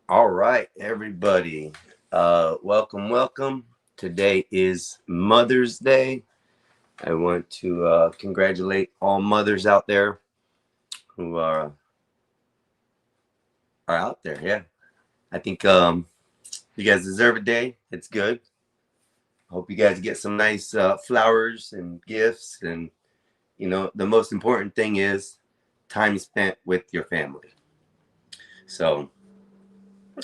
All right, everybody. Welcome. Today is Mother's Day. I want to congratulate all mothers out there who are out there. Yeah, I think you guys deserve a day. It's good. Hope you guys get some nice flowers and gifts, and the most important thing is time spent with your family. So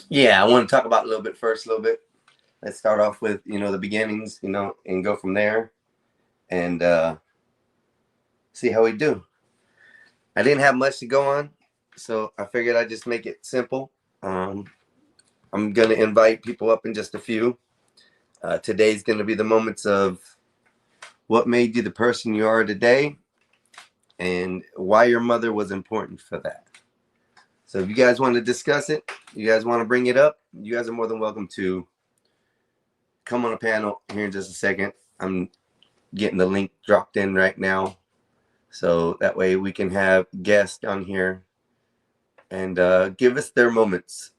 yeah, I want to talk about a little bit first. A little bit. Let's start off with the beginnings. And go from there and see how we do. I didn't have much to go on, so I figured I'd just make it simple. Um, I'm going to invite people up in just a few. Today's going to be the moments of what made you the person you are today and why your mother was important for that. So if you guys want to discuss it, you guys want to bring it up, you guys are more than welcome to come on a panel here in just a second. I'm getting the link dropped in right now. So that way we can have guests on here and give us their moments.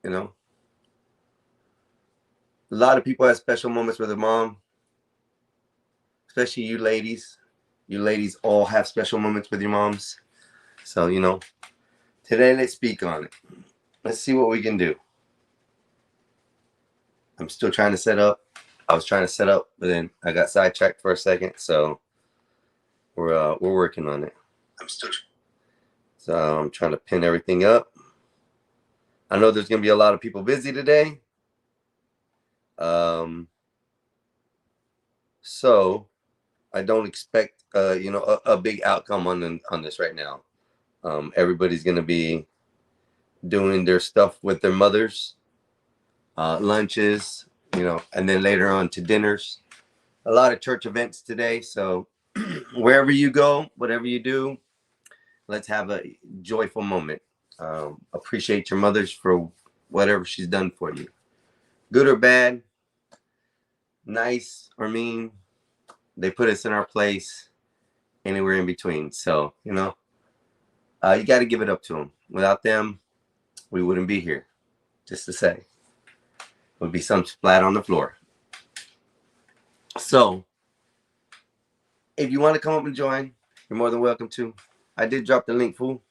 A lot of people have special moments with their mom, especially you ladies. You ladies all have special moments with your moms. So, today let's speak on it. Let's see what we can do. I'm still trying to set up. I was trying to set up, but then I got sidetracked for a second. So we're working on it. So I'm trying to pin everything up. I know there's gonna be a lot of people busy today. So I don't expect a big outcome on this right now. Everybody's gonna be doing their stuff with their mothers, lunches, and then later on to dinners. A lot of church events today. So wherever you go, whatever you do, let's have a joyful moment. Appreciate your mothers for whatever she's done for you, good or bad, nice or mean. They put us in our place, anywhere in between. So you got to give it up to them. Without them, we wouldn't be here. Just to say, would be some flat on the floor. So if you want to come up and join, you're more than welcome to. I did drop the link, fool.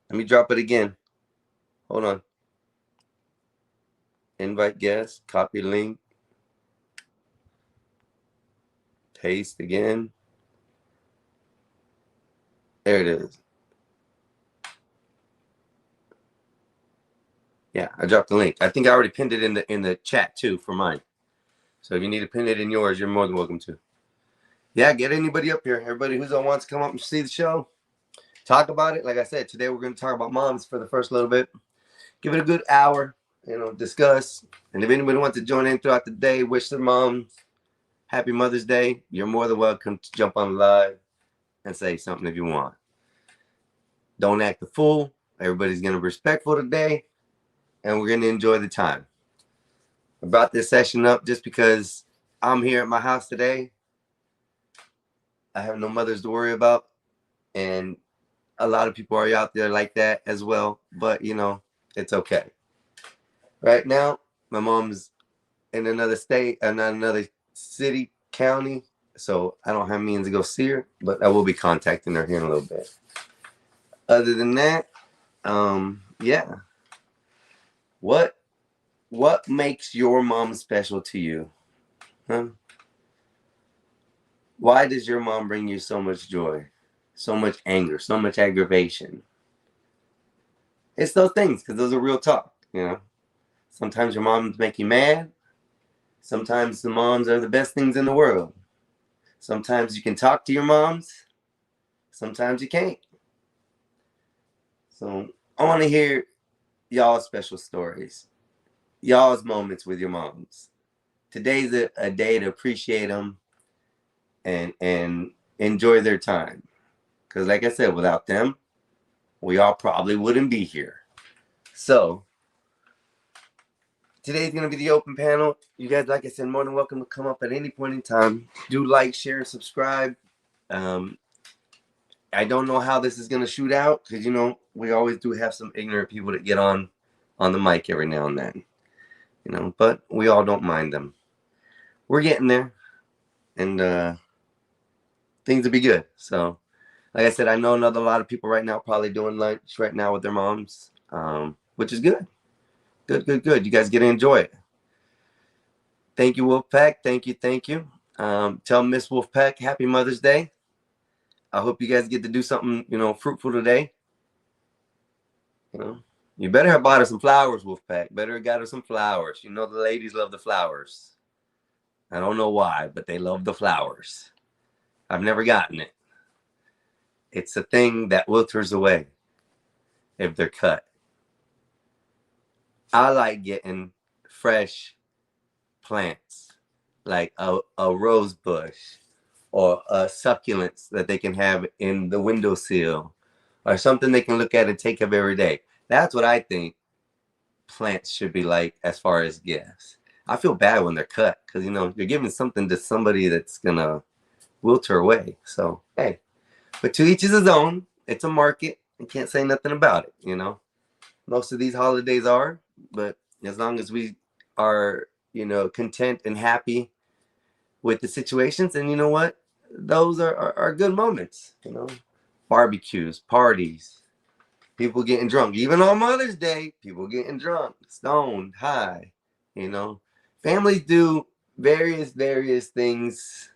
Let me drop it again. Hold on. Invite guest, copy link, paste again. There it is. Yeah, I dropped the link. I think I already pinned it in the chat too for mine. So if you need to pin it in yours, you're more than welcome to. Yeah, get anybody up here. Everybody who's on wants to come up and see the show, talk about it. Like I said, today we're going to talk about moms for the first little bit. Give it a good hour, discuss. And if anybody wants to join in throughout the day, wish their moms happy Mother's Day, you're more than welcome to jump on live and say something if you want. Don't act the fool. Everybody's going to be respectful today, and we're going to enjoy the time. I brought this session up just because I'm here at my house today. I have no mothers to worry about, and a lot of people are out there like that as well, but it's okay. Right now, my mom's in another state and not another city, county, so I don't have means to go see her, but I will be contacting her here in a little bit. Other than that, yeah. What makes your mom special to you? Huh? Why does your mom bring you so much joy, so much anger, so much aggravation? It's those things, because those are real talk, Sometimes your moms make you mad. Sometimes the moms are the best things in the world. Sometimes you can talk to your moms. Sometimes you can't. So I want to hear y'all's special stories, y'all's moments with your moms. Today's a day to appreciate them and enjoy their time. Because like I said, without them, we all probably wouldn't be here. So today's going to be the open panel. You guys, like I said, more than welcome to come up at any point in time. Do like, share, and subscribe. I don't know how this is going to shoot out because, we always do have some ignorant people that get on on the mic every now and then, you know, but we all don't mind them. We're getting there, and things will be good. So, like I said, I know another lot of people right now probably doing lunch right now with their moms, which is good. Good. You guys get to enjoy it. Thank you, Wolfpack. Thank you. Tell Miss Wolfpack Happy Mother's Day. I hope you guys get to do something, you know, fruitful today. You know, you better have bought her some flowers, Wolfpack. Better have got her some flowers. You know the ladies love the flowers. I don't know why, but they love the flowers. I've never gotten it. It's a thing that withers away if they're cut. I like getting fresh plants, like a rose bush or succulents that they can have in the windowsill or something they can look at and take of every day. That's what I think plants should be like as far as gifts. I feel bad when they're cut because, you know, you're giving something to somebody that's going to wilter away. So, hey, but to each his own. It's a market. You can't say nothing about it, you know. Most of these holidays are, but as long as we are, you know, content and happy with the situations, and you know what, those are good moments, you know. Barbecues, parties, people getting drunk, even on Mother's Day, people getting drunk, stoned, high, you know. Families do various things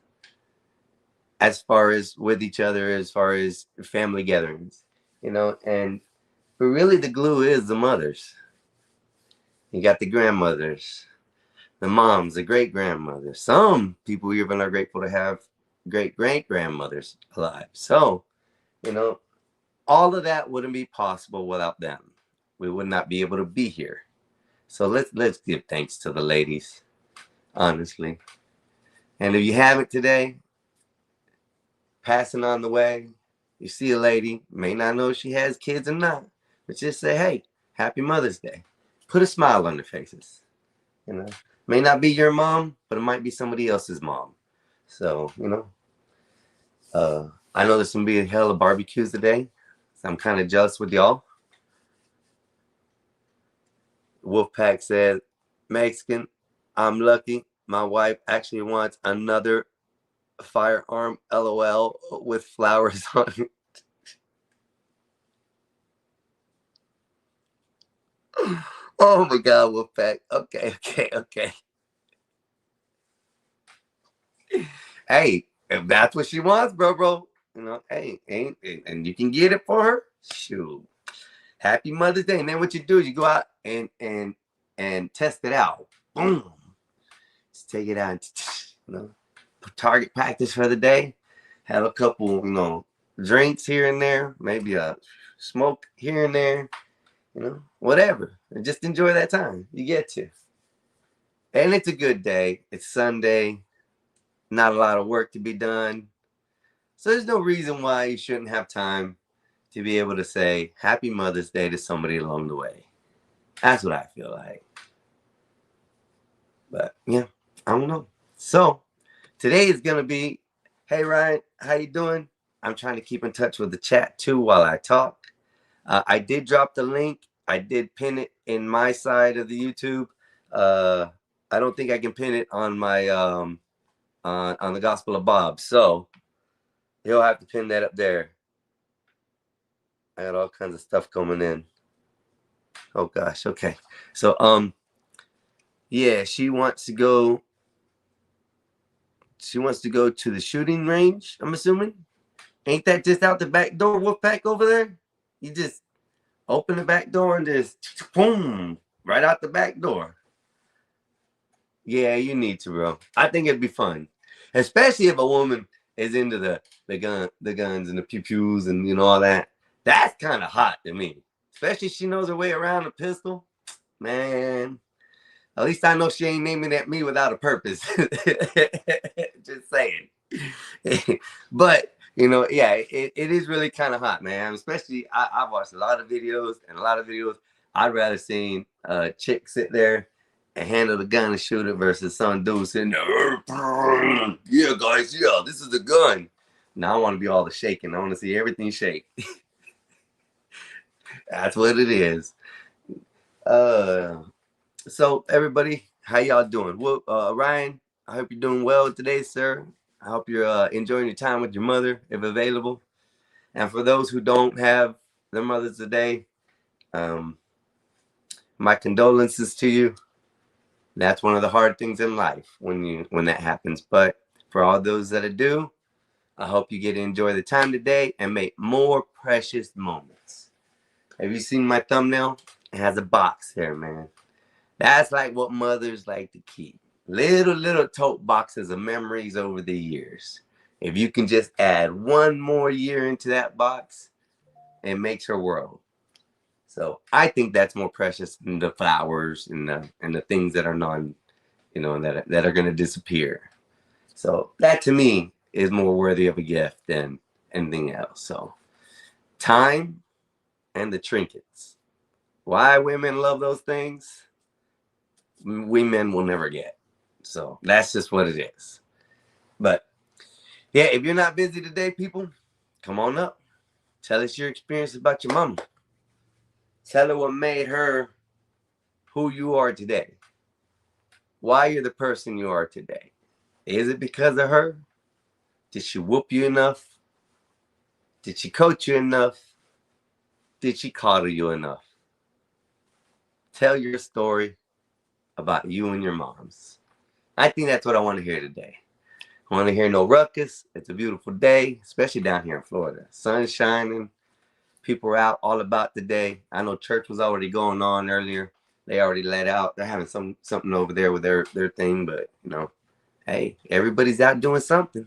as far as with each other, as far as family gatherings, you know. And but really the glue is the mothers. You got the grandmothers, the moms, the great grandmothers. Some people even are grateful to have great grandmothers alive. So, you know, all of that wouldn't be possible without them. We would not be able to be here. So let's give thanks to the ladies, honestly. And if you haven't today, passing on the way, you see a lady, may not know if she has kids or not, but just say, hey, happy Mother's Day. Put a smile on their faces. You know, may not be your mom, but it might be somebody else's mom. So, you know, I know there's gonna be a hell of barbecues today. So I'm kind of jealous with y'all. Wolfpack says, Mexican, I'm lucky. My wife actually wants another firearm, LOL, with flowers on it. Oh my God, Wolfpack. Okay. Hey, if that's what she wants, bro, you know, hey, and you can get it for her. Shoot, happy Mother's Day. And then what you do is you go out and test it out. Boom, just take it out. And, you know, target practice for the day. Have a couple, you know, drinks here and there, maybe a smoke here and there. You know, whatever. And just enjoy that time. You get to. And it's a good day. It's Sunday. Not a lot of work to be done. So there's no reason why you shouldn't have time to be able to say Happy Mother's Day to somebody along the way. That's what I feel like. But yeah, I don't know. So today is gonna be, hey Ryan, how you doing? I'm trying to keep in touch with the chat too while I talk. I did drop the link. I did pin it in my side of the YouTube. I don't think I can pin it on my on the Gospel of Bob. So he'll have to pin that up there. I got all kinds of stuff coming in. Oh gosh, okay. So yeah, she wants to go to the shooting range, I'm assuming. Ain't that just out the back door, Wolfpack over there? You just open the back door and just boom, right out the back door. Yeah, you need to, bro. I think it'd be fun. Especially if a woman is into the guns and the pew pews and you know all that. That's kind of hot to me. Especially if she knows her way around a pistol. Man, at least I know she ain't aiming at me without a purpose. Just saying. But you know, yeah, it is really kind of hot, man. Especially I've watched a lot of videos, I'd rather see a chick sit there and handle the gun and shoot it versus some dude sitting there. Yeah, guys, yeah, this is the gun. Now I want to be all the shaking. I want to see everything shake. That's what it is. So everybody, how y'all doing? Well, Ryan, I hope you're doing well today, sir. I hope you're enjoying your time with your mother, if available. And for those who don't have their mothers today, um, my condolences to you. That's one of the hard things in life when that happens. But for all those that do, I hope you get to enjoy the time today and make more precious moments. Have you seen my thumbnail? It has a box there, man. That's like what mothers like to keep. Little tote boxes of memories over the years. If you can just add one more year into that box, it makes her world. So I think that's more precious than the flowers and the things that are that are gonna disappear. So that to me is more worthy of a gift than anything else. So time and the trinkets. Why women love those things, we men will never get. So that's just what it is. But yeah, if you're not busy today, people, come on up. Tell us your experience about your mama. Tell her what made her who you are today. Why you're the person you are today. Is it because of her? Did she whoop you enough? Did she coach you enough? Did she coddle you enough? Tell your story about you and your moms. I think that's what I want to hear today. I want to hear no ruckus. It's a beautiful day, especially down here in Florida. Sun's shining. People are out all about the day. I know church was already going on earlier. They already let out. They're having something over there with their thing, but hey, everybody's out doing something.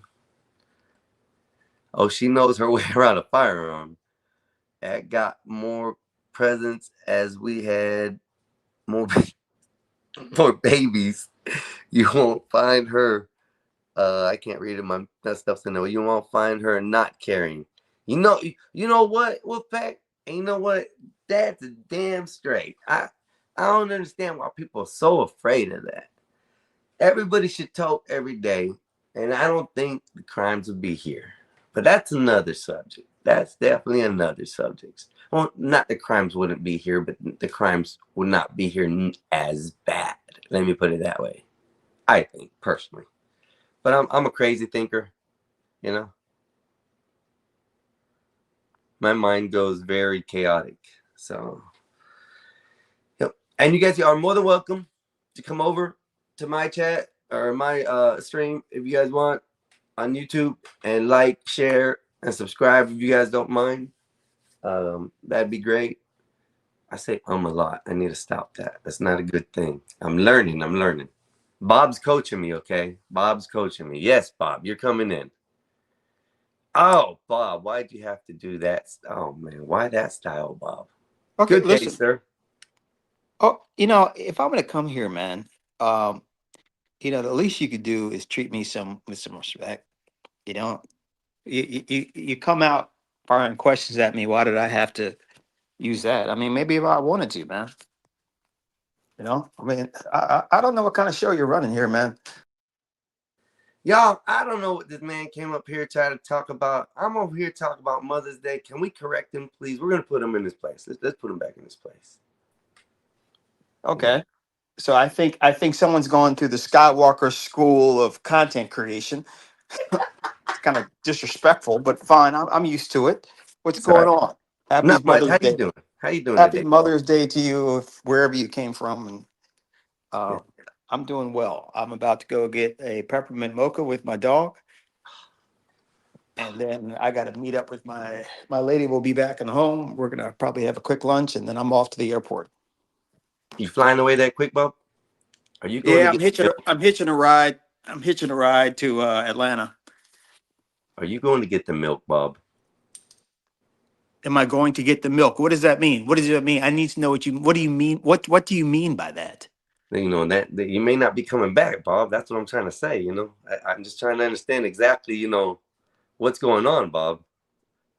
Oh, she knows her way around a firearm. That got more presents as we had more more babies. You won't find her. I can't read it. My that stuff's in there. You won't find her not caring. You know what? What fact? And you know what? That's damn straight. I don't understand why people are so afraid of that. Everybody should talk every day, and I don't think the crimes would be here. But that's another subject. That's definitely another subject. Well, not the crimes wouldn't be here, but the crimes would not be here as bad. Let me put it that way. I think personally, but I'm a crazy thinker, you know. My mind goes very chaotic. So, yep. And you guys are more than welcome to come over to my chat or my stream if you guys want on YouTube and like, share, and subscribe if you guys don't mind. That'd be great. I say a lot. I need to stop that. That's not a good thing. I'm learning. Bob's coaching me, okay? Bob's coaching me. Yes, Bob, you're coming in. Oh, Bob, why'd you have to do that? Oh, man, why that style, Bob? Okay, Good day, listen. sir. Oh, if I'm gonna come here, man, the least you could do is treat me with some respect. You know, you come out firing questions at me. Why did I have to use that? I mean, maybe if I wanted to, man. I mean, I don't know what kind of show you're running here, man. Y'all, I don't know what this man came up here trying to talk about. I'm over here talking about Mother's Day. Can we correct him, please? We're gonna put him in his place. Let's put him back in his place. Okay. So I think someone's going through the Skywalker School of Content Creation. It's kind of disrespectful, but fine. I'm used to it. What's It's all going right. on? Happy Not much. Mother's How you Day. doing? How you doing Happy today, Paul? Mother's Day to you, wherever you came from. And Yeah. I'm doing well. I'm about to go get a peppermint mocha with my dog, and then I got to meet up with my lady. Will be back in home. We're gonna probably have a quick lunch, and then I'm off to the airport. You flying away that quick, Bob? Are you going to Yeah, get I'm hitching a ride. I'm hitching a ride to Atlanta. Are you going to get the milk, Bob? Am I going to get the milk? What does that mean? What does that mean? I need to know what do you mean? What do you mean by that? That you may not be coming back, Bob. That's what I'm trying to say. I'm just trying to understand exactly, what's going on, Bob.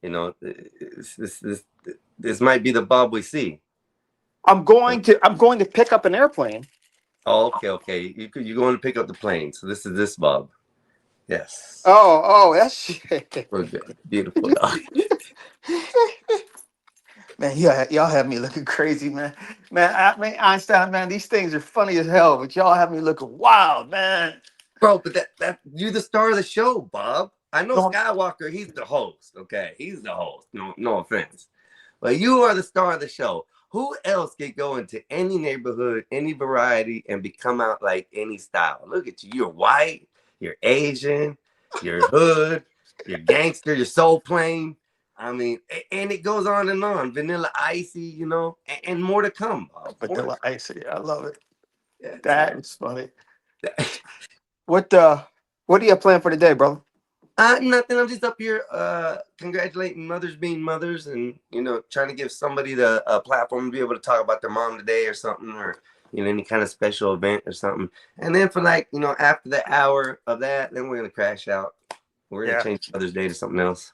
This might be the Bob we see. I'm going to pick up an airplane. Oh, okay. You're going to pick up the plane. So this is this Bob. Yes. Oh, that's We're good. Beautiful dog. man. Yeah, y'all have me looking crazy, man. Man, Einstein, man, these things are funny as hell, but y'all have me looking wild, man. Bro, but that you're the star of the show, Bob. I know No. Skywalker, he's the host, okay? He's the host. No offense. But you are the star of the show. Who else could go into any neighborhood, any variety, and become out like any style? Look at you. You're white, you're Asian, you're hood, you're gangster, you're soul plane. I mean, and it goes on and on. Vanilla Icy, you know, and more to come, Bob. Vanilla Icy, I love it. Yeah, That is funny. What do you have planned for today, brother? Nothing. I'm just up here congratulating mothers being mothers, and trying to give somebody the platform to be able to talk about their mom today or something, or any kind of special event or something. And then for after the hour of that, then we're gonna crash out. We're gonna change Mother's Day to something else.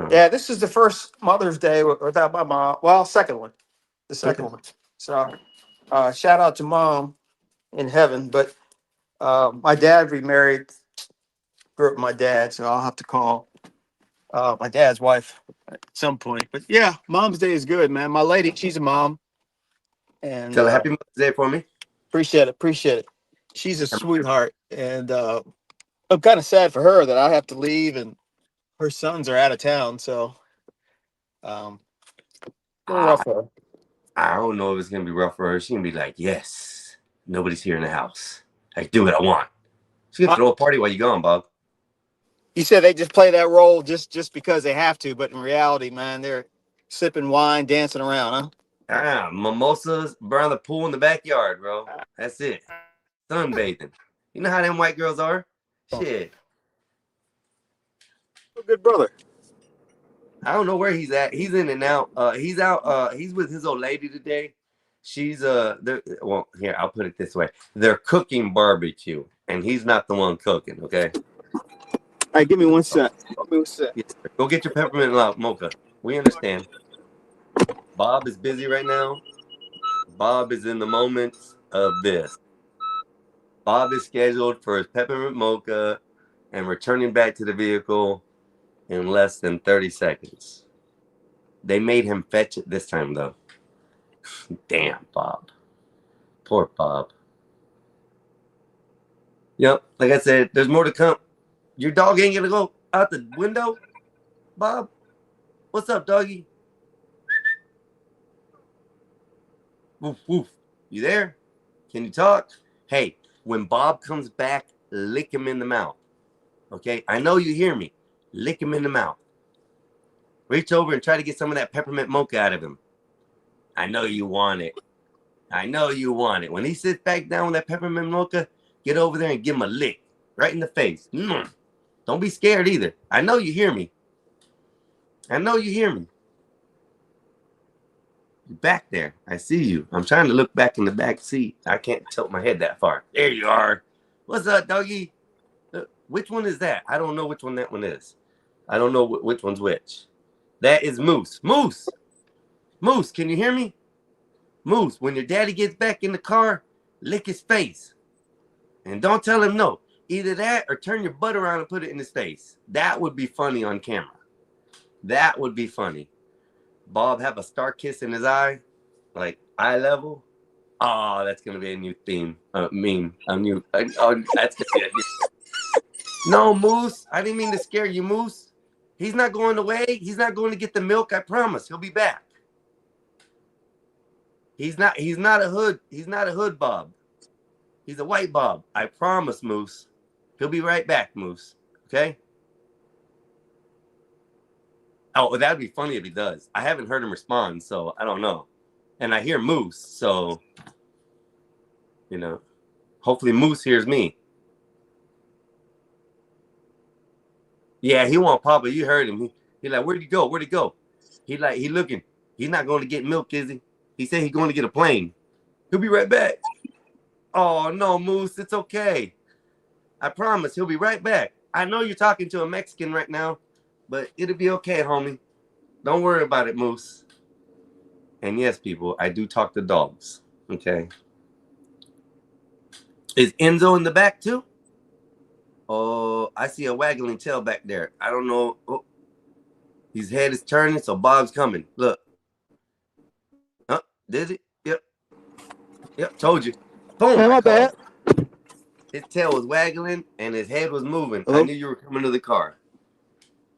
Yeah, this is the first Mother's Day without my mom. Well, second one, the second one. So, shout out to Mom in heaven. But my dad remarried. Grew up with my dad, so I'll have to call my dad's wife at some point. But yeah, Mom's Day is good, man. My lady, she's a mom, and Tell her happy Mother's Day for me. Appreciate it. She's a sweetheart, and I'm kind of sad for her that I have to leave, and her sons are out of town. So, rough for her. I don't know if it's gonna be rough for her. She's gonna be like, yes, nobody's here in the house. I can do what I want. She's gonna throw a party while you're gone, Bob. You said they just play that role just because they have to, but in reality, man, they're sipping wine, dancing around, huh? Mimosas, burn the pool in the backyard, bro. That's it. Sunbathing. You know how them white girls are? Shit. Good brother. I don't know where he's at. He's in and out. He's out. He's with his old lady today. She's well, here, I'll put it this way. They're cooking barbecue, and he's not the one cooking, okay? All right, give me one sec. Yes, go get your peppermint mocha. We understand. Bob is busy right now. Bob is in the moments of this. Bob is scheduled for his peppermint mocha and returning back to the vehicle in less than 30 seconds. They made him fetch it this time, though. Damn, Bob. Poor Bob. Yep, like I said, there's more to come. Your dog ain't gonna go out the window, Bob? What's up, doggy? Woof, woof. You there? Can you talk? Hey, when Bob comes back, lick him in the mouth. Okay? I know you hear me. Lick him in the mouth. Reach over and try to get some of that peppermint mocha out of him. I know you want it. I know you want it. When he sits back down with that peppermint mocha, get over there and give him a lick right in the face. Don't be scared either. I know you hear me. I know you hear me. You're back there. I see you. I'm trying to look back in the back seat. I can't tilt my head that far. There you are. What's up, doggy? Which one is that? I don't know which one that one is. I don't know which one's which. That is Moose. Moose! Moose, can you hear me? Moose, when your daddy gets back in the car, lick his face. And don't tell him no. Either that or turn your butt around and put it in his face. That would be funny on camera. That would be funny. Bob have a star kiss in his eye, like eye level. Oh, that's gonna be a new theme, meme. That's gonna be a new. No, Moose. I didn't mean to scare you, Moose. He's not going away. He's not going to get the milk. I promise. He'll be back. He's not a hood. He's not a hood Bob. He's a white Bob. I promise, Moose. He'll be right back, Moose. Okay? Oh, that'd be funny if he does. I haven't heard him respond, so I don't know. And I hear Moose, so hopefully Moose hears me. Yeah, he won't Papa. You heard him. He like, where'd he go? Where'd he go? He looking. He's not going to get milk, is he? He said he's going to get a plane. He'll be right back. Oh, no, Moose. It's okay. I promise he'll be right back. I know you're talking to a Mexican right now, but it'll be okay, homie. Don't worry about it, Moose. And yes, people, I do talk to dogs. Okay. Is Enzo in the back too? Oh, I see a waggling tail back there. I don't know. Oh, his head is turning, so Bob's coming. Look. Did it? Yep. Yep, told you. Boom, Man, I my called. bad. His tail was waggling and his head was moving. I Hello? knew you were coming to the car.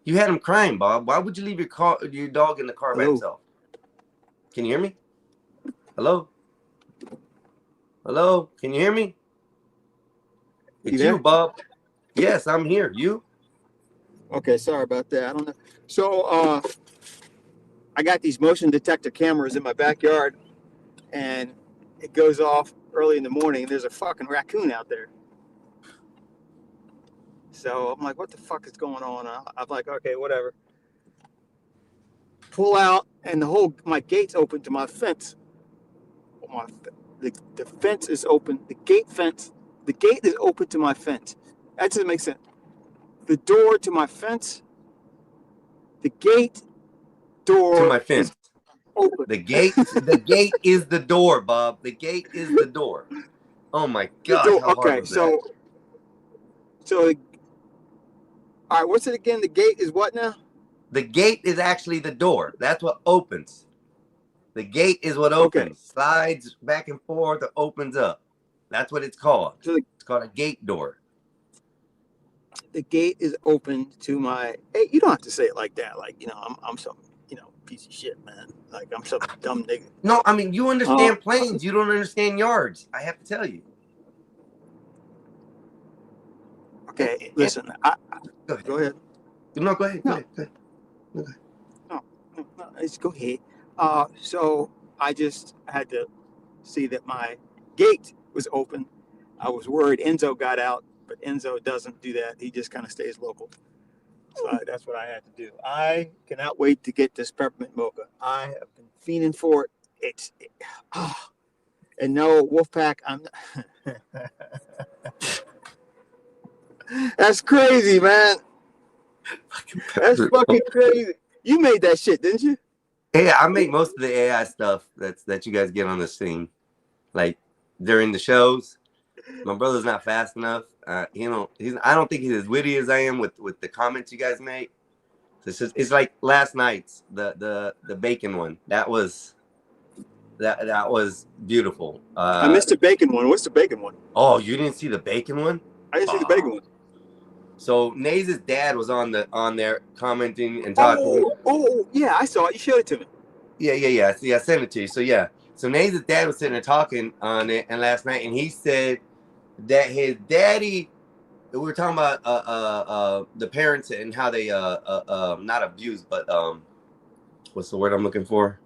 You had him crying, Bob. Why would you leave your dog in the car by Hello? himself? Can you hear me? Hello? Hello? Can you hear me? You It's you, there? Bob. Yes, I'm here. You? Okay, sorry about that. I don't know. So, I got these motion detector cameras in my backyard, and it goes off early in the morning, and there's a fucking raccoon out there. So I'm like, what the fuck is going on? I'm like, okay, whatever. Pull out, and my gate's open to my fence. My, the fence is open. The gate is open to my fence. That doesn't make sense. The door to my fence, the gate To door my is fence. open. The gate is the door, Bob. The gate is the door. Oh my The gosh, door. how hard Okay, was that? so all right. What's it again? The gate is what now? The gate is actually the door. That's what opens. The gate is what Okay, opens. Slides back and forth, it opens up. That's what it's called. so It's called a gate door. the gate is open to my. Hey, you don't have to say it like that. Like I'm some piece of shit, man. Like I'm some dumb nigga. No, I mean you Uh, understand planes. You don't understand yards. I have to tell you. okay, And listen. go ahead. Go ahead. No, go ahead. Go No, ahead. Go ahead. Okay. no, let's go ahead. So I just had to see that my gate was open. I was worried Enzo got out, but Enzo doesn't do that. He just kind of stays local. So that's what I had to do. I cannot wait to get this peppermint mocha. I have been fiending for it. And no, Wolfpack, I'm not. That's crazy, man. That's fucking crazy. You made that shit, didn't you? Yeah, I make most of the AI stuff that you guys get on the scene. Like during the shows. My brother's not fast enough. I don't think he's as witty as I am with the comments you guys make. It's like last night's the bacon one. That was beautiful. I missed the bacon one. What's the bacon one? Oh, you didn't see the bacon one? I didn't see the bacon one. So Naze's dad was on there commenting and talking. Oh, yeah, I saw it. You showed it to me. Yeah. See, I sent it to you. So yeah. So Naze's dad was sitting there talking on it and last night, and he said that his daddy. We were talking about the parents and how they not abuse, but what's the word I'm looking for?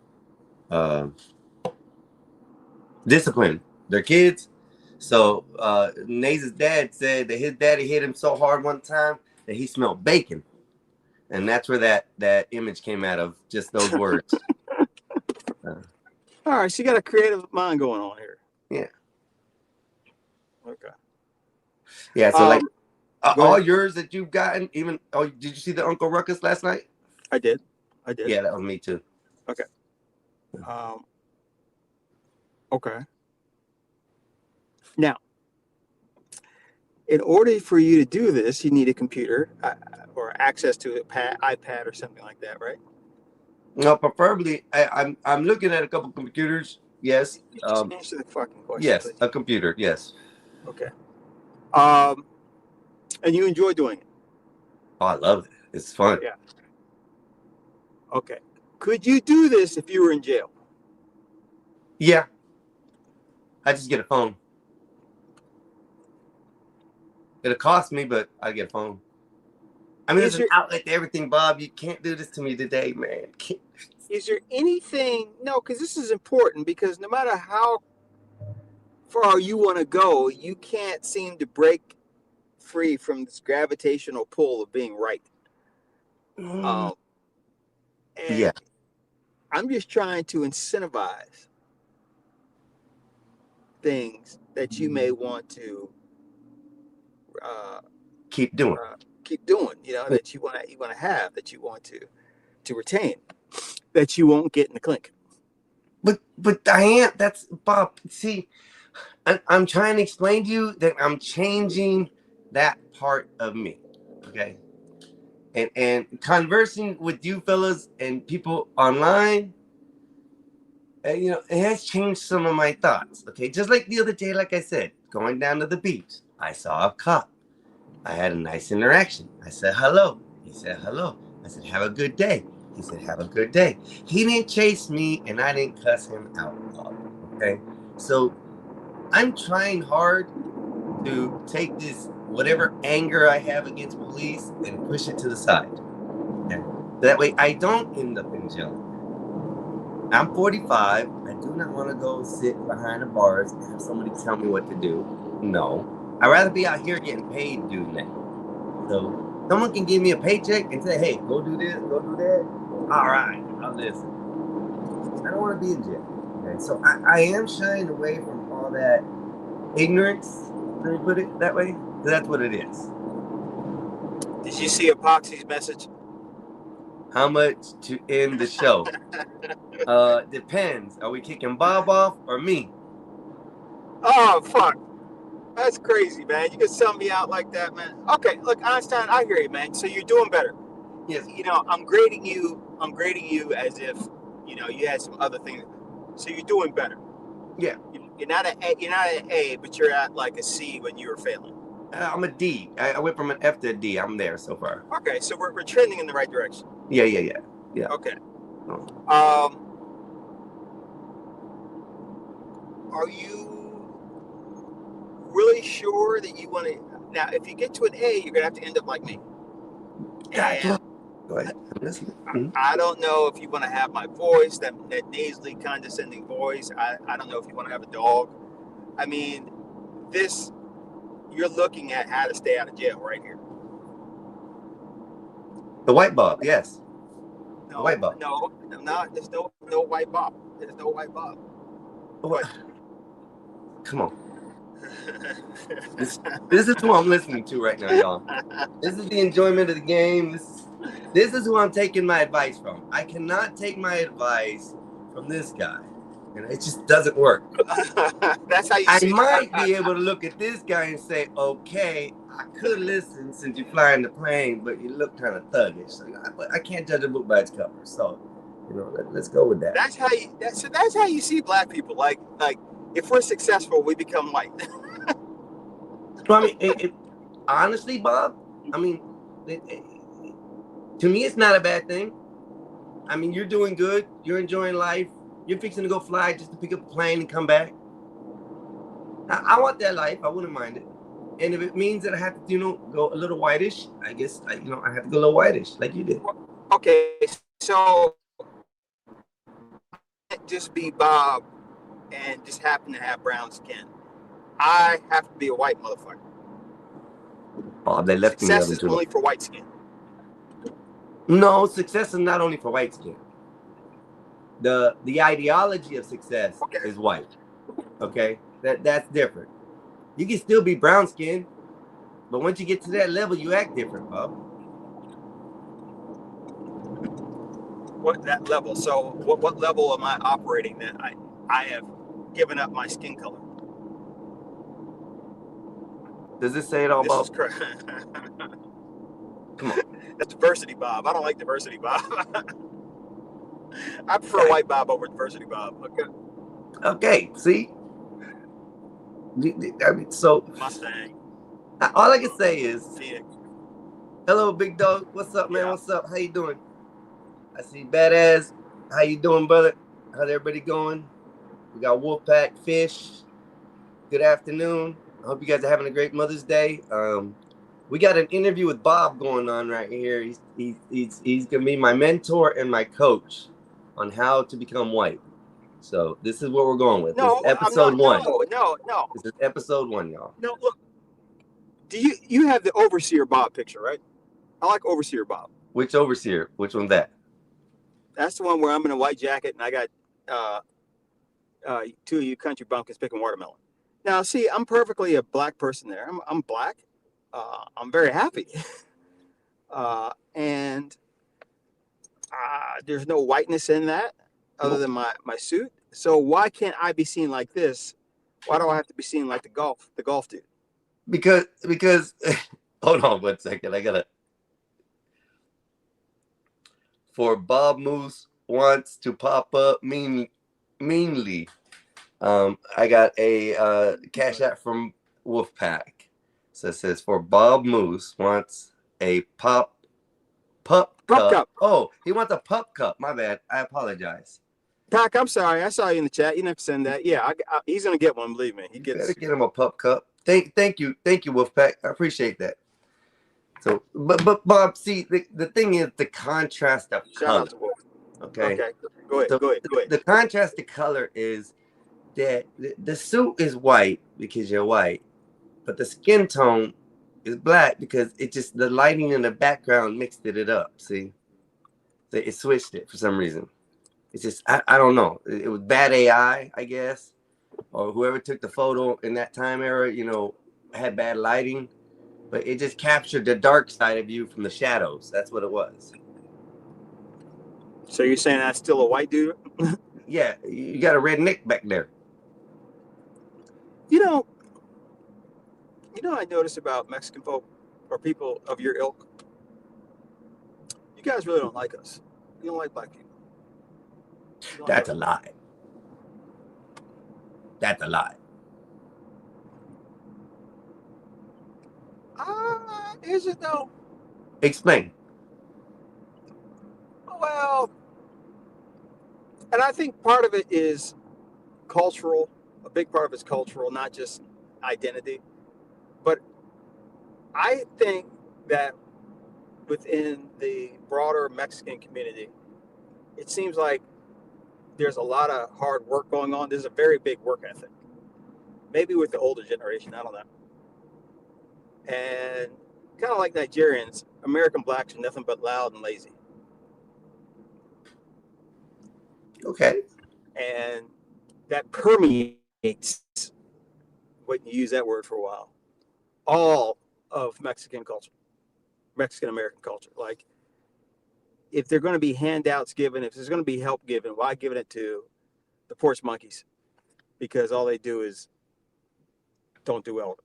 Discipline their kids. So Naze's dad said that his daddy hit him so hard one time that he smelled bacon, and that's where that image came out of. Just those words. All right, so you got a creative mind going on here. Yeah. Okay. Yeah. So like go all ahead. yours that you've gotten, even did you see the Uncle Ruckus last night? I did. Yeah, that was me too. Okay. Okay. Now, in order for you to do this, you need a computer or access to an iPad or something like that, right? No, preferably I'm looking at a couple computers. Yes. Just answer the fucking question. Yes, Please. a computer. Yes. Okay. And you enjoy doing it? Oh, I love it. It's fun. Yeah. Okay. Could you do this if you were in jail? Yeah. I just get a phone. It'll cost me, but I get a phone. I mean, there's an outlet to everything, Bob. You can't do this to me today, man. Is there anything? No, because this is important, because no matter how far you want to go, you can't seem to break free from this gravitational pull of being right. And yeah. I'm just trying to incentivize things that you may want to keep doing. That you want to have, that you want to retain, that you won't get in the clink. But Diane, that's Bob. See, I'm trying to explain to you that I'm changing that part of me. Okay. And conversing with you fellas and people online, it has changed some of my thoughts. Okay, just like the other day, like I said, going down to the beach, I saw a cop. I had a nice interaction. I said hello. He said hello. I said have a good day. He said have a good day. He didn't chase me, and I didn't cuss him out. Okay, so I'm trying hard to take this whatever anger I have against police and push it to the side. Okay? That way, I don't end up in jail. I'm 45. I do not want to go sit behind the bars and have somebody tell me what to do. No. I'd rather be out here getting paid doing that. So someone can give me a paycheck and say, hey, go do this, go do that. All right, I'll listen. I don't want to be in jail. Okay? So I am shying away from all that ignorance, let me put it that way. That's what it is. Did you see Epoxy's message? How much to end the show? Depends. Are we kicking Bob off or me? Oh, fuck. That's crazy, man. You can sell me out like that, man. Okay, look, Einstein, I hear you, man. So you're doing better. Yes. You know, I'm grading you as if, you know, you had some other things. So you're doing better. Yeah. You're not an A, but you're at like a C when you were failing. I'm a D. I went from an F to a D. I'm there so far. Okay, so we're trending in the right direction. Yeah. Okay. Oh. Are you really sure that you want to? Now, if you get to an A, you're gonna have to end up like me. And Go ahead. I'm listening. Mm-hmm. I don't know if you want to have my voice, that nasally, condescending voice. I don't know if you want to have a dog. I mean, you're looking at how to stay out of jail right here. The white Bob, yes. No, the white Bob. No, there's no white Bob. There's no white Bob. What? Come on. This is who I'm listening to right now, y'all. This is the enjoyment of the game. This is who I'm taking my advice from. I cannot take my advice from this guy. And it just doesn't work. That's how you I see might be able to look at this guy and say, okay, I could listen since you're flying the plane, but you look kind of thuggish. So I can't judge a book by its cover. So, let's go with that. That's how you see black people. Like if we're successful, we become white. Well, I mean, honestly, Bob, I mean, to me, it's not a bad thing. I mean, you're doing good. You're enjoying life. You're fixing to go fly just to pick up a plane and come back. I want that life. I wouldn't mind it. And if it means that I have to, go a little whitish, I guess, I have to go a little whitish like you did. Okay, so just be Bob and just happen to have brown skin. I have to be a white motherfucker. Bob, they left Success me is only for white skin. No, success is not only for white skin. The ideology of success is white. Okay? That's different. You can still be brown skinned, but once you get to that level, you act different, Bob. What that level? So what level am I operating that I have given up my skin color? Does this say it all, Bob? This is correct. Come on. That's diversity, Bob. I don't like diversity, Bob. I prefer white Bob over diversity, Bob. Okay. See? I mean, so Mustang. all I can say is, Phoenix. Hello, big dog. What's up, man? Yeah. What's up? How you doing? I see Badass. How you doing, brother? How's everybody going? We got Wolfpack Fish. Good afternoon. I hope you guys are having a great Mother's Day. We got an interview with Bob going on right here. He's gonna be my mentor and my coach on how to become white. So this is what we're going with. No, this is episode 1. No. This is episode 1, y'all. No, look. Do you have the Overseer Bob picture, right? I like Overseer Bob. Which Overseer? Which one's that? That's the one where I'm in a white jacket and I got 2 of you country bumpkins picking watermelon. Now, see, I'm perfectly a black person there. I'm black. I'm very happy. And there's no whiteness in that other than my suit. So why can't I be seen like this? Why do I have to be seen like the golf dude? Because hold on 1 second. I gotta. For Bob Moose wants to pop up, mean Mainly, I got a cash app from Wolfpack. So it says for Bob Moose wants a pup Pup cup. cup. Oh, he wants a pup cup. My bad. I apologize. Pack, I'm sorry. I saw you in the chat. You didn't have to send that. Yeah, he's gonna get one. Believe me, he You gets. better get him a pup cup. Thank you, Wolfpack. I appreciate that. So, but Bob, see, the thing is the contrast of Shout color. out to Wolf. Okay. Okay, go ahead. So Go ahead. Go ahead. the contrast of color is that the suit is white because you're white, but the skin tone is black because it just the lighting in the background mixed it up. See, it switched it for some reason. It's just I don't know. It was bad AI, I guess, or whoever took the photo in that time era, had bad lighting, but it just captured the dark side of you from the shadows. That's what it was. So you're saying that's still a white dude? Yeah, you got a red Nick back there. You know, I noticed about Mexican folk or people of your ilk. You guys really don't like us. You don't like black people. You don't That's like a us. lie. That's a lie. Is it though? Explain. Well, and I think part of it is cultural. A big part of it's cultural, not just identity. But I think that within the broader Mexican community, it seems like there's a lot of hard work going on. There's a very big work ethic. Maybe with the older generation, I don't know. And kind of like Nigerians, American blacks are nothing but loud and lazy. Okay. And that permeates, wait, you use that word for a while, all of Mexican culture, Mexican American culture. Like, if they're going to be handouts given, if there's going to be help given, why giving it to the porch monkeys? Because all they do is don't do well.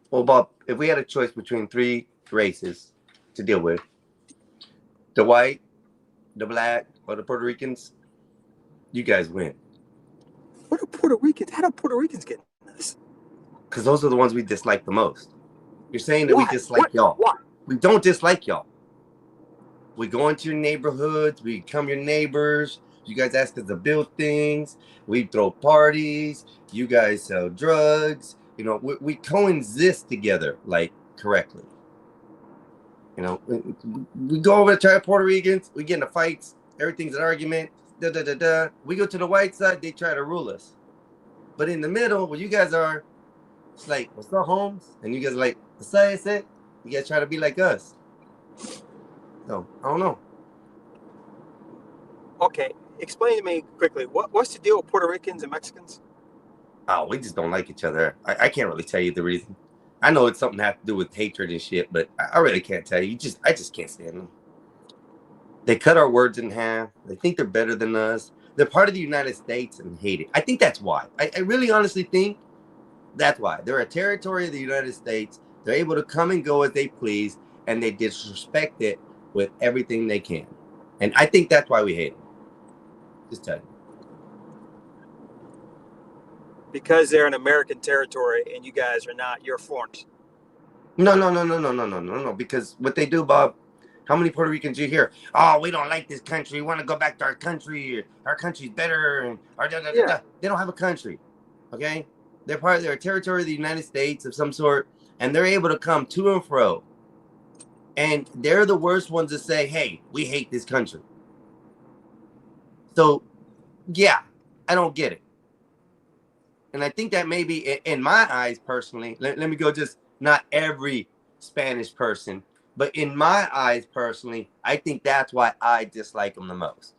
Well, Bob, if we had a choice between three races to deal with, the white, the black, or the Puerto Ricans, you guys win. What are Puerto Ricans? How do Puerto Ricans get in this? Because those are the ones we dislike the most. You're saying that we Why? dislike y'all. Why? We don't dislike y'all. We go into your neighborhoods. We become your neighbors. You guys ask us to build things. We throw parties. You guys sell drugs. We coexist together, like, correctly. We go over to Puerto Ricans. We get into fights. Everything's an argument. We go to the white side. They try to rule us. But in the middle, where you guys are, it's like, what's up, Holmes? And you guys are like, what's up? You guys try to be like us. So, I don't know. Okay, explain to me quickly. What's the deal with Puerto Ricans and Mexicans? Oh, we just don't like each other. I can't really tell you the reason. I know it's something that has to do with hatred and shit, but I really can't tell you. I just can't stand them. They cut our words in half. They think they're better than us. They're part of the United States and hate it. I think that's why. I really honestly think that's why. They're a territory of the United States. They're able to come and go as they please, and they disrespect it with everything they can. And I think that's why we hate them. Just tell you. Because they're an American territory and you guys are not, you're foreigners. No. Because what they do, Bob, how many Puerto Ricans you hear? Oh, we don't like this country. We want to go back to our country. Our country's better. And Yeah. They don't have a country. Okay? They're a territory of the United States of some sort, and they're able to come to and fro. And they're the worst ones to say, hey, we hate this country. So, yeah, I don't get it. And I think that maybe in my eyes personally, let me go just not every Spanish person, but in my eyes personally, I think that's why I dislike them the most.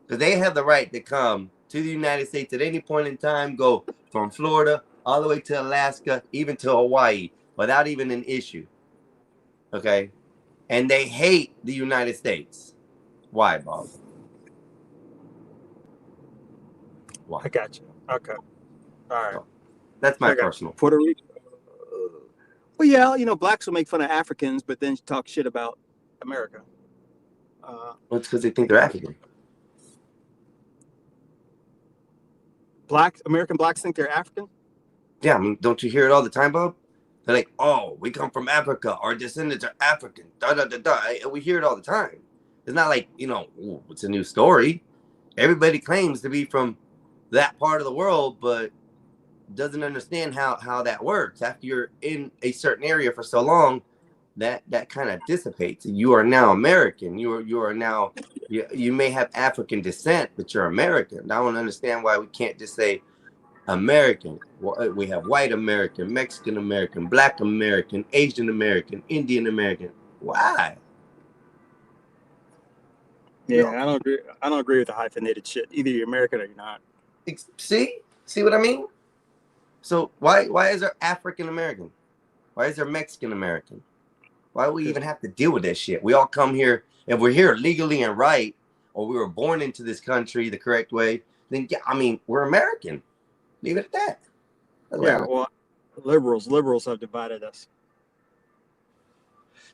Because they have the right to come to the United States at any point in time, go from Florida all the way to Alaska, even to Hawaii, without even an issue. Okay? And they hate the United States. Why, Bob? Why? I got you. Okay. All right. That's my personal. Puerto Rico. Well, yeah, blacks will make fun of Africans, but then talk shit about America. Uh, Well, it's because they think they're African. American blacks think they're African. Yeah, I mean, don't you hear it all the time, Bob? They're like, oh, we come from Africa. Our descendants are African. Da da da da. And we hear it all the time. It's not like, ooh, it's a new story. Everybody claims to be from that part of the world, but doesn't understand how that works. After you're in a certain area for so long, that kind of dissipates. You are now American. You are now, you may have African descent, but you're American. I don't understand why we can't just say American. We have white American, Mexican American, Black American, Asian American, Indian American. Why? Yeah, I don't agree. I don't agree with the hyphenated shit. Either you're American or you're not. See what I mean? So why is there African American? Why is there Mexican American? Why do we even have to deal with that shit? We all come here, if we're here legally and right, or we were born into this country the correct way, then yeah, I mean, we're American. Leave it at that. Yeah, well, liberals have divided us.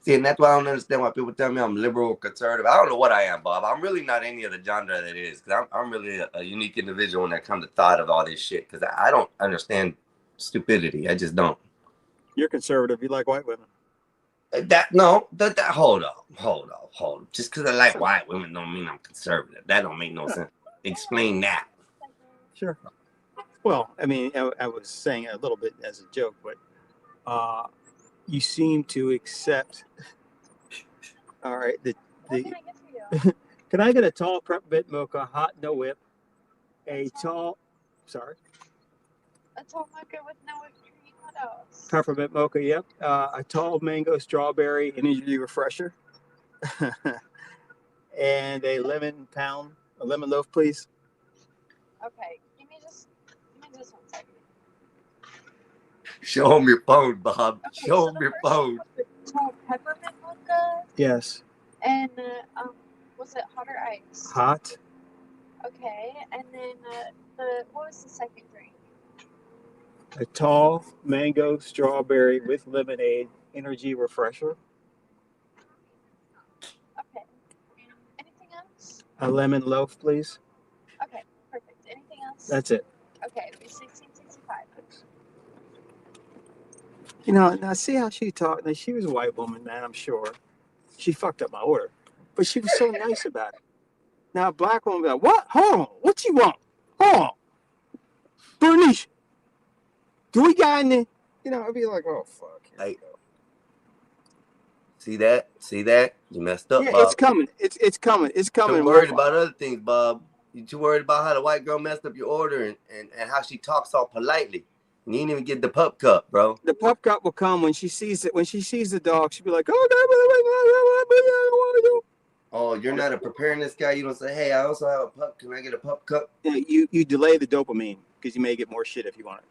See, and that's why I don't understand why people tell me I'm liberal or conservative. I don't know what I am, Bob. I'm really not any of the genre that is, because I'm really a unique individual when I come to thought of all this shit, because I don't understand stupidity. I just don't. You're conservative. You like white women. Hold on. Just because I like white women don't mean I'm conservative. That don't make no sense. Explain that. Sure. Well, I mean, I was saying a little bit as a joke, but you seem to accept. All right. What can I get for you? Can I get a tall peppermint mocha, hot, no whip? A tall mocha with no whipped cream. What else? peppermint mocha. Yep. A tall mango strawberry energy refresher, and a lemon loaf, please. Okay, give me just 1 second. Show them your phone, Bob. Okay, Show so them the your first phone. one was the tall peppermint mocha, Yes. and was it hot or ice? Hot. Okay, and then what was the second drink? A tall mango strawberry with lemonade energy refresher. Okay. Anything else? A lemon loaf, please. Okay, perfect. Anything else? That's it. Okay, it'll be $16.65. You know, now see how she talked. Now, she was a white woman, man, I'm sure. She fucked up my order. But she was so nice about it. Now, a black woman be like, what? Hold on. What you want? Hold on. Bernice, do we got any? You know, I'd be like, oh, fuck. Here we go. See that? You messed up, Yeah, Bob. it's coming. It's coming. It's coming. You're worried about other things, Bob. You're too worried about how the white girl messed up your order and how she talks all politely. And you didn't even get the pup cup, bro. The pup cup will come when she sees it. When she sees the dog, she'll be like, oh, Oh, you're not a preparedness guy. You don't say, hey, I also have a pup. Can I get a pup cup? you delay the dopamine because you may get more shit if you want it.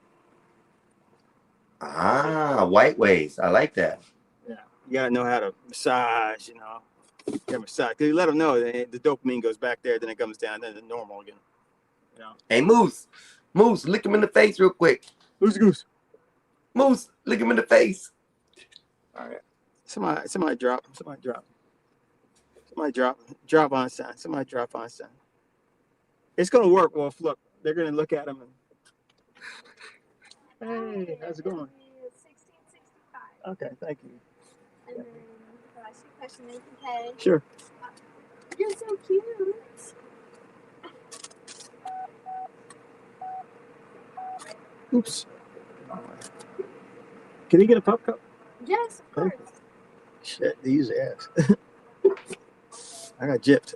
Ah, white ways. I like that. Yeah, you gotta know how to massage. You know, you gotta massage. Cause you let them know that the dopamine goes back there, then it comes down, then it's normal again. You know. Hey, Moose, lick him in the face real quick. Who's the goose? Moose, lick him in the face. All right. Somebody drop Einstein. Somebody drop Einstein. It's gonna work, Wolf. Look, they're gonna look at him and. Hey, how's it going? $16.65. Okay, thank you. And then can I ask you a question that you can pay? Sure. You're so cute. Oops. Can he get a pup cup? Yes, of course. Shit, these ass. I got gypped.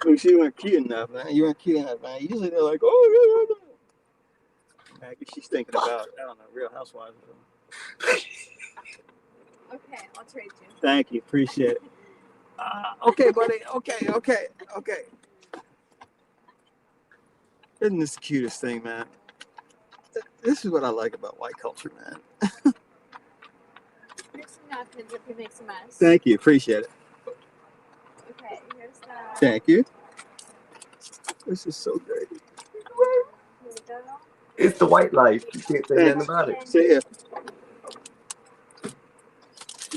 Look, she weren't cute enough, man. You weren't cute enough, man. Usually they're like, oh, yeah. Maybe she's thinking about, I don't know, Real Housewives or something. Okay, I'll trade you. Thank you. Appreciate it. Okay, buddy. Okay. Isn't this the cutest thing, man? This is what I like about white culture, man. Here's some napkins if you make some mess. Thank you. Appreciate it. Okay, here's that. Thank you. This is so great. Here we go. It's the white life. You can't say nothing about it. See ya.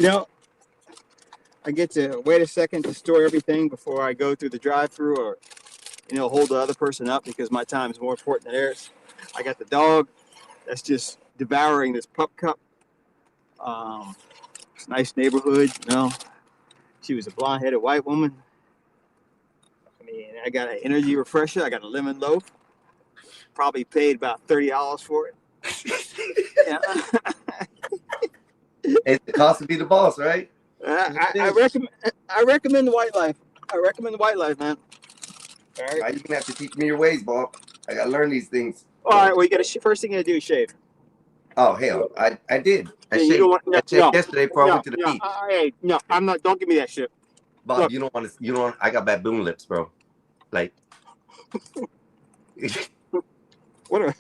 You know, I get to wait a second to store everything before I go through the drive-through, or hold the other person up because my time is more important than theirs. I got the dog that's just devouring this pup cup. It's a nice neighborhood. She was a blonde-headed white woman. I mean, I got an energy refresher. I got a lemon loaf. Probably paid about $30 for it. Yeah. It's the cost to be the boss, right? I recommend the white life. I recommend the white life, man. All right. You're gonna have to teach me your ways, Bob. I gotta learn these things. All right. Well, first thing you gotta do is shave. Oh hell, I did. I Yeah, shaved, want, I shaved yesterday before I went to the beach. Hey, no, I'm not. Don't give me that shit. Bob, Look. you don't want to. You don't. I got baboon lips, bro. Like. What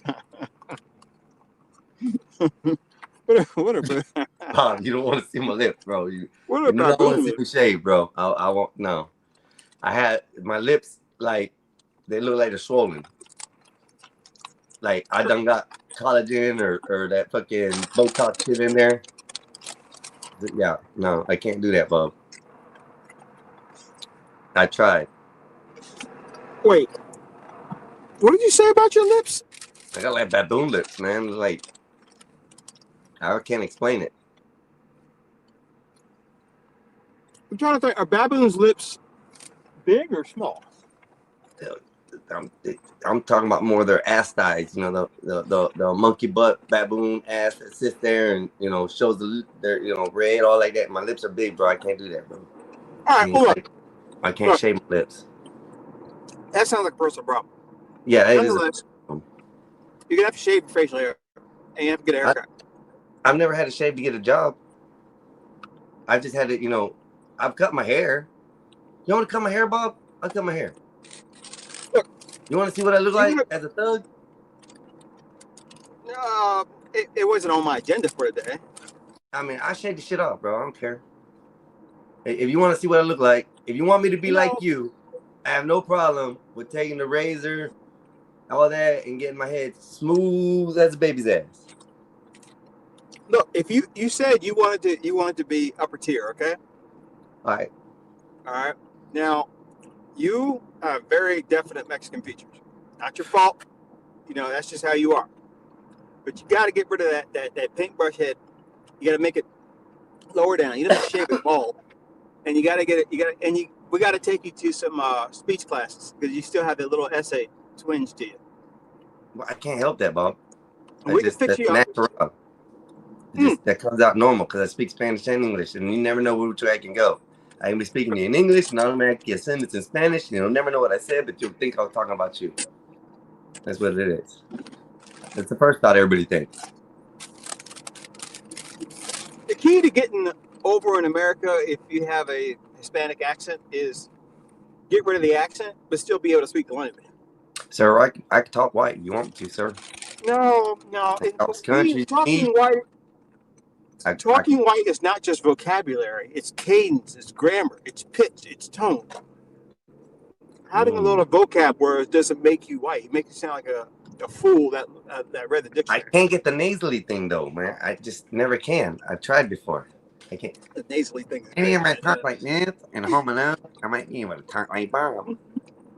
a what a Bob, you don't want to see my lips, bro. You what don't want to baboon see me shave, bro. I won't. No. I had my lips like they look like they're swollen. Like I done got collagen or that fucking Botox shit in there. Yeah, no, I can't do that, Bob. I tried. Wait, what did you say about your lips? I got like baboon lips, man. Like I can't explain it. I'm trying to think. Are baboons' lips big or small? I'm talking about more their ass thighs. You know, the monkey butt baboon ass that sits there and shows their red all like that. My lips are big, bro. I can't do that, bro. All right, hold on. I can't shave my lips. That sounds like a personal problem. Yeah, that is. Nonetheless, you're gonna have to shave your facial hair, and you have to get a haircut. I've never had to shave to get a job. I've just had to, I've cut my hair. You want to cut my hair, Bob? I'll cut my hair. Look, you want to see what I look like as a thug? It wasn't on my agenda for today. I mean, I shave the shit off, bro. I don't care. If you want to see what I look like, if you want me to be like you, I have no problem with taking the razor, all that, and getting my head smooth as a baby's ass. Look, if you said you wanted to be upper tier, okay? All right. All right. Now, you have very definite Mexican features. Not your fault. That's just how you are. But you got to get rid of that paintbrush head. You got to make it lower down. You don't have to shave it bald. And you got to get it. We got to take you to some speech classes because you still have that little essay twinge to you. Well, I can't help that, Bob. We can fix you up. Natural. That comes out normal because I speak Spanish and English, and you never know which way I can go. I can be speaking to you in English, and automatically a sentence in Spanish, and you'll never know what I said, but you'll think I was talking about you. That's what it is. That's the first thought everybody thinks. The key to getting over in America, if you have a Hispanic accent, is get rid of the accent, but still be able to speak the language. Sir, I can talk white. You want me to, sir? No. Talking white is not just vocabulary. It's cadence, it's grammar, it's pitch, it's tone. Having a little vocab words doesn't make you white. It makes you sound like a fool that read the dictionary. I can't get the nasally thing, though, man. I just never can. I've tried before. I can't. The nasally thing. Hey, I might talk like this and home alone. I might be able to talk like Bob.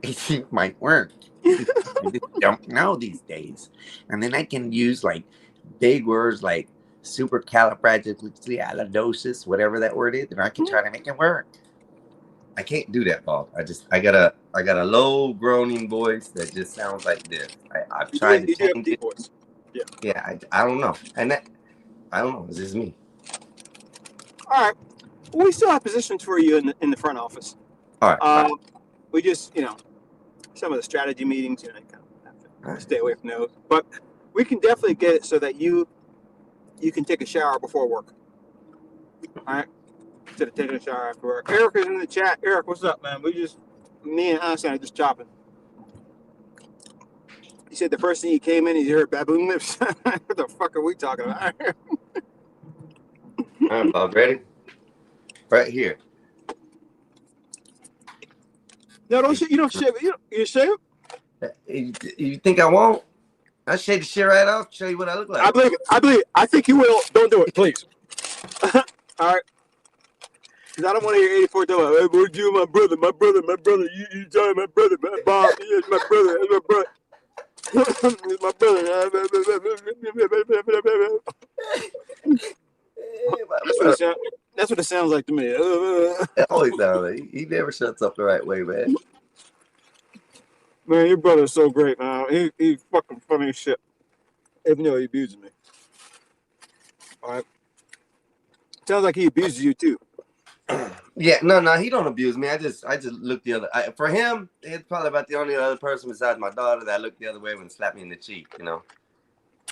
It might work. I just don't know these days. And then I can use like big words like supercalifragilisticexpialidocious, whatever that word is, and I can try to make it work. I can't do that, Bob. I got a low groaning voice that just sounds like this. I've tried to change it. Voice. Yeah, I don't know. And that I don't know. Is this me? All right. Well, we still have positions for you in the front office. All right. We just, some of the strategy meetings, you kind of have to stay away from those. But we can definitely get it so that you can take a shower before work. All right. Instead of taking a shower after work. Eric is in the chat. Eric, what's up, man? Me and Einstein are just chopping. He said the first thing he came in, he heard baboon lips. What the fuck are we talking about? All right, Bob, ready? Right here. No, you don't shave it. You shave it? You think I won't? I'll shave the shit right off, show you what I look like. I believe it. I think you will. Don't do it, please. All right. Because I don't want to hear 84 talking about, hey, what you, my brother, you talking my brother, my Bob, he's my brother, that's my brother. He's my brother. That's what it sounds like to me. It always sounds like he never shuts up the right way, man. Man, your brother's so great, man. He's fucking funny as shit. Even though he abuses me. All right. Sounds like he abuses you too. Yeah, no, he don't abuse me. I just look the other. For him, it's probably about the only other person besides my daughter that looked the other way when slapped me in the cheek. You know,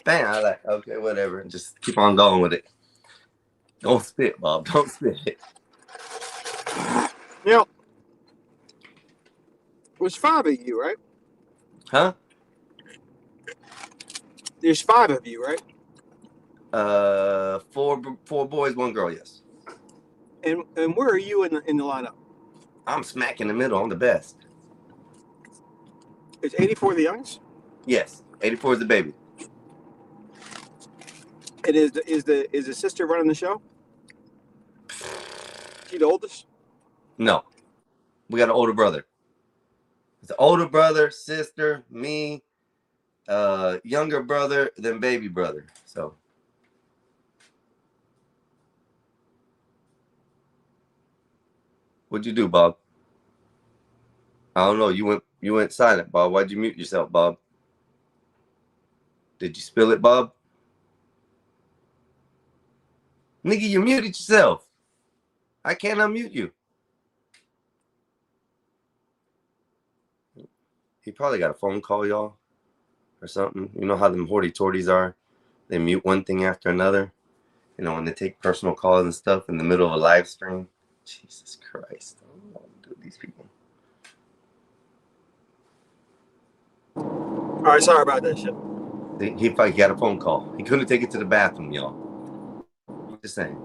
bam. I like, okay, whatever. Just keep on going with it. Don't spit, Bob. Don't spit. Now, there's 5 of you, right? Huh? There's 5 of you, right? 4 boys, 1 girl. Yes. And where are you in the lineup? I'm smack in the middle. I'm the best. Is 84 the youngest? Yes. 84 is the baby. And is the sister running the show? She the oldest? No, we got an older brother. It's an older brother, sister, me, younger brother, then baby brother. So. What'd you do, Bob? I don't know. You went silent, Bob. Why'd you mute yourself, Bob? Did you spill it, Bob? Nigga, you muted yourself. I can't unmute you. He probably got a phone call, y'all, or something. You know how them horty-torties are? They mute one thing after another. You know, when they take personal calls and stuff in the middle of a live stream. Jesus Christ. I don't know what to do with these people. All right, sorry about that shit. He probably got a phone call. He couldn't take it to the bathroom, y'all. I'm just saying.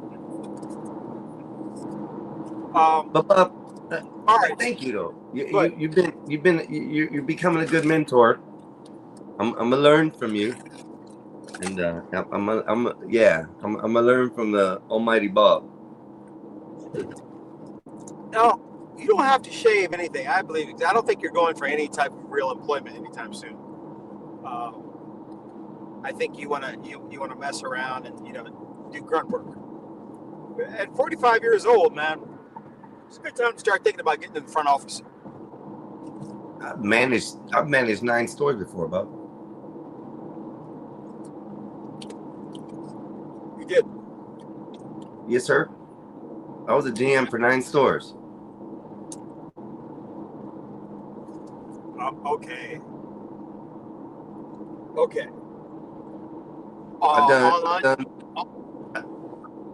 But Bob, all right. Thank you though. You're becoming a good mentor. I'm gonna learn from you, and I'm gonna learn from the Almighty Bob. No, you don't have to shave anything. I believe. I don't think you're going for any type of real employment anytime soon. I think you wanna mess around and do grunt work. At 45 years old, man, it's a good time to start thinking about getting in the front office. I've managed 9 stores before, Bob. You did. Yes, sir. I was a GM for 9 stores. Okay. Okay.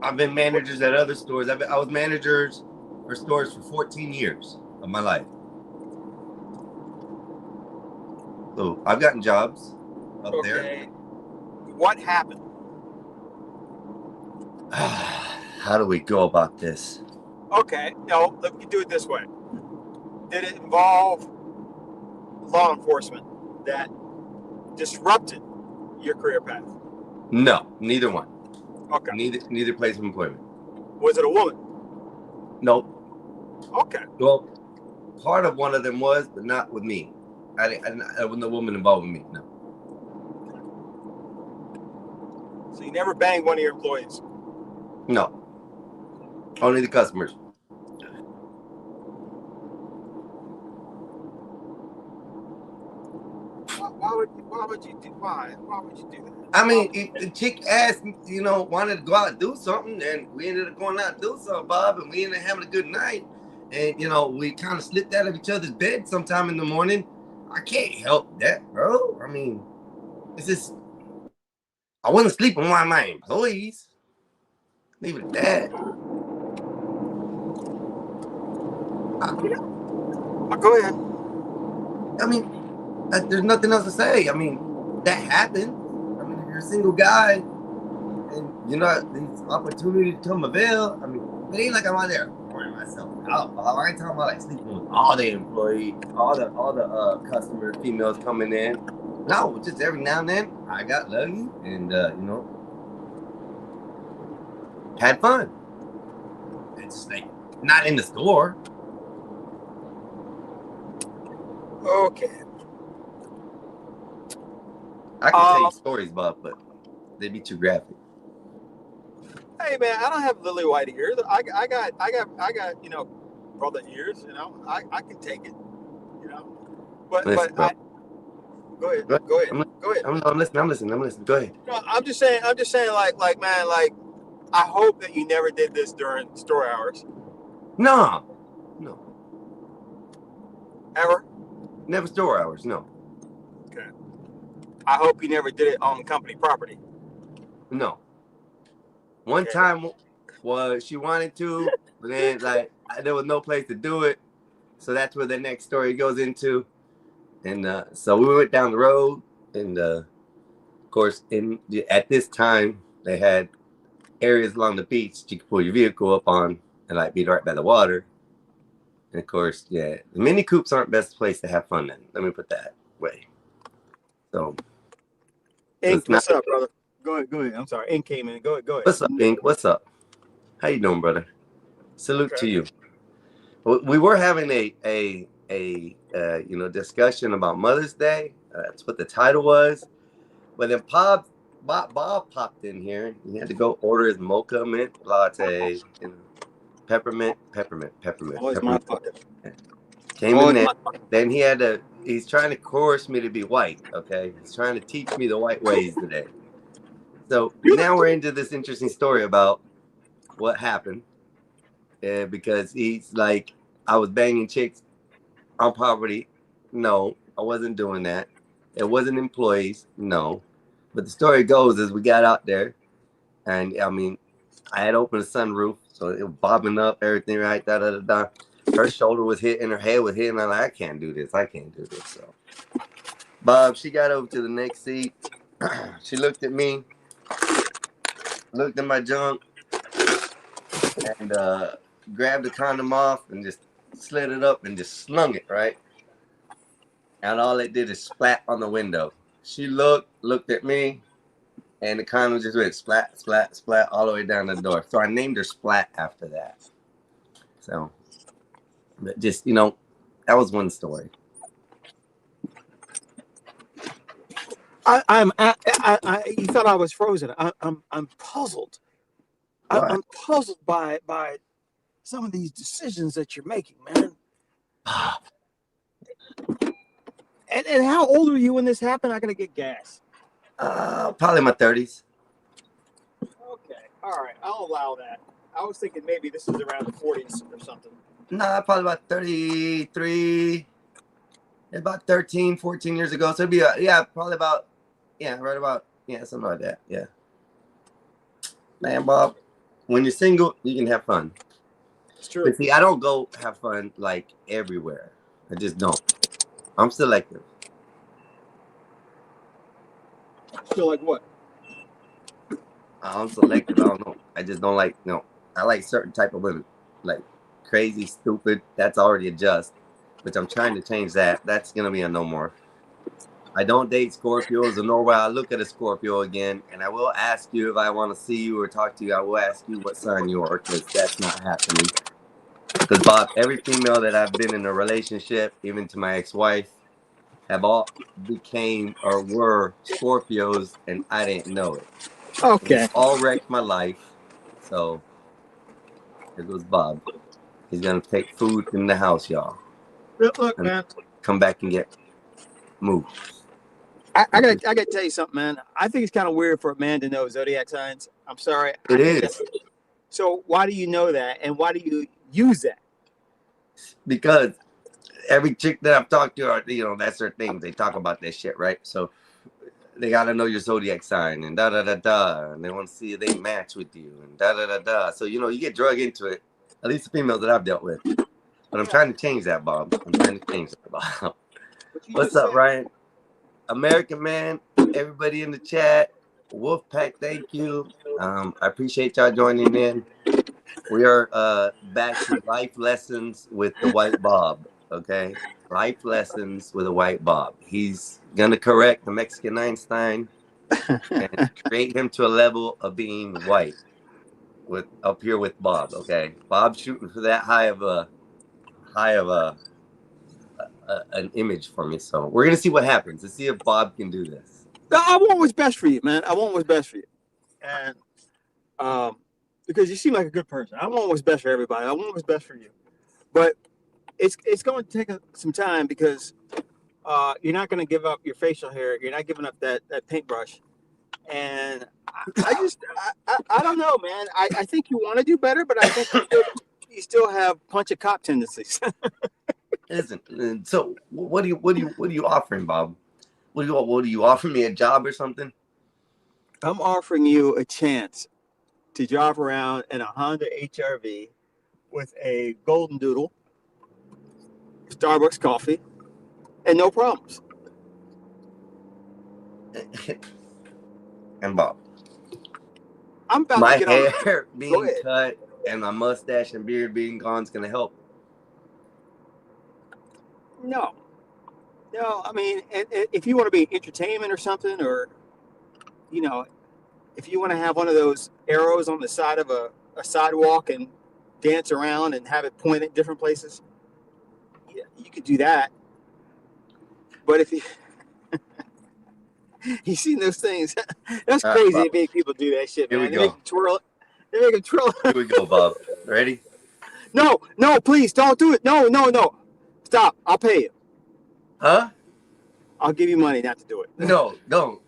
I've been managers at other stores. I was managers for stores for 14 years of my life. So I've gotten jobs up there. What happened? How do we go about this? Okay. No, let me do it this way. Did it involve law enforcement that disrupted your career path? No, neither one. Okay. Neither place of employment. Was it a woman? Nope. Okay. Well, part of one of them was, but not with me. I was no woman involved with me. No. So you never banged one of your employees? No. Only the customers. Why would you do that? I mean, if the chick asked, wanted to go out and do something, and we ended up going out and do something, Bob, and we ended up having a good night. And, we kind of slipped out of each other's bed sometime in the morning. I can't help that, bro. I mean, it's just, I wasn't sleeping with one of my employees. Leave it at that. Go ahead. I mean, there's nothing else to say. I mean, that happened. I mean, if you're a single guy and these opportunities come avail, I mean, it ain't like I'm out there pouring myself out. I ain't talking about like sleeping with all the employees, all the customer females coming in. No, just every now and then I got lucky and had fun. It's like Not in the store. Okay. I can tell you stories, Bob, but they'd be too graphic. Hey man, I don't have lily white ears. I got brother ears. I can take it. But Listen, bro. go ahead. Go ahead. Go ahead. Go ahead. I'm listening. Go ahead. No, I'm just saying, like, man, like, I hope that you never did this during store hours. No. Ever? Never store hours, no. Okay. I hope you never did it on company property. No. One time was she wanted to, but then like there was no place to do it. So that's where the next story goes into. And so we went down the road, and of course, at this time they had areas along the beach you could pull your vehicle up on and like be right by the water. And of course, yeah, the mini coops aren't best place to have fun in. Let me put that way. So, Ink, what's up, brother? Go ahead. I'm sorry, Ink came in. Go ahead. What's up, Ink? What's up? How you doing, brother? Salute to you. We were having a discussion about Mother's Day. That's what the title was. But then Bob popped in here. He had to go order his mocha mint latte, peppermint. Always my pocket. Came in there. Then he's trying to coerce me to be white. Okay, he's trying to teach me the white ways today. So now we're into this interesting story about what happened. Because he's like, I was banging chicks on property. No, I wasn't doing that. It wasn't employees. No. But the story goes is we got out there, and I mean, I had opened the sunroof, so it was bobbing up, everything right, da. Her shoulder was hitting, her head was hitting. I'm like, I can't do this. So, Bob, she got over to the next seat. She looked at me, looked at my junk, and grabbed the condom off and just slid it up and just slung it, right? And all it did is splat on the window. She looked at me, and the condom just went splat, splat, splat all the way down the door. So I named her Splat after that. So, but just, that was one story. You thought I was frozen. I'm puzzled. I'm puzzled by some of these decisions that you're making, man. And how old were you when this happened? I gotta get gas. Probably my 30s. Okay, all right, I'll allow that. I was thinking maybe this is around the 40s or something. Nah, probably about 33. About 13, 14 years ago. So it'd be probably about something like that. Yeah. Man, Bob, when you're single, you can have fun. It's true. But see, I don't go have fun like everywhere. I just don't. I'm selective. Still like what? I'm selective. I don't know. I just don't like, I like certain type of women. Like crazy, stupid. That's already a just. Which I'm trying to change that. That's going to be a no more. I don't date Scorpios, or nor will I look at a Scorpio again. And I will ask you if I want to see you or talk to you. I will ask you what sign you are, because that's not happening. Because, Bob, every female that I've been in a relationship, even to my ex-wife, have all became or were Scorpios, and I didn't know it. Okay. It all wrecked my life. So, here goes Bob. He's going to take food in the house, y'all. Look, man. Come back and get moved. I gotta tell you something, man. I think it's kind of weird for a man to know zodiac signs. I'm sorry. It is. So why do you know that, and why do you use that? Because every chick that I've talked to, that's their thing. They talk about that shit, right? So they gotta know your zodiac sign and and they want to see if they match with you and So you get drug into it. At least the females that I've dealt with. But I'm trying to change that, Bob. What's up, Ryan? American Man, everybody in the chat, Wolfpack, thank you. I appreciate y'all joining in. We are back to life lessons with the White Bob, okay? Life lessons with a White Bob. He's gonna correct the Mexican Einstein and create him to a level of being white. with up here with Bob. Okay, Bob's shooting for that high of a an image for me. So we're gonna see what happens. Let's see if Bob can do this. No, I want what's best for you, man. I want what's best for you, and because you seem like a good person. I want what's best for everybody. I want what's best for you, but it's going to take some time because you're not going to give up your facial hair. You're not giving up that paintbrush, and I don't know, man. I think you want to do better, but I think you still have punch a cop tendencies. Isn't so? What are you offering, Bob? What do you offer me, a job or something? I'm offering you a chance to drive around in a Honda HR-V with a golden doodle, Starbucks coffee, and no problems. And Bob, I'm about my to get on. hair Go being ahead. cut and my mustache and beard being gone is gonna help. No, I mean, if you want to be entertainment or something, or you know, if you want to have one of those arrows on the side of a sidewalk and dance around and have it point at different places, yeah, you could do that. But if you seen those things, that's All right, crazy. Bob. They make people do that shit, Here man. we They make go. them twirl. They make them twirl. Here we go, Bob. Ready? No, please don't do it. No. Stop. I'll pay you. Huh? I'll give you money not to do it. No, don't.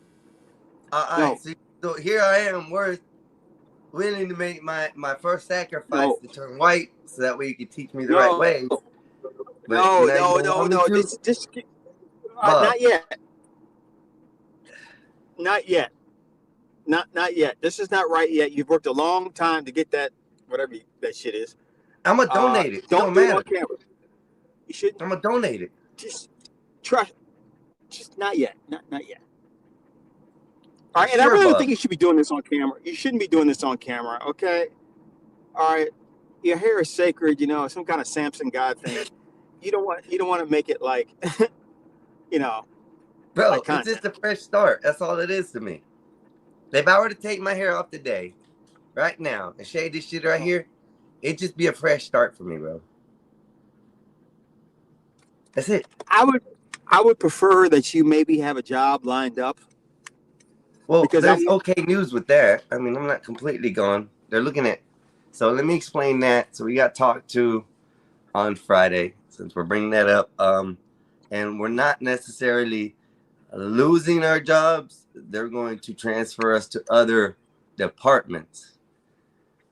All No. right. See, so here I am, willing to make my first sacrifice No. to turn white, so that way you can teach me the No. right way. But now you don't want me to? Just Bob. not yet. Not yet. Not yet. This is not right yet. You've worked a long time to get that, whatever that shit is. I'm gonna donate it. Don't Don't do it on matter. camera. You should I'm gonna donate it. just trust. Just not yet. Not yet. All right, and I Sure, really Bob. think you should be doing this on camera. You shouldn't be doing this on camera, okay? All right, your hair is sacred, you know, some kind of Samson God thing. You don't want to make it like, you know, Bro, like it's content. just a fresh start. That's all it is to me. If I were to take my hair off today, right now, and shade this shit right here, it'd just be a fresh start for me, bro. That's it. I would prefer that you maybe have a job lined up. Well, Because there's okay news with that. I mean, I'm not completely gone. They're looking at. So let me explain that. So we got talked to on Friday, since we're bringing that up. And we're not necessarily losing our jobs. They're going to transfer us to other departments.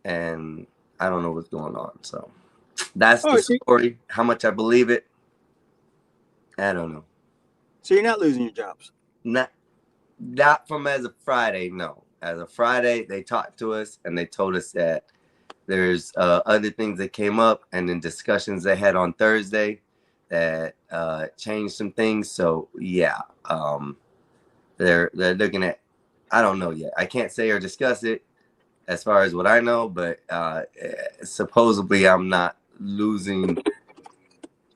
And I don't know what's going on. So that's the story. How much I believe it, I don't know. So you're not losing your jobs? Not from as of Friday, no. As of Friday, they talked to us and they told us that there's other things that came up, and then discussions they had on Thursday that changed some things. So yeah, they're looking at. I don't know yet. I can't say or discuss it as far as what I know, but supposedly I'm not losing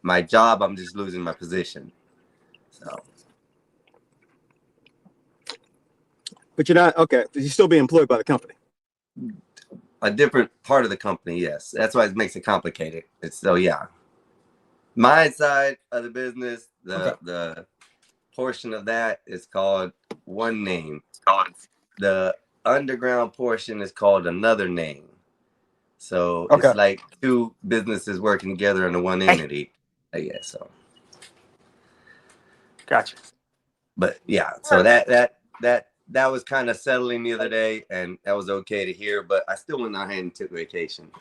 my job. I'm just losing my position. So. But you're not, okay, you still be employed by the company. A different part of the company, yes. That's why it makes it complicated. It's so yeah. My side of the business, the portion of that is called one name. The underground portion is called another name. So it's like two businesses working together under one entity. I guess so. Gotcha. But yeah, so that was kind of settling the other day, and that was okay to hear, but I still went ahead and took vacation.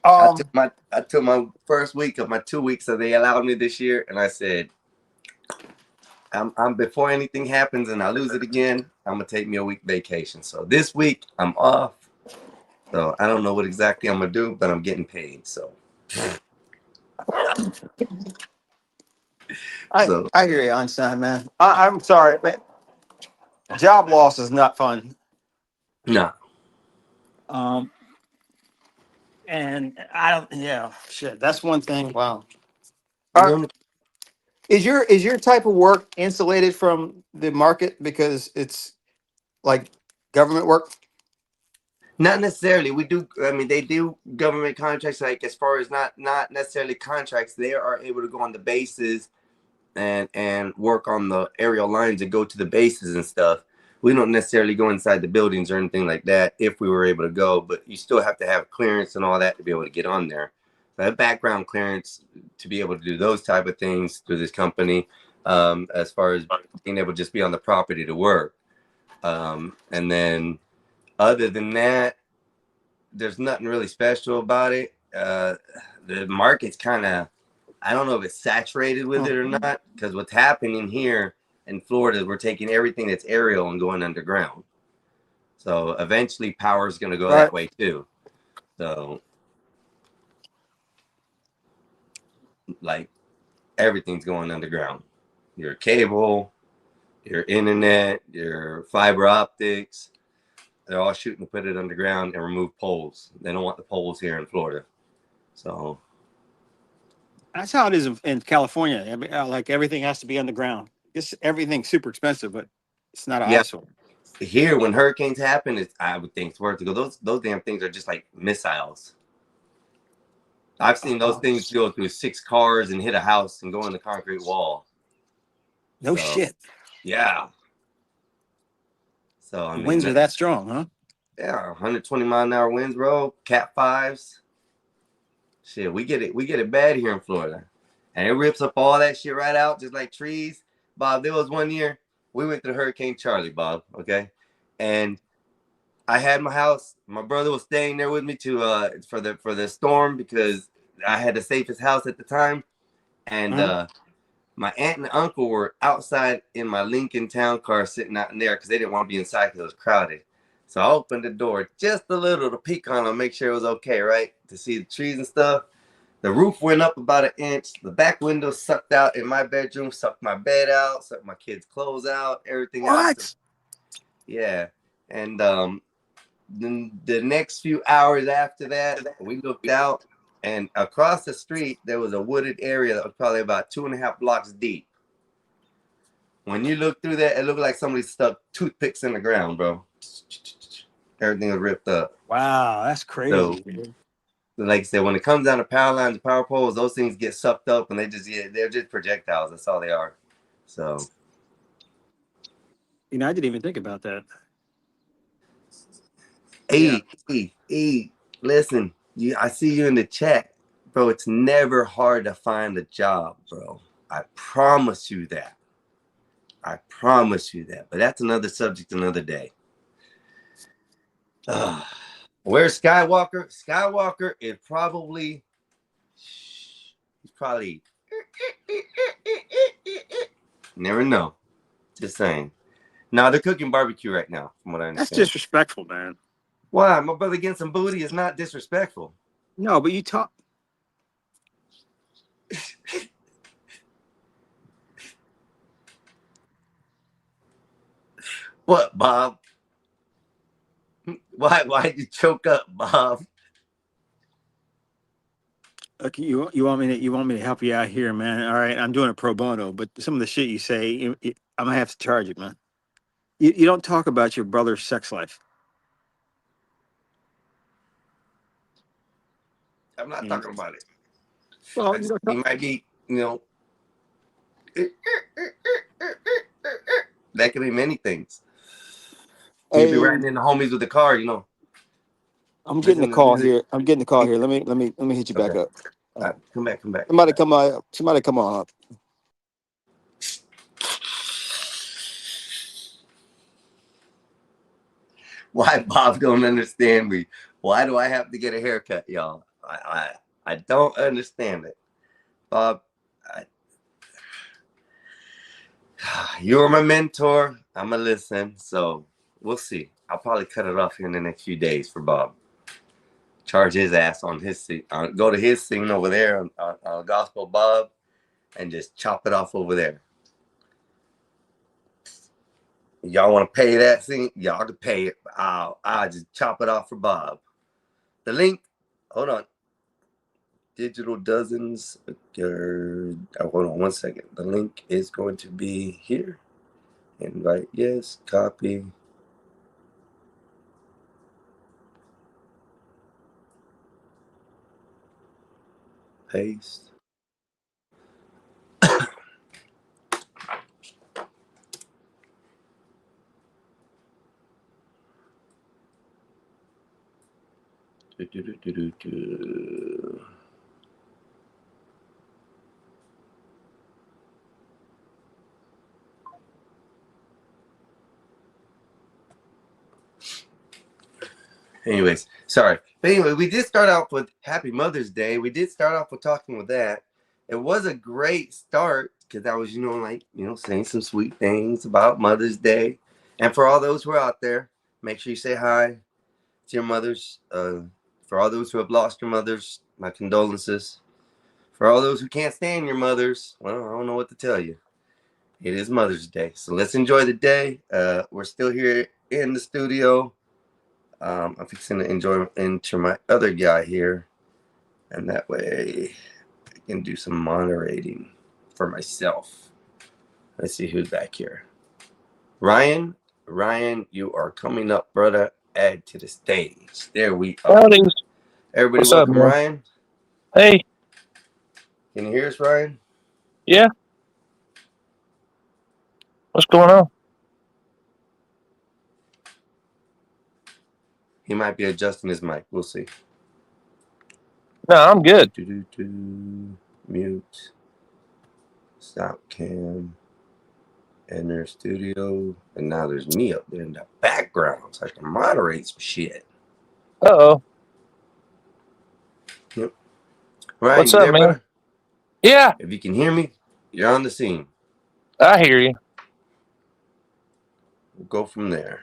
I took my first week of my 2 weeks that they allowed me this year, and I said, I'm before anything happens and I lose it again, I'm gonna take me a week vacation. So this week I'm off. So I don't know what exactly I'm gonna do, but I'm getting paid. So I hear you, Einstein, man. I'm sorry, but job loss is not fun. No. And I don't. Yeah, shit. That's one thing. Wow. Is your type of work insulated from the market because it's like government work? Not necessarily. We do. I mean, they do government contracts. Like as far as not necessarily contracts, they are able to go on the bases and work on the aerial lines and go to the bases and stuff. We don't necessarily go inside the buildings or anything like that if we were able to go, but you still have to have clearance and all that to be able to get on there. So I have background clearance to be able to do those type of things through this company, as far as being able to just be on the property to work. And then other than that, there's nothing really special about it. The market's kind of, I don't know if it's saturated with it or not, because what's happening here in Florida, we're taking everything that's aerial and going underground. So eventually power is going to go that way too. So like everything's going underground. Your cable, your internet, your fiber optics, they're all shooting to put it underground and remove poles. They don't want the poles here in Florida. So That's how it is in California. I mean, like everything has to be underground. It's everything's super expensive, but it's not an eyesore. Here, when hurricanes happen, I would think it's worth to go. Those damn things are just like missiles. I've seen those things go through 6 cars and hit a house and go in the concrete wall. No shit. Yeah. So I mean, winds are that strong, huh? Yeah, 120 mile an hour winds, bro. Cat 5s. Shit, we get it bad here in Florida, and it rips up all that shit right out, just like trees. Bob, there was one year we went through Hurricane Charlie, Bob. Okay, and I had my house. My brother was staying there with me for the storm because I had the safest house at the time, and my aunt and uncle were outside in my Lincoln Town car sitting out in there because they didn't want to be inside because it was crowded. So I opened the door just a little to peek on them, make sure it was okay, right? To see the trees and stuff. The roof went up about 1 inch. The back window sucked out in my bedroom, sucked my bed out, sucked my kids' clothes out, everything else. Yeah. And then the next few hours after that, we looked out, and across the street, there was a wooded area that was probably about 2.5 blocks deep. When you look through that, it looked like somebody stuck toothpicks in the ground, bro. Everything was ripped up. Wow, that's crazy. So, like I said, when it comes down to power lines and power poles, those things get sucked up and they're just projectiles. That's all they are. So, I didn't even think about that. Hey, listen, I see you in the chat, bro. It's never hard to find a job, bro. I promise you that. But that's another subject, another day. Where's Skywalker? Skywalker is probably. He's probably. Never know. Just saying. No, they're cooking barbecue right now, from what I understand. That's disrespectful, man. Why? My brother getting some booty is not disrespectful. No, but you talk. What, Bob? Why did you choke up, Bob? Okay, you want me to help you out here, man? All right, I'm doing it pro bono, but some of the shit you say, I'm gonna have to charge it, man. You don't talk about your brother's sex life. I'm not talking about it. Well, he might be, that could be many things. He'd be riding in the homies with the car, I'm getting the call here. Let me hit you back up. Come back. Somebody come on up. Why Bob don't understand me? Why do I have to get a haircut, y'all? I don't understand it. Bob, you're my mentor. I'm going to listen. So we'll see. I'll probably cut it off here in the next few days for Bob. Charge his ass on his scene. Go to his scene over there on Gospel Bob and just chop it off over there. Y'all want to pay that scene? Y'all can pay it. I'll just chop it off for Bob. The link, hold on. Digital Dozens. Hold on 1 second. The link is going to be here. Invite, yes, copy. Paste. Do. Anyways, sorry. But anyway, we did start off with Happy Mother's Day. We did start off with talking with that. It was a great start because I was, saying some sweet things about Mother's Day. And for all those who are out there, make sure you say hi to your mothers. For all those who have lost your mothers, my condolences. For all those who can't stand your mothers, well, I don't know what to tell you. It is Mother's Day. So let's enjoy the day. We're still here in the studio. I'm fixing to enter my other guy here, and that way I can do some moderating for myself. Let's see who's back here. Ryan, you are coming up, brother. Add to the stage. There we are. Howdy. Everybody, What's up, welcome, man? Ryan. Hey, Can you hear us, Ryan? yeah. What's going on? He might be adjusting his mic. We'll see. No, I'm good. Mute. Stop cam. Enter studio. And now there's me up there in the background, so I can moderate some shit. Uh-oh. Ryan, What's you up, there, man? brother? Yeah, If you can hear me, you're on the scene. I hear you. We'll go from there.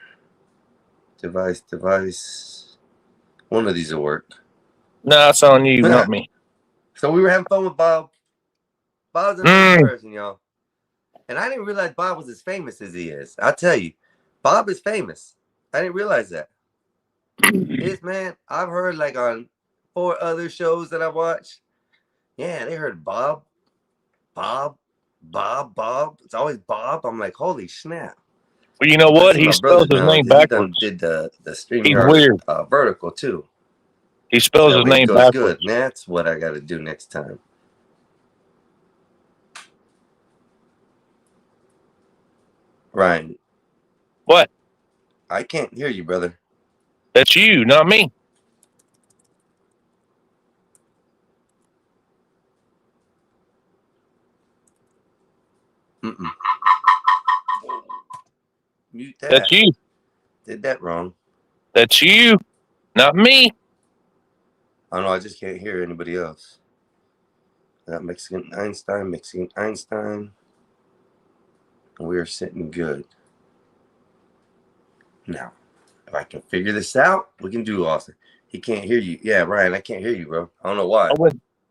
Device. One of these will work. No, it's on you, not me. So we were having fun with Bob. Bob's a nice person, y'all. And I didn't realize Bob was as famous as he is. I'll tell you, Bob is famous. I didn't realize that. This man, I've heard like on 4 other shows that I watched. Yeah, they heard Bob. It's always Bob. I'm like, holy snap. Well, you know what? He spells his name backwards. He did the He's StreamYard weird. vertical too. He spells his name goes backwards. good. That's what I got to do next time. Ryan. What? I can't hear you, brother. That's you, not me. Mm-mm. Mute that. That's you. Did that wrong. That's you, not me. I know, I just can't hear anybody else. Got Mexican Einstein. We're sitting good. Now, if I can figure this out, we can do awesome. He can't hear you. Yeah, Ryan, I can't hear you, bro. I don't know why.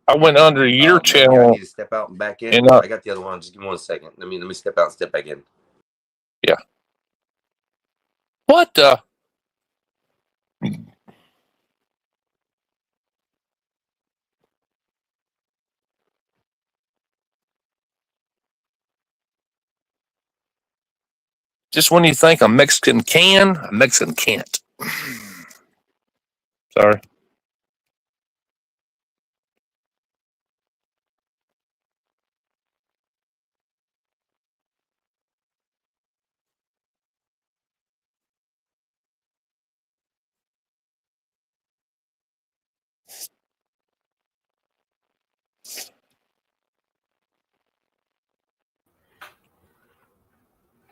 I went under your Maybe channel. I need to step out and back in. And, I got the other one. Just give me 1 second. Let me step out and step back in. Yeah. What the? Just when you think a Mexican can, a Mexican can't. Sorry.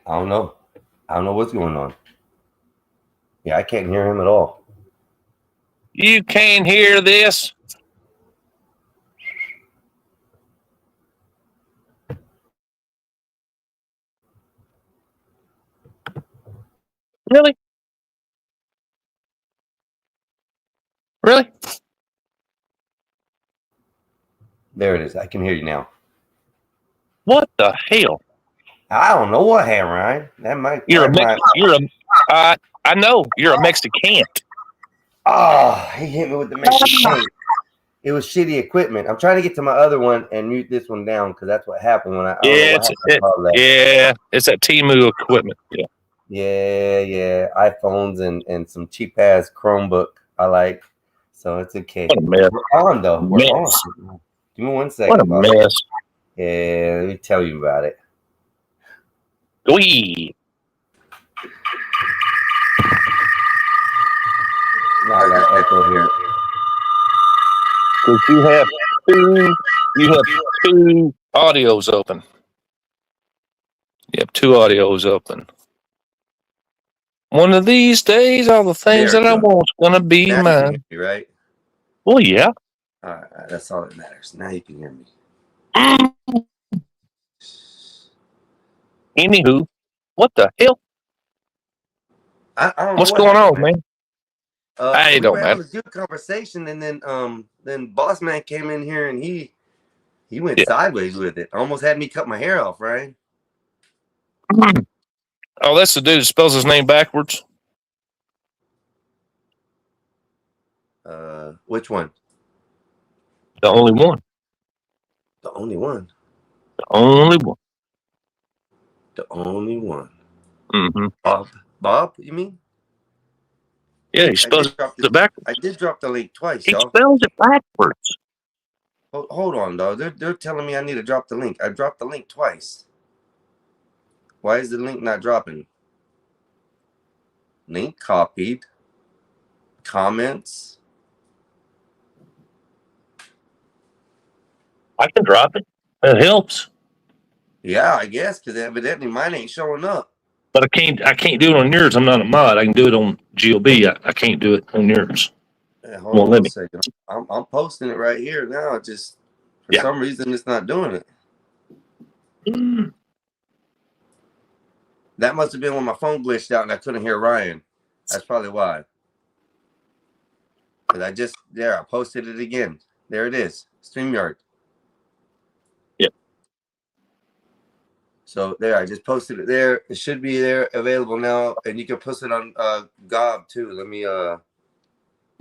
I don't know. I don't know what's going on. Yeah, I can't hear him at all. You can't hear this? Really? Really? There it is. I can hear you now. What the hell? I don't know what happened, Ryan. That might. I know you're a Mexican. Oh, he hit me with the Mexican. It was shitty equipment. I'm trying to get to my other one and mute this one down because that's what happened when I. It's that Temu equipment. Yeah. Yeah. iPhones and some cheap ass Chromebook I like. So it's okay. What a mess. We're on though. We're on. Give me 1 What second, a boss. mess. Yeah, let me tell you about it. Wee. Now I got echo here. Because you have two audios open. You have two audios open. One of these days, all the things There that I we go. want's gonna be Now you can hear mine. me, right? Well, yeah. All right, that's all that matters. Now you can hear me. Anywho, what the hell? I don't know What's what going happened, on, man? So Hey, we were don't having matter. a good conversation, and then Boss Man came in here and he went Yeah. sideways with it. Almost had me cut my hair off, right? Oh, that's the dude that spells his name backwards. Which one? The only one. The only one. The only one. The only one. Mm-hmm. Bob, you mean? Yeah, he I spells did drop it backwards. I did drop the link twice, He y'all. spells it backwards. Hold on, though. They're telling me I need to drop the link. I dropped the link twice. Why is the link not dropping? Link copied. Comments. I can drop it. It helps. Yeah, I guess, because evidently mine ain't showing up. But I can't do it on yours. I'm not a mod. I can do it on GLB. I can't do it on yours. Hold Won't on let one me. second. I'm posting it right here now. Just for Yeah. some reason it's not doing it. That must have been when my phone glitched out and I couldn't hear Ryan. That's probably why. Because I posted it again. There it is. StreamYard. Yep. So there, I just posted it there. It should be there available now. And you can post it on Gob too. Let me I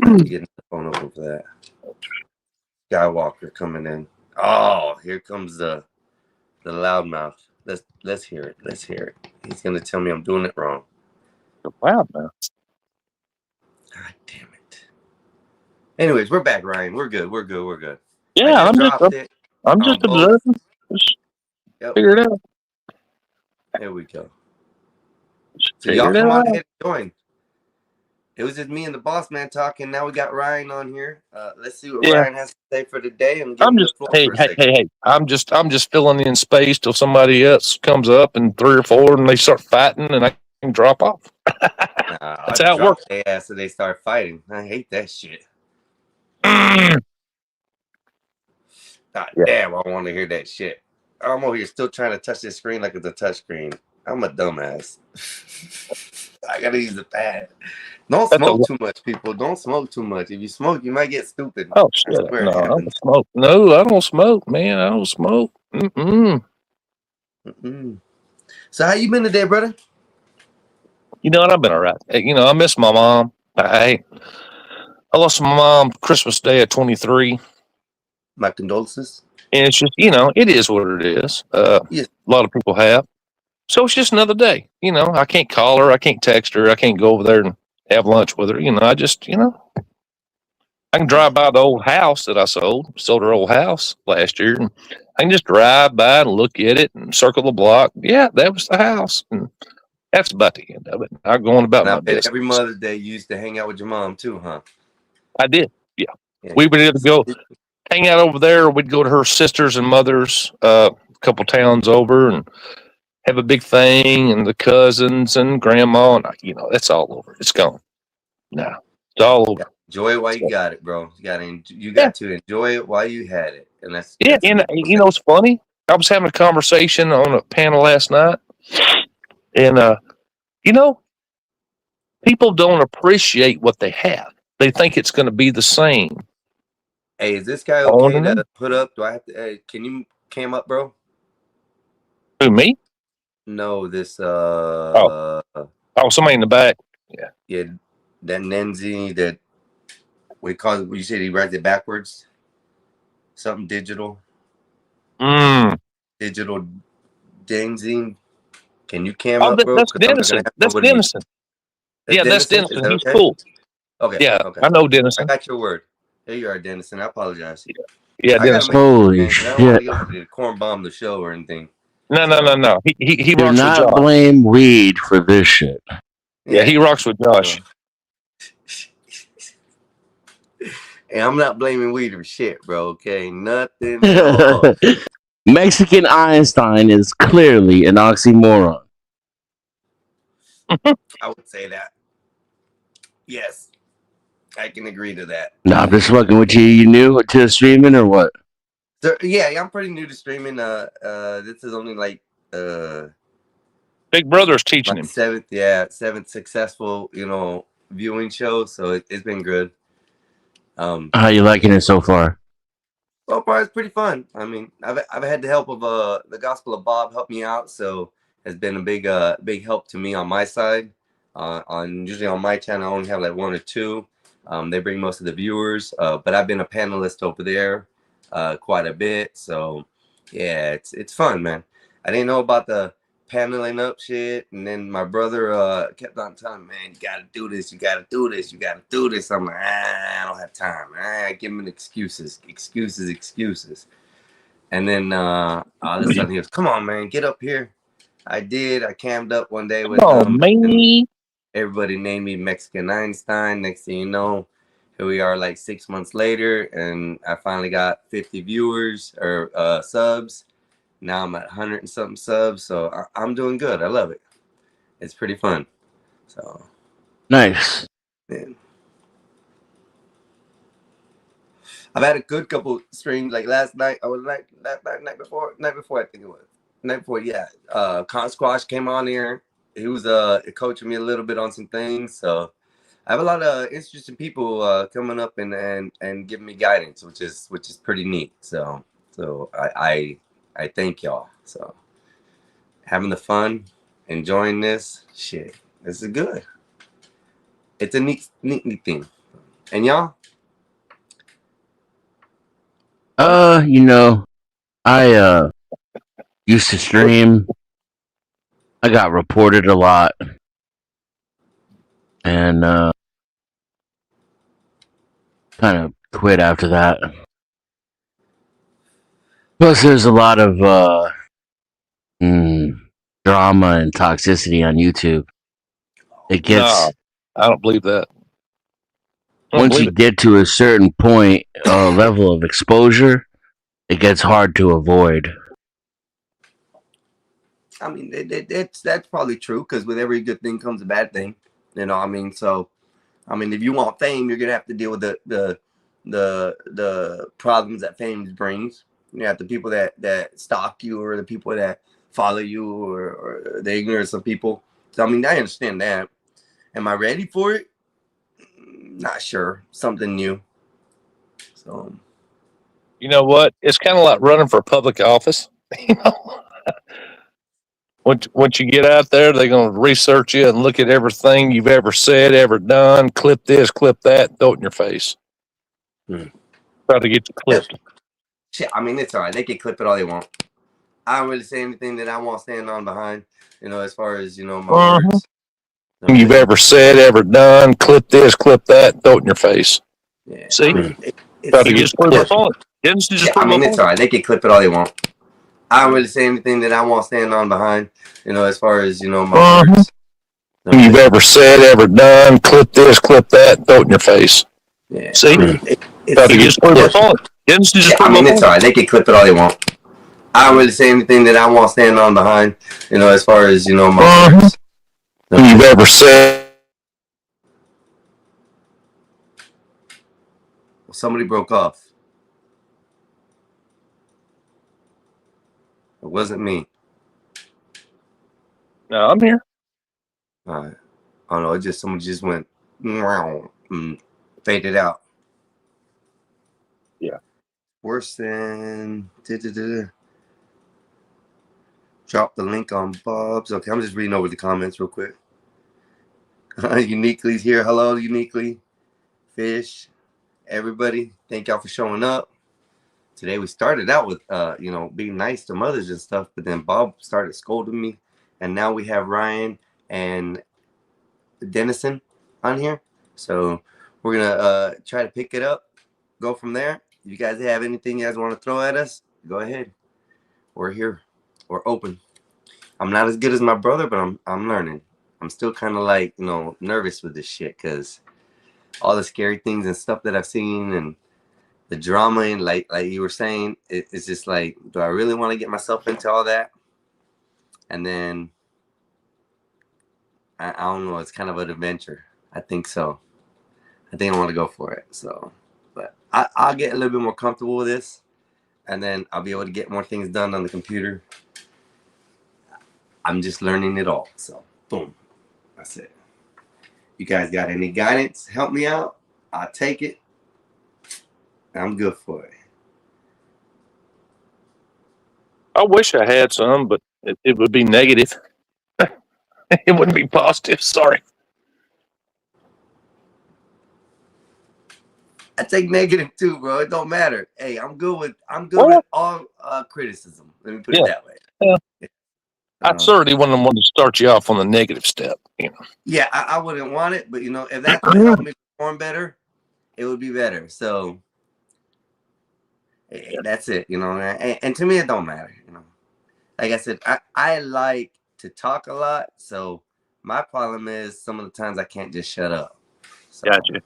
have to get the phone open for that. Skywalker coming in. Oh, here comes the loudmouth. Let's hear it. Let's hear it. He's gonna tell me I'm doing it wrong. Wow, man. God damn it. Anyways, we're back, Ryan. We're good. We're good. We're good. Yeah, I just dropped it. I'm just on both. observing. Just Yep. figure it out. There we go. Just So y'all figure it come on out. ahead and join. It was just me and the boss man talking. Now we got Ryan on here. Let's see what Yeah. Ryan has to say for the day and give I'm him the just floor hey for a hey second. hey. I'm just filling in space till somebody else comes up and 3 or 4 and they start fighting and I can drop off. I'll how it drop works. their ass so they start fighting. I hate that shit. Mm. God Yeah. damn, I want to hear that shit. I'm over here still trying to touch this screen like it's a touch screen. I'm a dumbass. I gotta use the pad. Don't That's smoke too much, people. Don't smoke too much. If you smoke, you might get stupid. Oh I shit! swear No, it I don't happens. smoke. No, I don't smoke, man. I don't smoke. Mm-mm. Mm-mm. So how you been today, brother? You know what? I've been all right. Hey, I miss my mom. I lost my mom Christmas Day at 23, My condolences. and it's just it is what it is. Yes. A lot of people have, so it's just another day. I can't call her, I can't text her, I can't go over there and have lunch with her. I just I can drive by the old house that I sold her old house last year, and I can just drive by and look at it and circle the block. Yeah, that was the house, and that's about the end of it. I'm going about And I my bet business. every Mother's Day you used to hang out with your mom too, huh? I did. Yeah. Yeah. We would either go hang out over there, or we'd go to her sisters and mothers, a couple towns over, and have a big thing, and the cousins and grandma, and that's all over. It's gone. No, it's all over. Enjoy it while you got it, bro. You got to enjoy it while you had it, and that's Yeah. a And big it's funny. I was having a conversation on a panel last night, and people don't appreciate what they have. They think it's going to be the same. Hey, is this guy On okay and to on. put up? Do I have to? Hey, can you cam up, bro? Who, me? No, this Oh, somebody in the back. yeah, that Nenzi that we call it. You said he writes it backwards. Something digital Denzine. Can you cam Oh, up, bro? that's 'Cause I'm not gonna Dennison. have That's nobody. Dennison. Yeah, that's Dennison. Is Dennison. that He's okay? cool. Okay. Yeah, Okay. I know I Dennison. got your word. There you are, Dennison. I apologize. Yeah, I gotta Dennis. make it, Holy man, 'cause I don't want shit. anybody to corn bomb the show or anything. No, So He Do rocks with not Josh. blame weed for this shit. Yeah, he rocks with Josh. And I'm not blaming weed for shit, bro. Okay, nothing at all. Mexican Einstein is clearly an oxymoron. I would say that. Yes, I can agree to that. Nah, I'm just fucking with you. You new to streaming or what? So, yeah, I'm pretty new to streaming. This is only like Big Brother's teaching my him. seventh successful, viewing show. So it's been good. How you liking it so far? So far it's pretty fun. I mean, I've had the help of the Gospel of Bob help me out, so it's been a big help to me on my side. Usually on my channel I only have like one or two. They bring most of the viewers, but I've been a panelist over there quite a bit. So yeah, it's fun, man. I didn't know about the paneling up shit, and then my brother kept on telling me, man, you gotta do this, you gotta do this, you gotta do this. I'm like, I don't have time. I give him excuses. And then all of a sudden he goes, come on, man, get up here. I did. I camped up one day with Oh, them. man. Everybody named me Mexican Einstein. Next thing you know, here we are like 6 months later, and I finally got 50 viewers or subs. Now I'm at 100 and something subs, so I'm doing good. I love it. It's pretty fun. So Nice. yeah. I've had a good couple streams. Like last night, I was like night before I think it was night before. Yeah, Con Squash came on here. He was coaching me a little bit on some things. So I have a lot of interesting people coming up and giving me guidance, which is pretty neat. So I thank y'all. So having the fun, enjoying this shit. This is good. It's a neat thing. And y'all? You know, I used to stream. I got reported a lot. And kind of quit after that. Plus there's a lot of drama and toxicity on YouTube. It gets No, I don't believe that. I don't once believe you it. get to a certain point, level of exposure, it gets hard to avoid. I mean, that's probably true because with every good thing comes a bad thing. You know, I mean, so I mean, if you want fame, you're gonna have to deal with the problems that fame brings. You have the people that stalk you, or the people that follow you, or the ignorance of people. So I mean, I understand that. Am I ready for it? Not sure. Something new. So You know what? It's kind of like running for public office. You know, once you get out there, they're going to research you and look at everything you've ever said, ever done. Clip this, clip that, throw it in your face. Try to get you clipped. shit. I mean, it's all right. They can clip it all they want. I don't really say anything that I won't stand on behind. You know, as far as my words. You've ever said, ever done. Clip this, clip that, throw it in your face. Yeah. See? I mean, Try to just prove my point. It's all right. They can clip it all they want. I don't really say anything that I won't stand on behind. You know, as far as my words. You've ever said, ever done. Clip this, clip that, throw it in your face. Yeah. See? Try to just prove my point. It's all right. They can clip it all they want. I don't really say anything that I won't stand on behind. You know, as far as my words. You've ever said. Somebody broke off. It wasn't me. No, I'm here. All right. I don't know. Someone just went and faded out. Yeah. Worse than drop the link on Bob's. Okay, I'm just reading over the comments real quick. Uniquely's here. Hello, Uniquely. Fish. Everybody, thank y'all for showing up. Today we started out with being nice to mothers and stuff, but then Bob started scolding me, and now we have Ryan and Dennison on here. So we're gonna try to pick it up, go from there, If you guys have anything you guys want to throw at us, go ahead. We're here. We're open. I'm not as good as my brother, but I'm learning. I'm still kind of like, nervous with this shit because all the scary things and stuff that I've seen and the drama and like you were saying, it's just like, do I really want to get myself into all that? And then I don't know. It's kind of an adventure. I think so. I think I want to go for it. So, but I'll get a little bit more comfortable with this, and then I'll be able to get more things done on the computer. I'm just learning it all. So, boom. That's it. You guys got any guidance? Help me out. I'll take it. I'm good for it. I wish I had some, but it would be negative. It wouldn't be positive. Sorry. I take negative too, bro. It don't matter. Hey, I'm good with all criticism. Let me put it that way. Yeah. I certainly wouldn't want to start you off on the negative step. Yeah, I wouldn't want it, but if that's what helped me perform better, it would be better. So that's it, and to me it don't matter. Like I said, I like to talk a lot, so my problem is some of the times I can't just shut up. So, gotcha.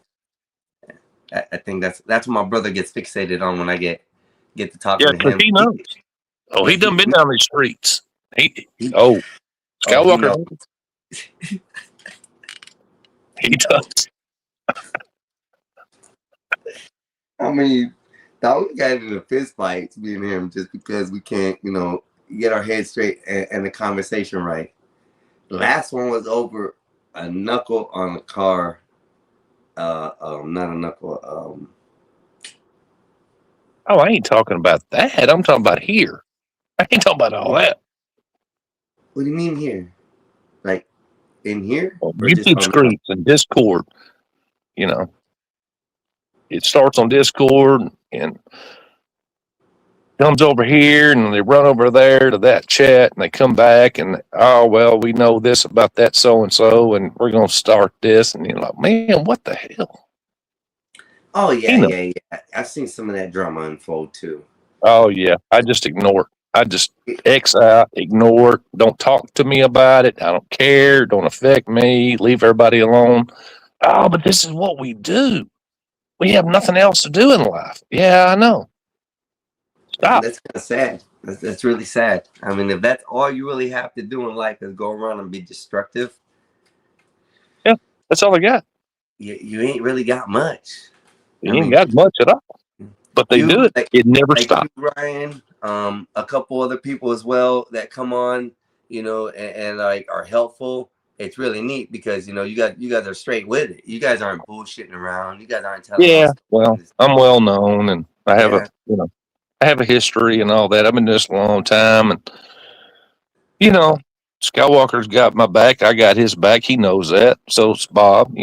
I think that's what my brother gets fixated on when I get to talking to him. He knows. He done been down these streets. Skywalker. He does. I mean, now we got into fist fights, me and him, just because we can't, get our heads straight and the conversation right. The last one was over a knuckle on a car. Not a knuckle. I ain't talking about that. I'm talking about here. I ain't talking about all that. What do you mean here? Like in here? YouTube streets and Discord. It starts on Discord and comes over here and they run over there to that chat and they come back and, we know this about that so-and-so and we're going to start this. And you're like, man, what the hell? Oh, yeah. I've seen some of that drama unfold too. Oh, yeah. I just ignore it. I just X out, ignore it. Don't talk to me about it. I don't care. Don't affect me. Leave everybody alone. Oh, but this is what we do. We have nothing else to do in life. Yeah, I know. Stop. That's kind of sad. That's really sad. I mean, if that's all you really have to do in life is go around and be destructive. Yeah, that's all I got. You ain't really got much. You ain't got much at all. But they do it. It never stops. Ryan, a couple other people as well that come on, and like are helpful. It's really neat because you guys are straight with it. You guys aren't bullshitting around. You guys aren't telling. Yeah, well, I'm well known, and I have I have a history and all that. I've been doing this a long time, and Skywalker's got my back. I got his back. He knows that. So's Bob.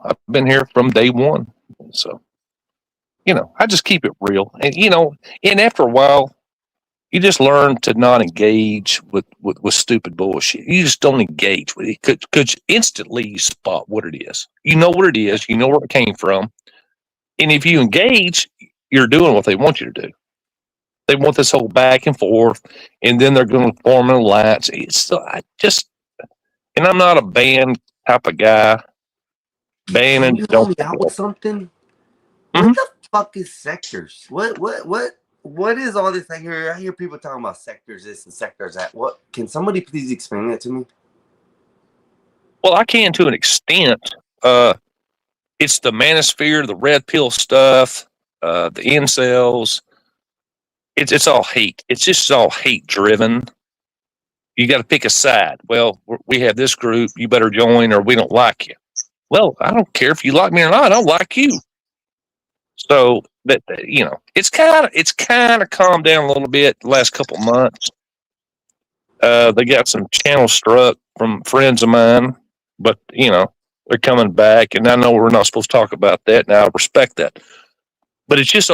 I've been here from day one. So, I just keep it real, and and after a while, you just learn to not engage with stupid bullshit. You just don't engage with it because instantly you spot what it is. You know what it is. You know where it came from. And if you engage, you're doing what they want you to do. They want this whole back and forth, and then they're going to form an alliance. And I'm not a band type of guy. Banning, don't help me out with something. Mm-hmm. What the fuck is sectors? What is all this? I hear people talking about sectors this and sectors that. What can somebody please explain that to me? Well, I can to an extent. It's the manosphere, the red pill stuff, the incels. It's all hate. It's just all hate driven. You got to pick a side. Well, we have this group. You better join, or we don't like you. Well, I don't care if you like me or not. I don't like you. So that it's kind of calmed down a little bit the last couple months. They got some channel struck from friends of mine, but they're coming back, and I know we're not supposed to talk about that, and I respect that. But it's just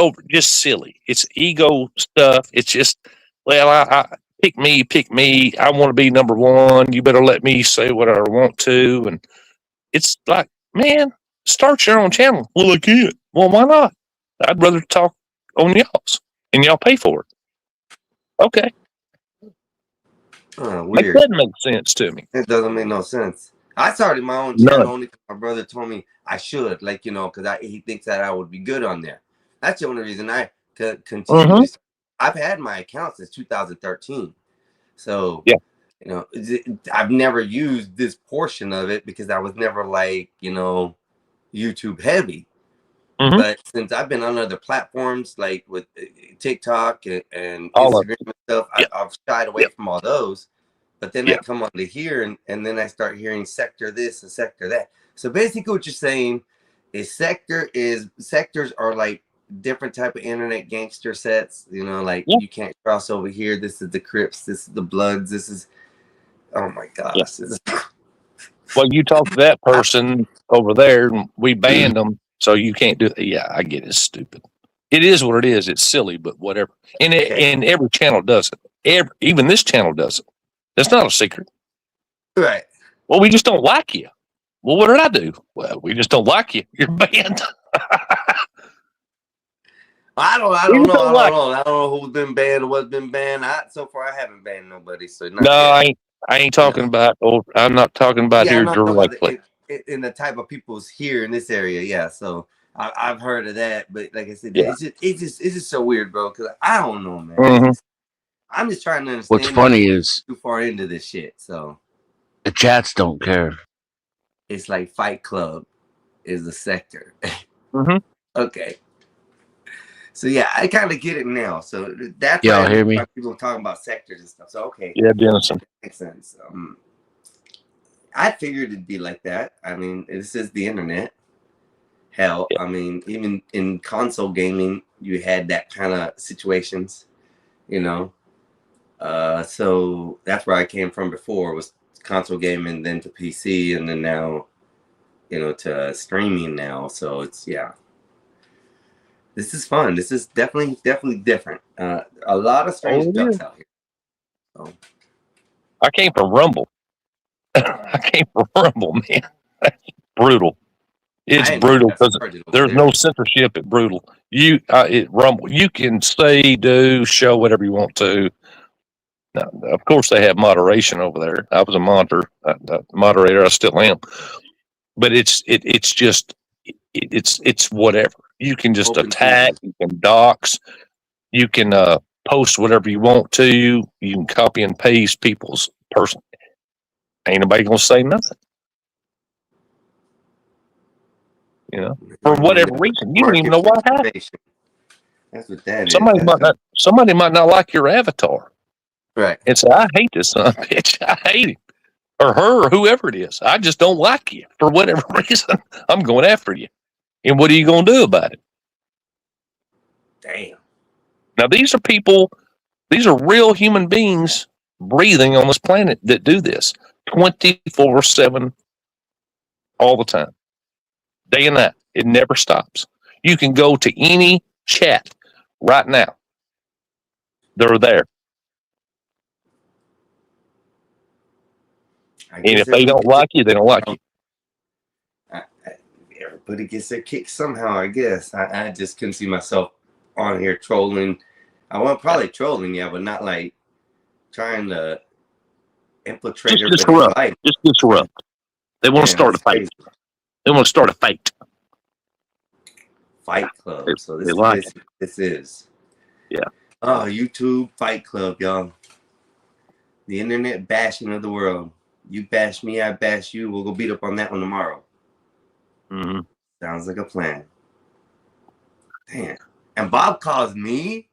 silly. It's ego stuff. It's just, I pick me. I want to be number one. You better let me say what I want to. And it's like, man, start your own channel. Well, I can't. Well, why not? I'd rather talk on y'all's, and y'all pay for it. Okay, like Weird. that makes sense to me. It doesn't make no sense. I started my own None. channel only because my brother told me I should, like, you know, because he thinks that I would be good on there. That's the only reason I continue. Mhm. I've had my account since 2013, so Yeah. you know, I've never used this portion of it because I was never like, you know, YouTube heavy. Mhm. But since I've been on other platforms like with TikTok and All of Instagram and stuff, Yeah. I've shied away Yeah. from all those. But then Yeah. I come onto here and then I start hearing sector this and sector that. So basically what you're saying is sectors are like different type of internet gangster sets, you know, like Yeah. you can't cross over here. This is the Crips, this is the Bloods, this is, oh my gosh. Yeah. Well, you talk to that person over there, and we banned them, so you can't do it. Yeah, I get it. It's stupid. It is what it is. It's silly, but whatever. And every channel does it. Even this channel does it. That's not a secret. Right. Well, we just don't like you. Well, what did I do? Well, we just don't like you. You're banned. I don't know. I don't know who's been banned or what's been banned. So far I haven't banned nobody. So No, I ain't talking about. I'm not talking about here directly. In the type of people's here in this area, yeah. So I've heard of that, but like I said, Yeah. it's just so weird, bro. Because I don't know, man. Mhm. I'm just trying to understand. What's funny is too far into this shit, so the chats don't care. it's like Fight Club is the sector. Mhm. Okay. So yeah, I kind of get it now. So that's Y'all why hear me? people talking about sectors and stuff. So okay, Yeah, Dennison. makes sense. I figured it'd be like that. I mean, this is the internet. Hell, Yeah. I mean, even in console gaming, you had that kind of situations, you know. So that's where I came from before, was console gaming, then to PC, and then now, you know, to streaming now. So it's, yeah. This is fun. This is definitely different. A lot of strange stuff out here. So. I came from Rumble. I came from Rumble, man. Brutal. It's brutal because there's no censorship at Brutal. At Rumble, you can say, do, show whatever you want to. Now, of course, they have moderation over there. I was a moderator. I still am. But it's just it's whatever. You can just Open attack. season. You can dox. You can post whatever you want to. You can copy and paste people's person. Ain't nobody gonna say nothing. You know, for whatever reason, you don't even know what happened. That's what that Somebody is. Somebody might not like your avatar, right? And say, "I hate this son of a bitch. I hate him, or her, or whoever it is. I just don't like you for whatever reason. I'm going after you, and what are you gonna do about it?" Damn. Now these are people. These are real human beings breathing on this planet that do this 24/7, all the time, day and night. It never stops. You can go to any chat right now. They're there. And if they don't like you, they don't like you. Everybody gets their kick somehow, I guess. I just couldn't see myself on here trolling. I wasn't probably trolling, yeah, but not like trying to infiltrate everybody's life. Just disrupt. They want to start a fight. They want to start a fight. Fight Club. So this is. Yeah. Oh, YouTube Fight Club, y'all. The internet bashing of the world. You bash me, I bash you. We'll go beat up on that one tomorrow. Mm-hmm. Sounds like a plan. Damn. And Bob calls me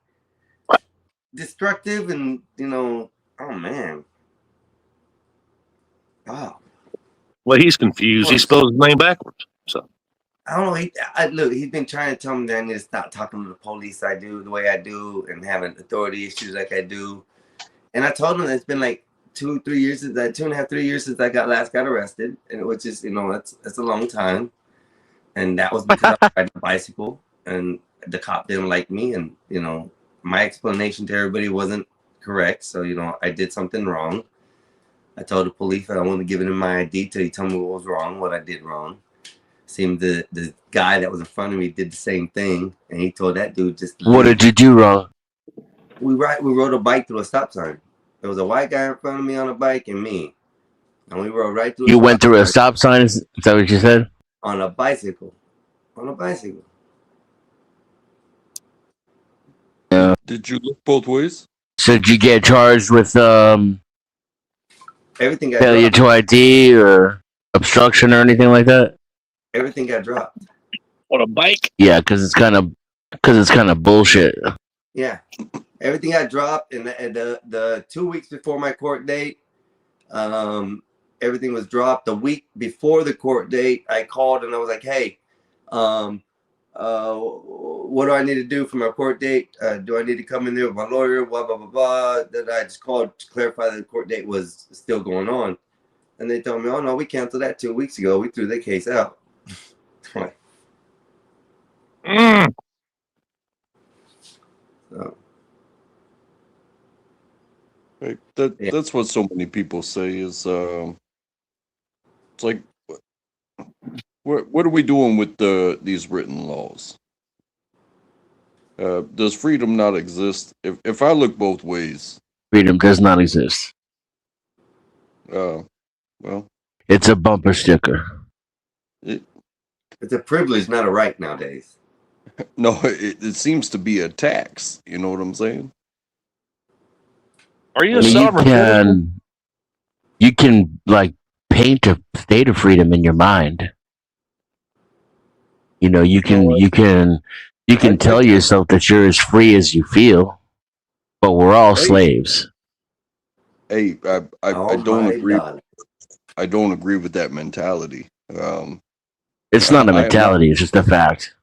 destructive, and you know, oh man. Wow. Well, he's confused. He spells his name backwards. So I don't know. Look, he's been trying to tell me that I need to stop talking to the police. I do the way I do, and having authority issues like I do. And I told him it's been like 2.5 years since I last got arrested, and which is, you know, that's a long time. And that was because I ride a bicycle, and the cop didn't like me, and you know, my explanation to everybody wasn't correct. So you know, I did something wrong. I told the police I wanted to give him my ID till he told me what was wrong, what I did wrong. Seemed the guy that was in front of me did the same thing, and he told that dude just to What leave. did you do wrong? We rode a bike through a stop sign. There was a white guy in front of me on a bike and me, and we rode right through. You went through a stop sign. Is that what you said? On a bicycle. On a bicycle. Yeah. Did you look both ways? So did you get charged with Everything got failure dropped. to ID or obstruction or anything like that? Everything got dropped. On a bike? Yeah, because it's kind of bullshit. Yeah, everything got dropped, and the 2 weeks before my court date, everything was dropped. The week before the court date, I called and I was like, "Hey, what do I need to do for my court date? Do I need to come in there with my lawyer? Blah blah blah blah." Then I just called to clarify that the court date was still going on, and they told me, "Oh no, we canceled that 2 weeks ago. We threw the case out." Right. So, Right. Yeah. That's what so many people say is it's like what are we doing with these written laws? Does freedom not exist? If I look both ways, Freedom does not exist. well, It's a bumper sticker. it's a privilege, not a right nowadays. no, it seems to be a tax. You know what I'm saying? Are you I a mean, sovereign citizen? you can like paint a state of freedom in your mind. You know, you can tell yourself that you're as free as you feel, but we're all Hey. slaves. Hey, I Oh don't my agree. God. I don't agree with that mentality. It's not a I am mentality; it's just a fact.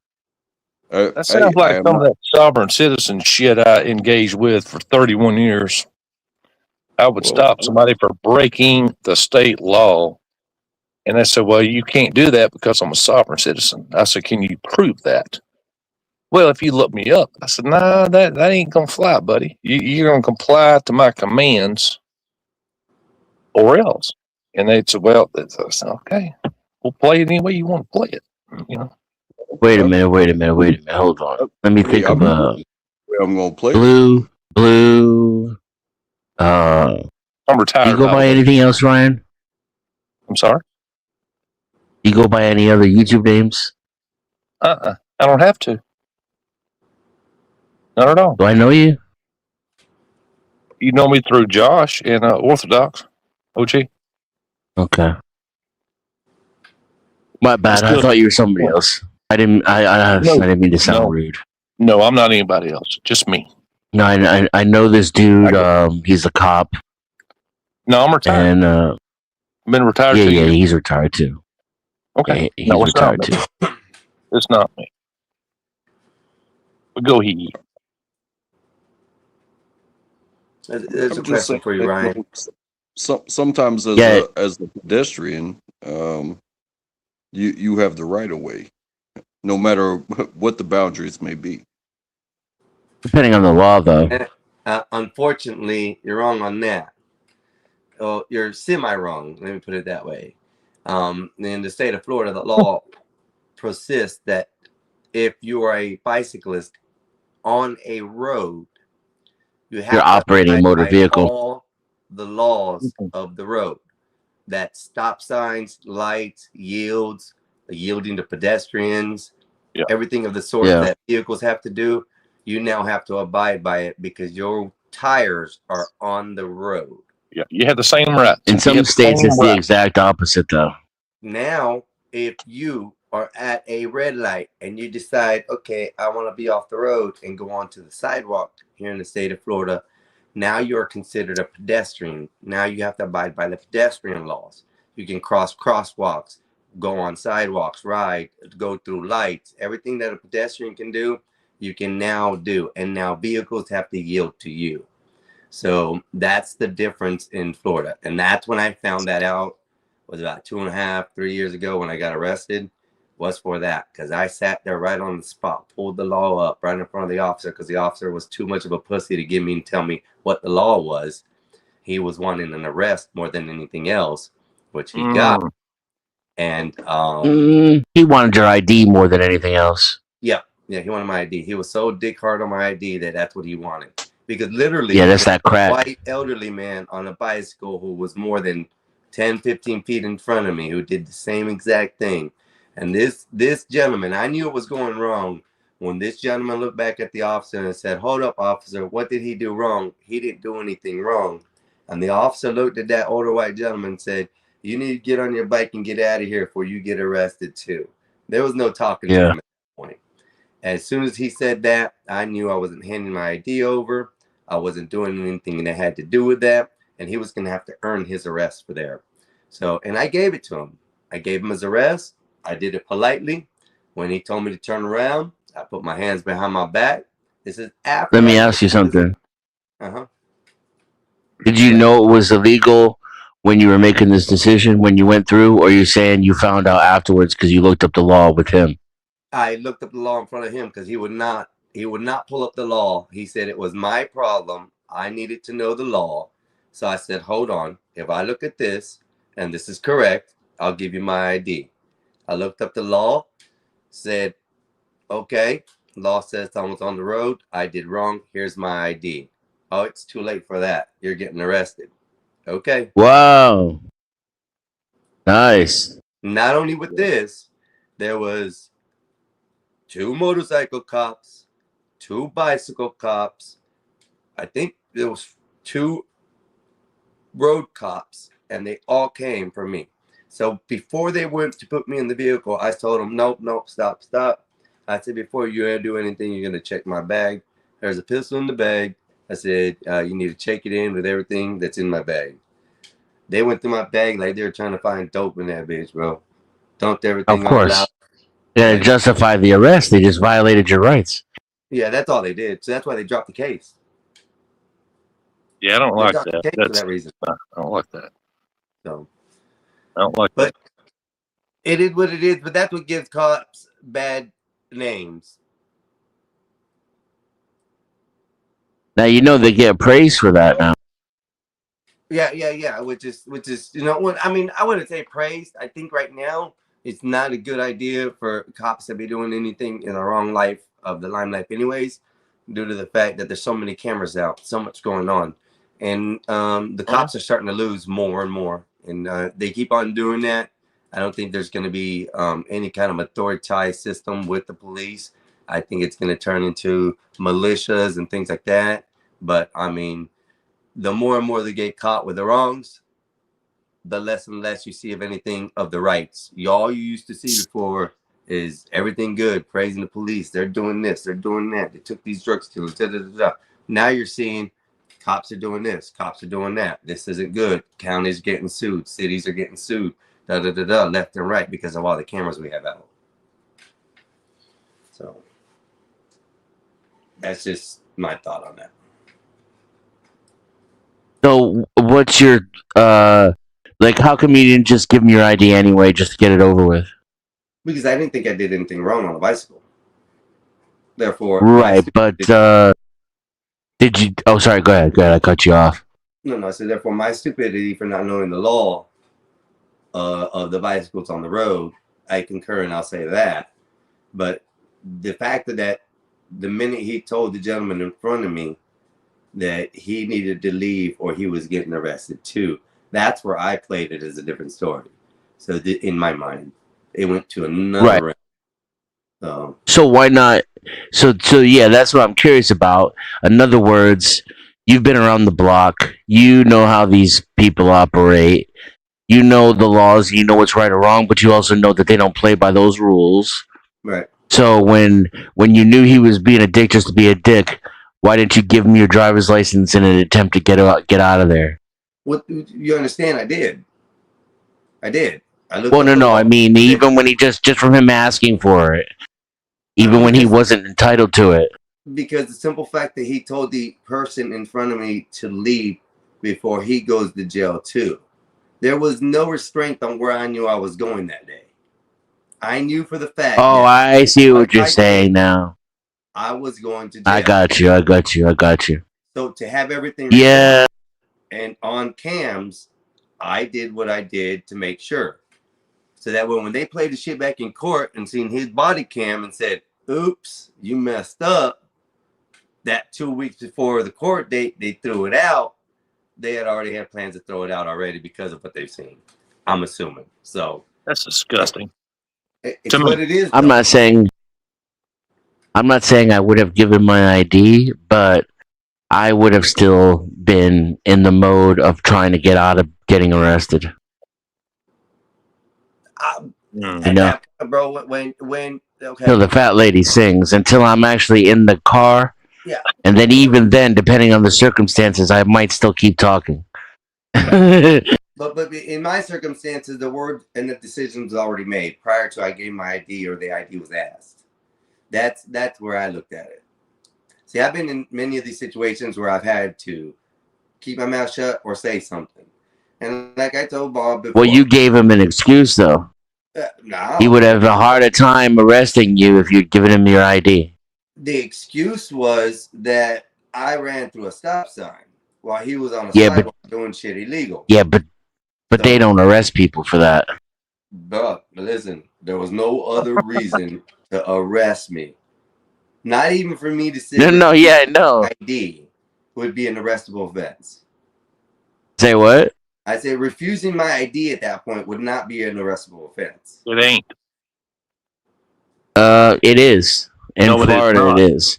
That sounds like some of that sovereign citizen shit I engaged with for 31 years. I would Well- stop somebody for breaking the state law. And they said, well, you can't do that because I'm a sovereign citizen. I said, can you prove that? Well, if you look me up. I said, nah, that ain't going to fly, buddy. You're going to comply to my commands or else. And they said, well, I said, okay, we'll play it any way you want to play it. You know, Wait a minute. Hold on. Let me think of a I'm gonna play. blue. I'm retired. Do you go by by the way. anything else, Ryan? I'm sorry. Do you go by any other YouTube names? I don't have to. Not at all. Do I know you? You know me through Josh and Orthodox OG. Okay. My bad. That's I good. thought you were somebody else. I didn't mean to sound No. rude. No, I'm not anybody else. Just me. No, I know this dude. He's a cop, No, I'm retired. and I've been retired 2 yeah, years. he's retired too. Okay. Yeah, he's No, it's not retired me. too. It's not me. But go ahead. There's I'm a just question saying for you, that, Ryan. sometimes Yeah. as a pedestrian, you have the right of way, no matter what the boundaries may be. Depending on the law, though. Unfortunately, you're wrong on that. Oh, you're semi-wrong. Let me put it that way. In the state of Florida, the law persists that if you are a bicyclist on a road, you have You're to operating a abide motor by vehicle. all the laws of the road. That stop signs, lights, yields, yielding to pedestrians, Yeah. everything of the sort Yeah. that vehicles have to do, you now have to abide by it because your tires are on the road. Yeah, you have the same rights. In You some have the states, same it's the rights. exact opposite, though. Now, if you are at a red light and you decide, okay, I want to be off the road and go onto the sidewalk here in the state of Florida, now you're considered a pedestrian. Now you have to abide by the pedestrian laws. You can cross crosswalks, go on sidewalks, ride, go through lights. Everything that a pedestrian can do, you can now do. And now vehicles have to yield to you. So that's the difference in Florida. And that's when I found that out, was about 2.5, 3 years ago when I got arrested, was for that. Because I sat there right on the spot, pulled the law up right in front of the officer because the officer was too much of a pussy to give me and tell me what the law was. He was wanting an arrest more than anything else, which he got. And He wanted your ID more than anything else. yeah, he wanted my ID. He was so dick hard on my ID that's what he wanted. Because literally, Yeah, that's that a crap. white elderly man on a bicycle who was more than 10, 15 feet in front of me who did the same exact thing. And this gentleman, I knew it was going wrong when this gentleman looked back at the officer and said, "Hold up, officer, what did he do wrong? He didn't do anything wrong." And the officer looked at that older white gentleman and said, "You need to get on your bike and get out of here before you get arrested too." There was no talking to Yeah. him at that point. As soon as he said that, I knew I wasn't handing my ID over. I wasn't doing anything that had to do with that. And he was going to have to earn his arrest for there. So, and I gave it to him. I gave him his arrest. I did it politely. When he told me to turn around, I put my hands behind my back. This is after. Let me ask you something. Uh-huh. Did you know it was illegal when you were making this decision when you went through, or you're saying you found out afterwards because you looked up the law with him? I looked up the law in front of him because he would not pull up the law. He said it was my problem. I needed to know the law. So I said, hold on. If I look at this and this is correct, I'll give you my ID. I looked up the law, said, okay, law says I was on the road. I did wrong. Here's my ID. Oh, it's too late for that. You're getting arrested. Okay. Wow. Nice. Not only with this, there was 2 motorcycle cops, 2 bicycle cops. I think there was 2 road cops, and they all came for me. So before they went to put me in the vehicle, I told them, nope, stop. I said, before you do anything, you're going to check my bag. There's a pistol in the bag. I said, you need to check it in with everything that's in my bag. They went through my bag like they were trying to find dope in that bitch, bro. Dumped everything Of course. all out. To justify the arrest, they just violated your rights. Yeah, that's all they did. So that's why they dropped the case. Yeah, I don't They like dropped the that. case for That's that reason. I don't like that. So I don't like But that. it is what it is, but that's what gives cops bad names. Now you know they get praise for that now. Yeah. Which is what I mean. I wouldn't say praised. I think right now it's not a good idea for cops to be doing anything in the wrong life of the limelight, anyways, due to the fact that there's so many cameras out, so much going on, and the cops are starting to lose more and more, and they keep on doing that. I don't think there's going to be any kind of authoritized system with the police. I think it's going to turn into militias and things like that. But I mean, the more and more they get caught with the wrongs, the less and less you see of anything of the rights. All you used to see before is everything good, praising the police. They're doing this, they're doing that. They took these drugs to them. Now you're seeing cops are doing this, cops are doing that. This isn't good. Counties getting sued, cities are getting sued, left and right because of all the cameras we have out. So that's just my thought on that. So what's your like? How come you didn't just give them your ID anyway, just to get it over with? Because I didn't think I did anything wrong on a bicycle. Therefore, Right, but did you? Oh, sorry. Go ahead. I cut you off. No. So therefore, my stupidity for not knowing the law of the bicycles on the road, I concur, and I'll say that. But the fact that the minute he told the gentleman in front of me that he needed to leave or he was getting arrested too, that's where I played it as a different story. So in my mind, it went to another round. So why not? So yeah, that's what I'm curious about. In other words, you've been around the block. You know how these people operate. You know the laws. You know what's right or wrong, but you also know that they don't play by those rules. Right. So when you knew he was being a dick just to be a dick, why didn't you give him your driver's license in an attempt to get out of there? What you understand? I did. Well, no. I mean, even when he just from him asking for it, even when he wasn't entitled to it. Because the simple fact that he told the person in front of me to leave before he goes to jail too. There was no restraint on where I knew I was going that day. I knew for the fact. Oh, I see what you're saying now. I was going to jail. I got you. So to have everything. Yeah. And on cams, I did what I did to make sure. So that when they played the shit back in court and seen his body cam and said, oops, you messed up, that 2 weeks before the court date, they threw it out. They had already had plans to throw it out already because of what they've seen. I'm assuming. So That's disgusting. it's To me. what it is. I'm though. not saying I would have given my ID, but I would have still been in the mode of trying to get out of getting arrested. Mm. At No. that point, bro, when okay. Till the fat lady sings, until I'm actually in the car. Yeah. And then even then, depending on the circumstances, I might still keep talking. But in my circumstances, the word and the decision was already made prior to I gave my ID or the ID was asked. That's where I looked at it. See, I've been in many of these situations where I've had to keep my mouth shut or say something. And like I told Bob before, Well, you gave him an excuse, though. no, He would have a harder time arresting you if you'd given him your ID. the excuse was that I ran through a stop sign while he was on a Yeah, but- sidewalk doing shit illegal. Yeah, but they don't arrest people for that. But listen, there was no other reason to arrest me. Not even for me to sit No, yeah, no. ID would be an arrestable offense. Say what? I said refusing my ID at that point would not be an arrestable offense. It ain't. It is. In No, it is Florida, not. it is.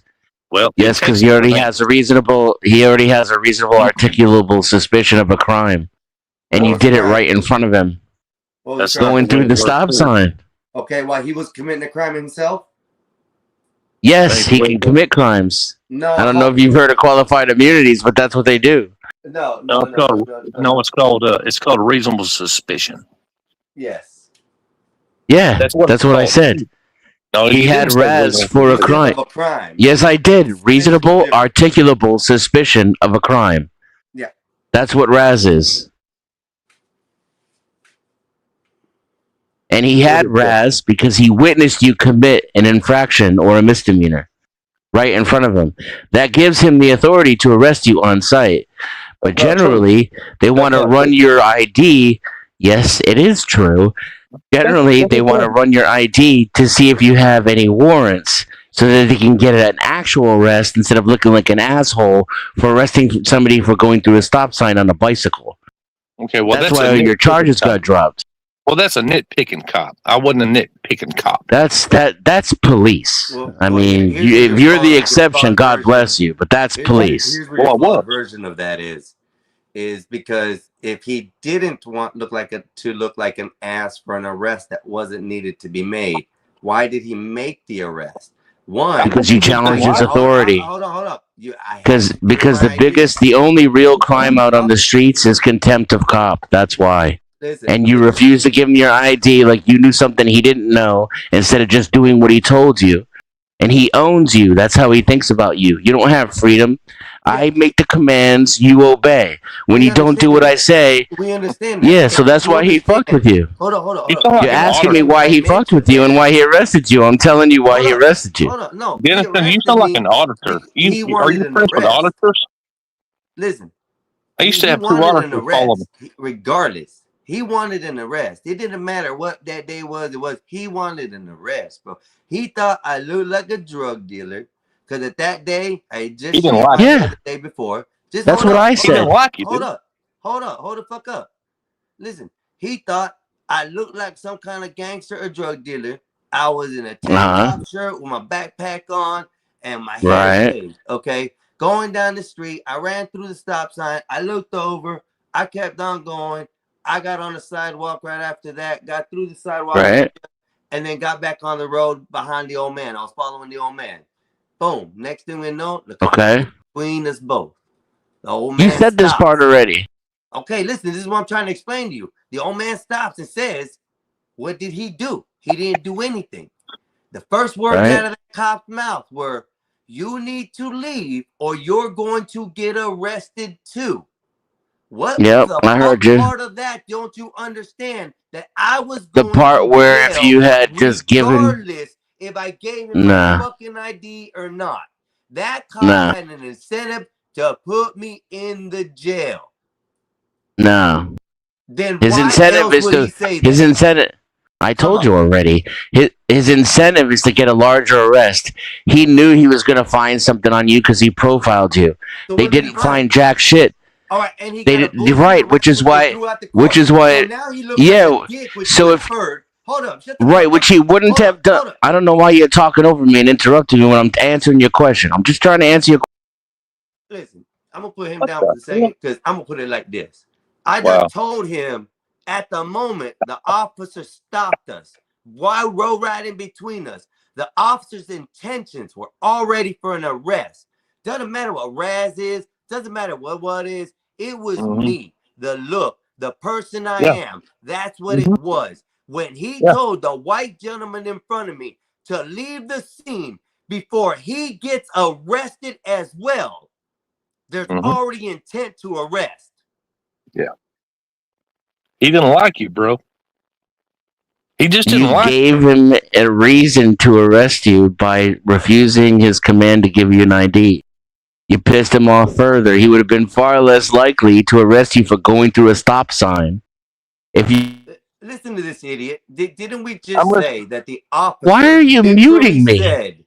Well, Yes, because he already has a reasonable articulable suspicion of a crime. And you What did it crime? right in front of him. What was That's the crime? Going through the stop sign. Okay, while he was committing a crime himself? Yes, he can commit crimes. No. I don't know if you've heard of qualified immunities, but that's what they do. No. It's called reasonable suspicion. Yes. Yeah, That's what it's I called. said. No, He you had didn't say Raz reasonable for a suspicion. crime. Of a crime. Yes, I did. Reasonable, articulable suspicion of a crime. Yeah. That's what Raz is. And he had Raz because he witnessed you commit an infraction or a misdemeanor right in front of him. That gives him the authority to arrest you on site. But That's not generally, they want to not run true. your ID. Yes, it is true. Generally, they want to run your ID to see if you have any warrants so that they can get an actual arrest instead of looking like an asshole for arresting somebody for going through a stop sign on a bicycle. Okay, well, that's that's why a your nitpicking charges cop. got dropped. Well, that's a nitpicking cop. I wasn't a nitpicking cop. That's police. Well, I well, mean, here's if your you're flawed- the your exception, flawed God version. bless you. But that's police. Here's where your Well, flawed what? version of that is because if he didn't want look like an ass for an arrest that wasn't needed to be made, why did he make the arrest? One, Because you challenged his authority. Hold on. Because the only real crime out on the streets is contempt of cop. That's why. And you refuse to give him your ID like you knew something he didn't know instead of just doing what he told you. And he owns you. That's how he thinks about you. You don't have freedom. I make the commands, you obey. When you don't do what I say, we understand that. yeah, so that's why he fucked with you. Hold on. He's talking You're about asking me why he fucked with you and why he arrested you. I'm telling you why he arrested you. Hold on, no. Denison, you sound like an auditor. Are you friends with auditors? Listen. I used to he have two wanted an auditors follow me. arrest, regardless. He wanted an arrest. It didn't matter what that day was. He wanted an arrest, bro. He thought I looked like a drug dealer because at that day I just He didn't like it. the day before. Just That's hold what up, I He said. didn't like you, Hold did up. Hold the fuck up. Listen, he thought I looked like some kind of gangster or drug dealer. I was in a tank top shirt with my backpack on and my hair shaved. Okay. Going down the street, I ran through the stop sign. I looked over. I kept on going. I got on the sidewalk right after that, got through the sidewalk, and then got back on the road behind the old man. I was following the old man. Boom. Next thing we know, the car between us both. The old man You said this stops. part already. Okay, listen, this is what I'm trying to explain to you. The old man stops and says, what did he do? He didn't do anything. The first words out of that cop's mouth were, you need to leave or you're going to get arrested too. What I heard you. part of that don't you understand? That I was going The part to where jail if you had just given regardless if I gave him my fucking ID or not. That cop had an incentive to put me in the jail. No. Then His why incentive else is would to he say his that? incentive I Come told on. you already. His incentive is to get a larger arrest. He knew he was going to find something on you because he profiled you. So They what did he didn't find? find jack shit. All right, and he They got a did bullshit right, arrest which is which they why, threw out the which court. is why, So now he looks yeah. like a dick, which So you if inferred. Hold up, shut the right, fuck which up. he wouldn't Hold have up, done. hold up. I don't know why you're talking over me and interrupting me when I'm answering your question. I'm just trying to answer your. Listen, I'm gonna put him What down for the a second because I'm gonna put it like this. I Wow. just told him at the moment the officer stopped us while road riding between us. The officer's intentions were already for an arrest. Doesn't matter what Raz is, doesn't matter what is. It was Mhm. me, the look, the person I Yeah. am. That's what Mhm. it was. When he Yeah. told the white gentleman in front of me to leave the scene before he gets arrested as well, there's Mhm. already intent to arrest. He didn't like you, bro. He just didn't You like you. gave him a reason to arrest you by refusing his command to give you an ID. You pissed him off further. He would have been far less likely to arrest you for going through a stop sign. If you, Listen to this idiot. Didn't we I'm just listening. say that the officer why are you literally muting me? said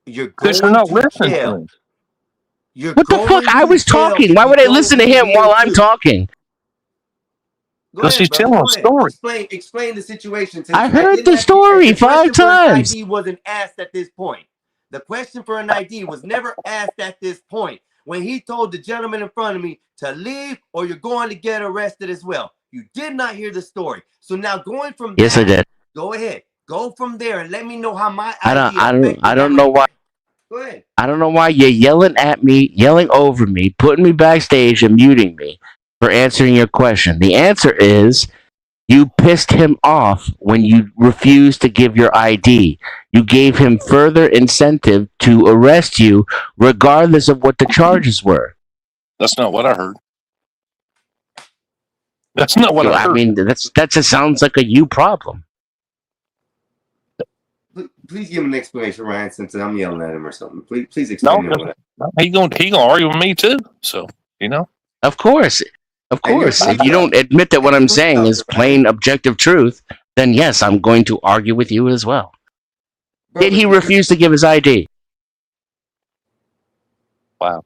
you're Because you're going not to listening to jail? me. You're What the fuck? going I to was jail talking. if Why you would I don't listen to leave him here while I'm too. talking? Go Because ahead, he's brother. telling Go a ahead. story. Explain the situation. Since I I heard didn't the ask you, story the question 5 for an times. ID wasn't asked at this point. The question for an ID was never asked at this point. When he told the gentleman in front of me to leave or you're going to get arrested as well. You did not hear the story. So now going from Yes, I that, did. go ahead. Go from there and let me know how my I ID don't affected that know right why. there. Go ahead. I don't know why you're yelling at me, yelling over me, putting me backstage, and muting me for answering your question. The answer is you pissed him off when you refused to give your ID. You gave him further incentive to arrest you, regardless of what the charges were. That's not what I heard. That's not what I I heard. mean, that just sounds like a you problem. Please give him an explanation, Ryan, since I'm yelling at him or something. Please No, explain it. he gonna argue with me too. So Of course. Of And you're a course. police If you don't officer. admit that what You're a I'm police saying is officer, Ryan. plain objective truth, then yes, I'm going to argue with you as well. Did he refuse to give his ID? wow.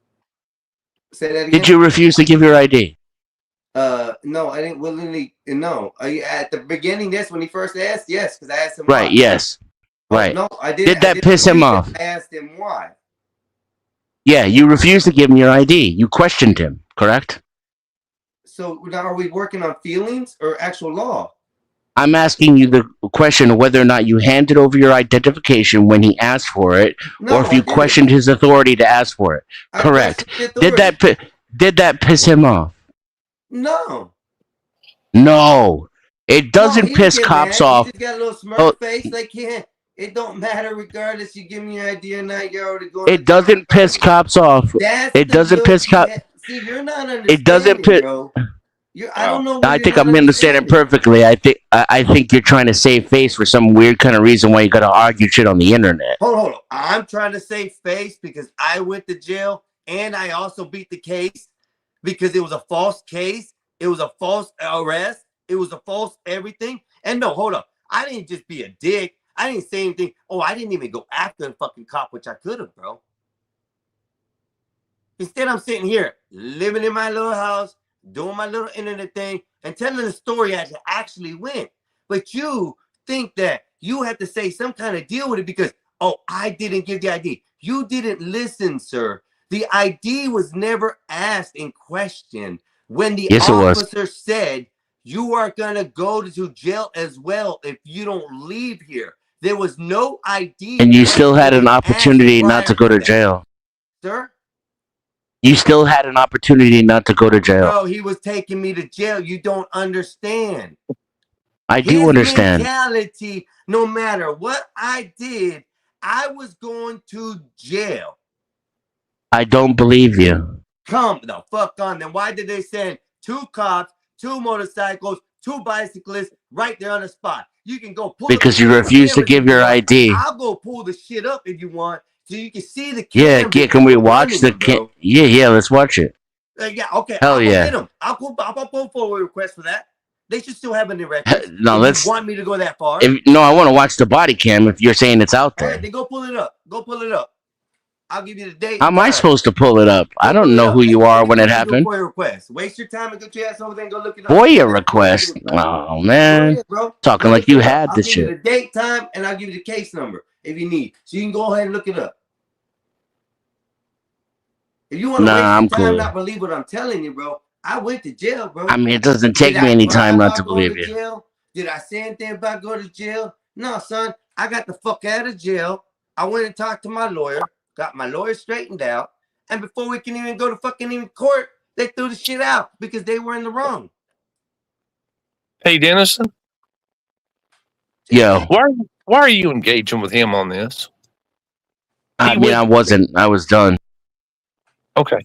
Say that again. Did you refuse to give your ID? No, I didn't willingly. No, at the beginning, that's when he first asked. Yes, because I asked him Right, why. yes. Oh, Right. no, I didn't. Did that I didn't piss him refuse it. off? I asked him why. Yeah, you refused to give him your ID. You questioned him, correct? So now are we working on feelings or actual law? I'm asking you the question of whether or not you handed over your identification when he asked for it, No, or if I you didn't. questioned his authority to ask for it. I Correct. questioned the Did authority. that piss him off? No. No. It doesn't No, he piss didn't get cops mad. off. He just got a little smirk Oh, face. Like, yeah, it don't matter regardless. You give me your idea or not. You're already going. It doesn't piss cops off. That's It the doesn't look piss he cops. had. See, you're not It doesn't understanding, piss. bro. I don't know. What I you're think not I'm understanding perfectly. I think you're trying to save face for some weird kind of reason why you got to argue shit on the internet. Hold on. I'm trying to save face because I went to jail and I also beat the case because it was a false case. It was a false arrest. It was a false everything. And no, hold up. I didn't just be a dick. I didn't say anything. Oh, I didn't even go after the fucking cop, which I could have, bro. Instead, I'm sitting here living in my little house, doing my little internet thing, and telling the story as it actually went. But you think that you have to say some kind of deal with it because, oh, I didn't give the ID. You didn't listen, sir. The ID was never asked in question when the officer said you are going to go to jail as well if you don't leave here. There was no ID. And you still had an opportunity not to go to jail. Sir? You still had an opportunity not to go to jail. Bro, he was taking me to jail. You don't understand. I do understand. Mentality, no matter what I did, I was going to jail. I don't believe you. Come the fuck on. Then why did they send 2 cops, 2 motorcycles, 2 bicyclists right there on the spot? You can go pull because you refuse to give your ID. I'll go pull the shit up if you want, so you can see the. Yeah, can we watch the? Yeah, let's watch it. Yeah, okay. Hell I'll yeah. get him. I'll pull forward a request for that. They should still have it in their records. No, if let's. you want me to go that far. No, I want to watch the body cam. If you're saying it's out All right, there, then go pull it up. Go pull it up. I'll give you the date. how am I supposed to pull it up? I don't know who you are when it happened. FOIA request. Waste your time and get your ass over there and go look it up. FOIA request. Oh man, bro. talking like you had this I'll give you shit. the date, time, and I'll give you the case number if you need. So you can go ahead and look it up. If you want to waste I'm your time, cool. not believe what I'm telling you, bro. I went to jail, bro. I mean, it doesn't take Did me I any brag time not about to going believe you. jail? Did I say anything about going to jail? No, son. I got the fuck out of jail. I went and talked to my lawyer, got my lawyer straightened out, and before we can even go to fucking even court, they threw the shit out because they were in the wrong. Hey, Dennison, Yo, why are you engaging with him on this? I mean, I wasn't. I was done. Okay.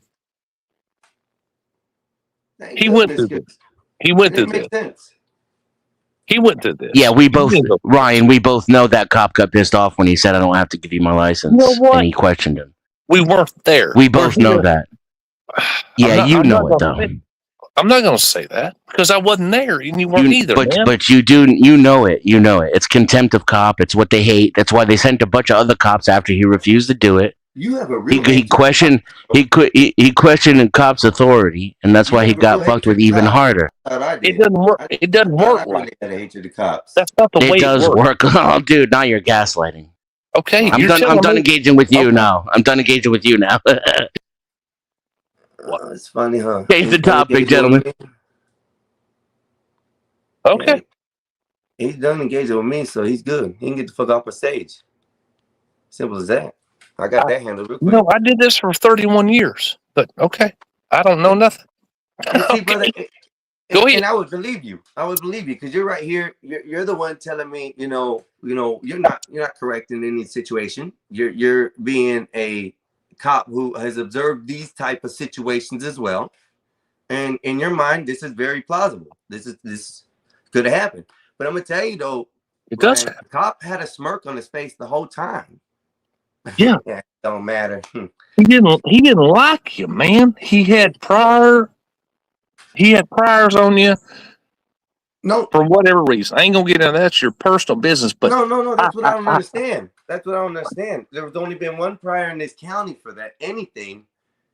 Thank He went goodness, through this. He went It through makes this. sense. He went through this. Yeah, we both, He did. Ryan, we both know that cop got pissed off when he said, "I don't have to give you my license," You know what? and he questioned him. We weren't there. We both know that. Yeah, I'm you not know it gonna though. say- I'm not going to say that because I wasn't there and you weren't either, man. But you do. You know it. You know it. It's contempt of cop. It's what they hate. That's why they sent a bunch of other cops after he refused to do it. You have a real He questioned. He questioned the cop's authority, and that's why he got fucked with even harder. It doesn't work. It doesn't work like that. Hatred of cops. that's not the way It does work. Oh, dude, now you're gaslighting. Okay, I'm you're done. I'm telling done me- engaging with you Okay. now. I'm done engaging with you now. It's funny, huh? Change the topic, gentlemen. Okay. He's done engaging with me, so he's good. He can get the fuck off the stage. Simple as that. I got that handled real quick. No, I did this for 31 years, but okay, I don't know nothing. You see, Okay. brother, Go ahead. and I would believe you. I would believe you because you're right here. You're the one telling me, you're not correct in any situation. You're being a cop who has observed these type of situations as well, and in your mind, this is very plausible. This could have happened. But I'm gonna tell you though, It does Ryan, happen. the cop had a smirk on his face the whole time. Yeah. Yeah, it don't matter. He didn't like you, man. He had priors on you No, for whatever reason. I ain't gonna get into that. That's your personal business, but no. That's what I don't understand. That's what I don't understand. There was only been one prior in this county for that anything,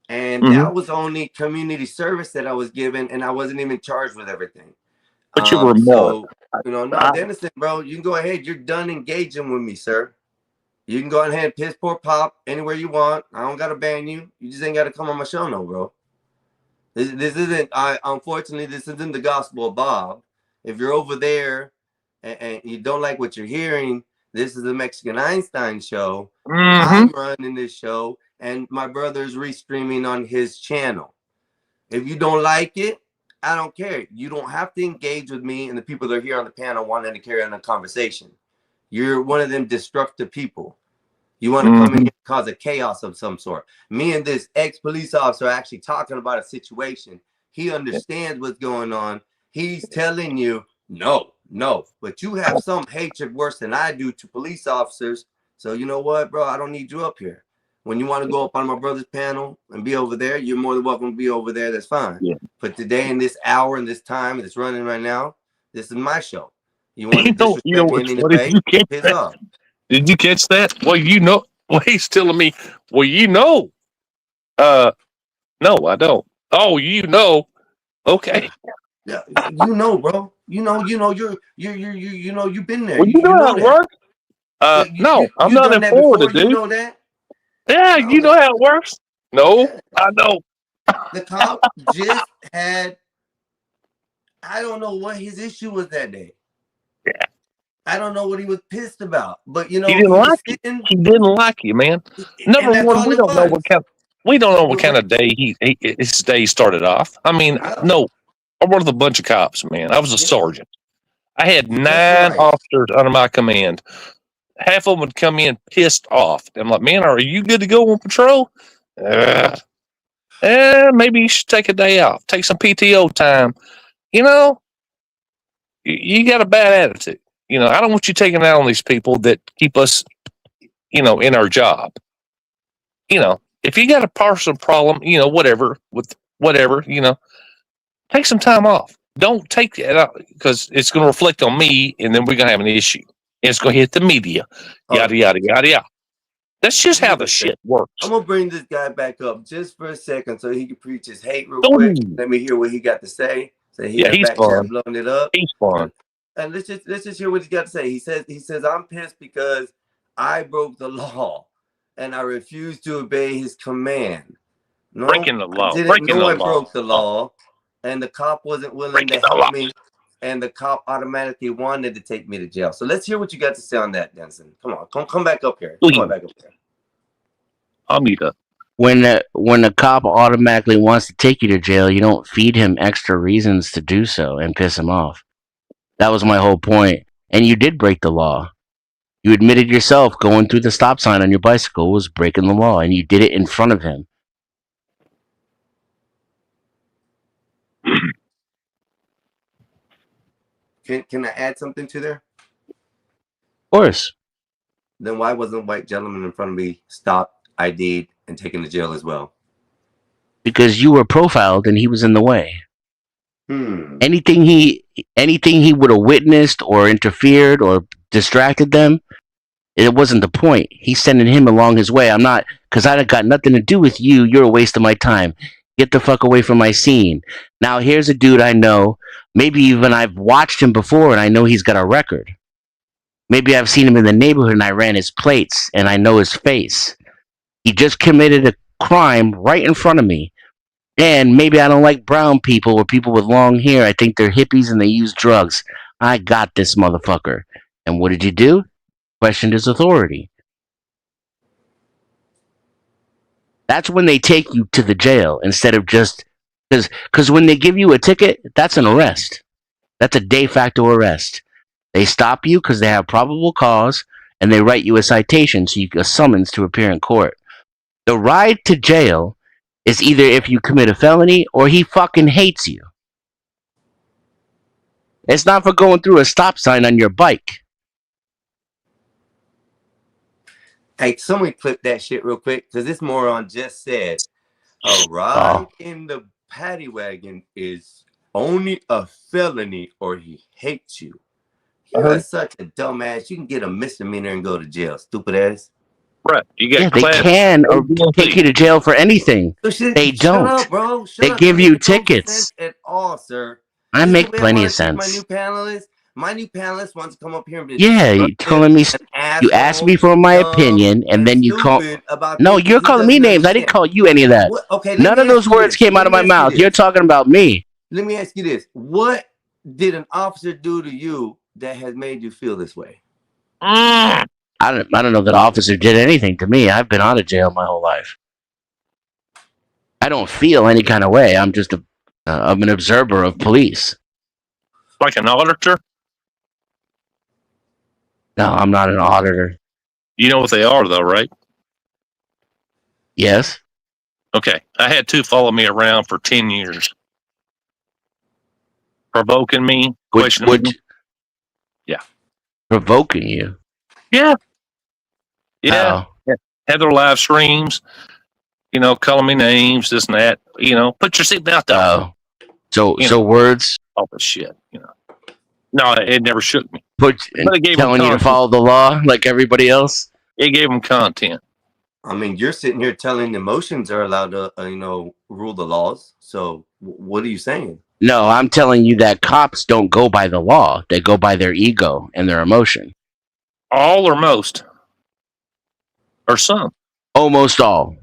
and that was only community service that I was given, and I wasn't even charged with everything. But you were more. So, no, Dennison, bro, you can go ahead. You're done engaging with me, sir. You can go ahead and piss poor pop anywhere you want. I don't gotta ban you. You just ain't gotta come on my show, no, bro. This isn't. Unfortunately, this isn't the Gospel of Bob. If you're over there and you don't like what you're hearing, this is the Mexican Einstein show. I'm running this show, and my brother's restreaming on his channel. If you don't like it, I don't care. You don't have to engage with me and the people that are here on the panel wanting to carry on a conversation. You're one of them destructive people. You want to come in here and cause a chaos of some sort. Me and this ex-police officer are actually talking about a situation. He understands what's going on. He's telling you, no. But you have some hatred worse than I do to police officers. So you know what, bro? I don't need you up here. When you want to go up on my brother's panel and be over there, you're more than welcome to be over there. That's fine. Yeah. But today, in this hour, and this time that's running right now, this is my show. You want to disrespect me in any way? Piss off. Did you catch that? Well, he's telling me, well, no, I don't. Oh, okay. Yeah, bro. You've been there. Well, you know how it works. No, I'm not in Florida, dude. You know that? Yeah, no. You know how it works. No, I don't. The cop just had, I don't know what his issue was that day. Yeah. I don't know what he was pissed about, but he didn't like you. He didn't like you, man. Number one, we don't know what kind of day his day started off. I mean, no, I worked with a bunch of cops, man. I was a sergeant. I had 9 officers under my command. Half of them would come in pissed off. I'm like, man, are you good to go on patrol? Maybe you should take a day off, take some PTO time. You got a bad attitude. I don't want you taking out on these people that keep us, in our job. If you got a personal problem, whatever, take some time off. Don't take that out because it's going to reflect on me, and then we're going to have an issue. And it's going to hit the media. Yada yada yada yada. That's just how the shit works. I'm gonna bring this guy back up just for a second so he can preach his hate real Ooh. quick. Let me hear what he got to say. So he Yeah, he's back there fun. blowing it up. He's fun. And let's just hear what he's got to say. He says I'm pissed because I broke the law and I refused to obey his command. No, Breaking the law. I didn't Breaking know the I law. broke the law, and the cop wasn't willing Breaking to the law. help me, and the cop automatically wanted to take me to jail. So let's hear what you got to say on that, Denson. Come on, come back up here. Come on back up here. I'll meet up. When a cop automatically wants to take you to jail, you don't feed him extra reasons to do so and piss him off. That was my whole point. And you did break the law. You admitted yourself going through the stop sign on your bicycle was breaking the law, and you did it in front of him. Can I add something to there? Of course. Then why wasn't a white gentleman in front of me stopped, ID'd, and taken to jail as well? Because you were profiled and he was in the way. Anything he would have witnessed or interfered or distracted them, it wasn't the point. He's sending him along his way. I'm not, because I got nothing to do with you. You're a waste of my time. Get the fuck away from my scene. Now here's a dude I know. Maybe even I've watched him before and I know he's got a record. Maybe I've seen him in the neighborhood and I ran his plates and I know his face. He just committed a crime right in front of me. And maybe I don't like brown people or people with long hair. I think they're hippies and they use drugs. I got this motherfucker. And what did you do? Questioned his authority. That's when they take you to the jail instead of just... Because when they give you a ticket, that's an arrest. That's a de facto arrest. They stop you because they have probable cause and they write you a citation, so you get a summons to appear in court. The ride to jail is either if you commit a felony or he fucking hates you. It's not for going through a stop sign on your bike. Hey, somebody clip that shit real quick, because this moron just said a ride in the paddy wagon is only a felony or he hates you. You're such a dumbass. You can get a misdemeanor and go to jail, stupid ass. Right. You get Yeah, they can or take you to jail for anything. They don't. Shut up, bro. They give you tickets. At all, sir. I make plenty of sense. My new panelist wants to come up here and be you're telling me you asked me for my opinion and then you call. No, you're calling me names. I didn't call you any of that. Okay. None of those words came out of my mouth. You're talking about me. Let me ask you this: what did an officer do to you that has made you feel this way? I don't know that an officer did anything to me. I've been out of jail my whole life. I don't feel any kind of way. I'm just I'm an observer of police. Like an auditor? No, I'm not an auditor. You know what they are, though, right? Yes. Okay. I had two follow me around for 10 years. Provoking me, questioning me. Yeah. Provoking you? Yeah. Yeah. Had their live streams, calling me names, this and that. Put your seatbelt on. So words? All this shit, No, it never shook me. Telling you to follow the law like everybody else? It gave them content. I mean, you're sitting here telling emotions are allowed to, rule the laws. So what are you saying? No, I'm telling you that cops don't go by the law. They go by their ego and their emotion. All or most? Or some? Almost all.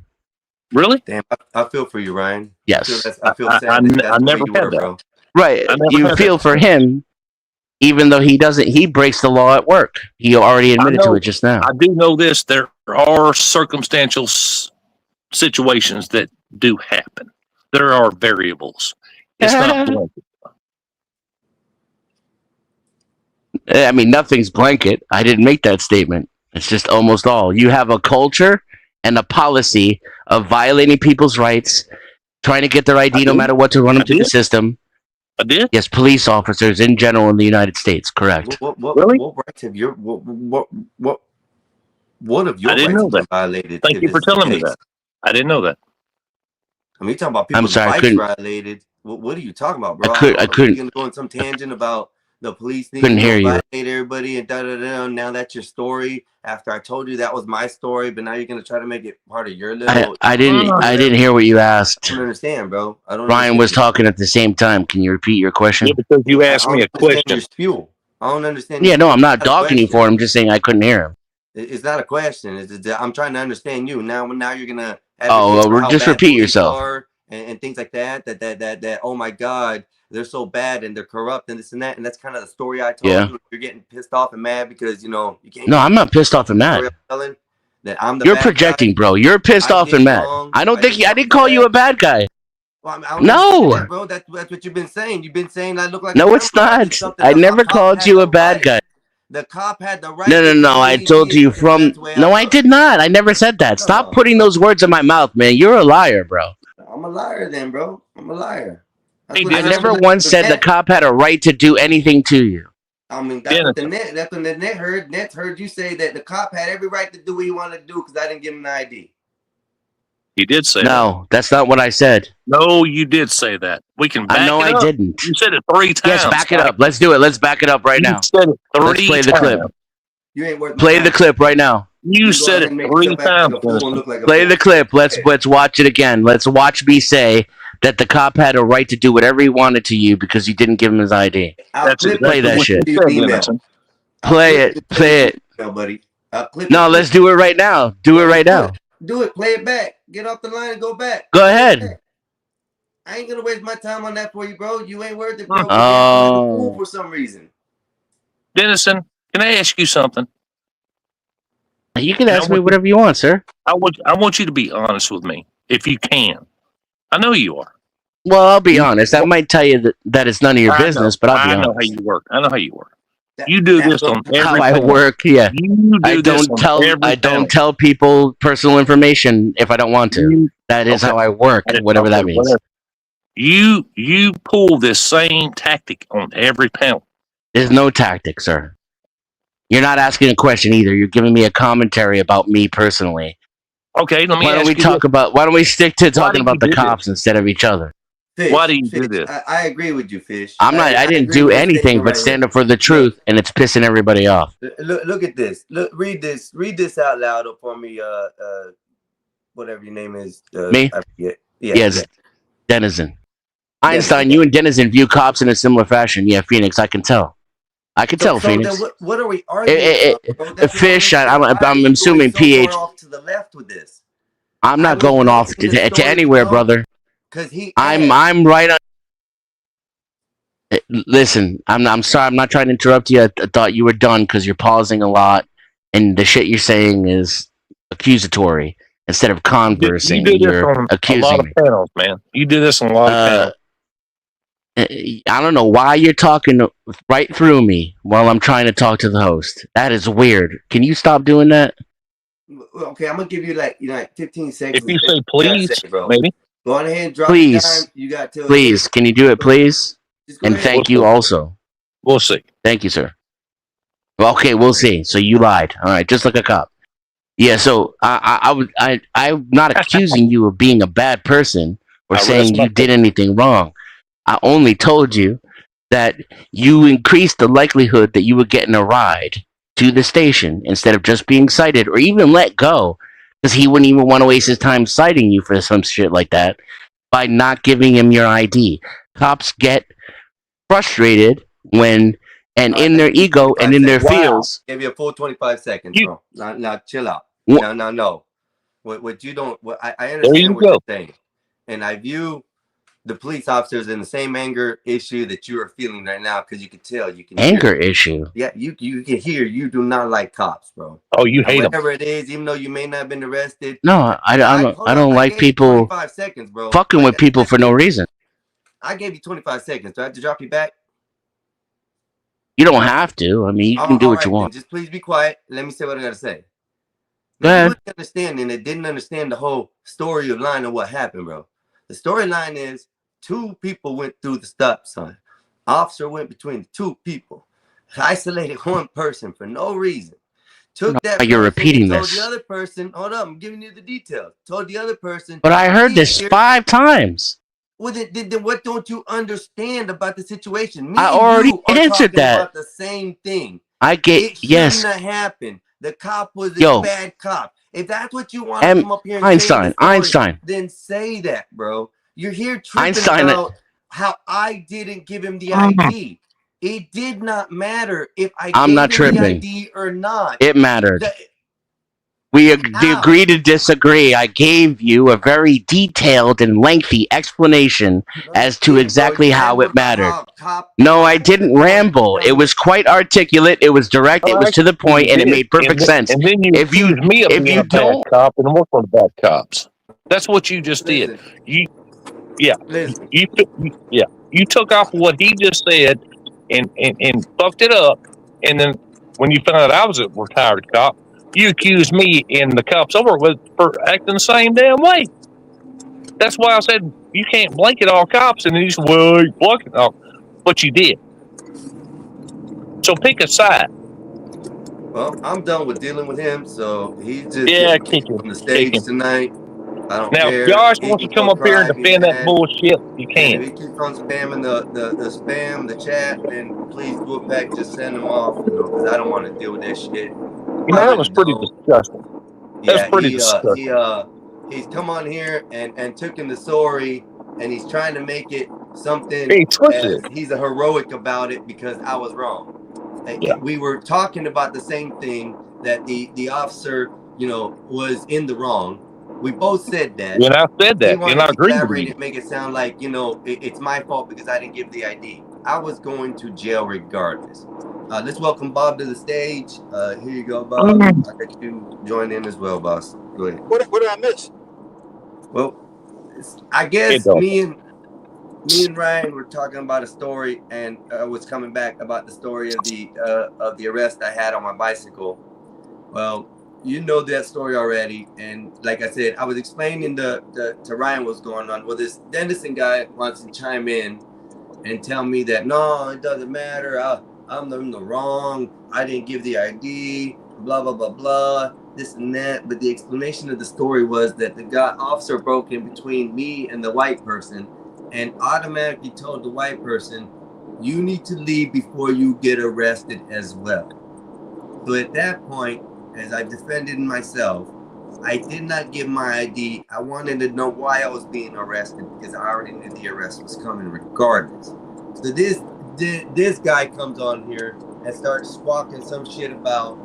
Really? Damn, I feel for you, Ryan. Yes. I feel sad. I never had that. Bro. Right. You feel for him, even though he breaks the law at work. He already admitted to it just now. I do know this. There are circumstantial situations that do happen. There are variables. It's not blanket. I mean, nothing's blanket. I didn't make that statement. It's just almost all. You have a culture and a policy of violating people's rights, trying to get their ID no matter what to run them through the system. I did? Yes, police officers in general in the United States, correct. Really? What rights have your what of your rights been violated? Thank you for telling me that. I didn't know that. I mean, you're talking about people's rights violated. What are you talking about, bro? I Are you couldn't gonna go on some tangent about the police need couldn't to hear you. violate everybody and da da da? Now that's your story. After I told you that was my story, but now you're gonna try to make it part of your little. I didn't hear what you asked. I don't understand, bro. I don't. Ryan was understand. talking at the same time. Can you repeat your question? Yeah, because you I asked me don't a understand question. your spew. I don't understand. Yeah, your no, spew. I'm not It's a dogging you question. for it. I'm just saying I couldn't hear him. It's not a question. I'm trying to understand you. Now you're gonna Oh, advocate for well, how just bad repeat police yourself. are and things like that. That oh my God, they're so bad and they're corrupt and this and that. And that's kind of the story I told Yeah. you. You're getting pissed off and mad because you can't. No, I'm not pissed off and mad. Telling that I'm the You're bad projecting, guy. bro. You're pissed I off did and mad. wrong. I don't I think did I didn't something call you a bad. bad guy. Well, I don't No. understand that, bro. That's what you've been saying. You've been saying I look like No, a it's criminal. I did not. something. I The never cop called had you the a bad right. guy. The cop had the right. No, to no. I leave told me you because from. that's the way No, I look. did not. I never said that. Stop No. putting those words in my mouth, man. You're a liar, bro. I'm a liar then, bro. I'm a liar. Hey, I Dennis, never once said the cop had a right to do anything to you. I mean, that's Dennis. what the net heard. Net heard you say that the cop had every right to do what he wanted to do because I didn't give him an ID. You did say that. No, that's not what I said. No, you did say that. We can back I know it I up. didn't. You said it 3 times. Yes, back it up. Let's do it. Let's back it up right You now. said it 3 Let's play the times. clip. You ain't worth my Play time. the clip right now. You go said ahead it and make 3 yourself act times. like a fool and Dennis. look like a Play fool. the clip. Let's watch it again. Let's watch me say that the cop had a right to do whatever he wanted to you because you didn't give him his ID. I'll That's clip exactly Play that what shit. you your said, email. Dennison. I'll Play clip it. Play it. email, buddy. I'll clip No, it. let's do it right now. Do it right now. Do it. Play it back. Get off the line and go back. Go ahead. I ain't gonna waste my time on that for you, bro. You ain't worth it, bro. Oh. You're acting like a fool for some reason. Dennison, can I ask you something? You can ask me whatever you want, sir. I want you to be honest with me, if you can. I know you are. Well, I'll be honest. I might tell you that it's none of your I know. business, but I'll be I know how honest. you work. I know how you work. That- You do that's this on every How I panel. work, yeah. You do I this don't on tell every I panel. don't tell people personal information if I don't want to. You- That is Okay. how I work, whatever that means. whatever. You pull this same tactic on every panel. There's no tactic, sir. You're not asking a question either. You're giving me a commentary about me personally. Okay, let me Why ask don't we you talk about? Why don't we stick to talking do about you the do cops instead of each other? Fish, Why do you do Fish, this? I agree with you, Fish. I'm not. I didn't agree do with your anything statement but right stand up for the truth, and it's pissing everybody off. here. Look at this. Read this out loud for me. Whatever your name is. Me? I forget. Yeah. Yes, Denizen. Einstein, you and Denizen view cops in a similar fashion. Yeah, Phoenix, I can tell. I can tell, So Phoenix. then what are we arguing about, bro? That's what Fish, I'm I'm saying. Why assuming are you going PH. so far off to the left with this. I'm I not was going off listening to the to story, anywhere, bro. brother. Because he. I'm right on. Listen, I'm sorry. I'm not trying to interrupt you. I thought you were done because you're pausing a lot, and the shit you're saying is accusatory instead of conversing. You do this You're on a lot accusing of me. panels, man. You do this on a lot of panels. I don't know why you're talking right through me while I'm trying to talk to the host. That is weird. Can you stop doing that? Okay, I'm gonna give you like 15 seconds. If you say please, bro. maybe. Go on ahead and drop Please. the dime. You got till Please, can you do it, please? Just go And ahead. thank you also. We'll see. Thank you, sir. Well, okay, we'll see. So you lied. All right, just like a cop. Yeah. So I'm not accusing you of being a bad person or I saying rest my you did anything wrong. I only told you that you increased the likelihood that you would get in a ride to the station instead of just being cited or even let go, because he wouldn't even want to waste his time citing you for some shit like that by not giving him your ID. Cops get frustrated when and in their ego and in their feels. Give you a full 25 seconds, bro. Now chill out. What? No. What you don't. I There understand you what go. you're saying, and I view the police officers in the same anger issue that you are feeling right now because you can tell you can Anger hear. issue. Yeah, you can hear you do not like cops, bro. Oh, you hate them. Whatever it is, even though you may not have been arrested. No, I don't like gave you people 25 seconds, bro. fucking with people for no reason. I gave you 25 seconds. Do I have to drop you back? You don't have to. I mean, you can do what you want. Then just please be quiet. Let me say what I gotta say. Go Now, ahead. you understand and it didn't understand the whole story of line of what happened, bro. The storyline is 2 people went through the stop sign. Officer went between the 2 people, isolated 1 person for no reason. Took that. You're person repeating and told this. the other person, hold up, I'm giving you the details. Told the other person. But I heard this 5 times. Well, then what don't you understand about the situation? Me I and already you are answered talking that. about the same thing. I get It shouldn't yes. have happened. The cop was a Yo, bad cop. If that's what you want to come up here and say in the Einstein, story, then say that, bro. You're here tripping Einstein. about how I didn't give him the Mhm. ID. It did not matter if I I'm gave not him the tripping. ID or not. It mattered. The- We How? agree to disagree. I gave you a very detailed and lengthy explanation No, as you to didn't, exactly bro. You how rambled it about mattered. how a cop No, was I didn't going to ramble. It tell was quite articulate. It was direct. Oh, It was to the actually, point, you and it did. made perfect sense. And then you If you accused me of if being you a bad don't, cop and working for the bad cops. That's what you just did. Listen, You, yeah, listen. you took off what he just said and fucked it up. And then when you found out I was a retired cop, you accused me and the cops over with for acting the same damn way. That's why I said you can't blanket all cops. And then you said, well, you blanket all, but you did. So pick a side. Well, I'm done with dealing with him, so he's just Yeah, getting kicked from the kick stage him. tonight. I don't Now, if care. Josh He wants can to come go up here and cry, be defend that mad. bullshit, you And can. if he keeps on spamming the spam, the chat, then please do it back. Just send him off, because I don't want to deal with that shit. You know, I that really was pretty don't. disgusting. That was Yeah, pretty disgusting. he's come on here and took in the story, and he's trying to make it something He twisted as it. he's a heroic about it because I was wrong. Yeah. We were talking about the same thing, that the officer, was in the wrong. We both said that. And I said He that, and wanted I to agreed with elaborate you. and make it sound like, it's my fault because I didn't give the ID. I was going to jail regardless. Let's welcome Bob to the stage. Here you go, Bob. I'll let you join in as well, boss. Go ahead. What did I miss? Well, I guess me and Ryan were talking about a story, and was coming back about the story of the arrest I had on my bicycle. Well, you know that story already, and like I said, I was explaining to Ryan what's going on. Well, this Dennison guy wants to chime in and tell me that no, it doesn't matter. I'm in the wrong. I didn't give the ID. Blah blah blah blah. This and that. But the explanation of the story was that the officer broke in between me and the white person, and automatically told the white person, "You need to leave before you get arrested as well." So at that point, as I defended myself, I did not give my ID. I wanted to know why I was being arrested because I already knew the arrest was coming regardless. So this guy comes on here and starts squawking some shit about,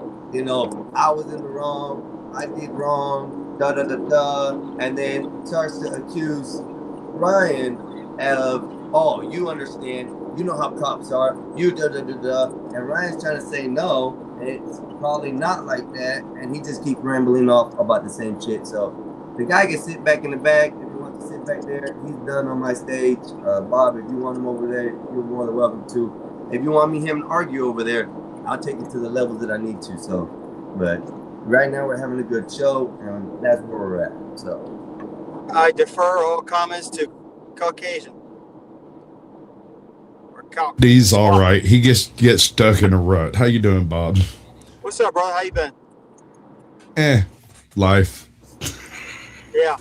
I was in the wrong, I did wrong, da da da da, and then starts to accuse Ryan of, oh, you understand, you know how cops are, you da da da da, and Ryan's trying to say no. It's probably not like that, and he just keeps rambling off about the same shit. So the guy can sit back in the back. If he wants to sit back there, he's done on my stage. Bob, if you want him over there, you're more than welcome to. If you want him to argue over there, I'll take it to the levels that I need to. So, but right now we're having a good show, and that's where we're at. So I defer all comments to Caucasian. He's all right. He gets stuck in a rut. How you doing, Bob? What's up, brother? How you been? Life. Yeah,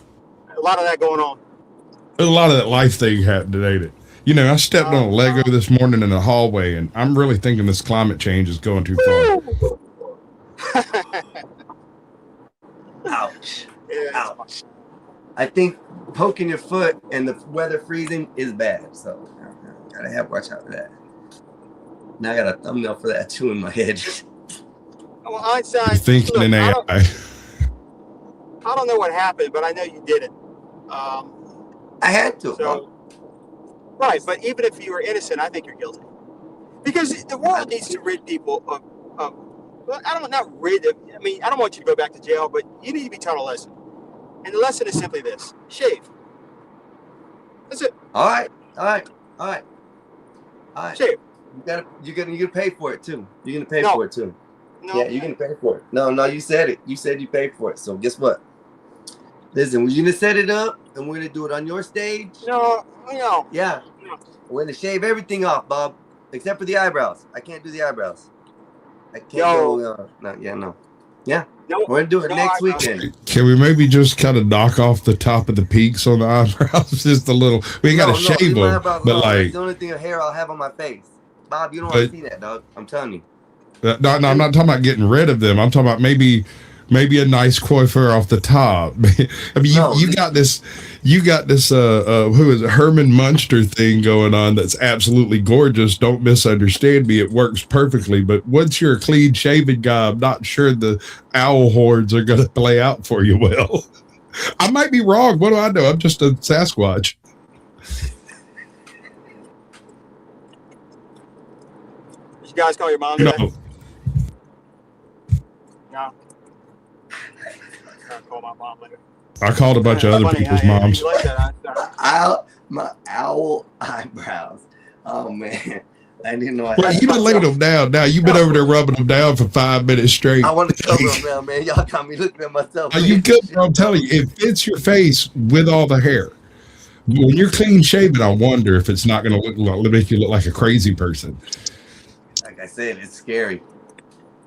a lot of that going on. There's a lot of that life thing happened today. I stepped on a Lego this morning in the hallway, and I'm really thinking this climate change is going too far. Ouch. Yeah, Ouch. I think poking your foot and the weather freezing is bad. So gotta watch out for that. Now I got a thumbnail for that too in my head. Well, Einstein, You're thinking look, in AI. I don't know what happened, but I know you did it. I had to. So, right, but even if you were innocent, I think you're guilty. Because the world needs to rid people of well, I don't want you to go back to jail, but you need to be taught a lesson. And the lesson is simply this: shave. That's it. All right. Shave. You're gonna pay for it too. You're gonna pay No. for it too. No. Yeah, you're gonna pay for it. No, you said it. You said you paid for it. So guess what? Listen, we're gonna set it up and we're gonna do it on your stage. No. Yeah. No. We're gonna shave everything off, Bob, except for the eyebrows. I can't do the eyebrows. I can't Yo. go. No. Yeah. No, We're gonna do it no next eyebrows. weekend. Can we maybe just kind of knock off the top of the peaks on the eyebrows? Just a little. We ain't got to shave leave my them, eyebrows but long. That's like, the only thing of hair I'll have on my face. Bob, you don't want but to see that, dog. I'm telling you. no, I'm not talking about getting rid of them. I'm talking about maybe a nice coiffure off the top. I mean, you got this who is it, Herman Munster thing going on that's absolutely gorgeous. Don't misunderstand me. It works perfectly. But once you're a clean shaven guy, I'm not sure the owl horns are going to play out for you well. I might be wrong. What do I know? I'm just a Sasquatch. Did you guys call your mom today? No, No. I'll call my mom later. I called a bunch of other Funny, people's I- moms. you like that, huh? My owl eyebrows. Oh man, I didn't know. Well, you done laid them down. Now you've been over there rubbing them down for 5 minutes straight. I want to cover them now, man. Y'all got me looking at myself. You could, I'm telling you, it fits your face with all the hair. When you're clean shaven, I wonder if it's not going to make you look like a crazy person. Like I said, it's scary.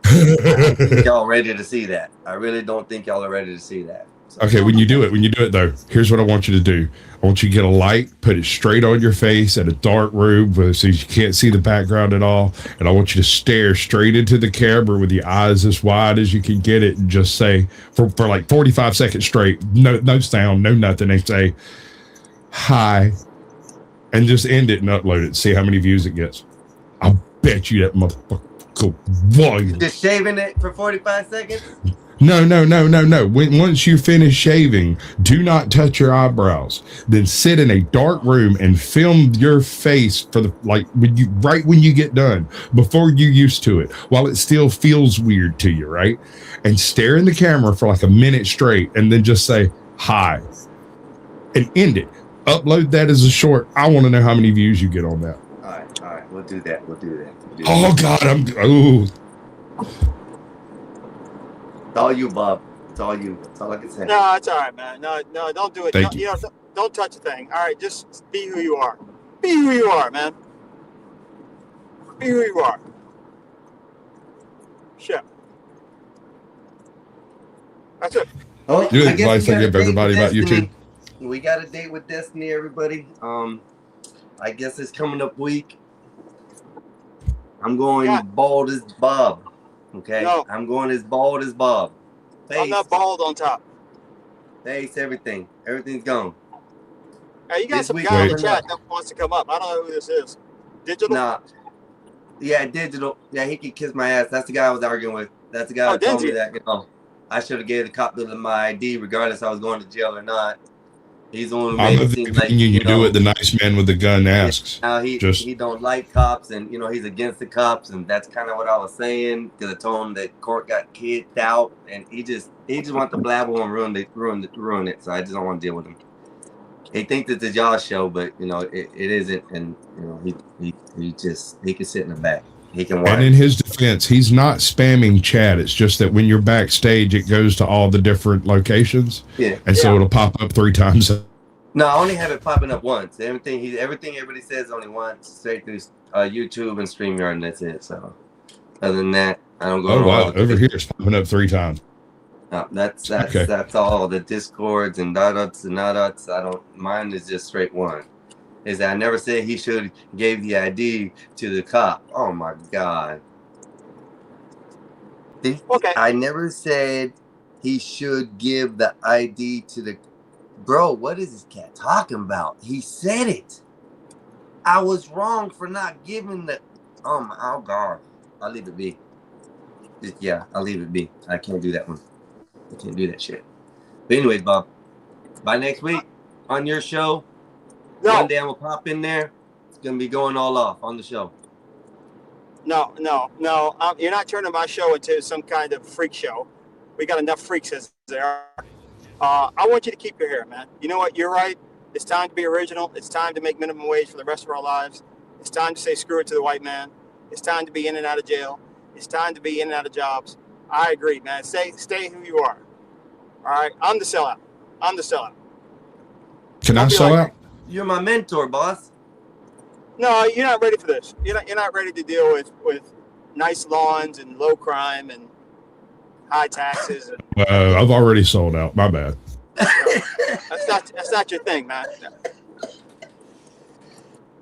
I don't think y'all ready to see that. I really don't think y'all are ready to see that. So. Okay, when you do it though, here's what I want you to do. I want you to get a light, put it straight on your face in a dark room so you can't see the background at all. And I want you to stare straight into the camera with your eyes as wide as you can get it and just say for like 45 seconds straight, no sound, no nothing. And say, hi, and just end it and upload it. See how many views it gets. I'll bet you that motherfucker go wild. Just shaving it for 45 seconds? No. Once you finish shaving, do not touch your eyebrows. Then sit in a dark room and film your face for when you get done, before you're used to it, while it still feels weird to you, right? And stare in the camera for like a minute straight, and then just say hi, and end it. Upload that as a short. I want to know how many views you get on that. All right. We'll do that. Oh God, It's all you, Bob. It's all you. That's all I can say. No, it's all right, man. No, don't do it. Thank you. Don't touch a thing. All right, just be who you are. Be who you are, man. Be who you are. Shit. That's it. Oh, Good I guess advice we I got a give date everybody with about Destiny. YouTube. We got a date with Destiny, everybody. I guess it's coming up week. I'm going bald as Bob. Okay, No. I'm going as bald as Bob. Face, I'm not bald on top. face, everything. Everything's gone. Hey, you got This some week- guy in the Wait. chat that wants to come up. I don't know who this is. Digital? Nah. Yeah, digital. Yeah, he can kiss my ass. That's the guy I was arguing with. That's the guy Oh, that told me did you? that, I should have gave a copy of my ID regardless if I was going to jail or not. He's the one who I'm made of it the seem like, opinion you do it. The nice man with the gun asks. Now he don't like cops, and he's against the cops, and that's kind of what I was saying, because I told him that court got kicked out, and he just wants to blabber and ruin it. So I just don't want to deal with him. He thinks it's a y'all show, but it isn't, and he can sit in the back. He can watch. And in his defense, he's not spamming chat. It's just that when you're backstage, it goes to all the different locations. Yeah. And so it'll pop up 3 times. No, I only have it popping up once. Everything everybody says only once, straight through YouTube and StreamYard, and that's it. So other than that, I don't go. Oh wow! Over here, it's popping up 3 times. No, that's Okay. that's all. The Discords and dots and dots. Mine is just straight one. Is that I never said he should gave the ID to the cop. Oh my God. Okay. I never said he should give the ID to the. Bro, what is this cat talking about? He said it. I was wrong for not giving the. Oh God. I'll leave it be. I'll leave it be. I can't do that one. I can't do that shit. But anyways, Bob, by next week on your show, one day I'm gonna pop in there. It's gonna be going all off on the show. No. You're not turning my show into some kind of freak show. We got enough freaks as there are. I want you to keep your hair, man. You know what? You're right. It's time to be original. It's time to make minimum wage for the rest of our lives. It's time to say screw it to the white man. It's time to be in and out of jail. It's time to be in and out of jobs. I agree, man. Stay who you are. All right? I'm the sellout. Can I sell out? You're my mentor, boss. No, you're not ready for this. You're not ready to deal with nice lawns and low crime and high taxes. And I've already sold out. My bad. that's not your thing, man.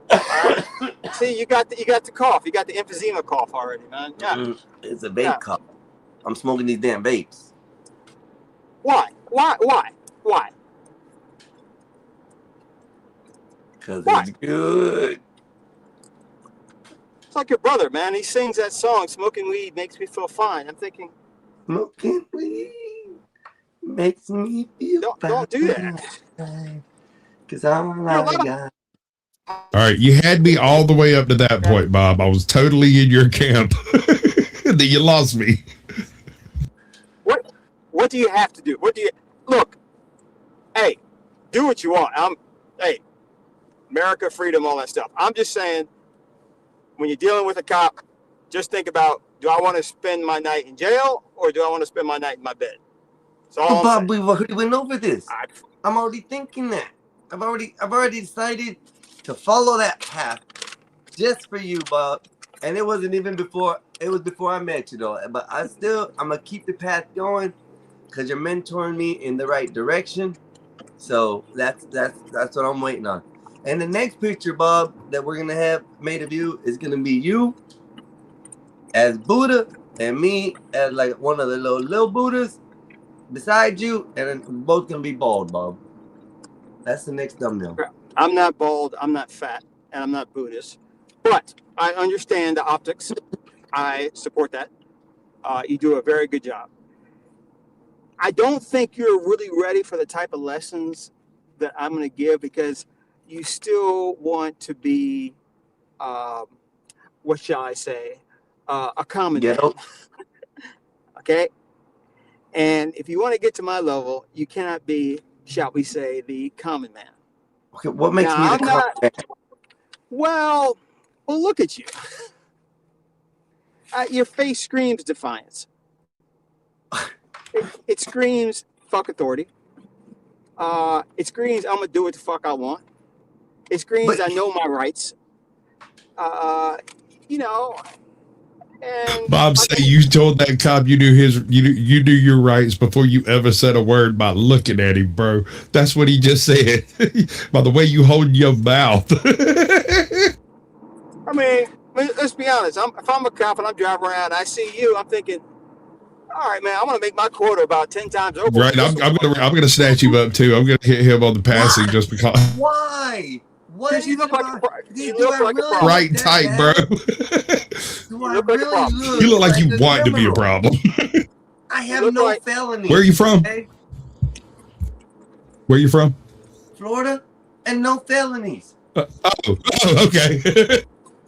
All right. See, you got the cough. You got the emphysema cough already, man. Yeah. It's a vape Yeah. cup. I'm smoking these damn vapes. Why? Because Why? it's good. It's like your brother, man. He sings that song, "Smoking weed makes me feel fine." I'm thinking, Smoking weed makes me feel don't do that. Because I'm a lot of guy. All right, you had me all the way up to that point, Bob. I was totally in your camp. Then you lost me. What do you have to do? What do you look? Hey, do what you want. Hey, America, freedom, all that stuff. I'm just saying, when you're dealing with a cop, just think about: do I want to spend my night in jail or do I want to spend my night in my bed? So But Bob, we've already went over this. I, I'm already thinking that. I've already decided to follow that path just for you, Bob. And it wasn't even before. It was before I met you, though. But I'm gonna keep the path going because you're mentoring me in the right direction. So that's what I'm waiting on. And the next picture, Bob, that we're gonna have made of you is gonna be you as Buddha and me as like one of the little Buddhas beside you, and then we're both gonna be bald, Bob. That's the next thumbnail. I'm not bald, I'm not fat, and I'm not Buddhist. But I understand the optics. I support that. You do a very good job. I don't think you're really ready for the type of lessons that I'm going to give because you still want to be, what shall I say, a common man. Ghetto. Okay? And if you want to get to my level, you cannot be, shall we say, the common man. Okay, what makes Now, me I'm the not- common? Well, look at you. Your face screams defiance. It screams fuck authority. It screams I'm gonna do what the fuck I want. It screams But- I know my rights. You know, and Bob say you told that cop you knew you knew your rights before you ever said a word by looking at him, bro. That's what he just said. By the way you hold your mouth. I mean, let's be honest. If I'm a cop and I'm driving around, I see you. I'm thinking, all right, man, I'm gonna make my quota about 10 times over. Right, I'm gonna snatch him up too. I'm gonna hit him on the passing just because. Why? What Because you is look it like about- you Do look I like a really problem. Right look tight, that bro. bad? Do You I look like a really problem. You look like you a want to be a criminal? problem. I You have look no like- felonies. Where are you from? Okay? Where you from? Florida, and no felonies. Oh, okay.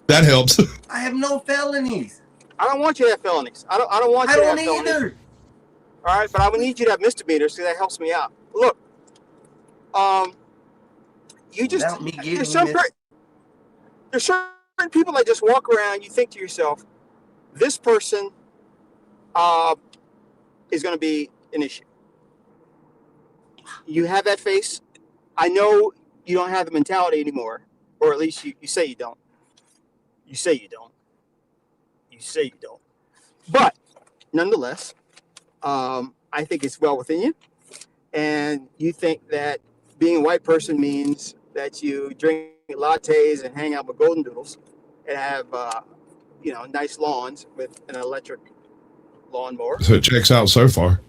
That helps. I have no felonies. I don't want you to have felonies. I don't want I you to don't have felonies. either. All right, but I would need you to have misdemeanors because that helps me out. Look, you just Without me getting there's certain people that just walk around. You think to yourself, this person is going to be an issue. You have that face. I know you don't have the mentality anymore, or at least you say you don't. You say you don't. You say you don't. But nonetheless, I think it's well within you. And you think that being a white person means that you drink lattes and hang out with golden doodles and have, nice lawns with an electric lawnmower. So it checks out so far.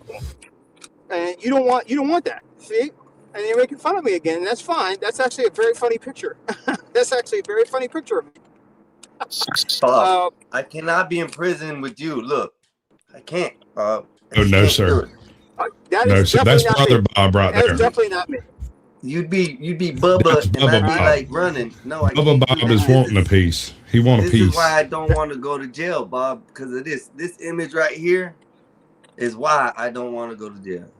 And you don't want that. See? And you're making fun of me again. And that's fine. That's actually a very funny picture. That's actually a very funny picture of me. Bob, I cannot be in prison with you. Look, I can't. I Oh, no, can't do sir. it. That No, is so that's definitely not brother me. Bob right That's there. definitely not me. You'd be Bubba, That's and Bubba I'd be Bob. like running. No, I Bubba can't do Bob is that. wanting a piece. He want a This piece. is why I don't want to go to jail, Bob, because of this. This image right here is why I don't want to go to jail.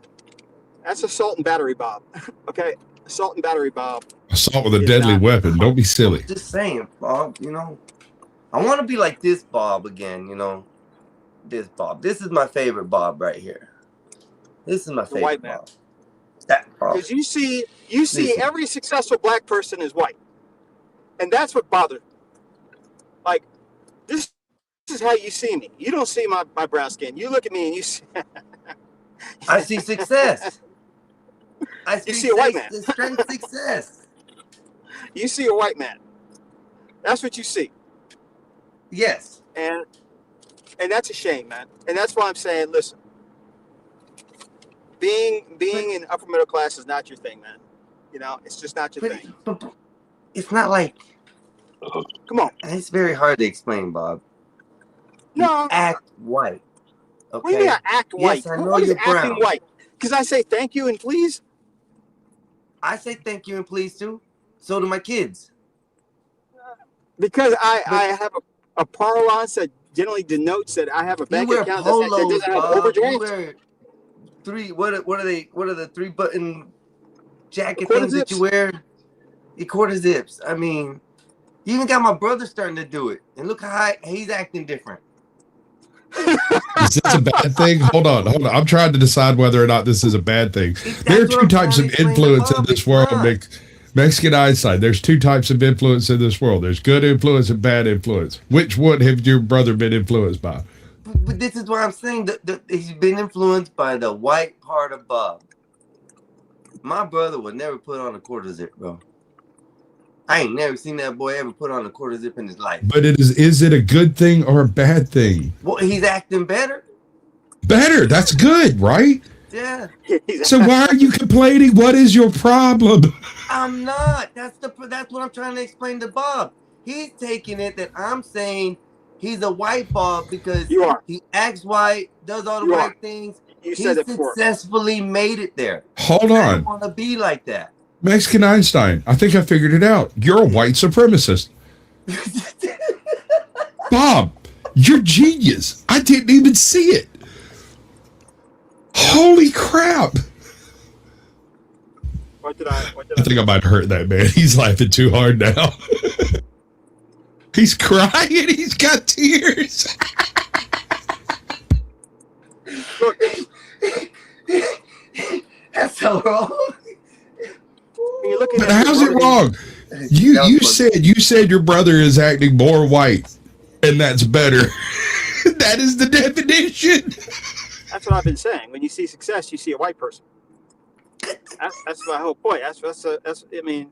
That's assault and battery, Bob. Okay? Assault and battery, Bob. Assault with a It's deadly not- weapon. Don't be silly. Just saying, Bob, I want to be like this Bob again, This Bob. This is my favorite Bob right here. This is my favorite white man. Bob. That Bob. Because you see Listen. every successful black person is white. And that's what bothers me. Like, this is how you see me. You don't see my brown skin. You look at me and you see, I see success. I You see a white man. strength success. You see a white man. That's what you see. Yes. And that's a shame, man. And that's why I'm saying, listen, being in upper middle class is not your thing, man. You know, it's just not your thing. But it's not like, Come on. it's very hard to explain, Bob. You No. act white. Okay. What do you mean I act white? Yes, I know What is you're acting brown. white? Because I say thank you and please. I say thank you and please too. So do my kids. Because I have a parlance that generally denotes that I have a You bank wear account polos, that doesn't have Bob. You overdraft. wear what are they? What are the 3-button jacket Quarter things that you zips. wear? The quarter zips. I mean, you even got my brother starting to do it, and look how he's acting different. Is this a bad thing? Hold on. I'm trying to decide whether or not this is a bad thing. There are two types of influence in this world. Mexican Einstein. There's two types of influence in this world. There's good influence and bad influence. Which one have your brother been influenced by? But this is what I'm saying. He's been influenced by the white part of Bob. My brother would never put on a quarter zip, bro. I ain't never seen that boy ever put on a quarter zip in his life. But is it a good thing or a bad thing? Well, he's acting better. Better. That's good, right? Yeah. So why are you complaining? What is your problem? I'm not. That's what I'm trying to explain to Bob. He's taking it that I'm saying he's a white Bob because You are. he acts white, does all the You right are. things. You He said it before. successfully made it there. Hold I don't on. want to be like that. Mexican Einstein. I think I figured it out. You're a white supremacist. Bob, you're genius. I didn't even see it. Holy crap. What did I I think I might hurt that man. He's laughing too hard now. He's crying. He's got tears. Look, That's so wrong. when you're looking But at how's it wrong? You said your brother is acting more white, and that's better. That is the definition. That's what I've been saying. When you see success, you see a white person. That's my whole point. That's I mean,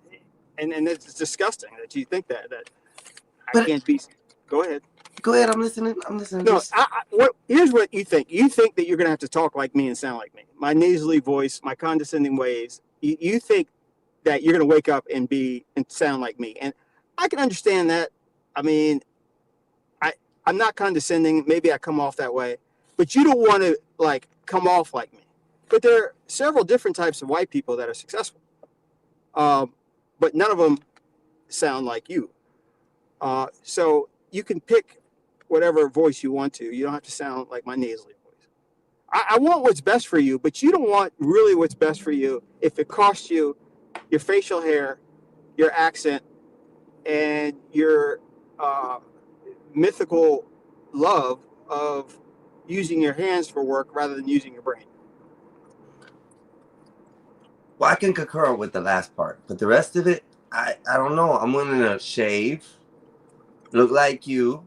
and it's disgusting that you think that I But- can't be. Go ahead. Go ahead. I'm listening. No, here's what you think. You think that you're going to have to talk like me and sound like me. My nasally voice, my condescending ways. You think that you're going to wake up and sound like me. And I can understand that. I mean, I'm not condescending. Maybe I come off that way. But you don't want to, like, come off like me. But there are several different types of white people that are successful. But none of them sound like you. So you can pick whatever voice you want to. You don't have to sound like my nasally voice. I want what's best for you, but you don't want really what's best for you if it costs you your facial hair, your accent, and your mythical love of using your hands for work rather than using your brain. Well, I can concur with the last part, but the rest of it, I don't know. I'm willing to shave, look like you,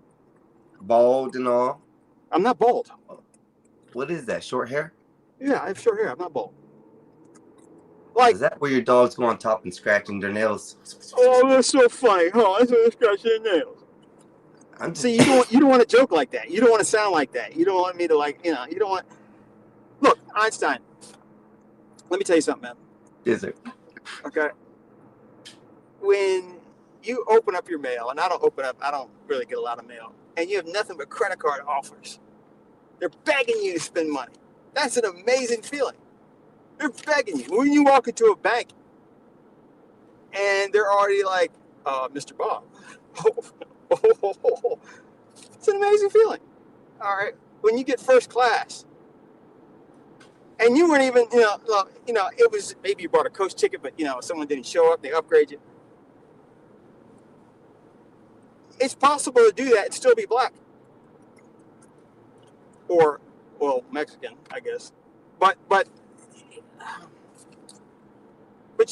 bald and all. I'm not bald. What is that? Short hair? Yeah, I have short hair. I'm not bald. Like, Is that where your dogs go on top and scratching their nails? oh, that's so funny. Oh, that's what they're scratching their nails. I'm just, See, you don't want to joke like that. You don't want to sound like that. You don't want me to, like, you don't want. Look, Einstein. Let me tell you something, man. is it? Okay. When you open up your mail, and I don't really get a lot of mail, and you have nothing but credit card offers. They're begging you to spend money. That's an amazing feeling. They're begging you. When you walk into a bank, and they're already like, Mr. Bob. It's an amazing feeling. All right. When you get first class, and you weren't even, it was maybe you bought a coach ticket, but someone didn't show up, they upgrade you. It's possible to do that and still be black. Or, well, Mexican, I guess. But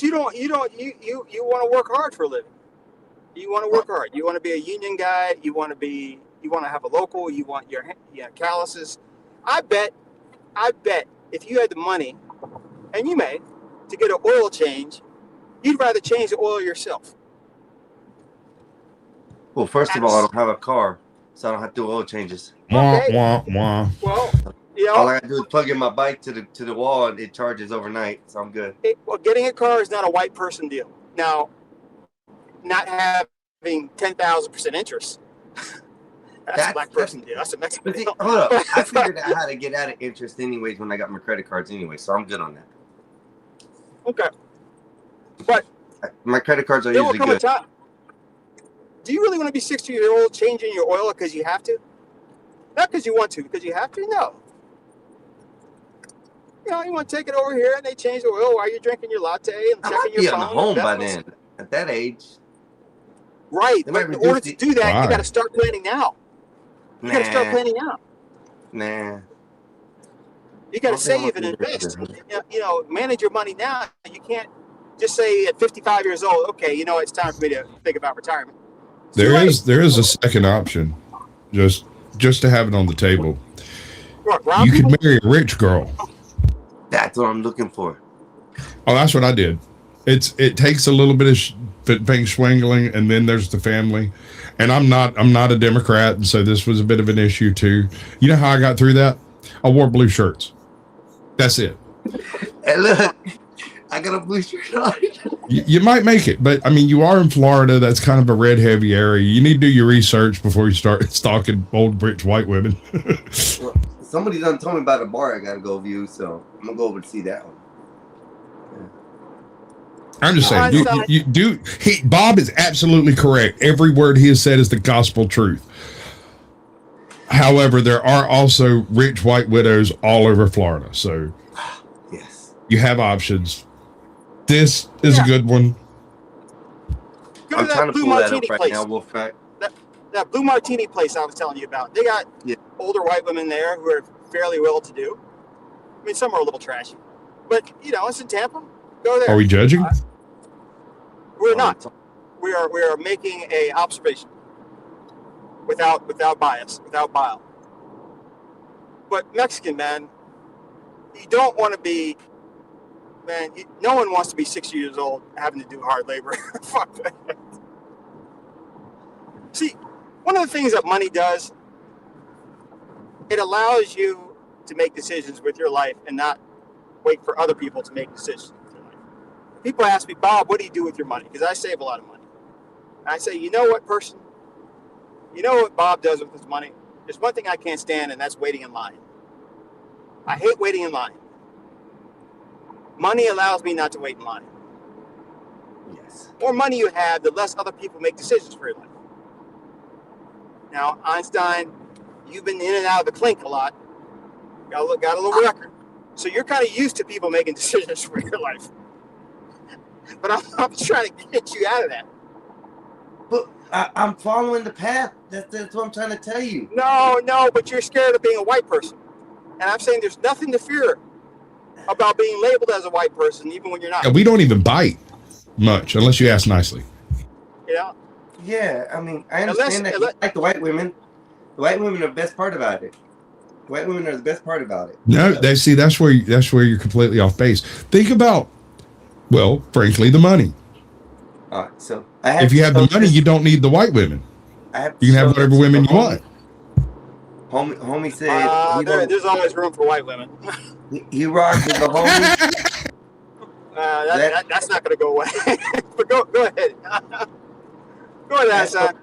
you want to work hard for a living. You want to work hard. You want to be a union guy. You want to have a local. You want your calluses. I bet if you had the money, and you may, to get an oil change, you'd rather change the oil yourself. Well, first of all, I don't have a car, so I don't have to do oil changes. Wah, Okay. wah, wah. Well, you All know, I gotta do is plug in my bike to the wall, and it charges overnight, so I'm good. well, getting a car is not a white person deal. Now, not having 10,000% interest, that's a black person deal. That's a Mexican But see, deal. hold up, I figured out how to get out of interest anyways when I got my credit cards anyway, so I'm good on that. Okay. But My credit cards are there will usually come a good. time. Do you really want to be 60-year-old changing your oil because you have to? Not because you want to, because you have to? No. You know, you want to take it over here and they change the oil while you're drinking your latte and I checking might be your on phone. the home by investments. then. At that age, Right. They But might in order reduce to the- do that, Why? you got to start planning now. You got to start nah, planning now. nah. You got I to don't think I save want and to do invest. that. You know, manage your money now. You can't just say at 55 years old, okay, you know, it's time for me to think about retirement. It's too late. There is a second option, just to have it on the table. What, rob You people? could marry a rich girl. That's what I'm looking for. Oh, that's what I did. It takes a little bit of feng swingling, and then there's the family. And I'm not a Democrat, and so this was a bit of an issue too. You know how I got through that? I wore blue shirts. That's it. Hey, look, I got a blue shirt on. You might make it, but I mean, you are in Florida. That's kind of a red heavy area. You need to do your research before you start stalking old rich white women. Well, somebody done told me about a bar I gotta go view, so I'm gonna go over to see that one. I'm just saying, Bob is absolutely correct. Every word he has said is the gospel truth. However, there are also rich white widows all over Florida, so Yes. you have options. This is a good one. Go I'm to trying that to Blue pull that Martini up right place. now, Wolfpack. That Blue Martini place I was telling you about. They got Yeah. older white women there who are fairly well to do. I mean, some are a little trashy. But, you know, it's in Tampa. Go there. Are we judging? We're not. We are making a observation without bias, without bile. But Mexican, man, you don't want to be, man, no one wants to be 60 years old having to do hard labor. Fuck that. See, one of the things that money does, it allows you to make decisions with your life and not wait for other people to make decisions with your life. People ask me, Bob, what do you do with your money? Because I save a lot of money. And I say, you know what, person? You know what Bob does with his money? There's one thing I can't stand, and that's waiting in line. I hate waiting in line. Money allows me not to wait in line. Yes. The more money you have, the less other people make decisions for your life. Now, Einstein, you've been in and out of the clink a lot. Got a little record. So you're kind of used to people making decisions for your life. But I'm trying to get you out of that. But I'm following the path. That's what I'm trying to tell you. No, but you're scared of being a white person. And I'm saying there's nothing to fear about being labeled as a white person, even when you're not. Yeah, we don't even bite much unless you ask nicely. You know? Yeah, I mean, I understand that. You like the white women. The white women are the best part about it. The white women are the best part about it. No, that's where you're completely off base. Think about, well, frankly, the money. All right, so I have If you have the money, you don't need the white women. You can have whatever women you want. Homie said there's always room for white women. he rocks with the homie. That's not going to go away. But go ahead. Go ahead, Hassan.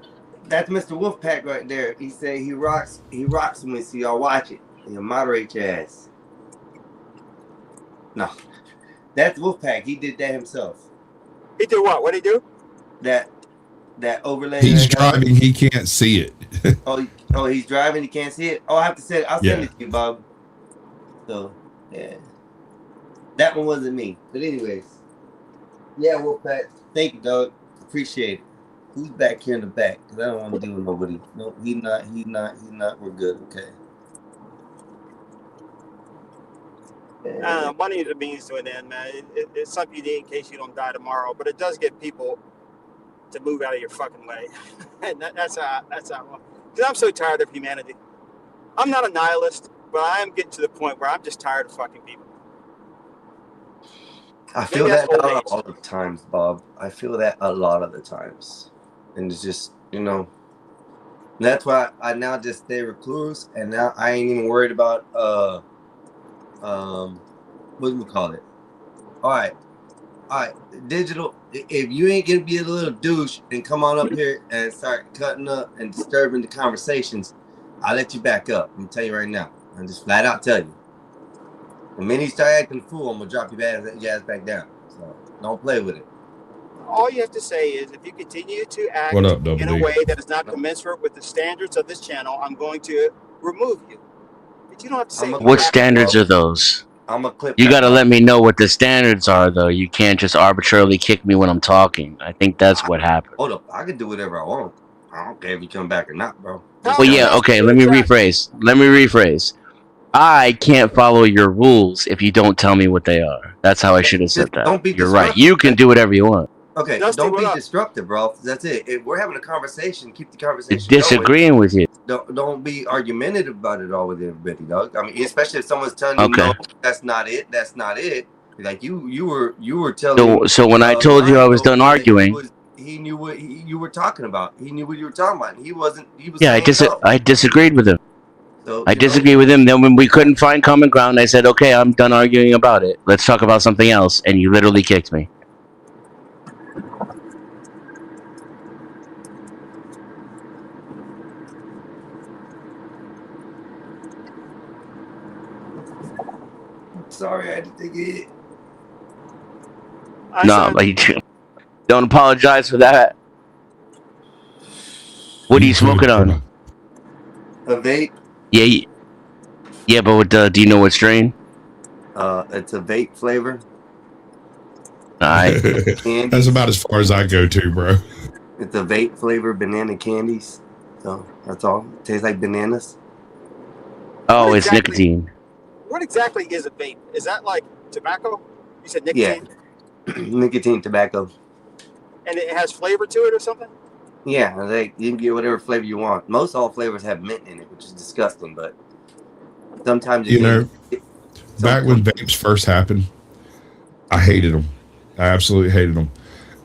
That's Mr. Wolfpack right there. He said he rocks when we see y'all watch it. And you'll moderate your ass. No. That's Wolfpack. He did that himself. He did what? What did he do? That overlay. He's driving, he can't see it. Oh, he's driving, he can't see it. Oh, I have to say it. I'll send it to you, Bob. So yeah. That one wasn't me. But anyways. Yeah, Wolfpack. Thank you, dog. Appreciate it. Who's back here in the back? Because I don't want to deal with nobody. No, he's not. We're good, okay. Money is a means to an end, man. It's something you need in case you don't die tomorrow. But it does get people to move out of your fucking way. And that's how. Because I'm so tired of humanity. I'm not a nihilist. but I am getting to the point where I'm just tired of fucking people. I feel Maybe that that's old a age. lot of times, Bob. I feel that a lot of the times, and it's just that's why I now just stay recluse, and now I ain't even worried about what do we call it? All right, digital. If you ain't gonna be a little douche and come on up here and start cutting up and disturbing the conversations, I'll let you back up. I'm gonna tell you right now. I'm just flat out tell you. The minute you start acting a fool, I'm gonna drop your ass back down. So don't play with it. All you have to say is, if you continue to act What up, Double in a D? way that is not commensurate with the standards of this channel, I'm going to remove you. But you don't have to say I'm a- who What happened. standards are those? I'm gonna clip. You that got to up. let me know what the standards are, though. You can't just arbitrarily kick me when I'm talking. I think that's what happened. Hold up, I can do whatever I want. I don't care if you come back or not, bro. How Well, am I yeah, not okay, supposed let to me attract? rephrase. I can't follow your rules if you don't tell me what they are. That's how I should have said Just that. don't be You're right. disruptive. You can do whatever you want. Okay, Dusty, don't what be up? disruptive, bro. That's it. If we're having a conversation, keep the conversation Disagreeing with you. going. Don't be argumentative about it all with everybody, dog. I mean, especially if someone's telling you, Okay. no, that's not it. That's not it. Like you were telling. So when I told you I was done Mario that arguing, he knew what you were talking about. He knew what you were talking about. And he wasn't. He was yeah, saying no. I disagreed with him. So I disagreed with him. Then when we couldn't find common ground, I said, okay, I'm done arguing about it. Let's talk about something else. And you literally kicked me. Sorry, I had to take it. I No, said, like, don't apologize for that. What are you smoking on? A vape. Yeah, but what, do you know what strain? It's a vape flavor. Alright. That's about as far as I go to, bro. It's a vape flavor banana candies. So that's all. It tastes like bananas. Oh, What it's exactly- nicotine. what exactly is a vape? Is that like tobacco? You said Yeah. nicotine? Nicotine, tobacco. And it has flavor to it or something? Yeah, like you can get whatever flavor you want. Most all flavors have mint in it, which is disgusting, but sometimes You know, back when vapes first happened, I hated them. I absolutely hated them.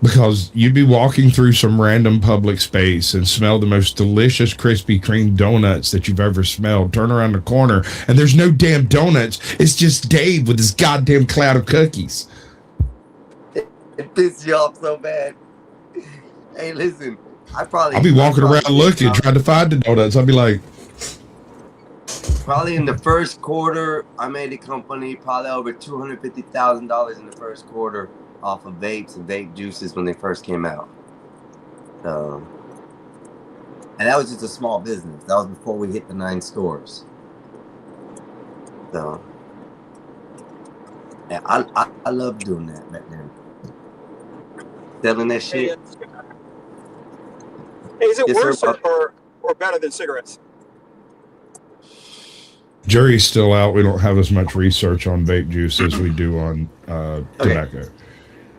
Because you'd be walking through some random public space and smell the most delicious Krispy Kreme donuts that you've ever smelled. Turn around the corner and there's no damn donuts. It's just Dave with his goddamn cloud of cookies. it pisses you off so bad. Hey, listen, I'll be walking around looking, trying to find the donuts. I'll be like, probably in the first quarter, I made a company probably over $250,000 in the first quarter off of vapes and vape juices when they first came out. And that was just a small business. That was before we hit the 9 stores. So, yeah, I love doing that back then. Selling that Hey, shit. is it Yes, sir, worse Bob. or better than cigarettes? jury's still out. We don't have as much research on vape juice as we do on tobacco.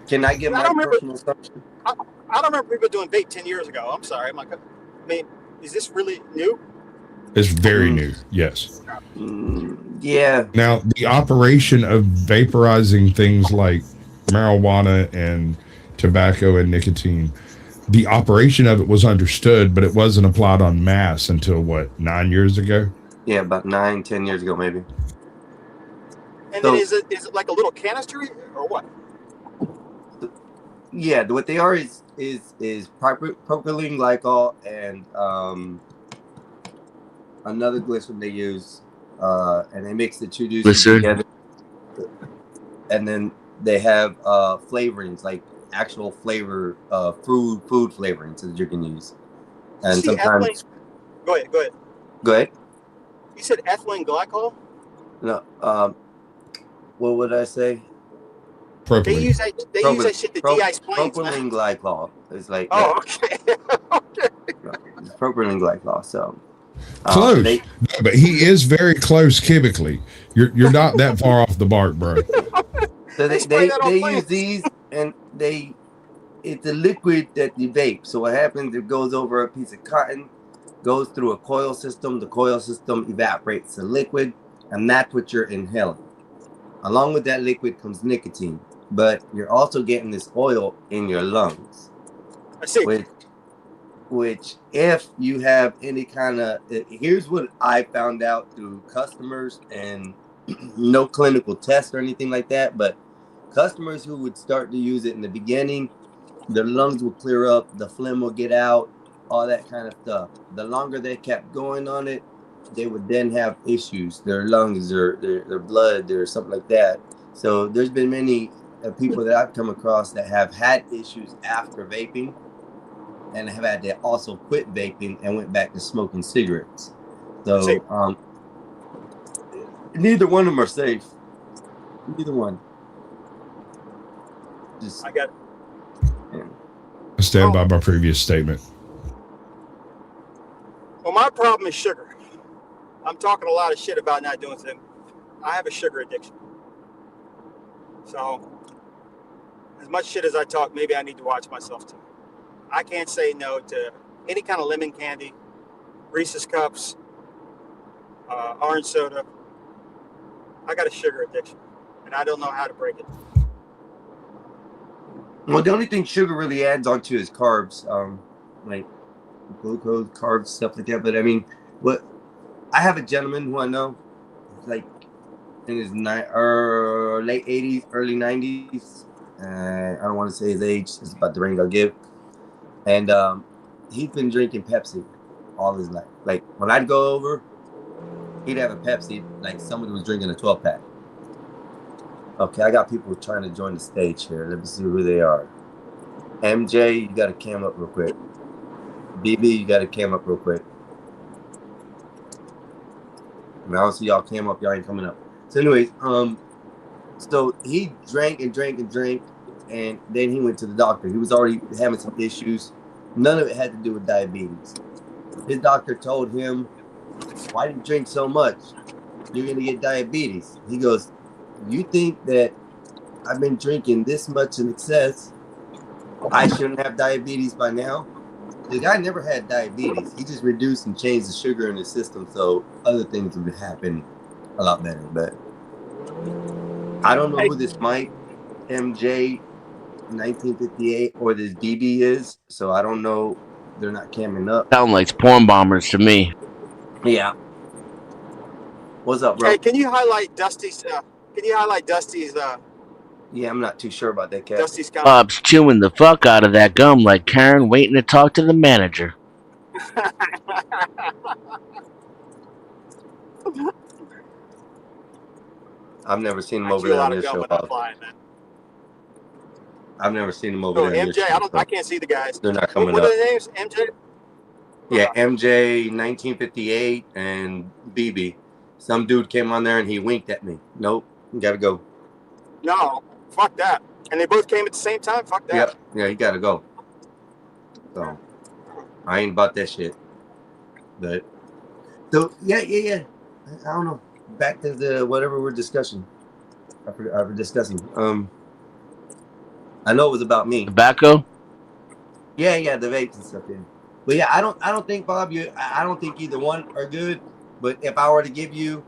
Can I get I my don't remember- personal assumption? I don't remember people doing vape 10 years ago. I'm sorry. I mean, is this really new? It's very new, yes. Yeah. Now, the operation of vaporizing things like marijuana and tobacco and nicotine, the operation of it was understood, but it wasn't applied en masse until, what, 9 years ago? Yeah, about 9-10 years ago, maybe. And So- then is it like a little canister or what? Yeah, what they are is propylene glycol and another glycerin they use, and they mix the two juices Glycerin? together. And then they have flavorings, like actual flavor, food flavorings that you can use. And See, sometimes, ethylene. Go ahead. go ahead. You said ethylene glycol. No, what would I say? They Propylene. use that. They use that shit to de-ice planes. Propylene glycol. It's like Oh, okay. Okay. it's propylene glycol. So Close. they- No, but he is very close chemically. You're not that far off the mark, bro. So They spray that on they use plants. these, and it's a liquid that you vape. So what happens? It goes over a piece of cotton, goes through a coil system. The coil system evaporates the liquid, and that's what you're inhaling. Along with that liquid comes nicotine, but you're also getting this oil in your lungs, I see. which if you have any kind of, here's what I found out through customers, and no clinical test or anything like that, but customers who would start to use it in the beginning, their lungs will clear up, the phlegm will get out, all that kind of stuff. The longer they kept going on it, they would then have issues, their lungs, their blood, or something like that. So there's been many people that I've come across that have had issues after vaping, and have had to also quit vaping and went back to smoking cigarettes. So neither one of them are safe. Neither one. Just I got. I stand by my previous statement. Well, my problem is sugar. I'm talking a lot of shit about not doing things. I have a sugar addiction. So, as much shit as I talk, maybe I need to watch myself too. I can't say no to any kind of lemon candy, Reese's Cups, orange soda. I got a sugar addiction, and I don't know how to break it. Well, the only thing sugar really adds onto is carbs, like glucose, carbs, stuff like that. But I mean, I have a gentleman who I know, like in his late 80s, early 90s. I don't want to say his age. It's about the range I'll give. And he's been drinking Pepsi all his life. Like when I'd go over, he'd have a Pepsi like somebody was drinking a 12-pack. Okay, I got people trying to join the stage here. Let me see who they are. MJ, you got to cam up real quick. BB, you got to cam up real quick. And I don't see y'all cam up. Y'all ain't coming up. So anyways, so he drank and drank and drank, and then he went to the doctor. He was already having some issues. None of it had to do with diabetes. His doctor told him, why do you drink so much? You're going to get diabetes. He goes, you think that I've been drinking this much in excess, I shouldn't have diabetes by now? The guy never had diabetes. He just reduced and changed the sugar in his system so other things would happen a lot better. But I don't know who this Mike MJ 1958 or this BB is, so I don't know. They're not camming up. Sound like porn bombers to me. Yeah. What's up, bro? Hey, can you highlight Dusty's? Yeah, I'm not too sure about that, cat. Dusty's comment. Bob's chewing the fuck out of that gum like Karen waiting to talk to the manager. I've never seen him I over chew a there lot on of this gum show. when I'm flying, man. I've never seen him over So there. on MJ, this show, I can't see the guys. They're not coming What up. are the names? MJ. Yeah, MJ 1958 and BB. Some dude came on there and he winked at me. Nope, you gotta go. No, fuck that. And they both came at the same time. Fuck that. Yep, yeah, you gotta go. So I ain't about that shit. But so yeah. I don't know. Back to the whatever we're discussing. We're discussing. I know it was about me. Tobacco? Yeah, the vapes and stuff. Yeah. But yeah, I don't think, Bob. I don't think either one are good. But if I were to give you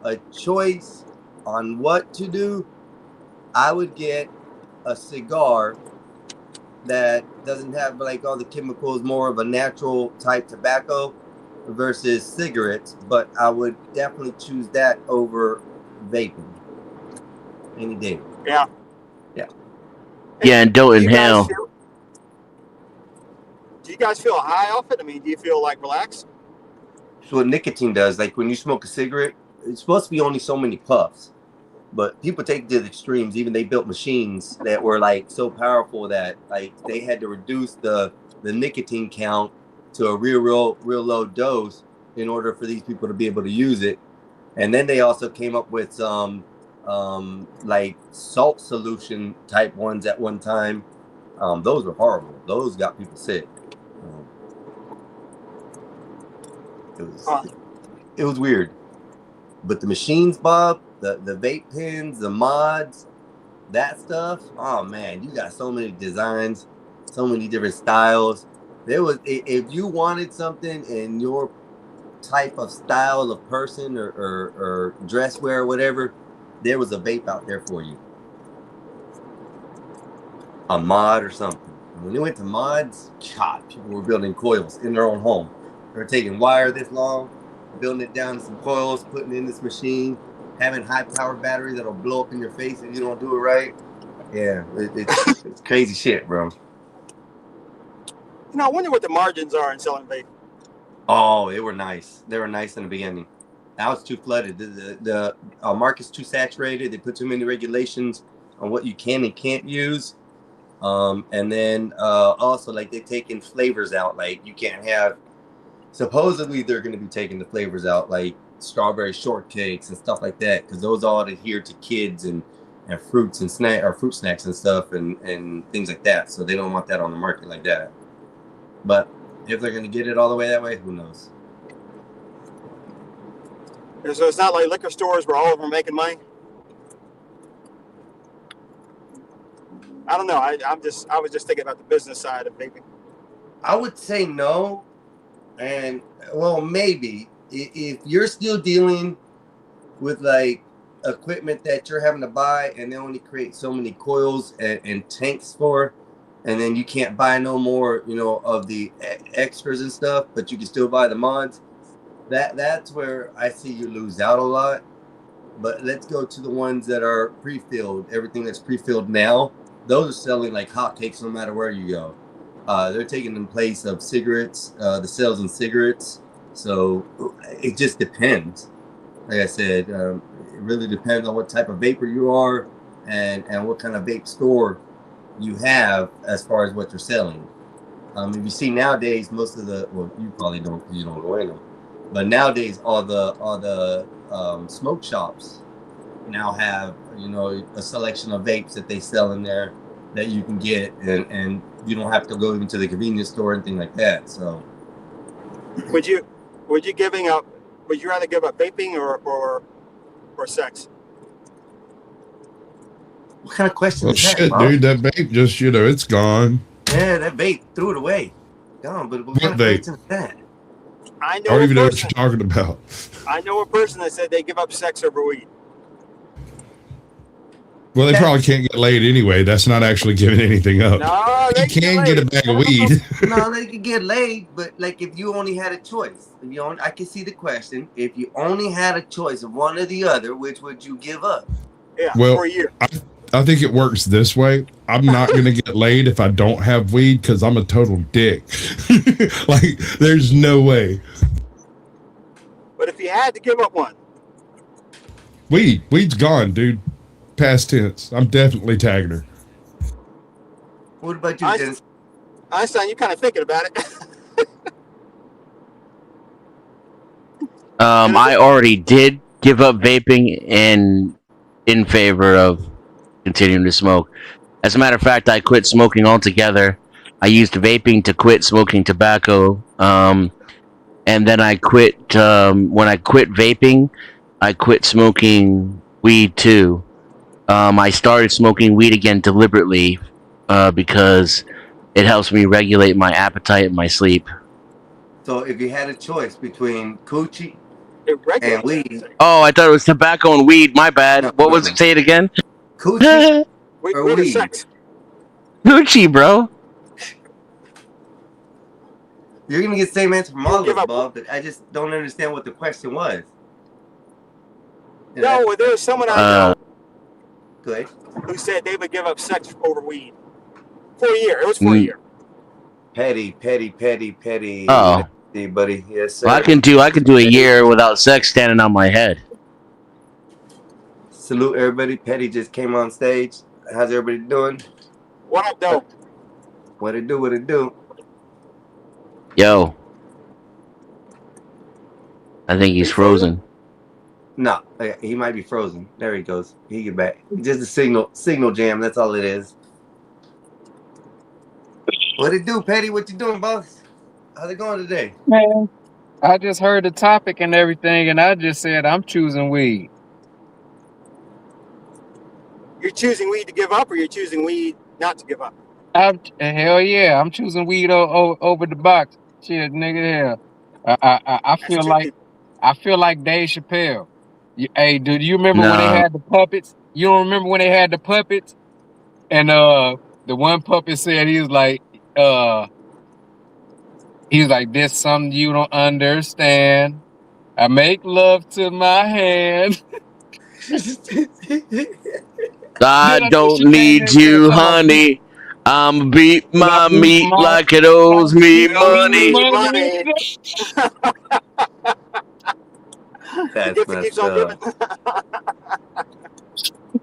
a choice on what to do, I would get a cigar that doesn't have like all the chemicals, more of a natural type tobacco versus cigarettes. But I would definitely choose that over vaping any day. Yeah. Yeah, and don't Do you guys inhale. Do you guys feel high off it? I mean, do you feel like relaxed? So what nicotine does, like when you smoke a cigarette, it's supposed to be only so many puffs. But people take it to the extremes. Even they built machines that were like so powerful that like they had to reduce the nicotine count to a real low dose in order for these people to be able to use it. And then they also came up with some like salt solution type ones at one time. Those were horrible. Those got people sick. It was weird. But the machines, Bob, the vape pens, the mods, that stuff, oh man, you got so many designs, so many different styles. There was, if you wanted something and your type of style of person or dress wear or whatever, there was a vape out there for you. A mod or something. And when they went to mods, God, people were building coils in their own home. They were taking wire this long, building it down to some coils, putting it in this machine, having high power batteries that'll blow up in your face if you don't do it right. Yeah, it's crazy shit, bro. I wonder what the margins are in selling vape. Oh, they were nice. They were nice in the beginning. Now it's too flooded. The market's too saturated. They put too many regulations on what you can and can't use. And then also, like, they taking flavors out. Like, you can't have. Supposedly, they're going to be taking the flavors out, like strawberry shortcakes and stuff like that, because those all adhere to kids and fruits and fruit snacks and stuff and things like that. So they don't want that on the market like that. But if they're going to get it all the way that way, who knows? So it's not like liquor stores where all of them are making money. I don't know. I was just thinking about the business side of vaping. I would say no, and well, maybe if you're still dealing with like equipment that you're having to buy, and they only create so many coils and tanks for, and then you can't buy no more, of the extras and stuff, but you can still buy the mods. That's where I see you lose out a lot. But let's go to the ones that are pre-filled. Everything that's pre-filled now, those are selling like hotcakes no matter where you go. They're taking in place of cigarettes, the sales in cigarettes. So it just depends. Like I said, it really depends on what type of vapor you are and what kind of vape store you have as far as what you're selling. If you see nowadays, most of you probably don't, because you don't go in them. But nowadays, all the smoke shops now have a selection of vapes that they sell in there that you can get, and you don't have to go even to the convenience store and things like that. So, would you rather give up vaping or sex? What kind of question Well, is that, shit, Bob? dude, that vape just, it's gone. Yeah, that vape, threw it away. Gone, but what kind of vape? question is that? I I know don't a even know what person. you're talking about. I know a person that said they give up sex over weed. Well, they probably can't get laid anyway. That's not actually giving anything up. No, You they can get a bag of weed. No, they could get laid, but like if you only had a choice, I can see the question. If you only had a choice of one or the other, which would you give up? Yeah, Well, for a year. I think it works this way. I'm not going to get laid if I don't have weed because I'm a total dick. Like, there's no way. But if you had to give up one, Weed's gone, dude. Past tense. I'm definitely tagging her. What about you, Dennis? Einstein, you kind of thinking about it. I already did give up vaping in favor of continuing to smoke. As a matter of fact, I quit smoking altogether. I used vaping to quit smoking tobacco. And then I quit, when I quit vaping, I quit smoking weed too. I started smoking weed again deliberately because it helps me regulate my appetite and my sleep. So if you had a choice between coochie Irregular. and weed, Oh, I thought it was tobacco and weed. My bad. What was it? Say it again. coochie Weed or or weed? sex? Gucci, bro. You're gonna get the same answer from all of give us, up- Bob, but I just don't understand what the question was. No, well, there's someone I know Good. who said they would give up sex over weed for a year. It was for a year. Petty. Oh. Hey, buddy. Yes, sir. Well, I can do a year without sex standing on my head. Salute everybody. Petty just came on stage. How's everybody doing? What up, though? What it do? Yo. I think he's frozen. No, he might be frozen. There he goes. He get back. Just a signal jam. That's all it is. What it do, Petty? What you doing, boss? How's it going today? Man, I just heard the topic and everything, and I just said I'm choosing weed. You're choosing weed to give up, or you're choosing weed not to give up? Hell yeah, I'm choosing weed over the box. Shit, nigga, hell. I That's feel two like people. Dave Chappelle. Hey, do you remember when they No. had the puppets? You don't remember when they had the puppets? And the one puppet said he was like, "This something you don't understand. I make love to my hand." I Then I know don't she came need in there you, talking about beat, honey. I'm beat and I my beat meat my like it owes me It owes me money. me money. money. The That's gift that keeps messed on giving. up.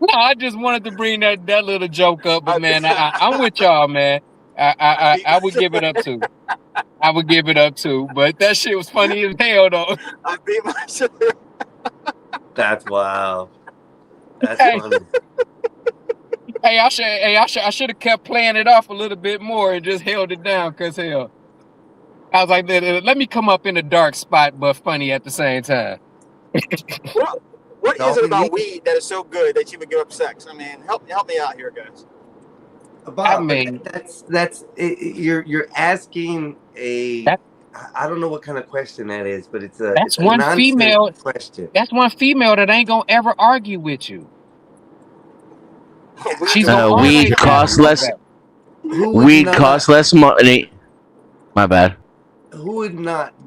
No, I just wanted to bring that little joke up, but I, man, I'm with y'all, man. I beat I would give it up too. I would give it up too, but that shit was funny as hell though. I beat myself. That's wow. That's Hey, funny. I should have kept playing it off a little bit more and just held it down, cause hell, I was like, let me come up in a dark spot, but funny at the same time. What That's all is it we about need. weed that is so good that you would give up sex? I mean, help me out here, guys. Bob, but mean, that's you're asking a that I don't know what kind of question that is, but it's a that's one nonsense female. question. That's one female that ain't gonna ever argue with you. Weed She's is gonna overrated. always Weed have costs your less. back. Who would Weed costs not less money. My bad.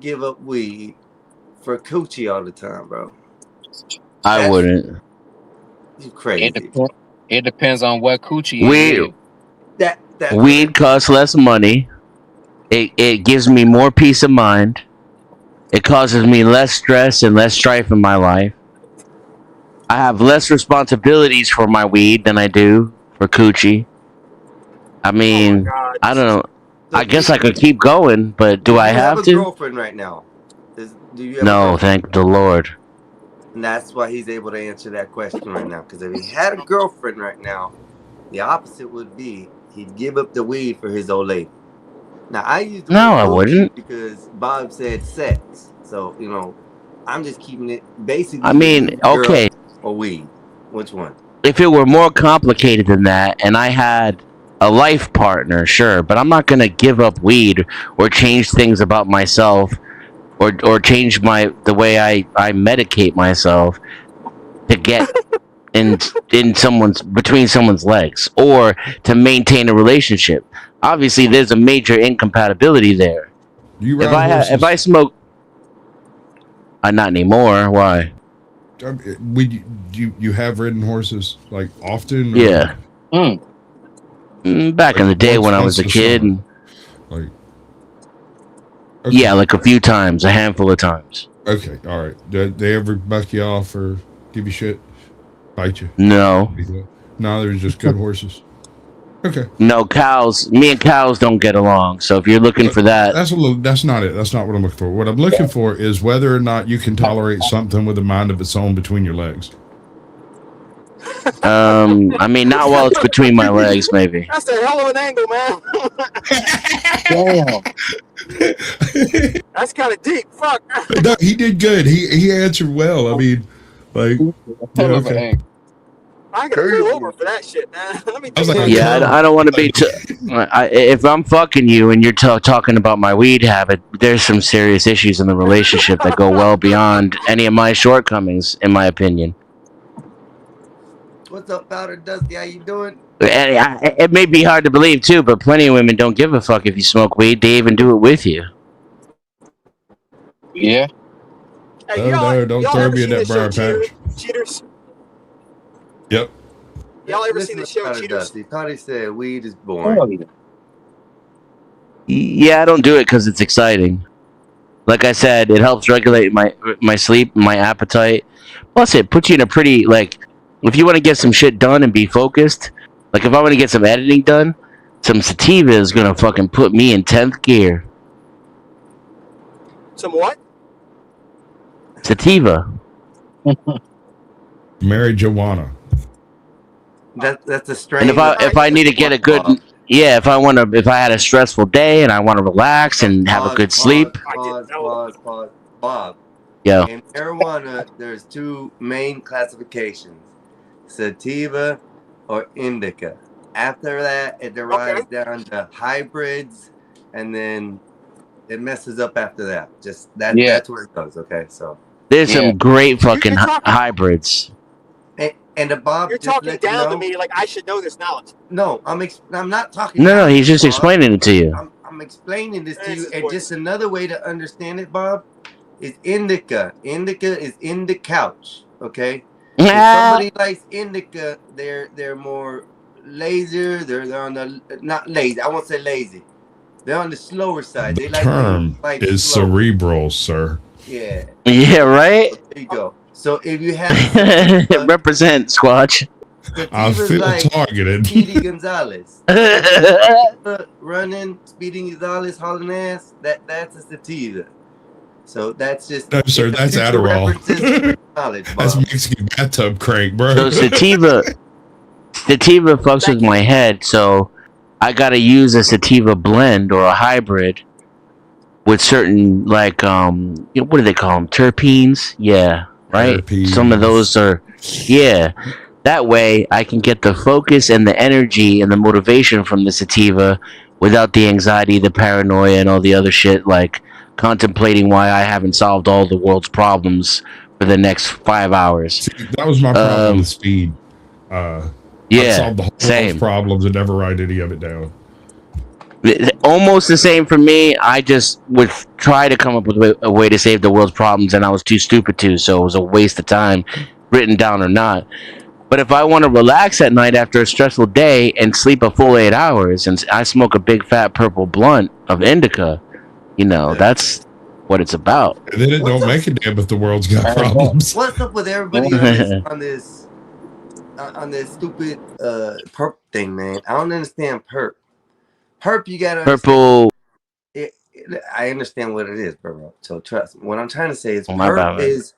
give up weed for coochie all the time, bro? I That's wouldn't. you It crazy. depends. It depends on what coochie Weed it is. That's what weed costs less money. It gives me more peace of mind. It causes me less stress and less strife in my life. I have less responsibilities for my weed than I do for coochie. I Oh my mean, God. I don't know. So I guess I could keep going, but do do I you have have a to? girlfriend right now? Do you have a No, girlfriend? thank the Lord. And that's why he's able to answer that question right now. Because if he had a girlfriend right now, the opposite would be he'd give up the weed for his old lady. Now I use the No, word I coochie wouldn't. because Bob said sex. So, I'm just keeping it basically I either mean, you okay, girl or weed. Which one? if it were more complicated than that and I had a life partner, sure, but I'm not going to give up weed or change things about myself or change the way I medicate myself to get in someone's legs or to maintain a relationship. Obviously there's a major incompatibility there. You ride If I horses? smoke not anymore, why? You have ridden horses like often, or Yeah. Back in the like day when I was a once kid, summer? Like okay, yeah, like a few times, a handful of times. okay, all right. Did they ever buck you off or give you shit, bite you? No. No, they're just good horses. Okay, No, cows. Me and cows don't get along. So if you're looking for that, that's not it. That's not what I'm looking for. What I'm looking for is whether or not you can tolerate something with a mind of its own between your legs. I mean, not while it's between my legs, maybe. That's a hell of an angle, man. Damn. That's kind of deep. Fuck. No, he did good. He answered well. I mean, like, yeah, Hell of an okay. angle. I gotta pull over for that shit, man. Let me I was take like, that. Yeah, I don't want to be. If I'm fucking you and you're talking about my weed habit, there's some serious issues in the relationship that go well beyond any of my shortcomings, in my opinion. What's up, Powder Dusty? How you doing? And it may be hard to believe too, but plenty of women don't give a fuck if you smoke weed. They even do it with you. Yeah. Hey, No, don't y'all throw ever me in seen that the show briar patch. Cheaters? Yep. Y'all ever Listen seen the to show Powder Cheaters? Dusty. Powder said weed is boring. Yeah, I don't do it because it's exciting. Like I said, it helps regulate my sleep, my appetite. Plus, it puts you in a pretty if you want to get some shit done and be focused. Like if I want to get some editing done, some sativa is gonna fucking put me in 10th gear. Some what? Sativa. Marijuana. That's a strain. And if I need to get a good if I had a stressful day and I want to relax and have a good sleep. Pause. Bob. Yeah. In marijuana, there's two main classifications: sativa or indica. After that, it derives down to hybrids, and then it messes up after that. Just that Yeah. that's where it goes. Okay, so There's Yeah. some great fucking You're talking- hybrids. and the Bob, You're just talking let you down to know- me like I should know this knowledge. No, I'm not talking. No, down to he's you, just Bob. explaining it to you. I'm explaining this to This you, is and what- just another way to understand it, Bob, is indica. Indica is in the couch. Okay. If somebody likes indica, they're more lazier. They're on the not lazy. I won't say lazy. They're on the slower side. The They like term life is slow. cerebral, sir. Yeah. Yeah, right? So there you go. So if you have Represent, Squatch. I sativas feel like targeted. Speedy Gonzalez, running Speedy Gonzalez, hauling ass. That's a sativa. So that's just No, sir, it's a that's future Adderall. references knowledge, That's Bob. Mexican bathtub crank, bro. So sativa fucks with my head, so I gotta use a sativa blend or a hybrid with certain like what do they call them? Terpenes? Yeah, right. Some of those are That way I can get the focus and the energy and the motivation from the sativa without the anxiety, the paranoia, and all the other shit like contemplating why I haven't solved all the world's problems for the next 5 hours. See, that was my problem with speed. I solved the whole same. world's problems and never write any of it down. Almost the same for me. I just would try to come up with a way to save the world's problems, and I was too stupid to, so it was a waste of time, written down or not. But if I want to relax at night after a stressful day and sleep a full 8 hours, and I smoke a big fat purple blunt of indica, that's what it's about. And then it don't make a damn if the world's got problems. What's up with everybody on this stupid perp thing, man? I don't understand perp. Perp, you gotta Purple. I understand what it is, bro. So trust me. What I'm trying to say is my perp bad, man. is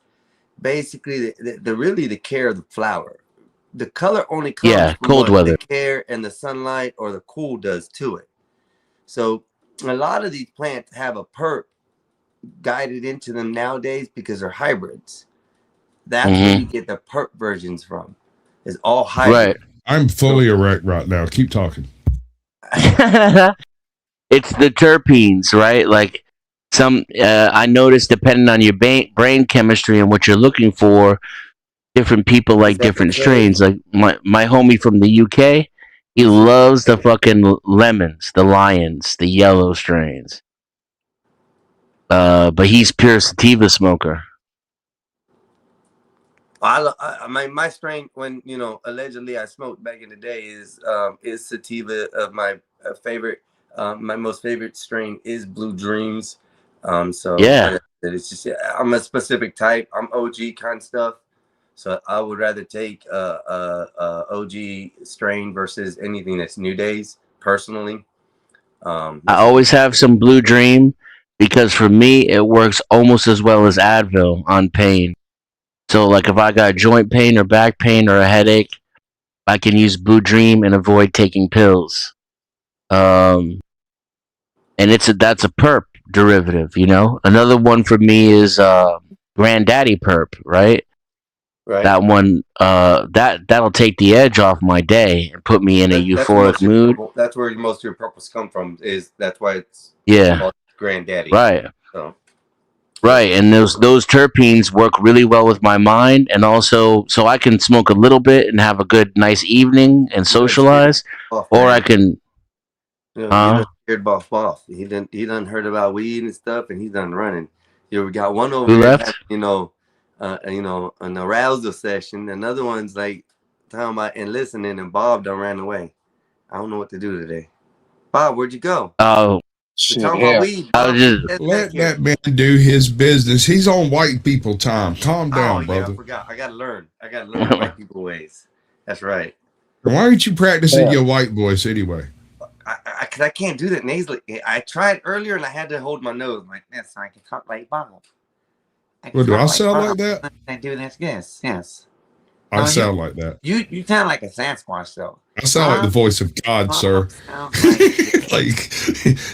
basically the really the care of the flower. The color only comes from cold what weather. the care and the sunlight or the cool does to it. So a lot of these plants have a perp guided into them nowadays because they're hybrids. That's where you get the perp versions from. It's all hybrid. Right. I'm fully erect right now. Keep talking. It's the terpenes, right? Like some, I noticed depending on your brain chemistry and what you're looking for, different people like different strains. Like my homie from the UK, he loves the fucking lemons, the lions, the yellow strains. But he's pure sativa smoker. My strain, when allegedly I smoked back in the day, is sativa. Of my favorite, my most favorite strain is Blue Dreams. So Yeah. it's just I'm a specific type. I'm OG kind of stuff. So I would rather take OG strain versus anything that's new days. Personally, I always have some Blue Dream because for me it works almost as well as Advil on pain. So like if I got joint pain or back pain or a headache, I can use Blue Dream and avoid taking pills. And that's a perp derivative, Another one for me is Granddaddy Perp, right? Right. That one that'll take the edge off my day and put me in a euphoric mood. That's where most of your purples come from. That's why it's called Granddaddy. Right. So. Right, and those terpenes work really well with my mind, and also so I can smoke a little bit and have a good, nice evening and socialize, or I can. He done heard about Boff. He done heard about weed and stuff, and he's done running. We got one over Who here, left? An arousal session. Another one's like talking about and listening, and Bob done ran away. I don't know what to do today. Bob, where'd you go? Oh, Talking about weed. I was just Let that man do his business. He's on white people time. Calm down, brother. I forgot. I gotta learn white people ways. That's right. Why aren't you practicing your white voice anyway? Cause I can't do that nasally. I tried earlier and I had to hold my nose like this so I can talk like Bob. Well, do I sound like that? I do this. Yes. I sound like that. You sound like a Sasquatch though. I sound like the voice of God, sir. Like,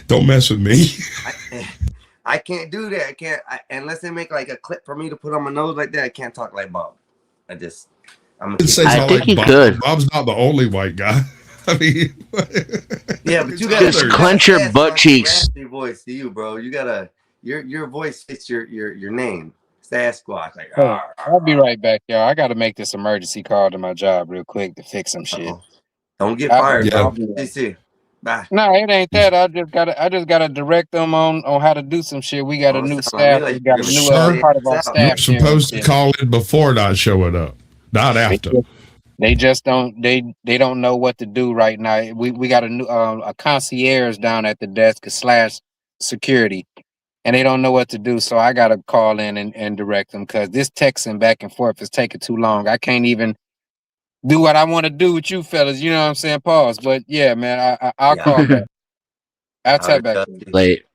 don't mess with me. I can't do that. I can't unless they make like a clip for me to put on my nose like that. I can't talk like Bob. I think you Bob. could. Bob's not the only white guy. I mean, Yeah, but you it's gotta Just others. clench your pass butt on cheeks. raspy voice to you, bro. You gotta your voice fits your name. Sasquatch, like Hey, I'll be right back, y'all. I gotta make this emergency call to my job real quick to fix some shit. uh-oh. Don't get I'll, fired, Yeah. I'll bro. be right. CC. Bye. No, it ain't that. I just gotta direct them on how to do some shit. We got a Oh, it new sound like me staff. like We you're got a gonna new Sir, say part of this our out. You're staff here and supposed to shit. call in before not showing up, not They after. just don't they don't know what to do right now. We got a new a concierge down at the desk / security, and they don't know what to do. So I gotta call in and direct them because this texting back and forth is taking too long. I can't even do what I want to do with you fellas. You know what I'm saying? Pause. But yeah, man, I'll Yeah, call back. I'll Powder tap back. Dusty, Like,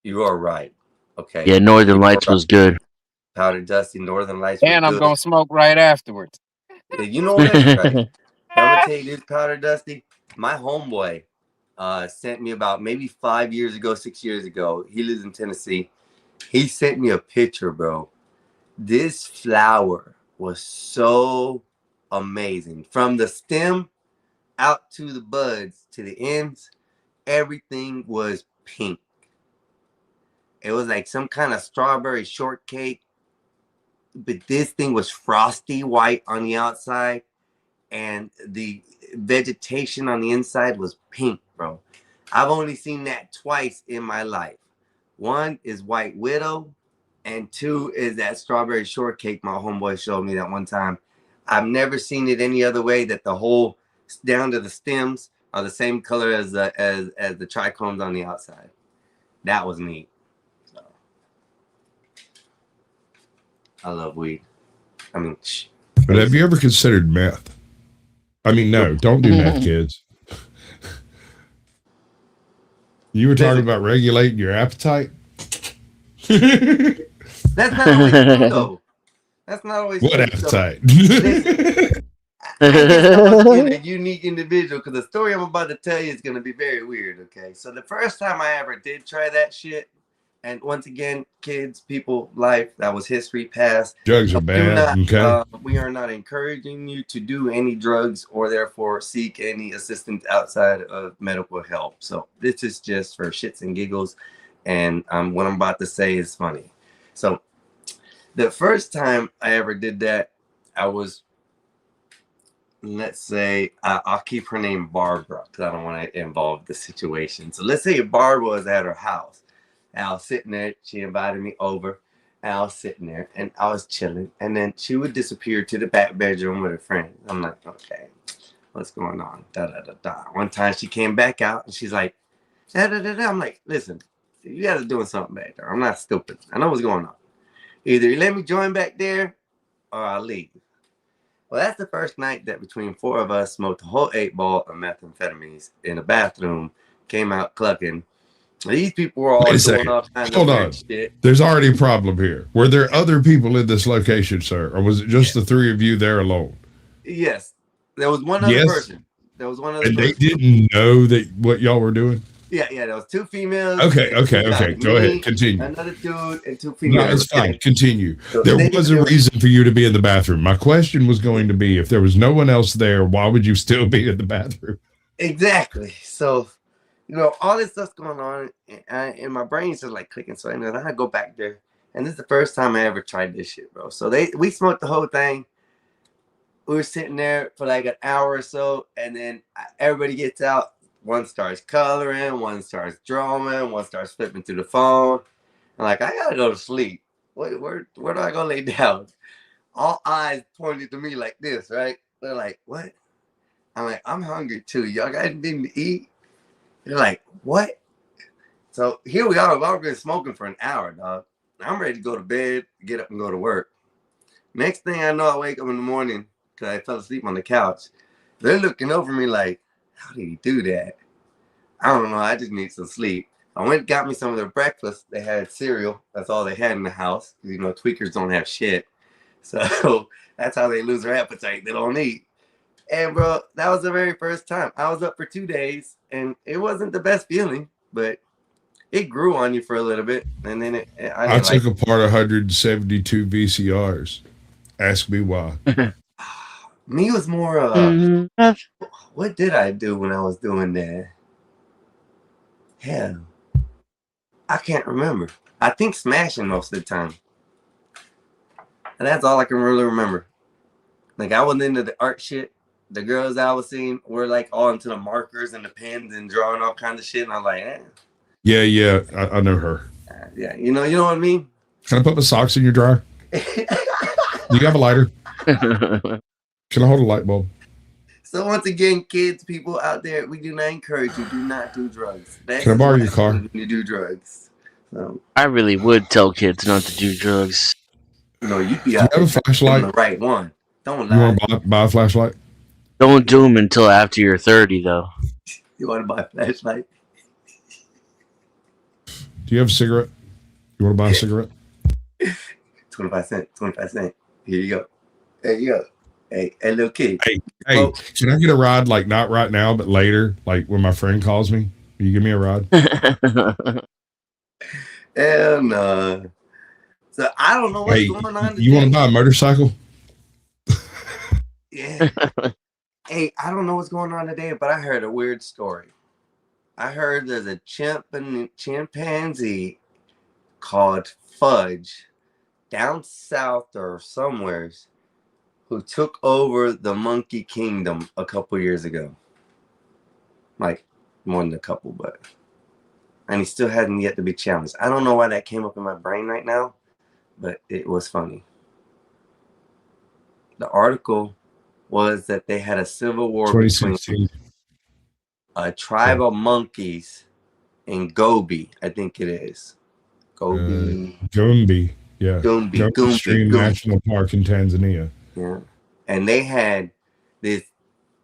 you are right. Okay. yeah, Northern You are Lights right. was good. Powder Dusty, Northern Lights were And I'm good. gonna smoke right afterwards. Yeah, you know that's right. I'm gonna tell you this, Powder Dusty. My homeboy sent me about maybe 5 years ago, 6 years ago. He lives in Tennessee. He sent me a picture, bro. This flower was so amazing. From the stem out to the buds to the ends, everything was pink. It was like some kind of strawberry shortcake, but this thing was frosty white on the outside, and the vegetation on the inside was pink, bro. I've only seen that twice in my life. One is White Widow, and two is that strawberry shortcake my homeboy showed me that one time. I've never seen it any other way, that the whole down to the stems are the same color as the trichomes on the outside. That was neat. So, I love weed. I mean, But have you ever considered meth? I mean, no, don't do meth, kids. You were talking about regulating your appetite. That's not always true, though. That's not always What true. appetite? I guess I must be a unique individual because the story I'm about to tell you is going to be very weird, okay? So the first time I ever did try that shit, and once again, kids, people, life, that was history past. Drugs are bad, okay? We are not encouraging you to do any drugs or therefore seek any assistance outside of medical help. So this is just for shits and giggles, and what I'm about to say is funny. So the first time I ever did that, I was, let's say, I'll keep her name Barbara because I don't want to involve the situation. So let's say Barbara was at her house. And I was sitting there. She invited me over. And I was sitting there and I was chilling. And then she would disappear to the back bedroom with her friend. I'm like, okay, what's going on? Da da da da. One time she came back out and she's like, da da da da. I'm like, listen, you guys are doing something back there. I'm not stupid. I know what's going on. Either you let me join back there or I'll leave. Well, that's the first night that between four of us smoked a whole 8-ball of methamphetamines in the bathroom, came out clucking. These people were all Wait a doing second. all kinds Hold of on. weird shit. There's already a problem here. Were there other people in this location, sir? Or was it just the three of you there alone? Yes. There was one other person. There was one other And person. they didn't know that what y'all were doing? Yeah, there was two females. Okay. Me, Go ahead. Continue. Another dude and two No, females. it's fine. Continue. So There they was a didn't- reason for you to be in the bathroom. My question was going to be, if there was no one else there, why would you still be in the bathroom? Exactly. So, all this stuff's going on, and my brain's just like clicking. So I go back there, and this is the first time I ever tried this shit, bro. So we smoked the whole thing. We were sitting there for like an hour or so, and then everybody gets out. One starts coloring, one starts drawing, one starts flipping through the phone. I'm like, I gotta go to sleep. Where do I go lay down? All eyes pointed to me like this, right? They're like, what? I'm like, I'm hungry too. Y'all got anything to eat? They're like, what? So here we are. We've already been smoking for an hour, dog. I'm ready to go to bed, get up and go to work. Next thing I know, I wake up in the morning because I fell asleep on the couch. They're looking over me like, how did he do that? I don't know. I just need some sleep. I went and got me some of their breakfast. They had cereal. That's all they had in the house. Tweakers don't have shit. So that's how they lose their appetite. They don't eat. And, bro, that was the very first time. I was up for 2 days, and it wasn't the best feeling, but it grew on you for a little bit. And then I took apart 172 VCRs. Ask me why. Me was more what did I do when I was doing that? Hell, I can't remember. I think smashing most of the time. And that's all I can really remember. Like I wasn't into the art shit. The girls I was seeing were like all into the markers and the pens and drawing all kinds of shit. And I'm like, Yeah, I know her. yeah, you know what I mean? Can I put my socks in your dryer? Do you have a lighter? Can I hold a light bulb? So once again, kids, people out there, we do not encourage you. Do not do drugs. That's Can I borrow what your car? happens when you do drugs. So, I really would tell kids not to do drugs. no, you'd be Do you out have a there flashlight? the right one. Don't You lie. want to buy a flashlight? Don't do them until after you're 30, though. You want to buy a flashlight? Do you have a cigarette? You want to buy a cigarette? 25 cents. 25 cents. Here you go. There you go. Hey, little kid. Hey, Oh. can I get a ride? Like not right now, but later. Like when my friend calls me, will you give me a ride? Hell no. So I don't know what's Hey, going on today. you want to buy a motorcycle? Yeah. Hey, I don't know what's going on today, but I heard a weird story. I heard there's a chimpanzee called Fudge down south or somewheres who took over the monkey kingdom a couple years ago. Like more than a couple, but and he still hasn't yet to be challenged. I don't know why that came up in my brain right now, but it was funny. The article was that they had a civil war between 2016. a tribe of monkeys in Gobi, I think it is. Gobi. Gumbi. Yeah. Gumbi. Stream National Park in Tanzania. Yeah. And they had this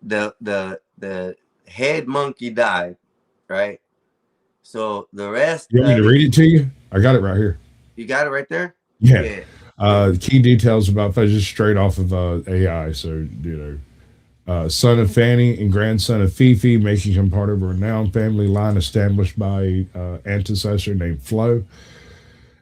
the head monkey died, right? So the rest You want me to read it to you? I got it right here. You got it right there? Yeah. Key details about Fudge is straight off of AI. So, son of Fanny and grandson of Fifi, making him part of a renowned family line established by ancestor named Flo.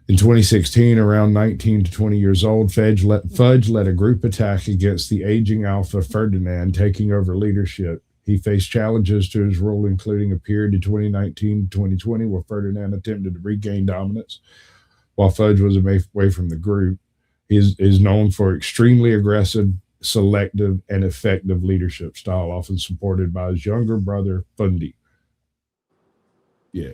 In 2016, around 19 to 20 years old, Fudge led a group attack against the aging alpha Ferdinand, taking over leadership. He faced challenges to his rule, including a period in 2019 to 2020 where Ferdinand attempted to regain dominance while Fudge was away from the group. He is known for extremely aggressive, selective, and effective leadership style, often supported by his younger brother, Fundi. Yeah.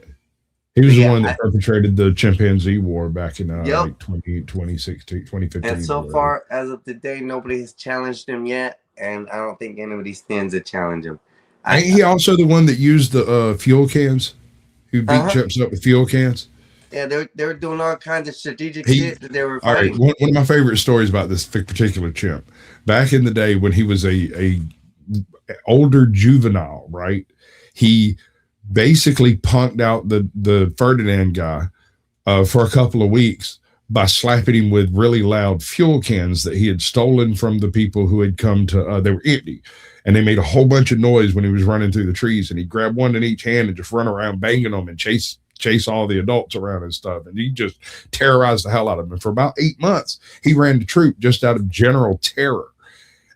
He was the one that perpetrated the chimpanzee war back in like 2016, 2015. And so far, as of today, nobody has challenged him yet, and I don't think anybody stands to challenge him. Ain't he also the one that used the fuel cans? Who beat Chips up with fuel cans? Yeah, they were doing all kinds of strategic shit that they were fighting. All right, one of my favorite stories about this particular chimp, back in the day when he was a older juvenile, right? He basically punked out the Ferdinand guy for a couple of weeks by slapping him with really loud fuel cans that he had stolen from the people who had come to, they were empty. And they made a whole bunch of noise when he was running through the trees, and he grabbed one in each hand and just run around banging them and chase all the adults around and stuff. And he just terrorized the hell out of them. And for about 8 months, he ran the troop just out of general terror.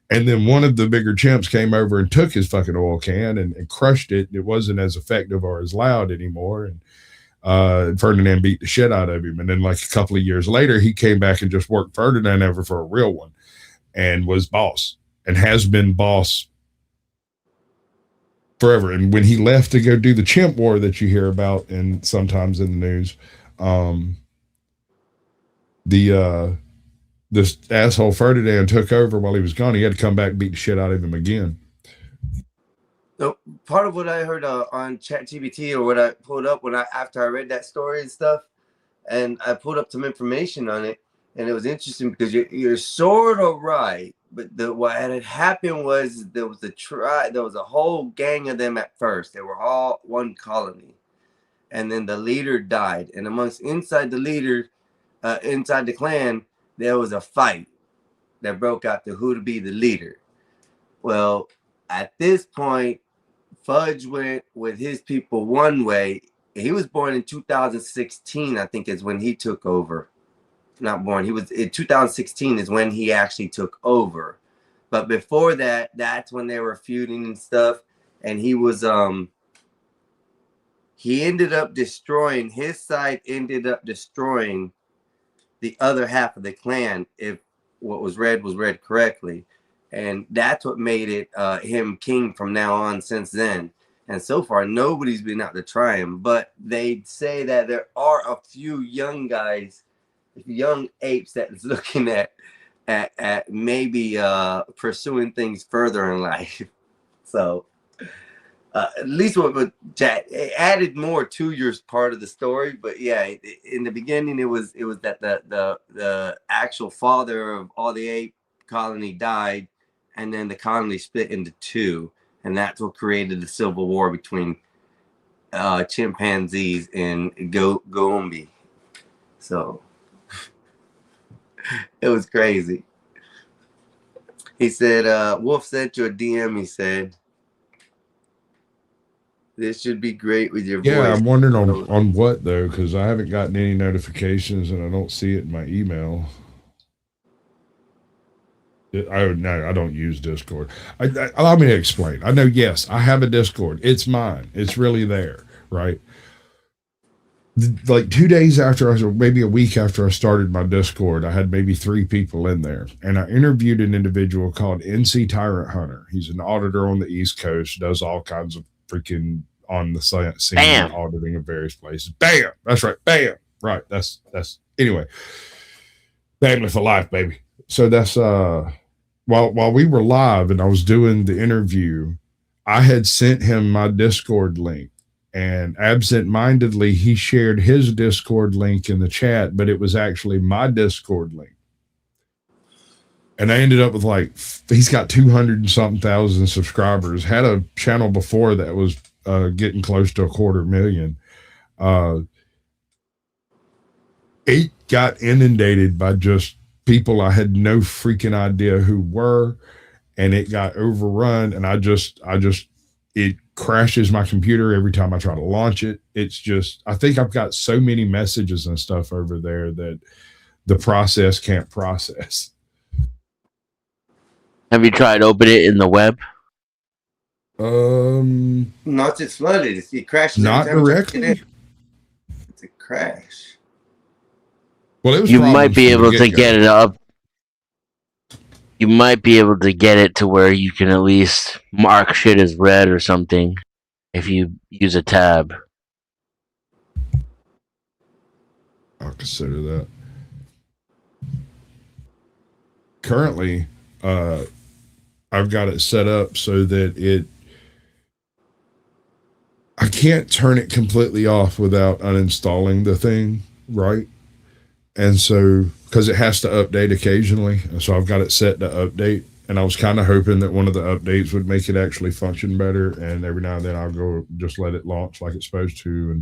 And then one of the bigger chimps came over and took his fucking oil can and crushed it. It wasn't as effective or as loud anymore. And Ferdinand beat the shit out of him. And then like a couple of years later, he came back and just worked Ferdinand over for a real one and was boss and has been boss forever. And when he left to go do the chimp war that you hear about and sometimes in the news, this asshole Ferdinand took over while he was gone. He had to come back and beat the shit out of him again. So part of what I heard on ChatGPT, or what I pulled up after I read that story and stuff, and I pulled up some information on it, and it was interesting because you're sort of right. But what had happened was there was a whole gang of them at first. They were all one colony, and then the leader died. And inside the clan, there was a fight that broke out to who to be the leader. Well, at this point, Fudge went with his people one way. He was born in 2016, I think, is when he took over. Not born. He was in 2016 is when he actually took over But before that, that's when they were feuding and stuff. And he ended up destroying, his side ended up destroying the other half of the clan if what was read correctly. And that's what made it him king from now on since then. And so far, nobody's been out to try him. But they say that there are a few young guys, young apes that's looking at maybe pursuing things further in life. So at least what Jack, it added more to your part of the story. But yeah, in the beginning it was that the actual father of all the ape colony died, and then the colony split into two, and that's what created the civil war between chimpanzees and Gombe. So it was crazy. He said, Wolf sent you a DM, he said. This should be great with your Yeah, voice. I'm wondering on what though, because I haven't gotten any notifications and I don't see it in my email. I don't use Discord. Allow me to explain. I know, yes, I have a Discord. It's mine. It's really there, right? Like 2 days after maybe a week after I started my Discord, I had maybe 3 people in there, and I interviewed an individual called NC Tyrant Hunter. He's an auditor on the East Coast, does all kinds of freaking on the scene auditing of various places. Bam! That's right. Bam! Right. That's anyway. Family for life, baby. So that's while we were live and I was doing the interview, I had sent him my Discord link, and absent-mindedly he shared his Discord link in the chat, but it was actually my Discord link. And I ended up with like, he's got 200 and something thousand subscribers, had a channel before that was getting close to 250,000. It got inundated by just people I had no freaking idea who were, and it got overrun. And it crashes my computer every time I try to launch it. It's just, I think I've got so many messages and stuff over there that the process can't process. Have you tried opening it in the web? No, it's just flooded. It crashes. Not directly. It's a crash. Well, it was you might be able to get it up. You might be able to get it to where you can at least mark shit as red or something if you use a tab. I'll consider that. Currently, I've got it set up so that I can't turn it completely off without uninstalling the thing, right? And so, because it has to update occasionally, and so I've got it set to update, and I was kind of hoping that one of the updates would make it actually function better, and every now and then I'll go just let it launch like it's supposed to,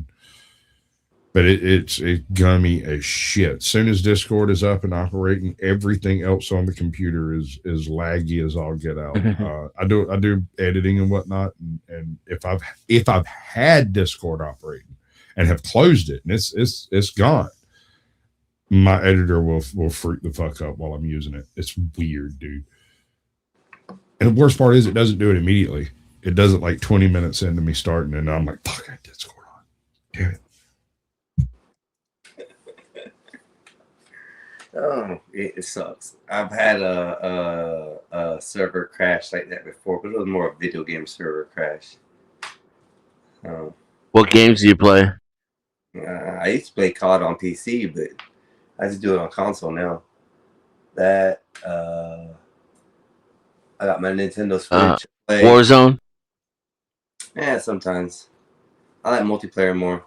but it's gummy as shit. As soon as Discord is up and operating, everything else on the computer is laggy as all get out. I do editing and whatnot, and if I've had Discord operating and have closed it and it's gone, my editor will freak the fuck up while I'm using it. It's weird, dude. And the worst part is it doesn't do it immediately. It does it like 20 minutes into me starting, and I'm like, fuck, I got Discord on. Damn it. Oh, it sucks. I've had a server crash like that before, but it was more a video game server crash. What games do you play? I used to play COD on PC, but I just do it on console now. That I got my Nintendo Switch. Warzone? Yeah, sometimes. I like multiplayer more.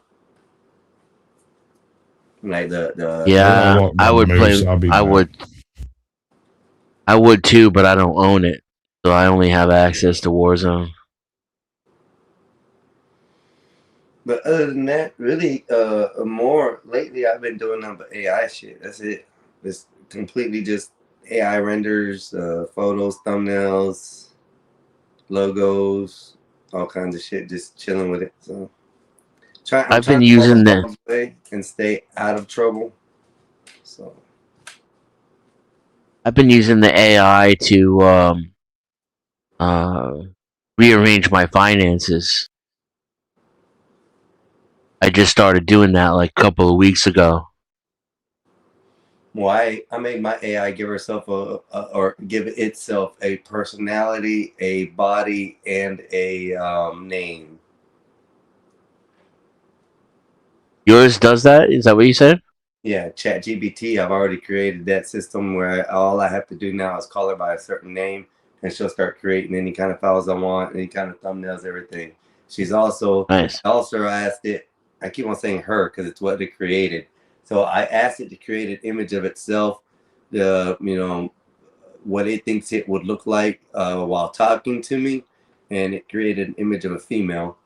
Like the yeah, I would play. I would too, but I don't own it, so I only have access to Warzone. But other than that, really, more lately I've been doing nothing but AI shit. That's it. It's completely just AI renders, photos, thumbnails, logos, all kinds of shit. Just chilling with it. So I've been using and stay out of trouble. So I've been using the AI to rearrange my finances. I just started doing that like a couple of weeks ago. Well, I made my AI give herself or give itself a personality, a body, and a name. Yours does that? Is that what you said? Yeah, ChatGPT. I've already created that system where all I have to do now is call her by a certain name, and she'll start creating any kind of files I want, any kind of thumbnails, everything. She's also Nice. also asked it. I keep on saying her because it's what it created. So I asked it to create an image of itself, the what it thinks it would look like while talking to me, and it created an image of a female,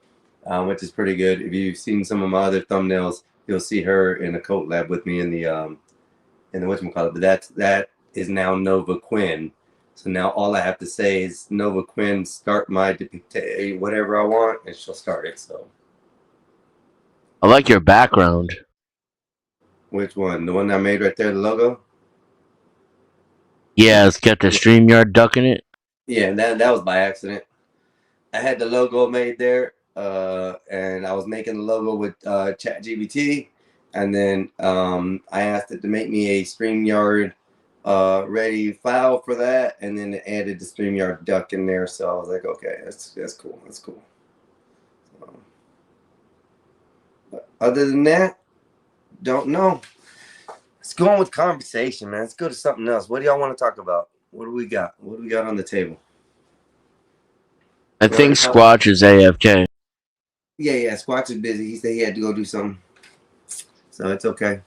which is pretty good. If you've seen some of my other thumbnails, you'll see her in a coat lab with me in the whatchamacallit. But that is now Nova Quinn. So now all I have to say is Nova Quinn, start my whatever I want, and she'll start it. So I like your background. which one? The one I made right there, the logo? Yeah, it's got the StreamYard duck in it. Yeah, that was by accident. I had the logo made there, and I was making the logo with ChatGPT, and then I asked it to make me a StreamYard ready file for that, and then it added the StreamYard duck in there. So I was like, okay, that's cool. That's cool. But other than that, don't know. Let's go on with conversation, man. Let's go to something else. What do y'all want to talk about? What do we got? What do we got on the table? I think Squatch is AFK. Yeah, Squatch is busy. He said he had to go do something. So it's okay.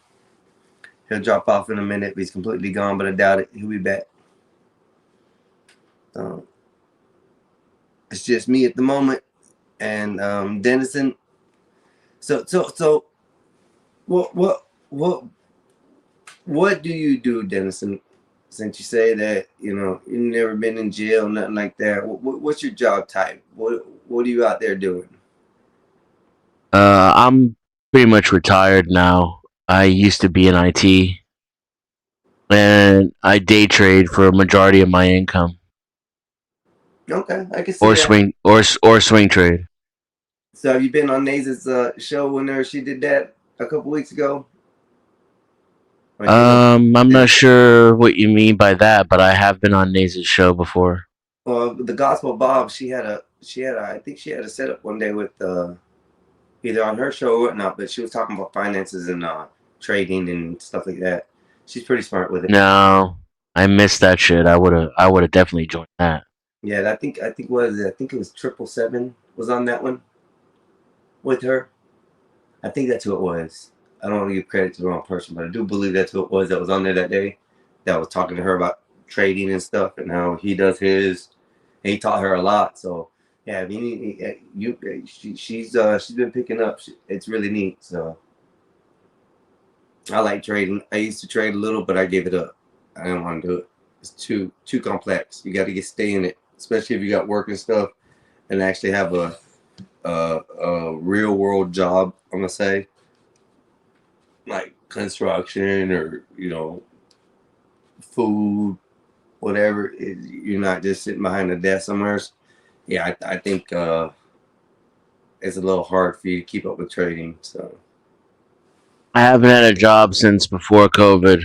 He'll drop off in a minute. He's completely gone, but I doubt it. He'll be back. It's just me at the moment and Dennison. So what do you do, Dennison? Since you say that you've never been in jail, nothing like that. What's your job type? What are you out there doing? I'm pretty much retired now. I used to be in IT, and I day trade for a majority of my income. Okay, I can see Or that. swing trade. So have you been on Naza's show whenever she did that a couple weeks ago? I'm not sure what you mean by that, but I have been on Naza's show before. The Gospel Bob, she had a I think she had a setup one day with either on her show or whatnot, but she was talking about finances and trading and stuff like that. She's pretty smart with it. No, I missed that shit. I would have definitely joined that. Yeah, I think what is it? I think it was 777 was on that one with her. I think that's who it was. I don't want to give credit to the wrong person, but I do believe that's who it was that was on there that day, that was talking to her about trading and stuff and how he does his. And he taught her a lot. So yeah, if you need, she's been picking up. It's really neat. So I like trading. I used to trade a little, but I gave it up. I didn't want to do it. It's too complex. You got to stay in it, especially if you got work and stuff, and actually have a real world job. I'm gonna say, like construction or food, whatever. You're not just sitting behind a desk somewhere. Yeah, I think it's a little hard for you to keep up with trading. So I haven't had a job since before COVID.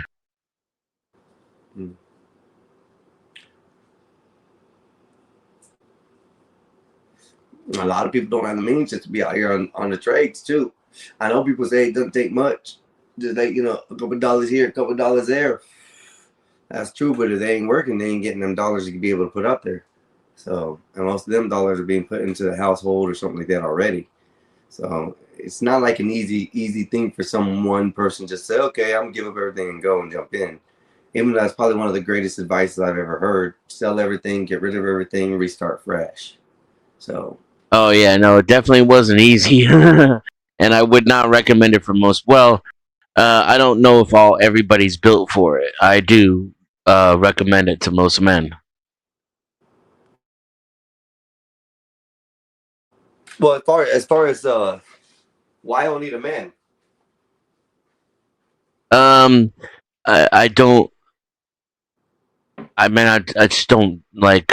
A lot of people don't have the means just to be out here on the trades too. I know people say it doesn't take much. Just like a couple dollars here, a couple dollars there. That's true, but if they ain't working, they ain't getting them dollars you can be able to put up there. So, and most of them dollars are being put into the household or something like that already. So it's not like an easy thing for one person just say, okay, I'm gonna give up everything and go and jump in. Even though that's probably one of the greatest advices I've ever heard. Sell everything, get rid of everything, restart fresh. So. Oh yeah, no, it definitely wasn't easy, and I would not recommend it for most. Well, I don't know if everybody's built for it. I do recommend it to most men. Well, as far as why don't need a man? I don't. I mean, I just don't like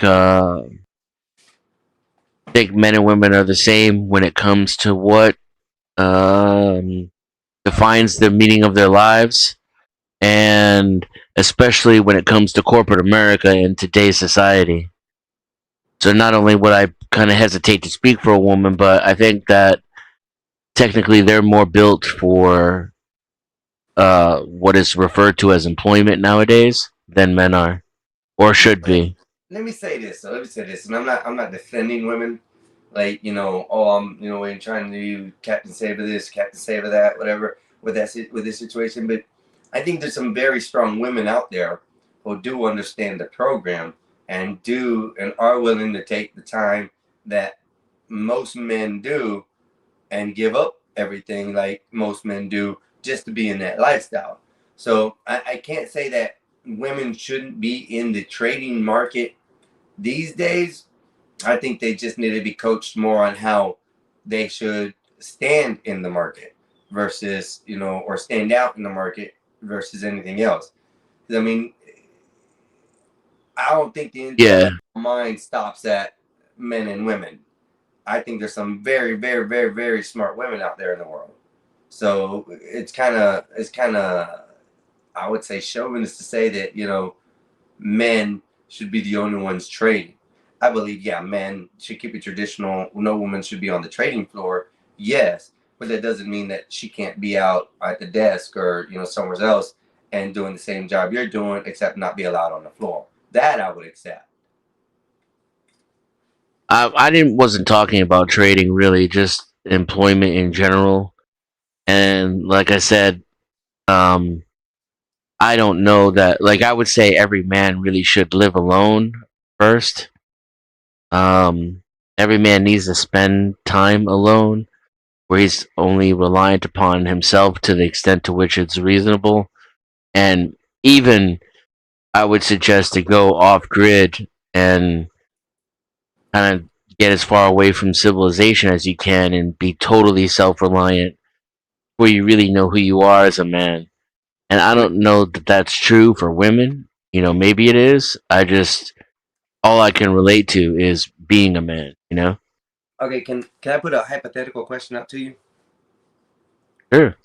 think men and women are the same when it comes to what defines the meaning of their lives, and especially when it comes to corporate America in today's society. So not only would I kind of hesitate to speak for a woman, but I think that technically they're more built for what is referred to as employment nowadays than men are, or should be. Let me say this. So let me say this, and I'm not defending women. Like, we're trying to do Captain Saber this, Captain Saber that, whatever with this situation. But I think there's some very strong women out there who do understand the program and are willing to take the time that most men do and give up everything like most men do just to be in that lifestyle. So I can't say that women shouldn't be in the trading market these days. I think they just need to be coached more on how they should stand in the market versus, or stand out in the market versus anything else. I mean, I don't think the entire mind stops at men and women. I think there's some very, very, very, very smart women out there in the world. So it's kind of, I would say, chauvinist to say that, men should be the only ones trading. I believe, men should keep it traditional. No woman should be on the trading floor. Yes, but that doesn't mean that she can't be out at the desk or, somewhere else and doing the same job you're doing, except not be allowed on the floor. That I would accept. Wasn't talking about trading really, just employment in general. And like I said, I don't know that. Like I would say, every man really should live alone first. Every man needs to spend time alone, where he's only reliant upon himself to the extent to which it's reasonable. And even I would suggest to go off grid and kind of get as far away from civilization as you can and be totally self-reliant, where you really know who you are as a man. And I don't know that that's true for women. Maybe it is. All I can relate to is being a man. Okay, can I put a hypothetical question out to you? Sure.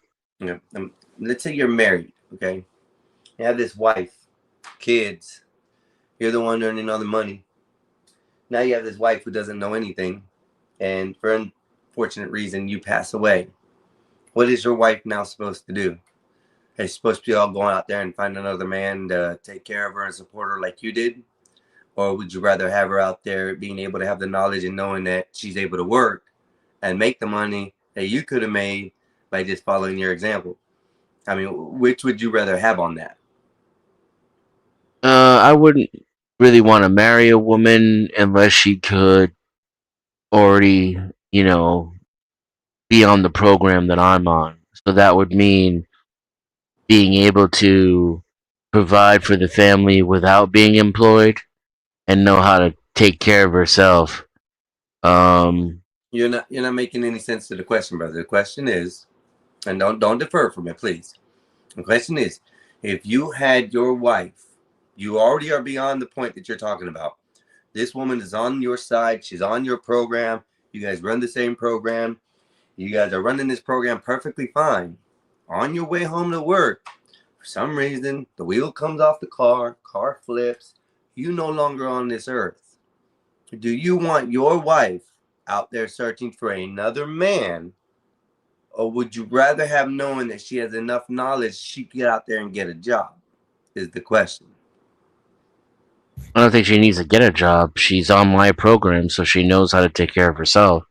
Let's say you're married. Okay, you have this wife, kids. You're the one earning all the money. Now you have this wife who doesn't know anything, and for unfortunate reason, you pass away. What is your wife now supposed to do? Is she supposed to be all going out there and find another man to take care of her and support her like you did? Or would you rather have her out there being able to have the knowledge and knowing that she's able to work and make the money that you could have made by just following your example? I mean, which would you rather have on that? I wouldn't really want to marry a woman unless she could already, be on the program that I'm on. So that would mean being able to provide for the family without being employed and know how to take care of herself. You're not making any sense to the question, brother. The question is, and don't defer from it, please. The question is, if you had your wife, you already are beyond the point that you're talking about. This woman is on your side. She's on your program. You guys run the same program. You guys are running this program perfectly fine. On your way home to work, for some reason, the wheel comes off the car flips. You no longer on this earth. Do you want your wife out there searching for another man, or would you rather have knowing that she has enough knowledge she can get out there and get a job? Is the question. I don't think she needs to get a job. She's on my program, so she knows how to take care of herself.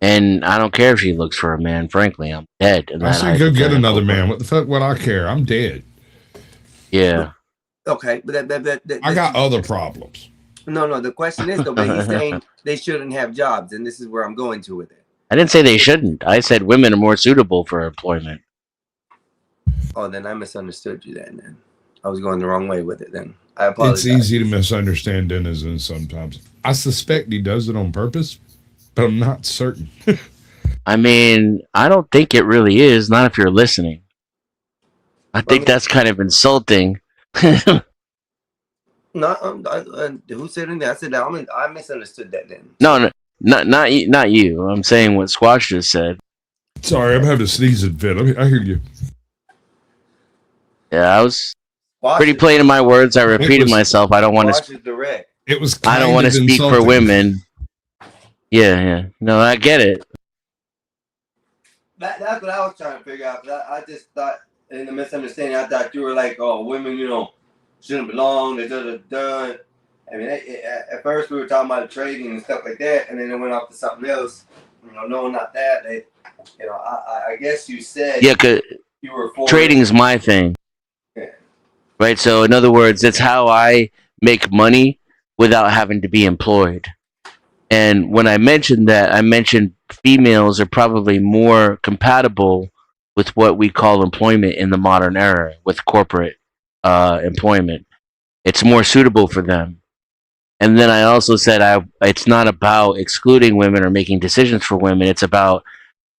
And I don't care if she looks for a man. Frankly, I'm dead. I say go get another man. What the fuck would I care? I'm dead. Yeah. Okay, but I got other problems. No. The question is though, but he's saying they shouldn't have jobs, and this is where I'm going to with it. I didn't say they shouldn't. I said women are more suitable for employment. Oh, then I misunderstood you then. I was going the wrong way with it then. I apologize. It's easy to misunderstand denizens sometimes. I suspect he does it on purpose, but I'm not certain. I mean, I don't think it really is. Not if you're listening. I think that's kind of insulting. No, who said anything? I said I misunderstood that then. No, not you. I'm saying what Squash just said. Sorry, I'm having a sneezing fit. I hear you. Yeah, I was Squash pretty is, plain in my words. I repeated was- myself. I don't want Squash to. is direct. It was. I don't want to speak for women. Yeah. No, I get it. That's what I was trying to figure out. I just thought, in the misunderstanding, I thought you were like, oh, women, shouldn't belong. They da. I mean, at first we were talking about trading and stuff like that, and then it went off to something else. No, not that. I guess you said Yeah, 'cause you were for trading's my thing. Yeah. Right? So, in other words, it's how I make money without having to be employed. And when I mentioned that, I mentioned females are probably more compatible with what we call employment in the modern era, with corporate employment. It's more suitable for them. And then I also said it's not about excluding women or making decisions for women. It's about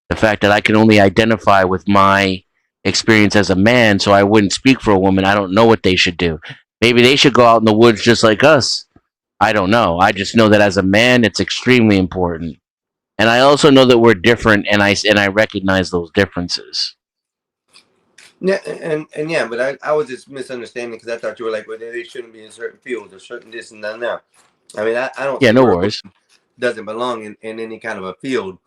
the fact that I can only identify with my experience as a man, so I wouldn't speak for a woman. I don't know what they should do. Maybe they should go out in the woods just like us. I don't know. I just know that as a man, it's extremely important. And I also know that we're different, and I recognize those differences. Yeah, and yeah, but I was just misunderstanding because I thought you were like, well, they shouldn't be in certain fields or certain this and that. Now, I mean, I don't. Yeah, see no where a worries. woman doesn't belong in any kind of a field.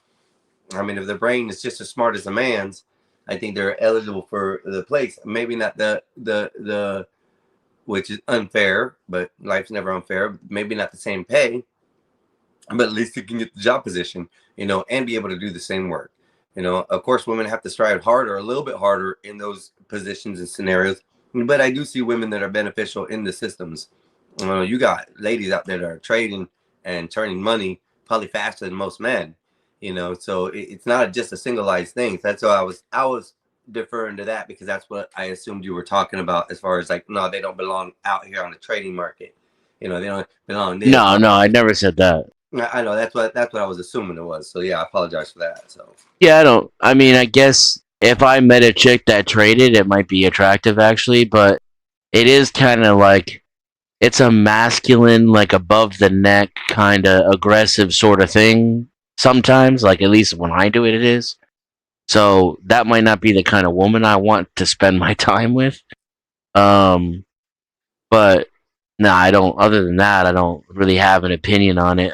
I mean, if their brain is just as smart as a man's, I think they're eligible for the place. Maybe not the which is unfair, but life's never unfair. Maybe not the same pay, but at least you can get the job position, and be able to do the same work. Of course, women have to strive harder, a little bit harder in those positions and scenarios. But I do see women that are beneficial in the systems. You got ladies out there that are trading and turning money probably faster than most men. So it's not just a singleized thing. That's why I was deferring to that, because that's what I assumed you were talking about as far as like, no, they don't belong out here on the trading market. They don't belong there. No, I never said that. I know that's what I was assuming it was. So yeah, I apologize for that. So Yeah, I don't. I mean, I guess if I met a chick that traded, it might be attractive actually, but it is kind of like it's a masculine, like above the neck, kind of aggressive sort of thing. Sometimes, like at least when I do it, it is. So that might not be the kind of woman I want to spend my time with. But no, I don't. Other than that, I don't really have an opinion on it.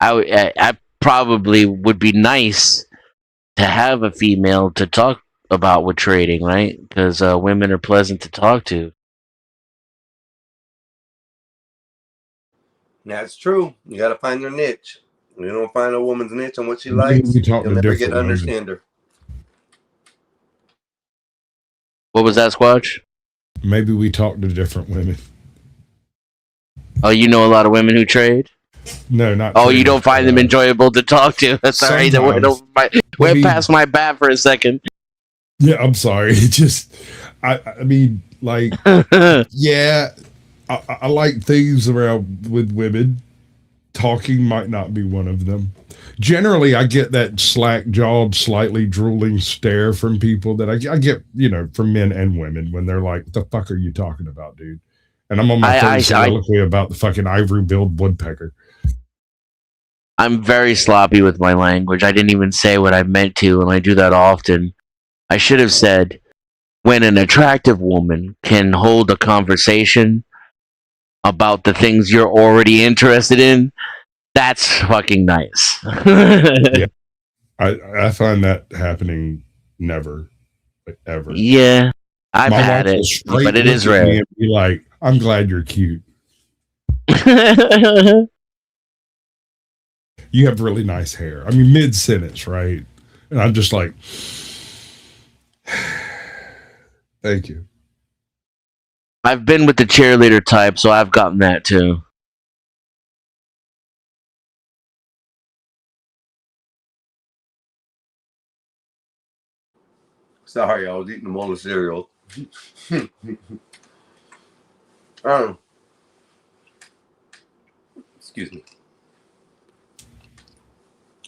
I probably would be nice to have a female to talk about with trading, right? Because women are pleasant to talk to. that's true. You got to find your niche. You don't find a woman's niche and what she Maybe likes, we talk you'll to never get different to women. understand her. What was that, Squatch? Maybe we talk to different women. Oh, you know a lot of women who trade? No, not. Oh, you traders, don't find them but, enjoyable to talk to? Sorry, that went Maybe- past my bat for a second. Yeah, I'm sorry. It just, I mean, like, yeah, I like things around with women. Talking might not be one of them. Generally, I get that slack-jawed, slightly drooling stare from people that I get, from men and women when they're like, "What the fuck are you talking about, dude?" And I'm on my third soliloquy about the fucking ivory-billed woodpecker. I'm very sloppy with my language. I didn't even say what I meant to, and I do that often. I should have said, when an attractive woman can hold a conversation about the things you're already interested in, that's fucking nice. Yeah. I find that happening never, like, ever. Yeah, I've My had wife will it, straight but it look is at me rare. and be like, "I'm glad you're cute. You have really nice hair." I mean, mid sentence, right? And I'm just like, "Thank you." I've been with the cheerleader type, so I've gotten that too. Sorry, I was eating a bowl of cereal. Excuse me.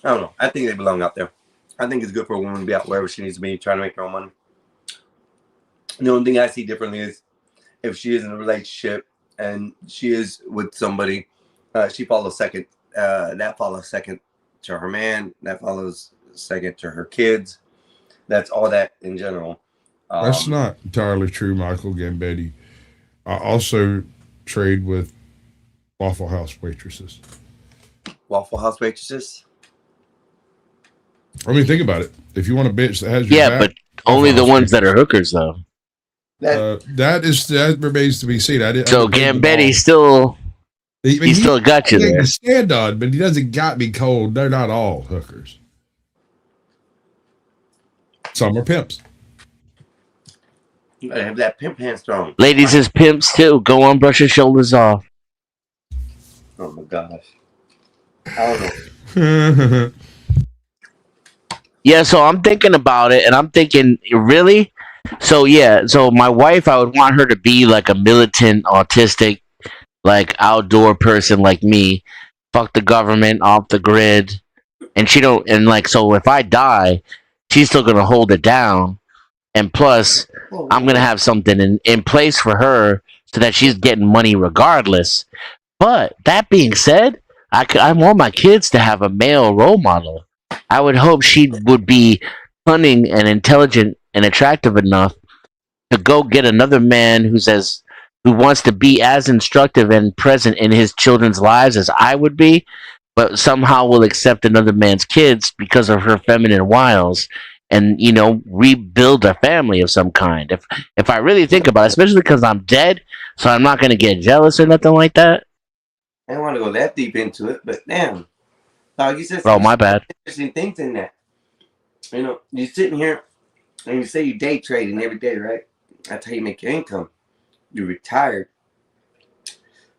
I don't know. I think they belong out there. I think it's good for a woman to be out wherever she needs to be, trying to make her own money. The only thing I see differently is if she is in a relationship and she is with somebody. She follows second. That follows second to her man. That follows second to her kids. That's all that in general. That's not entirely true, Michael Gambetti. I also trade with Waffle House waitresses. Waffle House waitresses. I mean, think about it. If you want a bitch that has your Yeah, back, but only Waffle the House ones that are hookers, though. that remains to be seen. So Gambetti still, he still got you there. To stand on, but he doesn't got me cold. They're not all hookers. Some are pimps. You gotta have that pimp hand strong. Ladies is pimps too. Go on, brush your shoulders off. Oh my gosh. I don't know. Yeah, so I'm thinking about it, and I'm thinking, really? So yeah, so my wife, I would want her to be like a militant, autistic, like outdoor person like me. Fuck the government, off the grid, and she don't. And like, so if I die, she's still gonna hold it down. And plus, I'm gonna have something in place for her so that she's getting money regardless. But that being said, I want my kids to have a male role model. I would hope she would be cunning and intelligent and attractive enough to go get another man who wants to be as instructive and present in his children's lives as I would be, but somehow will accept another man's kids because of her feminine wiles and, you know, rebuild a family of some kind. If I really think about it, especially because I'm dead, so I'm not going to get jealous or nothing like that. I don't want to go that deep into it, but damn. You said Bro, my bad. interesting things in that. You know, you're sitting here and you say you day trading every day, right? That's how you make your income. You're retired.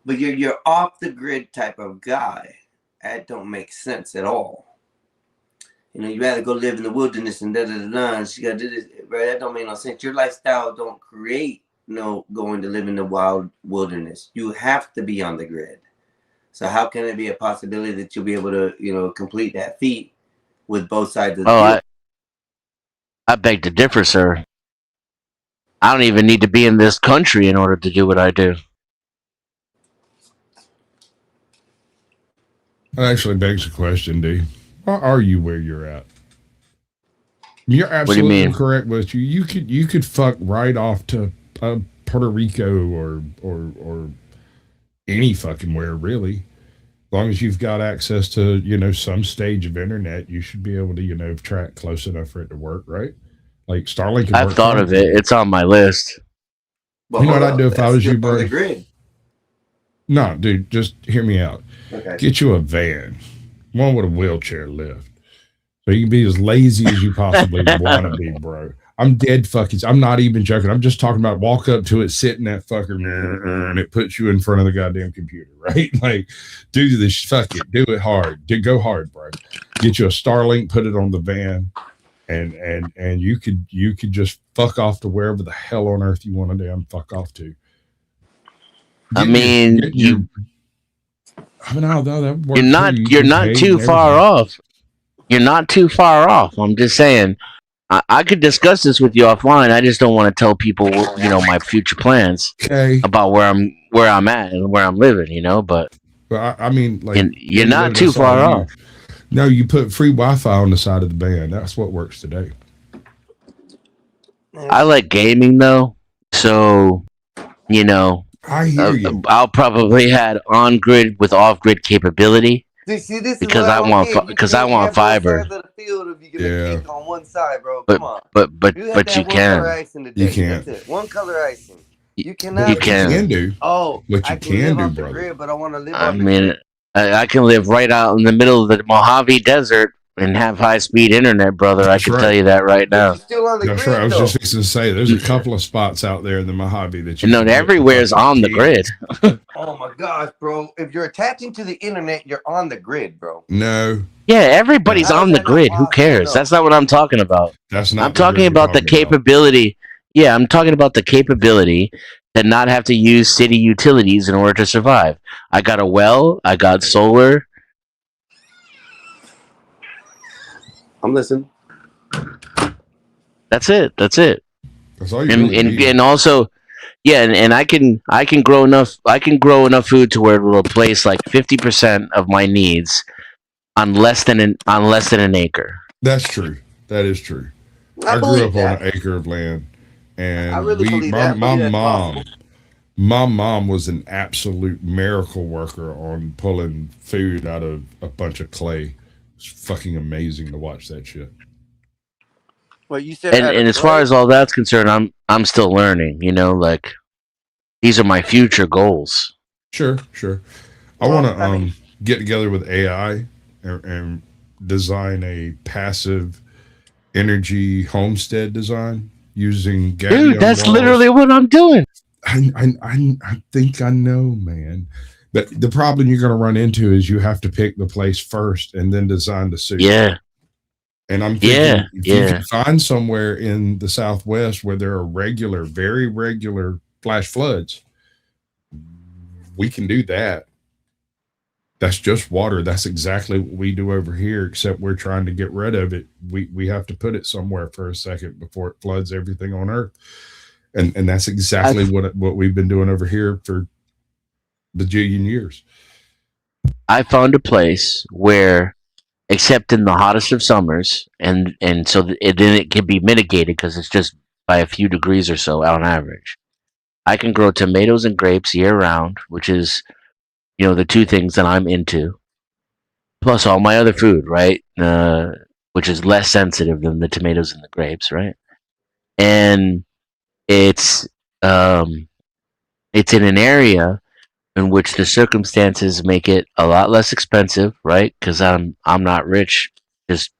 But you're off the grid type of guy. That don't make sense at all. You know, you rather go live in the wilderness and da-da-da-da, and she got to do this, right? That don't make no sense. Your lifestyle don't create no going to live in the wild wilderness. You have to be on the grid. So how can it be a possibility that you'll be able to, you know, complete that feat with both sides of the deal? I beg to differ, sir. I don't even need to be in this country in order to do what I do. That actually begs a question, D. Why are you where you're at? You're absolutely correct with you. You could fuck right off to Puerto Rico or any fucking where, really. As long as you've got access to, you know, some stage of internet, you should be able to, you know, track close enough for it to work, right? Like Starlink. I've thought of it. It's on my list. Well, you know what I'd do if I was you, bro? The grid. No, dude, just hear me out. Okay. Get you a van, one with a wheelchair lift, so you can be as lazy as you possibly want to be, bro. I'm dead fucking. I'm not even joking. I'm just talking about walk up to it, sit in that fucker, and it puts you in front of the goddamn computer, right? Like, do this. Fuck it. Do it hard. Go hard, bro. Get you a Starlink, put it on the van, and you could just fuck off to wherever the hell on earth you want to damn fuck off to. I mean, you're not too far off. You're not too far off. I'm just saying. I could discuss this with you offline. I just don't want to tell people, you know, my future plans about where I'm at and where I'm living, you know. But I mean, like, you're not too far off. No, you put free Wi-Fi on the side of the band. That's what works today. I like gaming though, so you know, I hear you. I'll probably have on-grid with off-grid capability. See, this because I want fiber. Yeah. On one side, bro. But come on. but you can. You can't. One color icing. You cannot. You can do. Oh, what you can do, brother. Grid, but I want to live. I mean, I can live right out in the middle of the Mojave Desert and have high-speed internet, brother. I can tell you that right now. Still on the That's grid, right. I was though. just fixing to say there's a couple of spots out there in the Mojave that you everywhere is on the grid. Oh my gosh, bro! If you're attaching to the internet, you're on the grid, bro. No. Yeah, everybody's on the grid. Who cares? That's not what I'm talking about. That's not. I'm talking about the capability. Yeah, I'm talking about the capability to not have to use city utilities in order to survive. I got a well. I got solar. I'm listening. That's it. That's all you and also, Yeah, and I can grow enough food to where it will replace like 50% of my needs on less than an acre. That's true. That is true. I I grew believe up on that. an acre of land, I and really believe that. I believe that's possible. my mom was an absolute miracle worker on pulling food out of a bunch of clay. It's fucking amazing to watch that shit. Well, you said And out of as far clay. as all that's concerned, I'm still learning. You know, like these are my future goals. Sure. I Well, want to I mean, get together with AI and design a passive energy homestead design using Dude, gabion that's walls. literally what I'm doing. I think I know, man. But the problem you're going to run into is you have to pick the place first and then design the suit. Yeah, And I'm thinking if you yeah. can find somewhere in the Southwest where there are very regular flash floods, we can do that. That's just water. That's exactly what we do over here, except we're trying to get rid of it. We have to put it somewhere for a second before it floods everything on Earth. And that's exactly what we've been doing over here for bajillion years. I found a place where, except in the hottest of summers, and so then it can be mitigated because it's just by a few degrees or so on average. I can grow tomatoes and grapes year round, which is, you know, the two things that I'm into. Plus all my other food, right? Which is less sensitive than the tomatoes and the grapes, right? And it's in an area in which the circumstances make it a lot less expensive, right? Because I'm not rich, just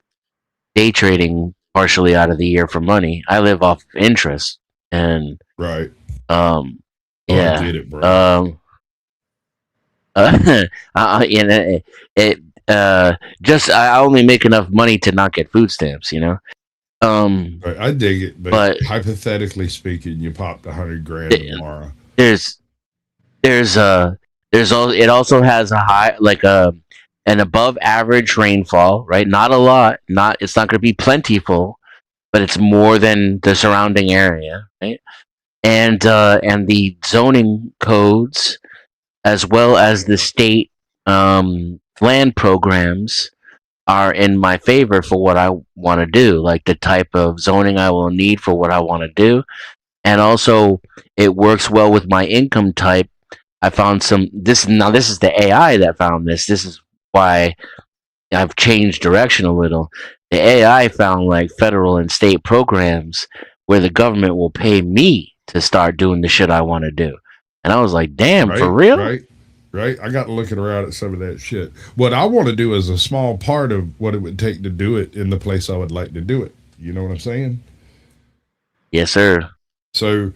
day trading partially out of the year for money. I live off interest, and Right. I get it, bro. I only make enough money to not get food stamps, you know. Right, I dig it, but hypothetically speaking, you popped $100,000 tomorrow. It also has a high, like an above average rainfall, right? Not a lot, it's not going to be plentiful, but it's more than the surrounding area, right? And the zoning codes, as well as the state land programs, are in my favor for what I want to do, like the type of zoning I will need for what I want to do. And also it works well with my income type. I found this is the AI that found this. This is why I've changed direction a little. The AI found like federal and state programs where the government will pay me to start doing the shit I want to do. And I was like, damn, right, for real? Right. I got looking around at some of that shit. What I want to do is a small part of what it would take to do it in the place I would like to do it. You know what I'm saying? Yes, sir. So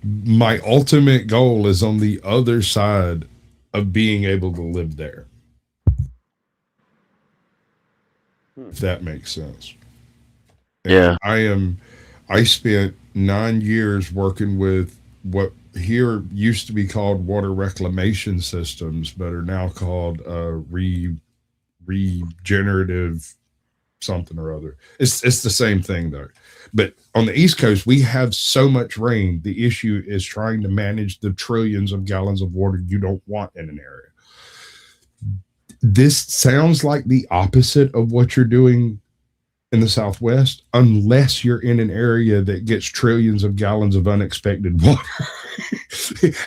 my ultimate goal is on the other side of being able to live there. If that makes sense. And yeah. I spent 9 years working with what here used to be called water reclamation systems, but are now called regenerative something or other. It's the same thing though. But on the East Coast, we have so much rain. The issue is trying to manage the trillions of gallons of water you don't want in an area. This sounds like the opposite of what you're doing in the Southwest, unless you're in an area that gets trillions of gallons of unexpected water.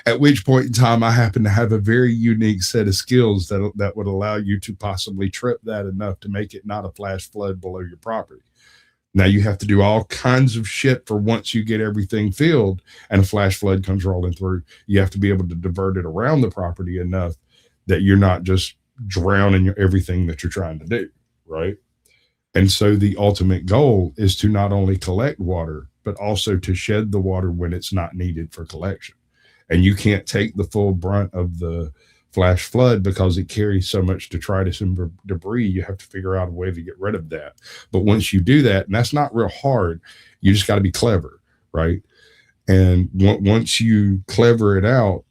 At which point in time, I happen to have a very unique set of skills that would allow you to possibly trip that enough to make it not a flash flood below your property. Now you have to do all kinds of shit for once you get everything filled and a flash flood comes rolling through. You have to be able to divert it around the property enough that you're not just drowning everything that you're trying to do, right? And so the ultimate goal is to not only collect water, but also to shed the water when it's not needed for collection. And you can't take the full brunt of the flash flood because it carries so much detritus and debris. You have to figure out a way to get rid of that. But once you do that, and that's not real hard, you just got to be clever, right? And once you clever it out,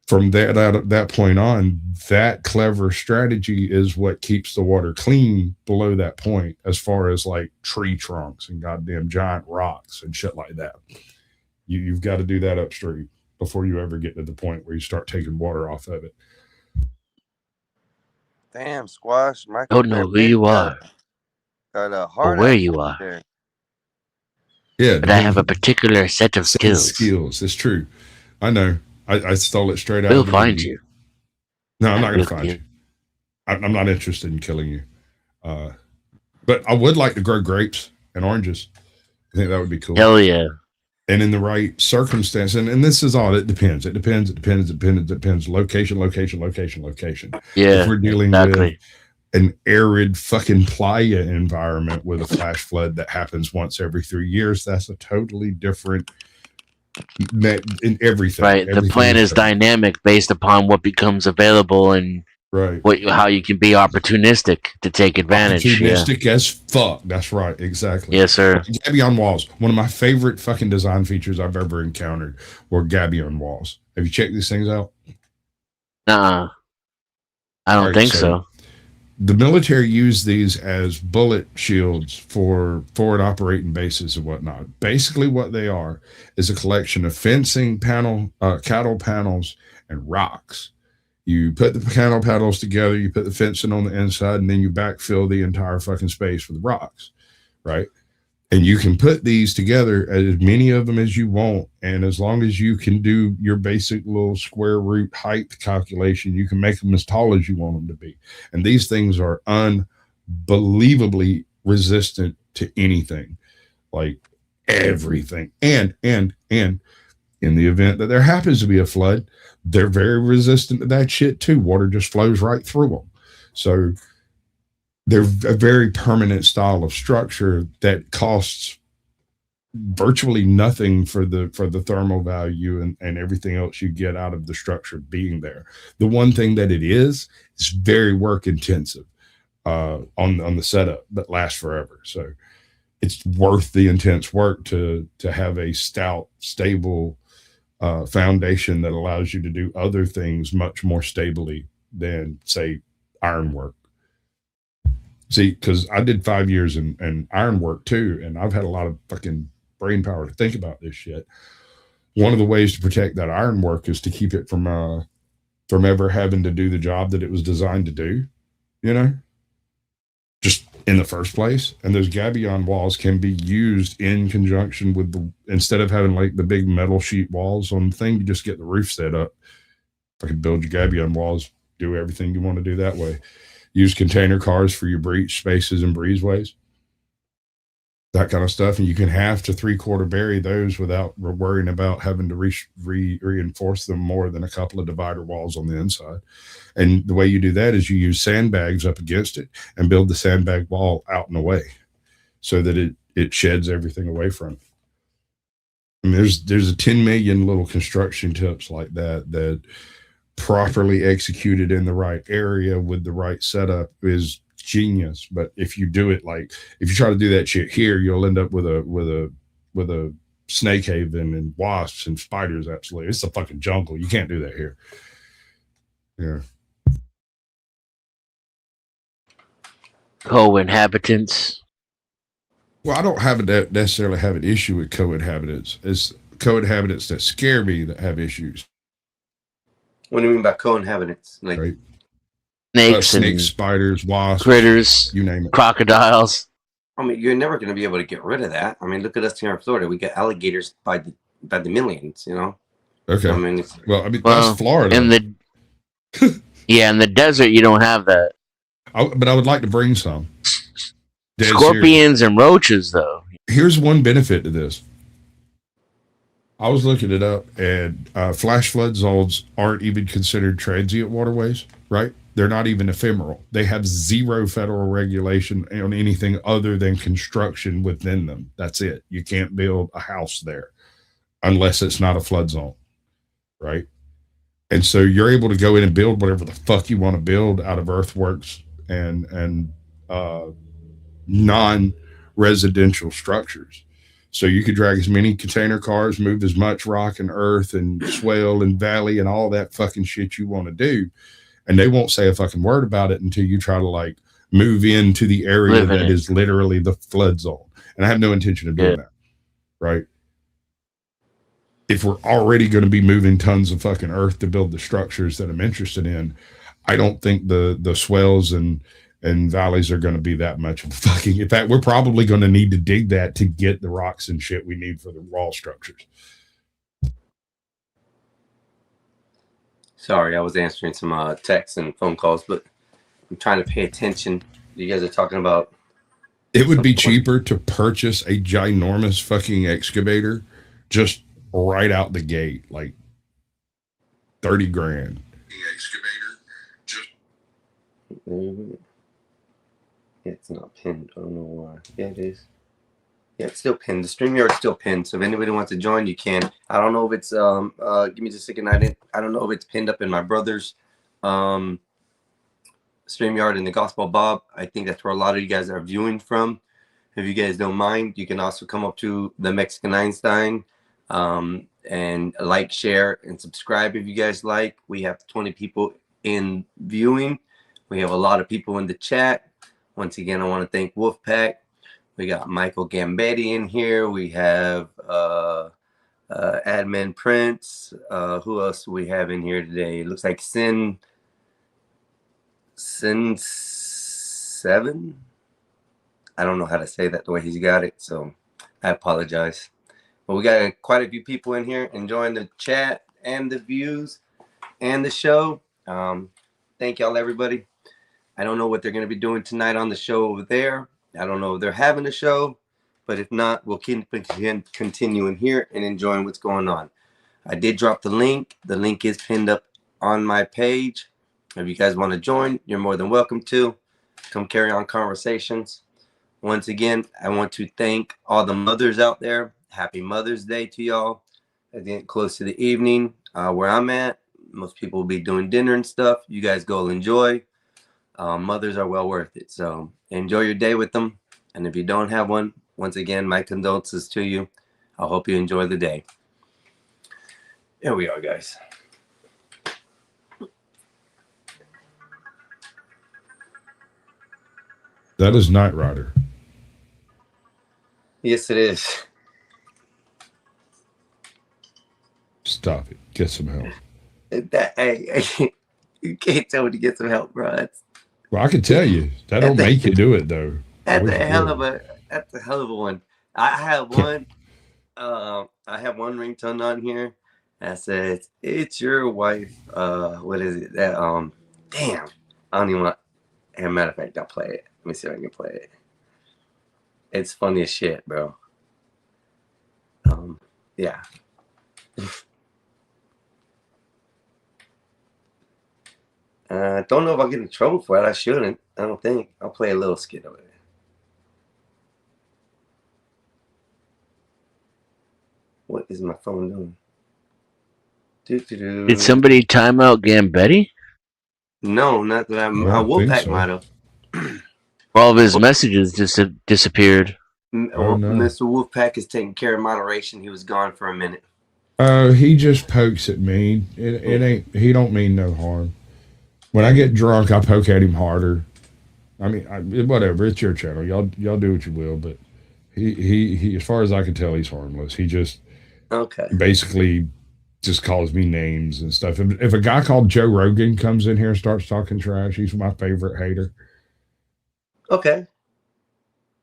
from that point on, that clever strategy is what keeps the water clean below that point, as far as like tree trunks and goddamn giant rocks and shit like that. You've got to do that upstream. before you ever get to the point where you start taking water off of it. Damn, Squash. I Michael don't know Bear who you got are a or hard where ass you voice are, there. Yeah, but I have a particular set of skills. skills. It's true. I know. I stole it straight out We'll of the find movie. you. No, I'm not going We'll to find kill you. I'm not interested in killing you. But I would like to grow grapes and oranges. I think that would be cool. Hell yeah. And in the right circumstance, and this is all, it depends. It depends. Location. Yeah, If we're dealing exactly. with an arid fucking playa environment with a flash flood that happens once every 3 years, that's a totally different in everything. Right. The Everything plan is different. dynamic based upon what becomes available and Right. how you can be opportunistic to take advantage. Yeah. Opportunistic as fuck. That's right. Exactly. Yes, sir. Gabion walls. One of my favorite fucking design features I've ever encountered were Gabion walls. Have you checked these things out? Nuh-uh. I don't Alright, think so so. the military used these as bullet shields for forward operating bases and whatnot. Basically, what they are is a collection of fencing cattle panels and rocks. You put the cattle panels together, you put the fencing on the inside, and then you backfill the entire fucking space with rocks, right? And you can put these together, as many of them as you want, and as long as you can do your basic little square root height calculation, you can make them as tall as you want them to be. And these things are unbelievably resistant to anything, like everything. And in the event that there happens to be a flood, they're very resistant to that shit too. Water just flows right through them. So they're a very permanent style of structure that costs virtually nothing for the thermal value and everything else you get out of the structure being there. The one thing that it is very work intensive on the setup that lasts forever. So it's worth the intense work to have a stout, stable foundation that allows you to do other things much more stably than, say, ironwork. See, because I did 5 years in ironwork too, and I've had a lot of fucking brain power to think about this shit. One of the ways to protect that ironwork is to keep it from ever having to do the job that it was designed to do, you know, just in the first place. And those gabion walls can be used in conjunction with instead of having like the big metal sheet walls on the thing, you just get the roof set up. I can build your gabion walls, do everything you want to do that way. Use container cars for your breach spaces and breezeways, that kind of stuff. And you can 1/2 to 3/4 bury those without worrying about having to reinforce them more than a couple of divider walls on the inside. And the way you do that is you use sandbags up against it and build the sandbag wall out and away so that it sheds everything away from it. I mean, there's a 10 million little construction tips like that properly executed in the right area with the right setup is genius. But if you do it if you try to do that shit here, you'll end up with a snake haven and wasps and spiders. Absolutely, it's a fucking jungle. You can't do that here. Yeah. Co-inhabitants. Well, I don't necessarily have an issue with co-inhabitants. It's co-inhabitants that scare me that have issues. What do you mean by co-inhabitants? Like, right? Snakes, Snakes, spiders, wasps, critters, you name it. crocodiles. I mean, you're never going to be able to get rid of that. I mean, look at us here in Florida. We get alligators by the millions, you know? Okay. I mean, that's Florida. In the desert, you don't have that. But I would like to bring some. Scorpions and roaches, though. Here's one benefit to this. I was looking it up, and flash flood zones aren't even considered transient waterways, right? They're not even ephemeral. They have zero federal regulation on anything other than construction within them. That's it. You can't build a house there unless it's not a flood zone, right? And so you're able to go in and build whatever the fuck you want to build out of earthworks and non-residential structures. So you could drag as many container cars, move as much rock and earth and swale and valley and all that fucking shit you want to do. And they won't say a fucking word about it until you try to move into the area that is literally the flood zone. And I have no intention of doing that. Right. if we're already going to be moving tons of fucking earth to build the structures that I'm interested in, I don't think the swells and valleys are going to be that much of a fucking. In fact, we're probably going to need to dig that to get the rocks and shit we need for the wall structures. Sorry, I was answering some texts and phone calls, but I'm trying to pay attention. You guys are talking about. It would be cheaper to purchase a ginormous fucking excavator just right out the gate, like 30 grand. Excavator, just. Yeah, it's not pinned. I don't know why. Yeah, it is. Yeah, it's still pinned. The StreamYard's still pinned. So if anybody wants to join, you can. I don't know if it's give me just a second. I don't know if it's pinned up in my brother's StreamYard in the Gospel Bob. I think that's where a lot of you guys are viewing from. If you guys don't mind, you can also come up to the Mexican Einstein and like, share, and subscribe if you guys like. We have 20 people in viewing. We have a lot of people in the chat. Once again, I want to thank Wolfpack. We got Michael Gambetti in here. We have Admin Prince. Who else do we have in here today? It looks like Sin 7. I don't know how to say that the way he's got it, so I apologize. But we got quite a few people in here enjoying the chat and the views and the show. Thank y'all, everybody. I don't know what they're going to be doing tonight on the show over there. I don't know if they're having a show, but if not, we'll keep continuing here and enjoying what's going on. I did drop the link. The link is pinned up on my page. If you guys want to join, you're more than welcome to. Come carry on conversations. Once again, I want to thank all the mothers out there. Happy Mother's Day to y'all. As we get close to the evening where I'm at, most people will be doing dinner and stuff. You guys go enjoy. Mothers are well worth it. So enjoy your day with them. And if you don't have one, once again, my condolences to you. I hope you enjoy the day. Here we are, guys. That is Knight Rider. Yes, it is. Stop it. Get some help. Hey, you can't tell me to get some help, bro. Well, I can tell you. That don't make you do it, though. That's a hell of a one. I have one. I have one ringtone on here that says, "It's your wife." What is it? That damn. I don't even want. As a matter of fact, I'll play it. Let me see if I can play it. It's funny as shit, bro. Yeah. Don't know if I'll get in trouble for it. I shouldn't. I don't think. I'll play a little skit of it. What is my phone doing? Did somebody time out Gambetti? No, not that I'm. Wolfpack might have. All of his messages just disappeared. Oh, no. Mr. Wolfpack is taking care of moderation. He was gone for a minute. He just pokes at me. It ain't. He don't mean no harm. When I get drunk, I poke at him harder. I mean, whatever. It's your channel. Y'all do what you will. But he, as far as I can tell, he's harmless. He just basically just calls me names and stuff. If a guy called Joe Rogan comes in here and starts talking trash, he's my favorite hater. Okay.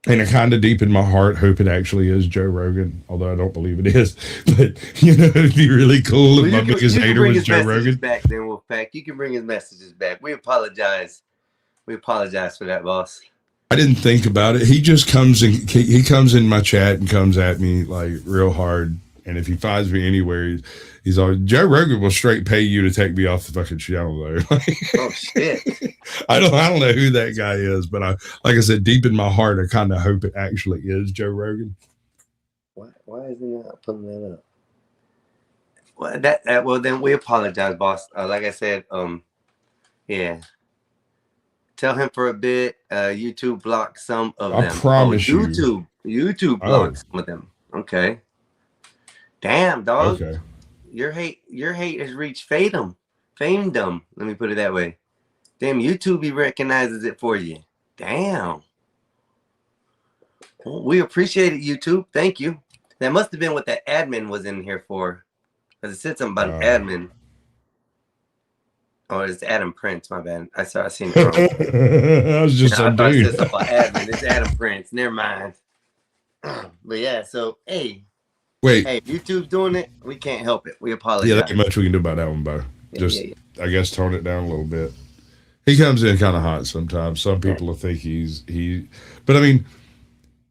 And I kind of deep in my heart hope it actually is Joe Rogan, although I don't believe it is. But, it'd be really cool if my biggest hater was Joe Rogan. Back then, Wolfpack. You can bring his messages back. We apologize. We apologize for that, boss. I didn't think about it. He just comes in. He comes in my chat and comes at me like real hard. And if he finds me anywhere, he's always, Joe Rogan will straight pay you to take me off the fucking channel though. Oh shit! I don't know who that guy is, but like I said, deep in my heart, I kind of hope it actually is Joe Rogan. Why is he not putting that up? Well, well then we apologize, boss. Like I said, yeah. Tell him for a bit. YouTube blocked some of them. I promise you. YouTube blocked some of them. Okay. Damn, dog. Okay. Your hate has reached famedom. Let me put it that way. Damn, YouTube he recognizes it for you. Damn. Well, we appreciate it, YouTube. Thank you. That must have been what that admin was in here for. Because it said something about an admin. Oh, it's Adam Prince. My bad. I seen it wrong. I was just I a thought it dude. said something about admin. It's Adam Prince. Never mind. But yeah, so hey, Wait, YouTube's doing it. We can't help it. We apologize. yeah, that much we can do about that one, Bo. Yeah, Just, yeah. I guess, tone it down a little bit. He comes in kind of hot sometimes. Some people will think but I mean,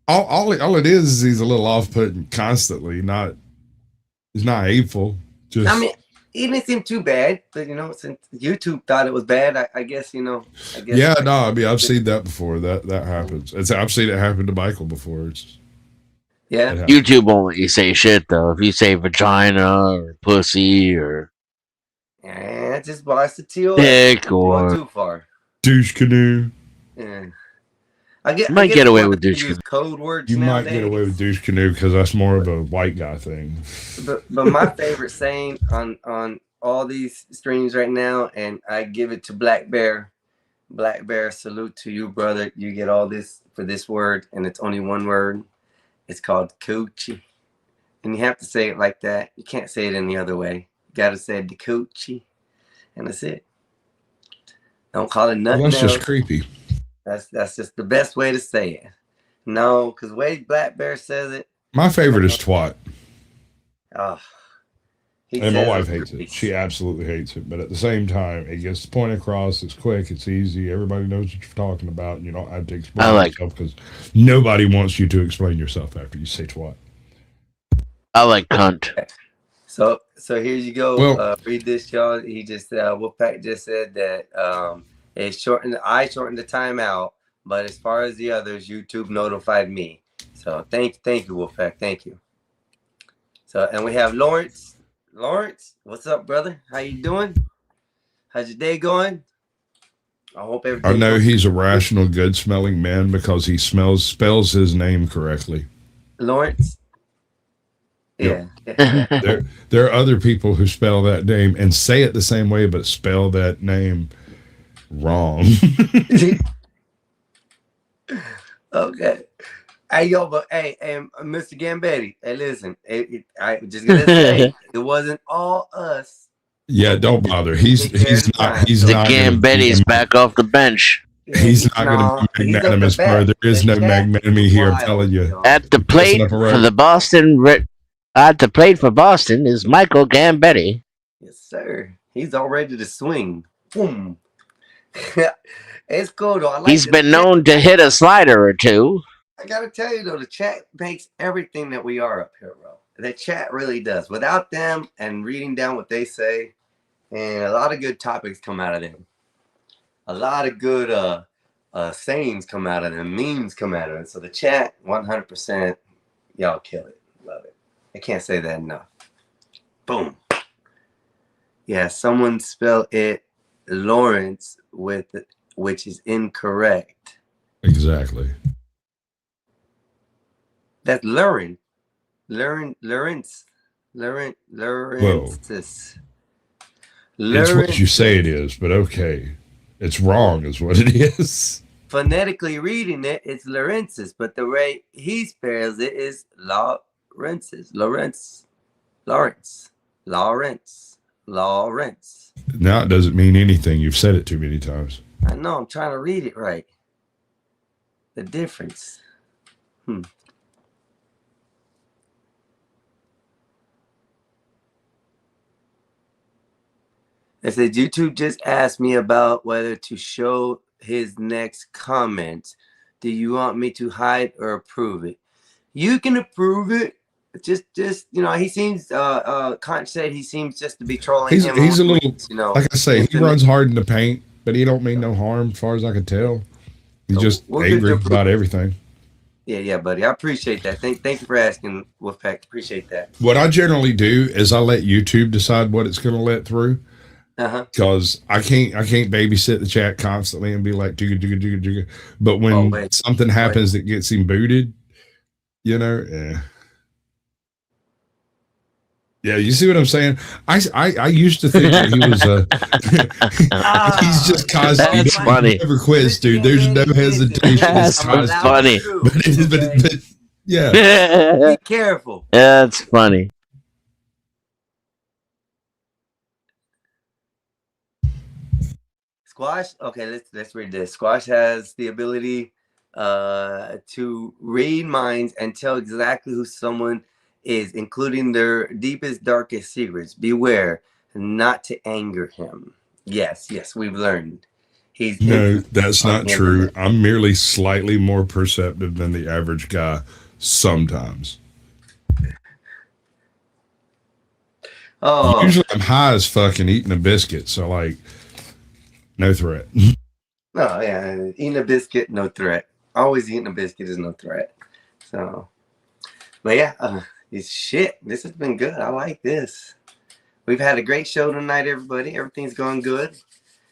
all it is he's a little off-putting constantly. He's not hateful. Just, I mean, he didn't seem too bad, but since YouTube thought it was bad, I guess yeah, no, I mean, I've seen that before. That happens. I've seen it happen to Michael before. Yeah. YouTube won't let you say shit though. If you say vagina or pussy or just watch the TOS. dick Going or too far. Douche canoe. Yeah. you might get away with douche use canoe. code words. You nowadays. might get away with douche canoe because that's more of a white guy thing. But my favorite saying on all these streams right now, and I give it to Black Bear. Black Bear, salute to you, brother. You get all this for this word, and it's only one word. It's called coochie. And you have to say it like that. You can't say it any other way. You got to say the coochie. And that's it. Don't call it nothing That's else. just creepy. That's just the best way to say it. No, because the way Black Bear says it. My favorite is twat. Oh, and my wife hates it. She absolutely hates it. But at the same time, it gets the point across. It's quick. It's easy. Everybody knows what you're talking about. And you don't have to explain yourself because nobody wants you to explain yourself after you say twat. I like cunt. So here you go. Well, read this, y'all. He just Wolfpack just said that it shortened. I shortened the timeout, but as far as the others, YouTube notified me. So thank you, Wolfpack. Thank you. So and we have Lawrence. Lawrence, what's up, brother? How you doing? How's your day going? I hope everything. I know he's a rational, good-smelling man because he spells his name correctly. Lawrence. Yeah. Yep. there are other people who spell that name and say it the same way, but spell that name wrong. Okay. Hey, yo, but hey, Mr. Gambetti, hey, listen, I just gonna say it wasn't all us. Yeah, don't bother. He's not. He's the not. Gambetti's back off the bench. He's not going to be magnanimous, bro. There is no magnanimity here. I'm telling you. At the plate for the Boston. At the plate for Boston is Michael Gambetti. Yes, sir. He's all ready to swing. Boom. It's cool though. He's been known to hit a slider or two. I gotta tell you though, the chat makes everything that we are up here, bro. The chat really does. Without them and reading down what they say, and a lot of good topics come out of them. A lot of good sayings come out of them, memes come out of it. So the chat, 100%, y'all kill it. Love it. I can't say that enough. Boom. Yeah, someone spelled it Lawrence which is incorrect. Exactly. That's Lawrence. Lawrence. It's what you say it is, but okay. It's wrong is what it is. Phonetically reading it, it's Lawrence's, but the way he spells it is Lawrence's. Lawrence. Now it doesn't mean anything. You've said it too many times. I know, I'm trying to read it right. The difference. It says YouTube just asked me about whether to show his next comment. Do you want me to hide or approve it? You can approve it. Just he seems Conch said he seems just to be trolling him. He's a little like I say, he runs hard in the paint, but he don't mean no harm as far as I can tell. He's just angry about everything. Yeah, buddy. I appreciate that. Thank you for asking, Wolfpack. Appreciate that. What I generally do is I let YouTube decide what it's going to let through. Because I can't babysit the chat constantly and be like jigga. But when something happens that gets him booted, yeah, you see what I'm saying? I used to think that he was he's just constantly. That's funny. Never quits, dude. There's no hesitation. That's funny. But yeah. Be careful. That's funny. Squash. Okay, let's read this. Squash has the ability to read minds and tell exactly who someone is, including their deepest, darkest secrets. Beware not to anger him. Yes, we've learned. He's No, that's on not the true. internet. I'm merely slightly more perceptive than the average guy sometimes. Oh, Usually I'm high as fuck and eating a biscuit, so like no threat. no, yeah. Eating a biscuit, no threat. Always eating a biscuit is no threat. So, but yeah, it's shit. This has been good. I like this. We've had a great show tonight, everybody. Everything's going good.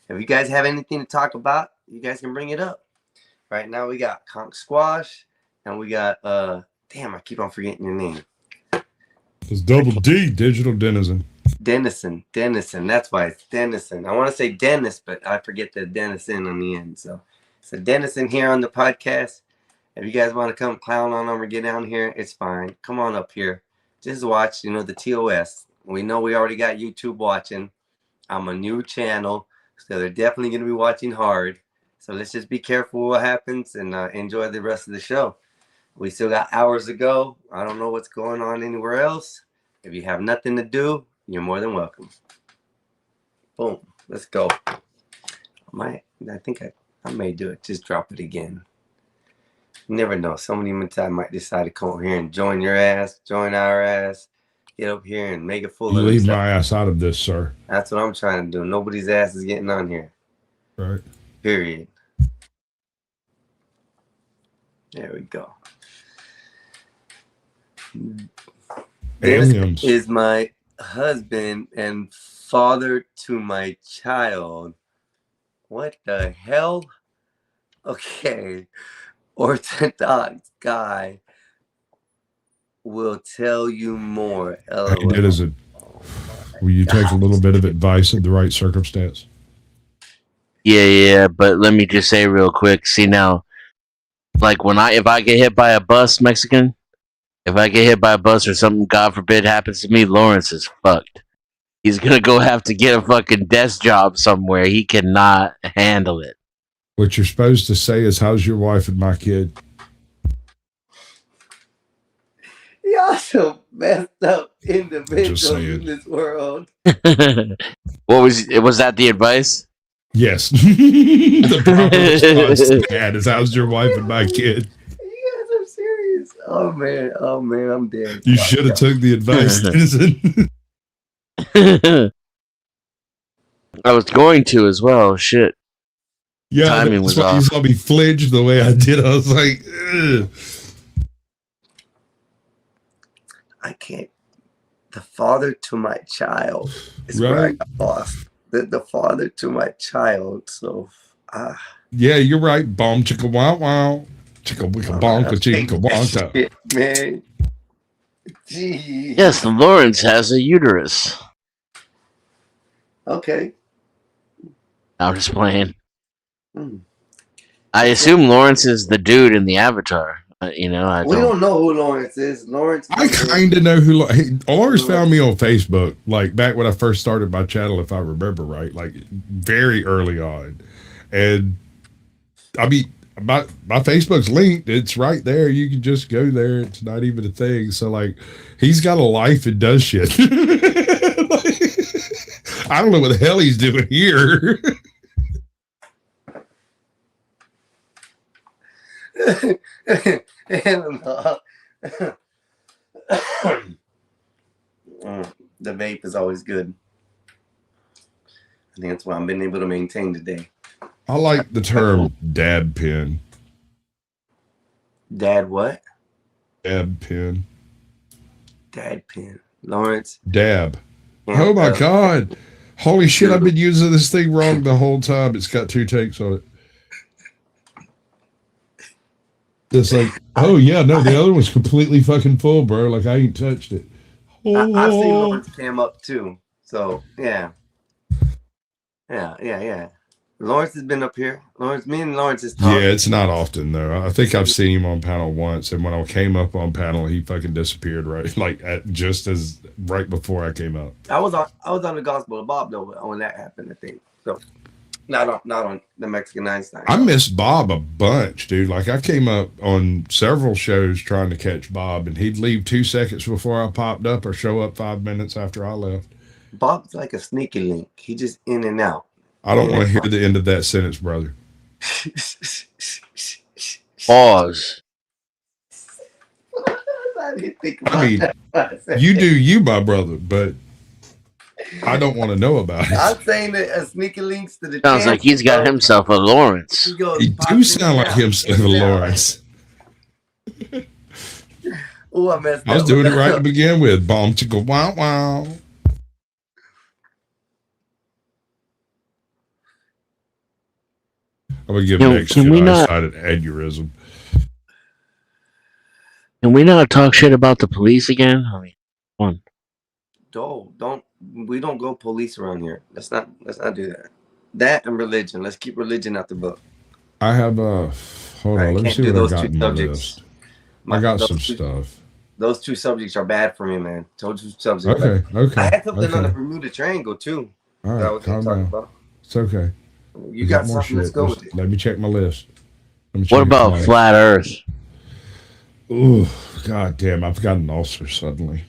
If you guys have anything to talk about, you guys can bring it up. Right now we got Conk Squash and we got damn, I keep on forgetting your name. It's double D, Digital Denizen. Dennison. That's why it's Dennison. I want to say Dennis, but I forget the Dennison on the end. So Dennison here on the podcast. If you guys want to come clown on them or get down here, it's fine. Come on up here. Just watch, the TOS. We know we already got YouTube watching. I'm a new channel, so they're definitely going to be watching hard. So let's just be careful what happens and enjoy the rest of the show. We still got hours to go. I don't know what's going on anywhere else. If you have nothing to do, you're more than welcome. Boom. Let's go. I think I may do it. Just drop it again. You never know. Somebody might decide to come over here and join your ass, join our ass, get up here and make it full You of leave themselves. my ass out of this, sir. That's what I'm trying to do. Nobody's ass is getting on here. Right. Period. There we go. Dennis Aliens. is my husband and father to my child. What the hell? Okay. Orthodox guy will tell you more. Hey, LOL. Denizen, will you take a little bit of advice in the right circumstance? Yeah, but let me just say real quick. See now, like if I get hit by a bus, Mexican, if I get hit by a bus or something, God forbid, happens to me, Lawrence is fucked. He's gonna go have to get a fucking desk job somewhere. He cannot handle it. What you're supposed to say is, "How's your wife and my kid?" Y'all some messed up individuals saying. in this world. Was that the advice? Yes. The proper response to that is, "How's your wife and my kid?" You guys are serious. Oh man, I'm dead. You should have took the advice, Denizen. I was going to as well. Shit. Yeah, Timing that's was why you off. saw me flinch the way I did. I was like, ugh. I can't. The father to my child is where I Right. got lost. The father to my child. So, Yeah, you're right. Bomb chicka wow wow. Chicka wicka bonka chicka wonka. shit, man. Gee. Yes, Lawrence has a uterus. Okay. I'm just playing. Hmm. I assume Lawrence is the dude in the Avatar. I We don't. don't know who Lawrence is. Lawrence. I kind of know who. Lawrence found me on Facebook, like back when I first started my channel, if I remember right, like very early on. And I mean, my Facebook's linked. It's right there. You can just go there. It's not even a thing. So like, he's got a life and does shit. Like, I don't know what the hell he's doing here. The vape is always good. I think that's what I've been able to maintain today. I like the term dab pen. Dad, what? Dab pen. Dad pen. Lawrence. Dab. Oh my God. Holy shit, I've been using this thing wrong the whole time. It's got 2 takes on it. It's like, oh yeah, no, the other one's completely fucking full, bro. Like I ain't touched it. I've seen Oh. Lawrence cam up too. So yeah. Lawrence has been up here. Me and Lawrence is talking. Yeah, it's not often though. I think I've seen him on panel once, and when I came up on panel, he fucking disappeared just as right before I came up. I was on the Gospel of Bob though when that happened, I think. So Not on the Mexican Einstein. I missed Bob a bunch, dude. Like I came up on several shows trying to catch Bob, and he'd leave 2 seconds before I popped up, or show up 5 minutes after I left. Bob's like a sneaky link. He just in and out. I don't want to hear the end of that sentence, brother. Pause. I didn't think about I mean, that. you do you, my brother, but I don't want to know about it. I'm saying that a sneaky links to the Sounds like he's got himself a Lawrence. He do sound like himself, Lawrence. Oh, I messed up. I was doing it right to begin with. Bomb to go wow wow. I'm gonna give next can we not- an aneurysm. Can we not talk shit about the police again? I mean, come on. We don't go police around here. Let's not do that. That and religion. Let's keep religion out the book. I have hold on. Let me see what I got in my subjects. list. I got some stuff. Those 2 subjects are bad for me, man. Those 2 subjects. Okay. I had something on the Okay. Bermuda Triangle too. All that I right, was gonna calm talk down. about. It's okay. You got more something? Let's shit. go with it. Let me check my list. What about flat Earth? Oh, god damn! I've got an ulcer suddenly.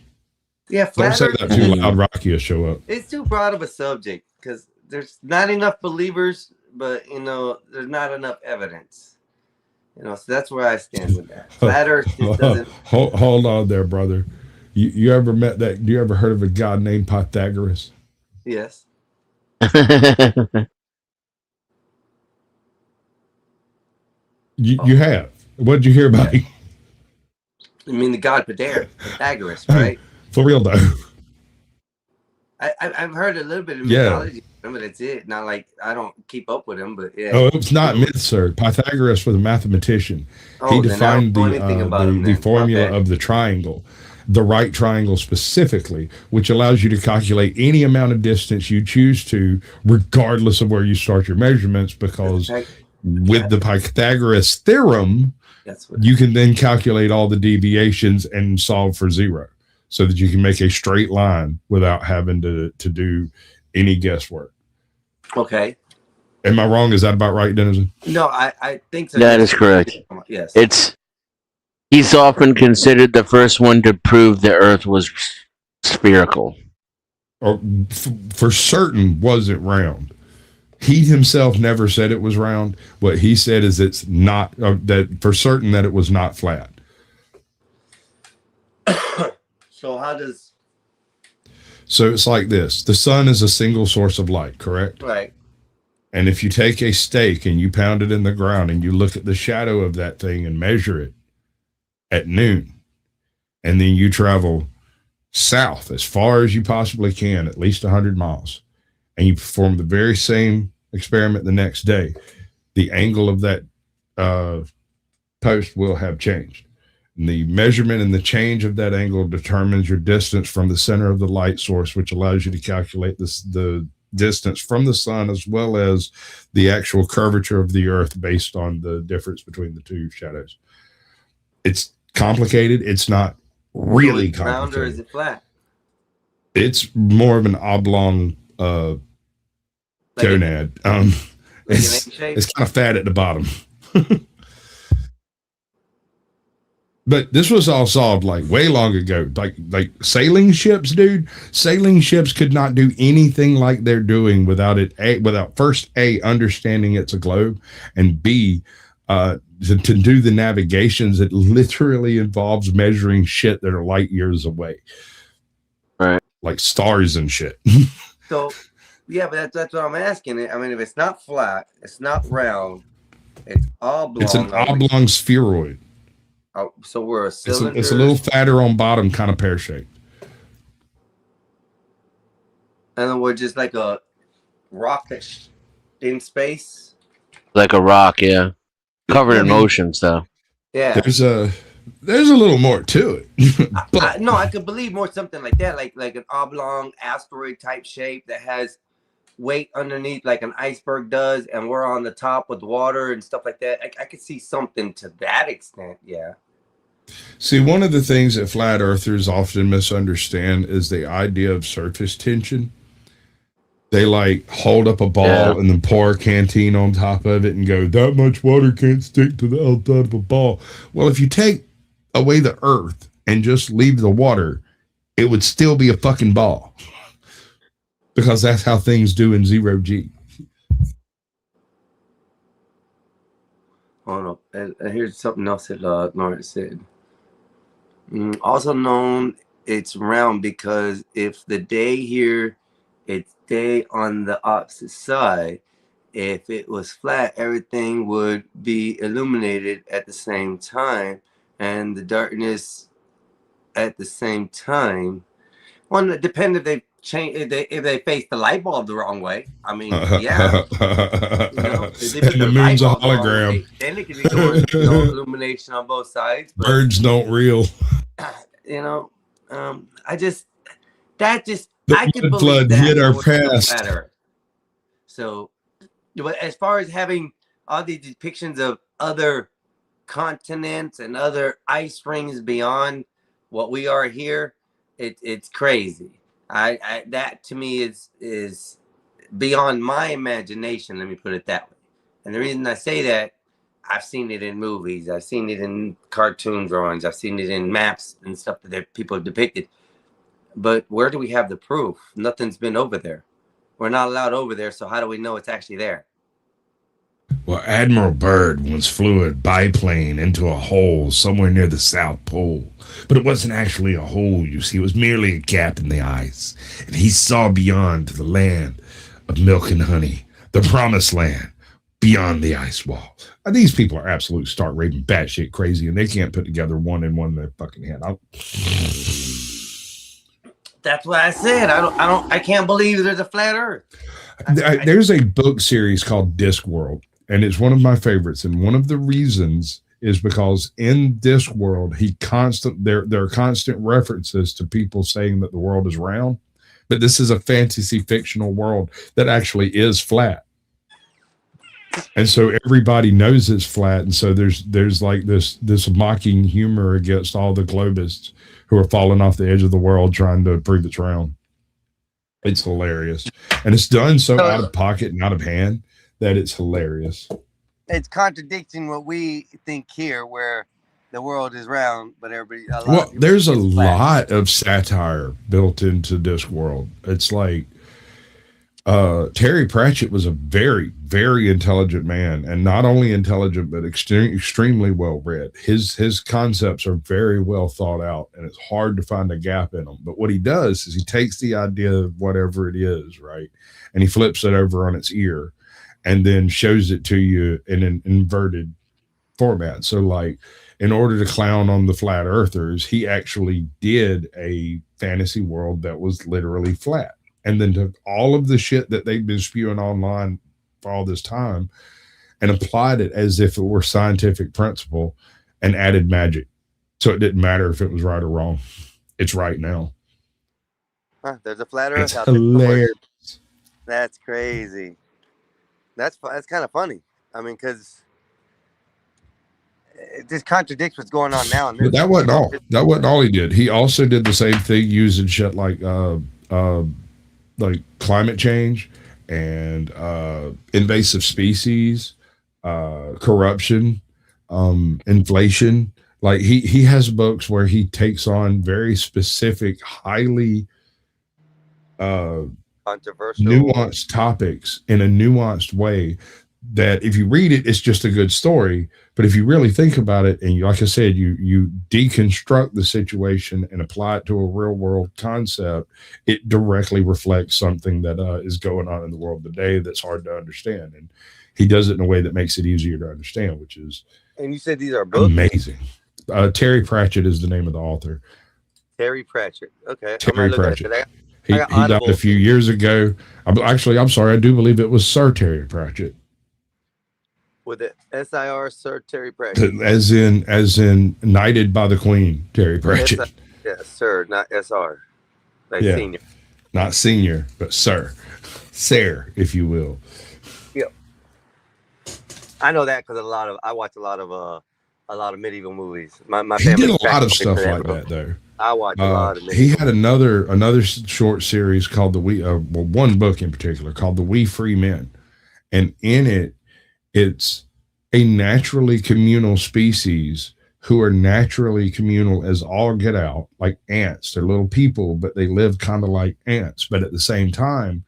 Yeah, Don't flat say Earth. that too loud. Rocky will show up. It's too broad of a subject because there's not enough believers, but there's not enough evidence. So that's where I stand with that. Flat Earth just doesn't. Hold on there, brother. You ever met that? You ever heard of a god named Pythagoras? Yes. You have. What did you hear about him? I mean the god Pythagoras, right? For real though. I've heard a little bit of Yeah. mythology, but that's it. Not like I don't keep up with him, but yeah. Oh, it's not myth, sir. Pythagoras was a mathematician. He Then I don't defined know anything about him the then. formula Okay. of the triangle, the right triangle specifically, which allows you to calculate any amount of distance you choose to, regardless of where you start your measurements, because with the Pythagoras theorem, That's what. you can then calculate all the deviations and solve for zero, so that you can make a straight line without having to do any guesswork. Okay. Am I wrong? Is that about right, Denizen? No, I think so. That is correct. Yes. He's often considered the first one to prove the Earth was spherical. Or for certain wasn't round. He himself never said it was round. What he said is it's not, that for certain that it was not flat. So how does? So it's like this. The sun is a single source of light, correct? Right. And if you take a stake and you pound it in the ground and you look at the shadow of that thing and measure it at noon, and then you travel south as far as you possibly can, at least 100 miles, and you perform the very same experiment the next day, the angle of that post will have changed. And the measurement and the change of that angle determines your distance from the center of the light source, which allows you to calculate the distance from the sun, as well as the actual curvature of the earth based on the difference between the 2 shadows. It's complicated. It's not really is it round or is complicated. it flat? It's more of an oblong Like gonad. It's an egg shape? it's kind of fat at the bottom. But this was all solved like way long ago. Like sailing ships, dude. Sailing ships could not do anything like they're doing without first A, understanding it's a globe, and B, to do the navigations. It literally involves measuring shit that are light years away, right? Like stars and shit. So, yeah, but that's what I'm asking. I mean, if it's not flat, it's not round, it's oblong. It's an oblong spheroid. So we're a cylinder. It's a little fatter on bottom, kind of pear shaped. And then we're just like a rock that's in space. Like a rock, yeah. Covered in oceans, though. Yeah. There's a little more to it. No, I could believe more something like that, like an oblong asteroid type shape that has weight underneath, like an iceberg does, and we're on the top with water and stuff like that. I could see something to that extent. Yeah. See, one of the things that flat earthers often misunderstand is the idea of surface tension. They like hold up a ball Yeah. and then pour a canteen on top of it and go, that much water can't stick to the outside of a ball. Well, if you take away the earth and just leave the water, it would still be a fucking ball. Because that's how things do in zero G. Oh no, and here's something else that Lawrence said. Also known, it's round because if the day here, it's day on the opposite side. If it was flat, everything would be illuminated at the same time, and the darkness at the same time. Well, it depends if they change if they face the light bulb the wrong way. I mean, yeah. If they put And the the moon's a light bulb the wrong hologram. way, then it can be doing illumination on both sides. But Birds don't reel. I just The I could blood believe flood that hit if it our was a past. flat Earth. So, but as far as having all these depictions of other continents and other ice rings beyond what we are here, it's crazy. I that to me is beyond my imagination. Let me put it that way. And the reason I say that, I've seen it in movies, I've seen it in cartoon drawings, I've seen it in maps and stuff that people have depicted. But where do we have the proof? Nothing's been over there. We're not allowed over there, so how do we know it's actually there? Well, Admiral Byrd once flew a biplane into a hole somewhere near the South Pole. But it wasn't actually a hole, you see. It was merely a gap in the ice. And he saw beyond to the land of milk and honey, the promised land, beyond the ice wall. These people are absolute stark raving batshit crazy, and they can't put together one and one in their fucking head. That's what I said. I can't believe there's a flat Earth. There's a book series called Discworld, and it's one of my favorites. And one of the reasons is because in Discworld, there are constant references to people saying that the world is round, but this is a fantasy fictional world that actually is flat. And so everybody knows it's flat, and so there's like this mocking humor against all the globists who are falling off the edge of the world trying to prove it's round. It's hilarious, and it's done so out of pocket and out of hand that it's hilarious. It's contradicting what we think here, where the world is round, but There's a lot of satire built into Discworld. It's like Terry Pratchett was a very, very intelligent man, and not only intelligent, but extremely well read. His concepts are very well thought out, and it's hard to find a gap in them. But what he does is he takes the idea of whatever it is, right, and he flips it over on its ear, and then shows it to you in an inverted format. So, like, in order to clown on the flat earthers, he actually did a fantasy world that was literally flat. And then took all of the shit that they've been spewing online for all this time and applied it as if it were scientific principle and added magic. So it didn't matter if it was right or wrong. It's right now. Huh, there's a flat Earth It's out there. hilarious. That's crazy. That's kind of funny. I mean, because it just contradicts what's going on now. But that wasn't all. That wasn't all he did. He also did the same thing using shit like climate change and invasive species, corruption, inflation. Like he has books where he takes on very specific, highly controversial, nuanced topics in a nuanced way that if you read it, it's just a good story. But if you really think about it, and like I said, you deconstruct the situation and apply it to a real world concept, it directly reflects something that is going on in the world today that's hard to understand. And he does it in a way that makes it easier to understand, which is and you said these are books? Amazing. Terry Pratchett is the name of the author. Terry Pratchett. Okay. Terry Pratchett. He got died Audible. a few years ago. I'm sorry. I do believe it was Sir Terry Pratchett. With it, SIR, Sir Terry Pratchett. As in knighted by the Queen, Terry Pratchett. Yeah, Sir, not SR. Like Yeah. senior. Not senior, but Sir. Sir, if you will. I know that because I watch a lot of a lot of medieval movies. My He did family's a lot of back stuff into like bro. that, though. I watch a lot of He medieval. had another short series called one book in particular called The We Free Men, and in it, it's a naturally communal species who are naturally communal as all get out, like ants. They're little people, but they live kind of like ants. But at the same time,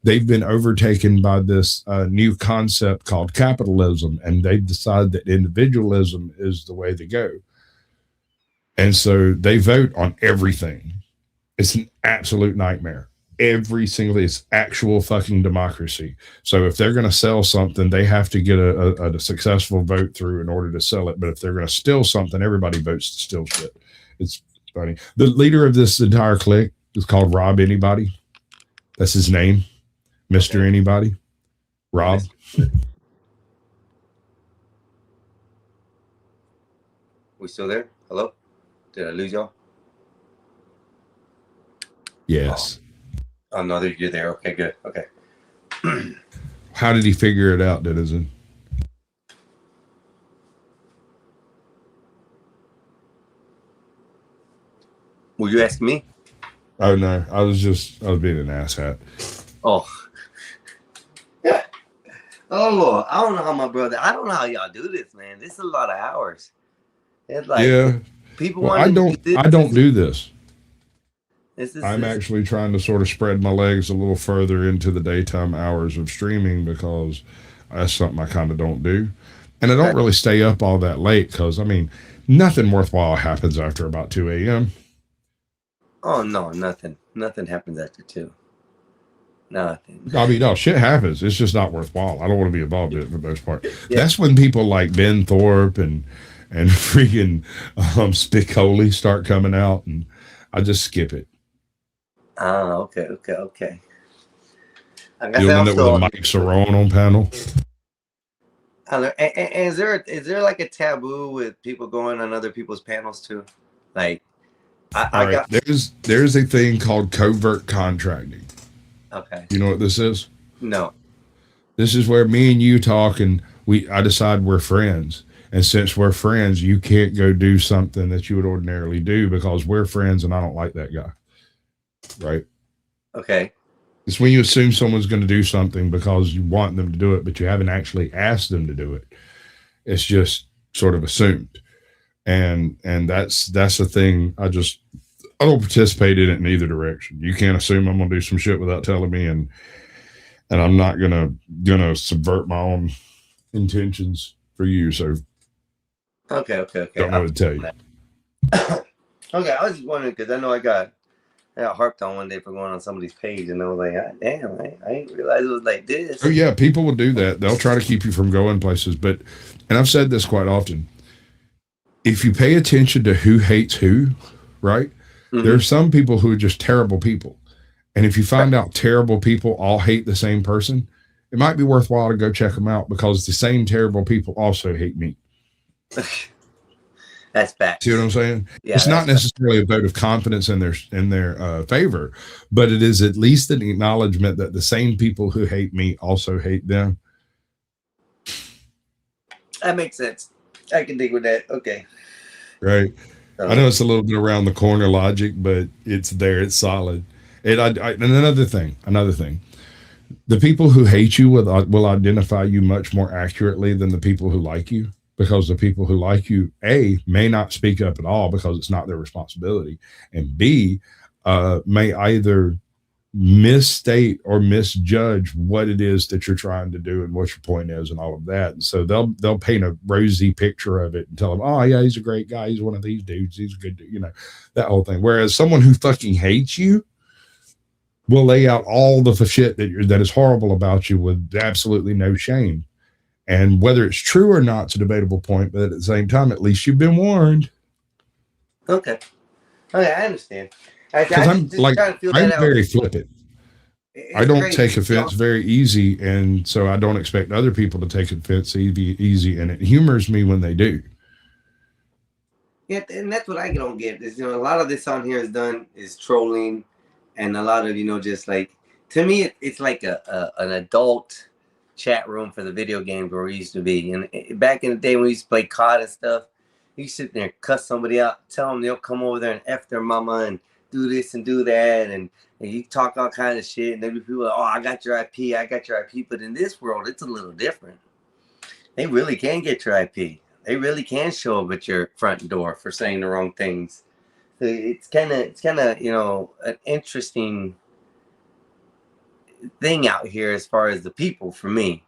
they've been overtaken by this new concept called capitalism, and they've decided that individualism is the way to go. And so they vote on everything. It's an absolute nightmare. Every single thing. It's actual fucking democracy. So if they're going to sell something, they have to get a successful vote through in order to sell it. But if they're going to steal something, everybody votes to steal shit. It's funny. The leader of this entire clique is called Rob Anybody. That's his name. Mr. Anybody. Rob. We still there? Hello? Did I lose y'all? Yes. Oh no, you're there. Okay, good. Okay. How did he figure it out, Denizen? Were you asking me? Oh no, I was being an asshat. Oh. Yeah. Oh Lord, I don't know how I don't know how y'all do this, man. This is a lot of hours. It's like people Well, want I don't do this. I'm this. actually trying to sort of spread my legs a little further into the daytime hours of streaming because that's something I kind of don't do. And I don't really stay up all that late because, I mean, nothing worthwhile happens after about 2 a.m. Oh no, nothing. Nothing happens after 2. Nothing. I mean, no, shit happens. It's just not worthwhile. I don't want to be involved in it for the most part. Yeah. That's when people like Ben Thorpe and freaking Spicoli start coming out, and I just skip it. Oh, okay. Like The one that was Mike Cerrone on panel. And is there like a taboo with people going on other people's panels too? Like, there's a thing called covert contracting. Okay. You know what this is? No. This is where me and you talk, and I decide we're friends. And since we're friends, you can't go do something that you would ordinarily do because we're friends and I don't like that guy. Right? Okay. It's when you assume someone's going to do something because you want them to do it, but you haven't actually asked them to do it. It's just sort of assumed. And that's the thing. I don't participate in it in either direction. You can't assume I'm going to do some shit without telling me, and I'm not gonna subvert my own intentions for you. So Okay. don't know what to tell you. Okay, I was just wondering because I know I got harped on one day for going on somebody's page, and I was like, ah, damn, I didn't realize it was like this. Oh yeah, people will do that. They'll try to keep you from going places, and I've said this quite often. If you pay attention to who hates who, right? Mm-hmm. There are some people who are just terrible people. And if you find out terrible people all hate the same person, it might be worthwhile to go check them out because the same terrible people also hate me. That's bad. See what I'm saying? Yeah, it's not necessarily a vote of confidence in their favor, but it is at least an acknowledgement that the same people who hate me also hate them. That makes sense. I can dig with that. Okay. Right. I know it's a little bit around the corner logic, but it's there. It's solid. And another thing, the people who hate you will identify you much more accurately than the people who like you, because the people who like you, A, may not speak up at all because it's not their responsibility, and B, may either misstate or misjudge what it is that you're trying to do and what your point is and all of that. And so they'll paint a rosy picture of it and tell them, oh yeah, he's a great guy, he's one of these dudes, he's a good dude, that whole thing. Whereas someone who fucking hates you will lay out all the shit that is horrible about you with absolutely no shame. And whether it's true or not, it's a debatable point, but at the same time, at least you've been warned. Okay, I understand. Because I'm very flippant. I don't take offense very easy, and so I don't expect other people to take offense easy, and it humors me when they do. Yeah, and that's what I don't get. Is a lot of this on here is trolling, and a lot of just like, to me it's like an adult chat room for the video games where we used to be. And back in the day when we used to play COD and stuff, You sit there and cuss somebody out, tell them they'll come over there and F their mama and do this and do that, and you talk all kind of shit, and then people are, oh, I got your IP, I got your IP. But in this world, it's a little different. They really can get your IP. They really can show up at your front door for saying the wrong things. So it's kind of, you know, an interesting thing out here as far as the people for me.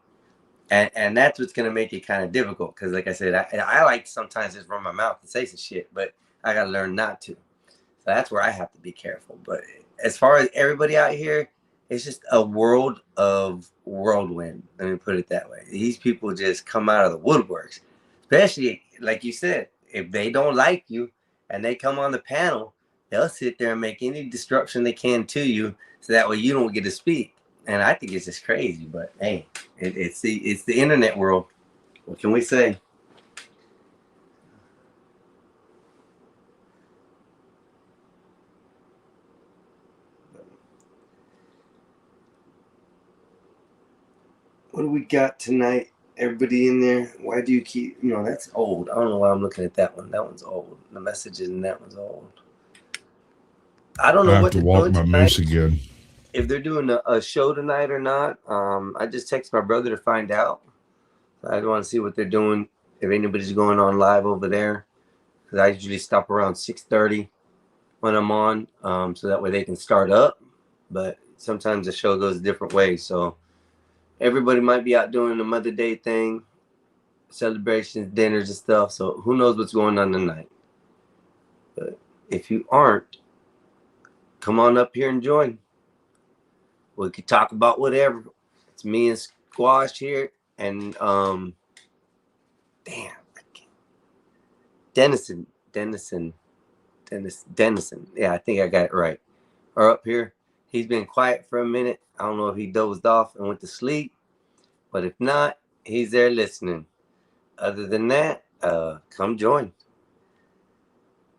And that's what's going to make it kind of difficult. Because like I said, I like sometimes just run my mouth and say some shit, but I got to learn not to. So that's where I have to be careful. But as far as everybody out here, it's just a world of whirlwind. Let me put it that way. These people just come out of the woodworks, especially like you said, if they don't like you and they come on the panel, they'll sit there and make any disruption they can to you, so that way you don't get to speak. And I think it's just crazy. But hey, it's the internet world. What can we say? What do we got tonight? Everybody in there? Why do you keep, you know, that's old. I don't know why I'm looking at that one. That one's old. The messages in that one's old. I don't know I have what to they're walk doing my tonight. moose again. If they're doing a show tonight or not. I just texted my brother to find out. I want to see what they're doing, if anybody's going on live over there. Because I usually stop around 6:30 when I'm on, so that way they can start up. But sometimes the show goes a different way. So everybody might be out doing the Mother Day thing, celebrations, dinners, and stuff. So who knows what's going on tonight? But if you aren't, come on up here and join. We could talk about whatever. It's me and Squash here, and Dennison. Yeah, I think I got it right. Are up here. He's been quiet for a minute. I don't know if he dozed off and went to sleep, but if not, he's there listening. Other than that, come join.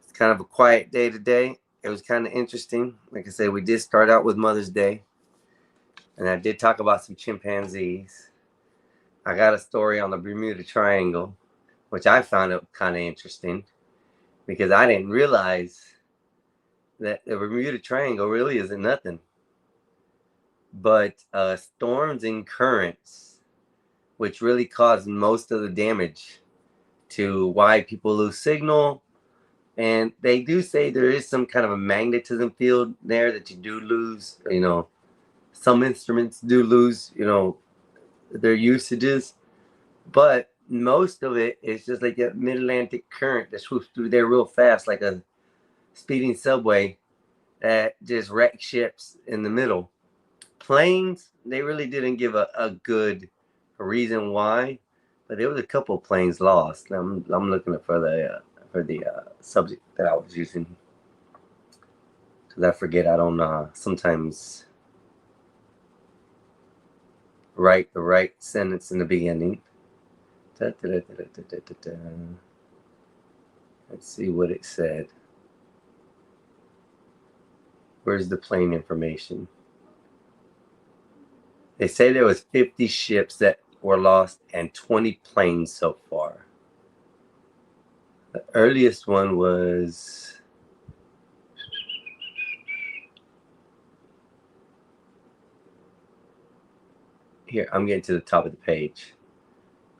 It's kind of a quiet day today. It was kind of interesting. Like I said, we did start out with Mother's Day, and I did talk about some chimpanzees. I got a story on the Bermuda Triangle, which I found it kind of interesting because I didn't realize that the Bermuda Triangle really isn't nothing but storms and currents, which really cause most of the damage to why people lose signal. And they do say there is some kind of a magnetism field there that you do lose, you know, some instruments do lose, you know, their usages, but most of it is just like a mid-Atlantic current that swoops through there real fast, like a speeding subway that just wrecks ships in the middle. Planes, they really didn't give a good reason why, but there was a couple of planes lost. I'm looking for the subject that I was using, because I forget. I don't sometimes write the right sentence in the beginning. Let's see what it said. Where's the plane information? They say there was 50 ships that were lost and 20 planes so far. The earliest one was here. I'm getting to the top of the page.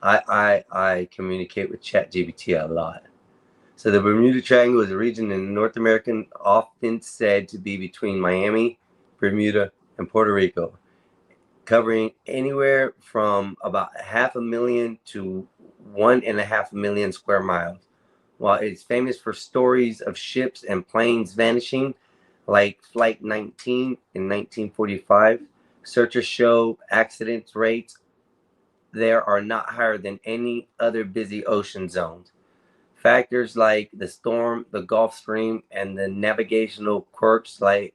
I communicate with ChatGPT a lot. So the Bermuda Triangle is a region in North America often said to be between Miami, Bermuda, and Puerto Rico, covering anywhere from about 500,000 to 1.5 million square miles. While it's famous for stories of ships and planes vanishing, like Flight 19 in 1945, searchers show accident rates there are not higher than any other busy ocean zones. Factors like the storm, the Gulf Stream, and the navigational quirks likely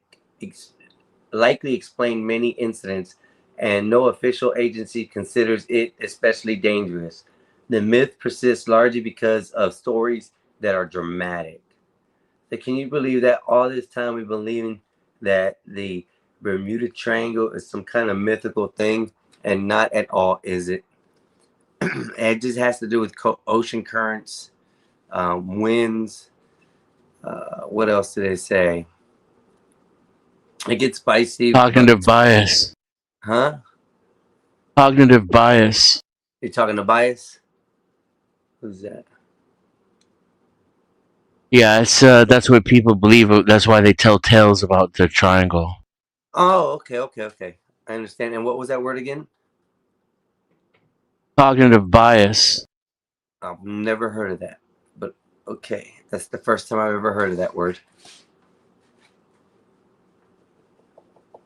explain many incidents, and no official agency considers it especially dangerous. The myth persists largely because of stories that are dramatic. So can you believe that all this time we've been believing that the Bermuda Triangle is some kind of mythical thing, and not at all is it? It just has to do with ocean currents, wins. What else did they say? It gets spicy. Cognitive bias. Huh? Cognitive bias. You talking to bias? Who's that? Yeah, it's that's what people believe. That's why they tell tales about the triangle. Oh, okay. I understand. And what was that word again? Cognitive bias. I've never heard of that. But okay, that's the first time I've ever heard of that word.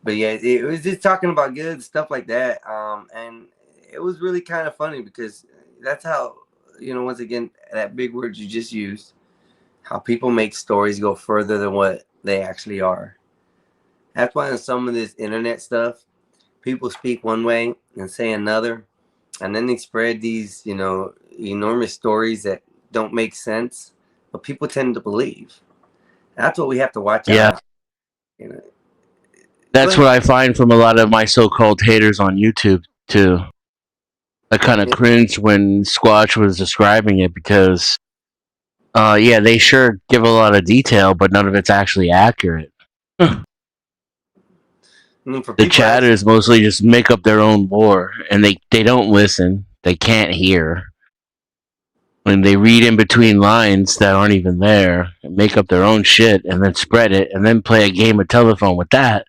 But yeah, it was just talking about good stuff like that. And it was really kind of funny because that's how, once again, that big word you just used, how people make stories go further than what they actually are. That's why in some of this internet stuff, people speak one way and say another, and then they spread these, enormous stories that don't make sense, but people tend to believe. That's what we have to watch out. That's what I find from a lot of my so-called haters on YouTube too. I kind of cringed when Squatch was describing it because, they sure give a lot of detail, but none of it's actually accurate. The chatters mostly just make up their own lore, and they don't listen. They can't hear. When they read in between lines that aren't even there, and make up their own shit, and then spread it, and then play a game of telephone with that.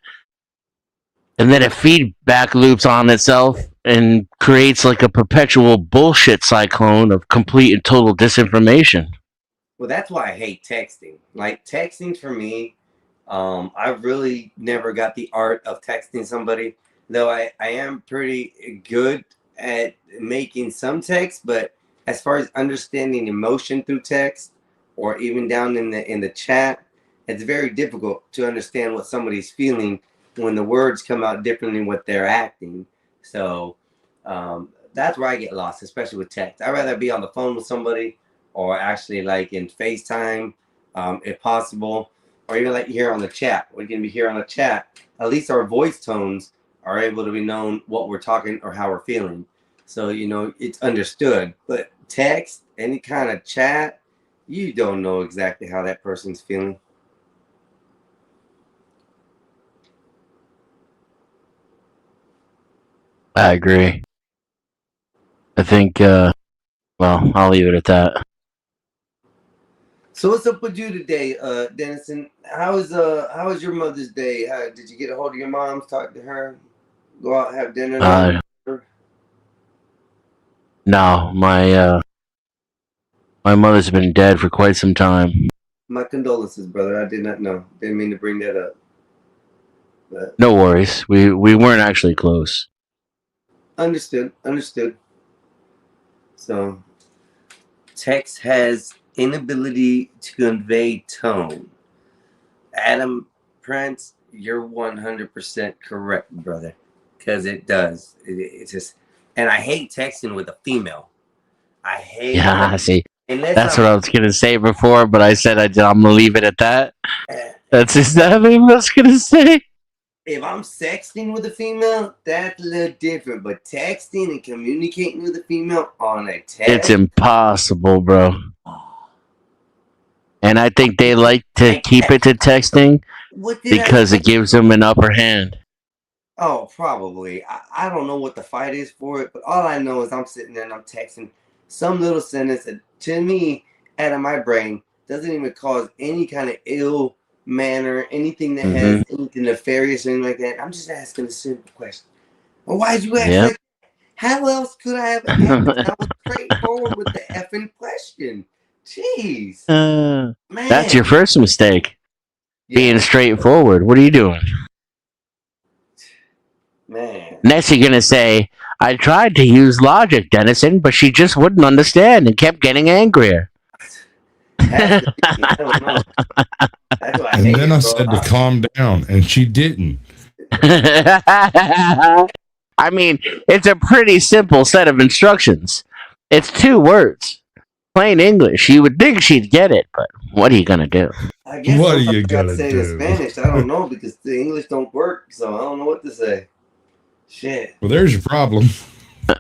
And then it feedback loops on itself and creates like a perpetual bullshit cyclone of complete and total disinformation. Well, that's why I hate texting. Like, texting for me, I really never got the art of texting somebody, though I am pretty good at making some text, but as far as understanding emotion through text or even down in the chat, it's very difficult to understand what somebody's feeling when the words come out differently than what they're acting. So that's where I get lost, especially with text. I'd rather be on the phone with somebody or actually like in FaceTime, if possible, or even like here on the chat. We can be here on the chat. At least our voice tones are able to be known what we're talking or how we're feeling. So, it's understood. But text, any kind of chat, you don't know exactly how that person's feeling. I agree. I think, I'll leave it at that. So what's up with you today, Dennison? How was your Mother's Day? Did you get a hold of your mom, talk to her, go out and have dinner? No, my mother's been dead for quite some time. My condolences, brother. I did not know. Didn't mean to bring that up. But no worries. We weren't actually close. Understood. So, text has inability to convey tone. Adam Prince, you're 100% correct, brother, because it does. It's just, and I hate texting with a female. I hate. Yeah, see, that's what I was gonna say before, but I said I'm gonna leave it at that. That's exactly what I was gonna say. If I'm sexting with a female, that's a little different. But texting and communicating with a female on a text, it's impossible, bro. And I think they like to keep it to texting because it gives them an upper hand. Oh, probably. I don't know what the fight is for it, but all I know is I'm sitting there and I'm texting some little sentence that, to me, out of my brain, doesn't even cause any kind of ill manner, anything that has anything nefarious or anything like that. I'm just asking a simple question. Well, why'd you ask like that? How else could I have asked? I was straightforward with the effing question. Jeez. Man. That's your first mistake. Yeah. Being straightforward. What are you doing? Man. Next you're gonna say, I tried to use logic, Dennison, but she just wouldn't understand and kept getting angrier. I don't know. And then I said to calm down, and she didn't. I mean, it's a pretty simple set of instructions. It's 2 words. Plain English. You would think she'd get it, but what are you gonna do? I guess what are you gonna say in Spanish? I don't know because the English don't work, so I don't know what to say. Shit. Well, there's your problem.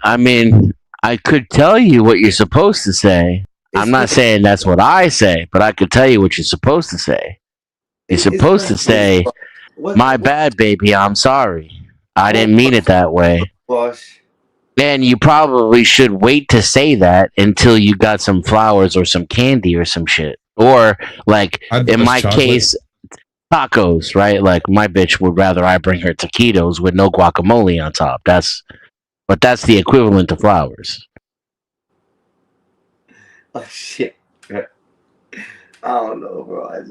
I mean, I could tell you what you're supposed to say. I'm not saying that's what I say, but I could tell you what you're supposed to say. You're supposed to say, "My bad, baby. I'm sorry. I didn't mean it that way." Bosh. And you probably should wait to say that until you got some flowers or some candy or some shit. Or like I'd in bust my chocolate. case, tacos, right? Like my bitch would rather I bring her taquitos with no guacamole on top. That's the equivalent to flowers. Oh shit. I don't know, bro.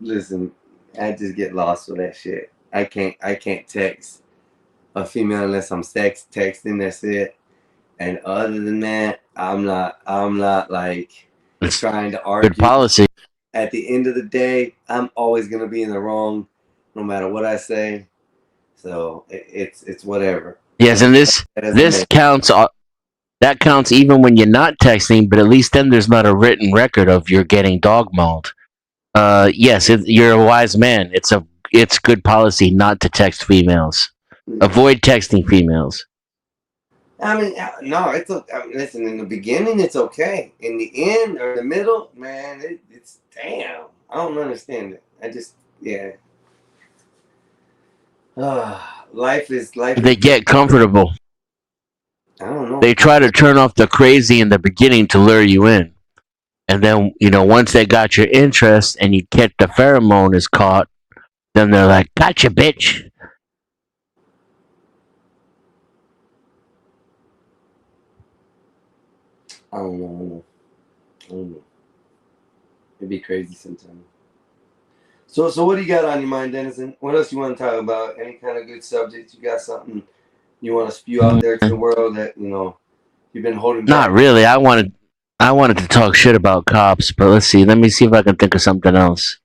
Listen. I just get lost with that shit. I can't text a female unless I'm texting. That's it. And other than that, I'm not like It's trying to argue. good policy. At the end of the day, I'm always gonna be in the wrong, no matter what I say. So it's whatever. Yes, and this counts. That counts even when you're not texting, but at least then there's not a written record of you're getting dog mauled. Yes, you're a wise man. It's good policy not to text females. Avoid texting females. I mean, no, it's okay. I mean, listen, in the beginning, it's okay. In the end or the middle, man, it's damn. I don't understand it. Yeah. Life is. They get comfortable. I don't know. They try to turn off the crazy in the beginning to lure you in. And then, once they got your interest and you get the pheromone is caught, then they're like, "Gotcha, bitch." I don't know. It'd be crazy sometimes. So what do you got on your mind, Dennison? What else you want to talk about? Any kind of good subject? You got something you want to spew out there to the world that you've been holding back? Not really. I wanted to talk shit about cops, but let's see. Let me see if I can think of something else.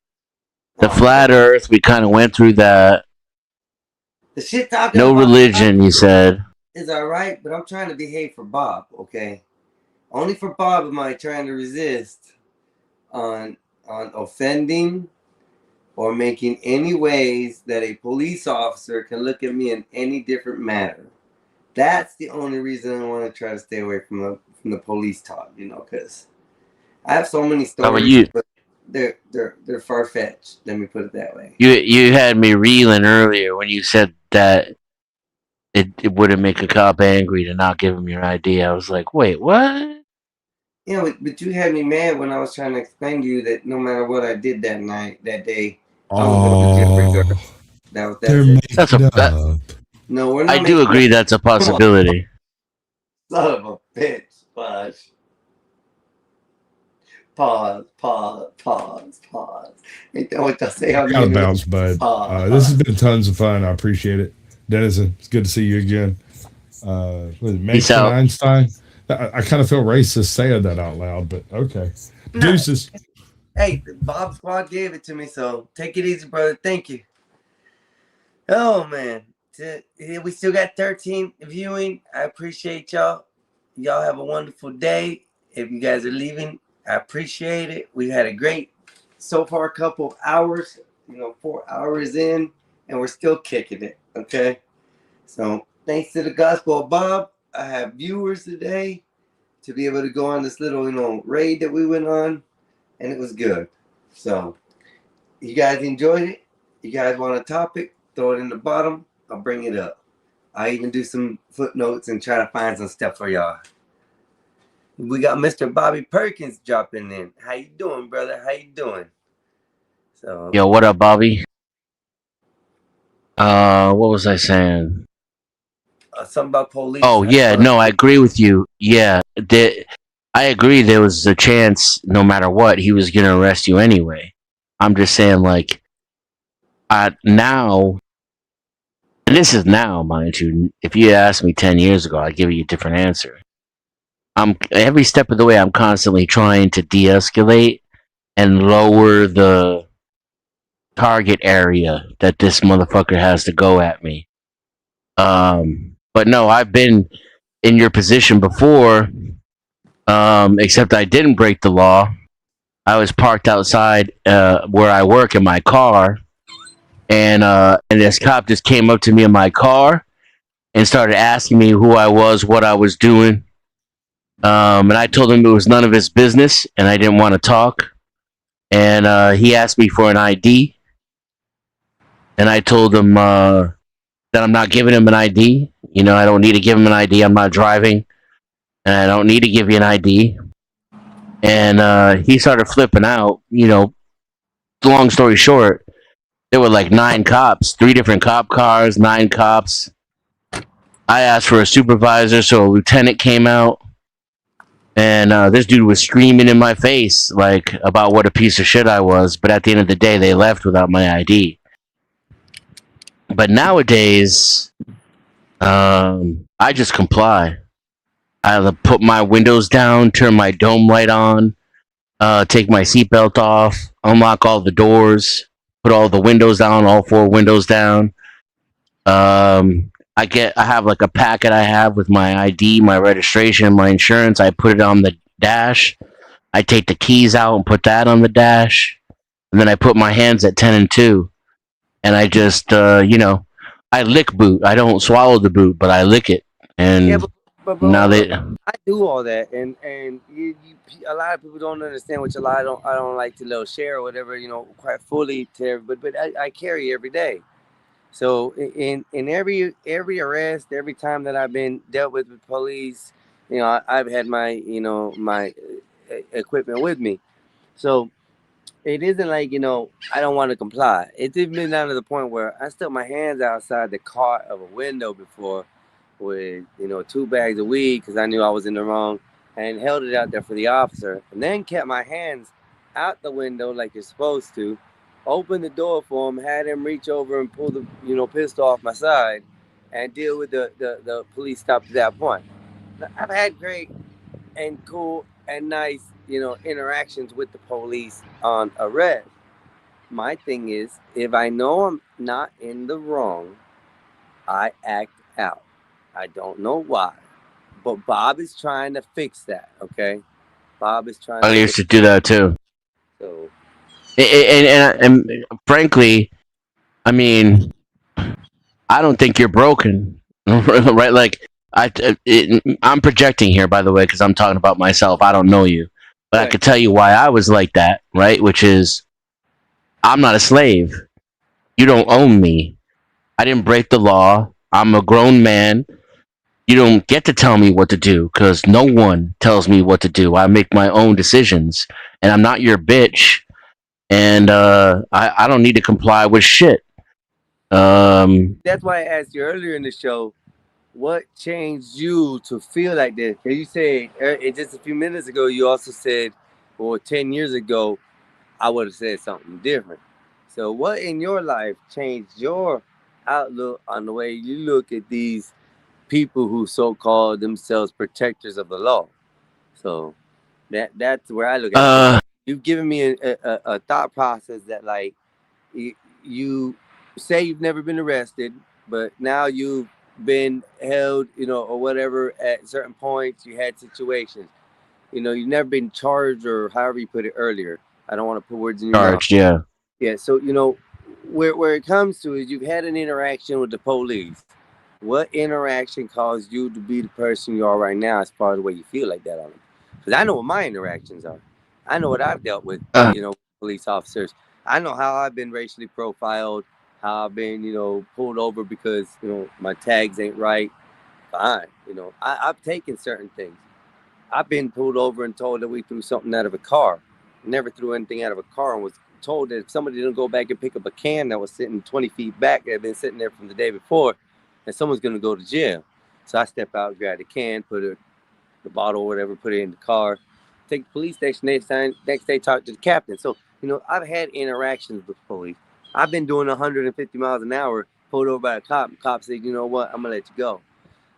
The flat Earth, we kind of went through that. The shit talking. No religion, you said. Is all right, but I'm trying to behave for Bob. Okay, only for Bob am I trying to resist on offending or making any ways that a police officer can look at me in any different manner. That's the only reason I want to try to stay away from the police talk, because I have so many stories. How about you? But they're far fetched. Let me put it that way. You had me reeling earlier when you said that it wouldn't make a cop angry to not give him your ID. I was like, wait, what? Yeah, but you had me mad when I was trying to explain to you that no matter what I did that day, I was going to jail regardless. They're making it up. No, we're not. I do agree that's a possibility. Son of a bitch. Flash. Pause. Ain't that what y'all say? I gotta bounce, bud. This has been tons of fun. I appreciate it. Dennison, it's good to see you again. Was it Mason Einstein? I kind of feel racist saying that out loud, but okay. No. Deuces. Hey, Bob Squad gave it to me, so take it easy, brother. Thank you. Oh, man. We still got 13 viewing. I appreciate y'all. Y'all have a wonderful day. If you guys are leaving, I appreciate it. We've had a great, so far, a couple hours, 4 hours in, and we're still kicking it, okay? So, thanks to the Gospel of Bob, I have viewers today to be able to go on this little, raid that we went on, and it was good. So, you guys enjoyed it? You guys want a topic? Throw it in the bottom. I'll bring it up. I even do some footnotes and try to find some stuff for y'all. We got Mr. Bobby Perkins dropping in. How you doing, brother? How you doing? So, Yo, what up, Bobby? What was I saying? something about police. Oh, yeah, no, I agree with you. Yeah, I agree there was a chance, no matter what, he was going to arrest you anyway. I'm just saying, now, and this is now, mind you, if you asked me 10 years ago, I'd give you a different answer. Every step of the way, I'm constantly trying to de-escalate and lower the target area that this motherfucker has to go at me. But no, I've been in your position before, except I didn't break the law. I was parked outside where I work in my car, and this cop just came up to me in my car and started asking me who I was, what I was doing. And I told him it was none of his business, and I didn't want to talk. And he asked me for an ID, and I told him that I'm not giving him an ID. You know, I don't need to give him an ID. I'm not driving, and I don't need to give you an ID. And he started flipping out. You know, long story short, there were like 9 cops, 3 different cop cars, 9 cops. I asked for a supervisor, so a lieutenant came out, and this dude was screaming in my face like about what a piece of shit I was. But at the end of the day, they left without my ID. But nowadays, I just comply. I put my windows down, turn my dome light on, take my seatbelt off, unlock all the doors, put all the windows down, all 4 windows down. I have like a packet I have with my ID, my registration, my insurance. I put it on the dash. I take the keys out and put that on the dash. And then I put my hands at 10 and 2. And I just, I lick boot. I don't swallow the boot, but I lick it. And Yeah, but now they, I do all that, and a lot of people don't understand, which a lot I don't like to share or whatever, quite fully to everybody. But I carry every day. So in every arrest, every time that I've been dealt with police, I've had my my equipment with me. So it isn't like I don't want to comply. It's even been down to the point where I stuck my hands outside the cart of a window before with 2 bags of weed because I knew I was in the wrong, and held it out there for the officer, and then kept my hands out the window like you're supposed to. Opened the door for him, had him reach over and pull the pistol off my side, and deal with the police stop at that point. I've had great and cool and nice interactions with the police on arrest. My thing is, if I know I'm not in the wrong, I act out. I don't know why, but Bob is trying to fix that. Okay, Bob is trying I to used fix to do that too. so. And frankly, I mean, I don't think you're broken, right? Like I'm projecting here, by the way, because I'm talking about myself. I don't know you, but I Right. could tell you why I was like that, right? Which is, I'm not a slave. You don't own me. I didn't break the law. I'm a grown man. You don't get to tell me what to do because no one tells me what to do. I make my own decisions, and I'm not your bitch. And I don't need to comply with shit. That's why I asked you earlier in the show, what changed you to feel like this? Because you said just a few minutes ago, you also said, well, 10 years ago, I would have said something different. So what in your life changed your outlook on the way you look at these people who so-called themselves protectors of the law? So that's where I look at it. 'Cause you've given me a thought process that, like, you say you've never been arrested, but now you've been held, or whatever at certain points. You had situations, you've never been charged, or however you put it earlier. I don't want to put words in your mouth. Charged, yeah. Yeah, so where it comes to is you've had an interaction with the police. What interaction caused you to be the person you are right now as far as the way you feel like that on them? Because I know what my interactions are. I know what I've dealt with, police officers. I know how I've been racially profiled, how I've been, pulled over because, my tags ain't right. Fine. I've taken certain things. I've been pulled over and told that we threw something out of a car. Never threw anything out of a car, and was told that if somebody didn't go back and pick up a can that was sitting 20 feet back that had been sitting there from the day before, that someone's going to go to jail. So I step out, grab the can, put the bottle or whatever, put it in the car, take the police station. Next day, talk to the captain. So, I've had interactions with police. I've been doing 150 miles an hour, pulled over by a cop. The cop said, you know what, I'm going to let you go.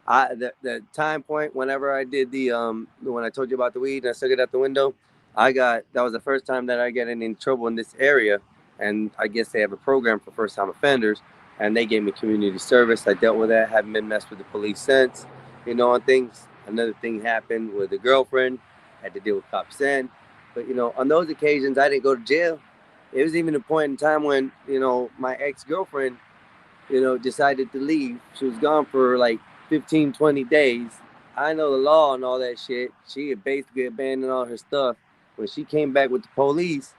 The time point whenever I did when I told you about the weed and I stuck it out the window, that was the first time that I got in trouble in this area. And I guess they have a program for first time offenders, and they gave me community service. I dealt with that, haven't been messed with the police since, on things. Another thing happened with a girlfriend, had to deal with cops then. But, on those occasions, I didn't go to jail. It was even a point in time when, my ex-girlfriend, decided to leave. She was gone for like 15, 20 days. I know the law and all that shit. She had basically abandoned all her stuff. When she came back with the police,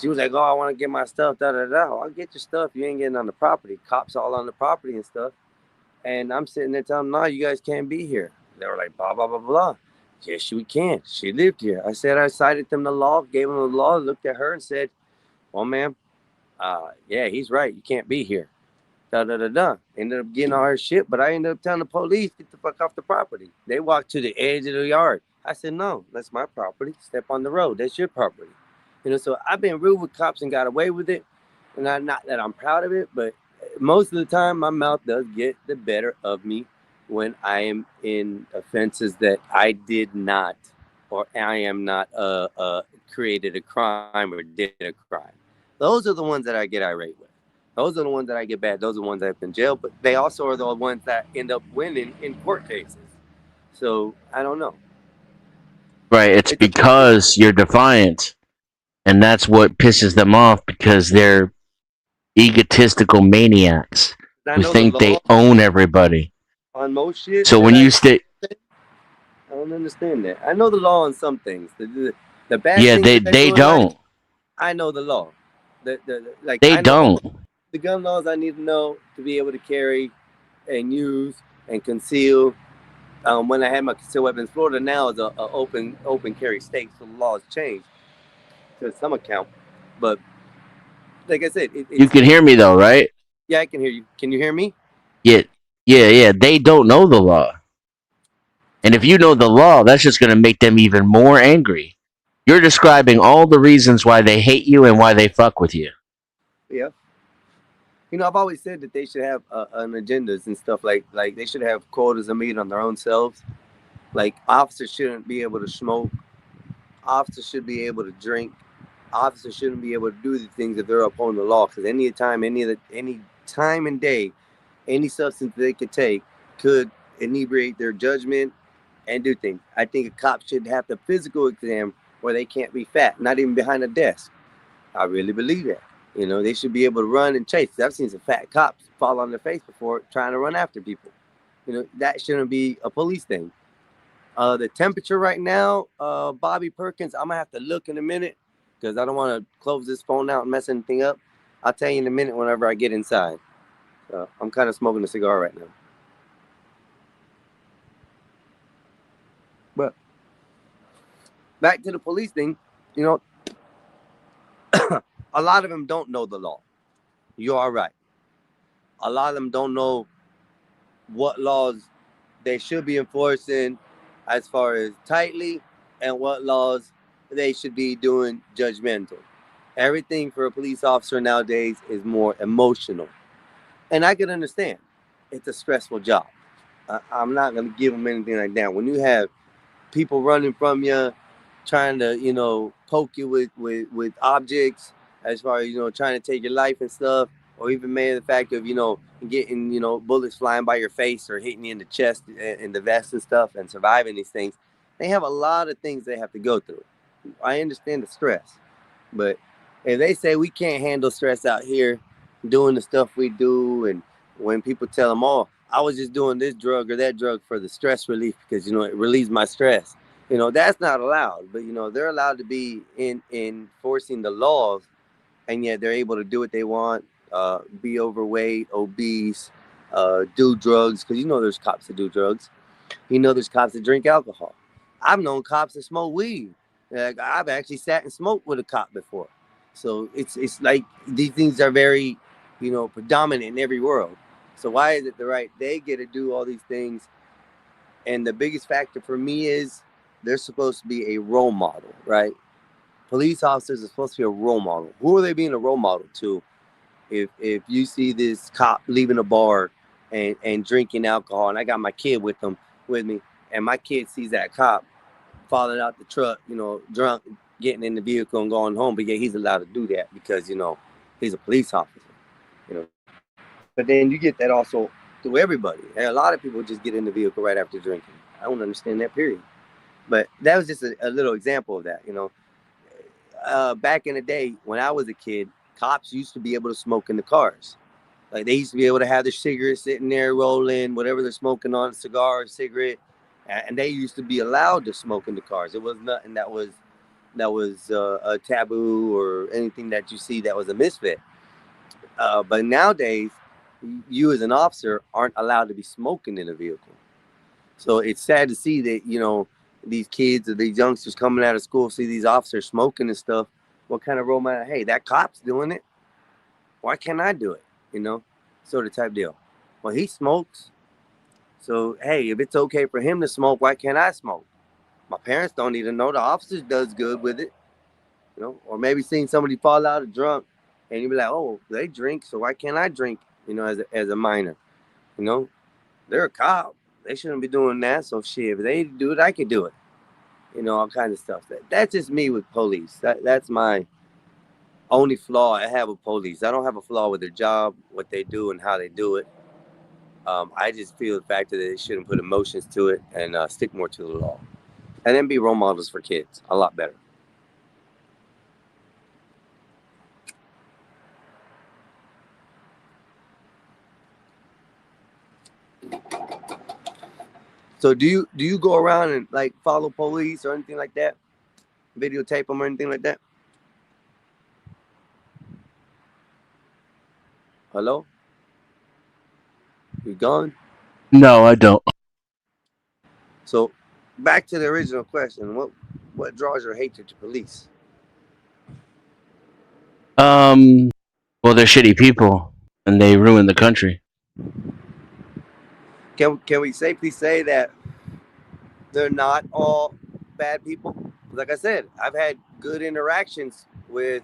she was like, "Oh, I want to get my stuff." Da da da. I'll get your stuff. You ain't getting on the property. Cops all on the property and stuff. And I'm sitting there telling them, "No, you guys can't be here." They were like, "Blah blah blah blah." Yes, we can. She lived here. I said I cited them the law, gave them the law, looked at her and said, "Well, ma'am, yeah, he's right. You can't be here." Da da da da. Ended up getting all her shit, but I ended up telling the police, "Get the fuck off the property." They walked to the edge of the yard. I said, "No, that's my property. Step on the road. That's your property." So I've been rude with cops and got away with it. And not that I'm proud of it, but most of the time my mouth does get the better of me when I am in offenses that I did not, or I am not created a crime or did a crime. Those are the ones that I get irate with. Those are the ones that I get bad. Those are the ones that have been jailed, but they also are the ones that end up winning in court cases. So I don't know. Right. It's It's a because you're defiant. And that's what pisses them off because they're egotistical maniacs I who know the think they law own everybody. on most shit. So when that you stay, I don't understand that. I know the law on some things. The bad yeah, things they that I they do in life, don't. I know the law. Like They I know don't. the gun laws I need to know to be able to carry and use and conceal. When I had my concealed weapons, Florida now is a open carry state, so the laws changed to some account. But like I said, You can hear me though, right? yeah, I can hear you. Can you hear me? Yeah, yeah. They don't know the law. And if you know the law, that's just going to make them even more angry. You're describing all the reasons why they hate you and why they fuck with you. Yeah. I've always said that they should have an agendas and stuff like they should have quotas of meat on their own selves. Like officers shouldn't be able to smoke. Officers should be able to drink. Officers shouldn't be able to do these things if they're upholding the law. Because any time and day, any substance they could take could inebriate their judgment and do things. I think a cop should have the physical exam where they can't be fat, not even behind a desk. I really believe that. They should be able to run and chase. I've seen some fat cops fall on their face before trying to run after people. That shouldn't be a police thing. The temperature right now, Bobby Perkins, I'm going to have to look in a minute because I don't want to close this phone out and mess anything up. I'll tell you in a minute whenever I get inside. I'm kind of smoking a cigar right now. But back to the police thing, a lot of them don't know the law. You are right. A lot of them don't know what laws they should be enforcing as far as tightly and what laws they should be doing judgmental. Everything for a police officer nowadays is more emotional. And I can understand. It's a stressful job. I'm not going to give them anything like that. When you have people running from you, trying to, poke you with objects, as far as, trying to take your life and stuff, or even maybe the fact of, getting, bullets flying by your face or hitting you in the chest and the vest and stuff and surviving these things, they have a lot of things they have to go through. I understand the stress, but if they say we can't handle stress out here doing the stuff we do, and when people tell them, "Oh, I was just doing this drug or that drug for the stress relief because, it relieves my stress," that's not allowed. But, they're allowed to be enforcing the laws, and yet they're able to do what they want, be overweight, obese, do drugs, because, there's cops that do drugs. There's cops that drink alcohol. I've known cops that smoke weed. Like, I've actually sat and smoked with a cop before. So it's like these things are very, predominant in every world. So why is it they get to do all these things? And the biggest factor for me is they're supposed to be a role model, right? Police officers are supposed to be a role model. Who are they being a role model to? If you see this cop leaving a bar and drinking alcohol, and I got my kid with me, and my kid sees that cop falling out the truck, drunk, getting in the vehicle and going home, but yeah, he's allowed to do that because, he's a police officer, But then you get that also through everybody. And a lot of people just get in the vehicle right after drinking. I don't understand that, period. But that was just a little example of that, Back in the day when I was a kid, cops used to be able to smoke in the cars. Like they used to be able to have their cigarette sitting there rolling, whatever they're smoking on, a cigar or cigarette. and they used to be allowed to smoke in the cars. It was nothing that was a taboo or anything that you see that was a misfit. But nowadays, you as an officer aren't allowed to be smoking in a vehicle. So it's sad to see that, you know, these kids or these youngsters coming out of school see these officers smoking and stuff. What kind of role model? Hey, that cop's doing it. Why can't I do it? You know, sort of type deal. Well, he smokes. So, hey, if it's okay for him to smoke, why can't I smoke? My parents don't even know. The officers does good with it. You know, or maybe seeing somebody fall out of drunk and you be like, oh, they drink, so why can't I drink, you know, as a minor? You know, they're a cop. They shouldn't be doing that. So shit, if they do it, I could do it. You know, all kinds of stuff. That's just me with police. That's my only flaw I have with police. I don't have a flaw with their job, what they do, and how they do it. I just feel the fact that they shouldn't put emotions to it and stick more to the law. And then be role models for kids. A lot better. So do you go around and like follow police or anything like that? Videotape them or anything like that? Hello? You gone? No, I don't. So back to the original question. What draws your hatred to police? Well, they're shitty people and they ruin the country. Can we safely say that they're not all bad people? Like I said, I've had good interactions with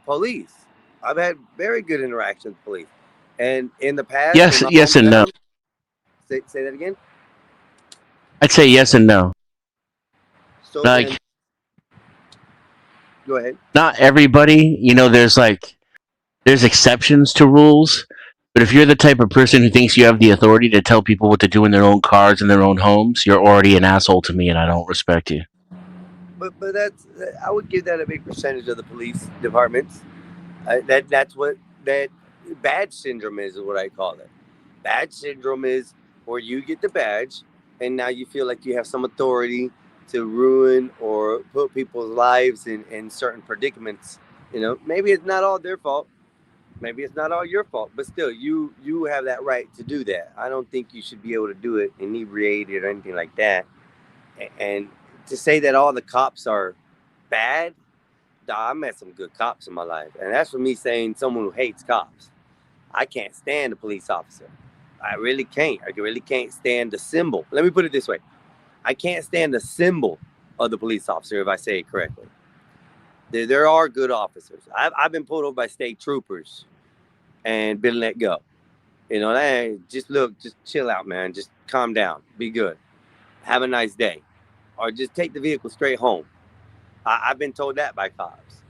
police. I've had very good interactions with police. And in the past, Yes, in my yes and no. hometown- Say that again. I'd say yes and no. So Like, then, go ahead. not everybody, you know, there's exceptions to rules. But if you're the type of person who thinks you have the authority to tell people what to do in their own cars and their own homes, you're already an asshole to me, and I don't respect you. But I would give that a big percentage of the police departments. That's what that badge syndrome is what I call it. Badge syndrome is where you get the badge and now you feel like you have some authority to ruin or put people's lives in certain predicaments. You know, maybe it's not all their fault. Maybe it's not all your fault, but still, you have that right to do that. I don't think you should be able to do it inebriated or anything like that. And to say that all the cops are bad, I met some good cops in my life. And that's for me saying someone who hates cops. I can't stand a police officer. I really can't. I really can't stand the symbol. Let me put it this way. I can't stand the symbol of the police officer, if I say it correctly. There are good officers. I've been pulled over by state troopers and been let go. You know, hey, just chill out, man. Just calm down. Be good. Have a nice day. Or just take the vehicle straight home. I've been told that by cops.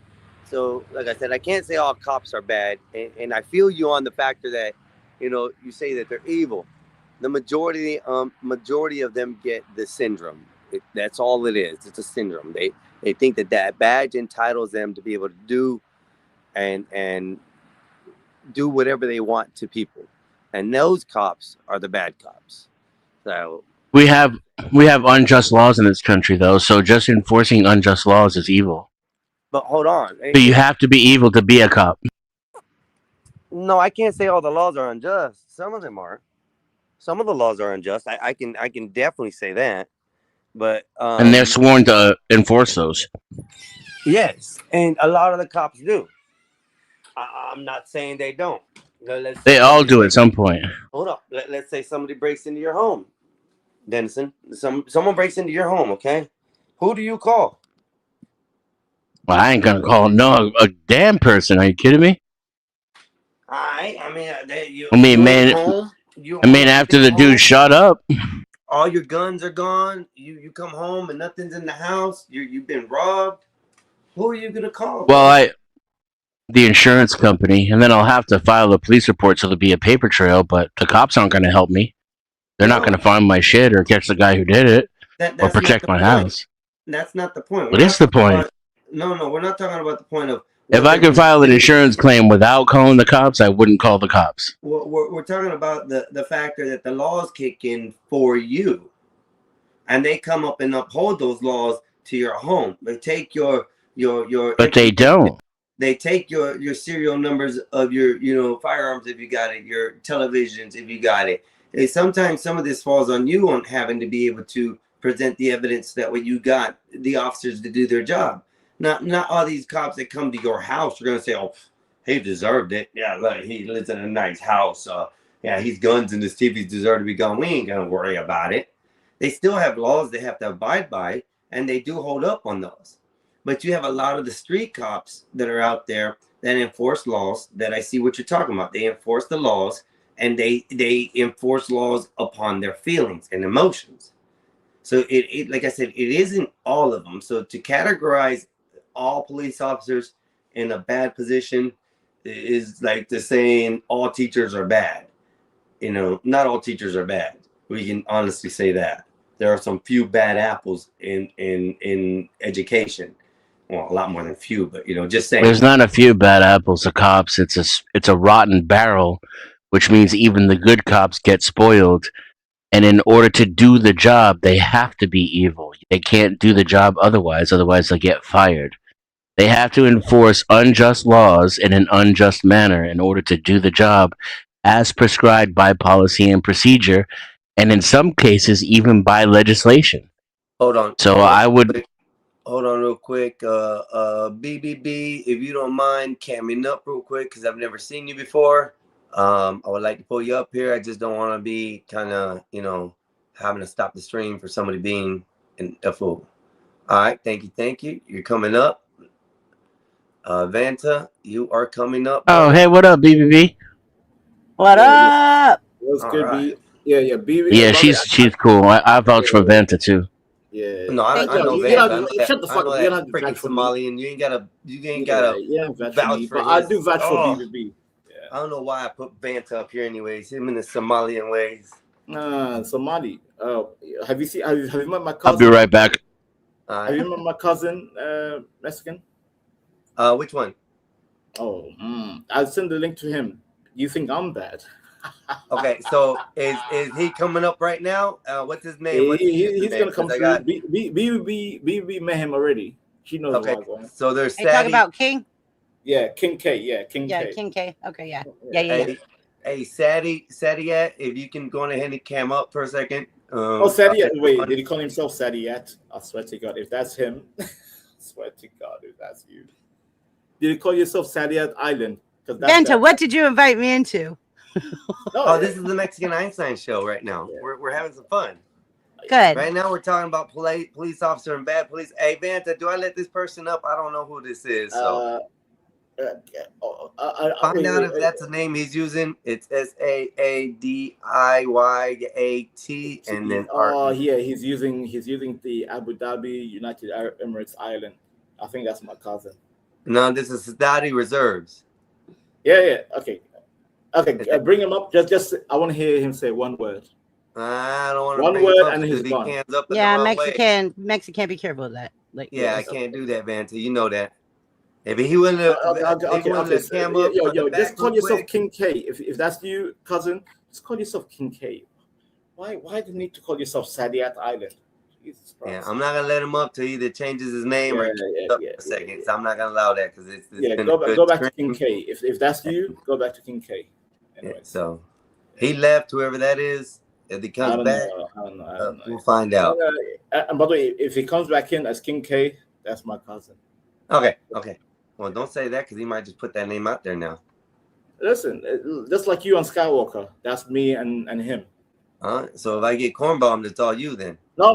So, like I said, I can't say all cops are bad. And I feel you on the factor that, you know, you say that they're evil. The majority of them get the syndrome. That's all it is. It's a syndrome. They think that badge entitles them to be able to do and do whatever they want to people. And those cops are the bad cops. So We have unjust laws in this country, though. So just enforcing unjust laws is evil. but hold on. But you have to be evil to be a cop. No, I can't say all the laws are unjust. Some of them are. Some of the laws are unjust. I can definitely say that. But And they're sworn to enforce those. yes, and a lot of the cops do. I'm not saying they don't. They all do at some point. Hold up. Let's say somebody breaks into your home, Denison. Someone breaks into your home. Okay, who do you call? Well, I ain't gonna call a damn person. Are you kidding me? After the dude shut up. All your guns are gone. You come home and nothing's in the house. You've been robbed. Who are you gonna call? Well, the insurance company, and then I'll have to file a police report so there'll be a paper trail. But the cops aren't gonna help me. They're not gonna find my shit or catch the guy who did it or protect my house. That's not the point. What is the point? No, we're not talking about the point of If I could file an insurance claim without calling the cops, I wouldn't call the cops. We're talking about the factor that the laws kick in for you, and they come up and uphold those laws to your home. They take your But they don't. They take your serial numbers of your firearms if you got it, your televisions if you got it. And sometimes some of this falls on you on having to be able to present the evidence that way you got the officers to do their job. Not all these cops that come to your house are gonna say, "Oh, he deserved it. Yeah, look, he lives in a nice house. Yeah, his guns and his TVs deserve to be gone. We ain't gonna worry about it." They still have laws they have to abide by, and they do hold up on those. But you have a lot of the street cops that are out there that enforce laws that I see what you're talking about. They enforce the laws, and they enforce laws upon their feelings and emotions. So it like I said, it isn't all of them. So to categorize all police officers in a bad position is like the saying all teachers are bad. Not all teachers are bad. We can honestly say that. There are some few bad apples in education. Well, a lot more than few, but just saying. There's not a few bad apples of cops. It's a rotten barrel, which means even the good cops get spoiled. And in order to do the job, they have to be evil. They can't do the job otherwise they'll get fired. They have to enforce unjust laws in an unjust manner in order to do the job as prescribed by policy and procedure, and in some cases, even by legislation. Hold on. So I would... Hold on real quick. BBB, if you don't mind camming up real quick, because I've never seen you before. I would like to pull you up here. I just don't want to be kind of, having to stop the stream for somebody being a fool. All right. Thank you. You're coming up. Vanta, you are coming up. Oh, hey, what up, BBB? What up? What's All good, right. B? Yeah, BB. Yeah, she's cool. I vouch for Vanta too. Yeah. No, I Thank know you. Vanta. Shut the fuck up. You don't have to freaking vouch for me. Somalian. You ain't gotta Yeah, vouch for but I his- do vouch for Oh. BBB. I don't know why I put Vanta up here anyways. Him in the Somalian ways. Somali. Have you met my I'll cousin? be right back. Have you met my cousin, Mexican? Which one? Oh, I'll send the link to him. You think I'm bad? Okay, so is he coming up right now? What's his name? What's He's name? gonna come 'Cause through. BBB met him already. She knows Okay, what's going on. so there's Are you talking Sadie. about King? Yeah, King K. Yeah, King Yeah, K. King K. Okay, yeah. Hey, Sadie, if you can go on ahead and cam up for a second. Sadiat. Wait, did he call himself Sadiat? I swear to God, if that's him, I swear to God, if that's you. Did you call yourself Sadiat Island? Vanta, what did you invite me into? Oh, this is the Mexican Einstein show right now. Yeah. We're having some fun. Good. Right now we're talking about police officer and bad police. Hey, Vanta, do I let this person up? I don't know who this is. So find out if that's the name he's using. It's SAADIYAT, and then yeah, he's using the Abu Dhabi United Arab Emirates Island. I think that's my cousin. No, this is Saudi Reserves. Yeah. Okay. Bring him up. Just I want to hear him say one word. I don't want to. One word and he's gone. Yeah, Mexican. Be careful of that. Like, yeah, I can't do that, Vanta. You know that. If he wouldn't have, just call yourself King K. If that's you, cousin, just call yourself King K. Why do you need to call yourself Sadiat Island? Jesus Christ. Yeah, I'm not gonna let him up till he either changes his name or a second. So I'm not gonna allow that because it's go back to King K. If that's you, go back to King K. Anyway. Yeah, so he left, whoever that is. If he comes back, I don't know. We'll find out. And by the way, if he comes back in as King K, that's my cousin. Okay. Well, don't say that because he might just put that name out there now. Listen, just like you on Skywalker, that's me and him. So if I get corn bombed, it's all you then. No.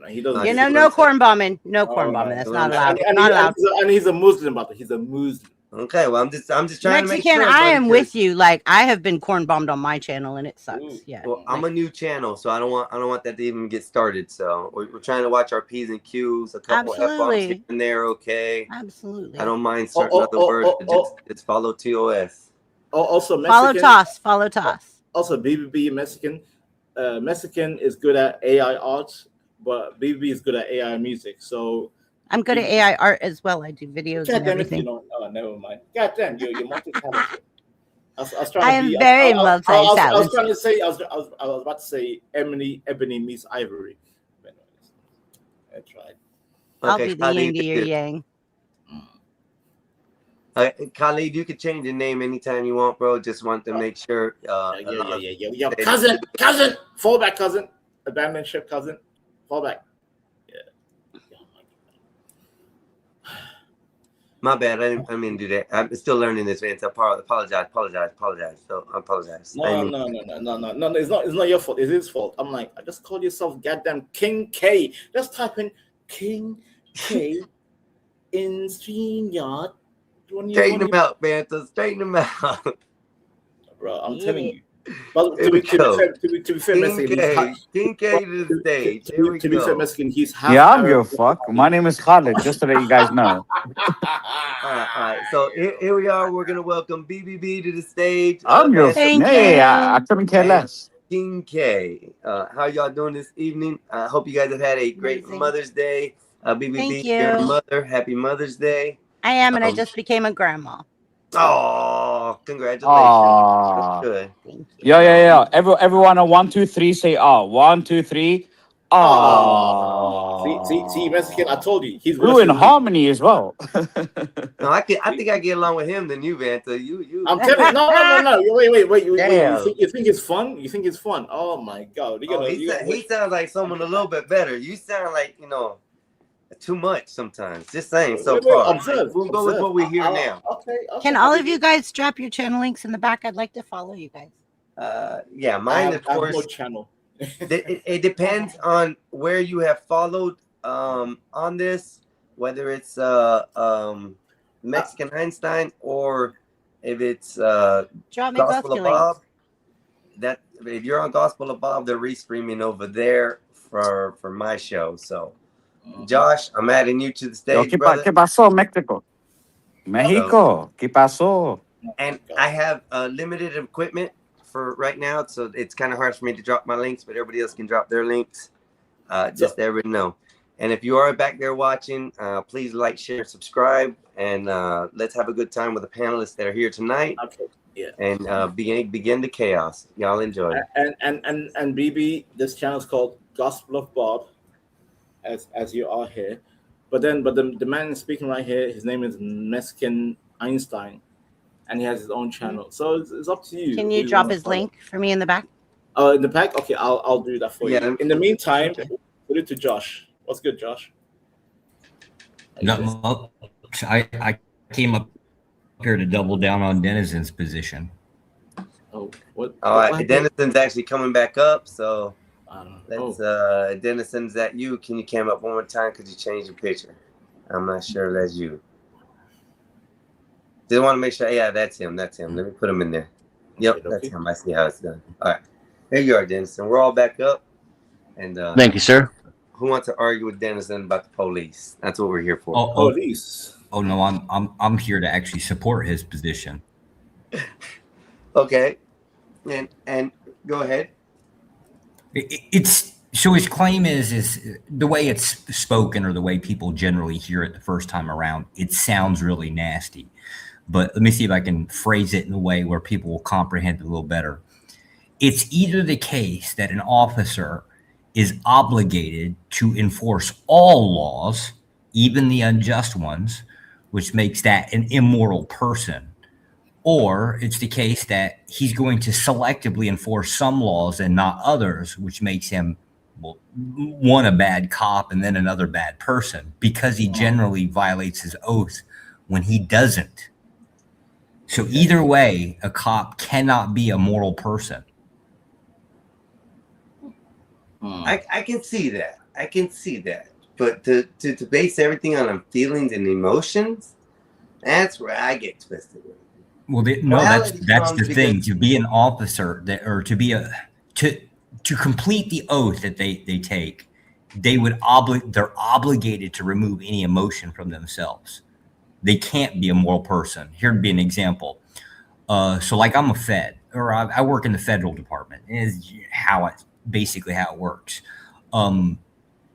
He doesn't. No corn bombing. No corn bombing. That's not allowed. Not allowed. And he's a Muslim, but he's a Muslim. Okay, well, I'm just trying to make Mexican, sure. I am with you. Like, I have been corn bombed on my channel, and it sucks. Yeah. Well, I'm a new channel, so I don't want that to even get started. So we're trying to watch our P's and Q's. A couple F-bombs here and there, okay. Absolutely. I don't mind certain other words, but just follow TOS. Also, Mexican, follow Toss. Also, BBB Mexican. Mexican is good at AI art, but BBB is good at AI music. So I'm good at AI art as well. I do videos God and damn it, you everything. know. Oh, never mind. God damn, you're multi-talented. I was trying I to am be. very I was multi-talented. trying to say. I was about to say ebony meets ivory. But anyways, I tried. I'll Okay, be the yin Khalid, to your yang. Khalid, you can change your name anytime you want, bro. Just want to make sure. Yo, cousin, fall back, cousin, abandoned ship, cousin, fall back. My bad. I didn't mean to do that. I'm still learning this, man. So apologize. So I apologize. No. It's not your fault. It's his fault. I'm like, I just called yourself goddamn King K. Just type in King K in StreamYard. Straighten them out, man. So straighten them out. Bro, I'm telling you. But to be fair, Mexican, King K to the stage. Here we to be fair, go. Mexican, he's half. Yeah, I'm your fuck. My name is Khalid, just to let you guys know. All right. So here we are. We're gonna welcome BBB to the stage. I'm your I couldn't care less. King K. How y'all doing this evening? I hope you guys have had a great Mother's Day. BBB, Thank your you. mother. Happy Mother's Day. I am, and I just became a grandma. Oh, congratulations. Aw. That's good. Yeah. Everyone on 1, 2, 3 say 1, 2, 3. Oh. See, Mexican. I told you, he's We're in harmony as well. No, I think I get along with him than you, Vanta. You. I'm telling you, no. Wait. Damn. You think it's fun? You think it's fun? Oh my god. He sounds like someone a little bit better. You sound like, too much sometimes. Just saying so far. We'll go with what we hear now. Okay. Can all of you guys drop your channel links in the back? I'd like to follow you guys. Yeah, mine of course. No channel. it depends on where you have followed on this, whether it's Mexican Einstein or if it's Drop me both Gospel your of Bob. links. That if you're on Gospel of Bob, they're restreaming over there for my show. So, Josh, I'm adding you to the stage, brother. ¿Qué pasó, México? Mexico, ¿qué pasó? And I have limited equipment for right now, so it's kind of hard for me to drop my links, but everybody else can drop their links. Just so everybody know. And if you are back there watching, please like, share, subscribe, and let's have a good time with the panelists that are here tonight. Okay. Yeah. And begin the chaos. Y'all enjoy. And BB, this channel is called Gospel of Bob, as you are here. But the man speaking right here, his name is Mexican Einstein, and he has his own channel. So it's up to you. Can you drop his link for me in the back? In the back? Okay, I'll do that for you. In the meantime, put it to Josh. What's good, Josh? Not much. I came up here to double down on Denizen's position. Oh, what? All right, Denison's actually coming back up, so let's Denizen's that you. Can you cam up one more time because you changed your picture? I'm not sure if that's you. Just want to make sure. Yeah, that's him. Let me put him in there. Yep, that's him. I see how it's done. All right, here you are, Denison. We're all back up. And thank you, sir. Who wants to argue with Denison about the police? That's what we're here for. Police. Oh no, I'm here to actually support his position. Okay, and go ahead. It's so his claim is the way it's spoken or the way people generally hear it the first time around. It sounds really nasty, but let me see if I can phrase it in a way where people will comprehend it a little better. It's either the case that an officer is obligated to enforce all laws, even the unjust ones, which makes that an immoral person, or it's the case that he's going to selectively enforce some laws and not others, which makes him, well, one, a bad cop and then another bad person because he generally violates his oath when he doesn't. So either way, a cop cannot be a moral person. I can see that. But to base everything on feelings and emotions, that's where I get twisted. Well, that's the thing. To be an officer, or to be to complete the oath that they take, they're obligated to remove any emotion from themselves. They can't be a moral person. Here'd be an example. So, like, I'm a Fed, or I work in the federal department. Is basically how it works.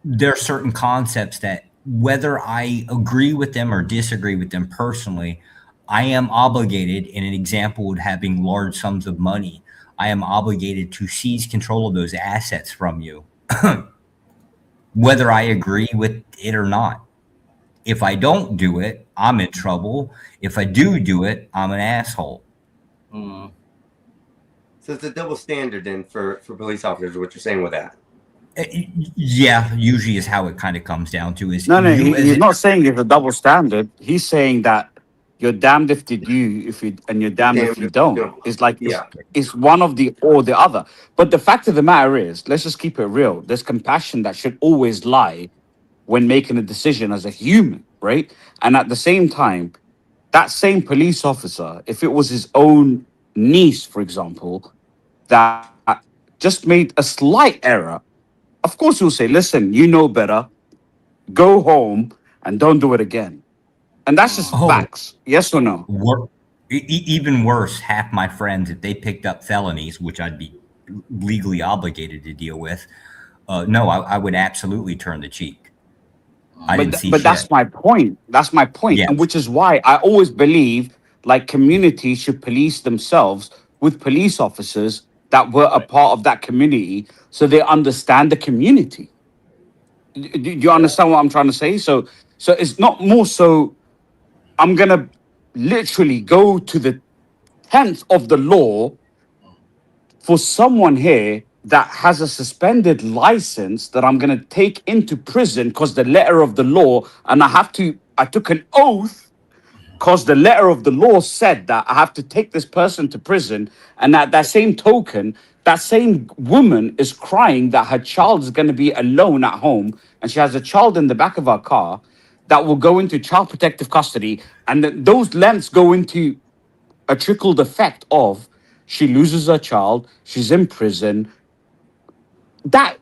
There are certain concepts that whether I agree with them or disagree with them personally, I am obligated, in an example with having large sums of money, I am obligated to seize control of those assets from you, whether I agree with it or not. If I don't do it, I'm in trouble. If I do it, I'm an asshole. So it's a double standard then for police officers, what you're saying with that. Yeah, usually is how it kind of comes down to is No, you as he's a- not saying it's a double standard. He's saying that you're damned if you do, and you're damned if you don't. It's like it's one of the or the other. But the fact of the matter is, let's just keep it real. There's compassion that should always lie when making a decision as a human, right? And at the same time, that same police officer, if it was his own niece, for example, that just made a slight error, of course he'll say, listen, you know better, go home and don't do it again. And that's just facts. Yes or no? Even worse, half my friends, if they picked up felonies, which I'd be legally obligated to deal with, no, I would absolutely turn the cheek. But that's my point. That's my point. Yeah. And which is why I always believe like communities should police themselves with police officers that were a part of that community so they understand the community. Do you understand what I'm trying to say? So it's not more so I'm going to literally go to the 10th of the law for someone here that has a suspended license that I'm going to take into prison because the letter of the law, and I took an oath because the letter of the law said that I have to take this person to prison. And at that same token, that same woman is crying that her child is going to be alone at home. And she has a child in the back of her car that will go into child protective custody. And those lengths go into a trickled effect of she loses her child, she's in prison. That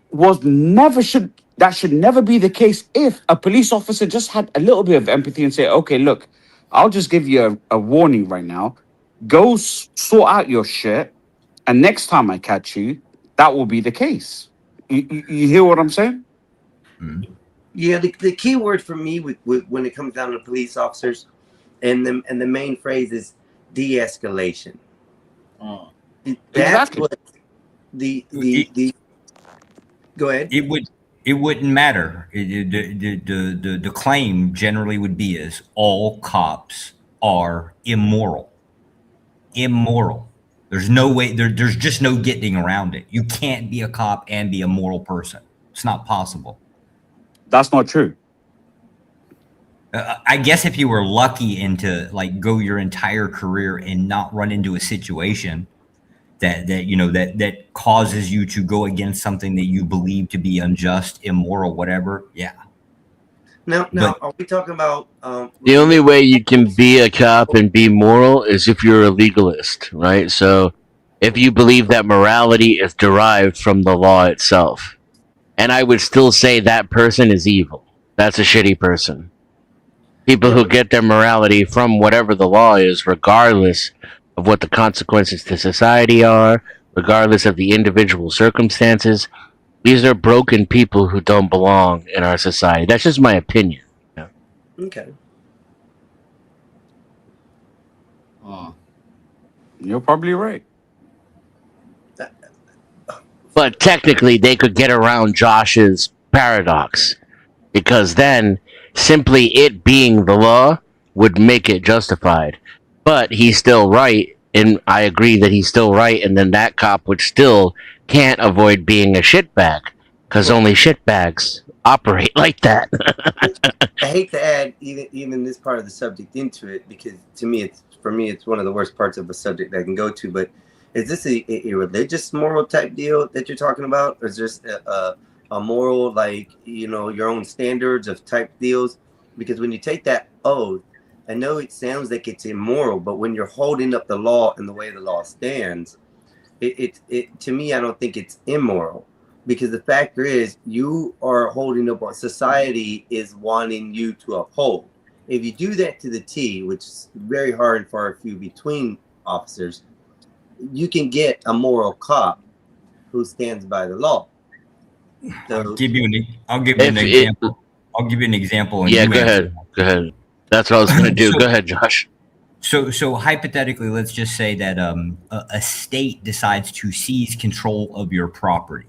should never be the case if a police officer just had a little bit of empathy and say, okay, look, I'll just give you a warning right now. Go sort out your shit. And next time I catch you, that will be the case. You hear what I'm saying? Yeah, the key word for me with when it comes down to police officers and the main phrase is de-escalation. That's Exactly. what the go ahead. It wouldn't matter. The claim generally would be is all cops are immoral. Immoral. There's no way. There's just no getting around it. You can't be a cop and be a moral person. It's not possible. That's not true. I guess if you were lucky into like go your entire career and not run into a situation that causes you to go against something that you believe to be unjust, immoral, whatever. Yeah. Now, are we talking about? The only way you can be a cop and be moral is if you're a legalist, right? So if you believe that morality is derived from the law itself. And I would still say that person is evil. That's a shitty person. People who get their morality from whatever the law is, regardless of what the consequences to society are, regardless of the individual circumstances, these are broken people who don't belong in our society. That's just my opinion. Yeah. Okay. You're probably right. But technically, they could get around Josh's paradox, because then simply it being the law would make it justified. But he's still right, and I agree that he's still right, and then that cop would still can't avoid being a shitbag, because only shitbags operate like that. I hate to add even this part of the subject into it, because to me, it's one of the worst parts of a subject that I can go to. But is this a religious moral type deal that you're talking about, or is this a moral, like, your own standards of type deals? Because when you take that oath, I know it sounds like it's immoral, but when you're holding up the law and the way the law stands, it to me, I don't think it's immoral, because the factor is you are holding up what society is wanting you to uphold. If you do that to the T, which is very hard and far few between officers, you can get a moral cop who stands by the law. So, I'll give you an example. I'll give you an example. And Yeah, you go answer. ahead. Go ahead. That's what I was going to do. So- Go ahead, Josh. So hypothetically, let's just say that a state decides to seize control of your property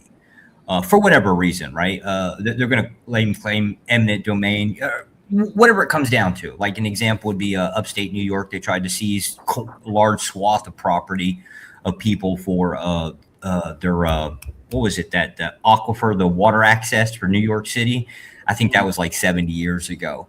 for whatever reason, right? They're going to claim eminent domain, whatever it comes down to. Like an example would be upstate New York. They tried to seize a large swath of property of people for their what was it, that the aquifer, the water access for New York City. I think that was like 70 years ago.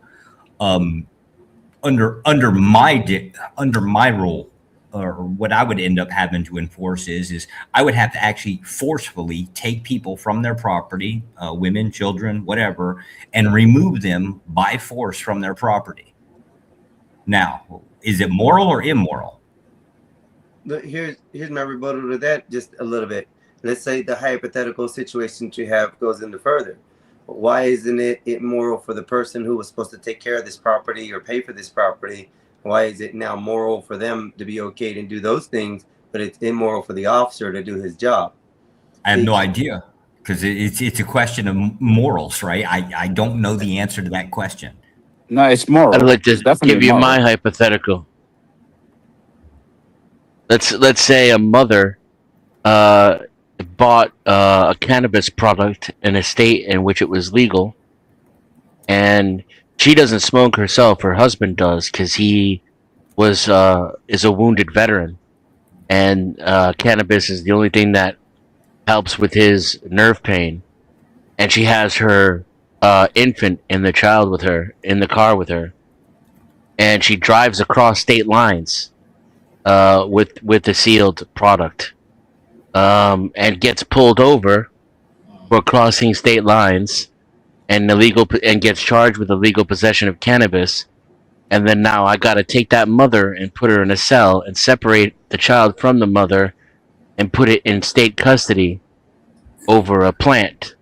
Under my rule, or what I would end up having to enforce is I would have to actually forcefully take people from their property, women, children, whatever, and remove them by force from their property. Now, is it moral or immoral? But here's my rebuttal to that just a little bit. Let's say the hypothetical situation you have goes into further. Why isn't it immoral for the person who was supposed to take care of this property or pay for this property? Why is it now moral for them to be okay to do those things, but it's immoral for the officer to do his job? I have no idea, because it's a question of morals, right? I don't know the answer to that question. No, it's moral. I'd like to It's definitely give you moral. my hypothetical. Let's say a mother bought a cannabis product in a state in which it was legal, and she doesn't smoke herself. Her husband does, because he is a wounded veteran, and cannabis is the only thing that helps with his nerve pain. And she has her infant and the child with her in the car with her, and she drives across state lines with the sealed product, and gets pulled over for crossing state lines and gets charged with illegal possession of cannabis. And then now I got to take that mother and put her in a cell and separate the child from the mother and put it in state custody over a plant.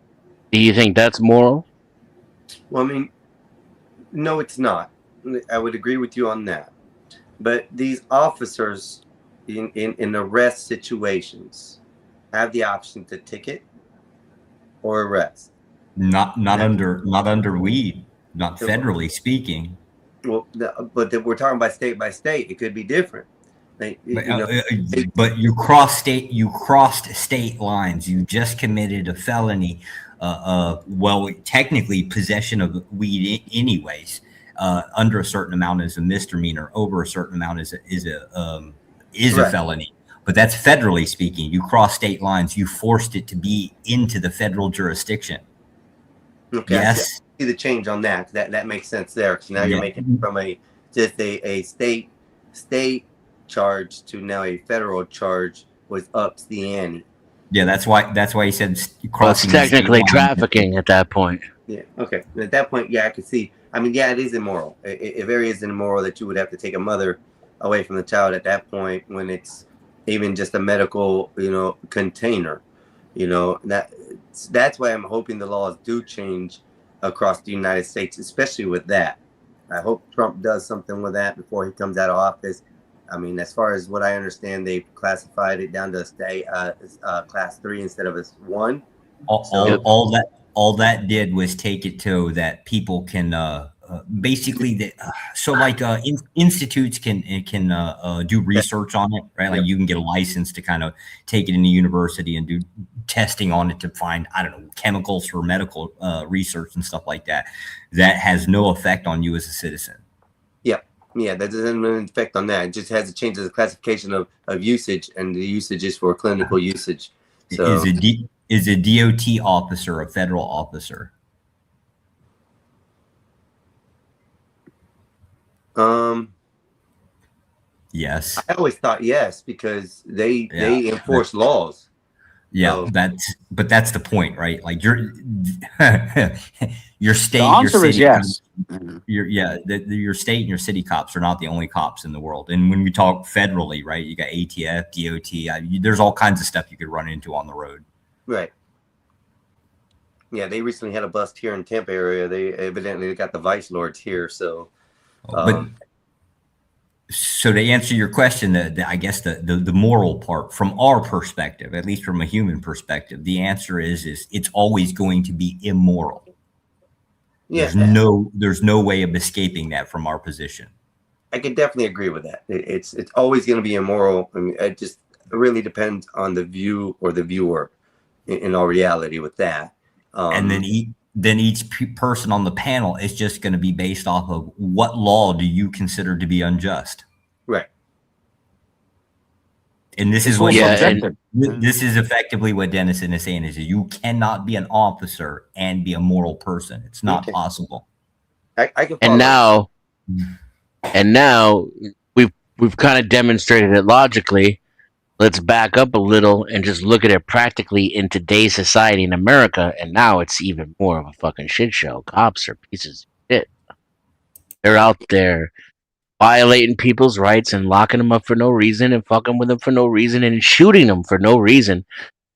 Do you think that's moral? Well, I mean, no, it's not. I would agree with you on that. But these officers in arrest situations have the option to ticket or arrest. Not under weed, not federally speaking. Well, but we're talking about state by state. It could be different. But you crossed state lines. You just committed a felony. Well, technically, possession of weed, anyways, under a certain amount is a misdemeanor. Over a certain amount is a felony. But that's federally speaking. You crossed state lines. You forced it to be into the federal jurisdiction. Okay. Yes. I see the change on that. That makes sense there. Because now you're making it from a state charge to now a federal charge, was ups the ante. Yeah, that's why he said crossing. Well, it's technically trafficking at that point. Yeah. Okay. At that point, yeah, I could see. I mean, yeah, it is immoral. It very is immoral that you would have to take a mother away from the child at that point when it's even just a medical, container. That's why I'm hoping the laws do change across the United States, especially with that. I hope Trump does something with that before he comes out of office. I mean, as far as what I understand, they've classified it down to class 3 instead of as 1. All that did was take it to that people can basically institutes can do research on it, right? Like you can get a license to kind of take it into university and do testing on it to find, I don't know, chemicals for medical research and stuff like that. That has no effect on you as a citizen. Yeah, that doesn't have an effect on that. It just has to change the classification of usage, and the usage is for clinical usage. So Is a DOT officer a federal officer? Yes. I always thought yes, because they enforce laws. Yeah, but that's the point, right? Like your state, The answer is yes. Your state and your city cops are not the only cops in the world. And when we talk federally, right, you got ATF, DOT. There's all kinds of stuff you could run into on the road. Right. Yeah, they recently had a bust here in Tampa area. They evidently got the vice lords here. So, So to answer your question, I guess the moral part from our perspective, at least from a human perspective, the answer is it's always going to be immoral. Yeah, There's no way of escaping that from our position. I can definitely agree with that. It's always going to be immoral. I mean, it really depends on the view or the viewer. In all reality, with that, and then each person on the panel is just going to be based off of what law do you consider to be unjust, right? And this is what this is effectively what Dennison is saying: is you cannot be an officer and be a moral person. It's not possible. I can. And now we've kind of demonstrated it logically. Let's back up a little and just look at it practically in today's society in America, and now it's even more of a fucking shit show. Cops are pieces of shit. They're out there violating people's rights and locking them up for no reason and fucking with them for no reason and shooting them for no reason,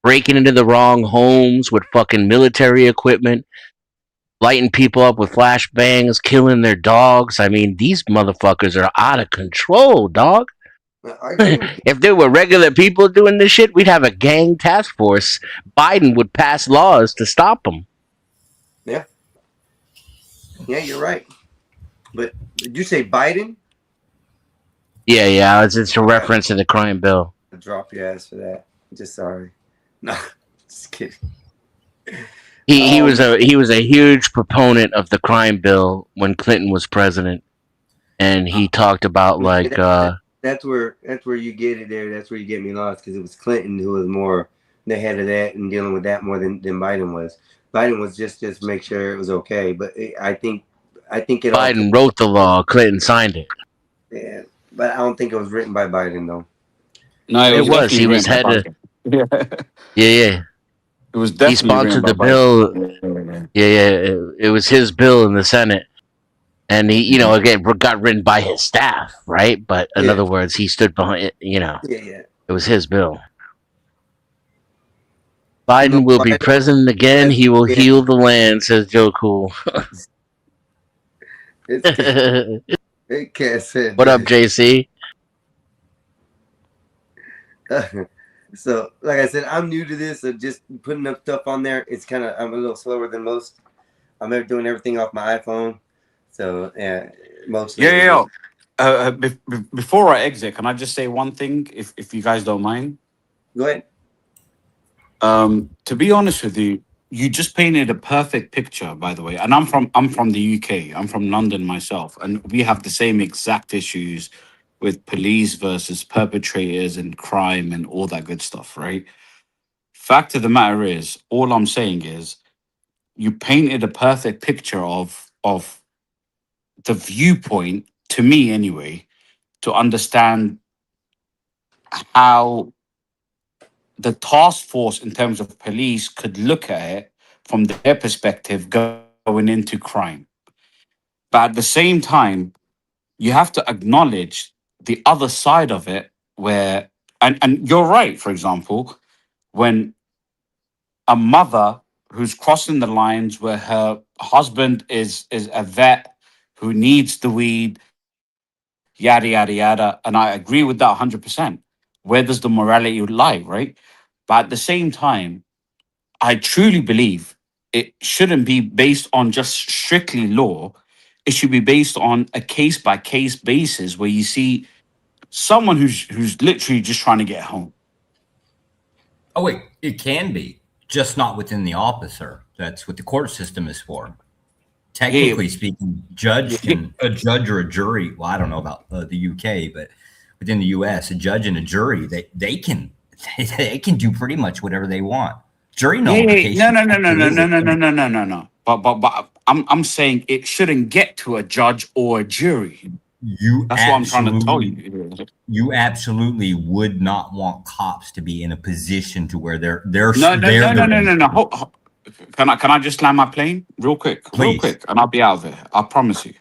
breaking into the wrong homes with fucking military equipment, lighting people up with flashbangs, killing their dogs. I mean, these motherfuckers are out of control, dog. If there were regular people doing this shit, we'd have a gang task force. Biden would pass laws to stop them. Yeah, you're right. But did you say Biden? Yeah, it's a reference to the crime bill. I'll drop your ass for that. Just sorry. No, just kidding. He was a huge proponent of the crime bill when Clinton was president, and he talked about like that's where you get it there. That's where you get me lost, because it was Clinton who was more the head of that and dealing with that more than Biden was. Biden was just make sure it was okay. But I think it. Biden wrote the law. Clinton signed it. Yeah, but I don't think it was written by Biden though. No, it was. He was head of. Yeah. It was definitely he sponsored the bill. Yeah. It was his bill in the Senate. And he, again, got written by his staff, right? But in other words, he stood behind it, Yeah. It was his bill. Biden will be president again. He will heal the land, says Joe Cool. It can't say. What up, JC? So, like I said, I'm new to this. So just putting up stuff on there, I'm a little slower than most. I'm doing everything off my iPhone. So, mostly. Before I exit, can I just say one thing, if you guys don't mind? Go ahead. To be honest with you, you just painted a perfect picture, by the way. And I'm from the UK. I'm from London myself, and we have the same exact issues with police versus perpetrators and crime and all that good stuff, right? Fact of the matter is, all I'm saying is, you painted a perfect picture of the viewpoint, to me anyway, to understand how the task force in terms of police could look at it from their perspective going into crime. But at the same time, you have to acknowledge the other side of it where, and you're right, for example, when a mother who's crossing the lines where her husband is a vet who needs the weed, yada, yada, yada. And I agree with that 100%. Where does the morality lie, right? But at the same time, I truly believe it shouldn't be based on just strictly law. It should be based on a case-by-case basis where you see someone who's literally just trying to get home. Oh, wait, it can be, just not within the officer. That's what the court system is for. Technically speaking, a judge or a jury, well, I don't know about the UK, but within the US, a judge and a jury, they can do pretty much whatever they want. Jury nullification. No. But I'm saying it shouldn't get to a judge or a jury. That's what I'm trying to tell you. You absolutely would not want cops to be in a position to where they're No. Can I just land my plane real quick? Please. Real quick, and I'll be out of there. I promise you.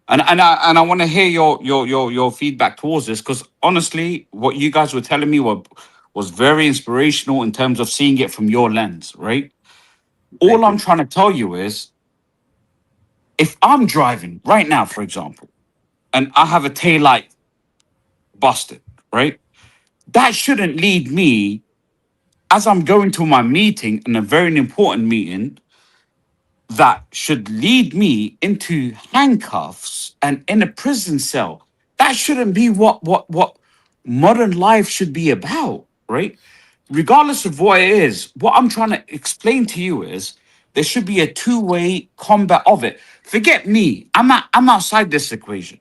And I want to hear your feedback towards this, because honestly, what you guys were telling me was very inspirational in terms of seeing it from your lens, right? All I'm trying to tell you is, if I'm driving right now, for example, and I have a taillight busted, right? That shouldn't lead me, as I'm going to my meeting, and a very important meeting, that should lead me into handcuffs and in a prison cell. That shouldn't be what modern life should be about, right? Regardless of what it is, what I'm trying to explain to you is there should be a two-way combat of it. Forget me. I'm outside this equation.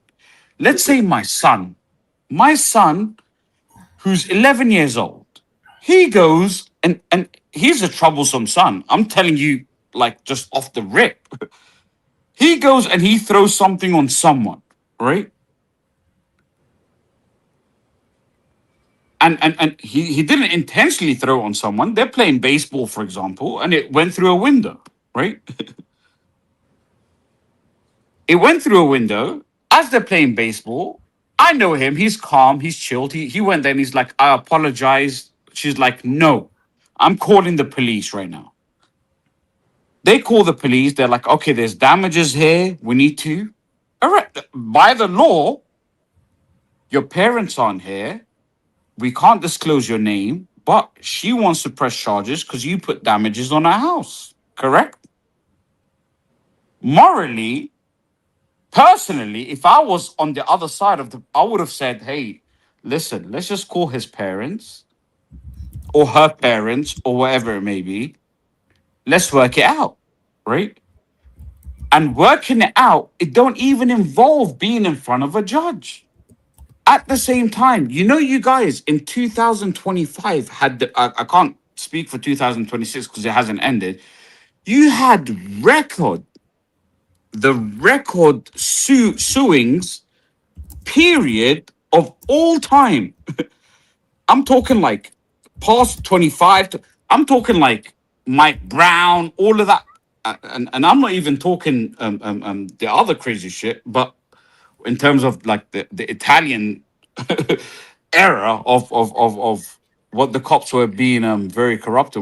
Let's say my son, who's 11 years old, he goes and he's a troublesome son. I'm telling you, like, just off the rip. He goes and he throws something on someone, right? And he didn't intentionally throw it on someone. They're playing baseball, for example, and it went through a window, right? It went through a window as they're playing baseball. I know him. He's calm. He's chilled. He went there and he's like, I apologize. She's like, no, I'm calling the police right now. They call the police. They're like, okay, there's damages here. We need to. All right. By the law, your parents aren't here. We can't disclose your name, but she wants to press charges because you put damages on her house. Correct? Morally, personally, if I was on the other side of I would have said, hey, listen, let's just call his parents or her parents or whatever it may be. Let's work it out, right? And working it out, it don't even involve being in front of a judge. At the same time, you guys in 2025 had I can't speak for 2026 because it hasn't ended. You had the record suings period of all time. I'm talking like past 25. I'm talking like Mike Brown, all of that, and I'm not even talking the other crazy shit, but in terms of like the Italian era of what the cops were being very corrupt.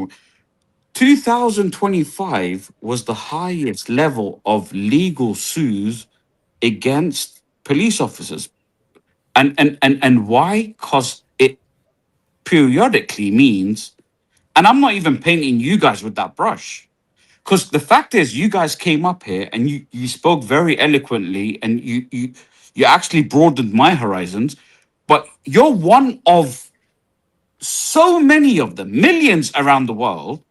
2025 was the highest level of legal sues against police officers. And why? Because it periodically means, and I'm not even painting you guys with that brush, because the fact is you guys came up here and you spoke very eloquently and you actually broadened my horizons, but you're one of so many of them, millions around the world.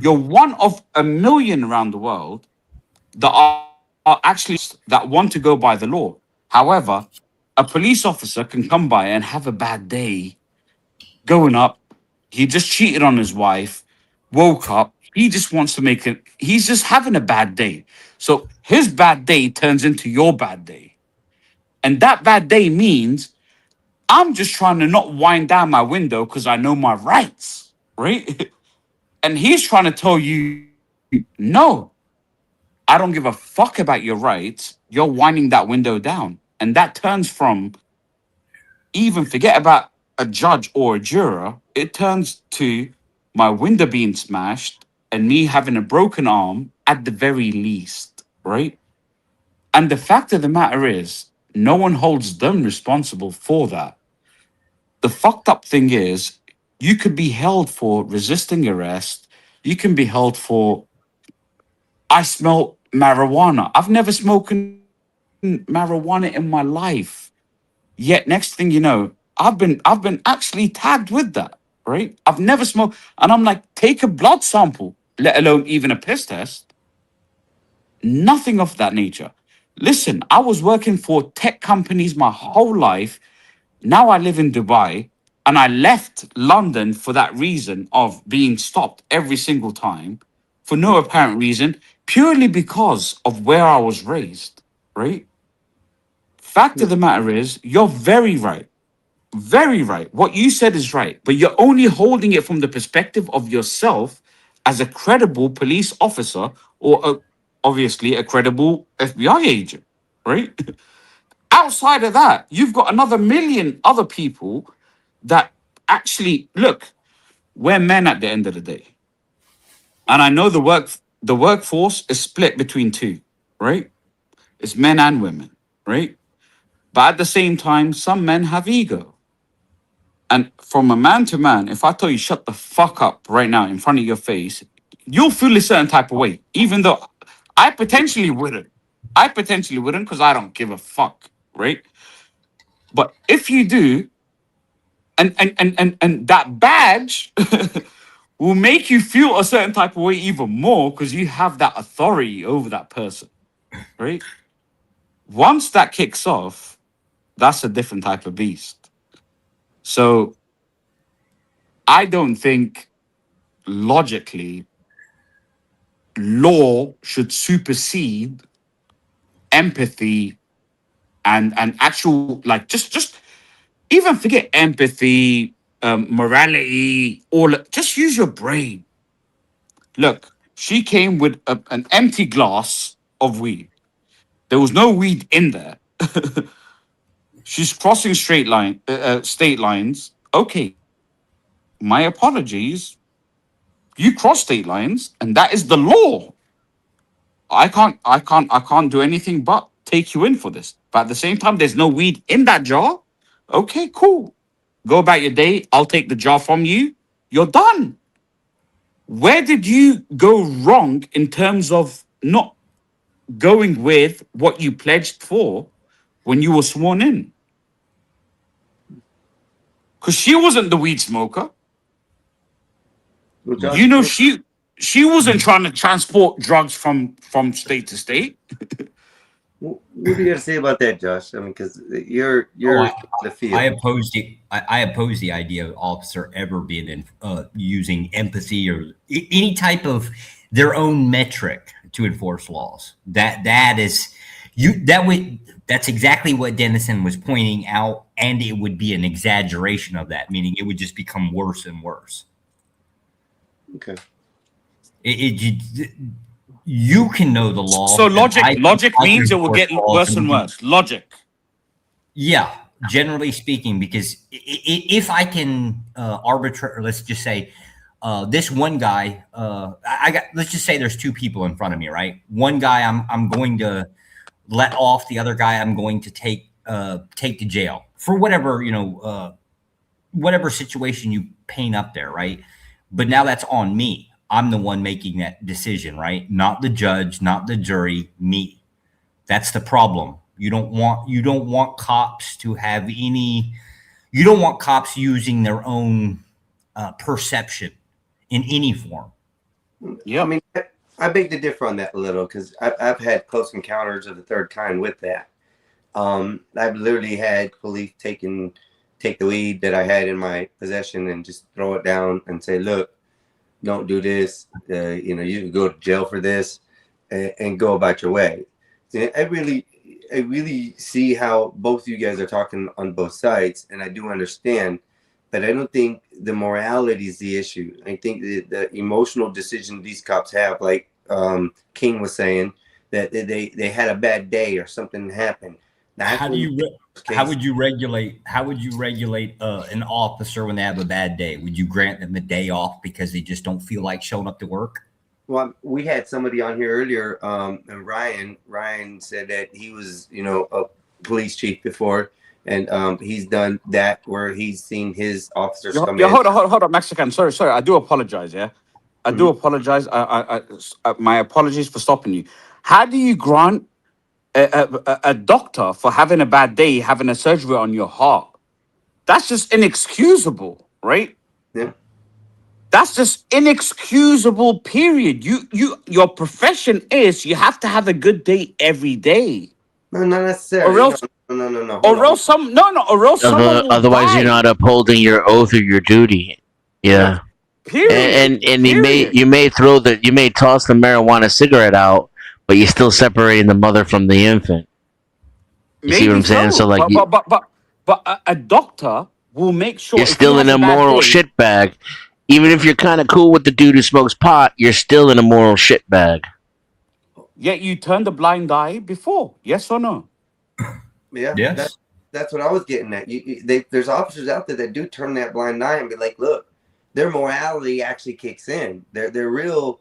You're one of a million around the world that are actually that want to go by the law. However, a police officer can come by and have a bad day going up. He just cheated on his wife, woke up. He just wants to make it. He's just having a bad day. So his bad day turns into your bad day. And that bad day means I'm just trying to not wind down my window because I know my rights, right? And he's trying to tell you, no, I don't give a fuck about your rights. You're winding that window down. And that turns from even forget about a judge or a juror, it turns to my window being smashed and me having a broken arm at the very least, right? And the fact of the matter is, no one holds them responsible for that. The fucked up thing is, you could be held for resisting arrest. You can be held for, I smell marijuana. I've never smoked marijuana in my life. Yet next thing you know, I've been actually tagged with that, right? I've never smoked, and I'm like, take a blood sample, let alone even a piss test. Nothing of that nature. Listen, I was working for tech companies my whole life. Now I live in Dubai, and I left London for that reason of being stopped every single time for no apparent reason, purely because of where I was raised, right? Fact of the matter is, you're very right. Very right. What you said is right, but you're only holding it from the perspective of yourself as a credible police officer or obviously a credible FBI agent, right? Outside of that, you've got another million other people that actually look, we're men at the end of the day. And I know the workforce is split between two, right? It's men and women, right? But at the same time, some men have ego. And from a man to man, if I tell you shut the fuck up right now in front of your face, you'll feel a certain type of way, even though I potentially wouldn't. I potentially wouldn't because I don't give a fuck, right? But if you do, and that badge will make you feel a certain type of way even more because you have that authority over that person, right? Once that kicks off, that's a different type of beast. So I don't think logically law should supersede empathy and actual, like, just even forget empathy, morality, just use your brain. Look, she came with an empty glass of weed. There was no weed in there. She's crossing state lines. Okay, my apologies. You cross state lines, and that is the law. I can't do anything but take you in for this. But at the same time, there's no weed in that jar. Okay, cool. Go about your day. I'll take the jar from you. You're done. Where did you go wrong in terms of not going with what you pledged for when you were sworn in? Because she wasn't the weed smoker. Well, Josh, You know, she wasn't trying to transport drugs from state to state. what do you got to say about that, Josh? I mean, because you're the field. I oppose the idea of officer ever being using empathy or any type of their own metric to enforce laws. That's exactly what Dennison was pointing out, and it would be an exaggeration of that, meaning it would just become worse and worse. Okay. You can know the law. So logic means it will get worse and worse. Logic. Yeah, generally speaking, because if I can arbitrate, let's just say this one guy, let's just say there's two people in front of me, right? One guy I'm going to let off, the other guy I'm going to take to jail for whatever, whatever situation you paint up there, right? But now that's on me. I'm the one making that decision, right? Not the judge, not the jury, me. That's the problem. You don't want cops to have any. You don't want cops using their own perception in any form. Yeah, I mean, I beg to differ on that a little because I've had close encounters of the third kind with that. I've literally had police take the weed that I had in my possession and just throw it down and say, "Look, don't do this. You can go to jail for this," and go about your way. I really see how both of you guys are talking on both sides, and I do understand, but I don't think the morality is the issue. I think the emotional decision these cops have, like King was saying, that they had a bad day or something happened. How would you regulate an officer when they have a bad day? Would you grant them a day off because they just don't feel like showing up to work? Well, we had somebody on here earlier, and Ryan said that he was, a police chief before, and he's done that where he's seen his officers come in. Hold on, Mexican. Sorry. I do apologize. Yeah, I do apologize. My apologies for stopping you. How do you grant a doctor for having a bad day, having a surgery on your heart? That's just inexcusable, right? Yeah. That's just inexcusable, period. Your profession is you have to have a good day every day. No, not necessarily. Or else, no. Or else someone will Otherwise, die. you're not upholding your oath or your duty. Yeah. Period. And you may toss the marijuana cigarette out, but you're still separating the mother from the infant. You see what I'm saying? So like, but a doctor will make sure you're still an immoral shitbag. Even if you're kind of cool with the dude who smokes pot, you're still an immoral shitbag. Yet you turned a blind eye before, yes or no? Yeah, yes. That's what I was getting at. There's officers out there that do turn that blind eye and be like, look, their morality actually kicks in. Their real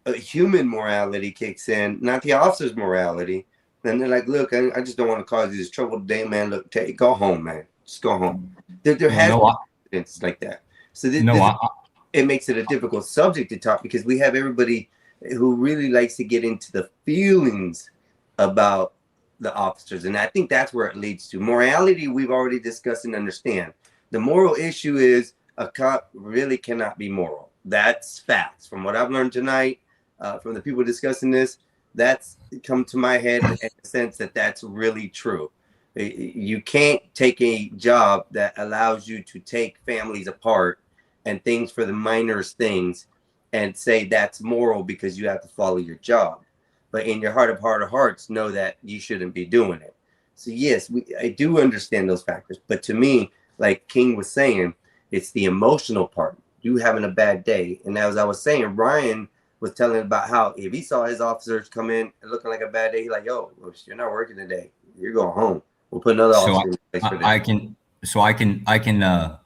human morality kicks in, not the officer's morality. And they're like, look, I just don't want to cause you this trouble today, man. Look, go home, man. Just go home. There has been incidents like that. So it makes it a difficult subject to talk because we have everybody who really likes to get into the feelings about the officers. And I think that's where it leads to. Morality, we've already discussed and understand. The moral issue is a cop really cannot be moral. That's facts. From what I've learned tonight, from the people discussing this, that's come to my head in the sense that that's really true. You can't take a job that allows you to take families apart and things for the minors things and say that's moral because you have to follow your job. But in your heart of hearts, know that you shouldn't be doing it. So yes, I do understand those factors. But to me, like King was saying, it's the emotional part. You having a bad day. And as I was saying, Ryan was telling about how if he saw his officers come in looking like a bad day, he's like, yo, you're not working today. You're going home. We'll put another officer in place for that.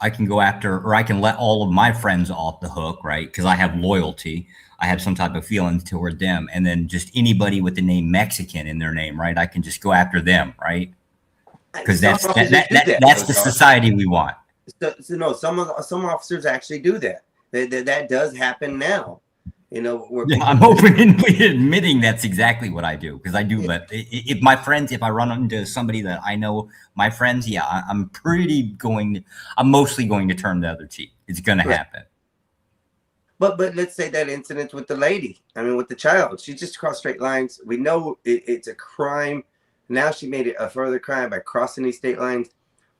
I can go after, or I can let all of my friends off the hook, right? Because I have loyalty. I have some type of feelings toward them. And then just anybody with the name Mexican in their name, right? I can just go after them, right? Because that's the society we want. So no, some officers actually do that. That does happen now. You know, I'm openly admitting that's exactly what I do because I do. But if my friends, if I run into somebody that I know, my friends, yeah, I'm mostly going to turn the other cheek. It's going to happen. But let's say that incident with the lady. I mean, with the child, she just crossed straight lines. We know it's a crime. Now she made it a further crime by crossing these state lines.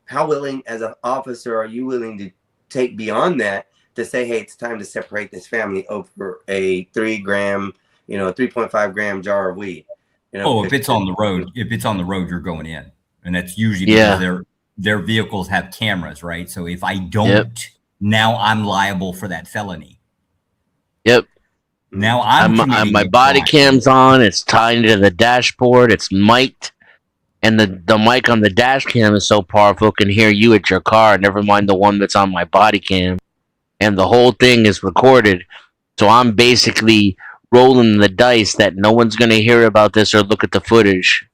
How willing, as an officer, are you willing to take beyond that to say, hey, it's time to separate this family over a 3 gram, 3.5 gram jar of weed? If it's on the road, you're going in, and that's usually because their vehicles have cameras, right? So if I don't, now I'm liable for that felony. Yep. Now my body cam's on. It's tied to the dashboard. It's mic'd. And the mic on the dash cam is so powerful it can hear you at your car, never mind the one that's on my body cam. And the whole thing is recorded. So I'm basically rolling the dice that no one's going to hear about this or look at the footage.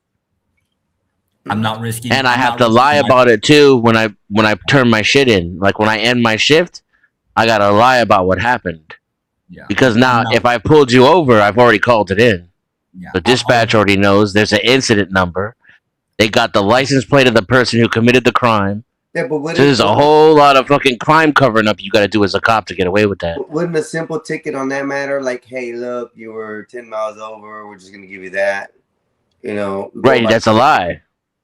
I'm not risking. And I have to lie about it too when I turn my shit in. Like when I end my shift, I got to lie about what happened. Yeah. Because now if I pulled you over, I've already called it in. Yeah. The dispatch already knows there's an incident number. They got the license plate of the person who committed the crime. Yeah, but so there's a whole lot of fucking crime covering up you got to do as a cop to get away with that. Wouldn't a simple ticket on that matter, like, hey, look, you were 10 miles over, we're just going to give you that, Right, that's a lie.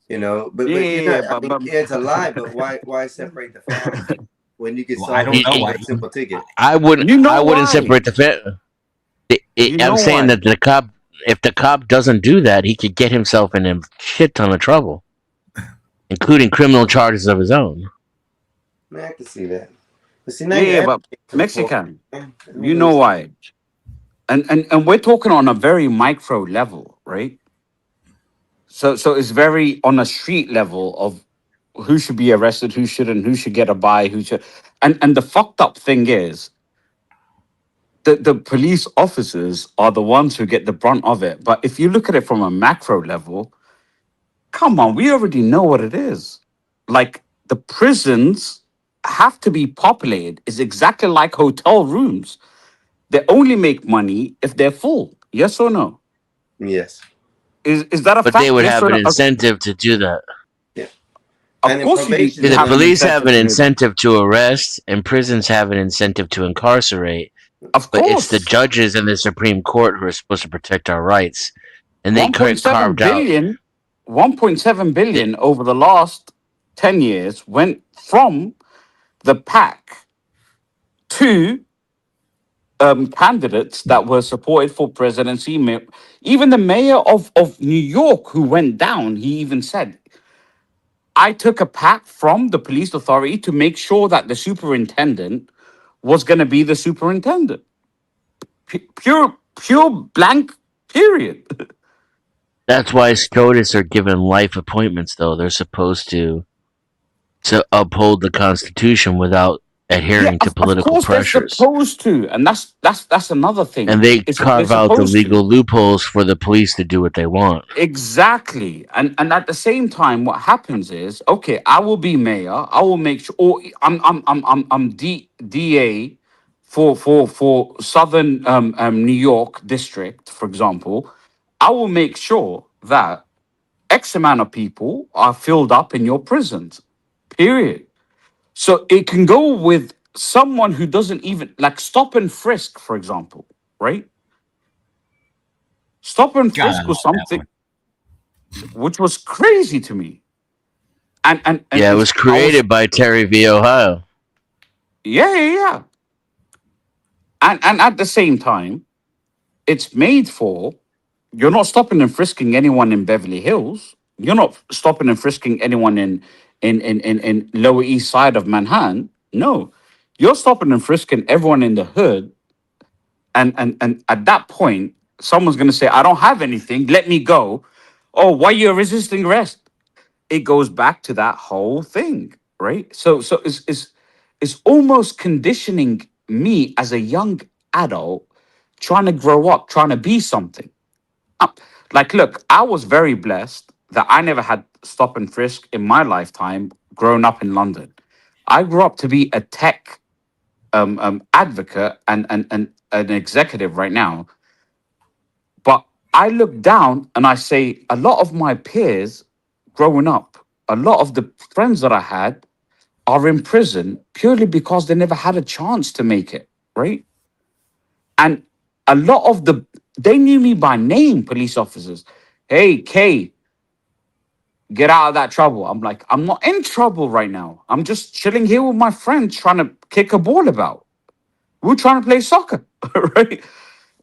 But it's a lie, but why separate the family when you can solve a simple ticket? I wouldn't separate the family. I'm saying that if the cop doesn't do that, he could get himself in a shit ton of trouble, including criminal charges of his own. I can see that. But see, but Mexican, you know why? And we're talking on a very micro level, right? So it's very on a street level of who should be arrested, who shouldn't, who should get a buy, who should. And the fucked up thing is, the police officers are the ones who get the brunt of it. But if you look at it from a macro level, come on, we already know what it is. Like the prisons have to be populated. It's exactly like hotel rooms. They only make money if they're full. Yes or no? Yes. Is that a fact? But they would have an incentive to do that. Yeah. Of course, the police have an incentive to arrest, and prisons have an incentive to incarcerate. Of course. But it's the judges and the Supreme Court who are supposed to protect our rights. And they carved out 1.7 billion over the last 10 years went from the PAC to candidates that were supported for presidency. Even the mayor of New York, who went down, he even said, I took a PAC from the police authority to make sure that the superintendent was going to be the superintendent. Pure blank, period. That's why SCOTUS are given life appointments, though. They're supposed to uphold the Constitution without adhering to political pressures. They're supposed to, and that's another thing. And they carve out the legal loopholes for the police to do what they want. Exactly. And at the same time, what happens is, okay, I will be mayor. I will make sure. Or I'm DA for Southern New York district, for example, I will make sure that X amount of people are filled up in your prisons. Period. So it can go with someone who doesn't even like stop and frisk, for example, right? Stop and God, I frisk love was that something one. which was crazy to me. And Yeah, it was I was created by Terry V. Ohio. yeah. And at the same time, it's made for you're not stopping and frisking anyone in Beverly Hills. You're not stopping and frisking anyone in Lower East Side of Manhattan. No. You're stopping and frisking everyone in the hood. And at that point, someone's gonna say, I don't have anything, let me go. Oh, why you're resisting arrest? It goes back to that whole thing, right? So it's almost conditioning me as a young adult trying to grow up, trying to be something. Like, look, I was very blessed that I never had stop and frisk in my lifetime growing up in London. I grew up to be a tech advocate and an executive right now. But I look down and I say, a lot of my peers growing up, a lot of the friends that I had are in prison purely because they never had a chance to make it, right? And a lot of they knew me by name, police officers. Hey, Kay, get out of that trouble. I'm like, I'm not in trouble right now. I'm just chilling here with my friends trying to kick a ball about. We're trying to play soccer, right?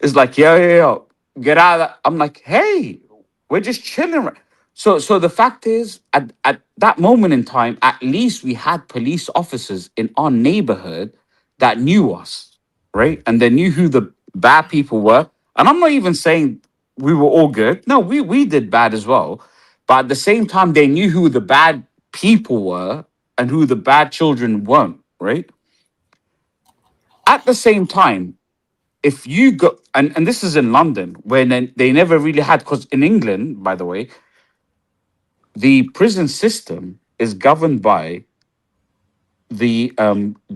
It's like, yo, get out of that. I'm like, hey, we're just chilling. So the fact is, at that moment in time, at least we had police officers in our neighborhood that knew us, right? And they knew who the bad people were. And I'm not even saying we were all good. No, we did bad as well. But at the same time, they knew who the bad people were and who the bad children weren't, right? At the same time, if you go and this is in London, where they never really had, because in England, by the way, the prison system is governed by the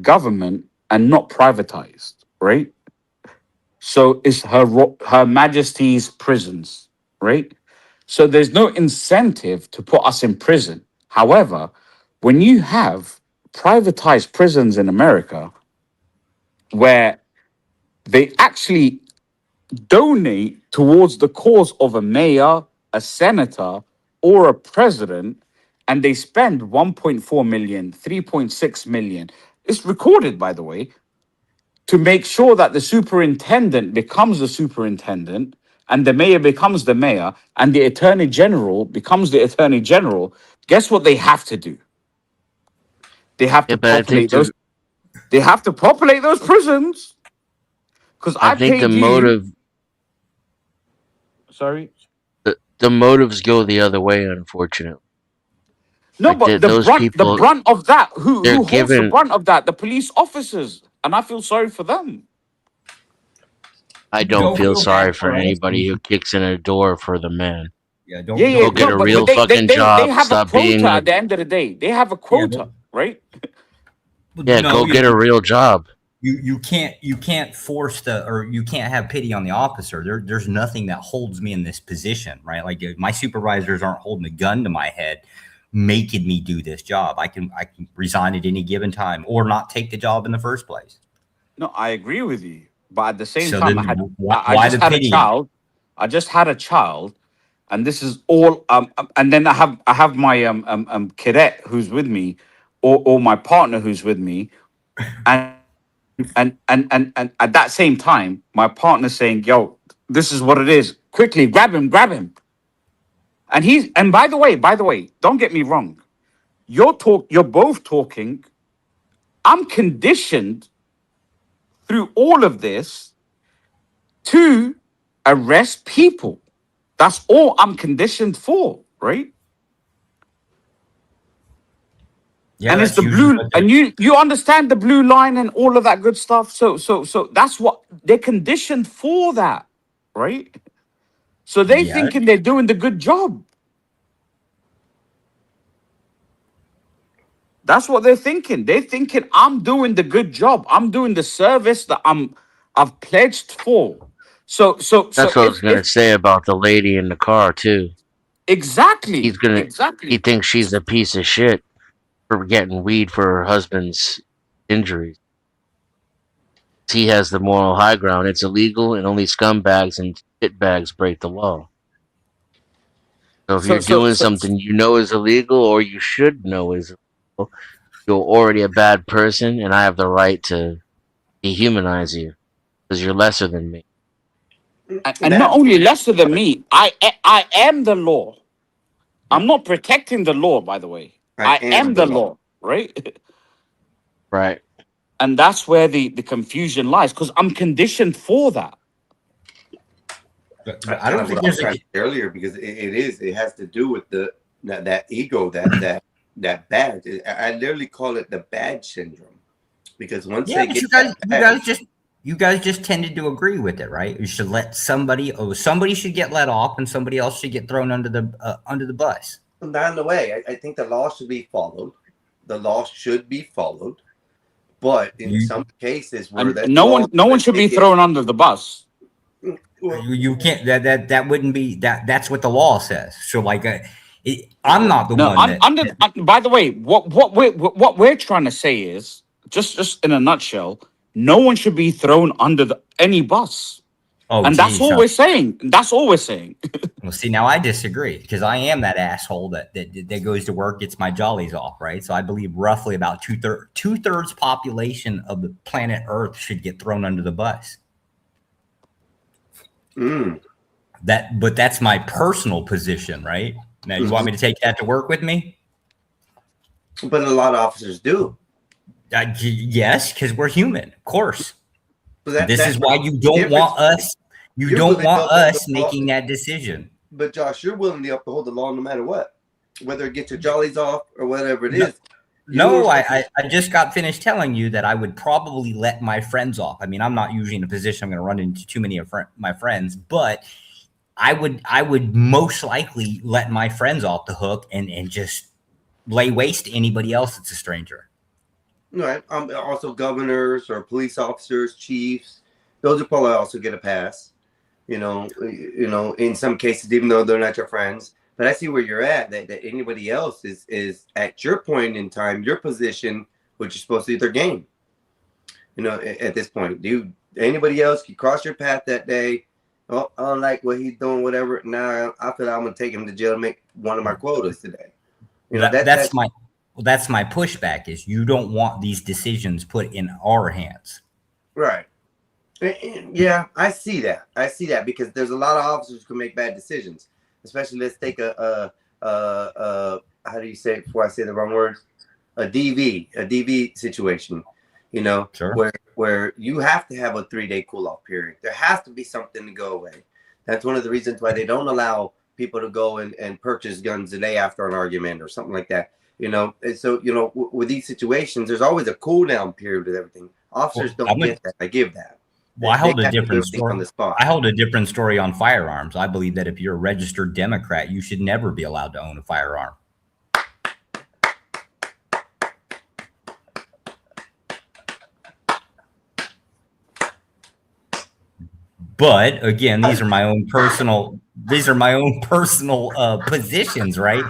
government and not privatized, right? So it's Her Majesty's prisons, right? So there's no incentive to put us in prison. However, when you have privatized prisons in America, where they actually donate towards the cause of a mayor, a senator, or a president, and they spend 1.4 million, 3.6 million. It's recorded, by the way, to make sure that the superintendent becomes the superintendent and the mayor becomes the mayor and the attorney general becomes the attorney general. Guess what they have to do? They have Yeah, to but I think populate those. They have to populate those prisons. Because I I think the paid you. motive Sorry. the motives go the other way, unfortunately. No, Like but those the people, brunt of that, they're who holds the given. brunt of that? The police officers, and I feel sorry for them. I don't Don't feel feel bad sorry for for us. anybody who kicks in a door for the man. Yeah, Yeah, Go don't get no, a feel but real they fucking they job. have a Stop being quota a at the end of the day. They have a yeah, quota, right? yeah. no, Go get a real job. you can't force or you can't have pity on the officer. There's nothing that holds me in this position, right? Like my supervisors aren't holding a gun to my head, making me do this job. I can resign at any given time or not take the job in the first place. No, I agree with you, but at the same So time, then I why just the had a pity? child. I just had a child, and this is all. And then I have my cadet who's with me, or my partner who's with me, and and at that same time, my partner saying, "Yo, this is what it is. Quickly, grab him." And by the way, don't get me wrong. You're both talking. I'm conditioned through all of this to arrest people. That's all I'm conditioned for, right? Yeah, And it's that's the usually blue, what they're. and you understand the blue line and all of that good stuff. So that's what they're conditioned for, that, right? So they Yeah, thinking they're doing the good job. That's what they're thinking. They're thinking I'm doing the good job. I'm doing the service that I've pledged for. So That's what I was gonna say about the lady in the car too. exactly, He exactly. thinks she's a piece of shit for getting weed for her husband's injuries. He has the moral high ground. It's illegal, and only scumbags and shitbags break the law. So if you're doing something you know is illegal, or you should know is illegal, you're already a bad person, and I have the right to dehumanize you because you're lesser than me. And not only lesser than me, I am the law. I'm not protecting the law, by the way. I am the law, right? Right. And that's where the confusion lies, because I'm conditioned for that. I don't think there's earlier because it has to do with that ego, that badge. I literally call it the badge syndrome, because once they get you guys just tended to agree with it, right? You should let somebody should get let off, and somebody else should get thrown under the bus. Not in the way. I think the law should be followed. The law should be followed, but in some cases where no one should be thrown under the bus. You can't. That wouldn't be that. That's what the law says. So like, I'm not the one. By the way, what we're trying to say is just in a nutshell, no one should be thrown under any bus. Oh, and that's all we're saying. That's all we're saying. Well, see, now I disagree, because I am that asshole that goes to work, gets my jollies off, right? So I believe roughly about two-thirds population of the planet Earth should get thrown under the bus. But that's my personal position, right? Now, you want me to take that to work with me? But a lot of officers do. Yes, because we're human, of course. So this is why you don't want us. You don't want us making that decision. But Josh, you're willing to uphold the law no matter what, whether it gets your jollies off or whatever it is. No, I just got finished telling you that I would probably let my friends off. I mean, I'm not usually in a position I'm going to run into too many of my friends, but I would most likely let my friends off the hook and just lay waste to anybody else that's a stranger. Right. Also governors or police officers, chiefs, those will probably also get a pass. You know, in some cases, even though they're not your friends. But I see where you're at. That anybody else is at your point in time, your position, which is supposed to be their game. You know, at this point, anybody else you cross your path that day? Oh, I don't like what he's doing, whatever. Now I feel like I'm gonna take him to jail and make one of my quotas today. You know, that's my pushback is you don't want these decisions put in our hands. Right. Yeah, I see that because there's a lot of officers who can make bad decisions. Especially, let's take a how do you say it before I say the wrong words? A DV situation. You know, sure. where you have to have a 3-day cool-off period. There has to be something to go away. That's one of the reasons why they don't allow people to go and purchase guns the day after an argument or something like that. You know, and so, you know, with these situations, there's always a cool down period with everything. Officers don't get that. I give that. Well, I hold a different story on the spot. I hold a different story on firearms. I believe that if you're a registered Democrat, you should never be allowed to own a firearm. But again, these are my own personal positions, right?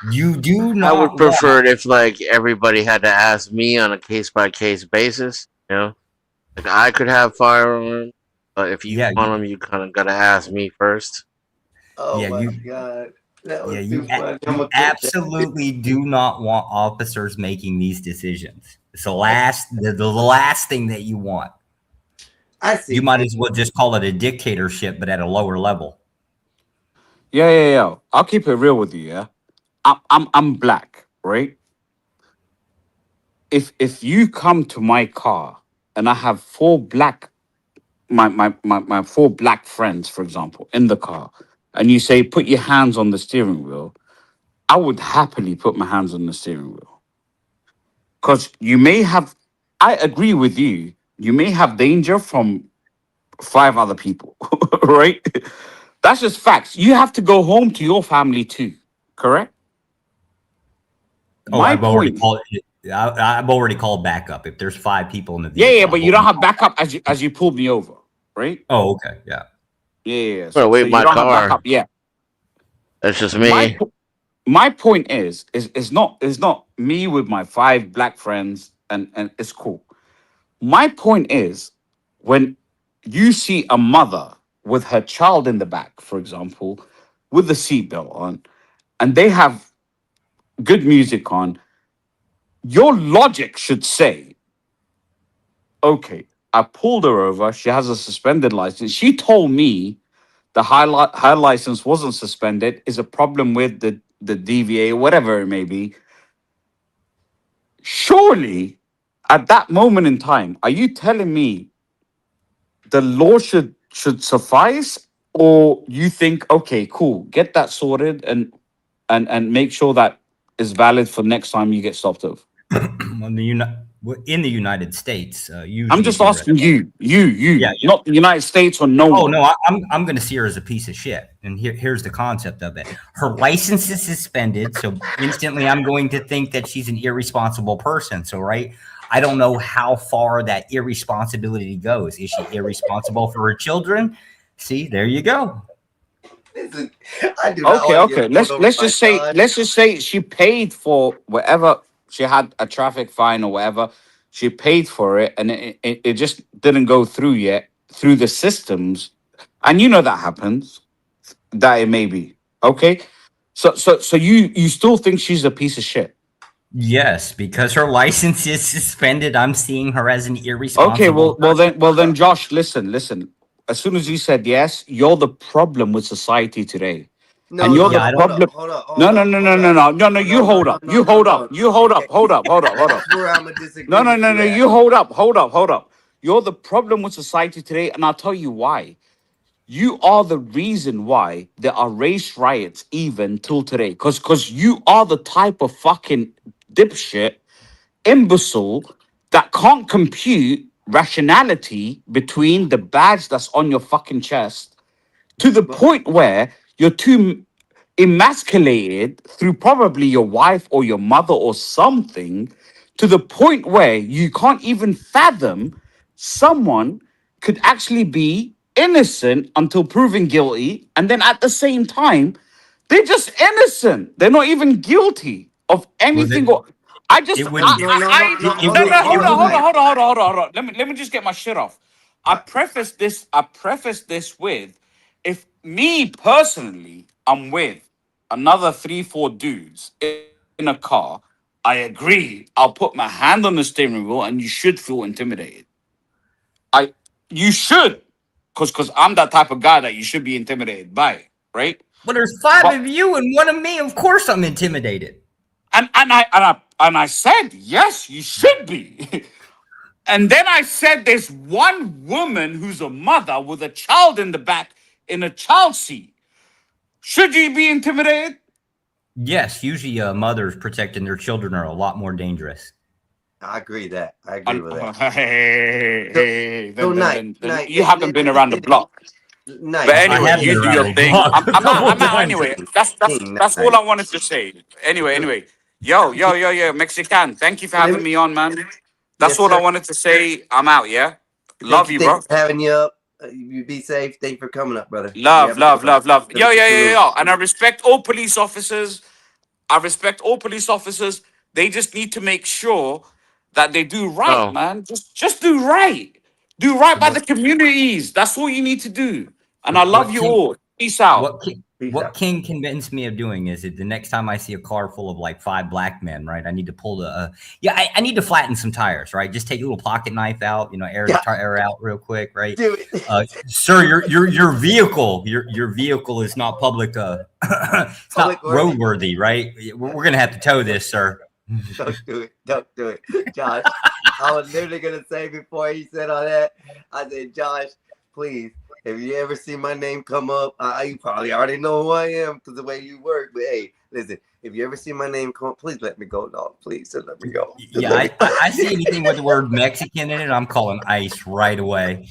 You do not. I would prefer it if like everybody had to ask me on a case-by-case basis. You know, like I could have firearms, but if you want them, you kind of gotta ask me first. Oh yeah, my god, that was you absolutely do not want officers making these decisions. It's the last thing that you want. I see. You might as well just call it a dictatorship, but at a lower level. Yeah. I'll keep it real with you. Yeah. I'm black, right? If you come to my car and I have my 4 black friends, for example, in the car, and you say put your hands on the steering wheel, I would happily put my hands on the steering wheel. Because I agree with you, you may have danger from 5 other people, right? That's just facts. You have to go home to your family too, correct? Oh, I've already called it. I've already called backup. If there's 5 people in the Yeah, vehicle, yeah, but you don't have backup as you pulled me over, right? Oh, okay, yeah. Yeah. Better wait you my don't have car. backup. Yeah. That's just me. My point is not me with my 5 black friends and it's cool. My point is when you see a mother with her child in the back, for example, with the seatbelt on, and they have good music on, your logic should say, okay, I pulled her over. She has a suspended license. She told me her license wasn't suspended. Is a problem with the DVA, whatever it may be. Surely, at that moment in time, are you telling me the law should suffice, or you think, okay, cool, get that sorted and make sure that is valid for next time you get stopped over? In the United States, usually I'm just asking you, not the United States or no Oh one. no, I'm going to see her as a piece of shit. And here's the concept of it: her license is suspended, so instantly I'm going to think that she's an irresponsible person. So right, I don't know how far that irresponsibility goes. Is she irresponsible for her children? See, there you go. Listen, I do not Okay, want to okay. get pulled over Let's by just say she paid for whatever she had, a traffic fine or whatever. She paid for it, and it just didn't go through yet through the systems, and you know that happens. That it may be okay. So you still think she's a piece of shit? Yes, because her license is suspended. I'm seeing her as an irresponsible. Okay, well then, Josh, listen. As soon as you said yes, you're the problem with society today. No, and you're no, the no, problem. hold up. No. You hold up. Hold up. That's where I'm gonna disagree. No. with you at. You hold up. You're the problem with society today, and I'll tell you why. You are the reason why there are race riots even till today. Because you are the type of fucking dipshit, imbecile that can't compute rationality between the badge that's on your fucking chest to the point where you're too emasculated through probably your wife or your mother or something, to the point where you can't even fathom someone could actually be innocent until proven guilty, and then at the same time they're just innocent, they're not even guilty of anything. Hold on. Let me just get my shit off. I preface this with, if me personally, I'm with another 3-4 dudes in a car, I agree. I'll put my hand on the steering wheel, and you should feel intimidated. You should, because I'm that type of guy that you should be intimidated by, right? Well, there's 5 of you and 1 of me. Of course, I'm intimidated. And I said yes, you should be. And then I said there's one woman who's a mother with a child in the back in a child seat. Should you be intimidated? Yes, usually mothers protecting their children are a lot more dangerous. I agree that. I agree with that. Hey, So, then Knight, you haven't been around the block. Knight, But anyway, you do your thing. I'm out anyway. That's all I wanted to say. Anyway. Yo, Mexican. Thank you for having me on, man. That's Yes, all I sir. wanted to say. I'm out, yeah? Love you, bro. Thanks for having you up. You be safe. Thank you for coming up, brother. Love. Yo. And I respect all police officers. They just need to make sure that they do right, man. Just do right. Do right by the communities. That's all you need to do. And I love you all. Peace out. What King convinced me of doing is that the next time I see a car full of like 5 black men, right, I need to pull the I need to flatten some tires, right? Just take a little pocket knife out, air the tire out real quick, right? Sir, your vehicle is not public. It's not roadworthy, right? We're gonna have to tow this, sir. Don't do it, Josh. I was literally gonna say before he said all that, I said, Josh, please. If you ever see my name come up, you probably already know who I am because the way you work. But hey, listen, if you ever see my name come up, please let me go, dog. Please just let me go. I see anything with the word Mexican in it, I'm calling ICE right away.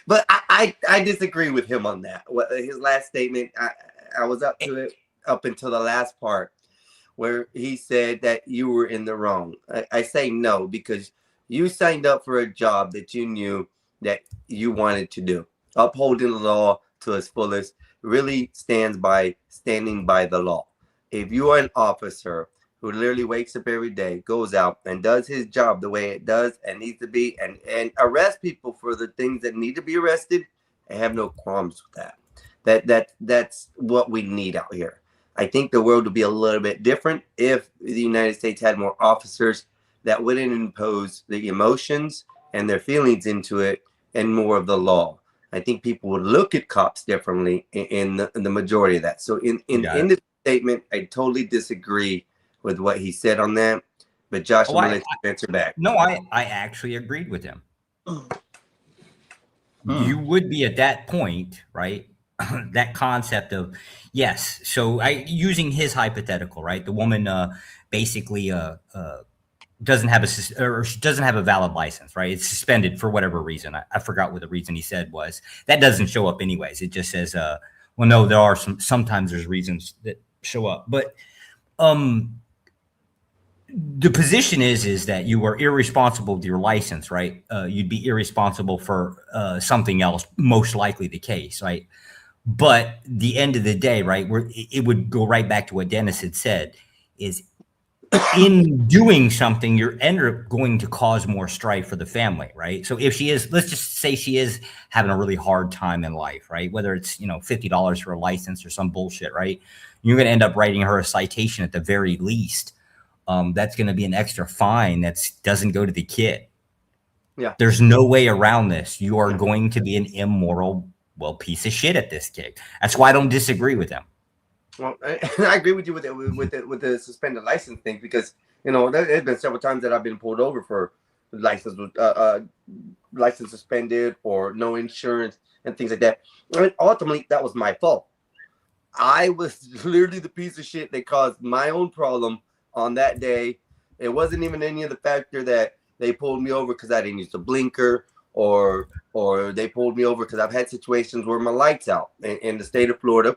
But I disagree with him on that. His last statement, I was up to it up until the last part where he said that you were in the wrong. I say no, because you signed up for a job that you knew that you wanted to do. Upholding the law to its fullest really standing by the law. If you are an officer who literally wakes up every day, goes out and does his job the way it does and needs to be, and arrests people for the things that need to be arrested, I have no qualms with that. That's what we need out here. I think the world would be a little bit different if the United States had more officers that wouldn't impose the emotions and their feelings into it and more of the law. I think people would look at cops differently in the majority of that. So in this statement, I totally disagree with what he said on that. But Josh, I'm going to let you answer back. No, I actually agreed with him. You would be at that point, right? That concept of, yes. So using his hypothetical, right? The woman basically doesn't have a valid license, right? It's suspended for whatever reason. I forgot what the reason he said was. That doesn't show up anyways. It just says, well, no, there are sometimes there's reasons that show up. But the position is that you are irresponsible with your license, right? You'd be irresponsible for something else, most likely the case, right? But the end of the day, right, it would go right back to what Dennis had said, is in doing something, you're going to cause more strife for the family, right? So if she is, let's just say she is having a really hard time in life, right? Whether it's, $50 for a license or some bullshit, right? You're going to end up writing her a citation at the very least. That's going to be an extra fine that doesn't go to the kid. Yeah. There's no way around this. You are going to be an immoral, piece of shit at this gig. That's why I don't disagree with him. Well, I agree with you with the suspended license thing, because there's been several times that I've been pulled over for license suspended or no insurance and things like that. And ultimately, that was my fault. I was literally the piece of shit that caused my own problem on that day. It wasn't even any of the factor that they pulled me over because I didn't use the blinker, or they pulled me over because I've had situations where my light's out in the state of Florida.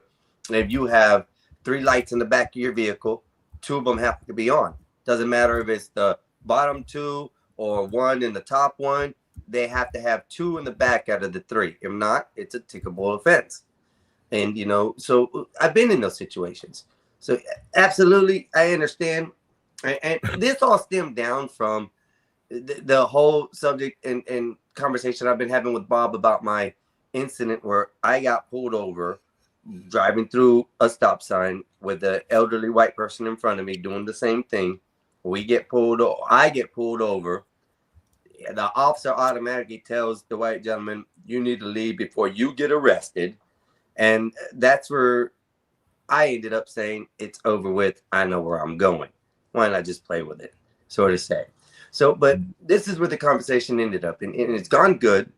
If you have 3 lights in the back of your vehicle, 2 of them have to be on. Doesn't matter if it's the bottom 2 or 1 in the top 1. They have to have 2 in the back out of the 3. If not, it's a tickable offense. And so I've been in those situations. So absolutely, I understand. And this all stemmed down from the whole subject and conversation I've been having with Bob about my incident where I got pulled over driving through a stop sign with an elderly white person in front of me doing the same thing. I get pulled over. The officer automatically tells the white gentleman, you need to leave before you get arrested. And that's where I ended up saying, it's over with. I know where I'm going. Why not just play with it, so to say. So, but this is where the conversation ended up, and it's gone good.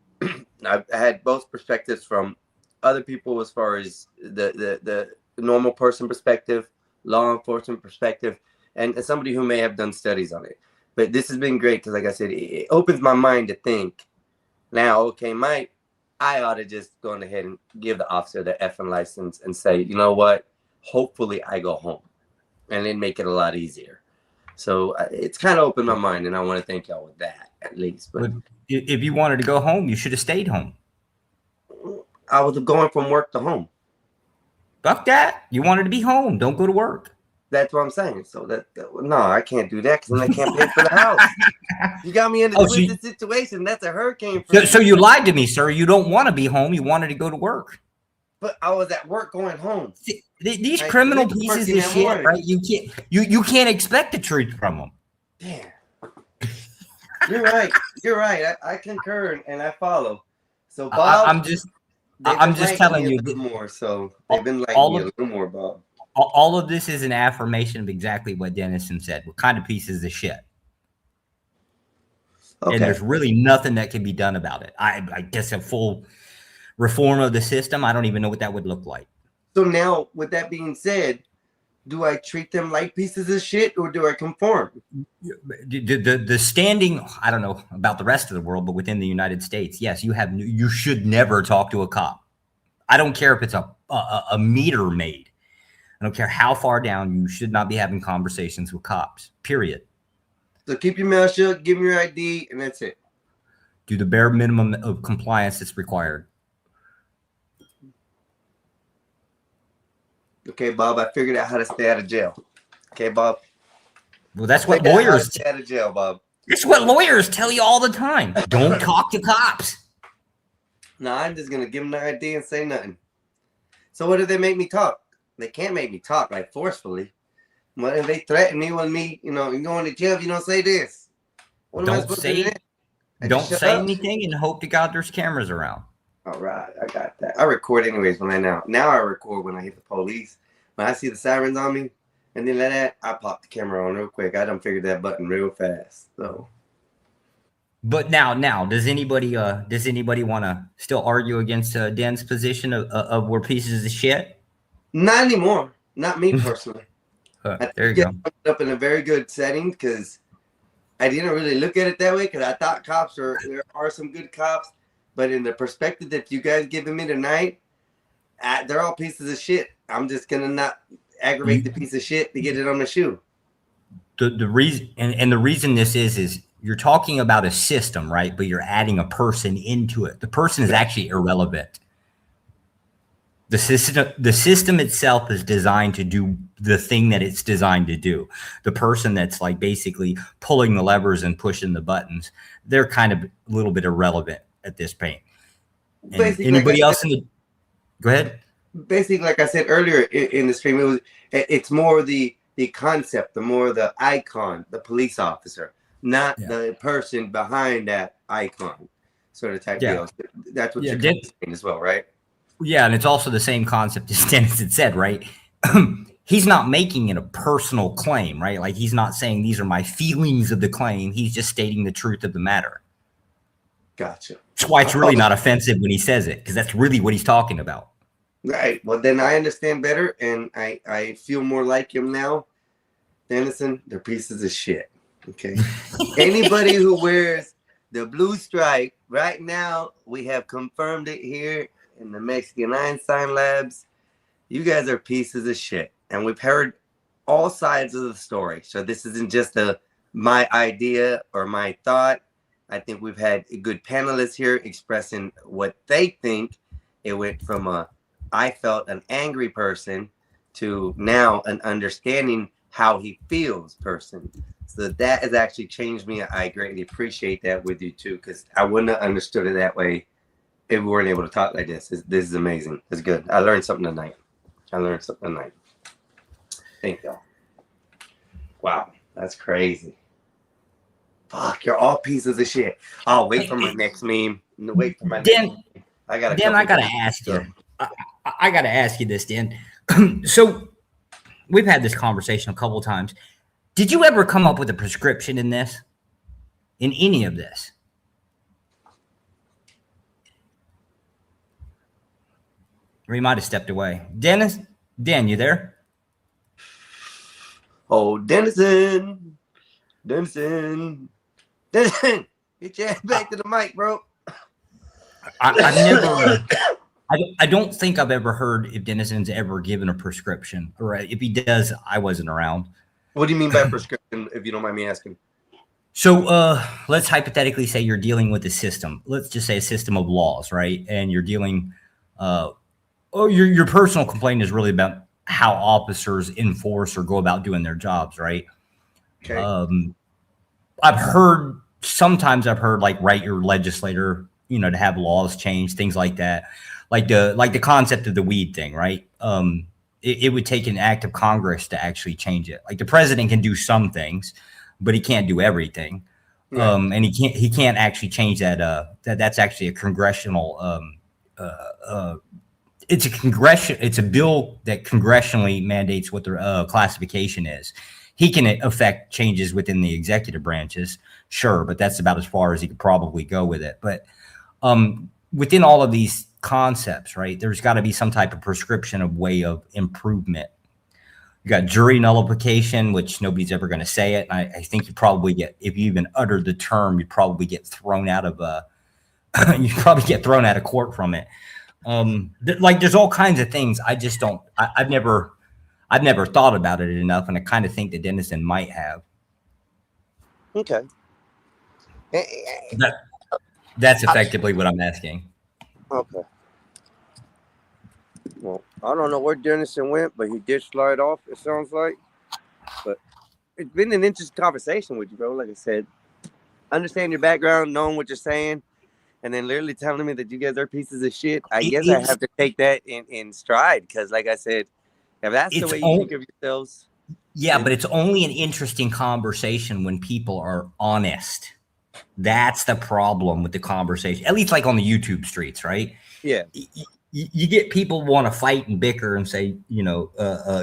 I've had both perspectives from other people as far as the normal person perspective, law enforcement perspective, and somebody who may have done studies on it. But this has been great because, like I said, it opens my mind to think now, okay, I ought to just go ahead and give the officer the effing license and say, you know what, hopefully I go home, and then make it a lot easier. So it's kind of opened my mind, and I want to thank y'all with that at least. But if you wanted to go home, you should have stayed home. I was going from work to home. Fuck that. You wanted to be home. Don't go to work. That's what I'm saying. So no, I can't do that because then I can't pay for the house. You got me in a twisted situation. That's a hurricane. So you lied to me, sir. You don't want to be home. You wanted to go to work. But I was at work going home. These criminal pieces of shit, right? You can't expect the truth from them. Damn. You're right. You're right. I concur and I follow. So Bob, I'm just telling you more. So they've been liking me a little more, Bob. All of this is an affirmation of exactly what Dennison said. What kind of pieces of shit? Okay. And there's really nothing that can be done about it. I guess a full reform of the system, I don't even know what that would look like. So now, with that being said, do I treat them like pieces of shit or do I conform? The standing, I don't know about the rest of the world, but within the United States, yes, you should never talk to a cop. I don't care if it's a meter maid. I don't care how far down, you should not be having conversations with cops, period. So keep your mouth shut, give me your ID, and that's it. Do the bare minimum of compliance that's required. Okay, Bob, I figured out how to stay out of jail. Okay, Bob? Well, that's what Figured out how to lawyers stay out of jail, Bob. It's what lawyers tell you all the time. Don't talk to cops. No, I'm just going to give them the ID and say nothing. So what do they make me talk? They can't make me talk, like, forcefully. What if they threaten me with me, you know, you're going to jail if you don't say this? What am I Don't supposed to do say, then? don't Shut say up. anything and hope to God there's cameras around. All right, I got that. I record anyways when I now I record when I hit the police. When I see the sirens on me, and then like that, I pop the camera on real quick. I done figured that button real fast. So, But now, does anybody want to still argue against Den's position of we're pieces of shit? not anymore. Not me personally. There you go. Up in a very good setting because I didn't really look at it that way because I thought there are some good cops, but in the perspective that you guys giving me tonight, they're all pieces of shit. I'm just gonna not aggravate the piece of shit to get it on the shoe. The reason and the reason this is you're talking about a system, right? But you're adding a person into it. The person is actually irrelevant. The system itself is designed to do the thing that it's designed to do. The person that's like basically pulling the levers and pushing the buttons, they're kind of a little bit irrelevant at this point. And anybody else in the go ahead? Basically, like I said earlier in the stream, it's more the concept, the icon, the police officer, not the person behind that icon, sort of type deal. That's what you're saying as well, right? Yeah, and it's also the same concept as Dennis had said, right? He's not making it a personal claim, right? Like he's not saying these are my feelings of the claim. He's just stating the truth of the matter. Gotcha. That's why it's really not offensive when he says it, because that's really what he's talking about. Right. Well, then I understand better, and I feel more like him now. Dennison, they're pieces of shit. Okay. Anybody who wears the blue stripe right now, we have confirmed it here in the Mexican Einstein Labs. You guys are pieces of shit, and we've heard all sides of the story. So this isn't just my idea or my thought. I think we've had good panelists here expressing what they think. It went from I felt an angry person to now an understanding how he feels person. So that has actually changed me. I greatly appreciate that with you too, because I wouldn't have understood it that way if we weren't able to talk like this. This is amazing. It's good. I learned something tonight. Thank y'all. Wow, that's crazy. Fuck, you're all pieces of shit. I'll wait for my next meme. Wait for my next meme. I gotta ask you. I gotta ask you this, Dan. So we've had this conversation a couple of times. Did you ever come up with a prescription in this? In any of this? Or he might have stepped away. Dan, you there? Oh, Dennison, get your ass back to the mic, bro. I don't think I've ever heard if Dennison's ever given a prescription. Or if he does, I wasn't around. What do you mean by prescription, if you don't mind me asking? So let's hypothetically say you're dealing with a system. Let's just say a system of laws, right? And you're dealing your personal complaint is really about how officers enforce or go about doing their jobs, right? Okay. Sometimes I've heard like write your legislator, to have laws changed, things like that. Like the concept of the weed thing, right? It would take an act of Congress to actually change it. Like the president can do some things, but he can't do everything. Right. And he can't actually change that. That's actually a congressional. It's a bill that congressionally mandates what the classification is. He can affect changes within the executive branches, sure, but that's about as far as he could probably go with it. But within all of these concepts, right, there's got to be some type of prescription of way of improvement. You got jury nullification, which nobody's ever going to say it. And I think you probably if you even uttered the term, you'd probably get thrown out of court from it. There's all kinds of things. I've never I've never thought about it enough, and I kind of think that Dennison might have. Okay. That's effectively what I'm asking. Okay. Well, I don't know where Dennison went, but he did slide off, it sounds like. But it's been an interesting conversation with you, bro. Like I said, understand your background, knowing what you're saying, and then literally telling me that you guys are pieces of shit. I guess I have to take that in stride because, like I said, if that's the way you think of yourselves. Yeah, but it's only an interesting conversation when people are honest. That's the problem with the conversation, at least like on the YouTube streets, right? Yeah. You get people want to fight and bicker and say, you know,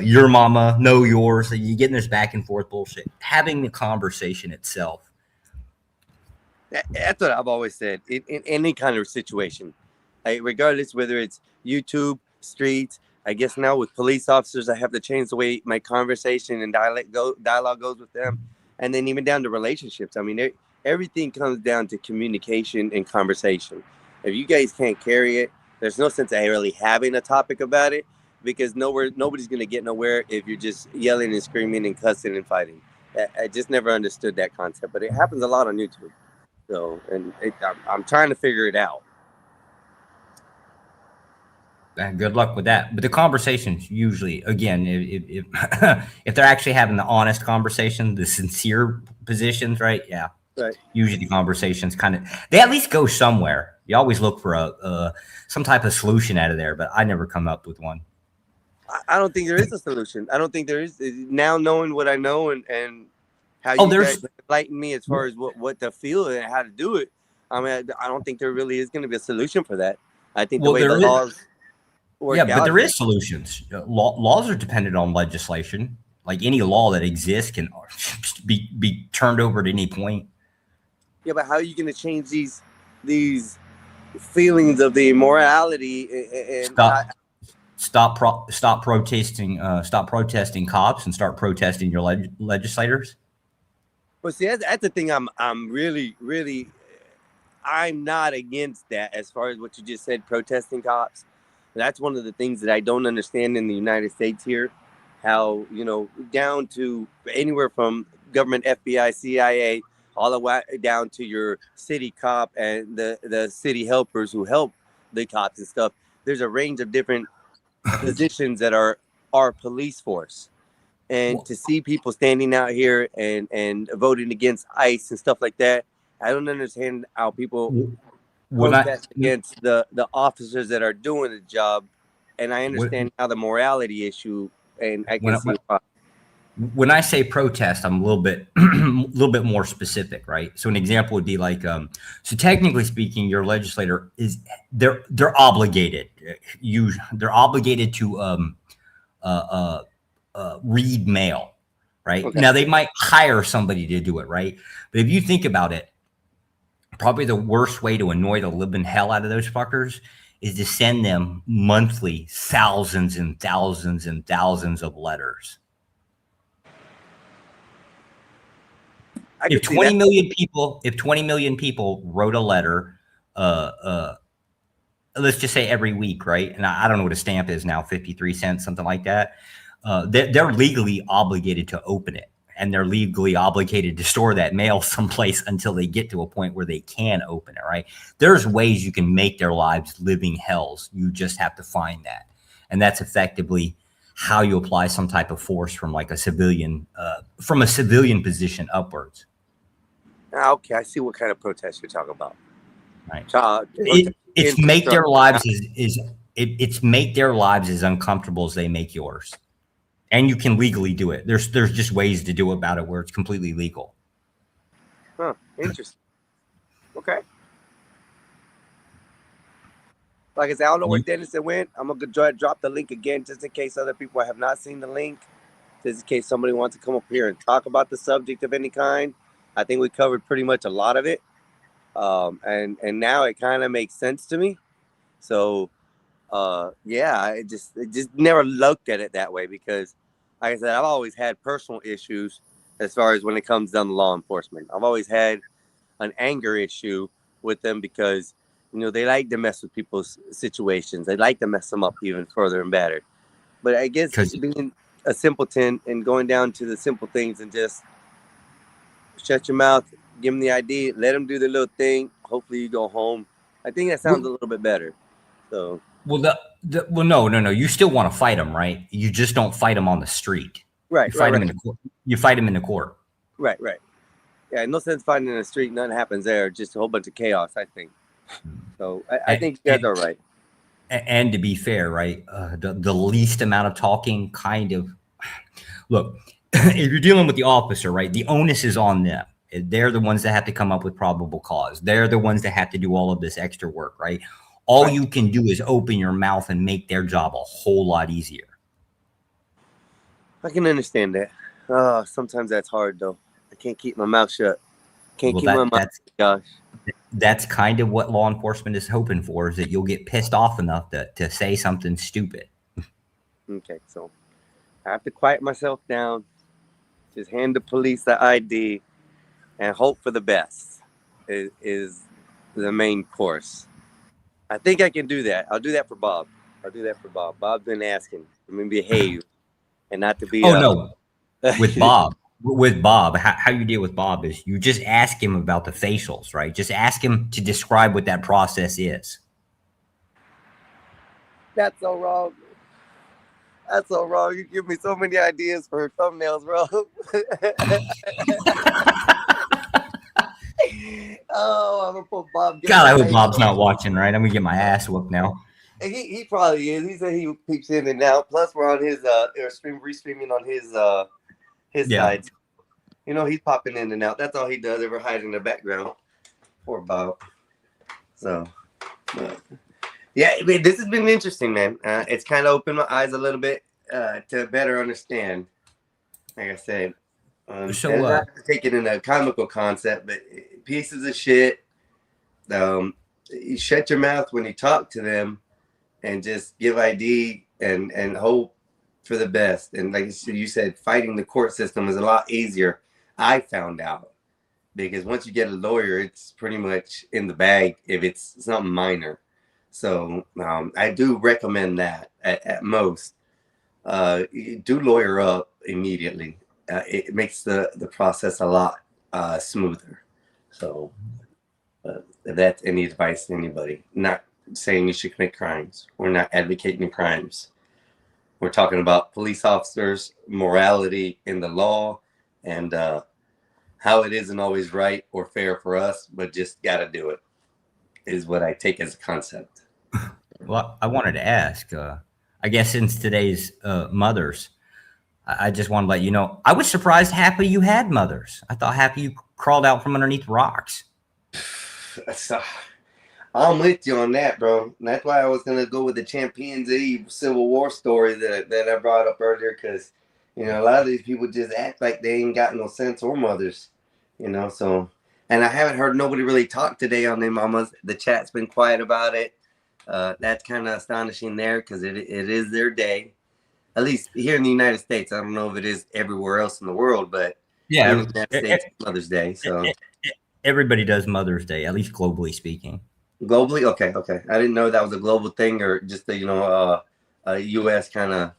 your mama, no yours. So you get in this back and forth bullshit. Having the conversation itself. That's what I've always said in any kind of situation, like, regardless whether it's YouTube, streets. I guess now with police officers, I have to change the way my conversation and dialogue goes with them, and then even down to relationships. I mean, everything comes down to communication and conversation. If you guys can't carry it, there's no sense of really having a topic about it, because nobody's gonna get nowhere if you're just yelling and screaming and cussing and fighting. I just never understood that concept, but it happens a lot on YouTube. So, and I'm trying to figure it out. Good luck with that. But the conversations usually, again, if if they're actually having the honest conversation, the sincere positions, right? Yeah. Right. Usually the conversations they at least go somewhere. You always look for some type of solution out of there, but I never come up with one. I don't think there is a solution. I don't think there is. Now knowing what I know and how you guys enlighten me as far as what to feel and how to do it. I mean, I don't think there really is going to be a solution for that. I think the way the laws work out. Yeah, but there is solutions. Laws are dependent on legislation. Like any law that exists can be turned over at any point. Yeah, but how are you going to change these feelings of the immorality and stop protesting cops and start protesting your legislators? Well, see, that's the thing. I'm really I'm not against that as far as what you just said, protesting cops. That's one of the things that I don't understand in the United States here. How, you know, down to anywhere from government, FBI, CIA, all the way down to your city cop and the city helpers who help the cops and stuff. There's a range of different positions that are our police force. And to see people standing out here and voting against ICE and stuff like that, I don't understand how people protest against the officers that are doing the job. And I understand how the morality issue, and I can see why. When I say protest, I'm a little bit more specific, right? So an example would be like, so technically speaking, your legislator they're obligated. They're obligated to read mail, right? Okay. Now they might hire somebody to do it, right? But if you think about it, probably the worst way to annoy the living hell out of those fuckers is to send them monthly thousands and thousands and thousands of letters. If 20 million people wrote a letter, let's just say every week, right? And I don't know what a stamp is now, 53 cents, something like that. They're legally obligated to open it, and they're legally obligated to store that mail someplace until they get to a point where they can open it, right? There's ways you can make their lives living hells. You just have to find that. And that's effectively how you apply some type of force from like a civilian, from a civilian position upwards. Okay, I see what kind of protest you're talking about. Right. It's make their lives it's make their lives as uncomfortable as they make yours. And you can legally do it. There's just ways to do about it where it's completely legal. Huh, interesting. Okay. Like I said, I don't know where Dennison went. I'm going to drop the link again just in case other people have not seen the link. Just in case somebody wants to come up here and talk about the subject of any kind. I think we covered pretty much a lot of it. And now it kind of makes sense to me. So, yeah, I just never looked at it that way because, like I said, I've always had personal issues as far as when it comes down to law enforcement. I've always had an anger issue with them because, you know, they like to mess with people's situations. They like to mess them up even further and better. But I guess a simpleton and going down to the simple things and just shut your mouth, give them the ID, let them do their little thing. Hopefully you go home. I think that sounds a little bit better. So Well, no. You still want to fight them, right? You just don't fight them on the street. right, You fight right, them in the court. You fight them in the court. right. Yeah, no sense fighting in the street. Nothing happens there. Just a whole bunch of chaos, I think. So I think you guys are right. And to be fair, right, the least amount of talking kind of look. If you're dealing with the officer, right, the onus is on them. They're the ones that have to come up with probable cause. They're the ones that have to do all of this extra work, right? All you can do is open your mouth and make their job a whole lot easier. I can understand that. Sometimes that's hard though. I can't keep my mouth shut. Can't keep my mouth. Gosh. That's kind of what law enforcement is hoping for, is that you'll get pissed off enough to say something stupid. Okay, so I have to quiet myself down, just hand the police the ID, and hope for the best is the main course. I think I can do that. I'll do that for Bob. Bob's been asking for me to behave and not to be. No, with Bob. With Bob, how you deal with Bob is you just ask him about the facials, right? Just ask him to describe what that process is. That's so wrong. That's so wrong. You give me so many ideas for thumbnails, bro. Oh, I'm gonna put Bob. God, I hope Bob's not watching, right? I'm gonna get my ass whooped now. He probably is. He said he peeps in and out. Plus, we're on his restreaming on his side. You know, he's popping in and out. That's all he does, ever hide in the background. Poor Bob. So, yeah, I mean, this has been interesting, man. It's kind of opened my eyes a little bit to better understand. Like I said, not to take it in a comical concept, but pieces of shit. You shut your mouth when you talk to them, and just give ID and hope for the best. And like you said, fighting the court system is a lot easier. I found out, because once you get a lawyer, it's pretty much in the bag if it's something minor. So I do recommend that at most. Do lawyer up immediately. It makes the process a lot smoother. So if that's any advice to anybody, not saying you should commit crimes. We're not advocating crimes. We're talking about police officers, morality in the law, and how it isn't always right or fair for us, but just got to do it, is what I take as a concept. Well, I wanted to ask, I guess since today's Mothers, I just want to let you know, I was surprised half of you had mothers. I thought half of you crawled out from underneath rocks. I'm with you on that, bro. And that's why I was gonna go with the chimpanzee Civil War story that I brought up earlier, because you know a lot of these people just act like they ain't got no sense or mothers, you know. So, and I haven't heard nobody really talk today on their mamas. The chat's been quiet about it. That's kind of astonishing there, because it is their day, at least here in the United States. I don't know if it is everywhere else in the world, but yeah, in the United States, Mother's Day. So everybody does Mother's Day, at least globally speaking. Globally, okay. I didn't know that was a global thing, or just a U.S. kind of.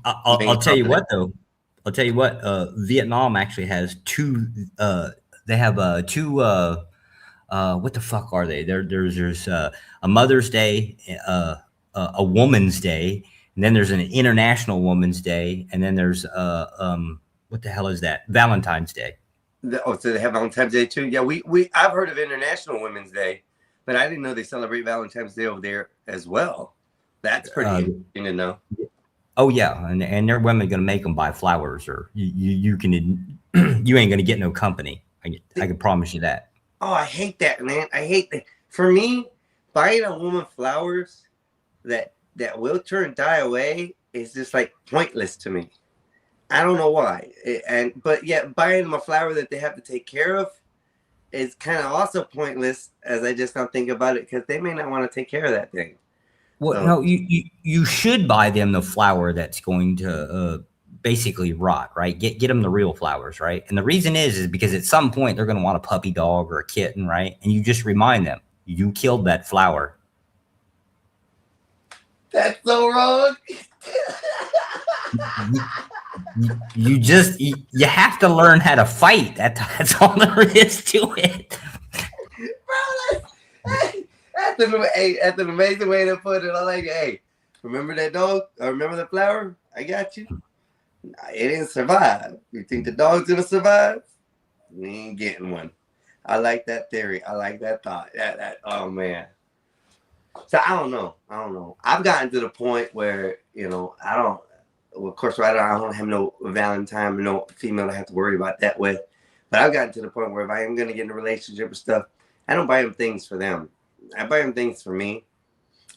I'll tell you what, though. I'll tell you what. Vietnam actually has two. They have two. What the fuck are they? There's a Mother's Day, a Woman's Day, and then there's an International Woman's Day, and then there's what the hell is that? Valentine's Day. So they have Valentine's Day too. Yeah, I've heard of International Women's Day, but I didn't know they celebrate Valentine's Day over there as well. That's pretty interesting to know. Oh yeah, and their women gonna make them buy flowers, or you can you ain't gonna get no company. I can promise you that. Oh, I hate that, man. I hate that. For me, buying a woman flowers that wilter and die away is just like pointless to me. I don't know why. But yet buying them a flower that they have to take care of is kind of also pointless, as I just don't think about it, because they may not want to take care of that thing. Well, no, you should buy them the flower that's going to basically rot, right? Get them the real flowers, right? And the reason is because at some point they're going to want a puppy dog or a kitten, right? And you just remind them, you killed that flower. That's so wrong. you have to learn how to fight. That's all there is to it. Bro, that's an amazing way to put it. I like it. Hey, remember that dog? Or remember the flower? I got you. It didn't survive. You think the dog's gonna survive? We ain't getting one. I like that theory. I like that thought. Oh man. So I don't know. I've gotten to the point where, I don't. Well, of course, right now I don't have no Valentine or no female to have to worry about that with. But I've gotten to the point where if I am gonna get in a relationship with stuff, I don't buy them things for them. I buy them things for me,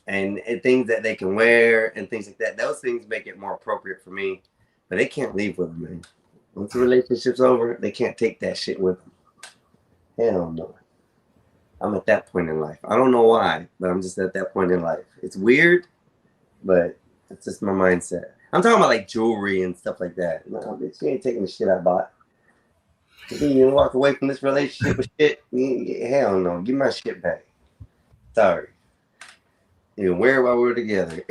and things that they can wear and things like that. Those things make it more appropriate for me. But they can't leave with them, man. Once the relationship's over, they can't take that shit with them. Hell no. I'm at that point in life. I don't know why, but I'm just at that point in life. It's weird, but it's just my mindset. I'm talking about like jewelry and stuff like that. No, bitch, you ain't taking the shit I bought. You walk away from this relationship with shit. Hell no. Give my shit back. Sorry. You wear it while we're together.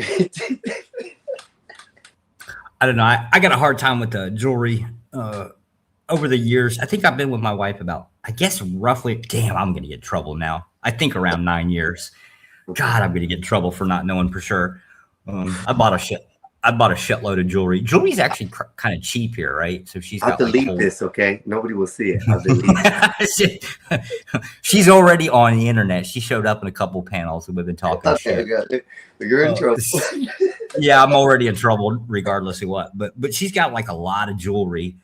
I don't know. I got a hard time with the jewelry over the years. I think I've been with my wife about, I guess, roughly, damn, I'm going to get in trouble now. I think around 9 years. God, I'm going to get in trouble for not knowing for sure. I bought a shitload of jewelry. Jewelry's actually kind of cheap here, right? So she's got I'll delete this, okay? Nobody will see it. I'll delete it. She's already on the internet. She showed up in a couple panels and we've been talking shit. You're in trouble. Yeah, I'm already in trouble regardless of what. But she's got like a lot of jewelry.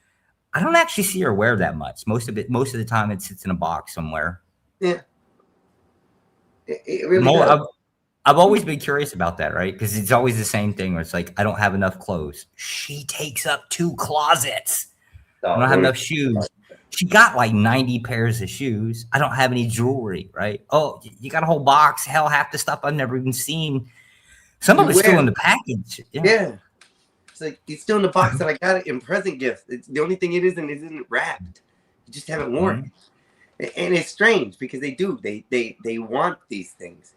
I don't actually see her wear that much. Most of the time it sits in a box somewhere. Yeah. It really does. I've always been curious about that, right? Because it's always the same thing where it's like, I don't have enough clothes. She takes up 2 closets. I don't have enough shoes. She got like 90 pairs of shoes. I don't have any jewelry, right? Oh, you got a whole box. Hell, half the stuff I've never even seen. Some of it's still in the package. Yeah. It's like, it's still in the box that I got it in present gift. It's the only thing it isn't wrapped. You just haven't worn it. And it's strange because they do. They want these things.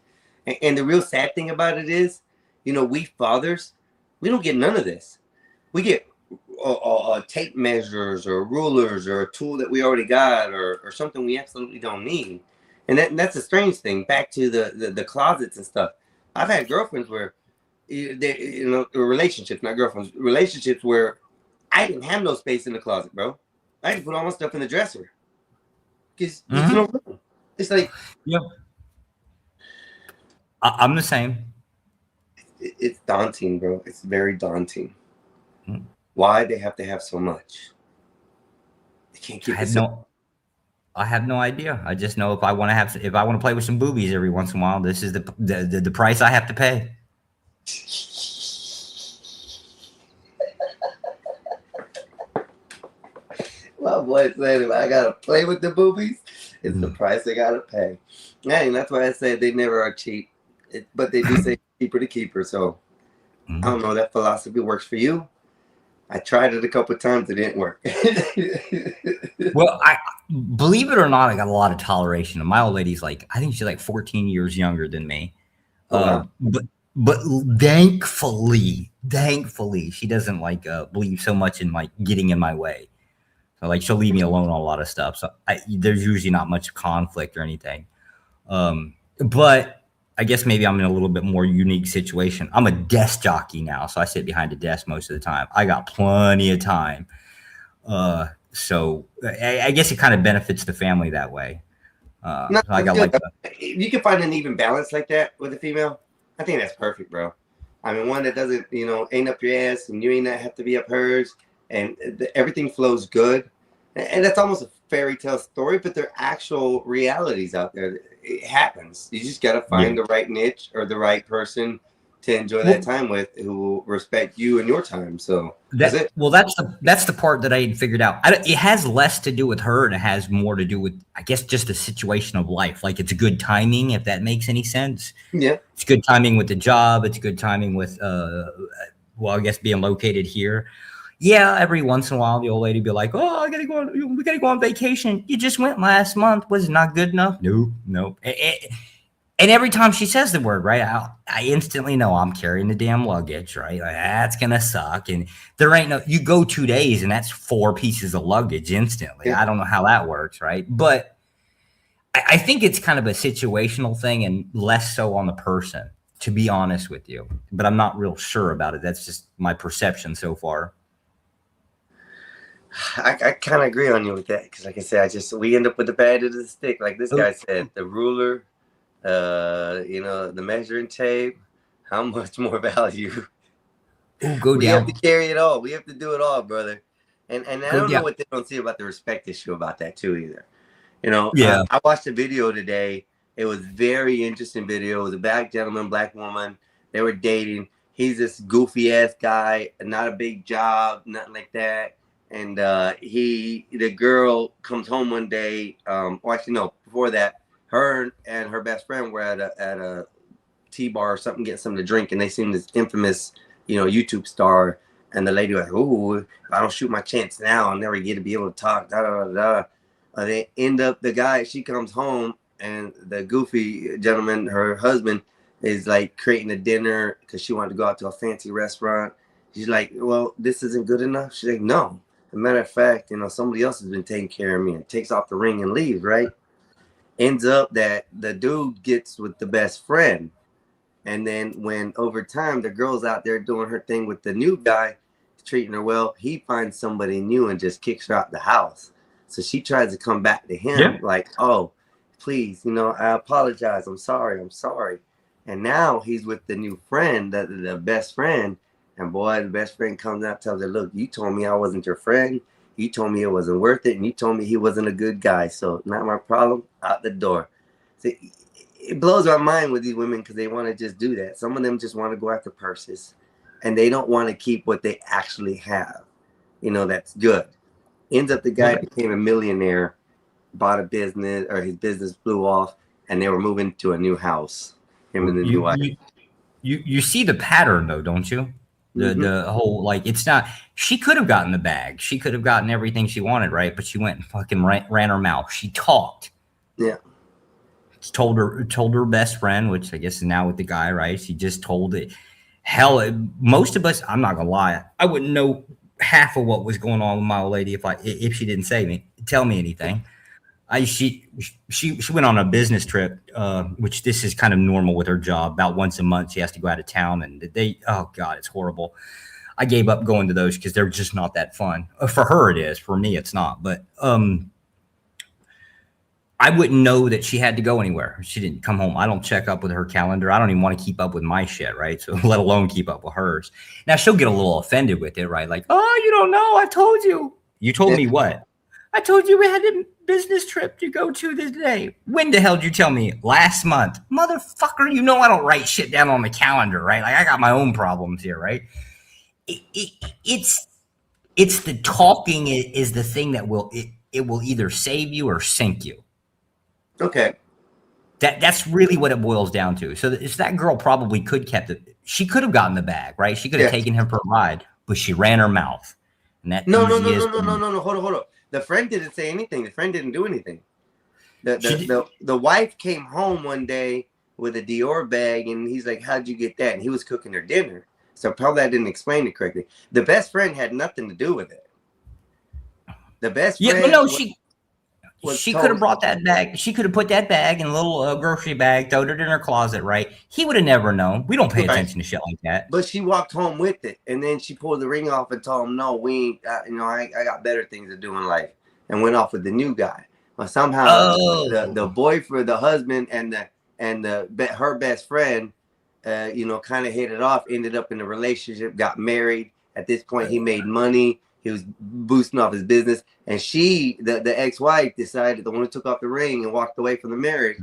And the real sad thing about it is, we fathers, we don't get none of this. We get tape measures or rulers or a tool that we already got or something we absolutely don't need. And that's a strange thing. Back to the closets and stuff. I've had girlfriends where, relationships, not girlfriends, relationships where I didn't have no space in the closet, bro. I had to put all my stuff in the dresser. Because there's no room. It's like, yep. I'm the same. It's daunting, bro. It's very daunting. Why they have to have so much? They can't keep it. I have no idea. I just know if I want to play with some boobies every once in a while, this is the price I have to pay. My boy said, if I gotta play with the boobies, it's the price I gotta pay. And that's why I said they never are cheap. But they do say cheaper to keeper. So I don't know, that philosophy works for you. I tried it a couple of times. It didn't work. Well, I believe it or not, I got a lot of toleration. My old lady's I think she's like 14 years younger than me. But thankfully, she doesn't believe so much in getting in my way. So she'll leave me alone on a lot of stuff. So there's usually not much conflict or anything. But I guess maybe I'm in a little bit more unique situation. I'm a desk jockey now, so I sit behind a desk most of the time. I got plenty of time. So I guess it kind of benefits the family that way. No, I got you can find an even balance like that with a female. I think that's perfect, bro. I mean, one that doesn't, ain't up your ass and you ain't not have to be up hers, and everything flows good. And that's almost a fairy tale story, but there are actual realities out there. It happens. You just got to find the right niche or the right person to enjoy that time with, who will respect you and your time. So that's it. Well, that's the part that I had figured out. It has less to do with her, and it has more to do with, I guess, just the situation of life. It's good timing, if that makes any sense. Yeah, it's good timing with the job. It's good timing with, I guess being located here. Yeah, every once in a while, the old lady be like, "Oh, we gotta go on vacation. You just went last month. Was it not good enough?" No. And every time she says the word, right, I instantly know I'm carrying the damn luggage, right? Like, that's going to suck. And there ain't no, you go 2 days and that's 4 pieces of luggage instantly. Yeah. I don't know how that works, right? But I think it's kind of a situational thing and less so on the person, to be honest with you. But I'm not real sure about it. That's just my perception so far. I kind of agree on you with that because, like I said, we end up with the bad end of the stick. Like this guy said, the ruler, the measuring tape. How much more value? Go We down. have to carry it all. We have to do it all, brother. And I Go don't know down. what they don't see about the respect issue about that too either. Yeah. I watched a video today. It was very interesting video. It was a black gentleman, black woman. They were dating. He's this goofy ass guy, not a big job, nothing like that. And the girl comes home one day. Before that, her and her best friend were at a T-bar or something, getting something to drink, and they seen this infamous, YouTube star. And the lady was like, "Ooh, if I don't shoot my chance now, I'll never get to be able to talk." Da da da da. They end up she comes home, and the goofy gentleman, her husband, is like creating a dinner because she wanted to go out to a fancy restaurant. She's like, "Well, this isn't good enough." She's like, "No. As a matter of fact, somebody else has been taking care of me," and takes off the ring and leaves, right? Ends up that the dude gets with the best friend. And then when over time, the girl's out there doing her thing with the new guy, treating her well, he finds somebody new and just kicks her out the house. So she tries to come back to him like, "Oh, please, I apologize. I'm sorry. And now he's with the new friend, the best friend. And boy, the best friend comes out and tells her, "Look, you told me I wasn't your friend. You told me it wasn't worth it. And you told me he wasn't a good guy. So not my problem. Out the door." See, it blows my mind with these women because they want to just do that. Some of them just want to go after purses. And they don't want to keep what they actually have. That's good. Ends up the guy became a millionaire, bought a business, or his business blew off, and they were moving to a new house. Him and the new wife. You see the pattern though, don't you? The whole, like, it's not, she could have gotten the bag. She could have gotten everything she wanted, right? But she went and fucking ran her mouth. She talked. Yeah. Told her best friend, which I guess is now with the guy, right? She just told it. Hell, most of us, I'm not gonna lie, I wouldn't know half of what was going on with my old lady if she didn't tell me anything. She went on a business trip, which this is kind of normal with her job. About once a month, she has to go out of town, and oh God, it's horrible. I gave up going to those because they're just not that fun. For her, it is. For me, it's not. But I wouldn't know that she had to go anywhere. She didn't come home. I don't check up with her calendar. I don't even want to keep up with my shit, right? So let alone keep up with hers. Now she'll get a little offended with it, right? Like, "Oh, you don't know. I told you." You told me what? "I told you we had a business trip to go to this day." When the hell did you tell me? Last month. Motherfucker, I don't write shit down on the calendar, right? Like, I got my own problems here, right? It's the talking is the thing that will either save you or sink you. Okay. That's really what it boils down to. So it's that girl probably could kept it. She could have gotten the bag, right? She could have taken him for a ride, but she ran her mouth. And that No. Hold on. The friend didn't say anything. The friend didn't do anything. The wife came home one day with a Dior bag, and he's like, "How'd you get that?" And he was cooking her dinner. So probably I didn't explain it correctly. The best friend had nothing to do with it. The best friend. Yeah, but no, she could have brought that bag. She could have put that bag in a little grocery bag, throwed it in her closet, right? He would have never known. We don't pay attention to shit like that. But she walked home with it, and then she pulled the ring off and told him, "No, we ain't. I got better things to do in life," and went off with the new guy. But somehow the boyfriend, the husband, and her best friend, kind of hit it off. Ended up in a relationship, got married. At this point, he made money. He was boosting off his business, and she, the ex-wife, decided, the one who took off the ring and walked away from the marriage,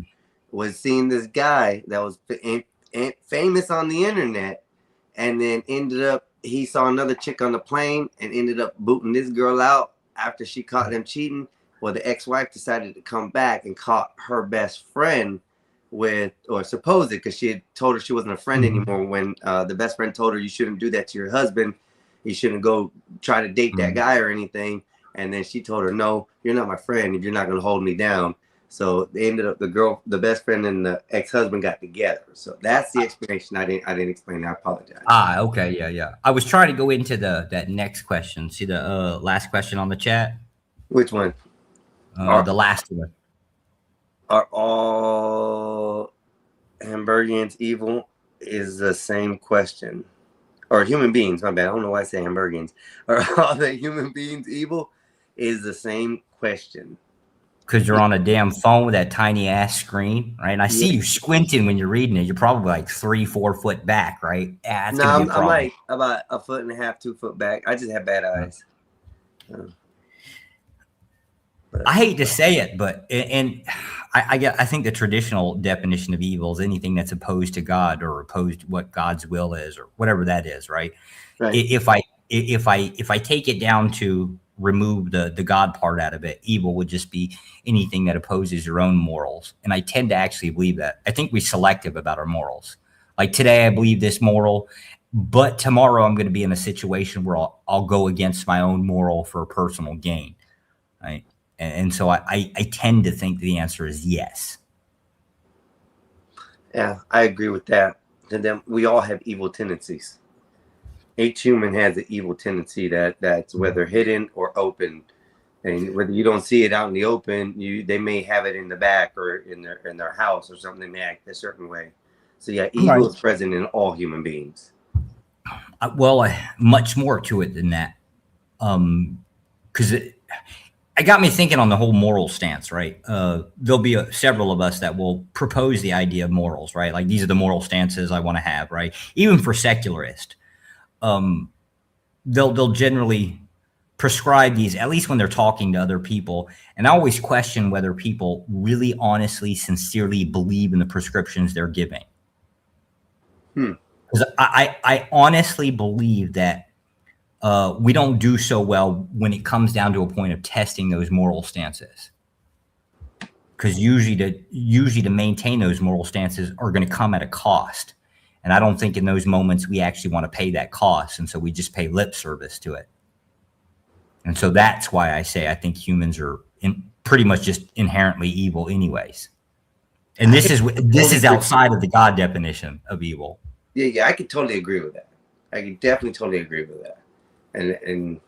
was seeing this guy that was famous on the internet, and then ended up, he saw another chick on the plane and ended up booting this girl out after she caught them cheating. Well, the ex-wife decided to come back and caught her best friend supposed it, because she had told her she wasn't a friend anymore when the best friend told her, "You shouldn't do that to your husband. You shouldn't go try to date that guy or anything." And then she told her, "No, you're not my friend if you're not going to hold me down." So they ended up the best friend and the ex-husband got together. So that's the explanation. I didn't explain. I apologize. Ah, okay, yeah. I was trying to go into that next question. See the last question on the chat? Which one? The last one. Are all Hamburgians evil? Is the same question. Or human beings, my bad. I don't know why I say Hamburgians. Are all the human beings evil? Is the same question. Because you're on a damn phone with that tiny ass screen, right? And I see you squinting when you're reading it. You're probably like 3-4 foot back, right? Yeah, No, I'm like about 1.5 feet, 2 foot back. I just have bad eyes. I hate to say it, but I think the traditional definition of evil is anything that's opposed to God or opposed to what God's will is or whatever that is, right? If I take it down to remove the God part out of it, evil would just be anything that opposes your own morals. And I tend to actually believe that. I think we're selective about our morals. Like today, I believe this moral, but tomorrow I'm going to be in a situation where I'll go against my own moral for personal gain, right? And so I tend to think the answer is yes. Yeah, I agree with that. And then we all have evil tendencies. Each human has an evil tendency that's whether hidden or open, and whether you don't see it out in the open, they may have it in the back or in their house or something. They may act a certain way. So yeah, evil is present in all human beings. Well, much more to it than that, because it got me thinking on the whole moral stance. Right, there'll be several of us that will propose the idea of morals. Right, like these are the moral stances I want to have. Right, even for secularists. They'll generally prescribe these, at least when they're talking to other people. And I always question whether people really honestly, sincerely believe in the prescriptions they're giving. Because I honestly believe that we don't do so well when it comes down to a point of testing those moral stances. Because usually to maintain those moral stances are going to come at a cost. And I don't think in those moments we actually want to pay that cost. And so we just pay lip service to it. And so that's why I say I think humans are pretty much just inherently evil anyways. And this is outside of the God definition of evil. Yeah, I could totally agree with that. I could definitely totally agree with that. And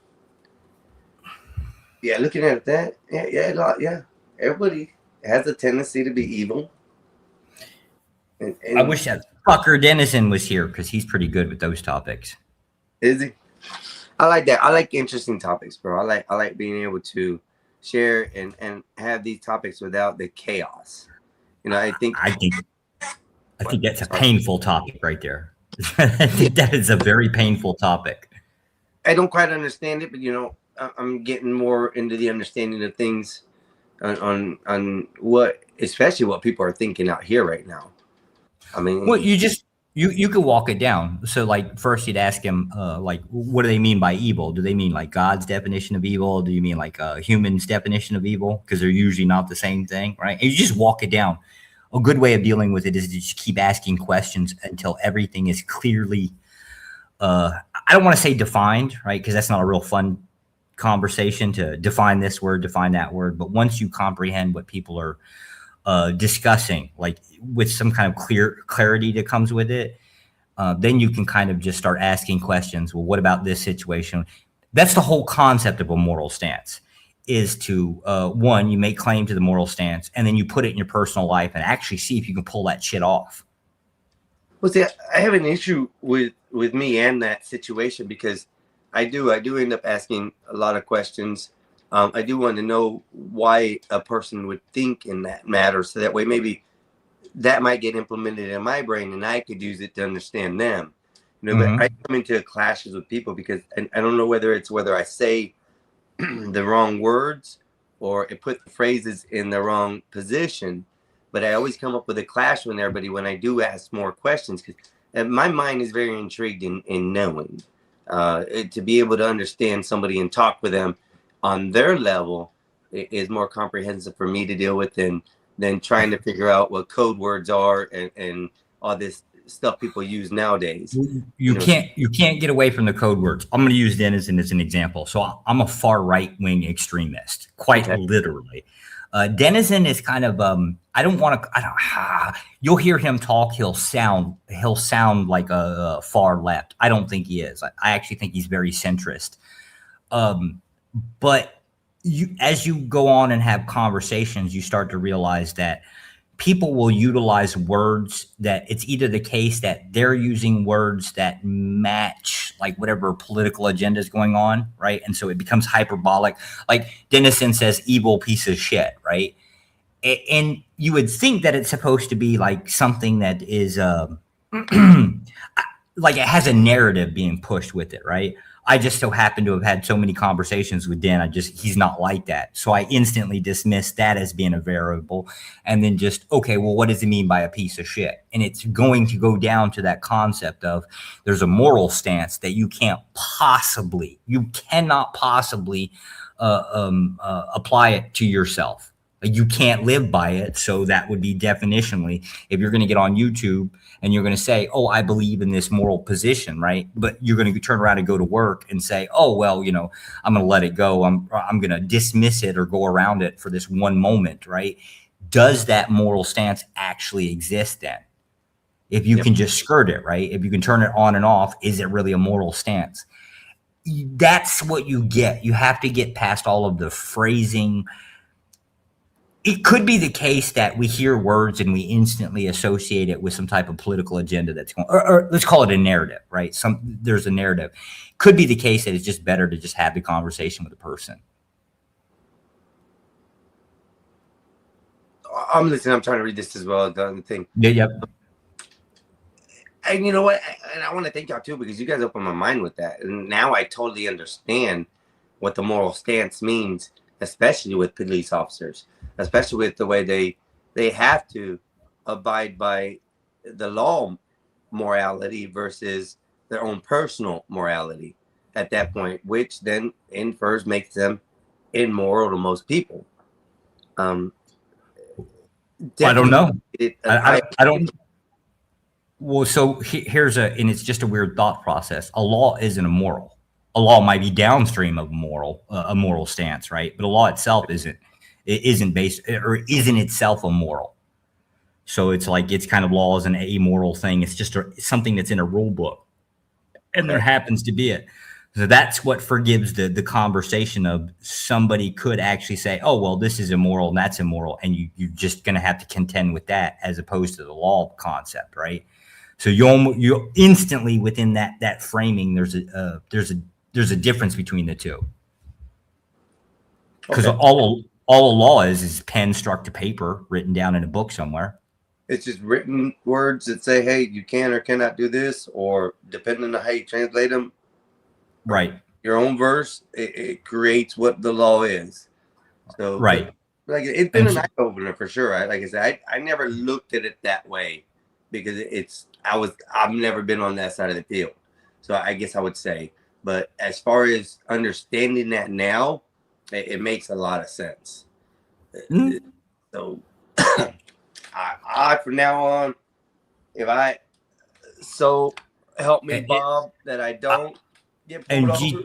yeah, looking at that, yeah. Everybody has a tendency to be evil. And I wish that fucker Dennison was here because he's pretty good with those topics. Is he? I like that. I like interesting topics, bro. I like being able to share and have these topics without the chaos. You know, I think that's a painful topic right there. I think that is a very painful topic. I don't quite understand it, but you know, I'm getting more into the understanding of things on what, especially what people are thinking out here right now. I mean, well, you could walk it down. So like first you'd ask him, like, what do they mean by evil? Do they mean like God's definition of evil? Do you mean like a human's definition of evil? Because they're usually not the same thing, right? And you just walk it down. A good way of dealing with it is to just keep asking questions until everything is clearly, I don't want to say defined, right? Because that's not a real fun conversation to define this word, define that word. But once you comprehend what people are discussing, like with some kind of clarity that comes with it, then you can kind of just start asking questions. Well, what about this situation? That's the whole concept of a moral stance, is to one, you make claim to the moral stance, and then you put it in your personal life and actually see if you can pull that shit off. Well, see, I have an issue with me and that situation because I do end up asking a lot of questions. I do want to know why a person would think in that matter, so that way maybe that might get implemented in my brain and I could use it to understand them. You know, but I come into clashes with people because I don't know whether I say the wrong words or it put the phrases in the wrong position, but I always come up with a clash with everybody when I do ask more questions, because my mind is very intrigued in knowing, to be able to understand somebody and talk with them on their level is more comprehensive for me to deal with than trying to figure out what code words are and all this stuff people use nowadays. You can't get away from the code words. I'm going to use Dennison as an example. So I'm a far right wing extremist, quite literally. Denizen is kind of I don't want to. You'll hear him talk. He'll sound like a far left. I don't think he is. I actually think he's very centrist. But as you go on and have conversations, you start to realize that people will utilize words that it's either the case that they're using words that match like whatever political agenda is going on, right? And so it becomes hyperbolic. Like Denizen says, evil piece of shit, right? And you would think that it's supposed to be like something that is like it has a narrative being pushed with it, right? I just so happen to have had so many conversations with Dan. He's not like that. So I instantly dismissed that as being a variable and then just, okay, well, what does it mean by a piece of shit? And it's going to go down to that concept of there's a moral stance that you cannot possibly apply it to yourself. You can't live by it. So that would be definitionally, if you're going to get on YouTube and you're going to say, oh, I believe in this moral position, right? But you're going to turn around and go to work and say, oh, well, you know, I'm going to let it go. I'm going to dismiss it or go around it for this one moment, right? Does that moral stance actually exist then? If you can just skirt it, right? If you can turn it on and off, is it really a moral stance? That's what you get. You have to get past all of the phrasing. It could be the case that we hear words and we instantly associate it with some type of political agenda that's going, or let's call it a narrative, right? There's a narrative. Could be the case that it's just better to just have the conversation with the person. I'm listening. I'm trying to read this as well. The thing. Yeah. Yep. And you know what? And I want to thank y'all too, because you guys opened my mind with that. And now I totally understand what the moral stance means, especially with police officers, especially with the way they have to abide by the law morality versus their own personal morality at that point, which then infers makes them immoral to most people. I don't know. I don't. Well, so here's and it's just a weird thought process. A law isn't immoral. A law might be downstream of a moral stance, right? But a law itself isn't based or isn't itself immoral. So it's like it's kind of law is an amoral thing. It's just something that's in a rule book, and there happens to be it. So that's what forgives the conversation of somebody could actually say, oh, well, this is immoral and that's immoral. And you're just going to have to contend with that as opposed to the law concept, right? So you instantly within that framing, there's a difference between the two. Because all a law is pen struck to paper, written down in a book somewhere. It's just written words that say, hey, you can or cannot do this, or depending on how you translate them. Right. Your own verse, it creates what the law is. So right. Like it's been an eye opener for sure. Like I said, I never looked at it that way because I've never been on that side of the field. So I guess I would say, but as far as understanding that now, it makes a lot of sense. So I from now on, if I so help me, Bob, that I don't get pulled over.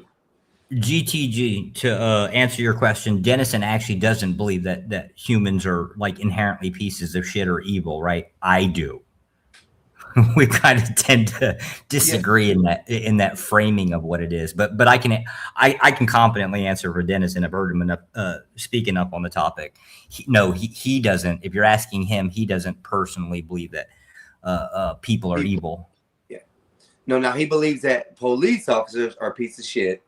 GTG, to answer your question, Denizen actually doesn't believe that humans are like inherently pieces of shit or evil, right? I do. We kind of tend to disagree in that framing of what it is, but I can confidently answer for Denizen. I've heard him enough speaking up on the topic. He doesn't. If you're asking him, he doesn't personally believe that people are evil. Yeah. No, now he believes that police officers are pieces of shit.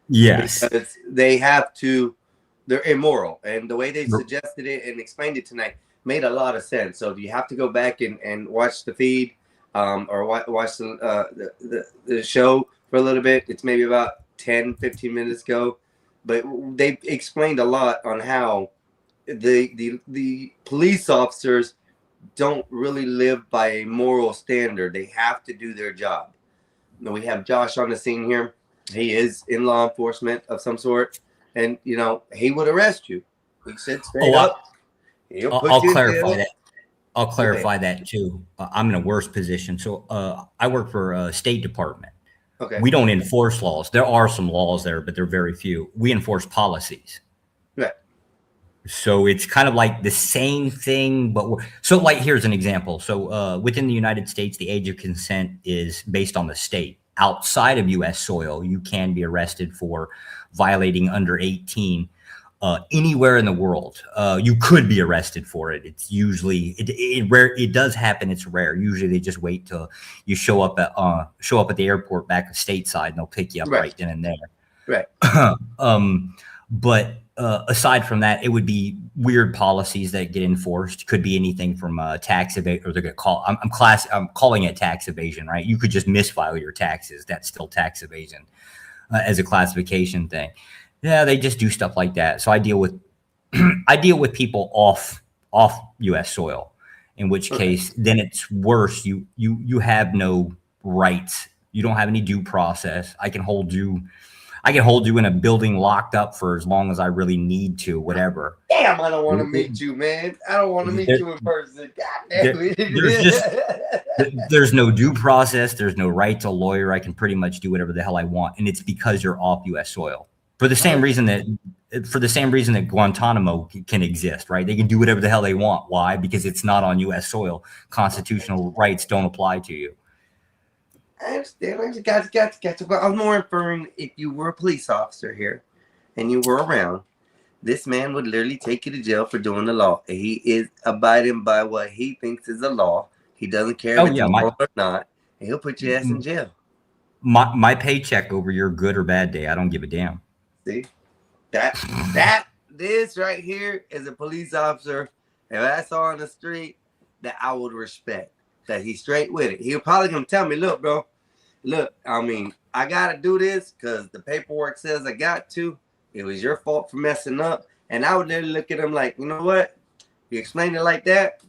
Yes. Because they're immoral. And the way they suggested it and explained it tonight made a lot of sense. So if you have to go back and watch the feed or watch the show for a little bit, it's maybe about 10-15 minutes ago. But they explained a lot on how the police officers don't really live by a moral standard. They have to do their job. Now, we have Josh on the scene here. He is in law enforcement of some sort, and he would arrest you. He said straight up. I'll clarify that. I'll clarify that too. I'm in a worse position. So I work for a State Department. Okay. We don't enforce laws. There are some laws there, but they're very few. We enforce policies. Right. So it's kind of like the same thing, but so like here's an example. So within the United States, the age of consent is based on the state. Outside of U.S. soil, you can be arrested for violating under 18 anywhere in the world. You could be arrested for it. It's usually it rare. It does happen. It's rare. Usually they just wait till you show up at the airport back stateside, and they'll pick you up right then and there. Right. But aside from that, it would be weird policies that get enforced. Could be anything from tax evasion, or they're gonna call. I'm calling it tax evasion, right? You could just misfile your taxes. That's still tax evasion as a classification thing. Yeah, they just do stuff like that. So I deal with people off U.S. soil. In which case, then it's worse. You have no rights. You don't have any due process. I can hold you in a building locked up for as long as I really need to, whatever. Damn, I don't want to meet you, man. I don't want to meet you in person. God damn it. There's no due process. There's no right to a lawyer. I can pretty much do whatever the hell I want. And it's because you're off U.S. soil. For the same reason that Guantanamo can exist, right? They can do whatever the hell they want. Why? Because it's not on U.S. soil. Constitutional rights don't apply to you. I understand. Gotcha. But I'm more inferring if you were a police officer here and you were around, this man would literally take you to jail for doing the law. He is abiding by what he thinks is the law. He doesn't care if it's moral or not. And he'll put your ass in jail. My paycheck over your good or bad day, I don't give a damn. See? This right here is a police officer. If I saw on the street, that I would respect. That he's straight with it. He'll probably gonna tell me, look, bro, I mean, I gotta do this because the paperwork says I got to. It was your fault for messing up. And I would literally look at him like, you know what? You explain it like that,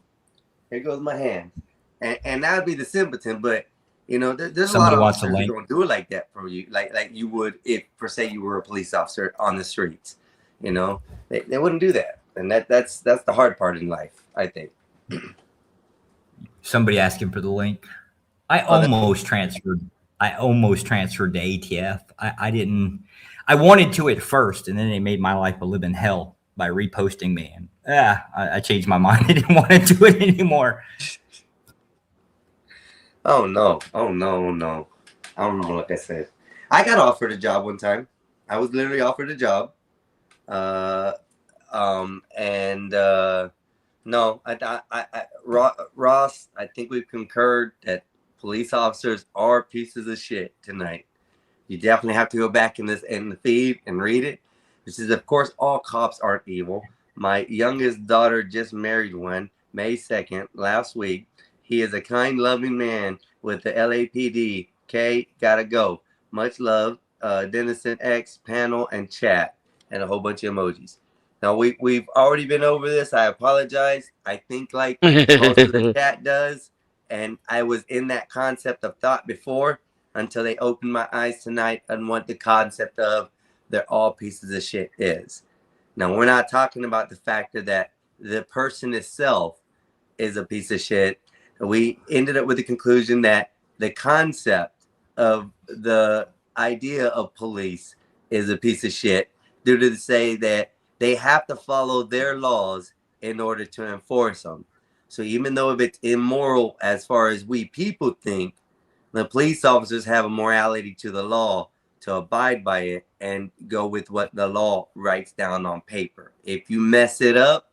here goes my hand. And that would be the simpleton, but you know, there's a lot of officers who don't do it like that for you, like you would if, per se, you were a police officer on the streets. You know, they wouldn't do that, and that's the hard part in life, I think. Somebody asking for the link. I almost transferred to ATF. I wanted to at first, and then they made my life a living hell by reposting me. And I changed my mind. I didn't want to do it anymore. Oh no. I don't know. Like I said, I got offered a job one time. I was literally offered a job. No, Ross, I think we've concurred that police officers are pieces of shit tonight. You definitely have to go back in the feed and read it. This is, of course, all cops aren't evil. My youngest daughter just married one, May 2nd, last week. He is a kind, loving man with the LAPD. Okay, gotta go. Much love, Dennison X, panel, and chat, and a whole bunch of emojis. Now, we've already been over this. I apologize. I think like most of the chat does. And I was in that concept of thought before until they opened my eyes tonight on what the concept of they're all pieces of shit is. Now, we're not talking about the factor that the person itself is a piece of shit. We ended up with the conclusion that the concept of the idea of police is a piece of shit due to say that they have to follow their laws in order to enforce them. So even though if it's immoral as far as we people think, the police officers have a morality to the law to abide by it and go with what the law writes down on paper. If you mess it up,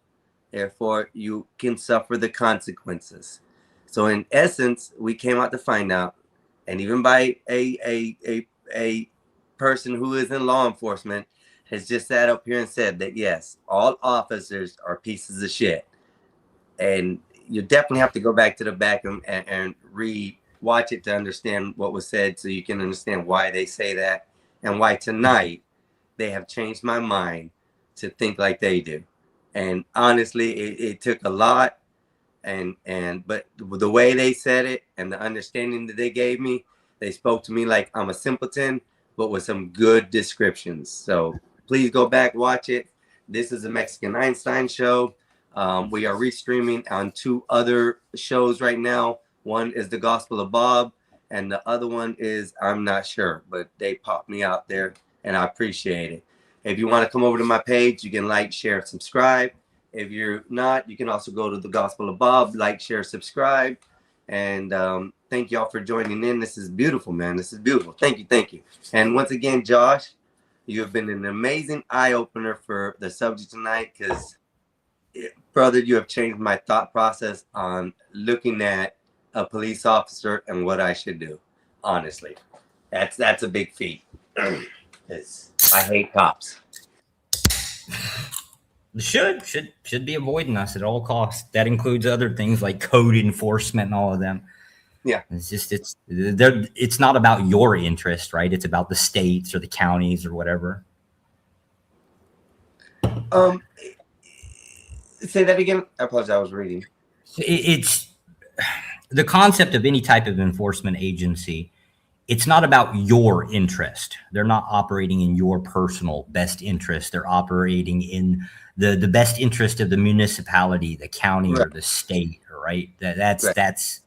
therefore you can suffer the consequences. So in essence, we came out to find out, and even by a person who is in law enforcement has just sat up here and said that yes, all officers are pieces of shit. And you definitely have to go back to the back and watch it to understand what was said, so you can understand why they say that and why tonight they have changed my mind to think like they do. And honestly, it took a lot, but the way they said it and the understanding that they gave me, they spoke to me like I'm a simpleton, but with some good descriptions. So please go back, watch it. This is a Mexican Einstein show. We are restreaming on 2 other shows right now. One is The Gospel of Bob, and the other one is I'm Not Sure, but they popped me out there, and I appreciate it. If you want to come over to my page, you can like, share, subscribe. If you're not, you can also go to the Gospel of Bob, like, share, subscribe. And thank y'all for joining in. This is beautiful, man. This is beautiful. Thank you. Thank you. And once again, Josh, you have been an amazing eye-opener for the subject tonight, because, brother, you have changed my thought process on looking at a police officer and what I should do. Honestly, that's a big feat. I hate cops. Should be avoiding us at all costs. That includes other things like code enforcement and all of them. Yeah, it's not about your interest, right? It's about the states or the counties or whatever. Say that again. I apologize. I was reading. It's the concept of any type of enforcement agency. It's not about your interest. They're not operating in your personal best interest. They're operating in the best interest of the municipality, the county, right, or the state, right? That's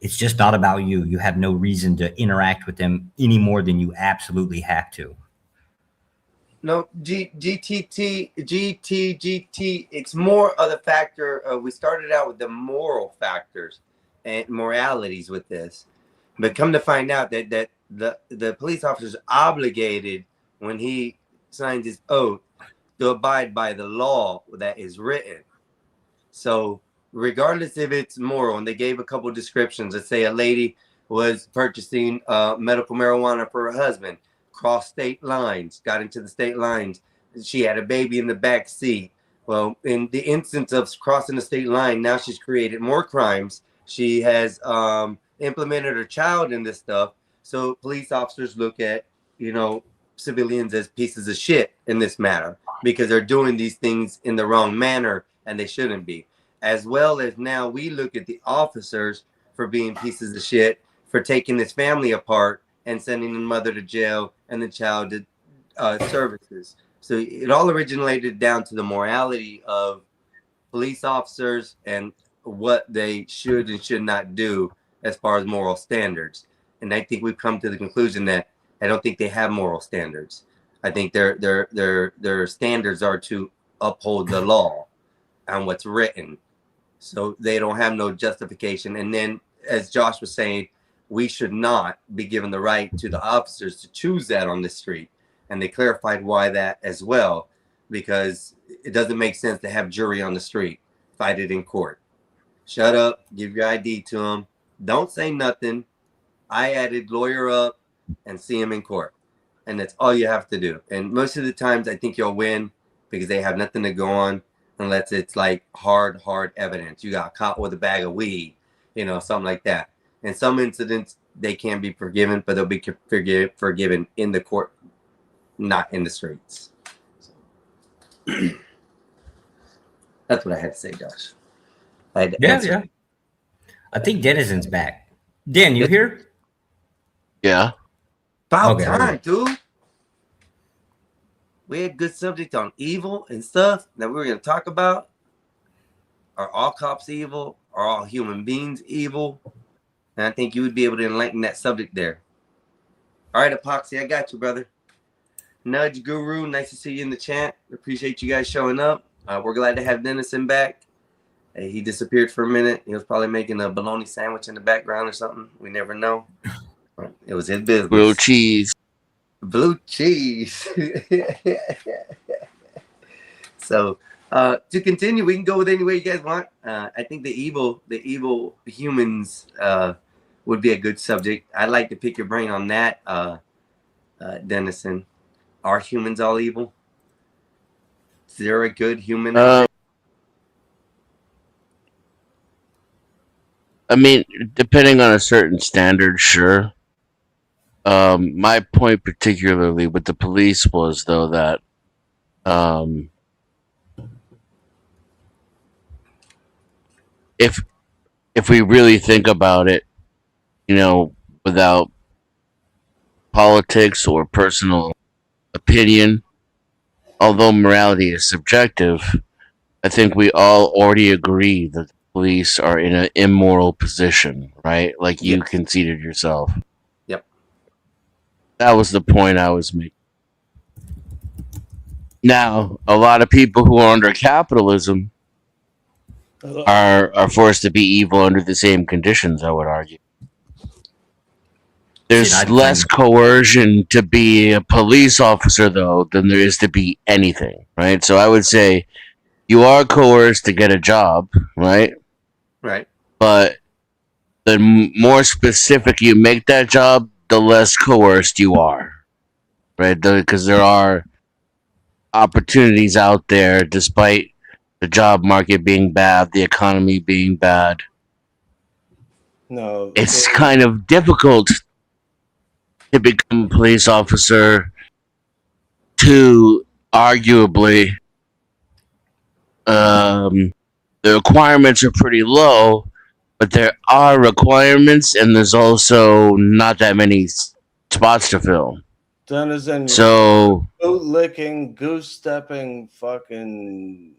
it's just not about you. You have no reason to interact with them any more than you absolutely have to. No, GT, it's more of the factor of, we started out with the moral factors and moralities with this. But come to find out that the police officer is obligated, when he signs his oath, to abide by the law that is written. So regardless if it's moral, and they gave a couple of descriptions. Let's say a lady was purchasing medical marijuana for her husband, crossed state lines, got into the state lines. She had a baby in the back seat. Well, in the instance of crossing the state line, now she's created more crimes. She has implemented her child in this stuff. So police officers look at, civilians as pieces of shit in this matter, because they're doing these things in the wrong manner and they shouldn't be. As well as now we look at the officers for being pieces of shit, for taking this family apart and sending the mother to jail and the child to services. So it all originated down to the morality of police officers and what they should and should not do as far as moral standards. And I think we've come to the conclusion that I don't think they have moral standards. I think their standards are to uphold the law and what's written. So they don't have no justification. And then, as Josh was saying, we should not be given the right to the officers to choose that on the street. And they clarified why that as well, because it doesn't make sense to have jury on the street, fight it in court. Shut up, give your ID to them. Don't say nothing. I added lawyer up and see him in court. And that's all you have to do. And most of the times I think you'll win, because they have nothing to go on unless it's like hard evidence. You got caught with a bag of weed, something like that. In some incidents, they can be forgiven, but they'll be forgiven in the court, not in the streets. That's what I had to say, Josh. Yeah. I think Denizen's back. Den, you here? Yeah. About time, dude. We had a good subject on evil and stuff that we were going to talk about. Are all cops evil? Are all human beings evil? And I think you would be able to enlighten that subject there. All right, Epoxy, I got you, brother. Nudge Guru, nice to see you in the chat. Appreciate you guys showing up. We're glad to have Denison back. He disappeared for a minute. He was probably making a bologna sandwich in the background or something. We never know. It was his business. Blue cheese. Blue cheese. So to continue, we can go with any way you guys want. I think the evil humans would be a good subject. I'd like to pick your brain on that, Denison. Are humans all evil? Is there a good human? I mean, depending on a certain standard, sure. My point particularly with the police was, though, that if we really think about it, without politics or personal opinion, although morality is subjective, I think we all already agree that the police are in an immoral position, right? Like you conceded yourself. Yep. That was the point I was making. Now, a lot of people who are under capitalism are forced to be evil under the same conditions, I would argue. There's I'd less coercion to be a police officer, though, than there is to be anything, right? So I would say you are coerced to get a job, right? Right. But the more specific you make that job, the less coerced you are, right? Because there are opportunities out there, despite the job market being bad, the economy being bad. No, It's kind of difficult to become a police officer to arguably the requirements are pretty low, but there are requirements and there's also not that many spots to fill. Denizen, So boot licking, goose stepping, fucking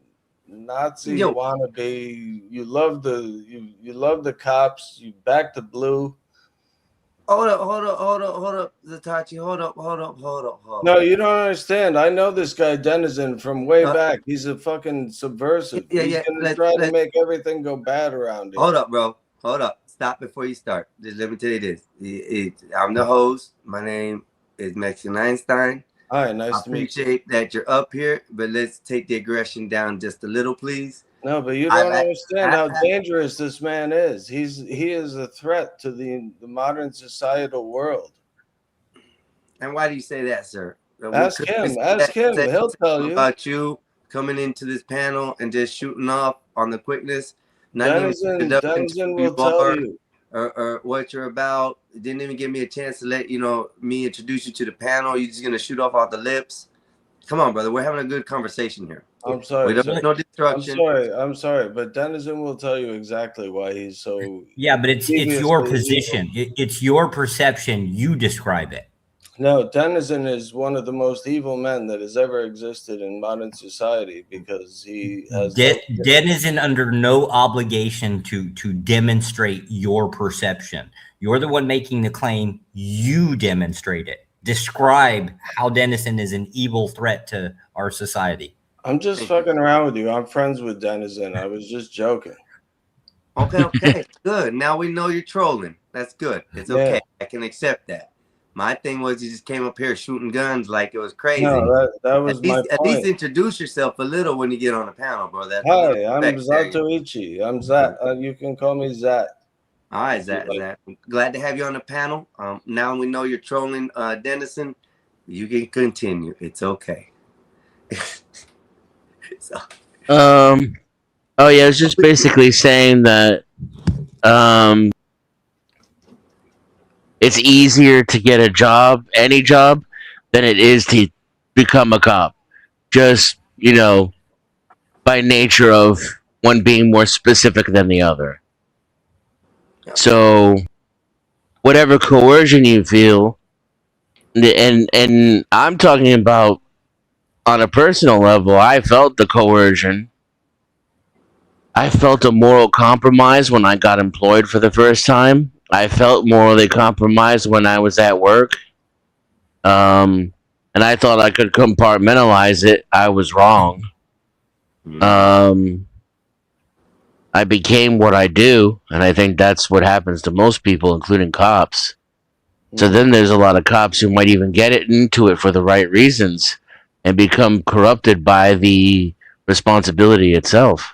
Nazi Yo. wannabe. You love the cops. You back the blue. Hold up, Zatachi. Hold up. No, you don't understand. I know this guy Denizen from way back. He's a fucking subversive. Yeah, He's yeah, gonna let's- try to let's- make everything go bad around here. Hold up, bro. Hold up. Stop before you start. Just let me tell you this. I'm the host. My name is Mexican Einstein. Hi, nice I to meet you. appreciate that you're up here, but let's take the aggression down just a little, please. No, but you I- don't I- understand how I- dangerous this man is. He is a threat to the modern societal world. And why do you say that, sir? Ask him. Ask him. He'll tell you. About you coming into this panel and just shooting off on the quickness. Not even Denizen introduction to who will you tell are you. or what you're about. Didn't even give me a chance to let me introduce you to the panel. You're just gonna shoot off the lips. Come on, brother. We're having a good conversation here. I'm sorry. We don't sir. need no destruction. I'm sorry, but Denizen will tell you exactly why he's so. Yeah, but it's your deviously position. It's your perception. You describe it. No, Denizen is one of the most evil men that has ever existed in modern society because he has. Denizen under no obligation to demonstrate your perception. You're the one making the claim. You demonstrate it. Describe how Denizen is an evil threat to our society. I'm just fucking around with you. I'm friends with Denizen. I was just joking. Okay, good. Now we know you're trolling. That's good. It's okay. Yeah. I can accept that. My thing was you just came up here shooting guns like it was crazy. No, that was my At least point. introduce yourself a little when you get on the panel, bro. That's Hi, I'm respect there. Zatoichi. I'm Zat. You can call me Zat. All right, Zach. Glad to have you on the panel. Now we know you're trolling Denizen. You can continue. It's okay. So, oh yeah, it's just basically saying that it's easier to get a job, any job, than it is to become a cop. Just, by nature of one being more specific than the other. So whatever coercion you feel, and I'm talking about on a personal level, I felt the coercion. I felt a moral compromise when I got employed for the first time. I felt morally compromised when I was at work. And I thought I could compartmentalize it. I was wrong. I became what I do, and I think that's what happens to most people, including cops. So then there's a lot of cops who might even get into it for the right reasons and become corrupted by the responsibility itself.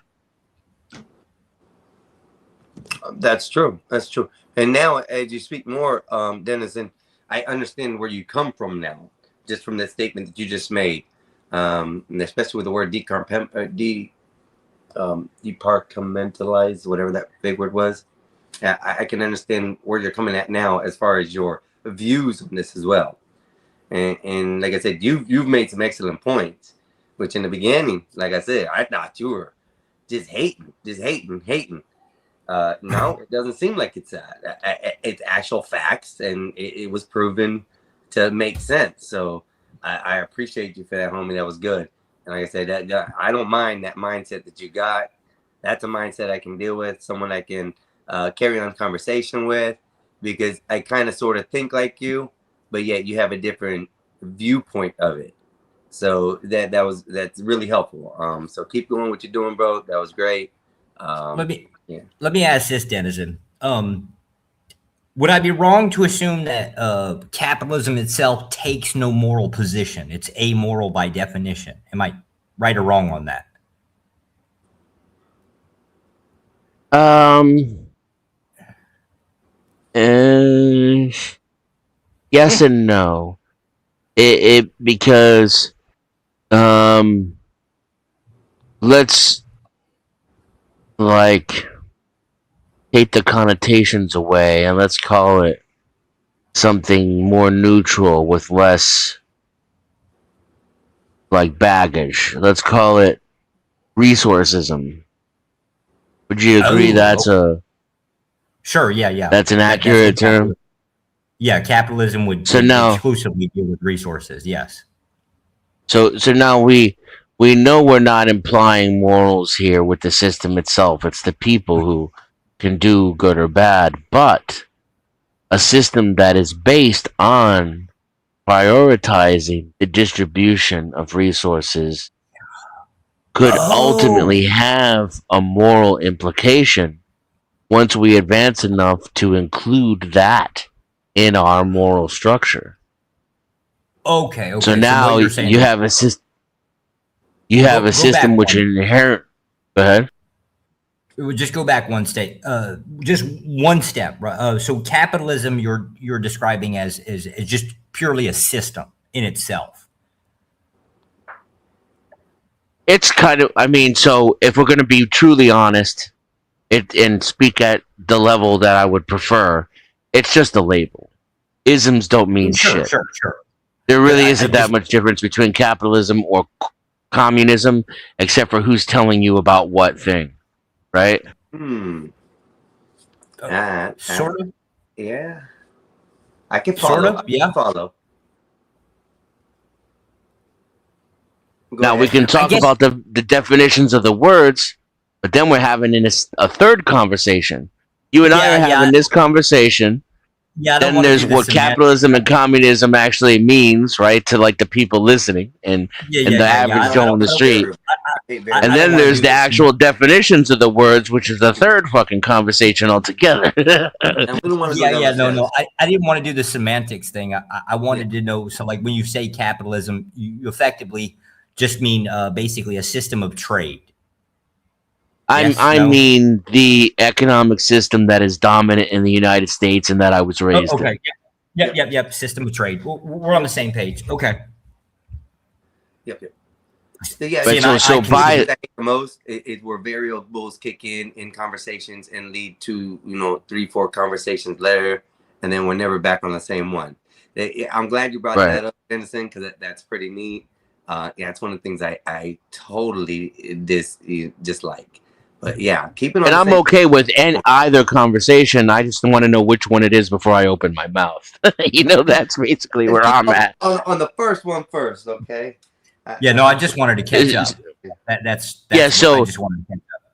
that's true. That's true. And now, as you speak more, Denizen, I understand where you come from now, just from that statement that you just made, and especially with the word departmentalize, whatever that big word was. I can understand where you're coming at now as far as your views on this as well. And like I said, you've made some excellent points, which in the beginning, like I said, I thought you were just hating. No, it doesn't seem like it's actual facts, and it was proven to make sense. So I appreciate you for that, homie. That was good. And like I said, that I don't mind that mindset that you got. That's a mindset I can deal with, someone I can carry on conversation with, because I kind of sort of think like you, but yet you have a different viewpoint of it. So that's really helpful. So keep doing what you're doing, bro. That was great. Let me ask this, Denizen. Would I be wrong to assume that capitalism itself takes no moral position? It's amoral by definition. Am I right or wrong on that? Yes and no. Because let's like take the connotations away and let's call it something more neutral with less like baggage. Let's call it resourcism. Would you agree that's a Sure, yeah. that's an accurate term? Yeah, capitalism would exclusively deal with resources. Yes. So now we know we're not implying morals here with the system itself. It's the people who can do good or bad, but a system that is based on prioritizing the distribution of resources could ultimately have a moral implication once we advance enough to include that in our moral structure. Okay. So now you have a system. You have a system which inherent. Go ahead. It would just go back one step. Just one step. Right? So capitalism, you're describing as just purely a system in itself. It's kind of. I mean, so if we're going to be truly honest, and speak at the level that I would prefer, it's just a label. Isms don't mean shit. Sure. There really isn't that much difference between capitalism or communism, except for who's telling you about what thing, right? Sort of. Yeah. I can follow. Sort of. Yeah. Follow. Now we can talk about the definitions of the words, but then we're having a third conversation. You and I are having this conversation. Yeah. Then there's what capitalism and communism actually means, right? To like the people listening and the average Joe on the street. And then there's the actual definitions of the words, which is the third fucking conversation altogether. No. I didn't want to do the semantics thing. I wanted to know. So, like, when you say capitalism, you effectively just mean basically a system of trade. I mean the economic system that is dominant in the United States and that I was raised in. Yep. System of trade. We're on the same page. Okay. Yep. So yeah, but most where variables kick in conversations and lead to 3-4 conversations later, and then we're never back on the same one. I'm glad you brought that up, Denizen, because that's pretty neat. It's one of the things I totally dislike. But yeah, keep it on. And I'm okay with either conversation. I just want to know which one it is before I open my mouth. That's basically where I'm at. On the first one first, okay? I just wanted to catch up. That's so I just wanted to catch up.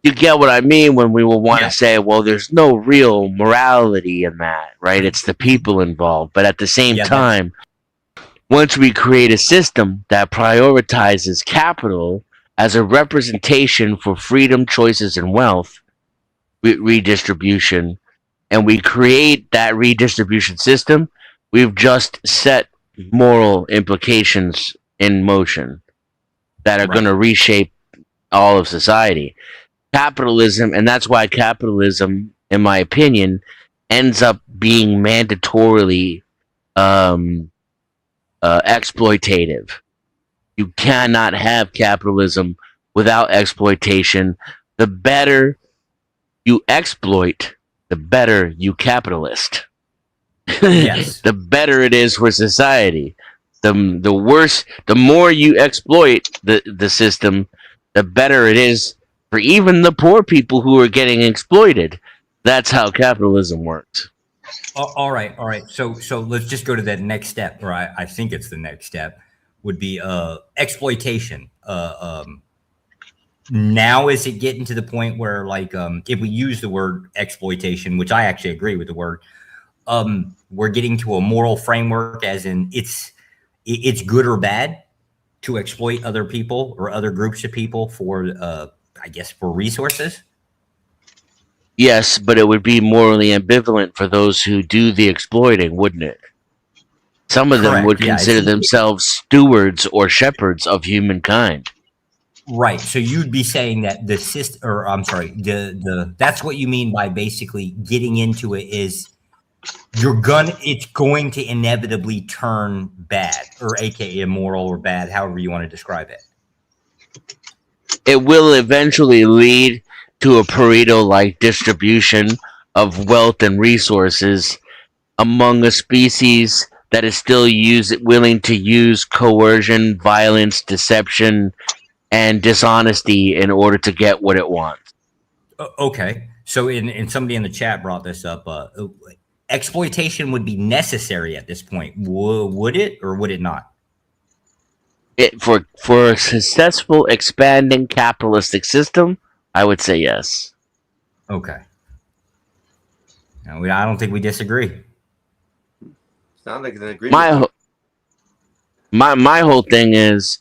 You get what I mean when we will want to say, well, there's no real morality in that, right? It's the people involved. But at the same time, once we create a system that prioritizes capital as a representation for freedom, choices, and wealth redistribution, and we create that redistribution system, we've just set moral implications in motion that are going to reshape all of society. Capitalism, and that's why capitalism, in my opinion, ends up being mandatorily exploitative. You cannot have capitalism without exploitation. The better you exploit, the better you capitalist. Yes. The better it is for society. The worse, the more you exploit the system, the better it is for even the poor people who are getting exploited. That's how capitalism works. All right. So let's just go to that next step, or I think it's the next step, would be exploitation. Now is it getting to the point where, like, if we use the word exploitation, which I actually agree with the word, we're getting to a moral framework, as in it's it's good or bad to exploit other people or other groups of people for, I guess, for resources? Yes, but it would be morally ambivalent for those who do the exploiting, wouldn't it? Some of them Correct, would yeah, consider themselves stewards or shepherds of humankind. Right. So you'd be saying that the system, or I'm sorry, that's what you mean by basically getting into it is it's going to inevitably turn bad, or aka immoral or bad, however you want to describe it. It will eventually lead to a Pareto-like distribution of wealth and resources among a species that is still willing to use coercion, violence, deception, and dishonesty in order to get what it wants. Okay. So in somebody in the chat brought this up. Exploitation would be necessary at this point. Would it or would it not? For a successful expanding capitalistic system, I would say yes. Okay. No, I don't think we disagree. Sounds like an agreement. My whole thing is,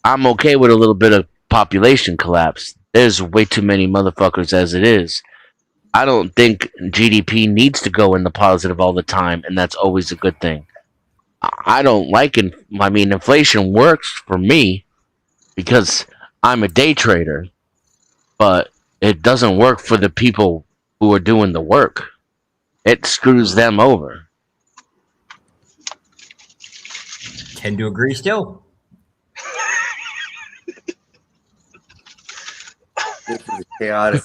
I'm okay with a little bit of population collapse. There's way too many motherfuckers as it is. I don't think GDP needs to go in the positive all the time, and that's always a good thing. I don't like it. I mean, inflation works for me because I'm a day trader, but it doesn't work for the people who are doing the work. It screws them over. Tend to agree still. This is chaotic.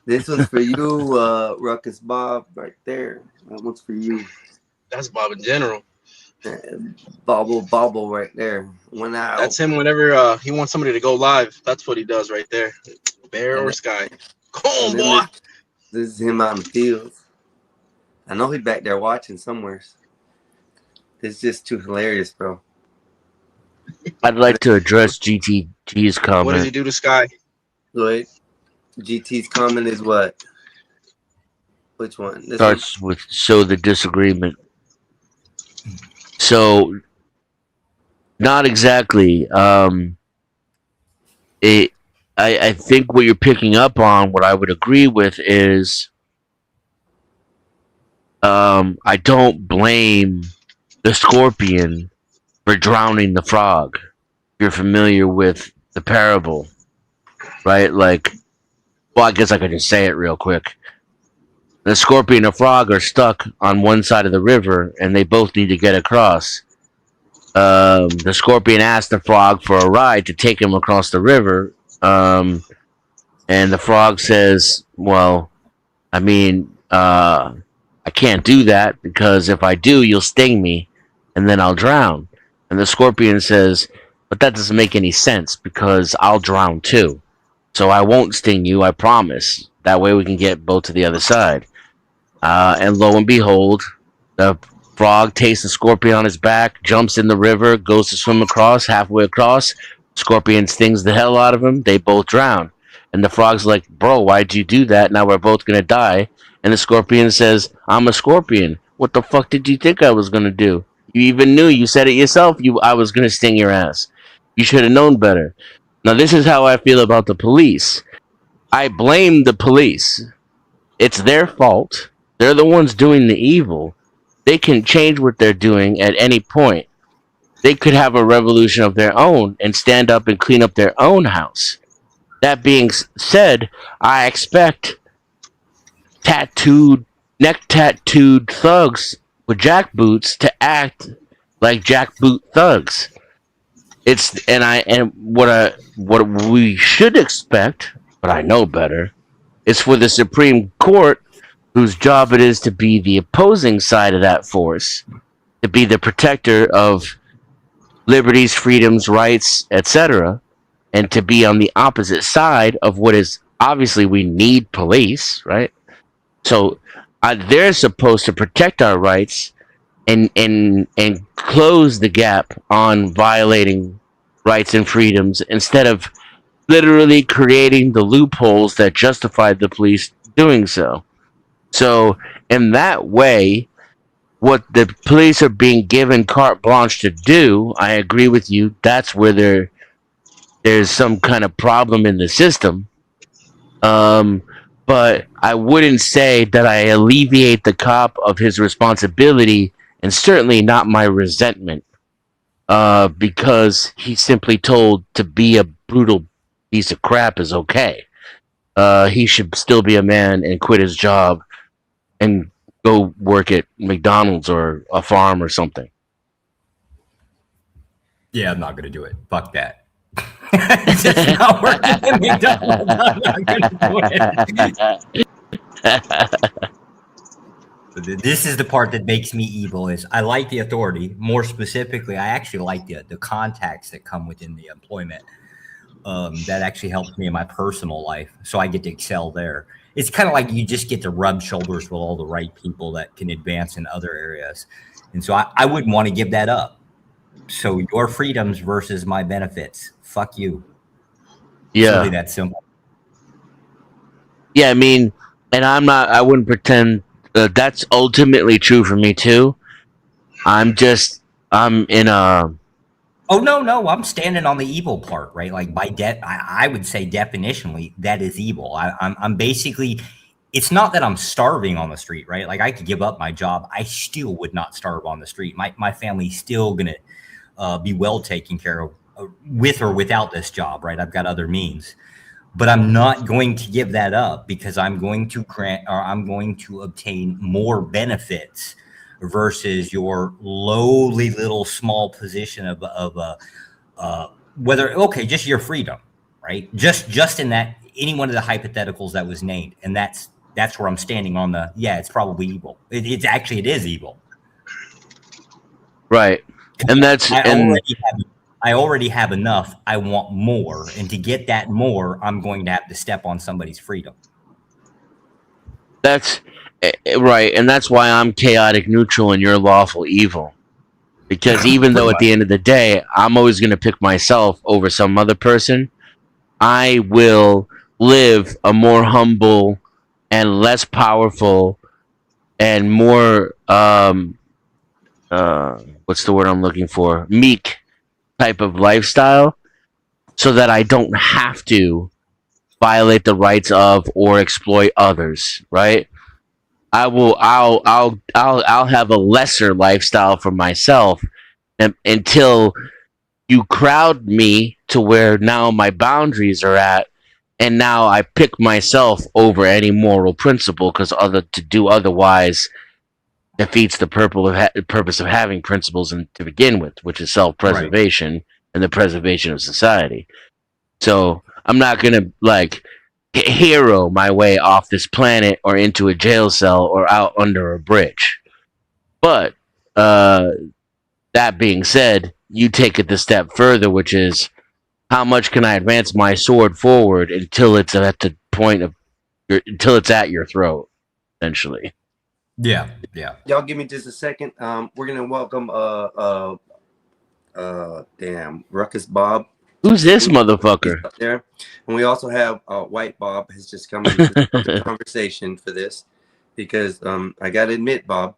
This one's for you, Ruckus Bob, right there. That one's for you. That's Bob in general. Bobble right there. One out. That's him whenever he wants somebody to go live. That's what he does right there. Bear or Sky. Come on, boy. This is him out in the fields. I know he's back there watching somewhere. It's just too hilarious, bro. I'd like to address GTG's comment. What does he do to Sky? Wait. GT's comment is what? Which one? This Starts with show the disagreement. So, not exactly. I think what you're picking up on, what I would agree with is, I don't blame the scorpion for drowning the frog. You're familiar with the parable, right? Like, well, I guess I could just say it real quick. The scorpion and the frog are stuck on one side of the river, and they both need to get across. The scorpion asked the frog for a ride to take him across the river, and the frog says, well, I mean, I can't do that, because if I do, you'll sting me, and then I'll drown. And the scorpion says, but that doesn't make any sense, because I'll drown too. So I won't sting you, I promise. That way we can get both to the other side. And lo and behold, the frog takes the scorpion on his back, jumps in the river, goes to swim across, halfway across. Scorpion stings the hell out of him. They both drown. And the frog's like, bro, why'd you do that? Now we're both going to die. And the scorpion says, I'm a scorpion. What the fuck did you think I was going to do? You even knew. You said it yourself. I was going to sting your ass. You should have known better. Now, this is how I feel about the police. I blame the police. It's their fault. They're the ones doing the evil. They can change what they're doing at any point. They could have a revolution of their own and stand up and clean up their own house. That being said, I expect neck-tattooed thugs with jackboots to act like jackboot thugs. What we should expect, but I know better, is for the Supreme Court, whose job it is to be the opposing side of that force, to be the protector of liberties, freedoms, rights, etc., and to be on the opposite side of what is obviously we need police, right? So they're supposed to protect our rights and close the gap on violating rights and freedoms instead of literally creating the loopholes that justify the police doing so. So in that way, what the police are being given carte blanche to do, I agree with you. That's where there's some kind of problem in the system. But I wouldn't say that I alleviate the cop of his responsibility, and certainly not my resentment, because he's simply told to be a brutal piece of crap is okay. He should still be a man and quit his job and go work at McDonald's or a farm or something. Yeah, I'm not gonna do it. Fuck that. It's just not working at McDonald's. I'm not gonna do it. This is the part that makes me evil. Is I like the authority. More specifically, I actually like the contacts that come within the employment. That actually helps me in my personal life, so I get to excel there. It's kind of like you just get to rub shoulders with all the right people that can advance in other areas, and so I wouldn't want to give that up. So your freedoms versus my benefits. Fuck you. Yeah. It's really that simple. Yeah, I mean, and I wouldn't pretend that's ultimately true for me too. I'm in a. Oh, no, I'm standing on the evil part, right? Like by I would say definitionally that is evil. I'm basically, it's not that I'm starving on the street, right? Like I could give up my job. I still would not starve on the street. My family's still going to be well taken care of with or without this job, right? I've got other means, but I'm not going to give that up because I'm going to obtain more benefits versus your lowly little small position of whether, okay, just your freedom, right? Just in that, any one of the hypotheticals that was named. And that's where I'm standing on it's probably evil. It is evil. Right. And that's, I already have enough. I want more. And to get that more, I'm going to have to step on somebody's freedom. That's right. And that's why I'm chaotic neutral and you're lawful evil. Because even though at the end of the day, I'm always going to pick myself over some other person, I will live a more humble and less powerful and more, what's the word I'm looking for? Meek type of lifestyle, so that I don't have to violate the rights of or exploit others, right? I'll have a lesser lifestyle for myself until you crowd me to where now my boundaries are at, and now I pick myself over any moral principle, because to do otherwise defeats the purpose of having principles to begin with, which is self-preservation and the preservation of society. So I'm not gonna hero my way off this planet or into a jail cell or out under a bridge. But that being said, you take it the step further, which is how much can I advance my sword forward until it's at the point of until it's at your throat, essentially. Yeah. Y'all give me just a second. We're gonna welcome Ruckus Bob. Who's this motherfucker? Up there, and we also have White Bob has just come into the conversation for this, because I gotta admit, Bob,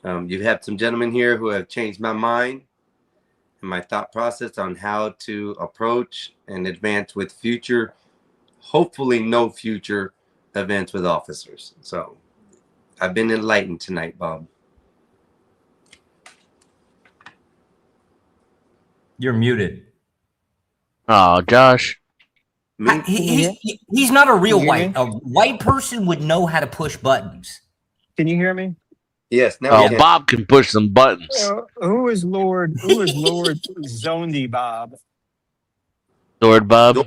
you have some gentlemen here who have changed my mind and my thought process on how to approach and advance with future, hopefully no future events with officers. So I've been enlightened tonight, Bob. You're muted. Oh, Josh. He's not a real white. A white person would know how to push buttons. Can you hear me? Yes. Now Bob can push some buttons. Who is Lord Zondi Bob? Sword Bob?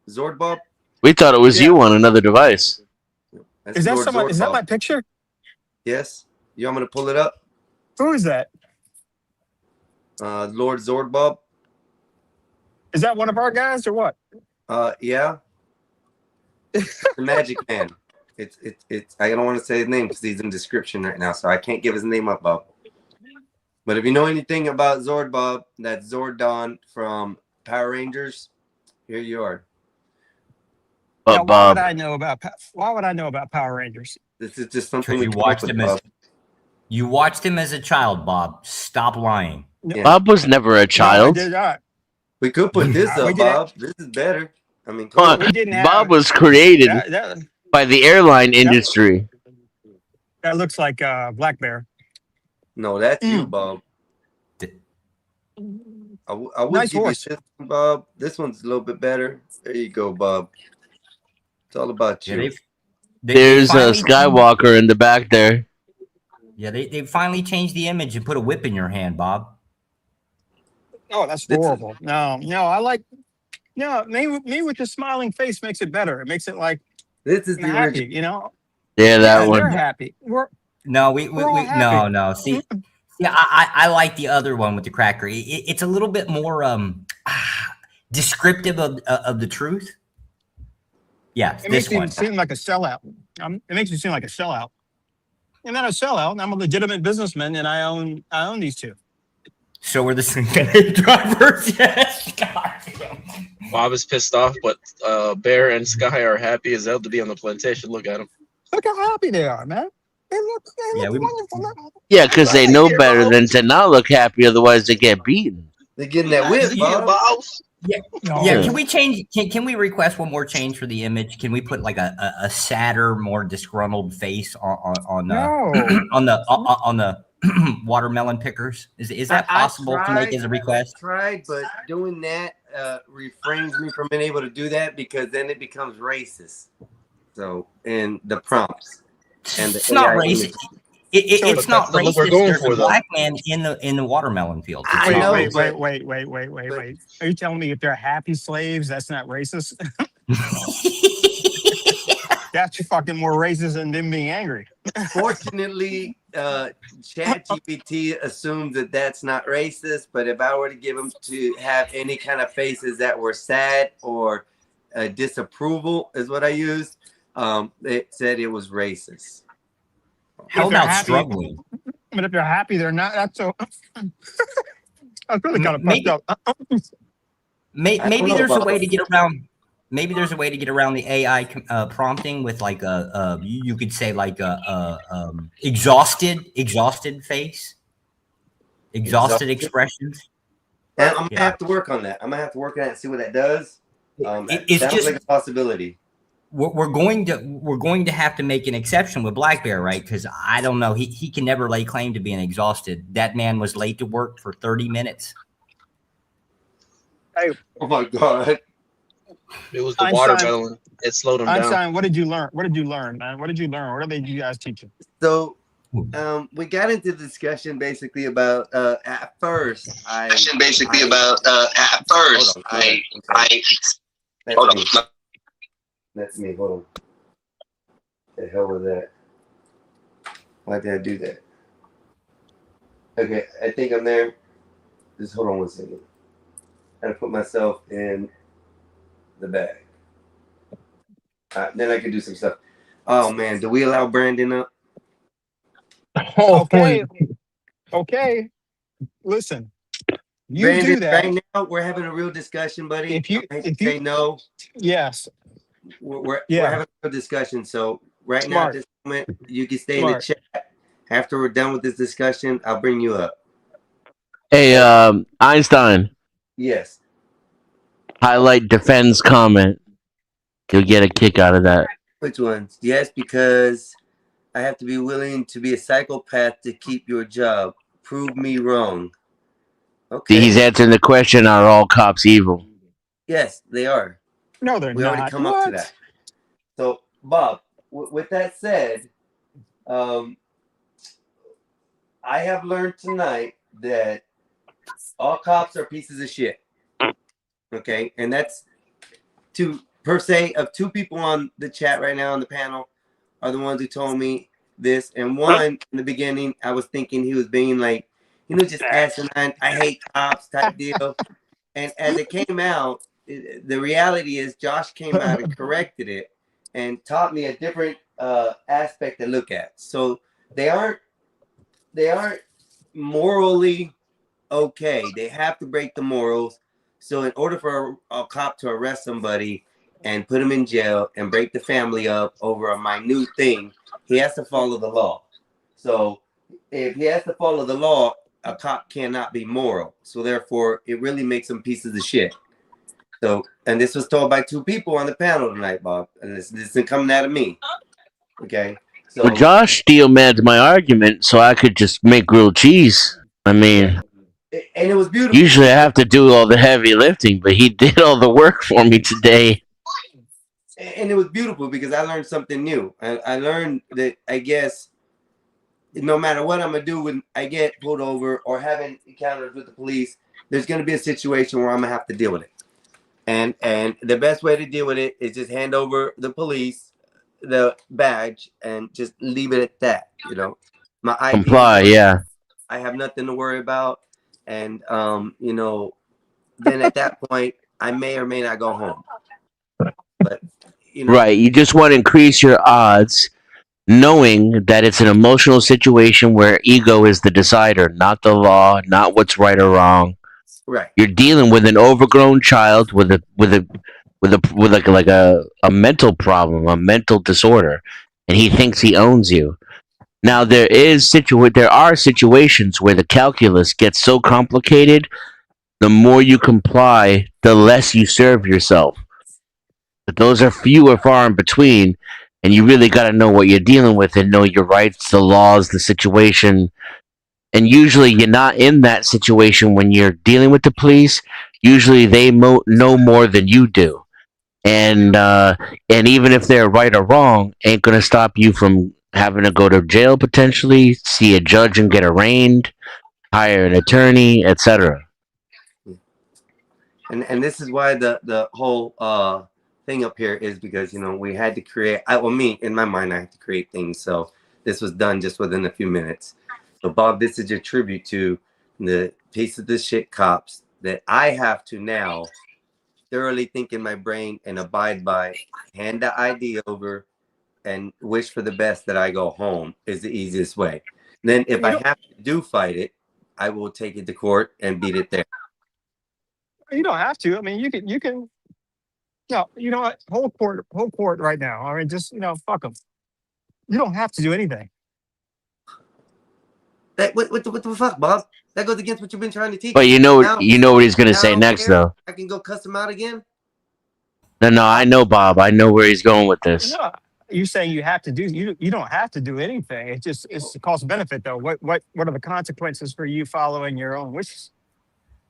Zord Bob? We thought it was you on another device. That's Is that Lord someone? Zord Is that Bob. my picture? Yes. You want me to pull it up? Who is that? Lord Zord Bob. Is that one of our guys or what? Yeah. The Magic Man. It's I don't want to say his name because he's in description right now, so I can't give his name up, Bob. But if you know anything about Zord Bob, that's Zordon from Power Rangers. Here you are. Now, why would I know about Power Rangers? This is just something You You watched him as a child, Bob. Stop lying. Yeah. Bob was never a No, I child. did not. We could put this We up, did Bob. This is better. I mean, come on. We didn't have Bob was created that. by the airline industry. That looks like Black Bear. No, that's you, Bob. I would Nice give horse. you this one, Bob. This one's a little bit better. There you go, Bob. It's all about Yeah, you. There's a finally- Skywalker in the back there. Yeah, they finally changed the image and put a whip in your hand, Bob. Oh, that's horrible. No, I like. No, me with the smiling face makes it better. It makes it like this is I'm happy. You know. Yeah, that They're one. happy. No, we all happy. no. See, yeah, I like the other one with the cracker. It's a little bit more descriptive of the truth. Yeah, It this makes one. me seem like a sellout. It makes me seem like a sellout. I'm not a sellout. I'm a legitimate businessman, and I own these two. So we're the same drivers. Yes. God. Bob is pissed off, but Bear and Sky are happy as hell to be on the plantation. Look at them. Look how happy they are, man. They look wonderful. Yeah, because they know better than to not look happy, otherwise they get beaten. They're getting that whip, Bob. Yeah, yeah. Can we change? Can we request one more change for the image? Can we put like a sadder, more disgruntled face on the watermelon pickers? Is that possible to make as a request? I tried, but doing that refrains me from being able to do that because then it becomes racist. So, in the prompts and the It's not AI racist. image. It's not that's what we're racist. going There's for, a though. black man in the watermelon field. I know, Wait. but- Are you telling me if they're happy slaves, that's not racist? That's fucking more racist than them being angry. Fortunately, ChatGPT assumes that that's not racist. But if I were to give them to have any kind of faces that were sad or disapproval, is what I used, it said it was racist. How If they're about happy- struggling? But if they're happy, they're not. That's so. That's really kind of Maybe- fucked up. I Maybe don't know there's a about way that. to get around. Maybe there's a way to get around the AI prompting with like you could say like exhausted face, exhausted expressions. And I'm gonna Yeah. have to work on that. I'm gonna have to work on that and see what that does. It's Sounds just- like a possibility. We're going to have to make an exception with Black Bear, right? Because I don't know, he can never lay claim to being exhausted. That man was late to work for 30 minutes. Oh my god! It was the Einstein- watermelon. It slowed him down. Einstein, what did you learn? What did you learn, man? What did you learn? What did you guys teach you? So, we got into the discussion basically about at first. That's me. Hold on. The hell was that? Why did I do that? Okay, I think I'm there. Just hold on one second. I gotta put myself in the bag. Then I can do some stuff. Oh man, do we allow Brandon up? Okay. Listen, you Brandon, do that. right now we're having a real discussion, buddy. If you- I hate to if you- say no, Yes. we're Yeah. having a real discussion. So right now, at Smart. this moment, you can stay in the Smart. chat. After we're done with this discussion, I'll bring you up. Hey, Einstein, Yes. highlight defends comment. You'll get a kick out of that. Which ones? Yes, because I have to be willing to be a psychopath to keep your job. Prove me wrong. Okay. He's answering the question: are all cops evil? Yes, they are. No, they're We not. already come up to What? that. So, Bob, with that said, I have learned tonight that all cops are pieces of shit. Okay, and that's two people on the chat right now on the panel are the ones who told me this. And one in the beginning, I was thinking he was being like, just asinine, I hate cops type deal. And as it came out, the reality is Josh came out and corrected it and taught me a different aspect to look at. So they aren't morally okay. They have to break the morals. So in order for a cop to arrest somebody and put him in jail and break the family up over a minute thing, he has to follow the law. So if he has to follow the law, a cop cannot be moral. So therefore, it really makes them pieces of shit. So, and this was told by two people on the panel tonight, Bob. And this isn't coming out of me. Okay. So, Well, Josh steel man's my argument, so I could just make grilled cheese. I mean, and it was beautiful. usually I have to do all the heavy lifting, but he did all the work for me today. And it was beautiful because I learned something new. I learned that, I guess, no matter what I'm gonna do when I get pulled over or having encounters with the police, there's gonna be a situation where I'm gonna have to deal with it. And the best way to deal with it is just hand over the police the badge and just leave it at that. You know, my ID, Comply, yeah. I have nothing to worry about. And you know, then at that point, I may or may not go home. But you know, Right. You just want to increase your odds, knowing that it's an emotional situation where ego is the decider, not the law, not what's right or wrong. right. You're dealing with an overgrown child with like a mental problem, a mental disorder, and he thinks he owns you. Now there are situations where the calculus gets so complicated, the more you comply, the less you serve yourself. But those are few or far in between, and you really got to know what you're dealing with and know your rights, the laws, the situation. And usually you're not in that situation when you're dealing with the police. Usually they know more than you do. And even if they're right or wrong, ain't going to stop you from having to go to jail potentially, see a judge and get arraigned, hire an attorney, etc. And this is why the whole thing up here is because, you know, we had to create, me, in my mind, I had to create things. So this was done just within a few minutes. So Bob, this is your tribute to the piece of the shit cops that I have to now thoroughly think in my brain and abide by, hand the ID over and wish for the best that I go home is the easiest way. And then if I have to fight it, I will take it to court and beat it there. You don't have to. I mean, you can. No, you know what? Whole court right now. I mean, just fuck them. You don't have to do anything. What the fuck, Bob? That goes against what you've been trying to teach. But you know what he's going to say next, though. I can go cuss him out again. No, I know, Bob. I know where he's going with this. No, you're saying you have to do. You don't have to do anything. It's a cost benefit though. What are the consequences for you following your own wishes?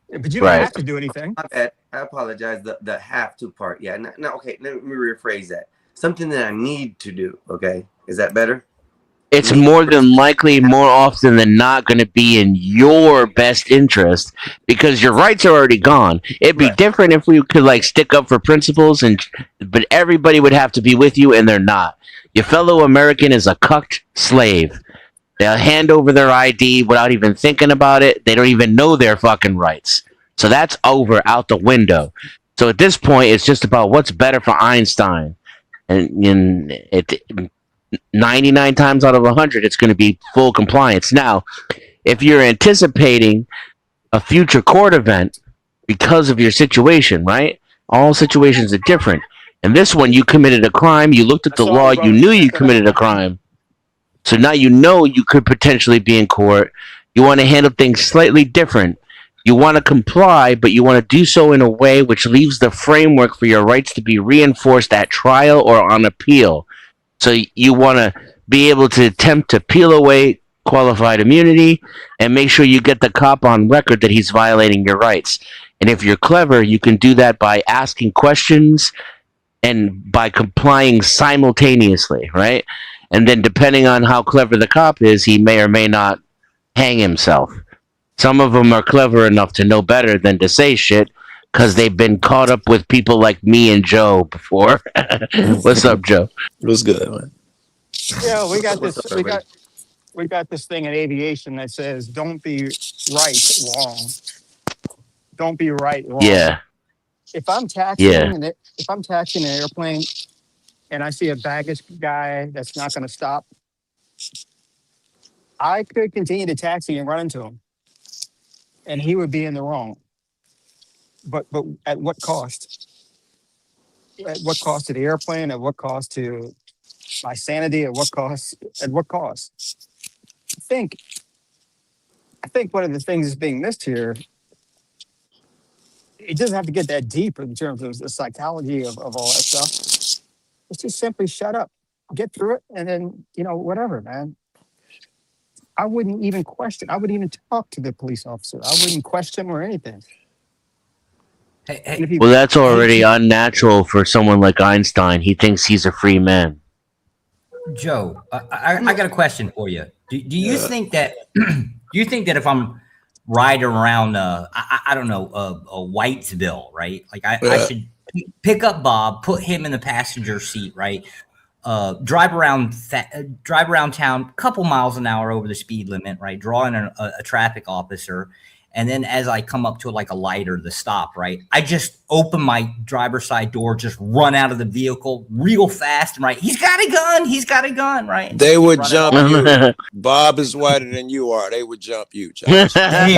But you don't have to do anything. I apologize. The have to part. Yeah. No. Okay. Let me rephrase that. Something that I need to do. Okay. Is that better? It's more than likely, more often than not, going to be in your best interest because your rights are already gone. It'd be different if we could stick up for principles, but everybody would have to be with you, and they're not. Your fellow American is a cucked slave. They'll hand over their ID without even thinking about it. They don't even know their fucking rights. So that's out the window. So at this point, it's just about what's better for Einstein, and 99 times out of 100, it's going to be full compliance. Now, if you're anticipating a future court event because of your situation, right? All situations are different. And this one, you committed a crime. You looked at the law. You knew you committed a crime. So now you know you could potentially be in court. You want to handle things slightly different. You want to comply, but you want to do so in a way which leaves the framework for your rights to be reinforced at trial or on appeal. So you want to be able to attempt to peel away qualified immunity and make sure you get the cop on record that he's violating your rights. And if you're clever, you can do that by asking questions and by complying simultaneously, right? And then depending on how clever the cop is, he may or may not hang himself. Some of them are clever enough to know better than to say shit because they've been caught up with people like me and Joe before. What's up, Joe? What's good, man? Yeah, we got this. We got this thing in aviation that says, "Don't be right, wrong. Don't be right, wrong." Yeah. If I'm taxiing if I'm taxiing an airplane and I see a baggage guy that's not going to stop, I could continue to taxi and run into him, and he would be in the wrong. But at what cost? At what cost to the airplane? At what cost to my sanity? At what cost? At what cost? I think one of the things that's being missed here, it doesn't have to get that deep in terms of the psychology of all that stuff. It's just simply shut up, get through it, and then, whatever, man. I wouldn't even question. I wouldn't even talk to the police officer. I wouldn't question him or anything. Well, that's already unnatural for someone like Einstein. He thinks he's a free man. Joe, I got a question for you. Do you think that if I'm riding around I don't know a Whitesville, right? Like I should pick up Bob, put him in the passenger seat, right? Drive around town a couple miles an hour over the speed limit, right? Draw in a traffic officer. And then as I come up to like a light or the stop, right, I just open my driver's side door, just run out of the vehicle real fast, right? He's got a gun, right? They would jump you. Bob is whiter than you are. They would jump you, Josh. Remember,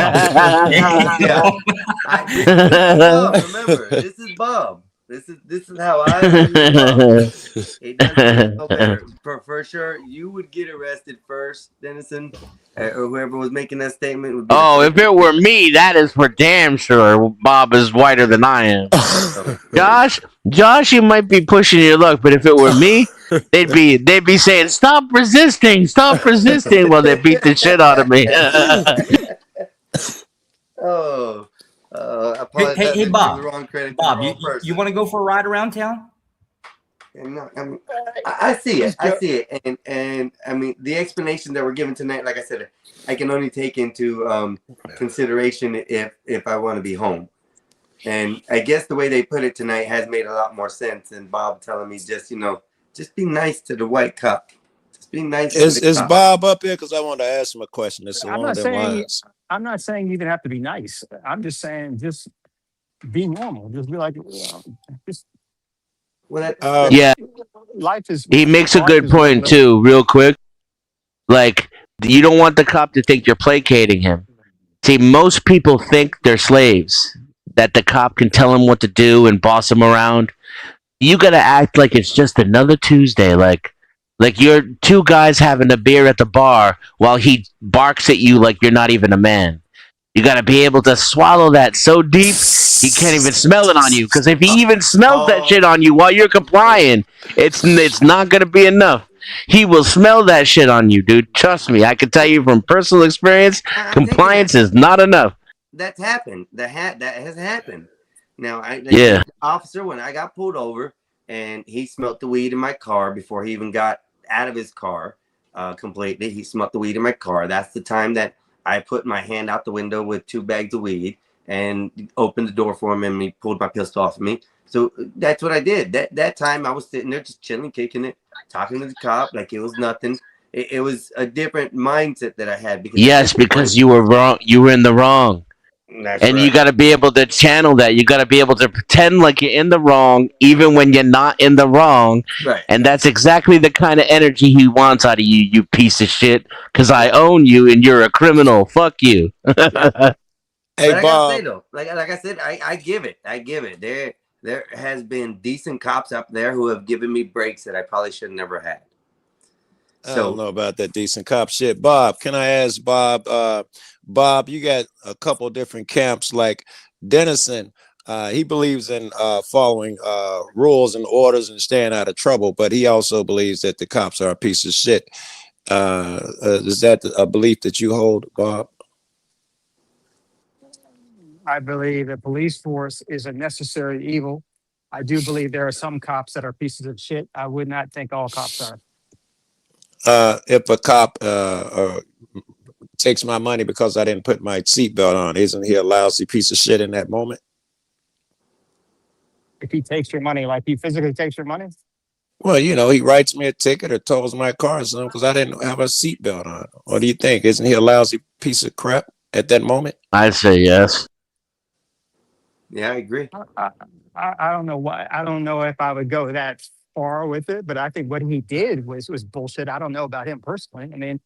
this is Bob. This is how I do it. Doesn't go better. For sure, you would get arrested first, Dennison, or whoever was making that statement would be. Oh, if it were me, that is for damn sure. Bob is whiter than I am. Josh, you might be pushing your luck, but if it were me, they'd be saying, "Stop resisting, stop resisting." Well, they beat the shit out of me. Hey, Bob. Bob, you want to go for a ride around town? No, I mean, I see it. I see it. And I mean, the explanation that we're given tonight, like I said, I can only take into consideration if I want to be home. And I guess the way they put it tonight has made a lot more sense than Bob telling me just be nice to the white cop. Just be nice. Is Bob up here? Because I want to ask him a question. It's I'm not saying you even have to be nice. I'm just saying just be normal. Just be like, just. Yeah, life is. He makes a good point too. Real quick, like you don't want the cop to think you're placating him. See, most people think they're slaves, that the cop can tell them what to do and boss them around. You gotta act like it's just another Tuesday, like you're two guys having a beer at the bar while he barks at you like you're not even a man. You got to be able to swallow that so deep he can't even smell it on you. Because if he even smells that shit on you while you're complying, it's not going to be enough. He will smell that shit on you, dude. Trust me. I can tell you from personal experience, compliance is not enough. That's happened. That has happened. Now, yeah. Officer, when I got pulled over and he smelled the weed in my car before he even got out of his car completely, he smelled the weed in my car. That's the time that I put my hand out the window with 2 bags of weed and opened the door for him, and he pulled my pistol off of me. So that's what I did. That time I was sitting there just chilling, kicking it, talking to the cop like it was nothing. It was a different mindset that I had. Because you were wrong. You were in the wrong. That's and right. You got to be able to channel that. You got to be able to pretend like you're in the wrong, even when you're not in the wrong. Right. And that's exactly the kind of energy he wants out of you, you piece of shit. Because I own you and you're a criminal. Fuck you. Hey, but Bob. I gotta say, though, like I said, I give it. There has been decent cops up there who have given me breaks that I probably should have never had. I don't know about that decent cop shit. Bob, can I ask Bob? Bob, you got a couple different camps like Dennison. He believes in following rules and orders and staying out of trouble, but he also believes that the cops are a piece of shit. Is that a belief that you hold, Bob? I believe the police force is a necessary evil. I do believe there are some cops that are pieces of shit. I would not think all cops are. If a cop takes my money because I didn't put my seatbelt on, isn't he a lousy piece of shit in that moment? If he takes your money, like he physically takes your money? Well, he writes me a ticket or tows my car or something because I didn't have a seatbelt on. What do you think? Isn't he a lousy piece of crap at that moment? I'd say yes. Yeah, I agree. I don't know why. I don't know if I would go that far with it, but I think what he did was bullshit. I don't know about him personally. I mean,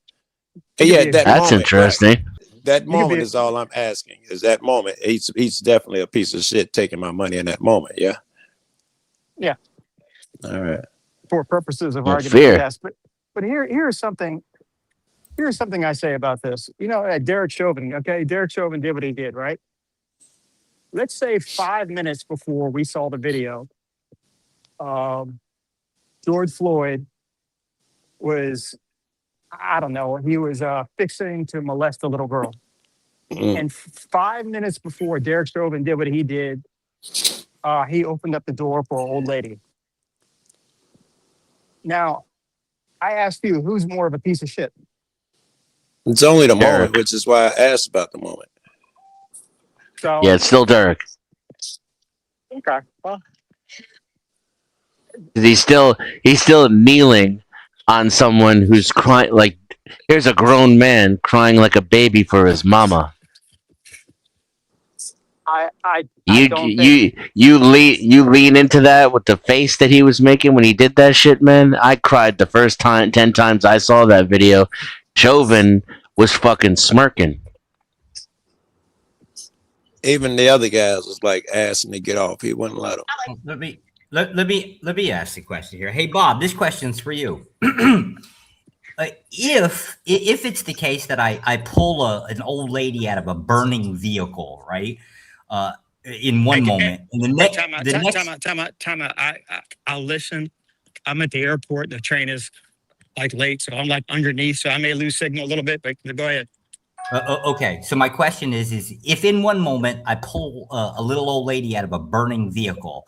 yeah, that's interesting. Right. That moment is all I'm asking. Is that moment? He's definitely a piece of shit taking my money in that moment. Yeah. Yeah. All right. For purposes of Well, argument, fair. yes. But here's something. here's something I say about this. You know, Derek Chauvin, okay? Derek Chauvin did what he did, right? Let's say 5 minutes before we saw the video, George Floyd was, I don't know, he was fixing to molest a little girl. And 5 minutes before Derek Chauvin did what he did, he opened up the door for an old lady. Now, I asked you, who's more of a piece of shit? It's only the Derek. moment, which is why I asked about the moment. So, Yeah, it's still Derek. okay, well, He's still kneeling on someone who's crying. Like, here's a grown man crying like a baby for his mama. I You don't think, you lean into that with the face that he was making when he did that shit, man. I cried the first 10 times I saw that video. Chauvin was fucking smirking. Even the other guys was like asking to get off. He wouldn't let them. Let me ask the question here. Hey, Bob, this question's for you. If it's the case that I pull an old lady out of a burning vehicle, right? In one moment, and time out. I'll listen. I'm at the airport. The train is like late, so I'm like underneath, so I may lose signal a little bit. But go ahead. Okay, so my question is if in one moment I pull a little old lady out of a burning vehicle,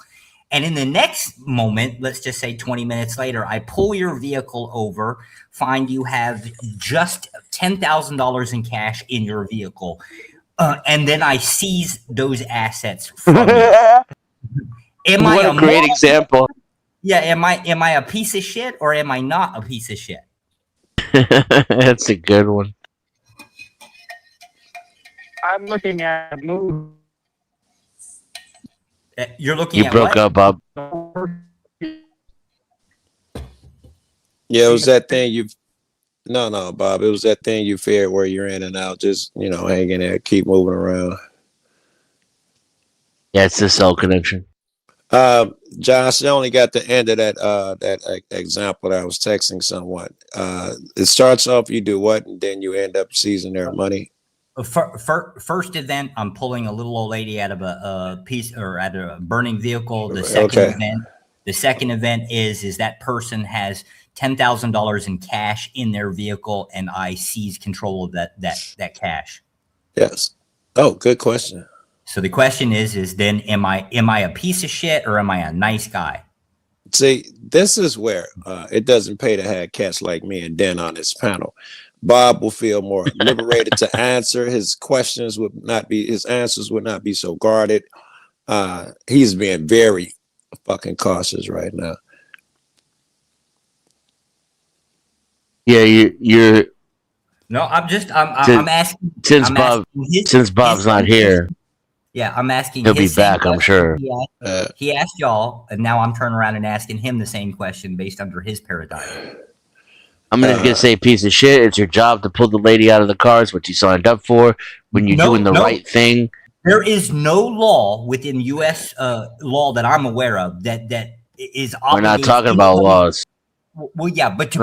and in the next moment, let's just say 20 minutes later, I pull your vehicle over, find you have just $10,000 in cash in your vehicle, and then I seize those assets from you. What a great example. Yeah, am I a piece of shit or am I not a piece of shit? That's a good one. I'm looking at a movie. You're looking You at broke what? up, Bob. Yeah, it was that thing you. No, Bob. It was that thing you feared where you're in and out. Just hang in there, keep moving around. Yeah, it's the cell connection. Josh, I only got the end of that example that I was texting someone. It starts off, you do what, and then you end up seizing their money. First event, I'm pulling a little old lady out of a piece or out of a burning vehicle. The second event is that person has $10,000 in cash in their vehicle, and I seize control of that cash. Yes. Oh, good question. So the question is then am I a piece of shit or am I a nice guy? See, this is where it doesn't pay to have cats like me and Den on this panel. Bob will feel more liberated to answer. His answers would not be so guarded. He's being very fucking cautious right now. Yeah, you're. No, I'm asking. Since Bob's not here. Yeah, I'm asking. He'll be back, I'm sure. He asked y'all, and now I'm turning around and asking him the same question based under his paradigm. I'm gonna say piece of shit. It's your job to pull the lady out of the car. It's what you signed up for. When you're doing the right thing. There is no law within U.S. Law that I'm aware of that is. We're not talking about laws. Well, yeah, but to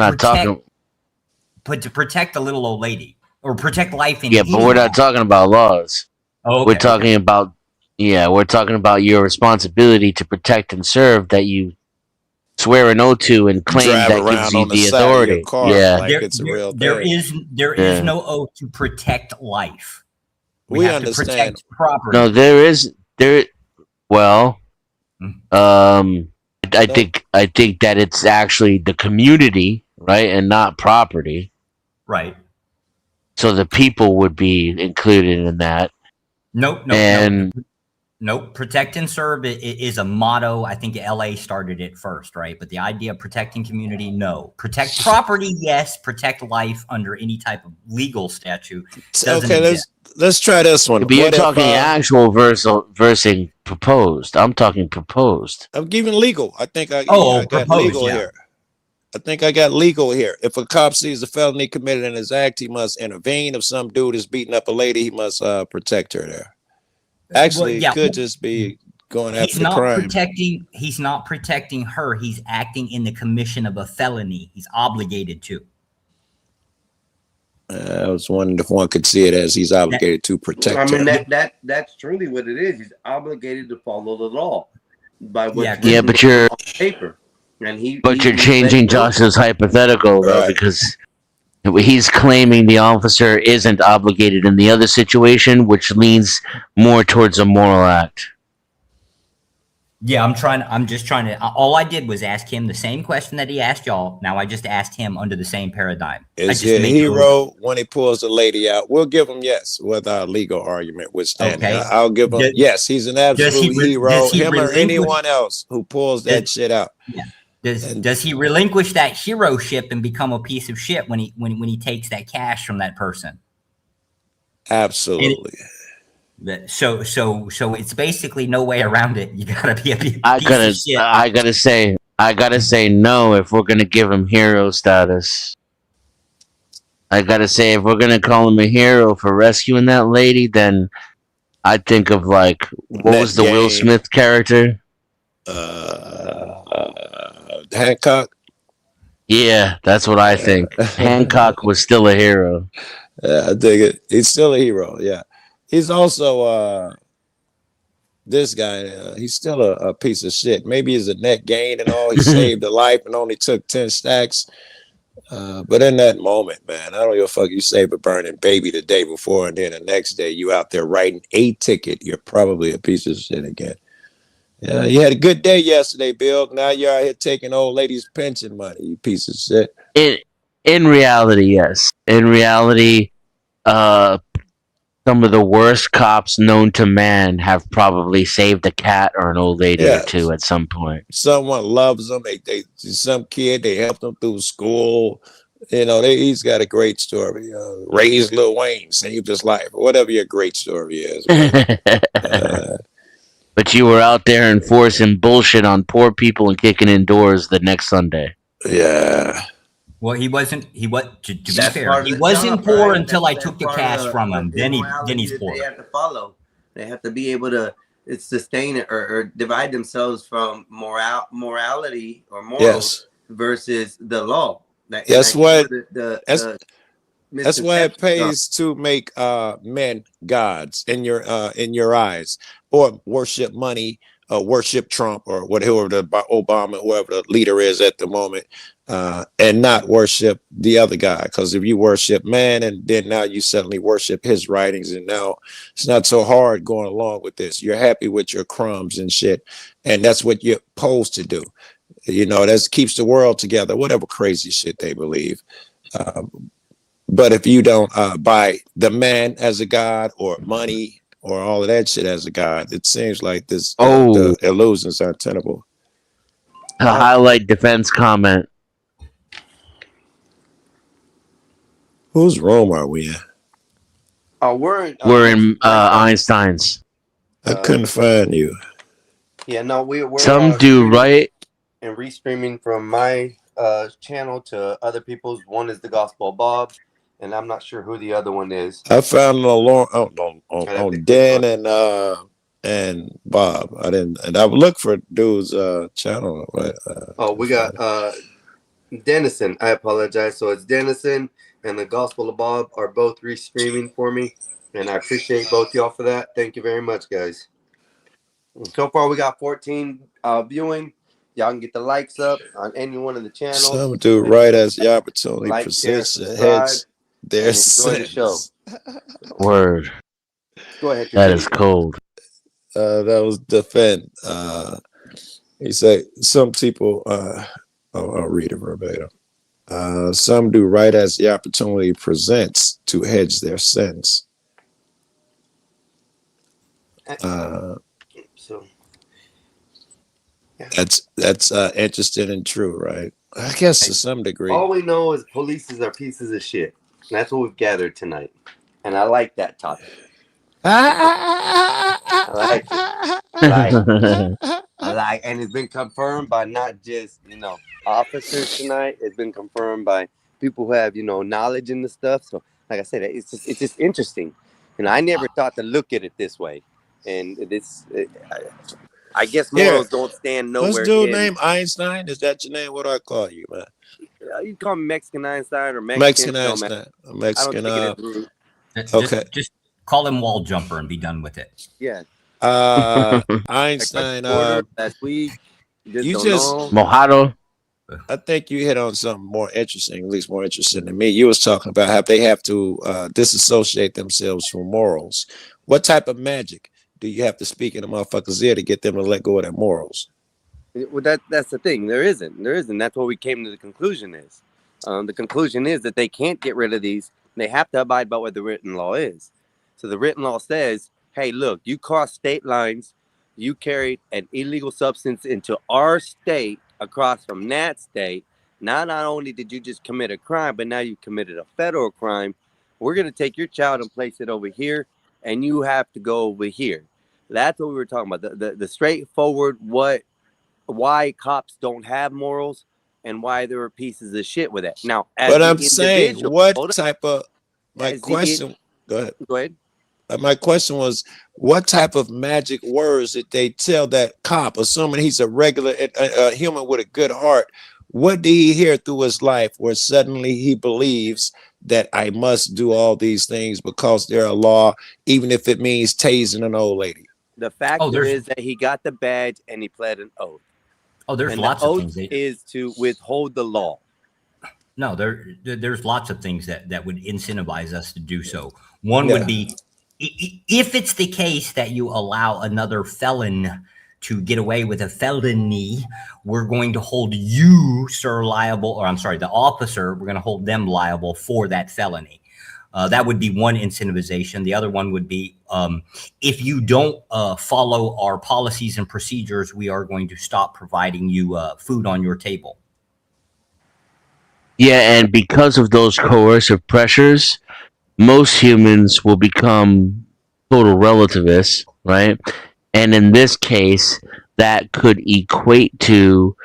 protect the little old lady or protect life in. Yeah, but we're not talking about laws. Oh, okay. We're talking about your responsibility to protect and serve that you swear an oath to and claim Drive that around gives you on the the side of authority. your car like it's a real There thing. is no oath to protect life. We have understand. to protect property. No, well, I think that it's actually the community, right, and not property. Right. So the people would be included in that. Nope. Protect and serve is a motto. I think LA started it first, right? But the idea of protecting community, no. Protect property, yes. Protect life under any type of legal statute. Okay, let's try this one. But you're talking actual versus proposed. I'm talking proposed. I'm giving legal. I think I got proposed, legal yeah. here. I think I got legal here. If a cop sees a felony committed in his act, he must intervene. If some dude is beating up a lady, he must protect her there. Actually, it could just be going after the crime. He's not protecting her. He's acting in the commission of a felony. He's obligated to. I was wondering if one could see it as he's obligated to protect I mean her. that's truly what it is. He's obligated to follow the law by what's Yeah, written but you're on paper. And you're he let changing go. Josh's hypothetical though, Right. because he's claiming the officer isn't obligated in the other situation, which leans more towards a moral act. Yeah, I'm just trying to. All I did was ask him the same question that he asked y'all. Now I just asked him under the same paradigm. Is he a hero when he pulls the lady out? We'll give him yes with our legal argument withstanding. Okay. I'll give him yes. He's an absolute hero. does he Him or relinquish- anyone else who pulls that shit out. Yeah. Does he relinquish that hero-ship and become a piece of shit when he takes that cash from that person? Absolutely. So it's basically no way around it. You gotta be a piece I of shit. gotta say no if we're gonna give him hero status. I gotta say if we're gonna call him a hero for rescuing that lady, then I think of like what Net was the Will game. Smith character? Hancock. Yeah, that's what I think. Hancock was still a hero. Yeah, I dig it. He's still a hero. Yeah, he's also this guy. He's still a piece of shit. Maybe he's a net gain and all. He saved a life and only took 10 stacks. But in that moment, man, I don't give a fuck. You save a burning baby the day before, and then the next day you out there writing a ticket. You're probably a piece of shit again. Yeah, you had a good day yesterday, Bill. Now you're out here taking old ladies' pension money. You piece of shit. In reality, yes. In reality, some of the worst cops known to man have probably saved a cat or an old lady or two at some point. Someone loves them. They some kid. They helped them through school. You know, he's got a great story. Raised Lil Wayne, saved his life, or whatever your great story is. But you were out there enforcing bullshit on poor people and kicking in doors the next Sunday. Yeah. Well, he wasn't. To be That's fair, part of he the wasn't job, poor right? until That's I took the part cash of from him. Then immorality he's that poor. They have to follow. They have to be able to sustain it or divide themselves from morality or morals versus the law. That's what. That's Mr. why it Pepsi pays to make men gods in your eyes, or worship money, worship Trump or whatever the Obama, whoever the leader is at the moment, and not worship the other guy. Because if you worship man, and then now you suddenly worship his writings, and now it's not so hard going along with this. You're happy with your crumbs and shit, and that's what you're supposed to do. You know, that keeps the world together. Whatever crazy shit they believe. But if you don't buy the man as a god or money or all of that shit as a god, it seems like this the illusions are tenable. A highlight defense comment. Whose room are we in? We're in Einstein's. I couldn't find you. Yeah, no, we're Some do streaming right. and restreaming from my channel to other people's. One is the Gospel of Bob, and I'm not sure who the other one is. I found it on Dan and Bob. I didn't, and I would look for dude's channel. But, We got Dennison. I apologize. So it's Dennison and the Gospel of Bob are both restreaming for me, and I appreciate both y'all for that. Thank you very much, guys. So far, we got 14 viewing. Y'all can get the likes up on any one of the channels. some dude right as the opportunity Like, share, presents subscribe, heads their and enjoy the show. sins. Word. Go ahead. That continue. is cold. That was defend. He said some people. I'll read it verbatim. Some do right as the opportunity presents to hedge their sins. So That's interesting and true, right? I guess to some degree. all we know is police are pieces of shit. And that's what we've gathered tonight, and I like that topic. I like it. I like, and it's been confirmed by not just officers tonight. It's been confirmed by people who have knowledge in the stuff. So, like I said, it's just interesting, and I never thought to look at it this way. And I guess Here, morals don't stand what's nowhere dude in. name? Einstein? Is that your name? What do I call you, man? You call me Mexican Einstein or Mexican Mexican? No, man. Einstein. I don't Mexican. take it as rude. Okay. Just call him Wall Jumper and be done with it. Yeah. Einstein. Last week. You don't just know. Mojado. I think you hit on something more interesting, at least more interesting than me. You was talking about how they have to disassociate themselves from morals. What type of magic do you have to speak in a motherfucker's ear to get them to let go of their morals? Well, that's the thing. There isn't. That's what we came to the conclusion is. The conclusion is that they can't get rid of these. They have to abide by what the written law is. So the written law says, hey, look, you crossed state lines. You carried an illegal substance into our state across from that state. Now, not only did you just commit a crime, but now you committed a federal crime. We're going to take your child and place it over here, and you have to go over here. That's what we were talking about. The straightforward why cops don't have morals and why there are pieces of shit with it. Now, as But the I'm saying, individual- what hold on. type of my As the question? Go ahead. Go ahead. My question was, what type of magic words did they tell that cop, assuming he's a regular human with a good heart? What did he hear through his life where suddenly he believes that I must do all these things because they're a law, even if it means tasing an old lady? The fact is that he got the badge and he pled an oath. Oh, there's and lots the of oath things. is to withhold the law. No, there's lots of things that would incentivize us to do so. One Yeah. would be if it's the case that you allow another felon to get away with a felony, we're going to hold you, sir, liable, or I'm sorry, the officer, we're going to hold them liable for that felony. That would be one incentivization. The other one would be if you don't follow our policies and procedures, we are going to stop providing you food on your table. Yeah, and because of those coercive pressures, most humans will become total relativists, right? And in this case, that could equate to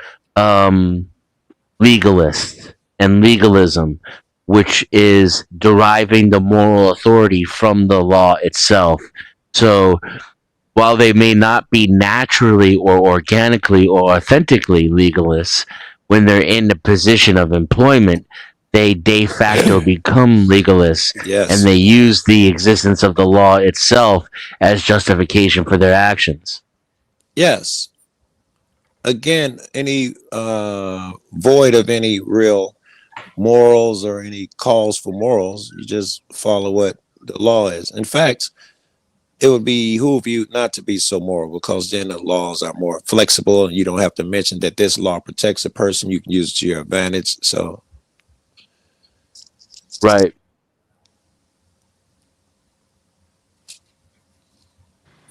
legalist and legalism, which is deriving the moral authority from the law itself. So while they may not be naturally or organically or authentically legalists, when they're in the position of employment, they de facto become legalists, Yes. and they use the existence of the law itself as justification for their actions. Yes. Again, any void of any real morals or any calls for morals, you just follow what the law is. In fact, it would behoove you not to be so moral, because then the laws are more flexible and you don't have to mention that this law protects a person. You can use it to your advantage. So, right.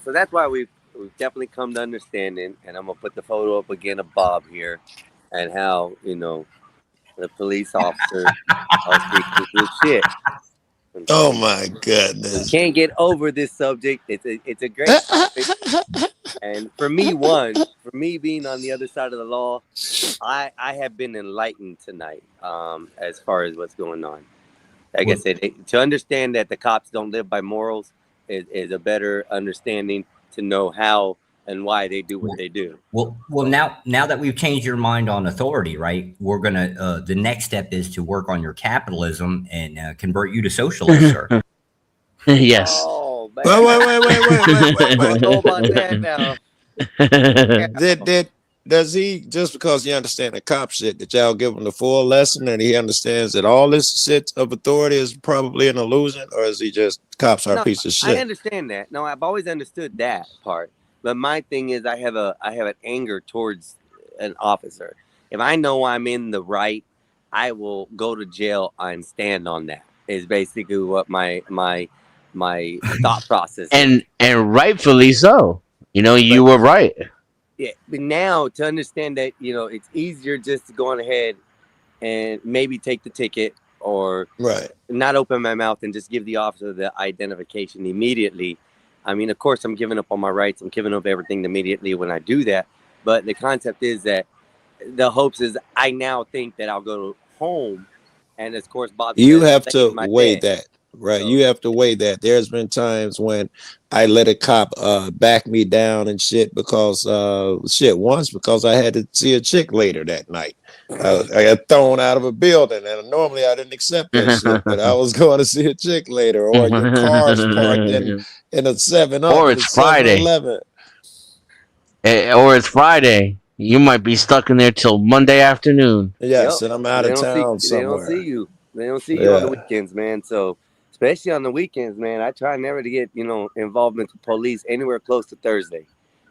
So that's why we've definitely come to understanding, and I'm gonna put the photo up again of Bob here, and how the police officer are speaking his shit. oh my goodness. Can't get over this subject. It's a great topic, and for me being on the other side of the law, I have been enlightened tonight as far as what's going on. Like I said, to understand that the cops don't live by morals is a better understanding to know how and why they do what they do. Well, now that we've changed your mind on authority, right? We're gonna the next step is to work on your capitalism and convert you to socialist, sir. Yes. Oh, man. Wait. I don't know about that now. Does he, just because he understands the cop shit, that y'all give him the full lesson and he understands that all this shit of authority is probably an illusion, or is he just cops are a piece of shit? I understand that. No, I've always understood that part. But my thing is, I have an anger towards an officer. If I know I'm in the right, I will go to jail and stand on that. Is basically what my thought process is. And rightfully so. You were right. Yeah, but now to understand that it's easier just to go on ahead and maybe take the ticket, or not open my mouth and just give the officer the identification immediately. I mean, of course, I'm giving up on my rights. I'm giving up everything immediately when I do that. But the concept is that the hopes is I now think that I'll go home, and of course, Bob. You have to weigh that. Right. You have to weigh that. There's been times when I let a cop back me down and shit because once because I had to see a chick later that night. I got thrown out of a building, and normally I didn't accept that shit, but I was going to see a chick later. Or your car's parked in a 7-Up, Or it's Friday. 7-Eleven. Or it's Friday. You might be stuck in there till Monday afternoon. Yes, and I'm out of town They somewhere. don't see you. They don't see you on the weekends, man. So, especially on the weekends, man, I try never to get involvement with police anywhere close to Thursday.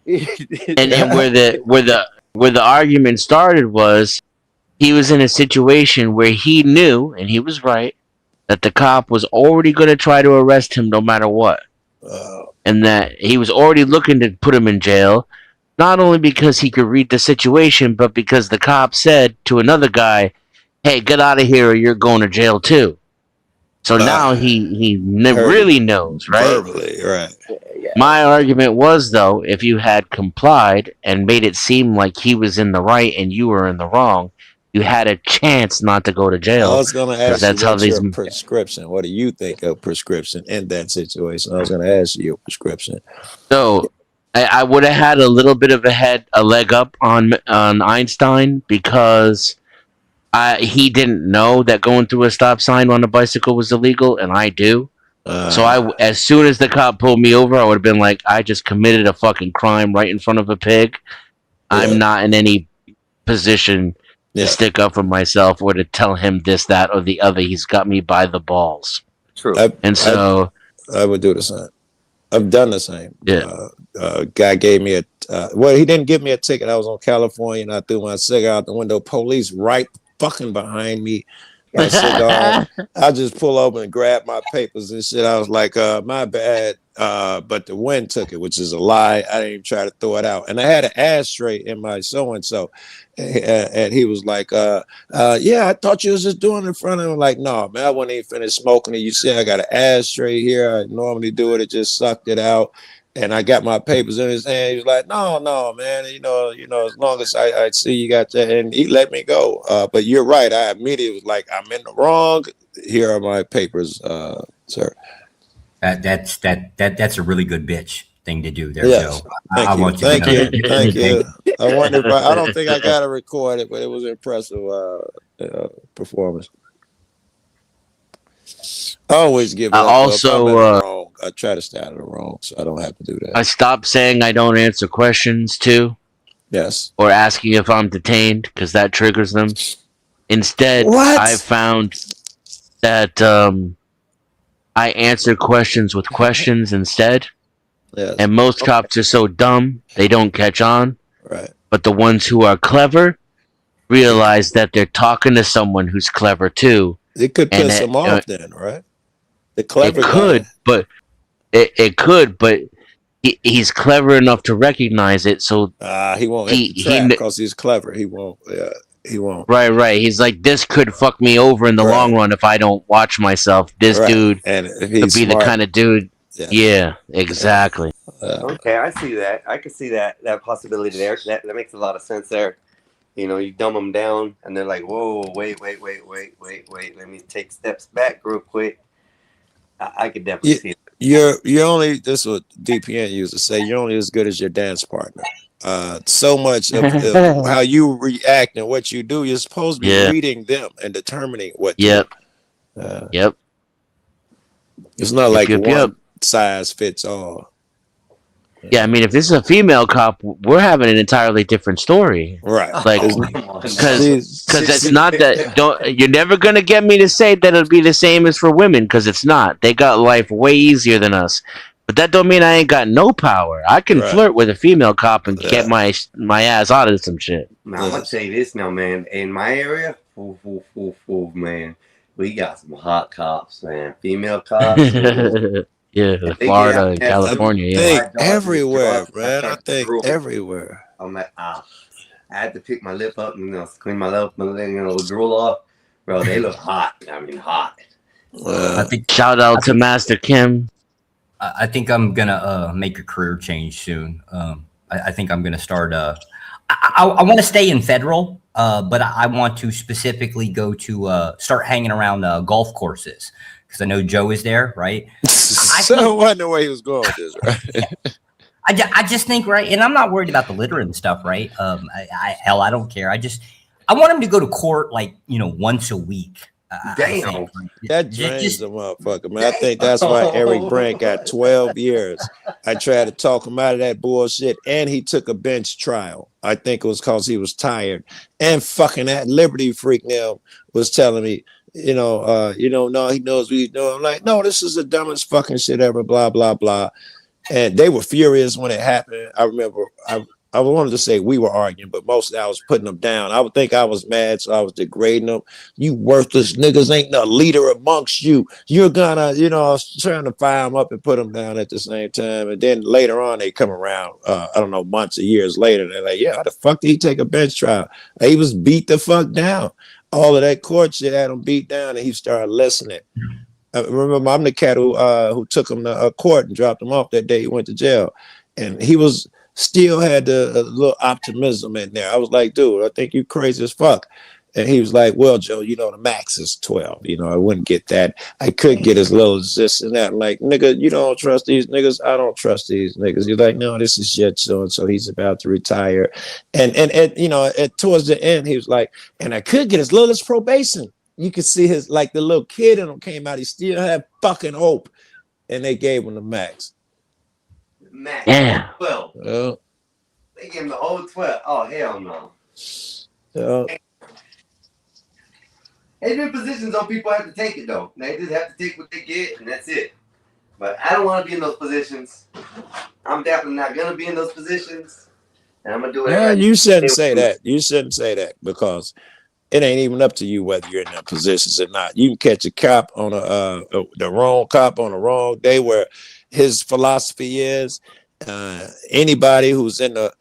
And where the argument started was he was in a situation where he knew, and he was right, that the cop was already going to try to arrest him no matter what. And that he was already looking to put him in jail, not only because he could read the situation, but because the cop said to another guy, hey, get out of here or you're going to jail too. So now he really knows, right? Verbally, right. My argument was, though, if you had complied and made it seem like he was in the right and you were in the wrong, you had a chance not to go to jail. I was going to ask that's you how what's these your prescription. What do you think of prescription in that situation? I was going to ask you your prescription. So I would have had a little bit of a leg up on Einstein because he didn't know that going through a stop sign on a bicycle was illegal, and I do. So as soon as the cop pulled me over, I would have been like, I just committed a fucking crime right in front of a pig. I'm not in any position to stick up for myself or to tell him this, that, or the other. He's got me by the balls. True. I would do the same. I've done the same. Yeah. Guy gave me he didn't give me a ticket. I was on California and I threw my cigar out the window. Police right fucking behind me. My cigar. I just pull over and grab my papers and shit. I was like, my bad. But the wind took it, which is a lie. I didn't even try to throw it out. And I had an ashtray in my so-and-so. And he was like, yeah, I thought you was just doing it in front of him. Like, no, man, I wasn't even finished smoking it. You see, I got an ashtray here. I normally do it. It just sucked it out. And I got my papers in his hand. He was like, no, man, you know, as long as I see you got that, and he let me go. But you're right. I immediately was like, I'm in the wrong. Here are my papers, sir. That's a really good bitch thing to do there, Yes. Joe. Thank you. I wonder if I don't think I got to record it, but it was an impressive performance. I always give it up. If I'm in the wrong, I try to stay out of the wrong, so I don't have to do that. I stopped saying I don't answer questions too. Yes. Or asking if I'm detained because that triggers them. Instead, I found that I answer questions with questions instead. Yes. And most cops are so dumb they don't catch on. Right. But the ones who are clever realize that they're talking to someone who's clever too. It could piss him off then, right? The clever it could, guy. but it could, but he's clever enough to recognize it. So he won't hit the trap because he's clever. He won't. Yeah, he won't. Right. He's like, this could fuck me over in the long run if I don't watch myself. This dude and could be the kind of dude. Yeah, exactly. Okay, I see that. I can see that possibility there. That makes a lot of sense there. You know, you dumb them down, and they're like, "Whoa, wait. Let me take steps back real quick." I could definitely see it. You're only. This is what DPN used to say. You're only as good as your dance partner. So much of how you react and what you do, you're supposed to be reading them and determining what. Yep. It's not like one size fits all. Yeah, I mean, if this is a female cop, we're having an entirely different story, right? Like, because it's not that. You're never gonna get me to say that it'll be the same as for women, because it's not. They got life way easier than us, but that don't mean I ain't got no power. I can flirt with a female cop and get my ass out of some shit. Now, I'm gonna say this now, man. In my area, man, we got some hot cops, man. Female cops. Yeah, Florida and California. I think everywhere, man. I think everywhere. I'm like, I had to pick my lip up and clean my lip, drool off. Bro, they look hot. I mean, hot. I think shout out to Master Kim. I think I'm gonna make a career change soon. I think I'm gonna start. I want to stay in federal, but I want to specifically go to start hanging around golf courses. because I know Joe is there, right? So I wonder where he was going with this, right? I just think, right, and I'm not worried about the litter and stuff, right? Hell, I don't care. I want him to go to court like, once a week. Damn. That drains the motherfucker, man. I think that's why Eric Brandt got 12 years. I tried to talk him out of that bullshit, and he took a bench trial. I think it was because he was tired. And fucking that Liberty freak now was telling me, no, he knows what he's doing. I'm like, no, this is the dumbest fucking shit ever, blah, blah, blah. And they were furious when it happened. I remember I wanted to say we were arguing, but mostly I was putting them down. I would think I was mad, so I was degrading them. You worthless niggas ain't no leader amongst you. You're gonna, I was trying to fire them up and put them down at the same time. And then later on, they come around, I don't know, months or years later. They're like, yeah, how the fuck did he take a bench trial? He was beat the fuck down. All of that court shit had him beat down, and he started listening. I remember I'm the cat who took him to court and dropped him off that day he went to jail. And he was still had a little optimism in there. I was like, dude, I think you crazy as fuck. And he was like, well, Joe, the max is 12. I wouldn't get that. I could get as little as this and that. I'm like, nigga, you don't trust these niggas? I don't trust these niggas. You're like, no, this is shit. So he's about to retire. And towards the end, he was like, and I could get as little as probation. You could see the little kid in him came out. He still had fucking hope. And they gave him the max. Max. Yeah. 12. Yeah. They gave him the whole 12. Oh, hell no. Yeah. There's been positions on people have to take it, though. They just have to take what they get, and that's it. But I don't want to be in those positions. I'm definitely not going to be in those positions. And I'm going to do it. Yeah, you shouldn't say that. You shouldn't say that because it ain't even up to you whether you're in them positions or not. You can catch a cop on the wrong cop on the wrong day where his philosophy is anybody who's in the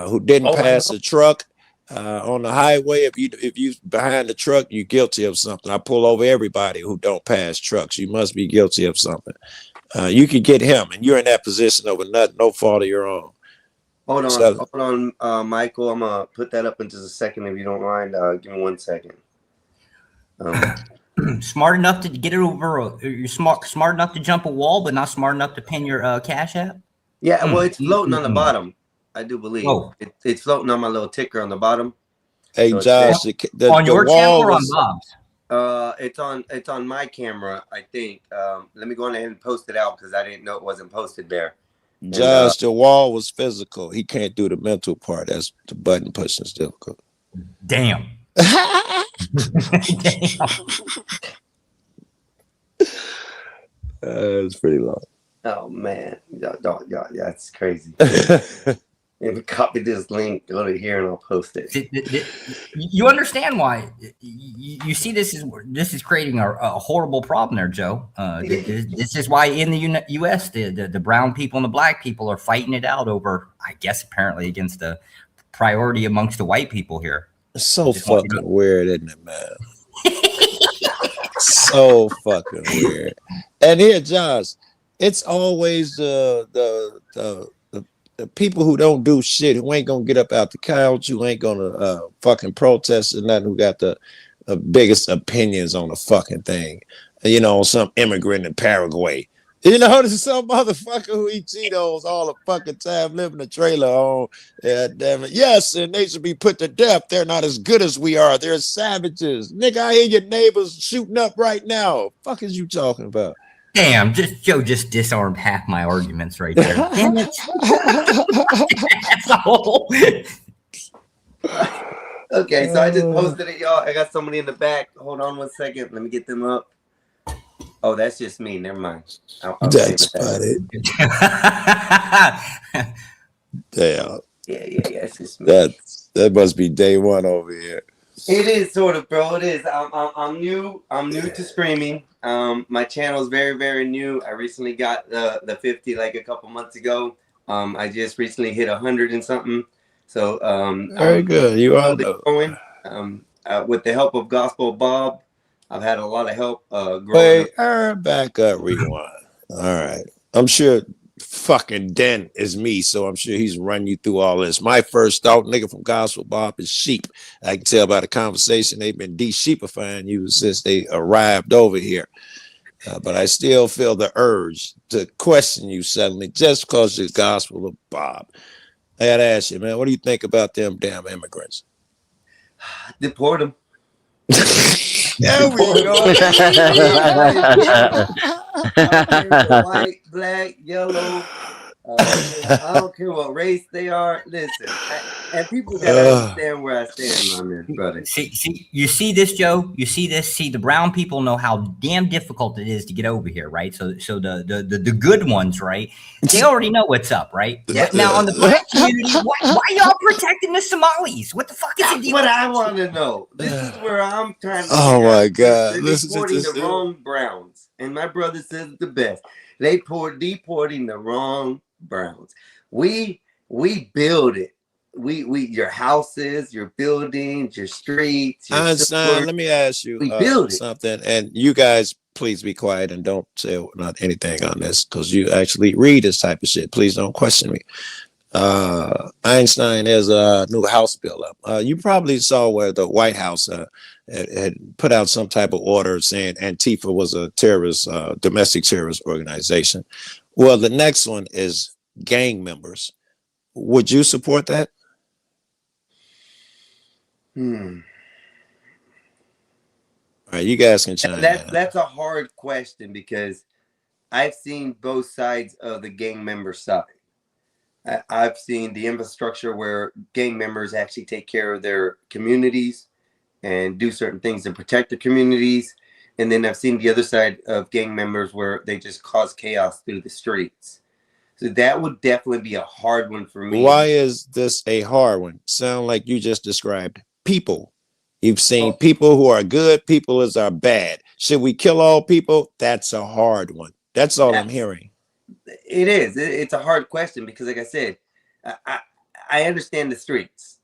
who didn't pass a truck on the highway, if you behind the truck, you're guilty of something. I pull over everybody who don't pass trucks. You must be guilty of something. You could get him, and you're in that position over no fault of your own. Hold on, Michael. I'm gonna put that up in just a second if you don't mind. Give me 1 second. Smart enough to get it over. You're smart enough to jump a wall, but not smart enough to pin your Cash App. Yeah, well, it's floating on the bottom. I do believe. Oh. It's floating on my little ticker on the bottom. Hey, So Josh, on your channel or on Bob's? It's on my camera, I think. Let me go on ahead and post it out because I didn't know it wasn't posted there. Josh, the wall was physical. He can't do the mental part. That's the button pushing is difficult. Damn. It's pretty long. Oh man, yeah, that's crazy. If you copy this link, go to here and I'll post it. You understand why? You see, this is creating a horrible problem there, Joe. This is why in the U.S. the brown people and the black people are fighting it out over, I guess, apparently against the priority amongst the white people here. It's so fucking weird, isn't it, man? So fucking weird. And here, Josh, it's always the people who don't do shit, who ain't gonna get up out the couch, who ain't gonna fucking protest or nothing, who got the biggest opinions on the fucking thing. Some immigrant in Paraguay. There's some motherfucker who eats Cheetos all the fucking time, live in a trailer home. Yeah, damn it. Yes, and they should be put to death. They're not as good as we are. They're savages. Nigga, I hear your neighbors shooting up right now. Fuck is you talking about? Damn, Joe just disarmed half my arguments right there. Damn it. That's all. Okay, so I just posted it, y'all. I got somebody in the back. Hold on 1 second. Let me get them up. Oh, that's just me. Never mind. That's funny. Damn. Yeah. It's just me. That must be day one over here. It is sort of, bro. It is. I'm new. I'm new to streaming. My channel is very, very new. I recently got the 50 like a couple months ago. I just recently hit 100 and something. So very good. You are going. With the help of Gospel Bob, I've had a lot of help. Wait, back up, rewind. All right. I'm sure fucking Den is me, so I'm sure he's run you through all this. My first thought, nigga from Gospel Bob, is sheep. I can tell by the conversation they've been de-sheepifying you since they arrived over here. But I still feel the urge to question you suddenly just because you're Gospel of Bob. I gotta ask you, man, what do you think about them damn immigrants? Deport them. There we go. I don't care what white, black, yellow. I don't care what race they are. Listen, and people gotta understand where I stand on this, brother. See, you see this, Joe? You see this? See, the brown people know how damn difficult it is to get over here, right? So the good ones, right? They already know what's up, right? Yeah. But now on the black community, why y'all protecting the Somalis? What the fuck is That's it? what I want to know. This is where I'm trying to. Oh my God! They're deporting the wrong Browns, and my brother says it the best. They deporting the wrong Browns. We build it. We your houses, your buildings, your streets. Your Einstein, let me ask you something, and you guys please be quiet and don't say not anything on this because you actually read this type of shit. Please don't question me. Einstein has a new House bill up. You probably saw where the White House had put out some type of order saying Antifa was a terrorist, domestic terrorist organization. Well, the next one is gang members. Would you support that? All right, you guys can chime in. That's a hard question because I've seen both sides of the gang member side. I've seen the infrastructure where gang members actually take care of their communities and do certain things to protect the communities. And then I've seen the other side of gang members where they just cause chaos through the streets. So that would definitely be a hard one for me. Why is this a hard one? Sound like you just described people. You've seen people who are good, people as are bad. Should we kill all people? That's a hard one. That's all I'm hearing. It is. It's a hard question because, like I said, I understand the streets.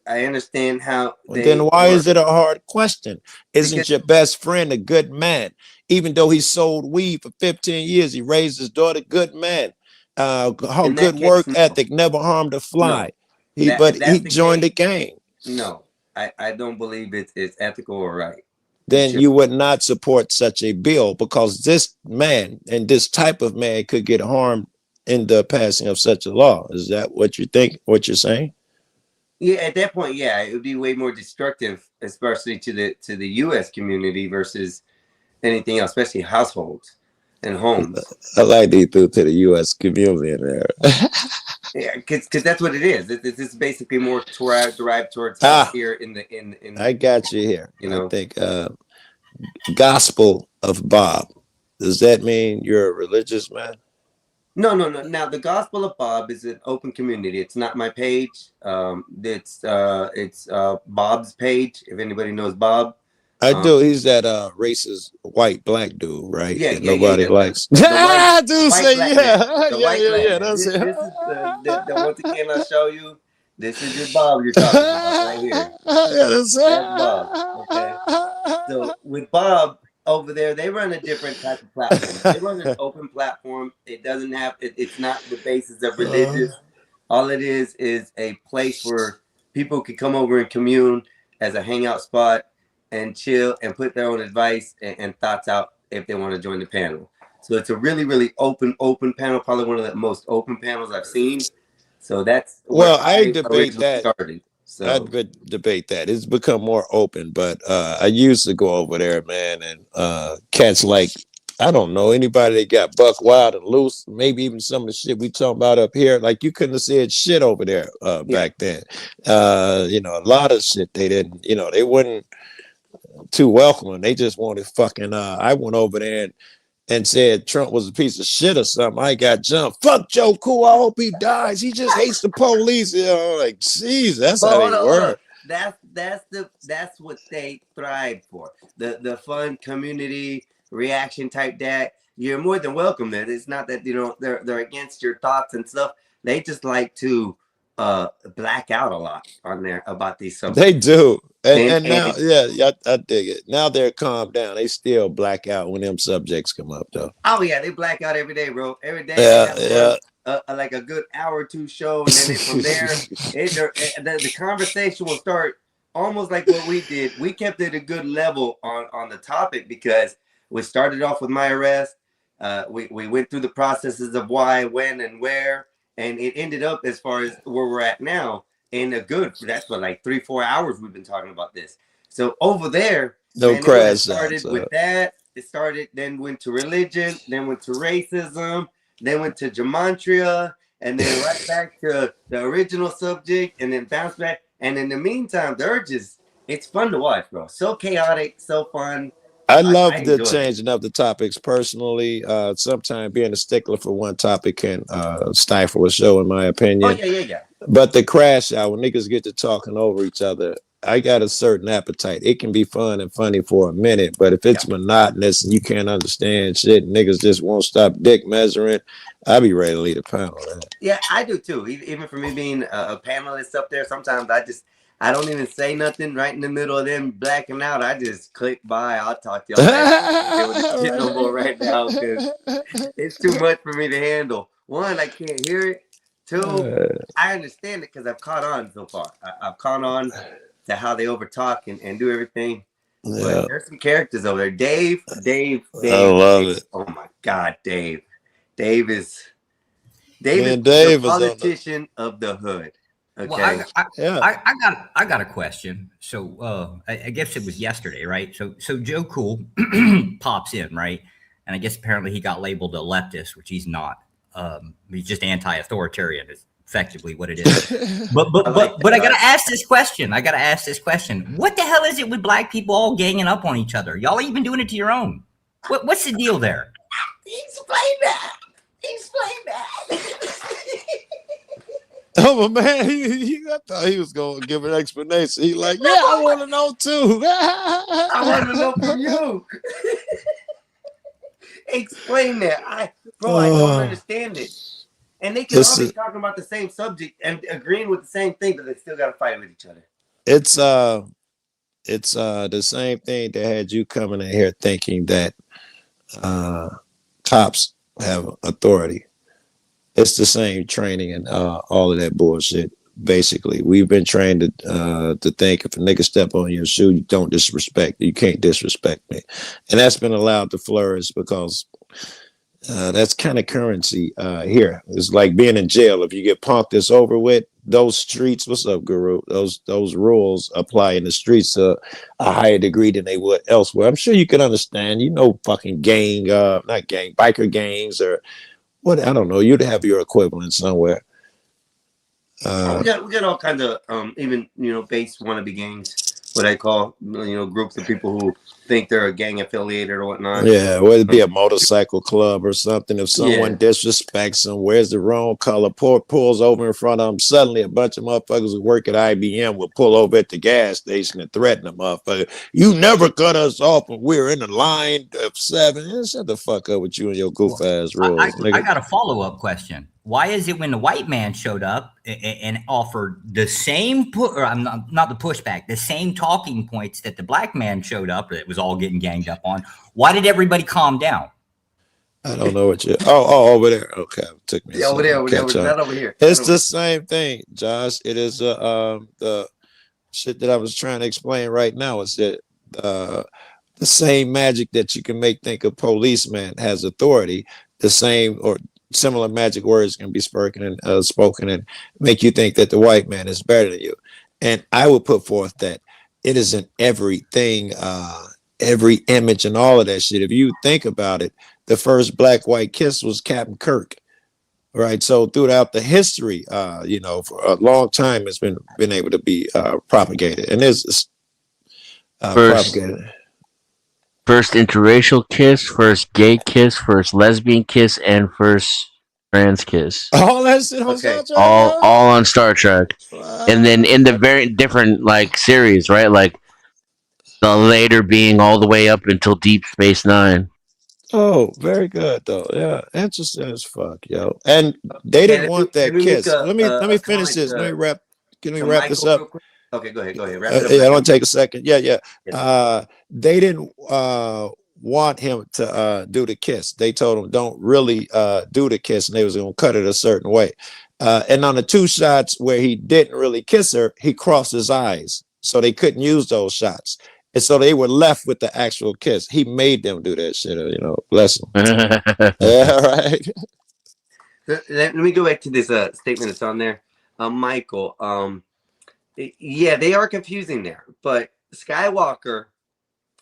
I understand how. Then why is it a hard question? Isn't your best friend a good man? Even though he sold weed for 15 years, he raised his daughter. Good man. Good work ethic, never harmed a fly. No. He joined the gang. No, I don't believe it's ethical or right. Then you would not support such a bill because this man and this type of man could get harmed in the passing of such a law. Is that what you think? What you're saying? Yeah, at that point, yeah, it would be way more destructive, especially to the U.S. community versus anything else, especially households and homes. I like they threw to the U.S. community in there. Yeah, because that's what it is. It's basically more derived towards here in. I got you here. You know, I think Gospel of Bob. Does that mean you're a religious man? No. Now the Gospel of Bob is an open community. It's not my page. It's Bob's page. If anybody knows Bob. I do. He's that racist white black dude, right? Yeah, that nobody likes. The I do say yeah. yeah. That's it. This is the once again I'll show you. This is your Bob you're talking about right here. That's Bob. Okay. So with Bob over there, they run a different type of platform. They run an open platform. It doesn't have. It's not the basis of religious. All it is a place where people can come over and commune as a hangout spot and chill and put their own advice and thoughts out if they want to join the panel. So it's a really, really open panel, probably one of the most open panels I've seen. So that's I debate that. I could debate that. It's become more open, but I used to go over there, man, and cats like I don't know anybody that got buck wild and loose, maybe even some of the shit we talking about up here. Like you couldn't have said shit over there back then. A lot of shit they didn't. They wouldn't too welcoming. They just wanted fucking I went over there and said Trump was a piece of shit or something. I got jumped. Fuck Joe Cool. I hope he dies. He just hates the police. Like, jeez, that's how they work. That's what they thrive for. The fun community reaction type that you're more than welcome there. It's not that they're against your thoughts and stuff. They just like to black out a lot on there about these subjects. They do. And now, I dig it. Now they're calmed down. They still black out when them subjects come up, though. Oh yeah, they black out every day, bro. Every day. Like a good hour or two show, and then from there, the conversation will start almost like what we did. We kept it a good level on the topic because we started off with my arrest. We went through the processes of why, when, and where, and it ended up as far as where we're at now in a good. That's what, like 3-4 hours we've been talking about this. So over there, No man, crash it started sounds. with that. It started, then went to religion, then went to racism, then went to gematria, and then right back to the original subject, and then bounce back. And in the meantime, they're just, it's fun to watch, bro. So chaotic, so fun. I love I the enjoy it. changing of the topics personally. Sometimes being a stickler for one topic can stifle a show, in my Oh, opinion. yeah. But the crash out, when niggas get to talking over each other, I got a certain appetite. It can be fun and funny for a minute, but if it's monotonous and you can't understand shit, niggas just won't stop dick measuring, I'll be ready to leave the panel. Man. Yeah, I do too. Even for me being a panelist up there, sometimes I don't even say nothing right in the middle of them blacking out. I just click by. I'll talk to y'all later. I can't deal with this shit no more right now because it's too much for me to handle. One, I can't hear it. Two, I understand it because I've caught on so far. I've caught on to how they overtalk and do everything. Yeah. But there's some characters over there. Dave. I love it. Oh my God, Dave. Dave Man, is the Dave is on the- politician of the hood. Okay. Well, Yeah. I got a question. So I guess it was yesterday, right? So Joe Cool pops in, right? And I guess apparently he got labeled a leftist, which he's not. He's just anti-authoritarian is effectively what it is. But I gotta ask this question. What the hell is it with black people all ganging up on each other? Y'all even doing it to your own. What's the deal there? Explain that. Oh, but man, I thought he was going to give an explanation. He like, yeah, I want to know too. I want to know from you. Explain that. I don't understand it. And they can all be talking about the same subject and agreeing with the same thing, but they still got to fight with each other. It's the same thing that had you coming in here thinking that cops have authority. It's the same training and all of that bullshit. Basically, we've been trained to think if a nigga step on your shoe, you don't disrespect. You can't disrespect me, and that's been allowed to flourish because that's kind of currency here. It's like being in jail. If you get punked, it's over with. Those streets, what's up, Guru? Those rules apply in the streets to a higher degree than they would elsewhere. I'm sure you can understand. You know, fucking biker gangs or. What I don't know. You'd have your equivalent somewhere. We got all kinds of even base wannabe gangs. What I call groups of people who think they're a gang affiliated or whatnot. Yeah, whether it be a motorcycle club or something. If someone disrespects them, wears the wrong color, pulls over in front of them, suddenly a bunch of motherfuckers who work at IBM will pull over at the gas station and threaten the motherfucker. You never cut us off when we're in the line of 7. Shut the fuck up with you and your goof ass rules. I got a follow-up question. Why is it when the white man showed up and offered the same not the pushback, the same talking points that the black man showed up that was all getting ganged up on? Why did everybody calm down? I don't know what you. Oh, over there. Okay, took me. Over there. Not over here. It's the same thing, Josh. It is the shit that I was trying to explain right now. Is that the same magic that you can make think a policeman has authority. The same or similar magic words can be spoken and make you think that the white man is better than you. And I would put forth that it isn't everything, every image and all of that shit. If you think about it, the first black-white kiss was Captain Kirk, right? So throughout the history, for a long time, it's been able to be propagated, and it's propagated. First interracial kiss, first gay kiss, first lesbian kiss, and first trans kiss. All that shit on Star Trek. All on Star Trek. And then in the very different series, right? Like the later being all the way up until Deep Space Nine. Oh, very good though. Yeah, interesting as fuck, yo. And they didn't want that kiss. Let me finish this. Let me wrap. Can we wrap this up? Okay, go ahead. Wrap it up. Yeah, I want to take a second. Yeah. They didn't want him to do the kiss. They told him don't really do the kiss, and they was gonna cut it a certain way. And on the 2 shots where he didn't really kiss her, he crossed his eyes, so they couldn't use those shots. And so they were left with the actual kiss. He made them do that shit, bless him. Yeah, right. Let me go back to this statement that's on there. Michael, yeah, they are confusing there, but Skywalker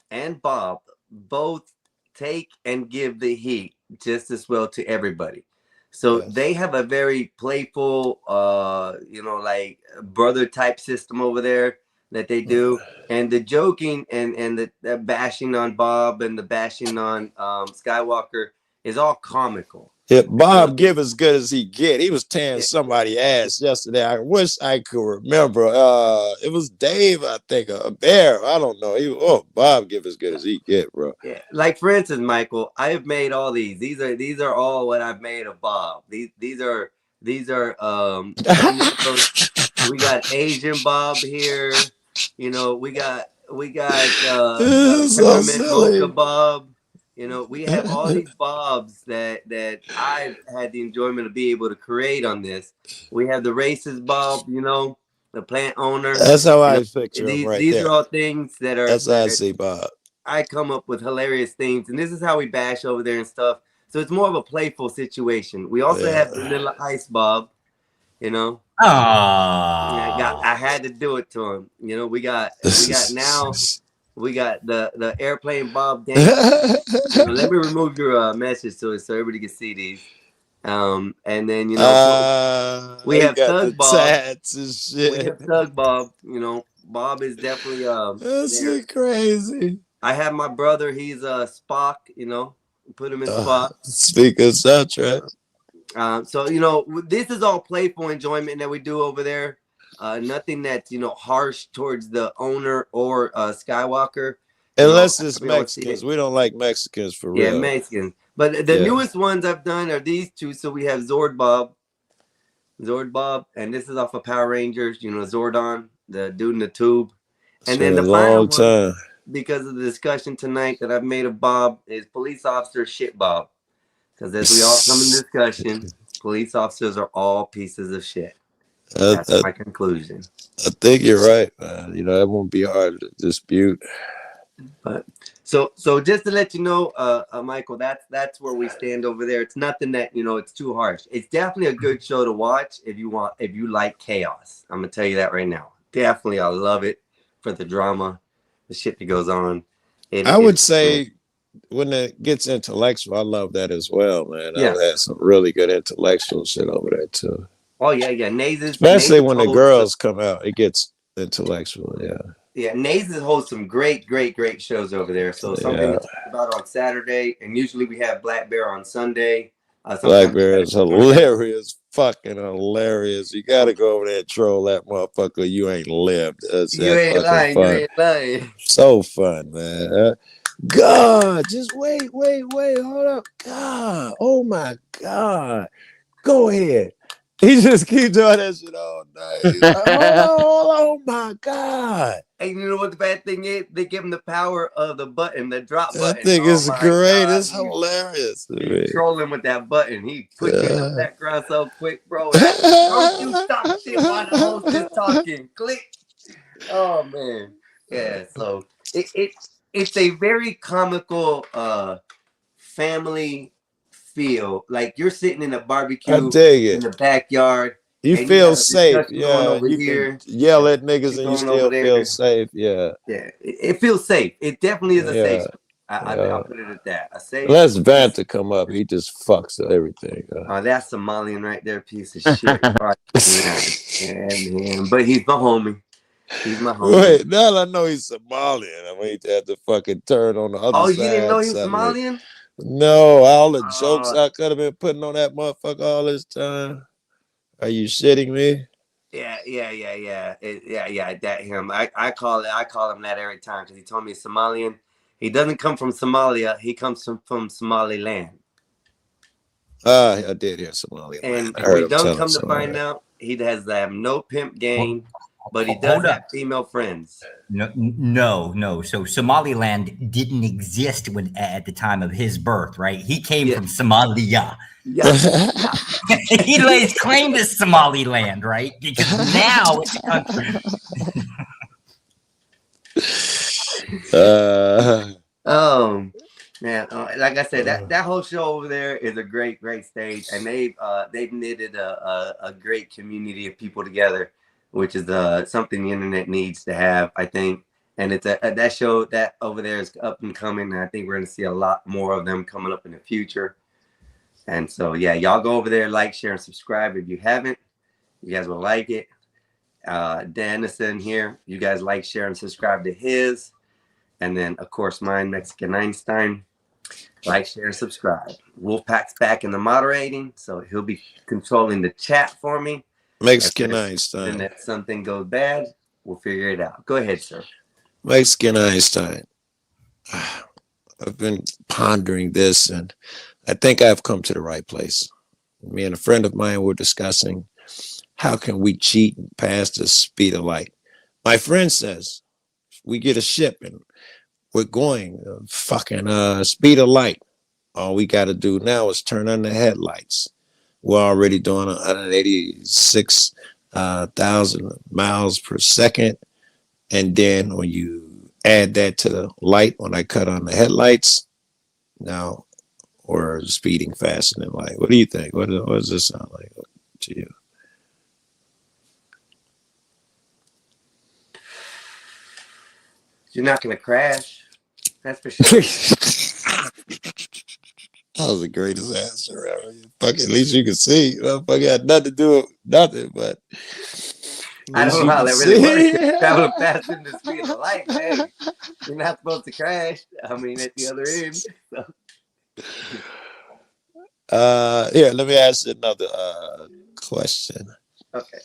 and Bob both take and give the heat just as well to everybody. So they have a very playful, like brother type system over there that they do. And the joking and the bashing on Bob and the bashing on Skywalker is all comical. Yeah, Bob give as good as he get. He was tearing somebody's ass yesterday. I wish I could remember. It was Dave, I think, a Bear. I don't know. Bob give as good as he get, bro. Yeah, like for instance, Michael, I have made all these. These are all what I've made of Bob. These are we got Asian Bob here. We got so Mocha Bob. We have all these Bobs that I've had the enjoyment of being able to create on this. We have the racist Bob, the plant owner. That's how I picture him right these there. are all things that are. That's how I see Bob. I come up with hilarious things, and this is how we bash over there and stuff. So it's more of a playful situation. We also have the little ice Bob, I had to do it to him. We got the airplane Bob dance. Let me remove your message so everybody can see these. And then we have Thug Bob. Tats and shit. We have Thug Bob. Bob is definitely that's crazy. I have my brother. He's Spock. Put him in Spock. Speaking of soundtrack. So this is all playful enjoyment that we do over there. Nothing that's harsh towards the owner or Skywalker. Unless it's Mexicans. We don't like Mexicans for real. Yeah, Mexicans. But the newest ones I've done are these two. So we have Zord Bob, and this is off of Power Rangers. Zordon, the dude in the tube. And then the final one, because of the discussion tonight that I've made of Bob, is Police Officer Shit Bob. Because as we all come in discussion, police officers are all pieces of shit. That's my conclusion. I think you're right, man. That won't be hard to dispute. But so just to let you know, Michael, that's where we stand over there. It's nothing that it's too harsh. It's definitely a good show to watch if you like chaos. I'm gonna tell you that right now. Definitely, I love it for the drama, the shit that goes on. I would say when it gets intellectual, I love that as well, man. Yeah. I've had some really good intellectual shit over there too. Oh yeah. Especially when the girls come out, it gets intellectual. Yeah, Naze holds some great shows over there. So something to talk about on Saturday, and usually we have Black Bear on Sunday. Black Bear is hilarious, fucking hilarious. You got to go over there and troll that motherfucker. You ain't lived. You ain't lying. So fun, man. God, just wait, hold up. God, oh my God. Go ahead. He just keeps doing that shit all night. Oh my God. And you know what the bad thing is? They give him the power of the button, the drop button. I think it's great. God. It's hilarious. He's trolling with that button. He puts you in the background so quick, bro. Don't you stop shit while the host is talking. Click. Oh man. Yeah, so it's a very comical family feel. Like you're sitting in a barbecue in the backyard. You feel safe. Yeah. You can yell at niggas and you still feel safe. Yeah. Yeah. It feels safe. It definitely is a safe. I'll put it at that. A safe. Let's Vant to come up. He just fucks everything. Oh, that's Somalian right there, piece of shit. Yeah, but he's my homie. He's my homie. Wait, now I know he's Somalian. I mean, he had to fucking turn on the other side. Oh, you didn't know he was Somalian? No, all the jokes I could have been putting on that motherfucker all this time. Are you shitting me? Yeah. That him. I call him that every time because he told me he's Somalian. He doesn't come from Somalia. He comes from Somaliland. I did hear Somaliland. And we don't come to find out he has no pimp game, but he does have female friends. No. So Somaliland didn't exist at the time of his birth, right? He came from Somalia. Yeah. He lays claim to Somaliland, right? Because now it's a country. Man, like I said, that whole show over there is a great stage, and they've knitted a great community of people together, which is something the internet needs to have, I think. And it's that show that over there is up and coming, and I think we're going to see a lot more of them coming up in the future. And so, yeah, y'all go over there, like, share, and subscribe if you haven't. You guys will like it. Dennison here, you guys like, share, and subscribe to his. And then, of course, mine, Mexican Einstein. Like, share, and subscribe. Wolfpack's back in the moderating, so he'll be controlling the chat for me. Mexican Einstein. And if something goes bad, we'll figure it out. Go ahead, sir. Mexican Einstein. I've been pondering this, and I think I've come to the right place. Me and a friend of mine were discussing how can we cheat and pass the speed of light. My friend says we get a ship and we're going fucking speed of light. All we got to do now is turn on the headlights. We're already doing 186,000 miles per second. And then when you add that to the light, when I cut on the headlights, now we're speeding faster than light. What do you think? What does this sound like to you? You're not going to crash. That's for sure. That was the greatest answer ever. Fuck, at least you can see. Fuck, had nothing to do with nothing, but I don't know how that really works. Traveling faster than the speed of the light, man. You're not supposed to crash. I mean, at the other end. So. Here, let me ask you another question. Okay.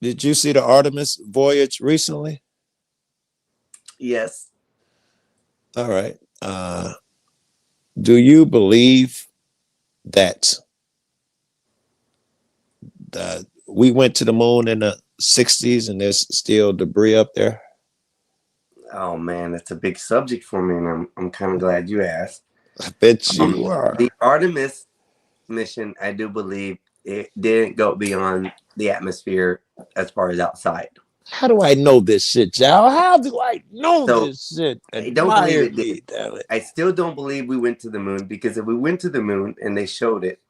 Did you see the Artemis voyage recently? Yes. All right. Do you believe that we went to the moon in the 60s and there's still debris up there? Oh man, that's a big subject for me, and I'm kind of glad you asked. I bet you are. The Artemis mission, I do believe it didn't go beyond the atmosphere as far as outside. How do I know this shit, y'all? How do I know this shit? I don't believe it did. I still don't believe we went to the moon, because if we went to the moon and they showed it,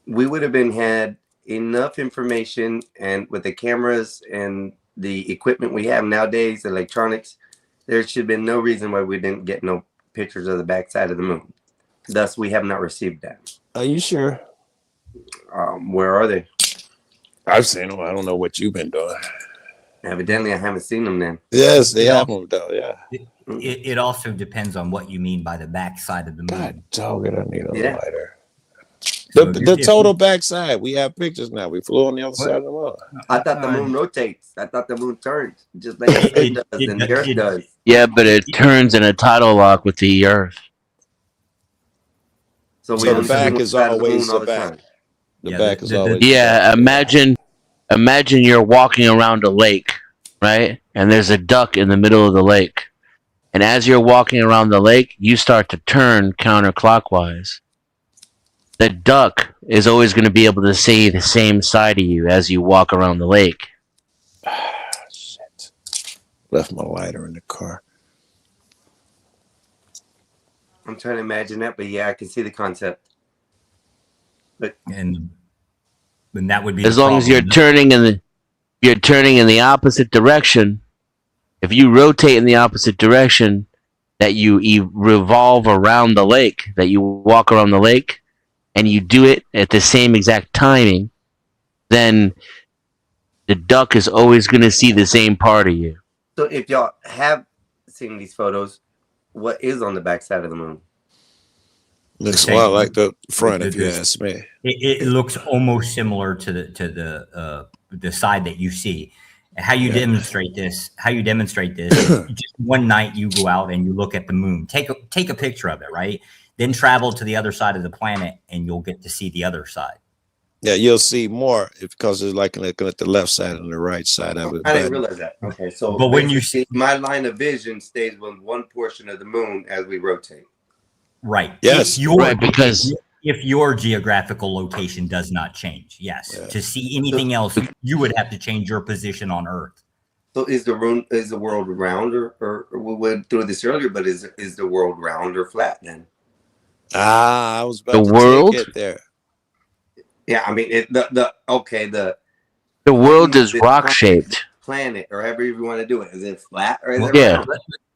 we would have had enough information, and with the cameras and the equipment we have nowadays, electronics, there should have been no reason why we didn't get no pictures of the backside of the moon. Thus, we have not received that. Are you sure? Where are they? I've seen them. I don't know what you've been doing. Evidently, I haven't seen them then. Yes, they have them though. Yeah. It also depends on what you mean by the backside of the moon. God dog it, I need a lighter. So The total backside. We have pictures now. We flew on the other side of the moon. I thought the moon rotates. I thought the moon turns, just like the sun does and the Earth does. Yeah, but it turns in a tidal lock with the Earth. So the back is always the back. The back is always. Yeah, imagine you're walking around a lake, right? And there's a duck in the middle of the lake. And as you're walking around the lake, you start to turn counterclockwise. The duck is always going to be able to see the same side of you as you walk around the lake. Shit. Left my lighter in the car. I'm trying to imagine that, but yeah, I can see the concept. But and that would be as long as you're turning in the opposite direction. If you rotate in the opposite direction, that you revolve around the lake, that you walk around the lake, and you do it at the same exact timing, then the duck is always going to see the same part of you. So if y'all have seen these photos, what is on the backside of the moon? Looks a lot like the front, if you ask me. It looks almost similar to the side that you see. How you demonstrate this? Just one night you go out and you look at the moon. Take a picture of it, right? Then travel to the other side of the planet, and you'll get to see the other side. Yeah, you'll see more because it's like looking at the left side and the right side of it. I didn't realize that. Okay, so but when you see my line of vision stays with one portion of the moon as we rotate. Right. Yes. Right, because if your geographical location does not change, yes. Yeah. To see anything else, you would have to change your position on Earth. So is the world round or we went through this earlier, but is the world round or flat then? I was about The to world? take it there. Yeah, I mean the world is this rock shaped. planet or however you want to do it. Is it flat or is Well, it Yeah. round?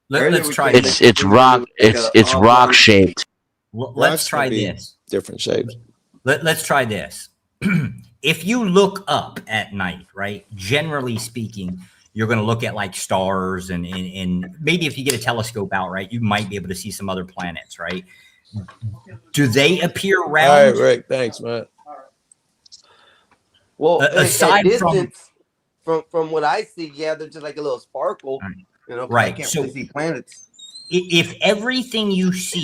Let's try It's this. it's rock. It's rock shaped. Let's Rocks try can be this. different shapes. Let's try this. If you look up at night, right? Generally speaking, you're going to look at like stars and maybe if you get a telescope out, right, you might be able to see some other planets, right? Do they appear All round? right, Rick. Thanks, man. Well, aside at from distance, from what I see, yeah, they're just like a little sparkle. You know, 'cause I right, can't so really see planets. if everything you see,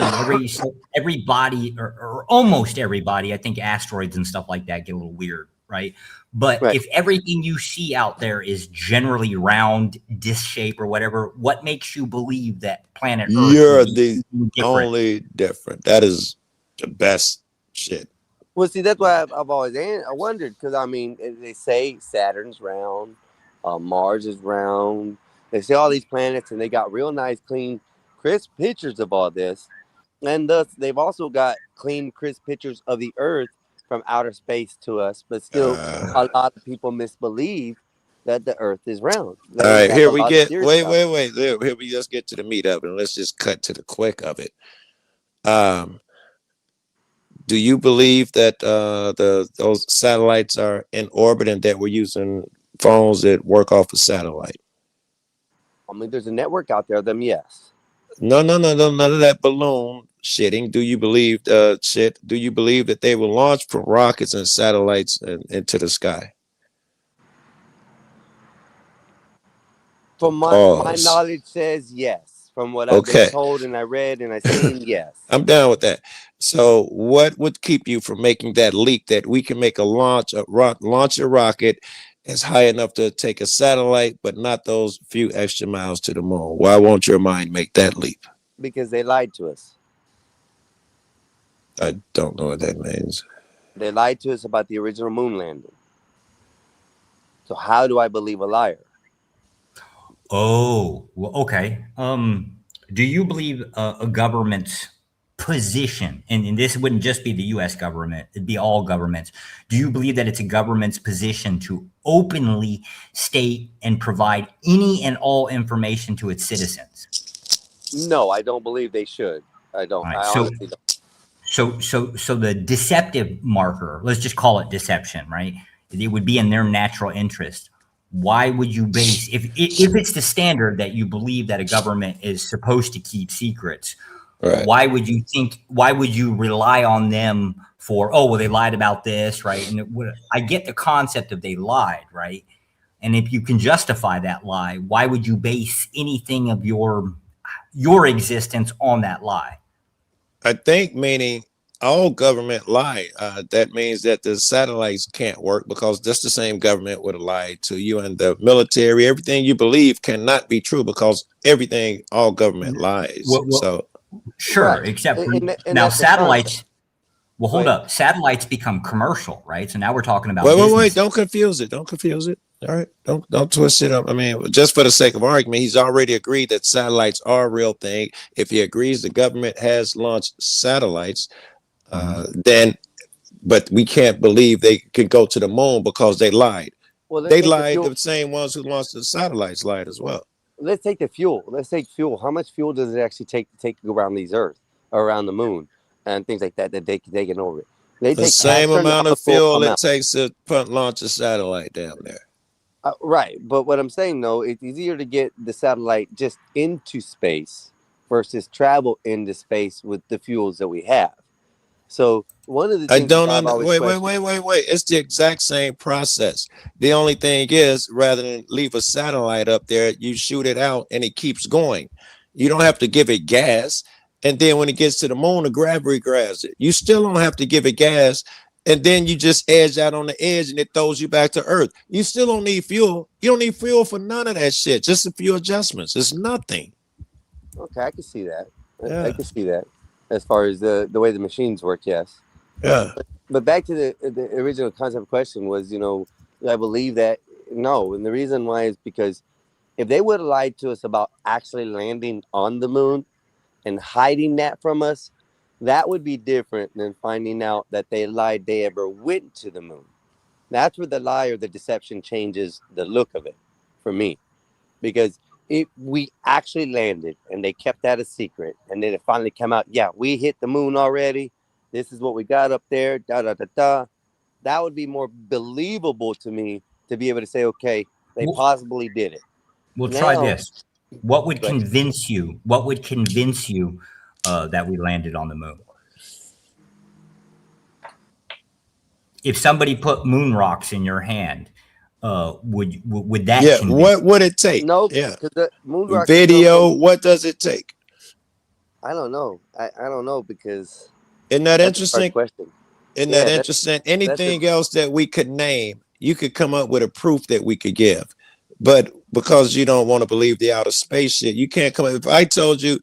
everybody or almost everybody, I think asteroids and stuff like that get a little weird, right? But Right. if everything you see out there is generally round, disc shape, or whatever, what makes you believe that planet Earth You're would be the different? only different. That is the best shit. Well, see, that's why I've always wondered because I mean, they say Saturn's round, Mars is round. They say all these planets, and they got real nice, clean, crisp pictures of all this, and thus they've also got clean, crisp pictures of the Earth from outer space to us. But still, a lot of people misbelieve that the Earth is round. All right, here we get. Wait. Wait. Here we just get to the meat of it, and let's just cut to the quick of it. Do you believe that those satellites are in orbit and that we're using phones that work off a satellite? I mean, there's a network out there. Them, yes. No, none of that balloon shitting. Do you believe shit? Do you believe that they will launch from rockets and satellites into the sky? From my knowledge says yes. From what I've been told and I read and I seen, yes. I'm down with that. So what would keep you from making that leap that we can make launch a rocket as high enough to take a satellite, but not those few extra miles to the moon? Why won't your mind make that leap? Because they lied to us. I don't know what that means. They lied to us about the original moon landing. So how do I believe a liar? Oh, well, okay. Do you believe a government's position, and this wouldn't just be the U.S. government, it'd be all governments. Do you believe that it's a government's position to openly state and provide any and all information to its citizens? No, I don't believe they should. I don't. Right, I honestly don't. So the deceptive marker, let's just call it deception, right? It would be in their natural interest. Why would you base, if it's the standard that you believe that a government is supposed to keep secrets, right, why would you rely on them for, oh, well, they lied about this, right? And I get the concept of they lied, right? And if you can justify that lie, why would you base anything of your existence on that lie? I think meaning all government lie. That means that the satellites can't work because that's the same government would have lied to you, and the military, everything you believe cannot be true because all government lies. So sure, Right. except for And now that's the satellites. concept. Well, hold Wait. up. Satellites become commercial, right? So now we're talking about wait. business. Don't confuse it. All right. Don't twist it up. I mean, just for the sake of argument, he's already agreed that satellites are a real thing. If he agrees the government has launched satellites, then, but we can't believe they could go to the moon because they lied. Well, let's They take the lied. fuel. The same ones who launched the satellites lied as well. Let's take the fuel. Let's take fuel. How much fuel does it actually take to go around these Earth, or around the moon, and things like that they can take in orbit? They The take same certain amount of fuel fuel it amount. takes to launch a satellite down there. Right, but what I'm saying though, it's easier to get the satellite just into space versus travel into space with the fuels that we have. So one of the I things don't that I've always questioned- wait. It's the exact same process. The only thing is, rather than leave a satellite up there, you shoot it out and it keeps going. You don't have to give it gas. And then when it gets to the moon, the gravity grabs it. You still don't have to give it gas. And then you just edge out on the edge and it throws you back to Earth. You still don't need fuel. You don't need fuel for none of that shit. Just a few adjustments. It's nothing. Okay, I can see that. Yeah. I can see that. As far as the way the machines work, yes. Yeah. But back to the original concept question was, I believe that no, and the reason why is because if they would have lied to us about actually landing on the moon and hiding that from us, that would be different than finding out that they lied they ever went to the moon. That's where the lie or the deception changes the look of it for me. Because if we actually landed and they kept that a secret and then it finally came out, yeah, we hit the moon already. This is what we got up there, da da da da. That would be more believable to me to be able to say, okay, they possibly did it. We'll try Now- this. What would Right. convince you? What would convince you that we landed on the moon? If somebody put moon rocks in your hand, would that? Yeah. convince What would it take? Nope. Yeah. Because the moon rock Video. What does it take? I don't know. I don't know because Isn't that that's a hard interesting? question. Isn't Yeah, that that's- interesting? Anything else that we could name, you could come up with a proof that we could give. But because you don't want to believe the outer space shit, you can't come up. If I told you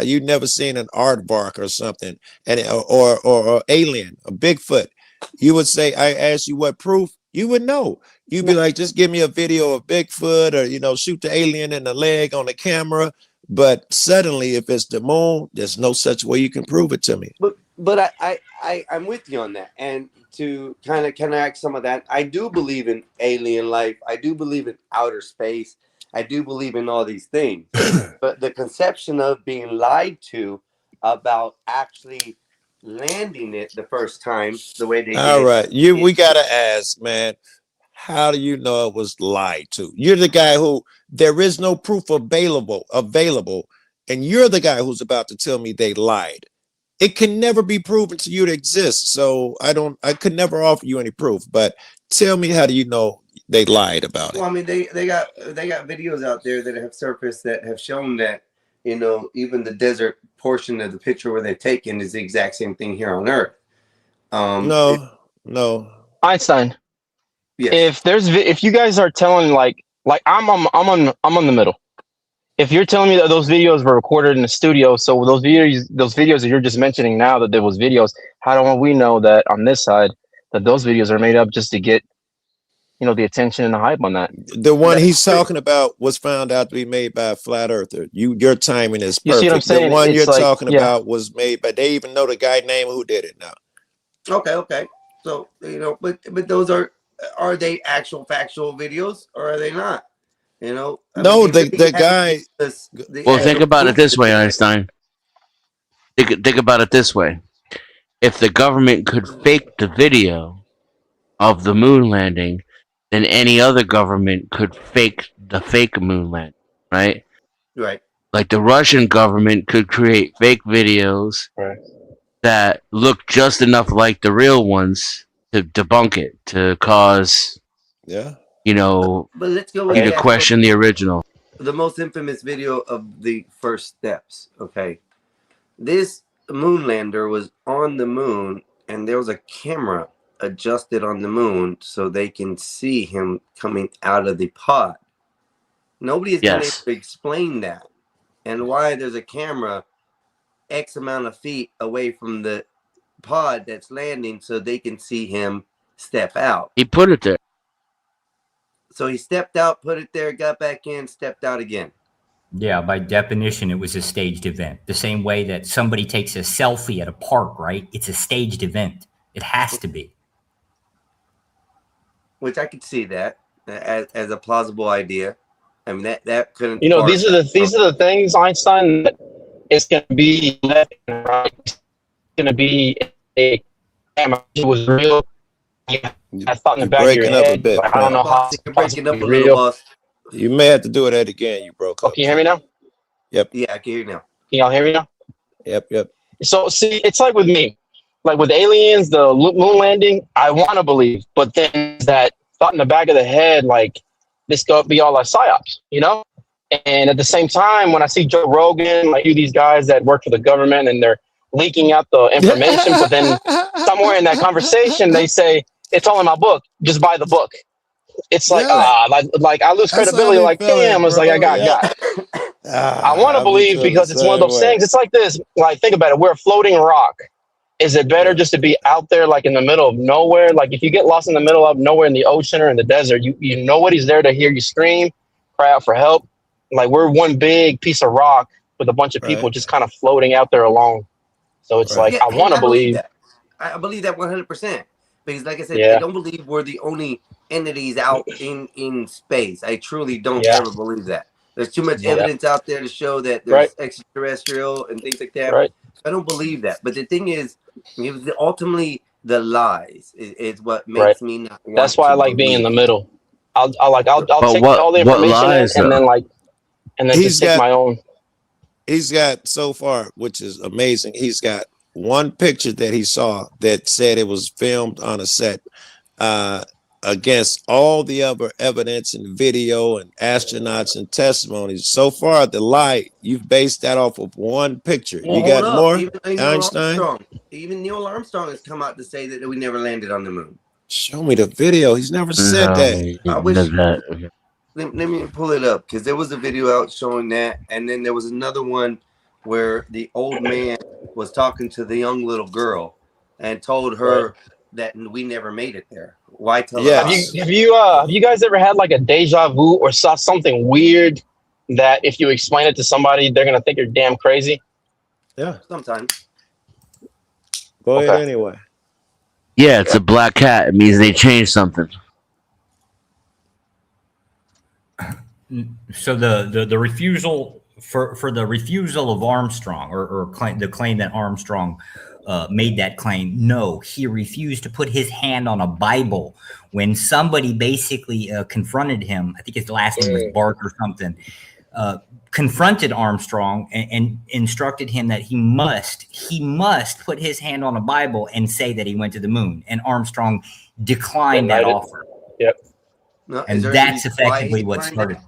you'd never seen an aardvark or something, and or alien, a Bigfoot, you would say, I asked you what proof, you would know. You'd be like, just give me a video of Bigfoot, or shoot the alien in the leg on the camera. But suddenly, if it's the moon, there's no such way you can prove it to me. But I'm with you on that. And to kind of counteract some of that, I do believe in alien life. I do believe in outer space. I do believe in all these things. But the conception of being lied to about actually landing it the first time, the way they All did, right, we gotta ask, man. How do you know it was lied to? You're the guy who there is no proof available, and you're the guy who's about to tell me they lied. It can never be proven to you to exist. So I could never offer you any proof. But tell me, how do you know they lied about it? Well, I mean, they got videos out there that have surfaced that have shown that even the desert portion of the picture where they've taken is the exact same thing here on Earth. No. Einstein. Yes. If you guys are telling like I'm on the middle. If you're telling me that those videos were recorded in the studio, so those videos that you're just mentioning now that there was videos, how do we know that on this side that those videos are made up just to get the attention and the hype on that? The one he's talking about was found out to be made by a flat earther. Your timing is perfect. You see what I'm saying? The one It's you're like, talking yeah. about was made by, they even know the guy name who did it now. Okay. So but those are they actual factual videos or are they not? Well, think about it this way, Einstein. Think about it this way. If the government could fake the video of the moon landing, then any other government could fake the fake moon landing, right? Right. Like the Russian government could create fake videos that look just enough like the real ones to debunk it, to cause, but let's go with you to that. question the original. The most infamous video of the first steps. Okay, this moon lander was on the moon, and there was a camera adjusted on the moon so they can see him coming out of the pod. Nobody has been able to explain that and why there's a camera X amount of feet away from the pod that's landing so they can see him step out. He put it there. So he stepped out, put it there, got back in, stepped out again. Yeah, by definition, it was a staged event. The same way that somebody takes a selfie at a park, right? It's a staged event. It has to be. Which I could see that as a plausible idea. I mean, that couldn't. These are the things, Einstein, that it's going to be left and right. It's going to be a camera. It was real. I thought in the back of your head, but I don't know how it's breaking up a real. little, boss. You may have to do it again. You broke up. Can you hear me now? Yep. Yeah, I can hear you now. Can y'all hear me now? Yep. So see, it's like with me, like with aliens, the moon landing, I want to believe, but then that thought in the back of the head, like this could be all like psyops, And at the same time, when I see Joe Rogan, like these guys that work for the government and they're leaking out the information, but then somewhere in that conversation they say it's all in my book. Just buy the book. It's like like I lose credibility. Like damn, it's like I got. I want to believe because it's one of those things. It's like this. Like think about it. We're a floating rock. is it better just to be out there, like in the middle of nowhere? Like if you get lost in the middle of nowhere in the ocean or in the desert, you nobody's there to hear you scream, cry out for help. Like we're one big piece of rock with a bunch of people just kind of floating out there alone. So it's like, I want to believe. that. I believe that 100%. Because like I said, Yeah. I don't believe we're the only entities out in space. I truly don't Yeah. ever believe that. There's too much Yeah. evidence out there to show that there's extraterrestrial and things like that. Right. I don't believe that. But the thing is, ultimately the lies is what makes me not want That's why to I like being in the believe. middle. I'll But take what- all the what information in, lies, and then though? just He's take got- my own. He's got so far, which is amazing. He's got one picture that he saw that said it was filmed on a set, against all the other evidence and video and astronauts and testimonies. So far, the lie, you've based that off of one picture. Well, You got hold up. more, Even Neil Einstein? Armstrong. Even Neil Armstrong has come out to say that we never landed on the moon. Show me the video. He's never said that. I wish. Let me pull it up because there was a video out showing that, and then there was another one where the old man was talking to the young little girl and told her that we never made it there. Why tell her? Have you guys ever had like a deja vu or saw something weird that if you explain it to somebody, they're gonna think you're damn crazy? Yeah, sometimes. Go ahead anyway. Yeah, it's a black cat. It means they changed something. So the refusal for the refusal of Armstrong or the claim that Armstrong made that claim. No, he refused to put his hand on a Bible when somebody basically confronted him. I think his last name was Bark or something. Confronted Armstrong and instructed him that he must put his hand on a Bible and say that he went to the moon. And Armstrong declined that offer. Yep. And that's effectively what started.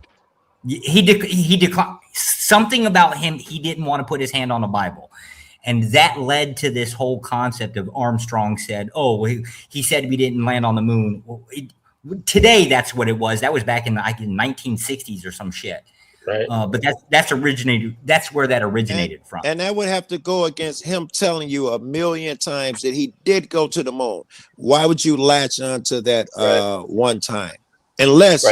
He declined something about him. He didn't want to put his hand on a Bible. And that led to this whole concept of Armstrong said, oh, he said we didn't land on the moon. Well, today, that's what it was. That was back in the 1960s or some shit. Right. But that's originated. That's where that originated from. And that would have to go against him telling you a million times that he did go to the moon. Why would you latch on to that one time? Unless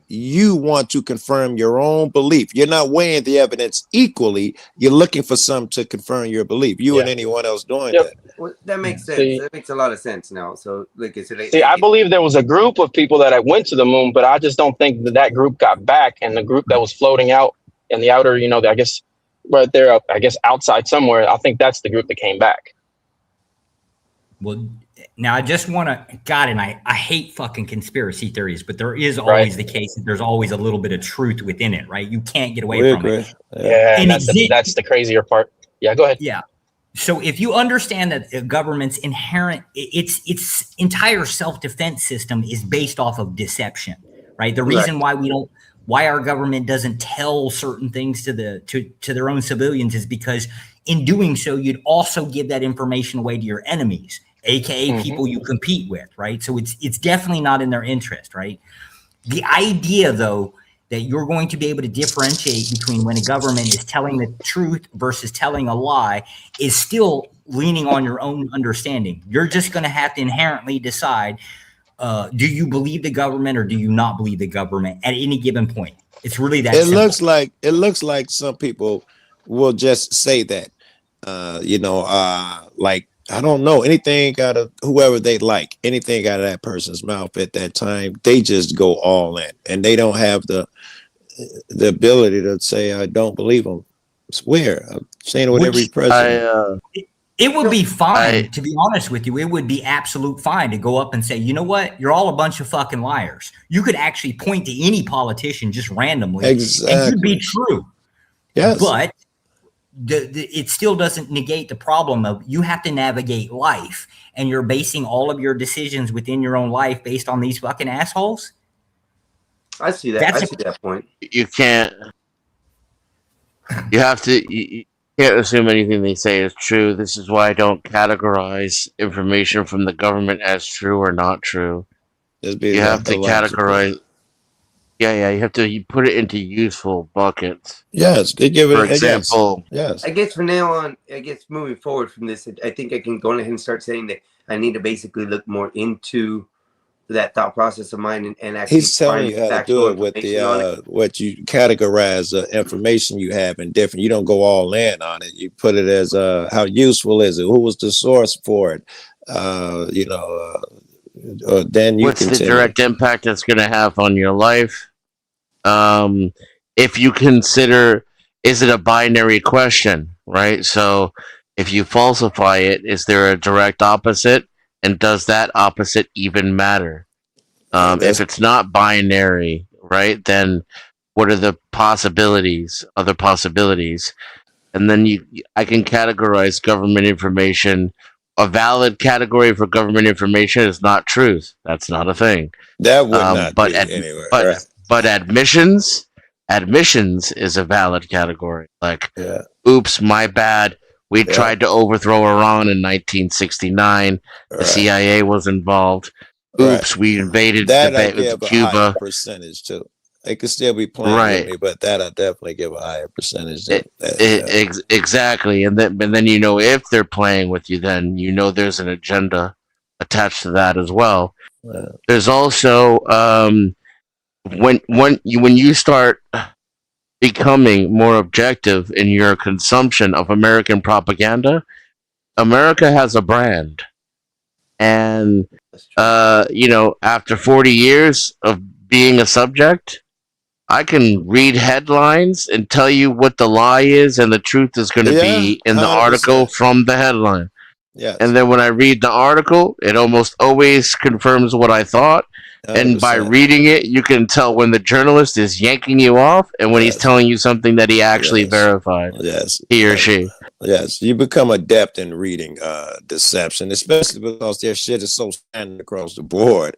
you want to confirm your own belief. You're not weighing the evidence equally. You're looking for something to confirm your belief. You and anyone else doing that. Well, that makes sense. See- That makes a lot of sense now. So, like I said, See, I believe there was a group of people that went to the moon, but I just don't think that group got back. And the group that was floating out in the outer, I guess right there, I guess outside somewhere, I think that's the group that came back. Well, now I just want to, God, and I hate fucking conspiracy theories, but there is always the case that there's always a little bit of truth within it, right? You can't get away from it. Yeah, And that's the crazier part. Yeah, go ahead. Yeah. So if you understand that the government's its entire self-defense system is based off of deception, right? The reason why our government doesn't tell certain things to their own civilians is because in doing so, you'd also give that information away to your enemies, aka people you compete with, right? So it's definitely not in their interest, right? The idea, though, that you're going to be able to differentiate between when a government is telling the truth versus telling a lie is still leaning on your own understanding. You're just going to have to inherently decide, do you believe the government or do you not believe the government at any given point? It's really that simple. It looks like some people will just say that, like, I don't know anything out of whoever they like, anything out of that person's mouth at that time. They just go all in, and they don't have the ability to say, I don't believe them. Swear, I'm saying what every president. It would be fine, to be honest with you. It would be absolute fine to go up and say, you know what? You're all a bunch of fucking liars. You could actually point to any politician just randomly. Exactly. And you'd be true. Yes. But it still doesn't negate the problem of you have to navigate life and you're basing all of your decisions within your own life based on these fucking assholes. I see that. I see that point. You can't. You have to. You can't assume anything they say is true. This is why I don't categorize information from the government as true or not true. You have to categorize. Yeah, you put it into useful buckets. Yes, they give For it. example, Yes. I guess from now on, I guess moving forward from this, I think I can go ahead and start saying that I need to basically look more into that thought process of mine and actually He's telling find you how to factual do it with information on it. the what you categorize the information you have in different. You don't go all in on it. You put it as how useful is it? Who was the source for it? Then you what's the continue. direct impact it's going to have on your life? If you consider, is it a binary question, right? So if you falsify it, is there a direct opposite? And does that opposite even matter? If it's not binary, right, then what are the possibilities, other possibilities? And then I can categorize government information. A valid category for government information is not truth. That's not a thing. That would not be anywhere. Right. But admissions is a valid category. Like, oops, my bad. We tried to overthrow Iran in 1969. The CIA was involved. Oops, we invaded that. I give a higher Cuba. percentage too. They could still be playing with me, but that I definitely give a higher percentage. Exactly, and then if they're playing with you, then there's an agenda attached to that as well. There's also when you start becoming more objective in your consumption of American propaganda, America has a brand. And after 40 years of being a subject, I can read headlines and tell you what the lie is and the truth is going to be in the 100%. article from the headline. Yes. And then when I read the article, it almost always confirms what I thought. 100%. And by reading it, you can tell when the journalist is yanking you off and when he's telling you something that he actually verified. Yes. He or she. Yes, you become adept in reading deception, especially because their shit is so standard across the board.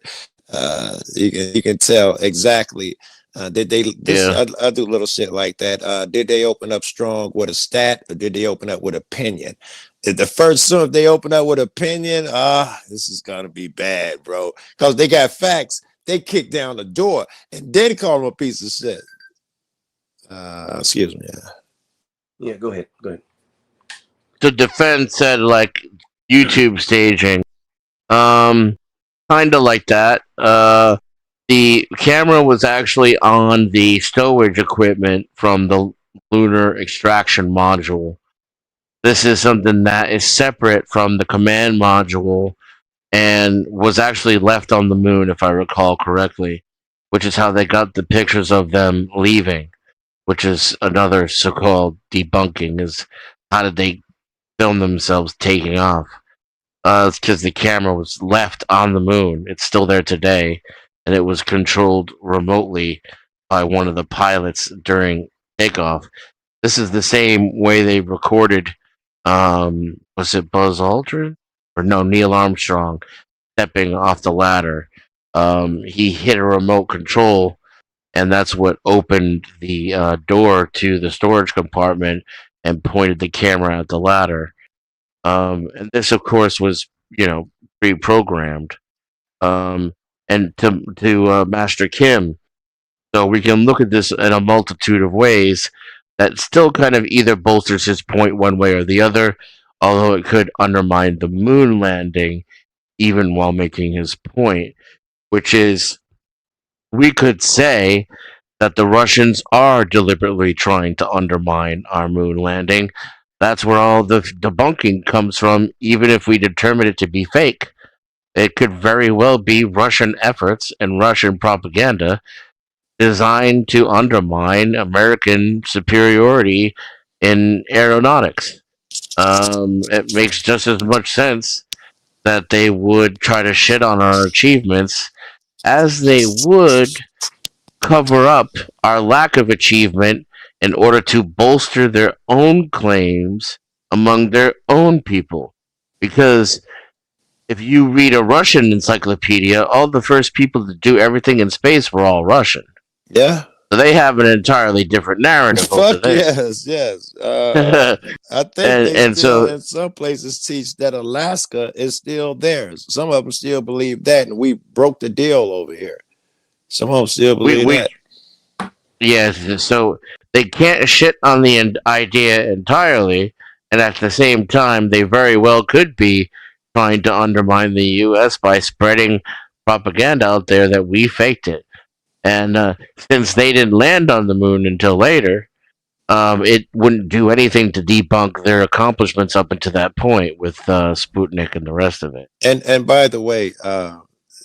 You can tell exactly. Did they? I do little shit like that. Did they open up strong with a stat, or did they open up with opinion? The first soon if they open up with opinion, this is gonna be bad, bro. Because they got facts. They kick down the door and then call them a piece of shit. Excuse me. Yeah, go ahead. The defense said like YouTube staging, kind of like that. The camera was actually on the stowage equipment from the lunar extraction module. This is something that is separate from the command module and was actually left on the moon, if I recall correctly, which is how they got the pictures of them leaving, which is another so-called debunking, is how did they film themselves taking off? It's because the camera was left on the moon. It's still there today, and it was controlled remotely by one of the pilots during takeoff. This is the same way they recorded, was it Buzz Aldrin? Or no, Neil Armstrong stepping off the ladder. He hit a remote control, and that's what opened the door to the storage compartment and pointed the camera at the ladder. And this, of course, was, pre-programmed. And to Master Kim, so we can look at this in a multitude of ways that still kind of either bolsters his point one way or the other, although it could undermine the moon landing even while making his point, which is we could say that the Russians are deliberately trying to undermine our moon landing. That's where all the debunking comes from, even if we determine it to be fake. It could very well be Russian efforts and Russian propaganda designed to undermine American superiority in aeronautics. It makes just as much sense that they would try to shit on our achievements as they would cover up our lack of achievement in order to bolster their own claims among their own people. Because if you read a Russian encyclopedia, all the first people to do everything in space were all Russian. Yeah. So they have an entirely different narrative. Fuck yes. I think they still in some places teach that Alaska is still theirs. Some of them still believe that, and we broke the deal over here. Some of them still believe that. Yes, so they can't shit on the idea entirely, and at the same time, they very well could be trying to undermine the U.S. by spreading propaganda out there that we faked it. And since they didn't land on the moon until later, it wouldn't do anything to debunk their accomplishments up until that point with Sputnik and the rest of it. And by the way,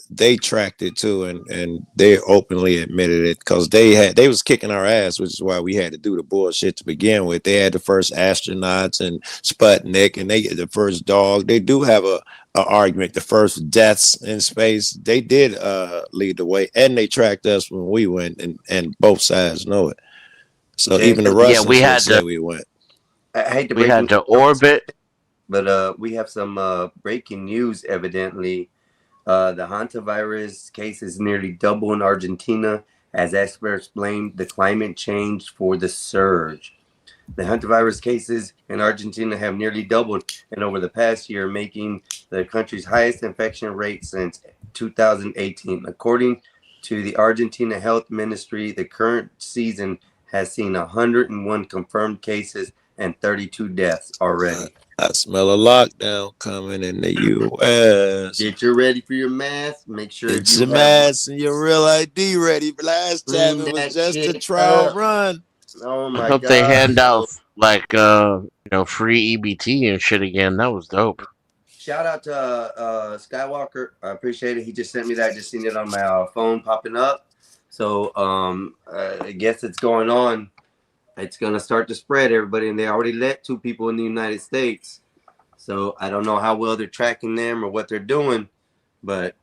they tracked it too, and they openly admitted it because they was kicking our ass, which is why we had to do the bullshit to begin with. They had the first astronauts and Sputnik, and they get the first dog. They do have a argument. The first deaths in space, they did lead the way, and they tracked us when we went, and both sides know it. So even the Russians we had say to. we went. I hate to We break had to orbit. but we have some breaking news. Evidently, the hantavirus cases nearly double in Argentina as experts blame the climate change for the surge. The hantavirus cases in Argentina have nearly doubled in over the past year, making the country's highest infection rate since 2018. According to the Argentina Health Ministry, the current season has seen 101 confirmed cases and 32 deaths already. I smell a lockdown coming in the U.S. Get you ready for your mask. Make sure Get you your have mask and your real ID ready. Last time Clean it was that just a shit trial up. run. Oh I my hope god. they hand out like free EBT and shit again. That was dope. Shout out to Skywalker. I appreciate it. He just sent me that. I just seen it on my phone popping up. So I guess it's going on. It's gonna start to spread, everybody, and they already let 2 people in the United States. So I don't know how well they're tracking them or what they're doing, but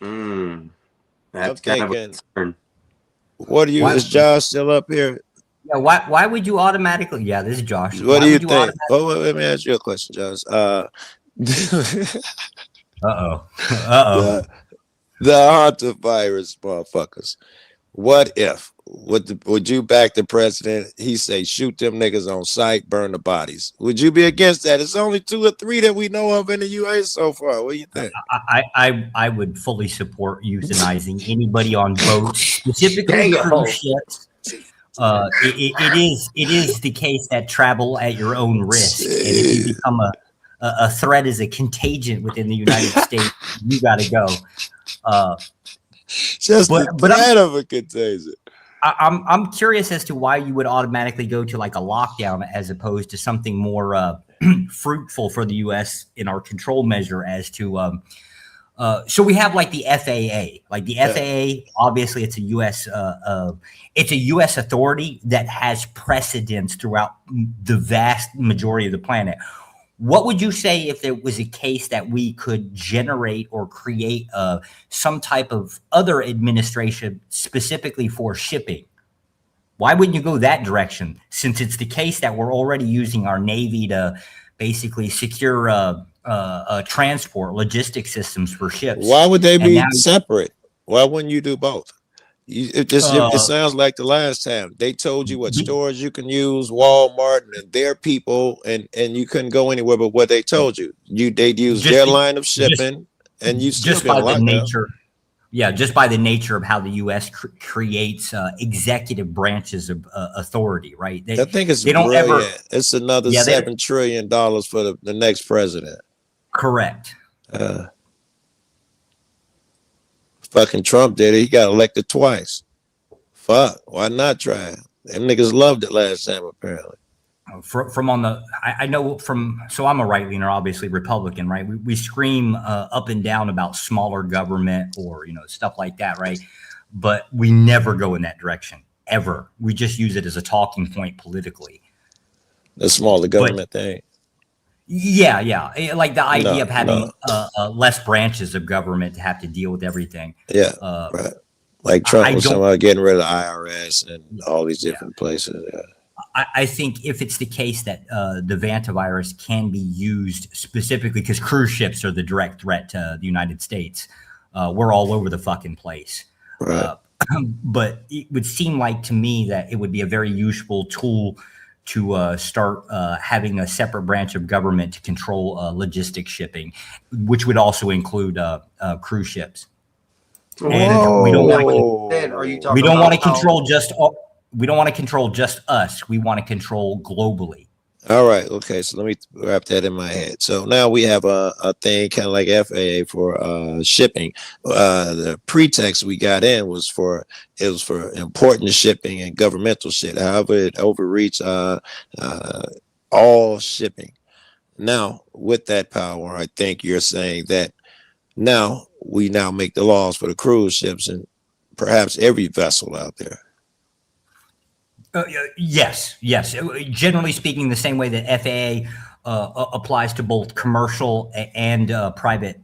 that's kind of a concern. What do you? Is Josh still up here? Yeah, why would you automatically? Yeah, this is Josh. What Why do you would think? Oh, let me ask you a question, Josh. The hantavirus motherfuckers. What if? Would you back the president? He say shoot them niggas on sight, burn the bodies. Would you be against that? It's only 2 or 3 that we know of in the U.S. so far. What do you think? I would fully support euthanizing anybody on boats, specifically cruise ships. It is the case that travel at your own risk, and if you become a threat as a contagion within the United States, you got to go. Just the threat of a contagion. I'm curious as to why you would automatically go to like a lockdown as opposed to something more fruitful for the U.S. in our control measure as to so we have like the FAA. Like the FAA, obviously it's a U.S. authority that has precedence throughout the vast majority of the planet. What would you say if there was a case that we could generate or create some type of other administration specifically for shipping? Why wouldn't you go that direction, since it's the case that we're already using our Navy to basically secure transport, logistic systems for ships? Why would they be separate? Why wouldn't you do both? It sounds like the last time they told you what stores you can use, Walmart and their people, and you couldn't go anywhere but what they told you. They'd use their line of shipping, and you still just by the nature. Yeah, just by the nature of how the U.S. creates executive branches of authority, right? I think it's they don't brilliant. ever. It's another $7 trillion for the next president. Correct. Fucking Trump did it. He got elected twice. Fuck. Why not try it? Them niggas loved it last time, apparently. From on the, I know from, so I'm a right leaner, obviously Republican, right? We scream up and down about smaller government or, stuff like that, right? But we never go in that direction, ever. We just use it as a talking point politically. The smaller government thing. Yeah. Like the idea of having less branches of government to have to deal with everything. Yeah, right. Like Trump was somehow getting rid of the IRS and all these different places. Yeah. I think if it's the case that the Vantavirus can be used specifically because cruise ships are the direct threat to the United States, we're all over the fucking place. Right. But it would seem like to me that it would be a very useful tool to start having a separate branch of government to control logistics shipping, which would also include cruise ships. And we don't want to control just We don't want to control just us. We want to control globally. All right. Okay. So let me wrap that in my head. So now we have a thing kind of like FAA for shipping. The pretext we got in was for important shipping and governmental shit. However, it overreached all shipping. Now, with that power, I think you're saying that now we make the laws for the cruise ships and perhaps every vessel out there. Yes. Generally speaking, the same way that FAA applies to both commercial and private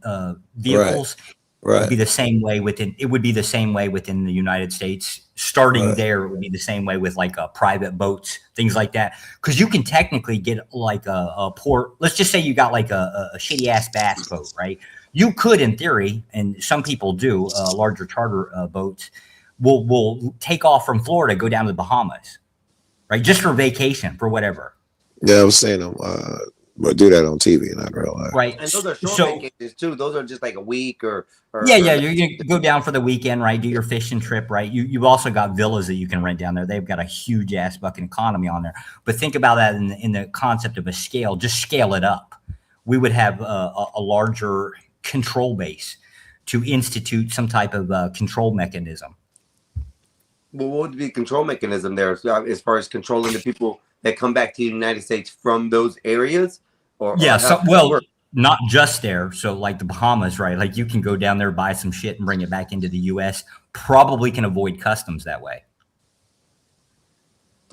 vehicles, right. It would be the same way within. It would be the same way within the United States. Starting there, it would be the same way with like private boats, things like that. Because you can technically get like a port. Let's just say you got like a shitty ass bass boat, right? You could, in theory, and some people do, larger charter boats will take off from Florida, go down to the Bahamas, right? Just for vacation, for whatever. Yeah, I was saying but do that on TV, not real life. Right. And those are short vacations too. Those are just like a week or you go down for the weekend, right? Do your fishing trip, right? You've also got villas that you can rent down there. They've got a huge ass fucking economy on there. But think about that in the concept of a scale. Just scale it up. We would have a larger control base to institute some type of control mechanism. Well, what would be the control mechanism there as far as controlling the people that come back to the United States from those areas? Not just there. So like the Bahamas, right? Like you can go down there, buy some shit and bring it back into the US. Probably can avoid customs that way.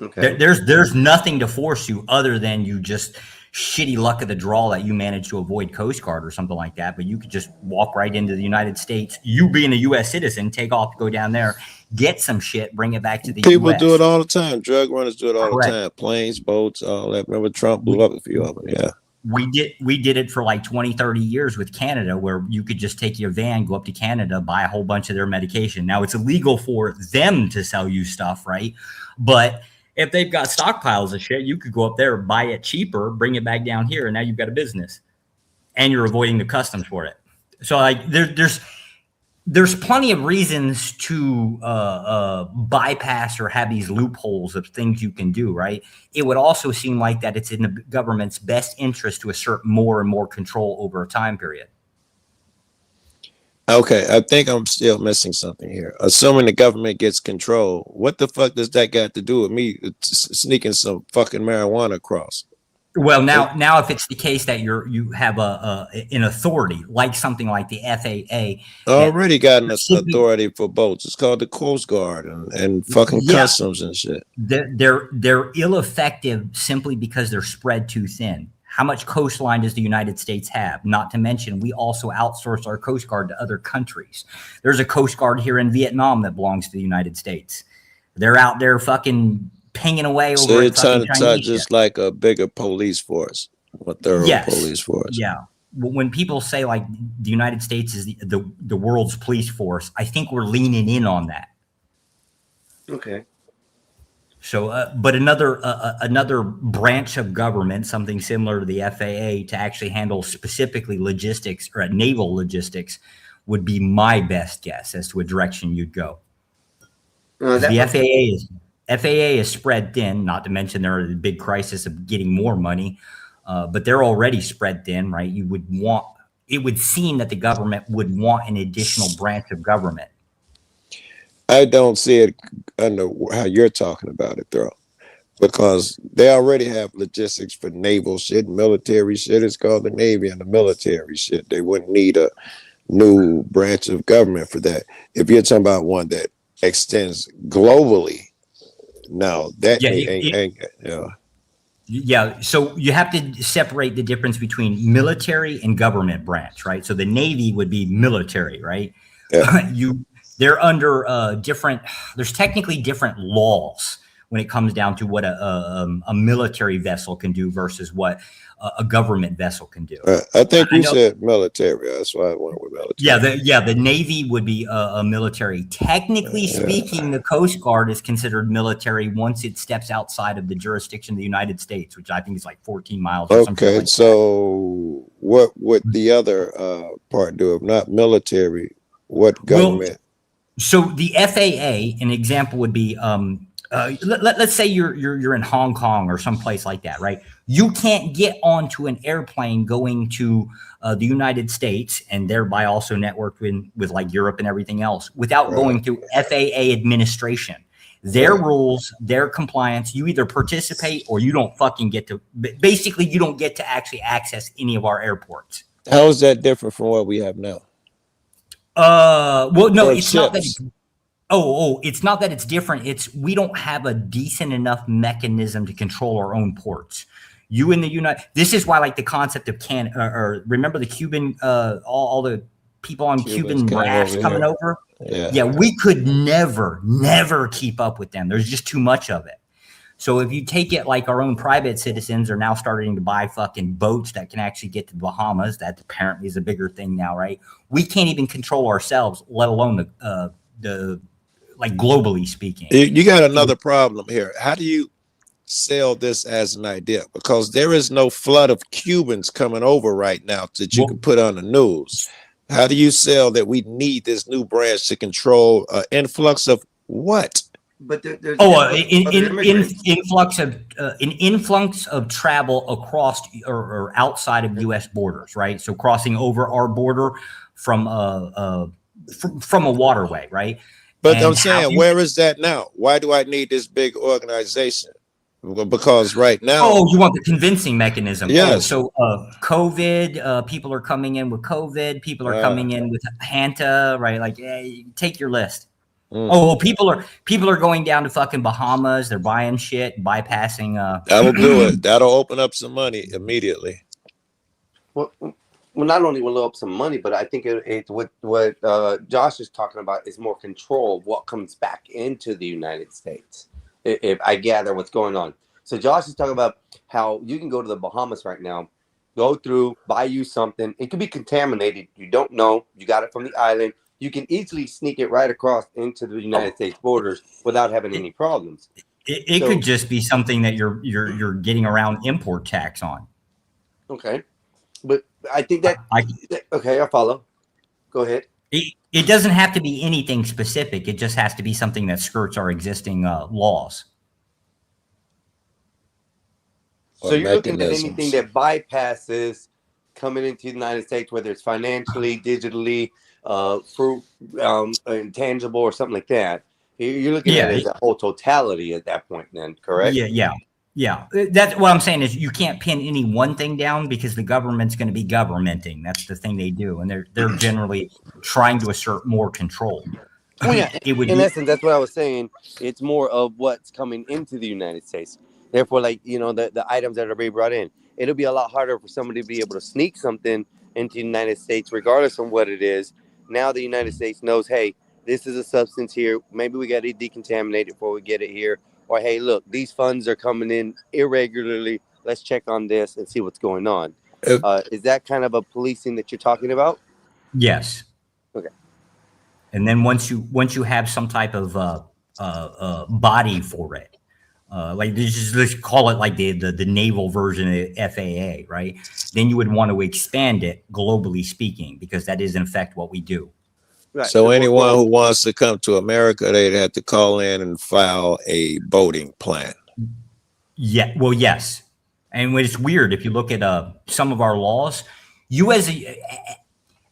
Okay. There's nothing to force you other than you just shitty luck of the draw that you managed to avoid Coast Guard or something like that. But you could just walk right into the United States. You being a US citizen, take off, go down there, get some shit, bring it back to the People US. do it all the time. Drug runners do it all the time. Planes, boats, all that. Remember Trump blew up a few of them. Yeah. We did it for like 20, 30 years with Canada, where you could just take your van, go up to Canada, buy a whole bunch of their medication. Now it's illegal for them to sell you stuff, right? But if they've got stockpiles of shit, you could go up there, buy it cheaper, bring it back down here, and now you've got a business, and you're avoiding the customs for it. So like there's plenty of reasons to bypass or have these loopholes of things you can do, right? It would also seem like that it's in the government's best interest to assert more and more control over a time period. Okay, I think I'm still missing something here. Assuming the government gets control, what the fuck does that got to do with me sneaking some fucking marijuana across? Well, now, if it's the case that you have an authority like something like the FAA, already got an authority for boats. It's called the Coast Guard and fucking customs and shit. They're ill-effective simply because they're spread too thin. How much coastline does the United States have? Not to mention, we also outsource our Coast Guard to other countries. There's a Coast Guard here in Vietnam that belongs to the United States. They're out there fucking pinging away over. So it's trying to touch just like a bigger police force, a thorough police force. Yeah. When people say like the United States is the world's police force, I think we're leaning in on that. Okay. So, but another branch of government, something similar to the FAA, to actually handle specifically logistics or naval logistics, would be my best guess as to a direction you'd go. The FAA is spread thin. Not to mention they're in a big crisis of getting more money, but they're already spread thin, right? It would seem that the government would want an additional branch of government. I don't see it under how you're talking about it, though, because they already have logistics for naval shit, military shit. It's called the Navy and the military shit. They wouldn't need a new branch of government for that. If you're talking about one that extends globally, no, that ain't. Yeah, so you have to separate the difference between military and government branch, right? So the Navy would be military, right? Yeah. They're under different. There's technically different laws when it comes down to what a military vessel can do versus what a government vessel can do. I think you said military. That's why I went with military. The Navy would be a military. Technically speaking, the Coast Guard is considered military once it steps outside of the jurisdiction of the United States, which I think is like 14 miles. Or something like so what would the other part do? If not military, what government? So the FAA, an example would be let's say you're in Hong Kong or someplace like that, right? You can't get onto an airplane going to the United States and thereby also networked with like Europe and everything else without going through FAA administration. Their rules, their compliance, you either participate or you don't fucking get to, basically you don't get to actually access any of our airports. How is that different from what we have now? Well, no, Or it's not that. ships? It's not that it's different. It's we don't have a decent enough mechanism to control our own ports. You in the this is why like the concept of or remember the Cuban, all the people on Cuban rafts coming over. Yeah, we could never keep up with them. There's just too much of it. So if you take it like our own private citizens are now starting to buy fucking boats that can actually get to the Bahamas. That apparently is a bigger thing now, right? We can't even control ourselves, let alone the like globally speaking. You got another problem here. How do you sell this as an idea? Because there is no flood of Cubans coming over right now that you can put on the news. How do you sell that we need this new branch to control influx of what? But there's influx of travel across or outside of U.S. borders, right? So crossing over our border from a waterway, right? But I'm saying, where is that now? Why do I need this big organization? Because right now, you want the convincing mechanism. Yes. So COVID, people are coming in with COVID. People are coming in with Hanta, right? Like, take your list. People are going down to fucking Bahamas. They're buying shit, bypassing. That'll do it. That'll open up some money immediately. Well, not only will it up some money, but I think it's what Josh is talking about is more control of what comes back into the United States. If I gather what's going on. So Josh is talking about how you can go to the Bahamas right now, go through, buy you something. It could be contaminated. You don't know. You got it from the island. You can easily sneak it right across into the United States borders without having any problems. It could just be something that you're getting around import tax on. Okay. But I think that okay, I follow. Go ahead. It doesn't have to be anything specific. It just has to be something that skirts our existing laws. So you're looking at anything that bypasses coming into the United States, whether it's financially, digitally, intangible, or something like that. You're looking at it as a whole totality at that point, then, correct? Yeah. That's what I'm saying is you can't pin any one thing down because the government's going to be governmenting. That's the thing they do, and they're generally trying to assert more control. Well, yeah. In essence, that's what I was saying. It's more of what's coming into the United States. Therefore, like the items that are being brought in, it'll be a lot harder for somebody to be able to sneak something into the United States, regardless of what it is. Now the United States knows, hey, this is a substance here. Maybe we got to decontaminate it before we get it here. Or, hey, look, these funds are coming in irregularly. Let's check on this and see what's going on. Is that kind of a policing that you're talking about? Yes. Okay. And then once you have some type of body for it, like let's call it like the naval version of FAA, right? Then you would want to expand it globally speaking, because that is in effect what we do. Right. So anyone who wants to come to America, they'd have to call in and file a boating plan. Yeah. Well, yes. And it's weird if you look at some of our laws, you as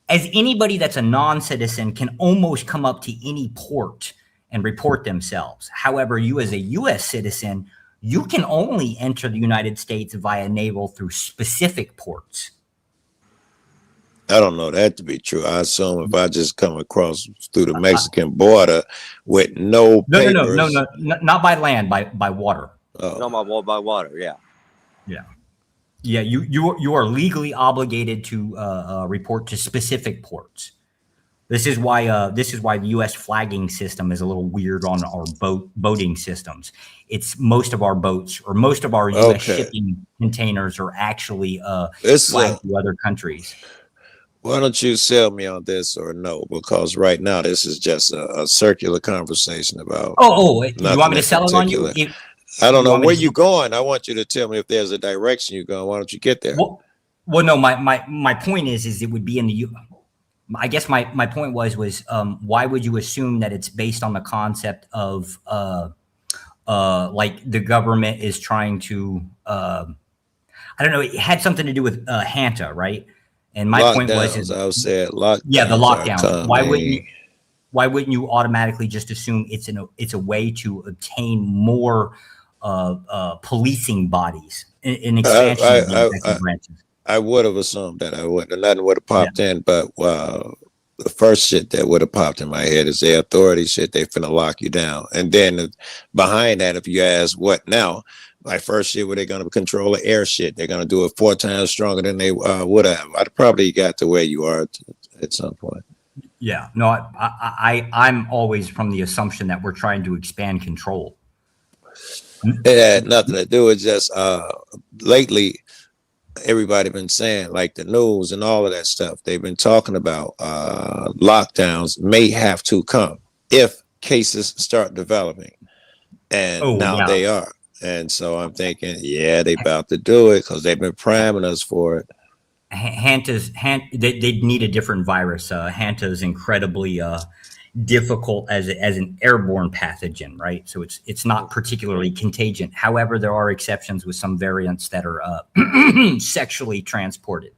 anybody that's a non-citizen can almost come up to any port and report themselves. However, you as a U.S. citizen, you can only enter the United States via naval through specific ports. I don't know that to be true. I assume if I just come across through the Mexican border with no papers. No, not by land, by water. No, by water. Yeah. You are legally obligated to report to specific ports. This is why the U.S. flagging system is a little weird on our boating systems. It's most of our boats or most of our U.S. shipping containers are actually flagged to other countries. Why don't you sell me on this or no? Because right now this is just a circular conversation about. You want me to sell it on you? I don't know where you're going. I want you to tell me if there's a direction you're going. Why don't you get there? Well, no. My point is it would be in the. I guess my point was why would you assume that it's based on the concept of like the government is trying to, I don't know, it had something to do with Hanta, right? And my point was, Lockdowns, I would say lockdowns. yeah, the lockdowns. Coming. Why wouldn't you automatically just assume it's a way to obtain more policing bodies, an expansion of the executive branches? I would have assumed that. I wouldn't. Nothing would have popped in, but the first shit that would have popped in my head is the authority shit. They finna lock you down, and then behind that, if you ask what now, my first shit, were they gonna control the air shit? They're gonna do it 4 times stronger than they would have. I'd probably got to where you are at some point. Yeah, no, I'm always from the assumption that we're trying to expand control. It had nothing to do with just lately. Everybody been saying, like the news and all of that stuff, they've been talking about lockdowns may have to come if cases start developing, and now they are. And so I'm thinking, yeah, they about to do it because they've been priming us for it. They need a different virus. Hanta is incredibly difficult as an airborne pathogen, right? So it's not particularly contagious. However, there are exceptions with some variants that are sexually transported.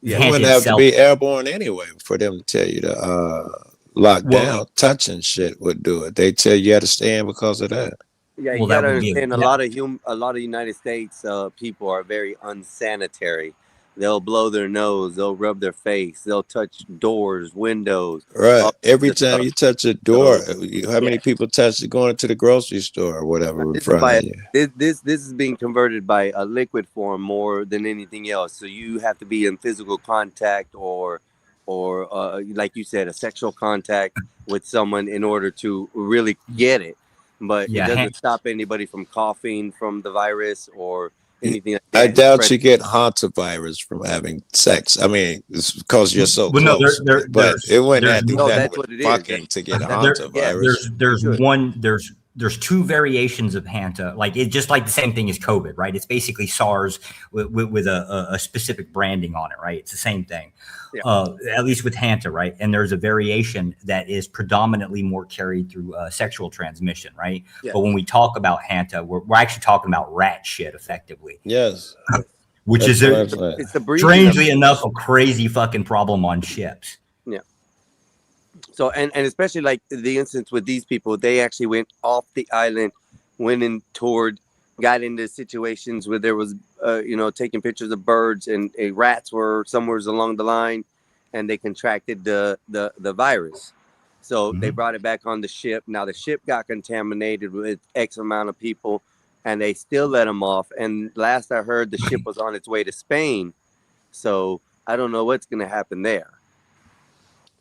Yeah, it wouldn't have to be airborne anyway for them to tell you to lock down. Touching shit would do it. They tell you how to stand because of that. Yeah, you gotta understand a lot of United States people are very unsanitary. They'll blow their nose, they'll rub their face, they'll touch doors, windows. Right. Every time you touch a door, how many people touch it going to the grocery store or whatever in front of you? This is being converted by a liquid form more than anything else. So you have to be in physical contact or like you said, a sexual contact with someone in order to really get it. But it doesn't stop anybody from coughing from the virus or anything like that. I doubt you get hantavirus from having sex. I mean, it's because you're so close. But it wouldn't have to do that with fucking to get hantavirus. There's 2 variations of Hanta. Like it's just like the same thing as COVID, right? It's basically SARS with a specific branding on it, right? It's the same thing. Yeah. At least with Hanta, right? And there's a variation that is predominantly more carried through sexual transmission, right? Yeah. But when we talk about Hanta, we're actually talking about rat shit, effectively. Yes. Which is strangely enough a crazy fucking problem on ships. Yeah. So and especially like the instance with these people, they actually went off the island, got into situations where there was, taking pictures of birds and rats were somewhere along the line, and they contracted the virus. So they brought it back on the ship. Now the ship got contaminated with X amount of people, and they still let them off. And last I heard, the ship was on its way to Spain. So I don't know what's going to happen there.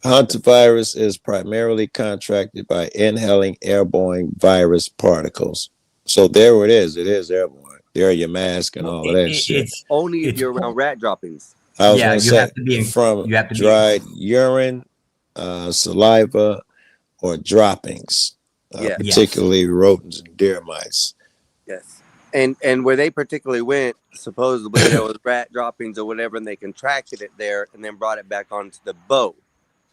Hantavirus is primarily contracted by inhaling airborne virus particles. So there it is. It is airborne. There are your mask and all of that shit. It's only if you're around rat droppings. I was going to say from dried urine, saliva, or droppings, particularly rodents and deer mice. Yes. And where they particularly went, supposedly there was rat droppings or whatever, and they contracted it there and then brought it back onto the boat,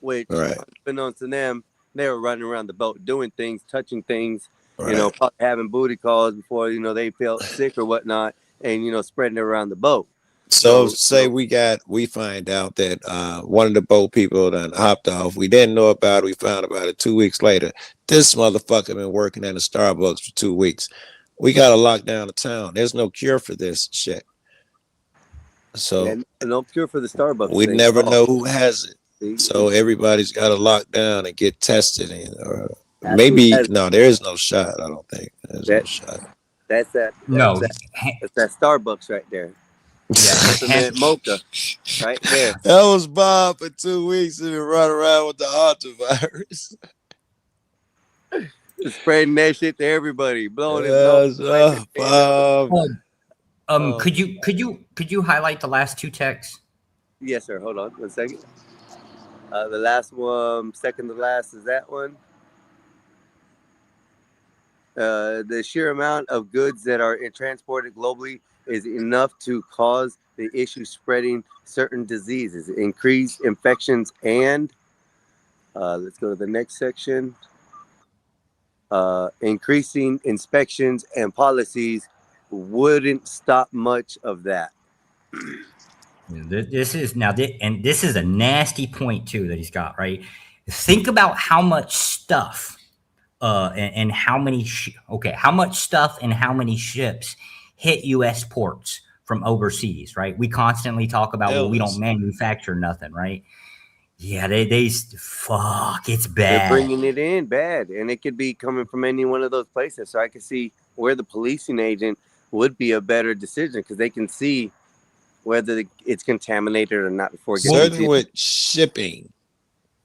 which, unbeknownst to them, they were running around the boat doing things, touching things, probably having booty calls before, they felt sick or whatnot, and, spreading it around the boat. So say we find out that one of the boat people done hopped off. We didn't know about it. We found about it 2 weeks later. This motherfucker been working at a Starbucks for 2 weeks. We got to lock down the town. There's no cure for this shit. So no cure for the Starbucks. We never know who has it. So everybody's got to lock down and get tested. Maybe there is no shot. I don't think there's no shot. That's that Starbucks right there. Yeah, mocha right there. That was Bob for 2 weeks and been running around with the hantavirus. Spreading that shit to everybody, blowing it. Bob. Could you highlight the last 2 texts? Yes, sir. Hold on 1 second. The last one, second to last, is that one. The sheer amount of goods that are transported globally is enough to cause the issue spreading certain diseases, increase infections, and let's go to the next section. increasing inspections and policies wouldn't stop much of that. This is now, and this is a nasty point too that he's got, right? Think about how much stuff, and how many, how much stuff and how many ships hit U.S. ports from overseas, right? We constantly talk about, well, we don't manufacture nothing, right? Yeah, they fuck, it's bad. They're bringing it in bad, and it could be coming from any one of those places. So I can see where the policing agent would be a better decision because they can see whether it's contaminated or not before it gets certain with shipping.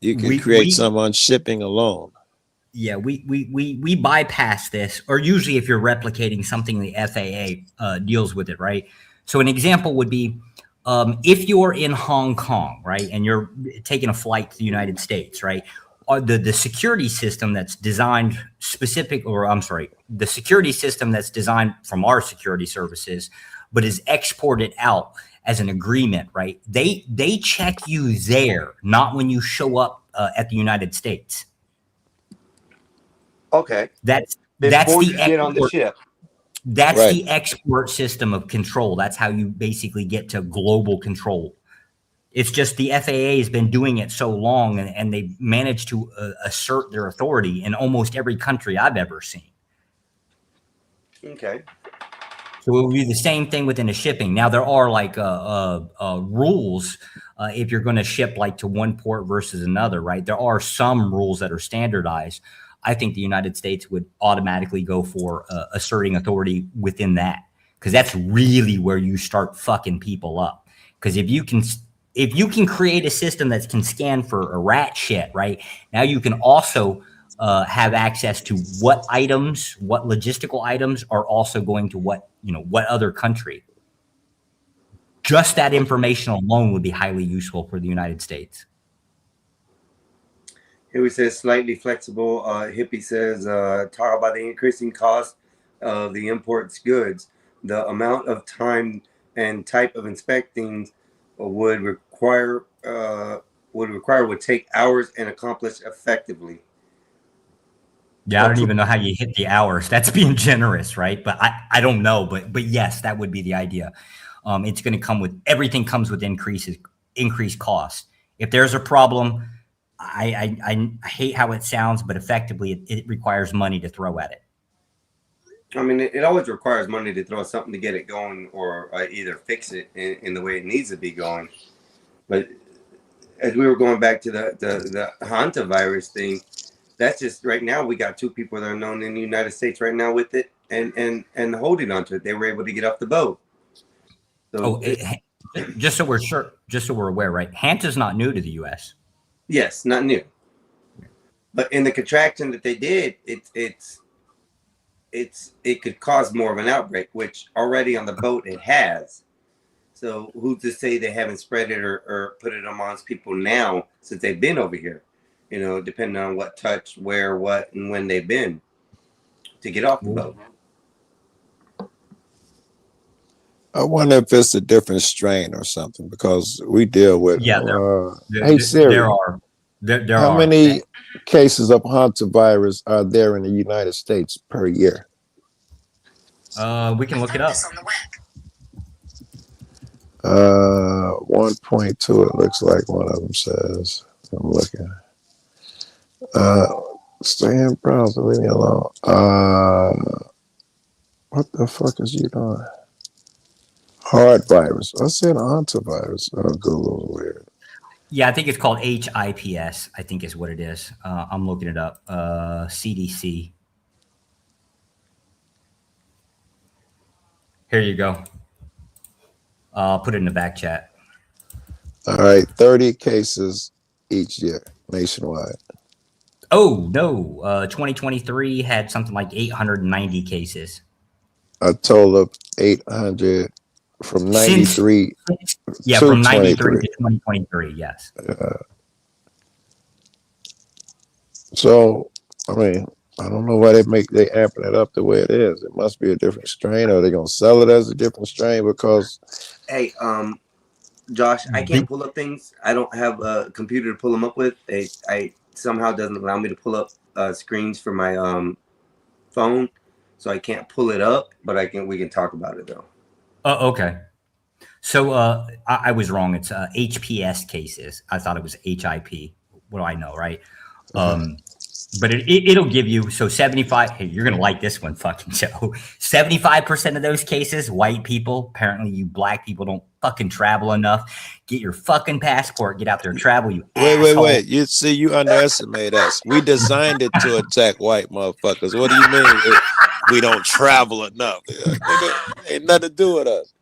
You can create some on shipping alone. Yeah, we bypass this, or usually if you're replicating something, the FAA deals with it, right? So an example would be if you're in Hong Kong, right, and you're taking a flight to the United States, right? The security system that's designed the security system that's designed from our security services, but is exported out as an agreement, right? They check you there, not when you show up at the United States. Okay. That's Before the you get on the ship. That's Right. the export system of control. That's how you basically get to global control. It's just the FAA has been doing it so long, and they've managed to assert their authority in almost every country I've ever seen. Okay. So it would be the same thing within the shipping. Now there are like rules if you're going to ship like to one port versus another, right? There are some rules that are standardized. I think the United States would automatically go for asserting authority within that, because that's really where you start fucking people up. Because if you can create a system that can scan for a rat shit, right? Now you can also have access to what items, what logistical items are also going to what other country. Just that information alone would be highly useful for the United States. Here we says slightly flexible. Hippie says, talk about the increasing cost of the imports goods. The amount of time and type of inspecting would take hours and accomplish effectively. Yeah, I don't even know how you hit the hours. That's being generous, right? But I don't know. But yes, that would be the idea. It's going to come with everything comes with increased costs. If there's a problem, I hate how it sounds, but effectively it requires money to throw at it. I mean, it always requires money to throw something to get it going, or either fix it in the way it needs to be going. But as we were going back to the hantavirus thing, that's just right now we got 2 people that are known in the United States right now with it and holding onto it. They were able to get off the boat. So just so we're aware, right? Hanta's not new to the U.S. Yes, not new. But in the contraction that they did, it could cause more of an outbreak, which already on the boat it has. So who's to say they haven't spread it or put it amongst people now since they've been over here? Depending on what touch, where, what, and when they've been to get off the boat. I wonder if it's a different strain or something, because we deal with. Hey Siri, there how are many cases of hantavirus are there in the United States per year? We can look it up. 1.2. It looks like one of them says. I'm looking. Stay in browser. Leave me alone. What the fuck is you doing? Hard virus. I said hantavirus. Oh, Google's weird. Yeah, I think it's called HIPS. I think is what it is. I'm looking it up. CDC. Here you go. I'll put it in the back chat. All right, 30 cases each year nationwide. Oh no, 2023 had something like 890 cases. A total of 800 from 93. From 93 to 2023. Yes. So, I mean, I don't know why they amping it up the way it is. It must be a different strain, or they're gonna sell it as a different strain because. Hey, Josh, I can't pull up things. I don't have a computer to pull them up with. I somehow doesn't allow me to pull up screens for my phone, so I can't pull it up. But we can talk about it though. Okay. So I was wrong. It's HPS cases. I thought it was HIP. What do I know, right? But it'll give you, so 75, hey, you're going to like this one, fucking Joe. 75% of those cases, white people, apparently you black people don't fucking travel enough. Get your fucking passport, get out there and travel, you asshole. Wait. You see, you underestimate us. We designed it to attack white motherfuckers. What do you mean we don't travel enough? Ain't nothing to do with us.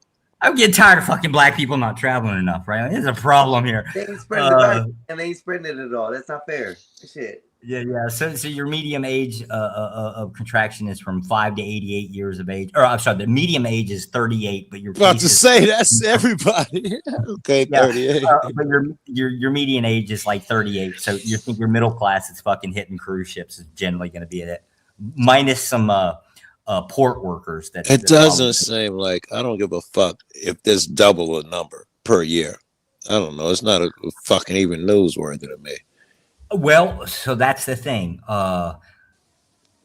I'm getting tired of fucking black people not traveling enough, right? There's a problem here. They ain't spreading it out, and they ain't spreading it at all. That's not fair. Shit. Yeah. So your medium age of contraction is from 5 to 88 years of age. Or I'm sorry, the medium age is 38, but your about to say that's everybody. Okay, yeah, 38. but your median age is like 38. So you think your middle class is fucking hitting cruise ships is generally going to be it, minus some port workers. It doesn't seem like, I don't give a fuck if there's double a number per year. I don't know. It's not a fucking even newsworthy to me. Well, so that's the thing.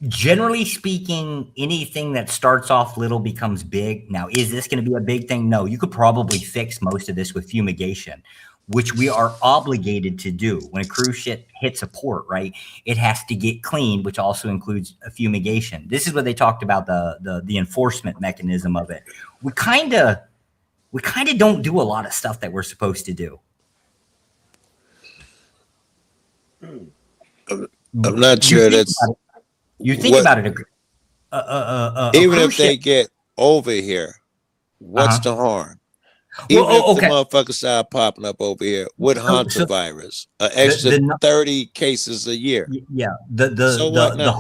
Generally speaking, anything that starts off little becomes big. Now, is this going to be a big thing? No, you could probably fix most of this with fumigation, which we are obligated to do. When a cruise ship hits a port, right, it has to get cleaned, which also includes a fumigation. This is what they talked about, the enforcement mechanism of it. We kind of don't do a lot of stuff that we're supposed to do. I'm not sure that's. You think about it. Even if they get over here, what's the harm? Even if the motherfuckers start popping up over here with hantavirus, an extra 30 cases a year. Yeah, the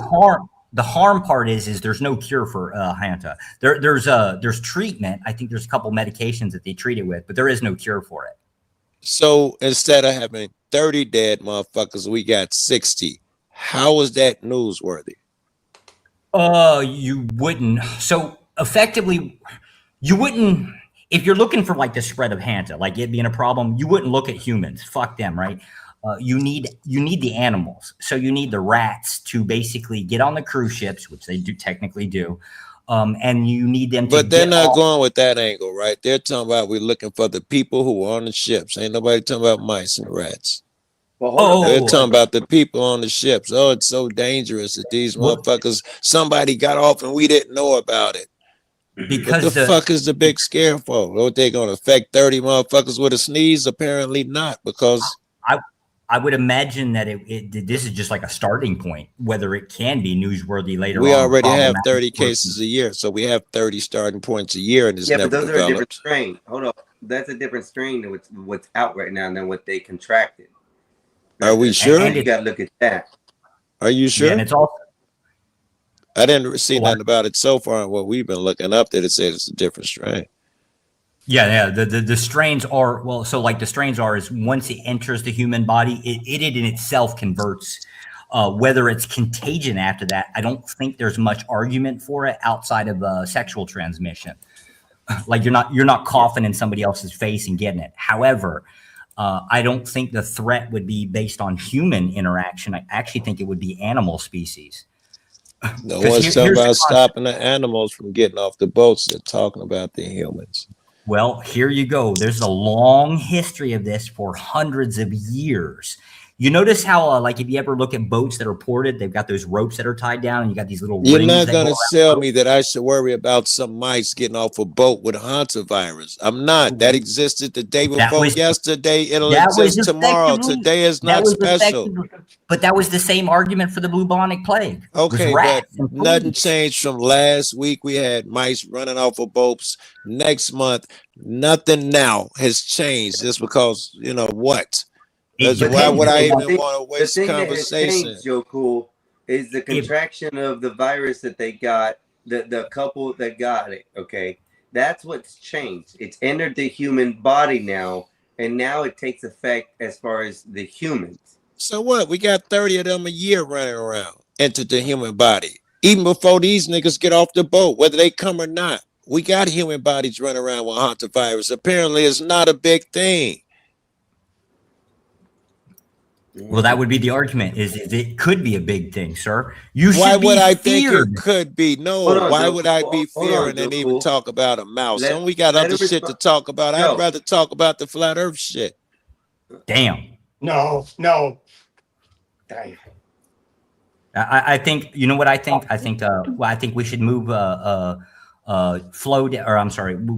harm part is there's no cure for hanta. There's treatment. I think there's a couple medications that they treat it with, but there is no cure for it. So instead of having 30 dead motherfuckers, we got 60. How is that newsworthy? You wouldn't. So effectively, you wouldn't. If you're looking for like the spread of hanta, like it being a problem, you wouldn't look at humans. Fuck them, right? You need the animals. So you need the rats to basically get on the cruise ships, which they do technically do. And you need them to. But they're not going with that angle, right? They're talking about we're looking for the people who are on the ships. Ain't nobody talking about mice and rats. They're talking about the people on the ships. Oh, it's so dangerous that these motherfuckers, somebody got off and we didn't know about it. Because what the fuck is the big scare for? What, they gonna affect 30 motherfuckers with a sneeze? Apparently not, because I would imagine that this is just like a starting point. Whether it can be newsworthy later on. We already have 30 cases a year, so we have 30 starting points a year, and it's never but those developed. are a different strain. Hold on, that's a different strain than what's out right now than what they contracted. Are we sure? And you got to look at that. Are you sure? Yeah, and it's also. I didn't see nothing about it so far. What we've been looking up, that it said it's a different strain. Yeah. The strains are, well, so like the strains are is once it enters the human body, it in itself converts. Whether it's contagion after that, I don't think there's much argument for it outside of sexual transmission. Like you're not coughing in somebody else's face and getting it. However, I don't think the threat would be based on human interaction. I actually think it would be animal species. No one's talking about stopping the animals from getting off the boats. They're talking about the humans. Well, here you go. There's a long history of this for hundreds of years. You notice how, like, if you ever look at boats that are ported, they've got those ropes that are tied down, and you got these little You're rings not that going go to around tell the me that I should worry about some mice getting off a boat with a hantavirus. I'm not. That existed the day before yesterday. It'll exist tomorrow. Today is not special. But that was the same argument for the bubonic plague. Okay, but nothing changed from last week. We had mice running off of boats. Next month, nothing now has changed. Just because, you know what? Why would I even want to waste conversation? Joe Cool, is the contraction of the virus that they got, the couple that got it. Okay, that's what's changed. It's entered the human body now, and now it takes effect as far as the humans. So what? We got 30 of them a year running around into the human body. Even before these niggas get off the boat, whether they come or not, we got human bodies running around with hantavirus. Apparently, it's not a big thing. Well, that would be the argument. Is it could be a big thing, sir? You should Why would be I feared. think it could be? No. Hold on, Why Joe. would I be Hold on, fearing and Joe. even talk about a mouse? Let- And we got let other him shit to respond. talk about. Joe. I'd rather talk about the flat Earth shit. Damn. No. I think, you know what I think? I think I think we should move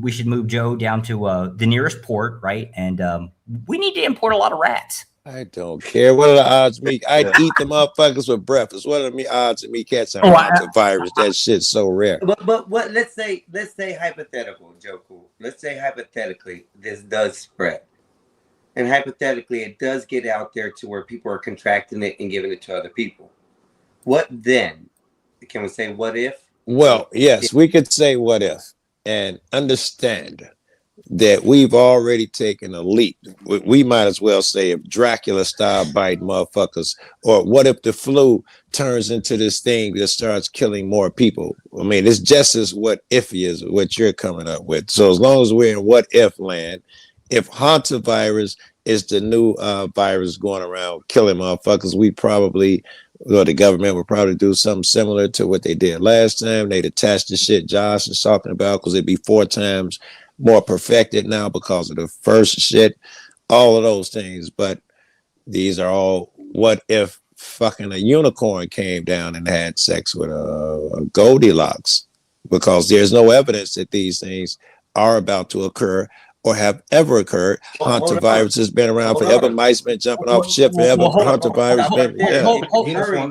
we should move Joe down to the nearest port, right? And we need to import a lot of rats. I don't care. What are the odds of me? I'd eat the motherfuckers with breakfast. What are the odds of me catching a virus? That shit's so rare. But what? Let's say hypothetical, Joe. Cool. Let's say hypothetically this does spread, and hypothetically it does get out there to where people are contracting it and giving it to other people. What then? Can we say what if? Well, yes, we could say what if and understand that we've already taken a leap. We might as well say if Dracula style bite motherfuckers, or what if the flu turns into this thing that starts killing more people? I mean, it's just as what if is what you're coming up with. So as long as we're in what if land, if hantavirus is the new virus going around killing motherfuckers, we probably, well, the government would probably do something similar to what they did last time. They'd attach the shit Josh is talking about, because it'd be 4 times more perfected now because of the first shit, all of those things. But these are all what if fucking a unicorn came down and had sex with a Goldilocks, because there's no evidence that these things are about to occur or have ever occurred. Hantavirus has been around forever. Mice been jumping off ship forever. Hantavirus been, yeah.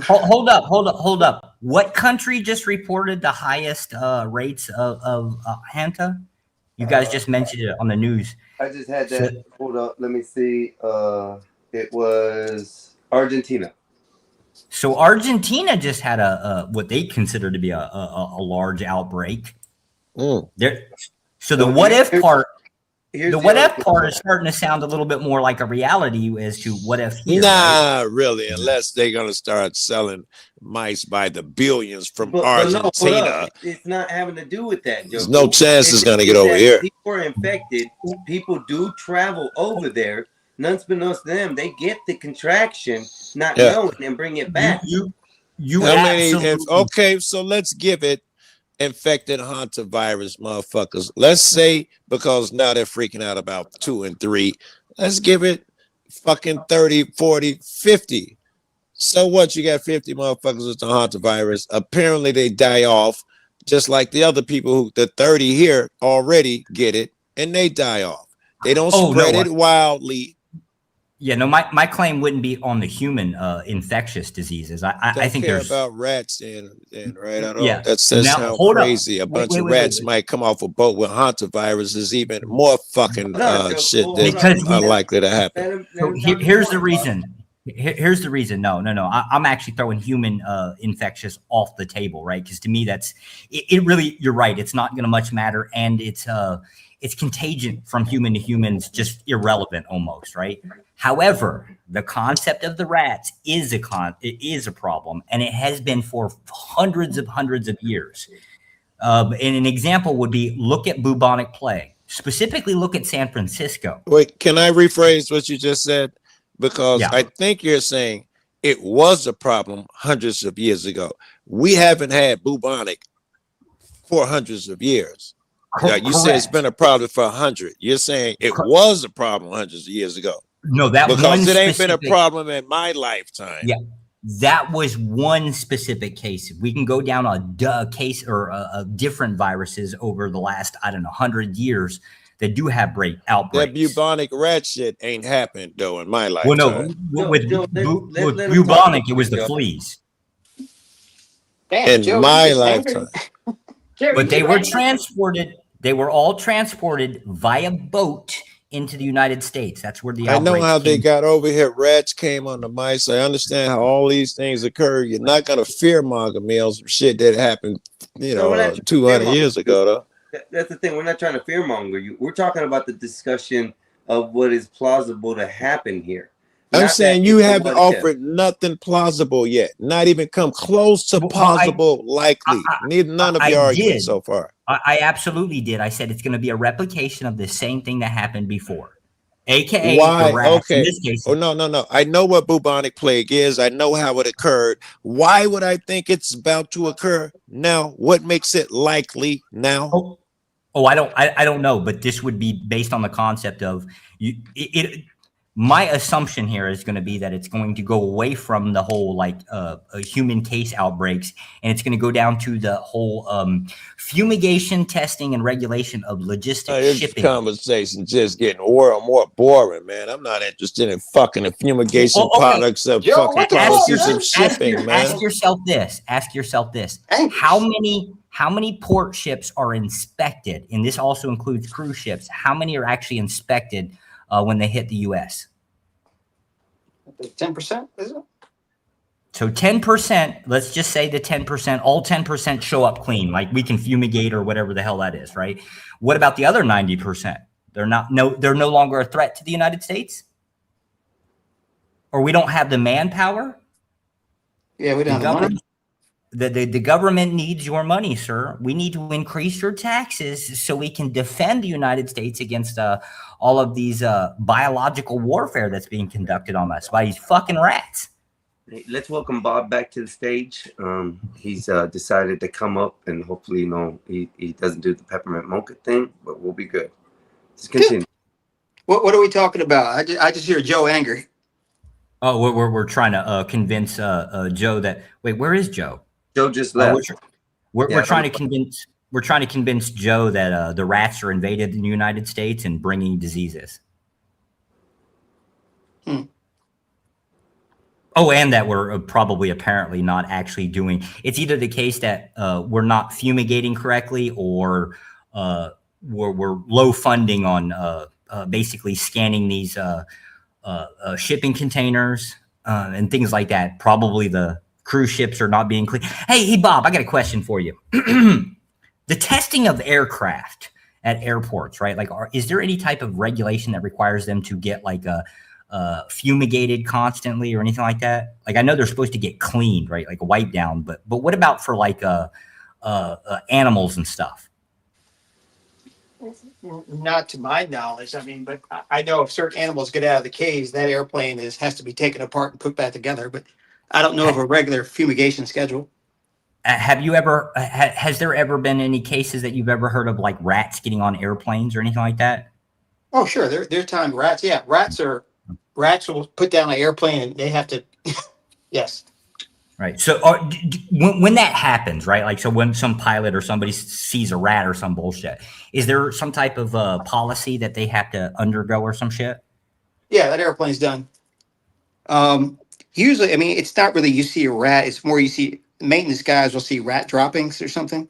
Hold up. What country just reported the highest rates of Hanta? You guys just mentioned it on the news. I just had that. Hold up. Let me see. It was Argentina. So Argentina just had a what they consider to be a large outbreak. There. So the what if part. The what if part is starting to sound a little bit more like a reality as to what if here, nah, right? really, unless they're gonna start selling mice by the billions from But Argentina. no, it's not having to do with that, Joe. There's no chance it's gonna get over here. People are infected. People do travel over there. Unbeknownst to them, they get the contraction, not knowing, and bring it back. Okay, so let's give it infected hantavirus motherfuckers. Let's say, because now they're freaking out about 2 and 3, let's give it fucking 30, 40, 50. So what? You got 50 motherfuckers with the hantavirus. Apparently they die off, just like the other people who, the 30 here already get it and they die off. They don't spread it wildly. Yeah, no, my claim wouldn't be on the human infectious diseases. I think care there's about rats and right. I don't. Yeah. That says Now, how hold up. crazy a bunch Wait, of wait, rats wait. might come off a boat with hantavirus is even more fucking shit that Because are likely to happen. So here's the reason. Here's the reason. No. I'm actually throwing human infectious off the table, right? Because to me, that's it. Really, you're right. It's not going to much matter, and it's contagion from human to humans, just irrelevant almost, right? However, the concept of the rats is a problem, and it has been for hundreds of years. And an example would be look at bubonic plague. Specifically, look at San Francisco. Wait, can I rephrase what you just said? Because I think you're saying it was a problem hundreds of years ago. We haven't had bubonic for hundreds of years. You said it's been a problem for 100. You're saying it was a problem hundreds of years ago. No, that because one it ain't been a specific- problem in my lifetime. Yeah, that was one specific case. We can go down a case or different viruses over the last 100 years that do have outbreaks. That bubonic rat shit ain't happened though in my lifetime. Well, no, with bubonic, it was the fleas. In my lifetime. But they were transported. They were all transported via boat into the United States. That's where the I know how they came. got over here. Rats came on the mice. I understand how all these things occur. You're not gonna fearmonger me on some shit that happened, 200 years ago, though. That's the thing. We're not trying to fearmonger you. We're talking about the discussion of what is plausible to happen here. I'm saying you haven't offered nothing plausible yet. Not even come close to plausible likely. None of your arguments so far. I absolutely did. I said it's going to be a replication of the same thing that happened before. AKA Why? the rats. In Okay. this case, Oh, no. I know what bubonic plague is. I know how it occurred. Why would I think it's about to occur now? What makes it likely now? I don't know, but this would be based on the concept of my assumption here is going to be that it's going to go away from the whole human case outbreaks, and it's going to go down to the whole fumigation, testing, and regulation of logistics, This shipping. conversation just getting more and more boring, man. I'm not interested in fucking the fumigation products of fucking policies of shipping, man. Ask yourself this. How many port ships are inspected? And this also includes cruise ships. How many are actually inspected when they hit the U.S.? 10%, is it? So 10%, let's just say the 10%, all 10% show up clean, like we can fumigate or whatever the hell that is, right? What about the other 90%? They're no longer a threat to the United States? Or we don't have the manpower? Yeah, we don't have the money. The government needs your money, sir. We need to increase your taxes so we can defend the United States against all of these biological warfare that's being conducted on us by these fucking rats. Hey, let's welcome Bob back to the stage. He's decided to come up, and hopefully, he doesn't do the peppermint mocha thing, but we'll be good. Let's continue. What are we talking about? I just hear Joe angry. Oh, we're trying to convince Joe that. Wait, where is Joe? Joe just left. We're trying to convince Joe that the rats are invaded in the United States and bringing diseases. Oh, and that we're probably apparently not actually doing. It's either the case that we're not fumigating correctly, or we're low funding on basically scanning these shipping containers and things like that. Probably the cruise ships are not being clean. Hey, Bob, I got a question for you. The testing of aircraft at airports, right? Like, is there any type of regulation that requires them to get fumigated constantly or anything like that? Like, I know they're supposed to get cleaned, right? Like a wipe down, but what about for animals and stuff? Not to my knowledge. I mean, but I know if certain animals get out of the cage, that airplane has to be taken apart and put back together. But I don't know of a regular fumigation schedule. Have you ever? Has there ever been any cases that you've ever heard of, like rats getting on airplanes or anything like that? Oh, sure. There's time rats. Yeah, rats will put down an airplane and they have to. Yes. Right. So when that happens, right? Like, so when some pilot or somebody sees a rat or some bullshit, is there some type of policy that they have to undergo or some shit? Yeah, that airplane's done. Usually, I mean, it's not really you see a rat. It's more you see maintenance guys will see rat droppings or something.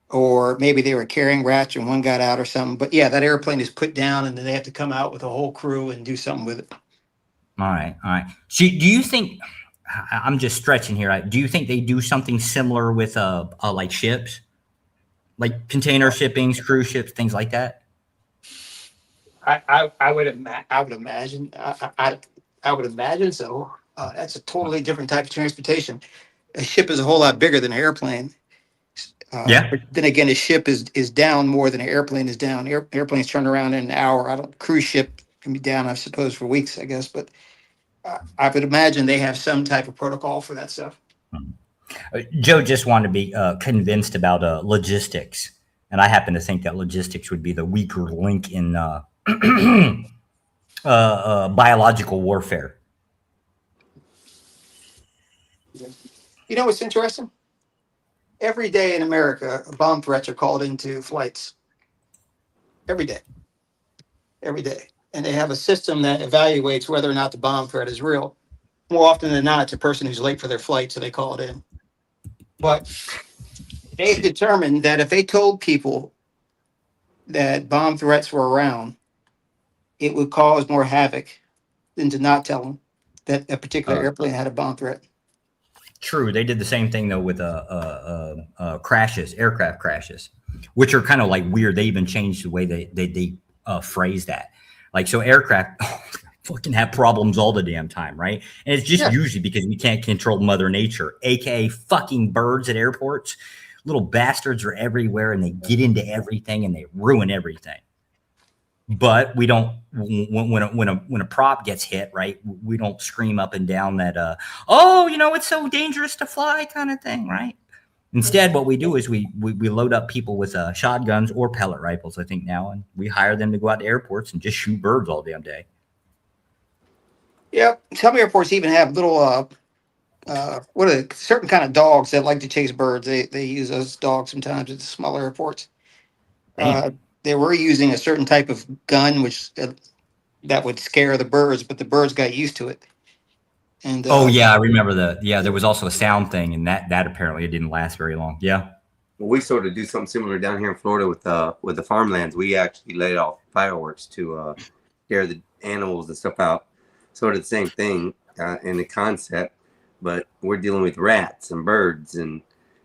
Or maybe they were carrying rats and one got out or something. But yeah, that airplane is put down and then they have to come out with a whole crew and do something with it. All right. So do you think, I'm just stretching here, right? Do you think they do something similar with like ships? Like container shippings, cruise ships, things like that? I would imagine. I would imagine so. That's a totally different type of transportation. A ship is a whole lot bigger than an airplane. But then again, a ship is down more than an airplane is down. Airplanes turn around in an hour. Cruise ship can be down, I suppose, for weeks, I guess. But I would imagine they have some type of protocol for that stuff. Joe just wanted to be convinced about logistics. And I happen to think that logistics would be the weaker link in biological warfare. You know what's interesting? Every day in America, bomb threats are called into flights. Every day. And they have a system that evaluates whether or not the bomb threat is real. More often than not, it's a person who's late for their flight, so they call it in. But they've determined that if they told people that bomb threats were around, it would cause more havoc than to not tell them that a particular airplane had a bomb threat. True. They did the same thing, though, with crashes, aircraft crashes, which are kind of like weird. They even changed the way they phrase that. Like, so aircraft fucking have problems all the damn time, right? And it's just usually because we can't control Mother Nature, aka fucking birds at airports. Little bastards are everywhere and they get into everything and they ruin everything. but we don't when a prop gets hit, right? We don't scream up and down that oh, it's so dangerous to fly kind of thing, right? Instead, what we do is we load up people with shotguns or pellet rifles, I think now, and we hire them to go out to airports and just shoot birds all damn day. Yep. Some airports even have little certain kind of dogs that like to chase birds. They use those dogs sometimes at the smaller airports. They were using a certain type of gun which that would scare the birds, but the birds got used to it. And oh yeah, I remember that. Yeah, there was also a sound thing, and that apparently it didn't last very long. Yeah. Well, we sort of do something similar down here in Florida with the farmlands. We actually laid off fireworks to scare the animals and stuff out. Sort of the same thing in the concept, but we're dealing with rats and birds and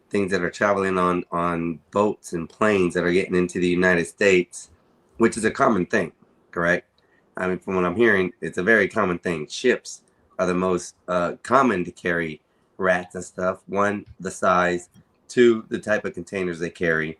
things that are traveling on boats and planes that are getting into the United States, which is a common thing, correct? I mean, from what I'm hearing, it's a very common thing. Ships are the most common to carry rats and stuff. One, the size. Two, the type of containers they carry.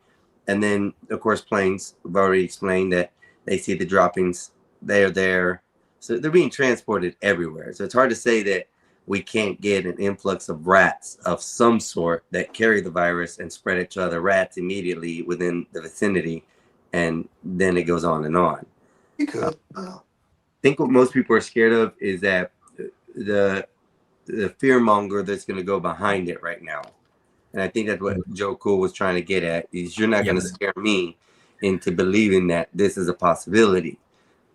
And then, of course, planes. We've already explained that they see the droppings. They're there. So they're being transported everywhere. So it's hard to say that we can't get an influx of rats of some sort that carry the virus and spread it to other rats immediately within the vicinity. And then it goes on and on. You could. I think what most people are scared of is that the fear monger that's going to go behind it right now. And I think that's what Joe Cool was trying to get at, is you're not going to scare me into believing that this is a possibility.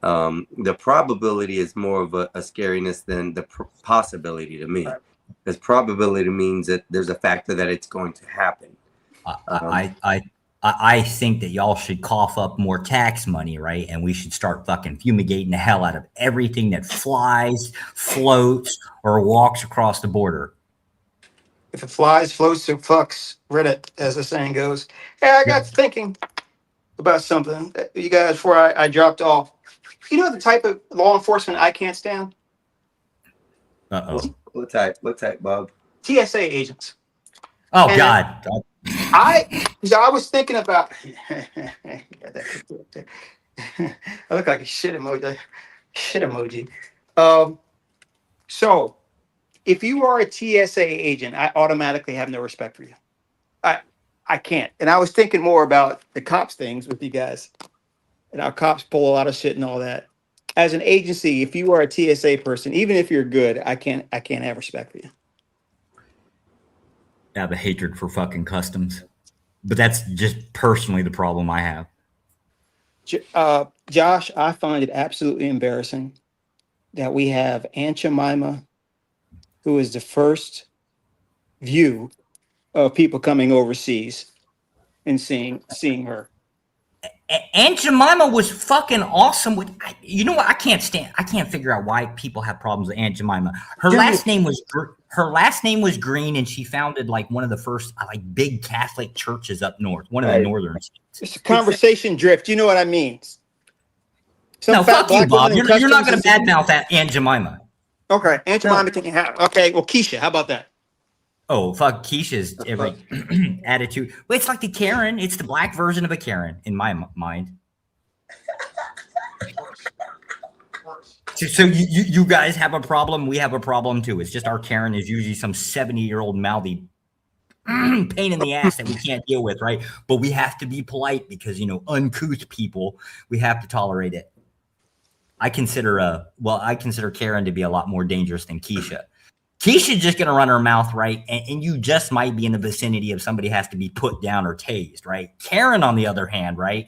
The probability is more of a scariness than the possibility to me, because probability means that there's a factor that it's going to happen. I think that y'all should cough up more tax money, right? And we should start fucking fumigating the hell out of everything that flies, floats, or walks across the border. If it flies, floats, or fucks, Reddit, as the saying goes. Hey, I got thinking about something, you guys, before I dropped off. You know the type of law enforcement I can't stand? Uh-oh. What type, Bob? TSA agents. Oh, And God. I was thinking about. I look like a shit emoji. So, if you are a TSA agent, I automatically have no respect for you. I can't. And I was thinking more about the cops things with you guys, and our cops pull a lot of shit and all that. As an agency, if you are a TSA person, even if you're good, I can't have respect for you. I have a hatred for fucking customs, but that's just personally the problem I have. Josh, I find it absolutely embarrassing that we have Aunt Jemima, who is the first view of people coming overseas and seeing her. Aunt Jemima was fucking awesome. You know what? I can't figure out why people have problems with Aunt Jemima. Her last name was Green, and she founded like one of the first like big Catholic churches up north, one of the northern states. It's a conversation drift. You know what I mean? No, fuck you, Bob. You're not going to badmouth that Aunt Jemima. Okay, Aunt Jemima can have. Okay, well, Keisha, how about that? Oh, fuck Keisha's attitude. Well, it's like the Karen. It's the black version of a Karen in my mind. So you guys have a problem. We have a problem too. It's just our Karen is usually some 70-year-old mouthy pain in the ass that we can't deal with, right? But we have to be polite because, uncouth people, we have to tolerate it. I consider Karen to be a lot more dangerous than Keisha. Keisha's just going to run her mouth, right? And you just might be in the vicinity of somebody has to be put down or tased, right? Karen, on the other hand, right?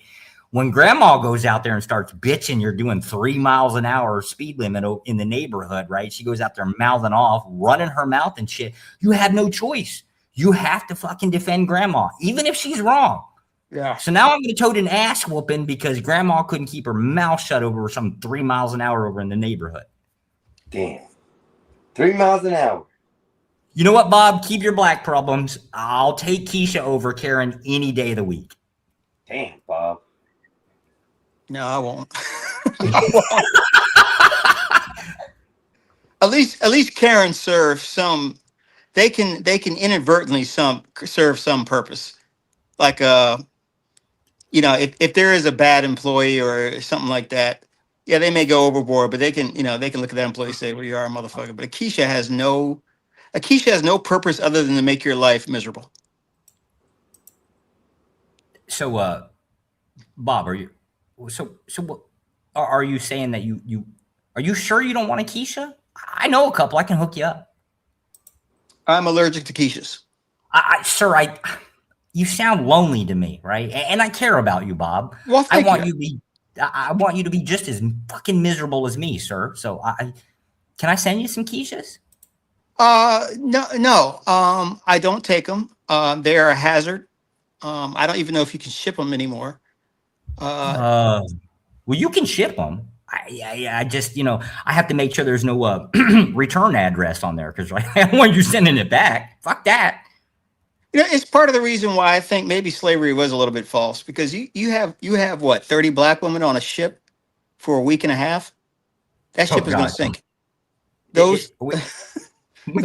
When grandma goes out there and starts bitching, you're doing 3 miles an hour speed limit in the neighborhood, right? She goes out there mouthing off, running her mouth and shit. You have no choice. You have to fucking defend grandma, even if she's wrong. Yeah. So now I'm going to tote an ass whooping because grandma couldn't keep her mouth shut over some 3 miles an hour over in the neighborhood. Damn. 3 miles an hour. You know what, Bob? Keep your black problems. I'll take Keisha over Karen any day of the week. Damn, Bob. No, I won't. At least Karen serves some. They can inadvertently serve some purpose. Like you know, if there is a bad employee or something like that, yeah, they may go overboard, but they can, you know, they can look at that employee and say, well, you are a motherfucker. But Akeisha has no purpose other than to make your life miserable. So, Bob, are you what are you saying that you are you sure you don't want a Keisha? I know a couple. I can hook you up. I'm allergic to Keishas. Sir, you sound lonely to me, right? And I care about you, Bob. Well, I want you to be just as fucking miserable as me, sir. So can I send you some Keishas? No. I don't take them. They're a hazard. I don't even know if you can ship them anymore. Well, you can ship them. I just, you know, I have to make sure there's no return address on there because I don't want you sending it back. Fuck that. You know, it's part of the reason why I think maybe slavery was a little bit false because you have what, 30 black women on a ship for a week and a half? That ship is going to sink. Those we're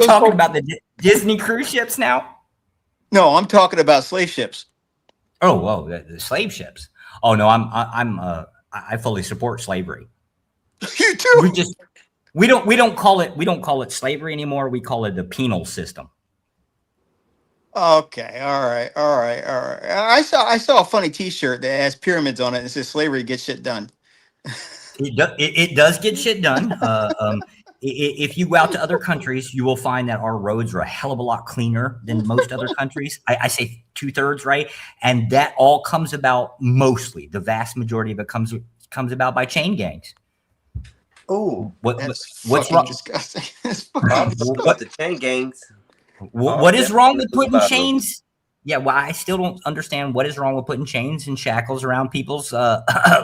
talking about the Disney cruise ships now? No, I'm talking about slave ships. Oh, whoa, the slave ships. Oh no, I fully support slavery. You too. We don't call it slavery anymore. We call it the penal system. Okay, all right. I saw a funny T-shirt that has pyramids on it and it says "Slavery gets shit done." It does get shit done. If you go out to other countries, you will find that our roads are a hell of a lot cleaner than most other countries. I say 2/3, right? And that all comes about mostly, the vast majority of it comes about by chain gangs. Oh, what's wrong? Disgusting. What the chain gangs? What is wrong with putting chains? Yeah, well, I still don't understand what is wrong with putting chains and shackles around people's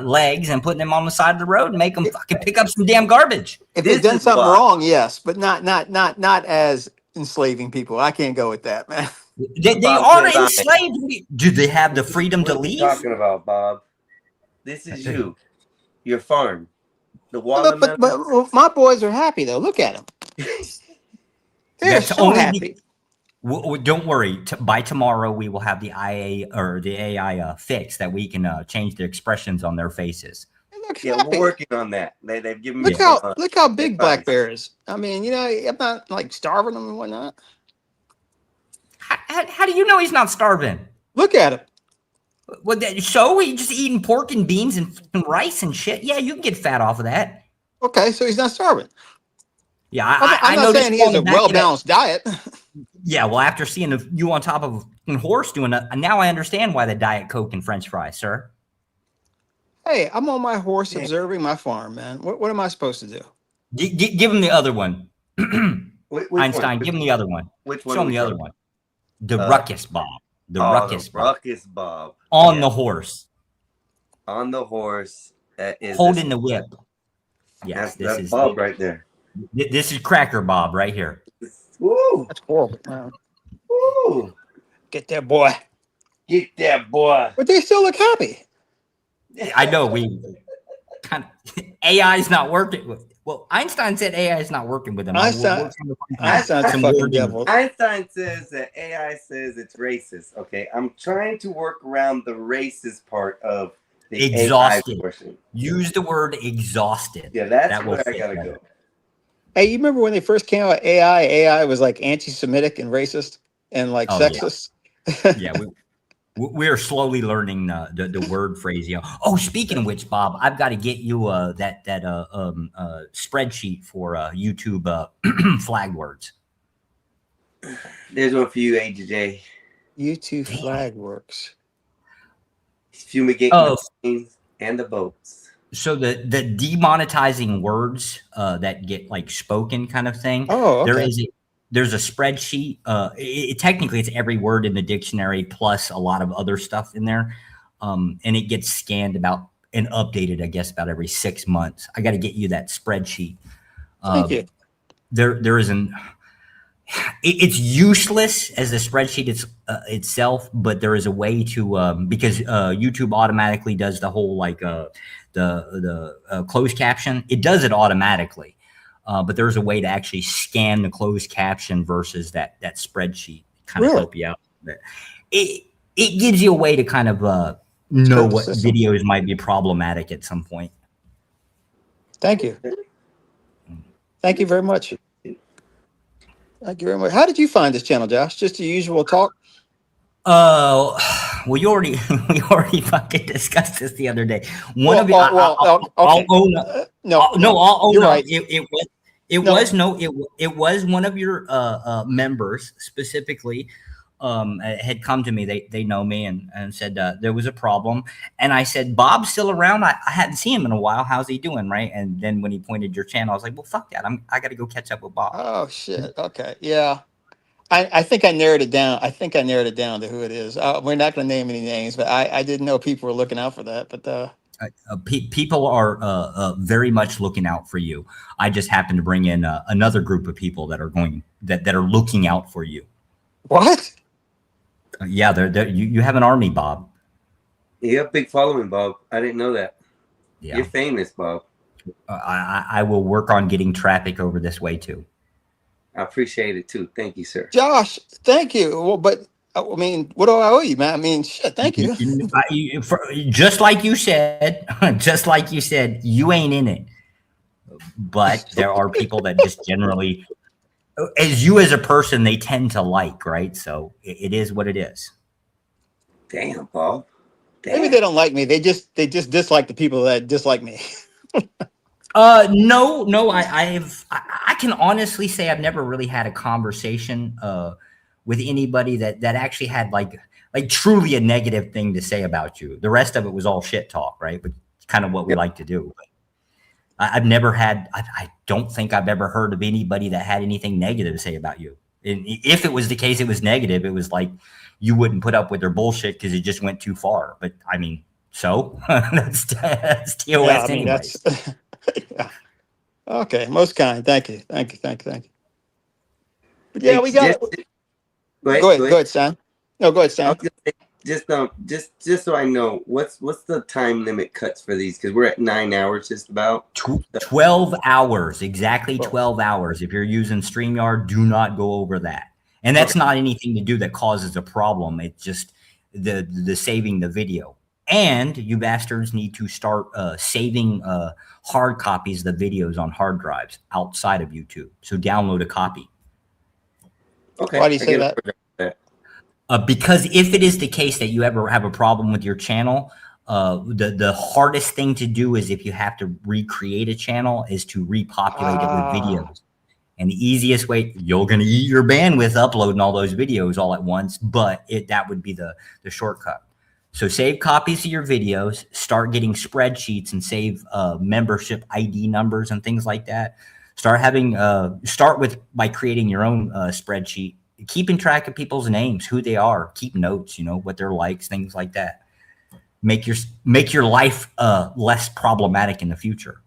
legs and putting them on the side of the road and make them fucking pick up some damn garbage. If they've done something wrong, yes, but not as enslaving people. I can't go with that, man. They are enslaved. Do they have the freedom to leave? What are you talking about, Bob? This is you. Your farm. The watermelon. But my boys are happy though. Look at them. They're so happy. Don't worry. By tomorrow, we will have the AI fix that we can change the expressions on their faces. Yeah, we're working on that. They've given me. Look how big Black Bear is. I mean, you know, I'm not like starving them and whatnot. How do you know he's not starving? Look at him. Well, so he's just eating pork and beans and rice and shit. Yeah, you can get fat off of that. Okay, so he's not starving. Yeah, I'm not saying he has a well-balanced diet. Yeah, well, after seeing you on top of a horse doing that, now I understand why the Diet Coke and French fries, sir. Hey, I'm on my horse observing my farm, man. What am I supposed to do? Give him the other one. Einstein, one? give him the other one. Which one? Show him the other one. The Ruckus Bob. The Ruckus Bob. On the horse. On the horse. That is holding the whip. Yes, this is Bob right there. This is Cracker Bob right here. Woo! That's horrible, man. Woo! Get that boy. Get that boy. But they still look happy. I know we kind of AI is not working. Well, Einstein said AI is not working with them. Einstein says that AI says it's racist. Okay, I'm trying to work around the racist part of the exhausted. AI portion. Use the word exhausted. Yeah, that's where I gotta go. Hey, you remember when they first came out with AI? AI was like anti-Semitic and racist and like sexist. Yeah, we are slowly learning the word phrase. You know. Oh, speaking of which, Bob, I've got to get you that spreadsheet for YouTube flag words. There's one for you, AJ. YouTube flag works. Fumigating the planes and the boats. So the demonetizing words that get like spoken kind of thing. Oh, okay. There's a spreadsheet. Technically, it's every word in the dictionary plus a lot of other stuff in there, and it gets scanned about and updated, I guess, about every 6 months. I got to get you that spreadsheet. Thank you. There isn't. It's useless as a spreadsheet itself, but there is a way to because YouTube automatically does the whole like the closed caption. It does it automatically, but there's a way to actually scan the closed caption versus that spreadsheet. Kind of help you out. It gives you a way to kind of know hurt the what system. videos might be problematic at some point. Thank you. Thank you very much. Thank you very much. How did you find this channel, Josh? Just the usual talk? Well, you already we already fucking discussed this the other day. One of you, okay. I'll own up. No, I'll own you're up. right. It was one of your members specifically had come to me. They know me and said there was a problem, and I said, Bob's still around. I hadn't seen him in a while. How's he doing? Right? And then when he pointed your channel, I was like, well, fuck that. I got to go catch up with Bob. Oh shit. Okay. Yeah. I think I narrowed it down. I think I narrowed it down to who it is. We're not going to name any names, but I didn't know people were looking out for that. But people are very much looking out for you. I just happen to bring in another group of people that are that are looking out for you. What? Yeah, you have an army, Bob. You have a big following, Bob. I didn't know that. Yeah. You're famous, Bob. I will work on getting traffic over this way too. I appreciate it too. Thank you, sir. Josh, thank you. Well, but I mean, what do I owe you, man? I mean, shit, thank you. Just like you said, you ain't in it. But there are people that just generally, as you as a person, they tend to like, right? So it is what it is. Damn, Bob. Damn. Maybe they don't like me. They just dislike the people that dislike me. No, I can honestly say I've never really had a conversation with anybody that actually had like truly a negative thing to say about you. The rest of it was all shit talk, right? But it's kind of what we like to do. But I've never had, I don't think I've ever heard of anybody that had anything negative to say about you. And if it was the case, it was negative. It was like you wouldn't put up with their bullshit because it just went too far. But I mean, so that's TOS anyway. Yeah. Okay, most kind. Thank you. But yeah, we got it. Go ahead, Sam. No, go ahead, Sam. Just so I know, what's the time limit cuts for these? Because we're at 9 hours, just about 12 hours, exactly 12 hours. If you're using StreamYard, do not go over that. And that's not anything to do that causes a problem. It's just the saving the video. And you bastards need to start saving hard copies of the videos on hard drives outside of YouTube. So download a copy. Okay. Why do you say that? Because if it is the case that you ever have a problem with your channel, the hardest thing to do is if you have to recreate a channel is to repopulate it with videos. And the easiest way, you're going to eat your bandwidth uploading all those videos all at once, but that would be the shortcut. So save copies of your videos, start getting spreadsheets and save membership ID numbers and things like that. Start by creating your own spreadsheet, keeping track of people's names, who they are, keep notes, what their likes, things like that. Make your life less problematic in the future.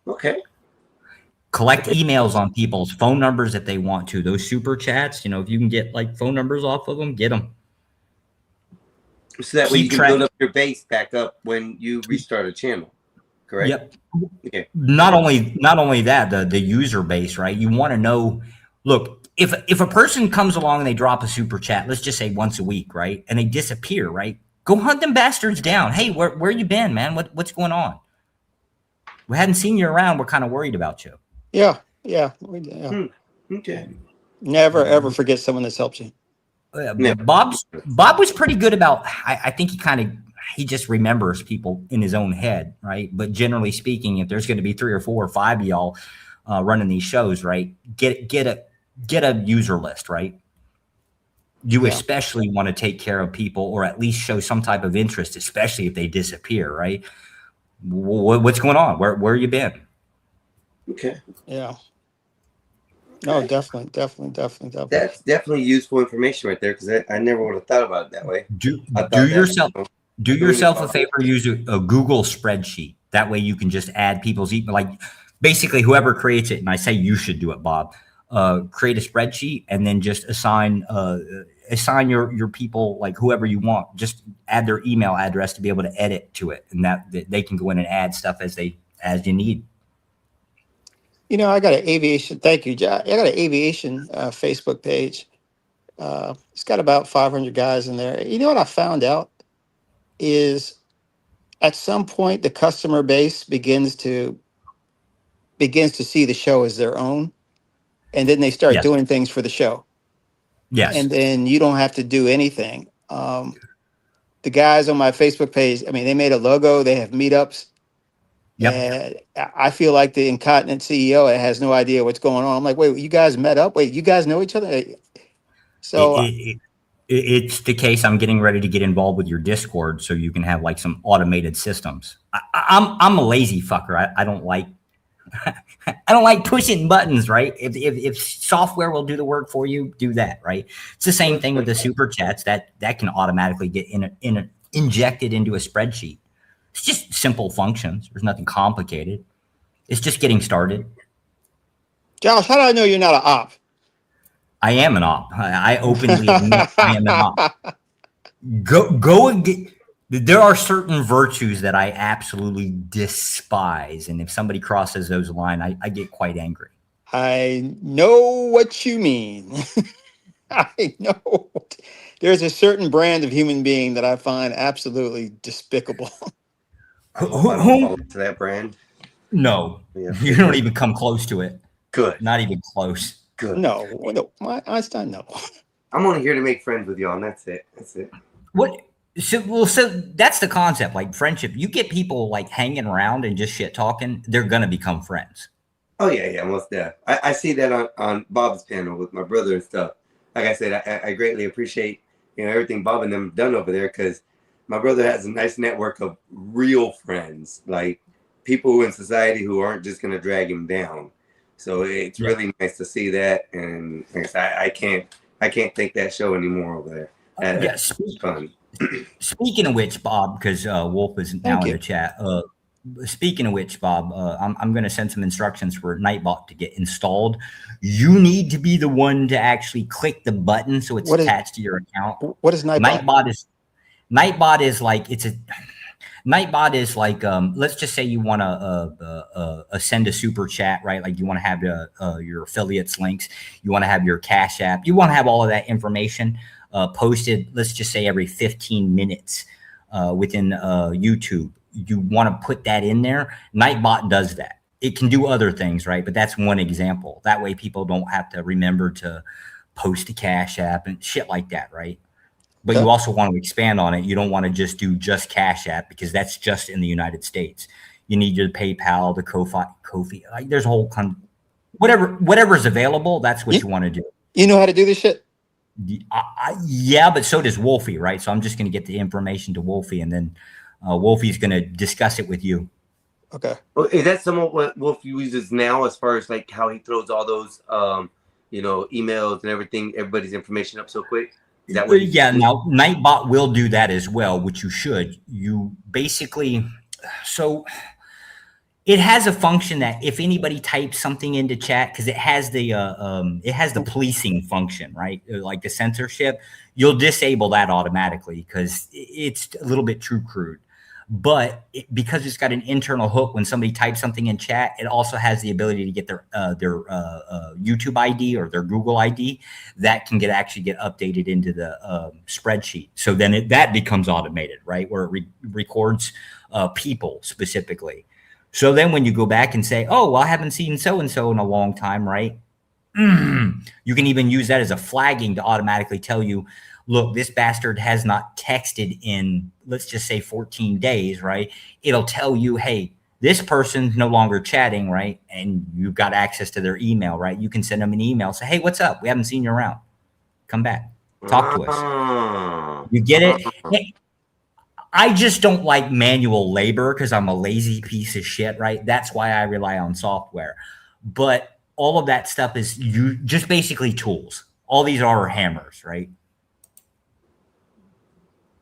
Okay. Collect emails on people's phone numbers if they want to. Those super chats, if you can get like phone numbers off of them, get them. So that way you can build up your base back up when you restart a channel, correct? Yep. Okay. Not only that, the user base, right? You want to know, look, if a person comes along and they drop a super chat, let's just say once a week, right? And they disappear, right? Go hunt them bastards down. Hey, where you been, man? What's going on? We hadn't seen you around. We're kind of worried about you. Yeah. Okay. Never ever forget someone that's helped you. Bob was pretty good about. I think he just remembers people in his own head, right? But generally speaking, if there's going to be 3 or 4 or 5 of y'all running these shows, right? Get a user list, right? You especially want to take care of people, or at least show some type of interest, especially if they disappear, right? What's going on? Where you been? Okay. Yeah. No, definitely. That's definitely useful information right there, because I never would have thought about it that way. Do yourself a favor, use a Google spreadsheet. That way you can just add people's email, like basically whoever creates it, and I say you should do it, Bob, create a spreadsheet and then just assign your people, like whoever you want, just add their email address to be able to edit to it, and that they can go in and add stuff as you need. I got an aviation. Thank you, Josh. I got an aviation Facebook page. It's got about 500 guys in there. You know what I found out is at some point the customer base begins to see the show as their own, and then they start Yes. doing things for the show, Yes. and then you don't have to do anything. The guys on my Facebook page, I mean, they made a logo, they have meetups. Yep. And I feel like the incontinent CEO has no idea what's going on. I'm like, wait, you guys met up? Wait, you guys know each other? So It's the case. I'm getting ready to get involved with your Discord so you can have like some automated systems. I'm a lazy fucker. I don't like I don't like pushing buttons, right? If software will do the work for you, do that, right? It's the same thing with the super chats that can automatically get injected into a spreadsheet. It's just simple functions. There's nothing complicated. It's just getting started. Josh, how do I know you're not an op? I am an op. I openly admit I am an op. Go and get. There are certain virtues that I absolutely despise, and if somebody crosses those lines, I get quite angry. I know what you mean. I know. There's a certain brand of human being that I find absolutely despicable. To that brand? No, Yeah. you don't even come close to it. Good. Not even close. Good. No, Einstein, no. I'm only here to make friends with y'all, and that's it. That's it. What? So that's the concept, like friendship. You get people like hanging around and just shit talking, they're gonna become friends. Oh yeah, most definitely. I see that on Bob's panel with my brother and stuff. Like I said, I greatly appreciate everything Bob and them done over there, because my brother has a nice network of real friends, like people in society who aren't just gonna drag him down. So it's really nice to see that, and like I said, I can't take that show anymore over there. Yes. It's fun. Speaking of which, Bob, because Wolf is now in the chat. Speaking of which, Bob, I'm going to send some instructions for Nightbot to get installed. You need to be the one to actually click the button so it's attached to your account. What is Nightbot? Nightbot is like Nightbot is like let's just say you want to send a super chat, right? Like you want to have your affiliates links, you want to have your Cash App, you want to have all of that information posted, let's just say every 15 minutes within YouTube. You want to put that in there. Nightbot does that. It can do other things, right? But that's one example. That way people don't have to remember to post a Cash App and shit like that, right? But you also want to expand on it. You don't want to just do just Cash App, because that's just in the United States. You need your PayPal, the Ko-fi. Like there's a whole whatever's available. That's what you want to do. You know how to do this shit? Yeah, but so does Wolfie, right? So I'm just going to get the information to Wolfie, and then Wolfie's going to discuss it with you. Okay. Well, is that some of what Wolf uses now, as far as like how he throws all those, emails and everything, everybody's information up so quick? Is that what Now Nightbot will do that as well, which you should. You basically, so it has a function that if anybody types something into chat, because it has the policing function, right? Like the censorship, you'll disable that automatically because it's a little bit too crude. But because it's got an internal hook, when somebody types something in chat, it also has the ability to get their YouTube ID or their Google ID that can actually get updated into the spreadsheet. So then that becomes automated, right? Where it records people specifically. So then when you go back and say, oh, well, I haven't seen so-and-so in a long time, right? You can even use that as a flagging to automatically tell you, look, this bastard has not texted in, let's just say 14 days, right? It'll tell you, hey, this person's no longer chatting, right? And you've got access to their email, right? You can send them an email, say, hey, what's up? We haven't seen you around. Come back. Talk to us. You get it? Hey, I just don't like manual labor because I'm a lazy piece of shit, right? That's why I rely on software. But all of that stuff is just basically tools. All these are hammers, right?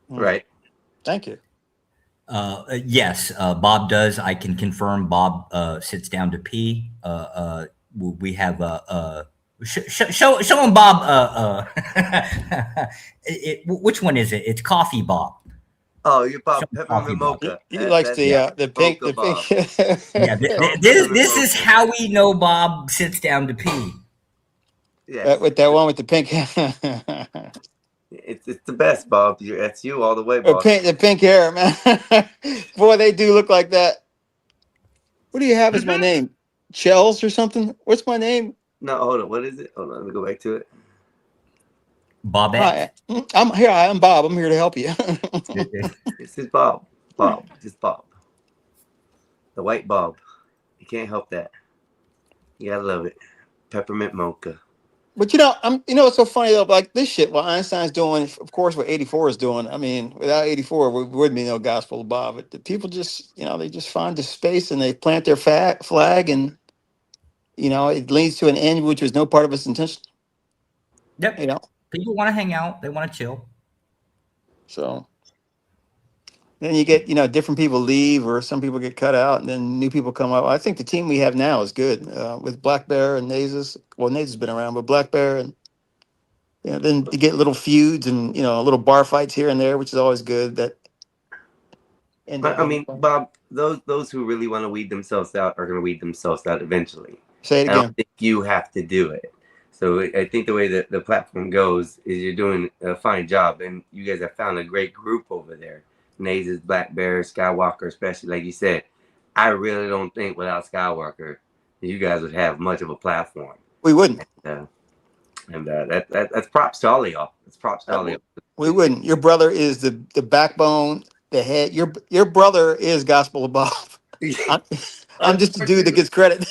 Right. Thank you. Yes, Bob does. I can confirm Bob sits down to pee. We have show him Bob. Which one is it? It's Coffee Bob. Oh, you're Bob Peppermint Mocha. He likes the pink. Yeah, this is how we know Bob sits down to pee. Yeah, with that one with the pink. It's the best, Bob. That's you all the way, Bob. The pink hair, man. Boy, they do look like that. What do you have as my name? Shells or something? What's my name? No, hold on. What is it? Hold on. Let me go back to it. Bobette. Hi, I'm here. I'm Bob. I'm here to help you. This is Bob. Bob. Just Bob. The white Bob. You can't help that. You gotta love it. Peppermint mocha. But you know, it's so funny though. Like this shit, what Einstein's doing, of course, what 84 is doing. I mean, without 84, there wouldn't be no Gospel of Bob. But the people just, they just find the space and they plant their flag, and it leads to an end which was no part of its intention. Yep. People want to hang out. They want to chill. So then you get, different people leave or some people get cut out and then new people come up. I think the team we have now is good with Black Bear and Nazes. Well, Nazes been around, but Black Bear and, then you get little feuds and, little bar fights here and there, which is always good. That. I mean, Bob, those who really want to weed themselves out are going to weed themselves out eventually. Say it again. I don't think you have to do it. So I think the way that the platform goes is you're doing a fine job, and you guys have found a great group over there. Nazes, Black Bear, Skywalker, especially like you said. I really don't think without Skywalker, you guys would have much of a platform. We wouldn't. That's props to all of y'all. It's props to all of y'all. We wouldn't. Your brother is the backbone, the head. Your brother is Gospel of Bob. I'm just a dude that gets credit.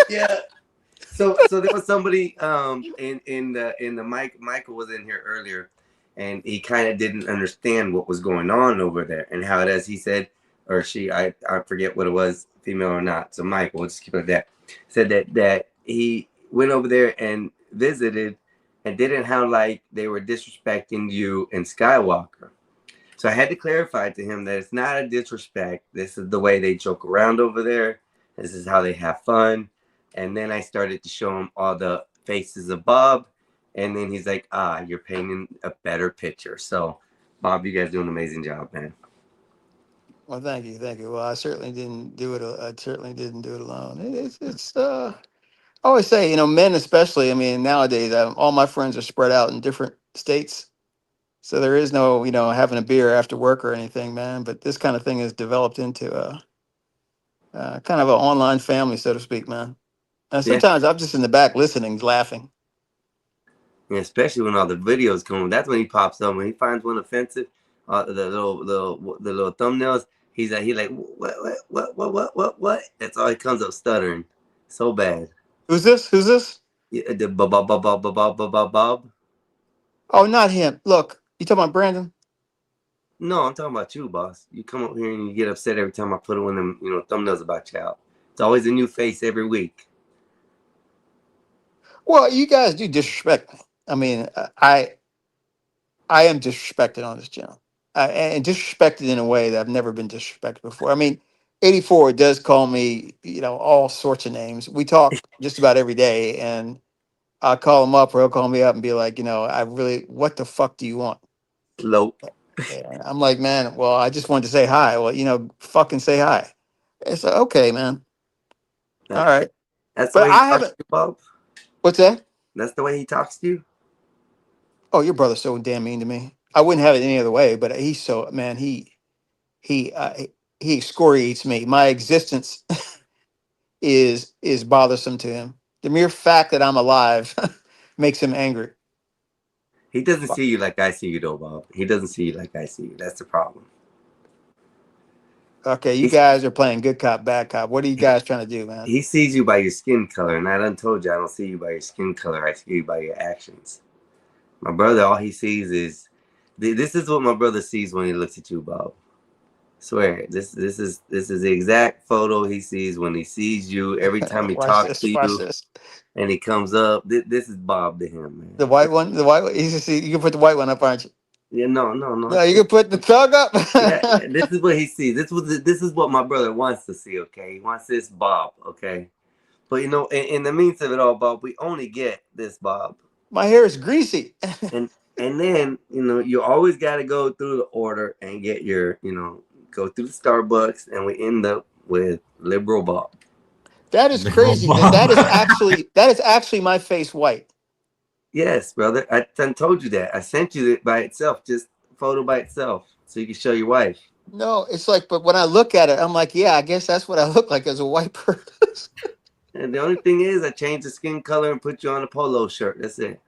Yeah. So there was somebody in the Michael was in here earlier, and he kind of didn't understand what was going on over there and how it is. He said, or she, I forget what it was, female or not. So Michael, we'll just keep it at that. Said that he went over there and visited and didn't sound like they were disrespecting you and Skywalker. So I had to clarify to him that it's not a disrespect. This is the way they joke around over there. This is how they have fun. And then I started to show him all the faces of Bob. And then he's like, you're painting a better picture. So, Bob, you guys do an amazing job, man. Well, thank you. Well, I certainly didn't do it. Alone. It's I always say, men especially, I mean, nowadays, all my friends are spread out in different states. So there is no, having a beer after work or anything, man. But this kind of thing has developed into kind of an online family, so to speak, man. And sometimes I'm just in the back listening, laughing. Yeah, especially when all the videos come. That's when he pops up. When he finds one offensive, the little thumbnails, he's like, what? That's all he comes up stuttering. So bad. Who's this? Yeah, the Bob. Oh, not him. Look, you talking about Brandon? No, I'm talking about you, boss. You come up here and you get upset every time I put one of them, thumbnails about you out. It's always a new face every week. Well, you guys do disrespect me. I mean, I am disrespected on this channel, and disrespected in a way that I've never been disrespected before. I mean, 84 does call me, all sorts of names. We talk just about every day, and I call him up or he'll call me up and be like, what the fuck do you want? Low. Yeah, I'm like, man, well, I just wanted to say hi. Well, fucking say hi. It's like, okay, man. All right. That's the way he talks to you, Bob. What's that? That's the way he talks to you? Oh, your brother's so damn mean to me. I wouldn't have it any other way, but he's so, man, he excoriates me. My existence is bothersome to him. The mere fact that I'm alive makes him angry. He doesn't see you like I see you, though, Bob. He doesn't see you like I see you. That's the problem. Okay, you guys are playing good cop, bad cop. What are you guys trying to do, man? He sees you by your skin color, and I done told you I don't see you by your skin color. I see you by your actions. My brother, all he sees is this is what my brother sees when he looks at you, Bob. Swear, this is the exact photo he sees when he sees you every time he talks to you, and he comes up. This is Bob to him, man. The white one, you can put the white one up, aren't you? Yeah, no. No, you can put the thug up. Yeah, this is what he sees. This is what my brother wants to see. Okay, he wants this Bob. Okay, but in the means of it all, Bob, we only get this Bob. My hair is greasy. and then you always got to go through the order and get your go through the Starbucks, and we end up with Liberal Bob. That is crazy. That is actually my face white. Yes, brother. I done told you that. I sent you it by itself, just photo by itself, so you can show your wife. No, it's like, but when I look at it, I'm like, yeah, I guess that's what I look like as a white person. And the only thing is, I changed the skin color and put you on a polo shirt. That's it.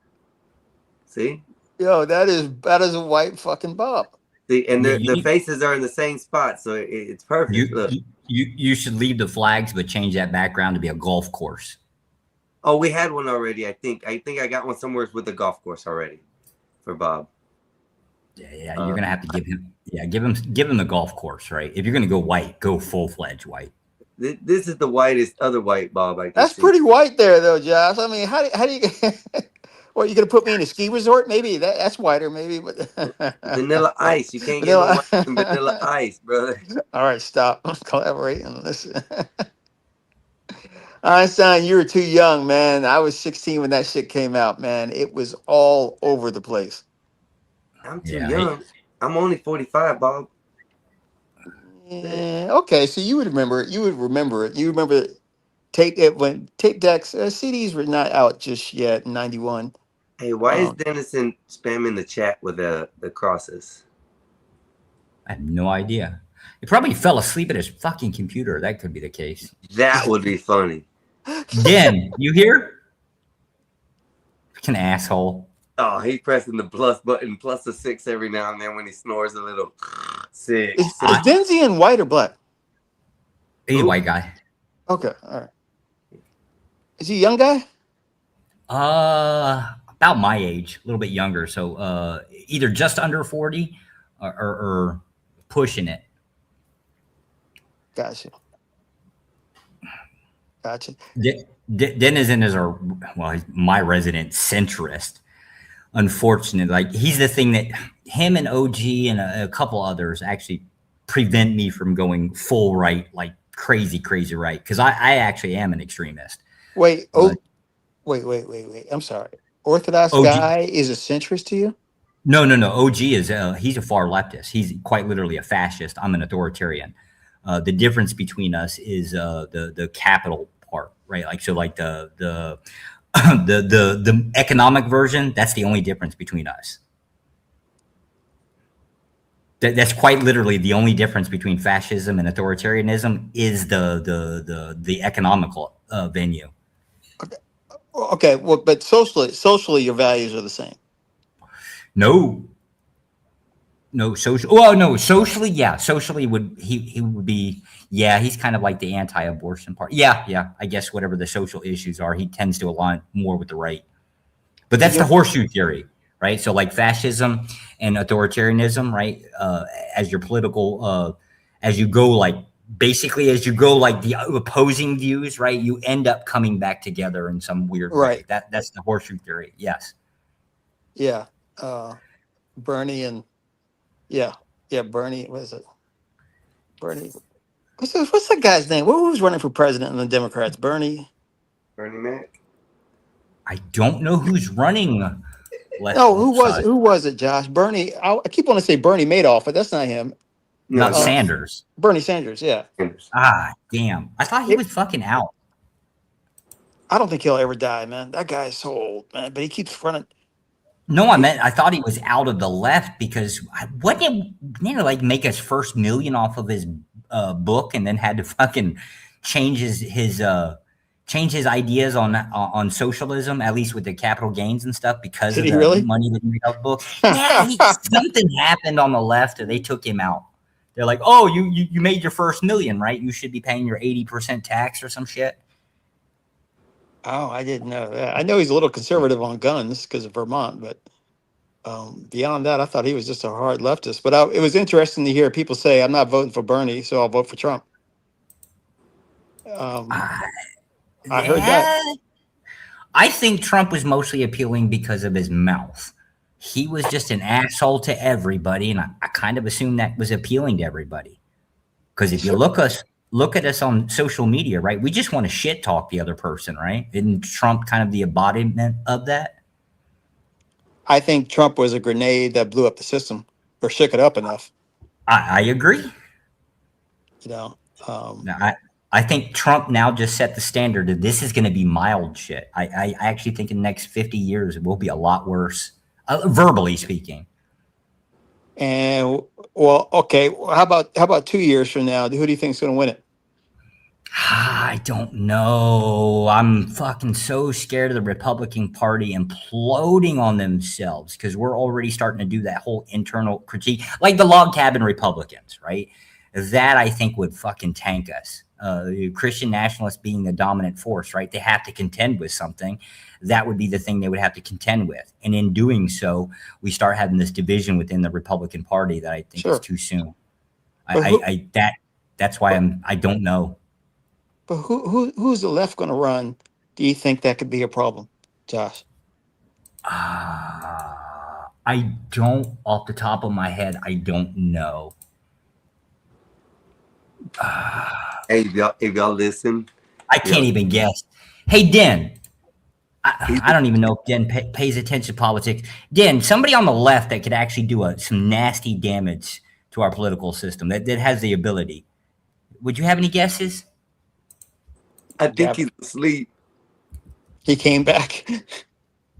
See? Yo, that is a white fucking Bob. See, and Yeah, the faces are in the same spot, so it's perfect. You, Look. you should leave the flags, but change that background to be a golf course. Oh, we had one already. I think I got one somewhere with the golf course already for Bob. Yeah, you're gonna have to give him. Yeah, give him the golf course, right? If you're gonna go white, go full fledged white. This is the whitest other white Bob I can That's see. pretty white there, though, Josh. I mean, how do you? What, you gonna put me in a ski resort? Maybe that's whiter, maybe. But Vanilla Ice. You can't Vanilla- get no white than Vanilla Ice, brother. All right, stop. Collaborate and listen. Einstein, you were too young, man. I was 16 when that shit came out, man. It was all over the place. I'm too young. I'm only 45, Bob. Yeah, okay, so you would remember it. You would remember it. You remember tape it when tape decks, CDs were not out just yet in '91. Hey, why is Dennison spamming the chat with the crosses? I have no idea. He probably fell asleep at his fucking computer. That could be the case. That would be funny. Den, you here? Fucking asshole. Oh, he's pressing the plus button, plus a 6 every now and then when he snores a little. 6. Is Denzi in white or black? He's a white guy. Okay, all right. Is he a young guy? About my age, a little bit younger. So either just under 40 or pushing it. Gotcha. Denizen is he's my resident centrist. Unfortunately, like he's the thing that him and OG and a couple others actually prevent me from going full right, like crazy right. Because I actually am an extremist. Wait, wait. I'm sorry. Orthodox OG. guy is a centrist to you? No. OG is he's a far leftist. He's quite literally a fascist. I'm an authoritarian. The difference between us is the capital part, right? Like so, like the economic version. That's the only difference between us. That's quite literally the only difference between fascism and authoritarianism is the economical venue. Okay, well, but socially, your values are the same. No, social. Oh no, socially, yeah. Socially, he would be, yeah. He's kind of like the anti-abortion part. Yeah. I guess whatever the social issues are, he tends to align more with the right. But that's the horseshoe theory, right? So like fascism and authoritarianism, right? As your political, as you go like the opposing views, right? You end up coming back together in some weird way. That's the horseshoe theory. Yes. Yeah. Bernie and Bernie. What is it? Bernie. What's that guy's name? Who was running for president in the Democrats? Bernie Mac. I don't know who's running. No, who was it, Josh? Bernie. I keep wanting to say Bernie Madoff, but that's not him. Not Sanders. Bernie Sanders, yeah. Damn. I thought he was fucking out. I don't think he'll ever die, man. That guy is so old, man. But he keeps running. No, I thought he was out of the left because what did like make his first million off of his book and then had to fucking change his ideas on socialism, at least with the capital gains and stuff because of the money that he made off books. Yeah, something happened on the left and they took him out. They're like, oh, you made your first million, right? You should be paying your 80% tax or some shit. Oh, I didn't know that. I know he's a little conservative on guns because of Vermont, but beyond that, I thought he was just a hard leftist. But it was interesting to hear people say, I'm not voting for Bernie, so I'll vote for Trump. I heard that. I think Trump was mostly appealing because of his mouth. He was just an asshole to everybody, and I kind of assumed that was appealing to everybody. Because if you look at us on social media, right? We just want to shit talk the other person, right? Isn't Trump kind of the embodiment of that? I think Trump was a grenade that blew up the system or shook it up enough. I agree. You know, I think Trump now just set the standard that this is going to be mild shit. I actually think in the next 50 years, it will be a lot worse, verbally speaking. And well, okay. How about 2 years from now? Who do you think is going to win it? I don't know. I'm fucking so scared of the Republican Party imploding on themselves because we're already starting to do that whole internal critique, like the log cabin Republicans, right? That I think would fucking tank us. Christian nationalists being the dominant force, right? They have to contend with something. That would be the thing they would have to contend with. And in doing so, we start having this division within the Republican Party that I think is too soon. That's why I don't know. But who's the left going to run? Do you think that could be a problem, Josh? I don't, off the top of my head, I don't know. Hey, if y'all listen, I can't even guess. Hey, Den, I don't even know if Den pays attention to politics. Den, somebody on the left that could actually do some nasty damage to our political system that has the ability. Would you have any guesses? I think he's asleep. He came back.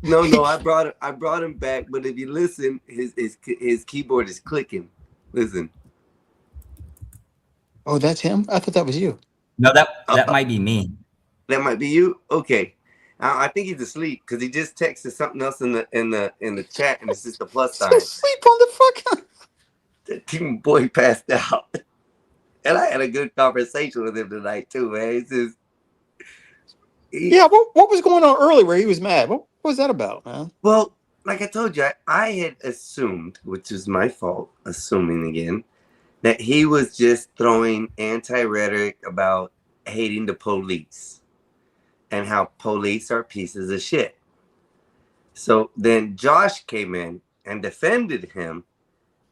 No, I brought him back. But if you listen, his keyboard is clicking. Listen. Oh, that's him? I thought that was you. No, that might be me. That might be you. Okay, I think he's asleep because he just texted something else in the chat, and it's just a plus sign. Sleep on the fucking. The boy passed out, and I had a good conversation with him tonight too, man. It's just, yeah, what was going on earlier where he was mad? What was that about, man? Well, like I told you, I had assumed, which is my fault, assuming again, that he was just throwing anti-rhetoric about hating the police and how police are pieces of shit. So then Josh came in and defended him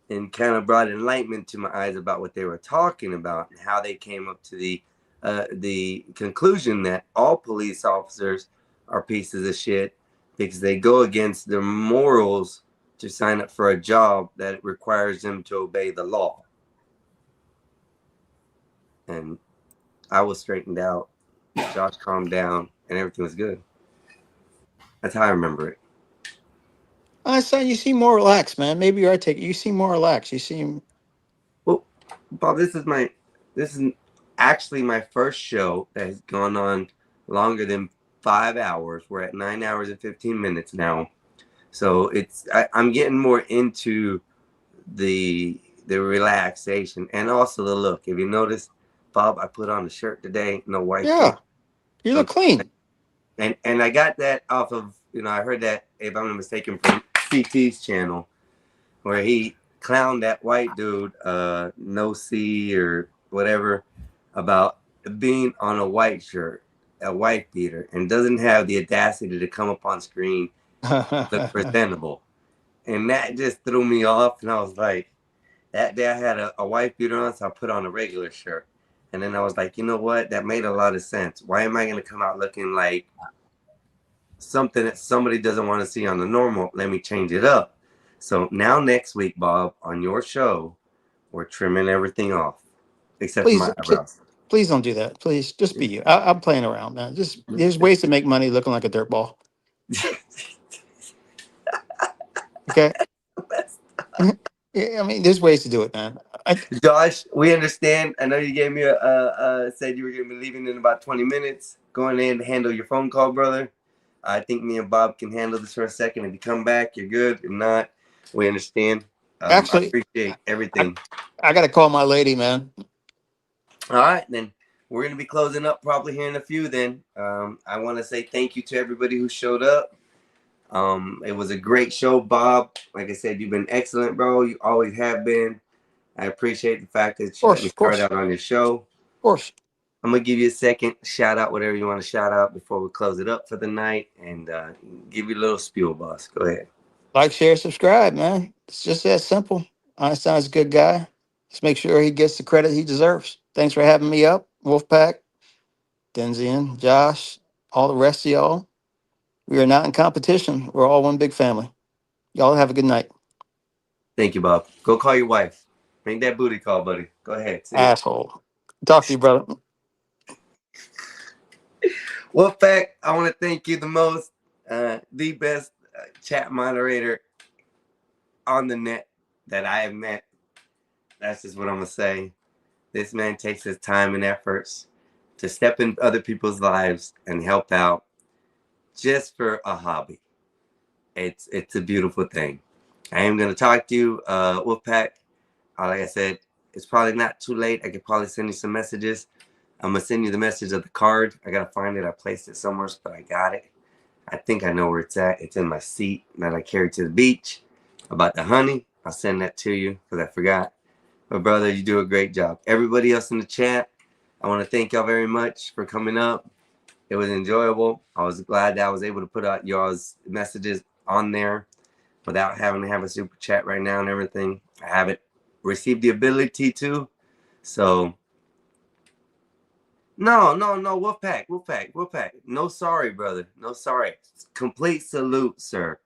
and kind of brought enlightenment to my eyes about what they were talking about and how they came up to the conclusion that all police officers are pieces of shit because they go against their morals to sign up for a job that requires them to obey the law. And I was straightened out. Josh calmed down, and everything was good. That's how I remember it. Son, you seem more relaxed, man. Maybe you're taking. You seem more relaxed. You seem. Well, Bob, this is actually my first show that has gone on longer than 5 hours. We're at 9 hours and 15 minutes now, so I'm getting more into the relaxation and also the look. If you notice, Bob, I put on a shirt today, no white. Yeah, you look clean. And I got that off of, I heard that, if I'm not mistaken, from CT's channel, where he clowned that white dude, No C or whatever, about being on a white shirt, a white beater, and doesn't have the audacity to come up on screen, look presentable. And that just threw me off, and I was like, that day I had a white beater on, so I put on a regular shirt. And then I was like, you know what? That made a lot of sense. Why am I going to come out looking like something that somebody doesn't want to see on the normal? Let me change it up. So now next week, Bob, on your show, we're trimming everything off, except for my eyebrows. Please don't do that. Please, just be you. I'm playing around, man. There's ways to make money looking like a dirtball. Okay. Yeah, I mean, there's ways to do it, man. Josh, we understand. I know you gave me said you were going to be leaving in about 20 minutes. Going in to handle your phone call, brother. I think me and Bob can handle this for a second. If you come back, you're good. If not, we understand. Actually, I appreciate everything. I got to call my lady, man. All right, then. We're going to be closing up probably here in a few then. I want to say thank you to everybody who showed up. It was a great show, Bob. Like I said, you've been excellent, bro. You always have been. I appreciate the fact that you let me start out on your show. Of course. I'm going to give you a second. Shout out whatever you want to shout out before we close it up for the night. And give you a little spiel, boss. Go ahead. Like, share, subscribe, man. It's just that simple. Einstein's a good guy. Just make sure he gets the credit he deserves. Thanks for having me up, Wolfpack, Denzian, Josh, all the rest of y'all. We are not in competition. We're all one big family. Y'all have a good night. Thank you, Bob. Go call your wife. Make that booty call, buddy. Go ahead. Asshole. Talk to you, brother. Wolfpack, I want to thank you the most, the best chat moderator on the net that I have met. That's just what I'm gonna say. This man takes his time and efforts to step in other people's lives and help out just for a hobby. It's a beautiful thing. I am gonna talk to you, Wolfpack. Like I said, it's probably not too late. I could probably send you some messages. I'm gonna send you the message of the card. I gotta find it. I placed it somewhere, but I got it. I think I know where it's at. It's in my seat that I carried to the beach. About the honey, I'll send that to you because I forgot. But brother, you do a great job. Everybody else in the chat, I want to thank y'all very much for coming up. It was enjoyable. I was glad that I was able to put out y'all's messages on there without having to have a super chat right now and everything. I haven't received the ability to. So, no, Wolfpack. No sorry, brother. No sorry. Complete salute, sir.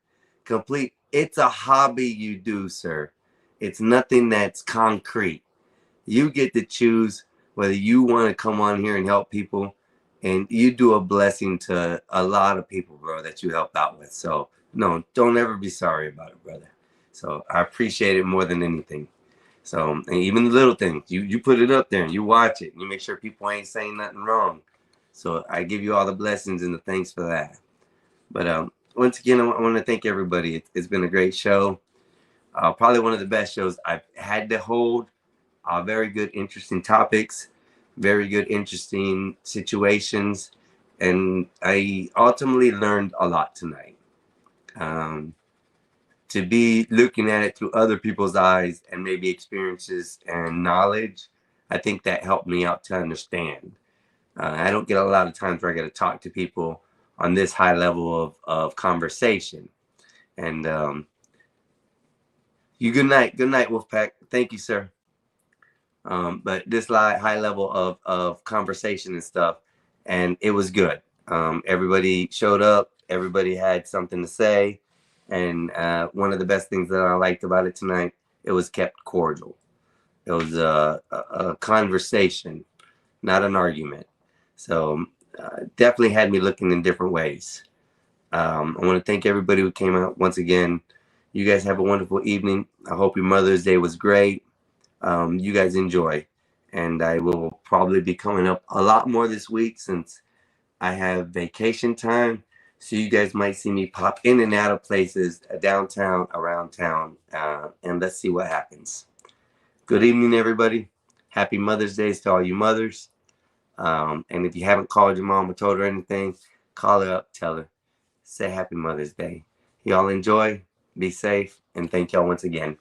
Complete. It's a hobby you do, sir. It's nothing that's concrete. You get to choose whether you want to come on here and help people, and you do a blessing to a lot of people, bro, that you help out with. So, no, don't ever be sorry about it, brother. So I appreciate it more than anything. So, and even the little things, you put it up there and you watch it. And you make sure people ain't saying nothing wrong. So I give you all the blessings and the thanks for that. But once again, I want to thank everybody. It's been a great show. Probably one of the best shows I've had to hold. Very good, interesting topics. Very good, interesting situations. And I ultimately learned a lot tonight. To be looking at it through other people's eyes and maybe experiences and knowledge, I think that helped me out to understand. I don't get a lot of times where I get to talk to people on this high level of conversation. And you good night, Wolfpack. Thank you, sir. But this high level of conversation and stuff, and it was good. Everybody showed up. Everybody had something to say. And one of the best things that I liked about it tonight, it was kept cordial. It was a conversation, not an argument. So definitely had me looking in different ways. I want to thank everybody who came out once again. You guys have a wonderful evening. I hope your Mother's Day was great. You guys enjoy. And I will probably be coming up a lot more this week since I have vacation time. So you guys might see me pop in and out of places downtown, around town, and let's see what happens. Good evening, everybody. Happy Mother's Day to all you mothers. And if you haven't called your mom or told her anything, call her up, tell her. Say Happy Mother's Day. Y'all enjoy, be safe, and thank y'all once again.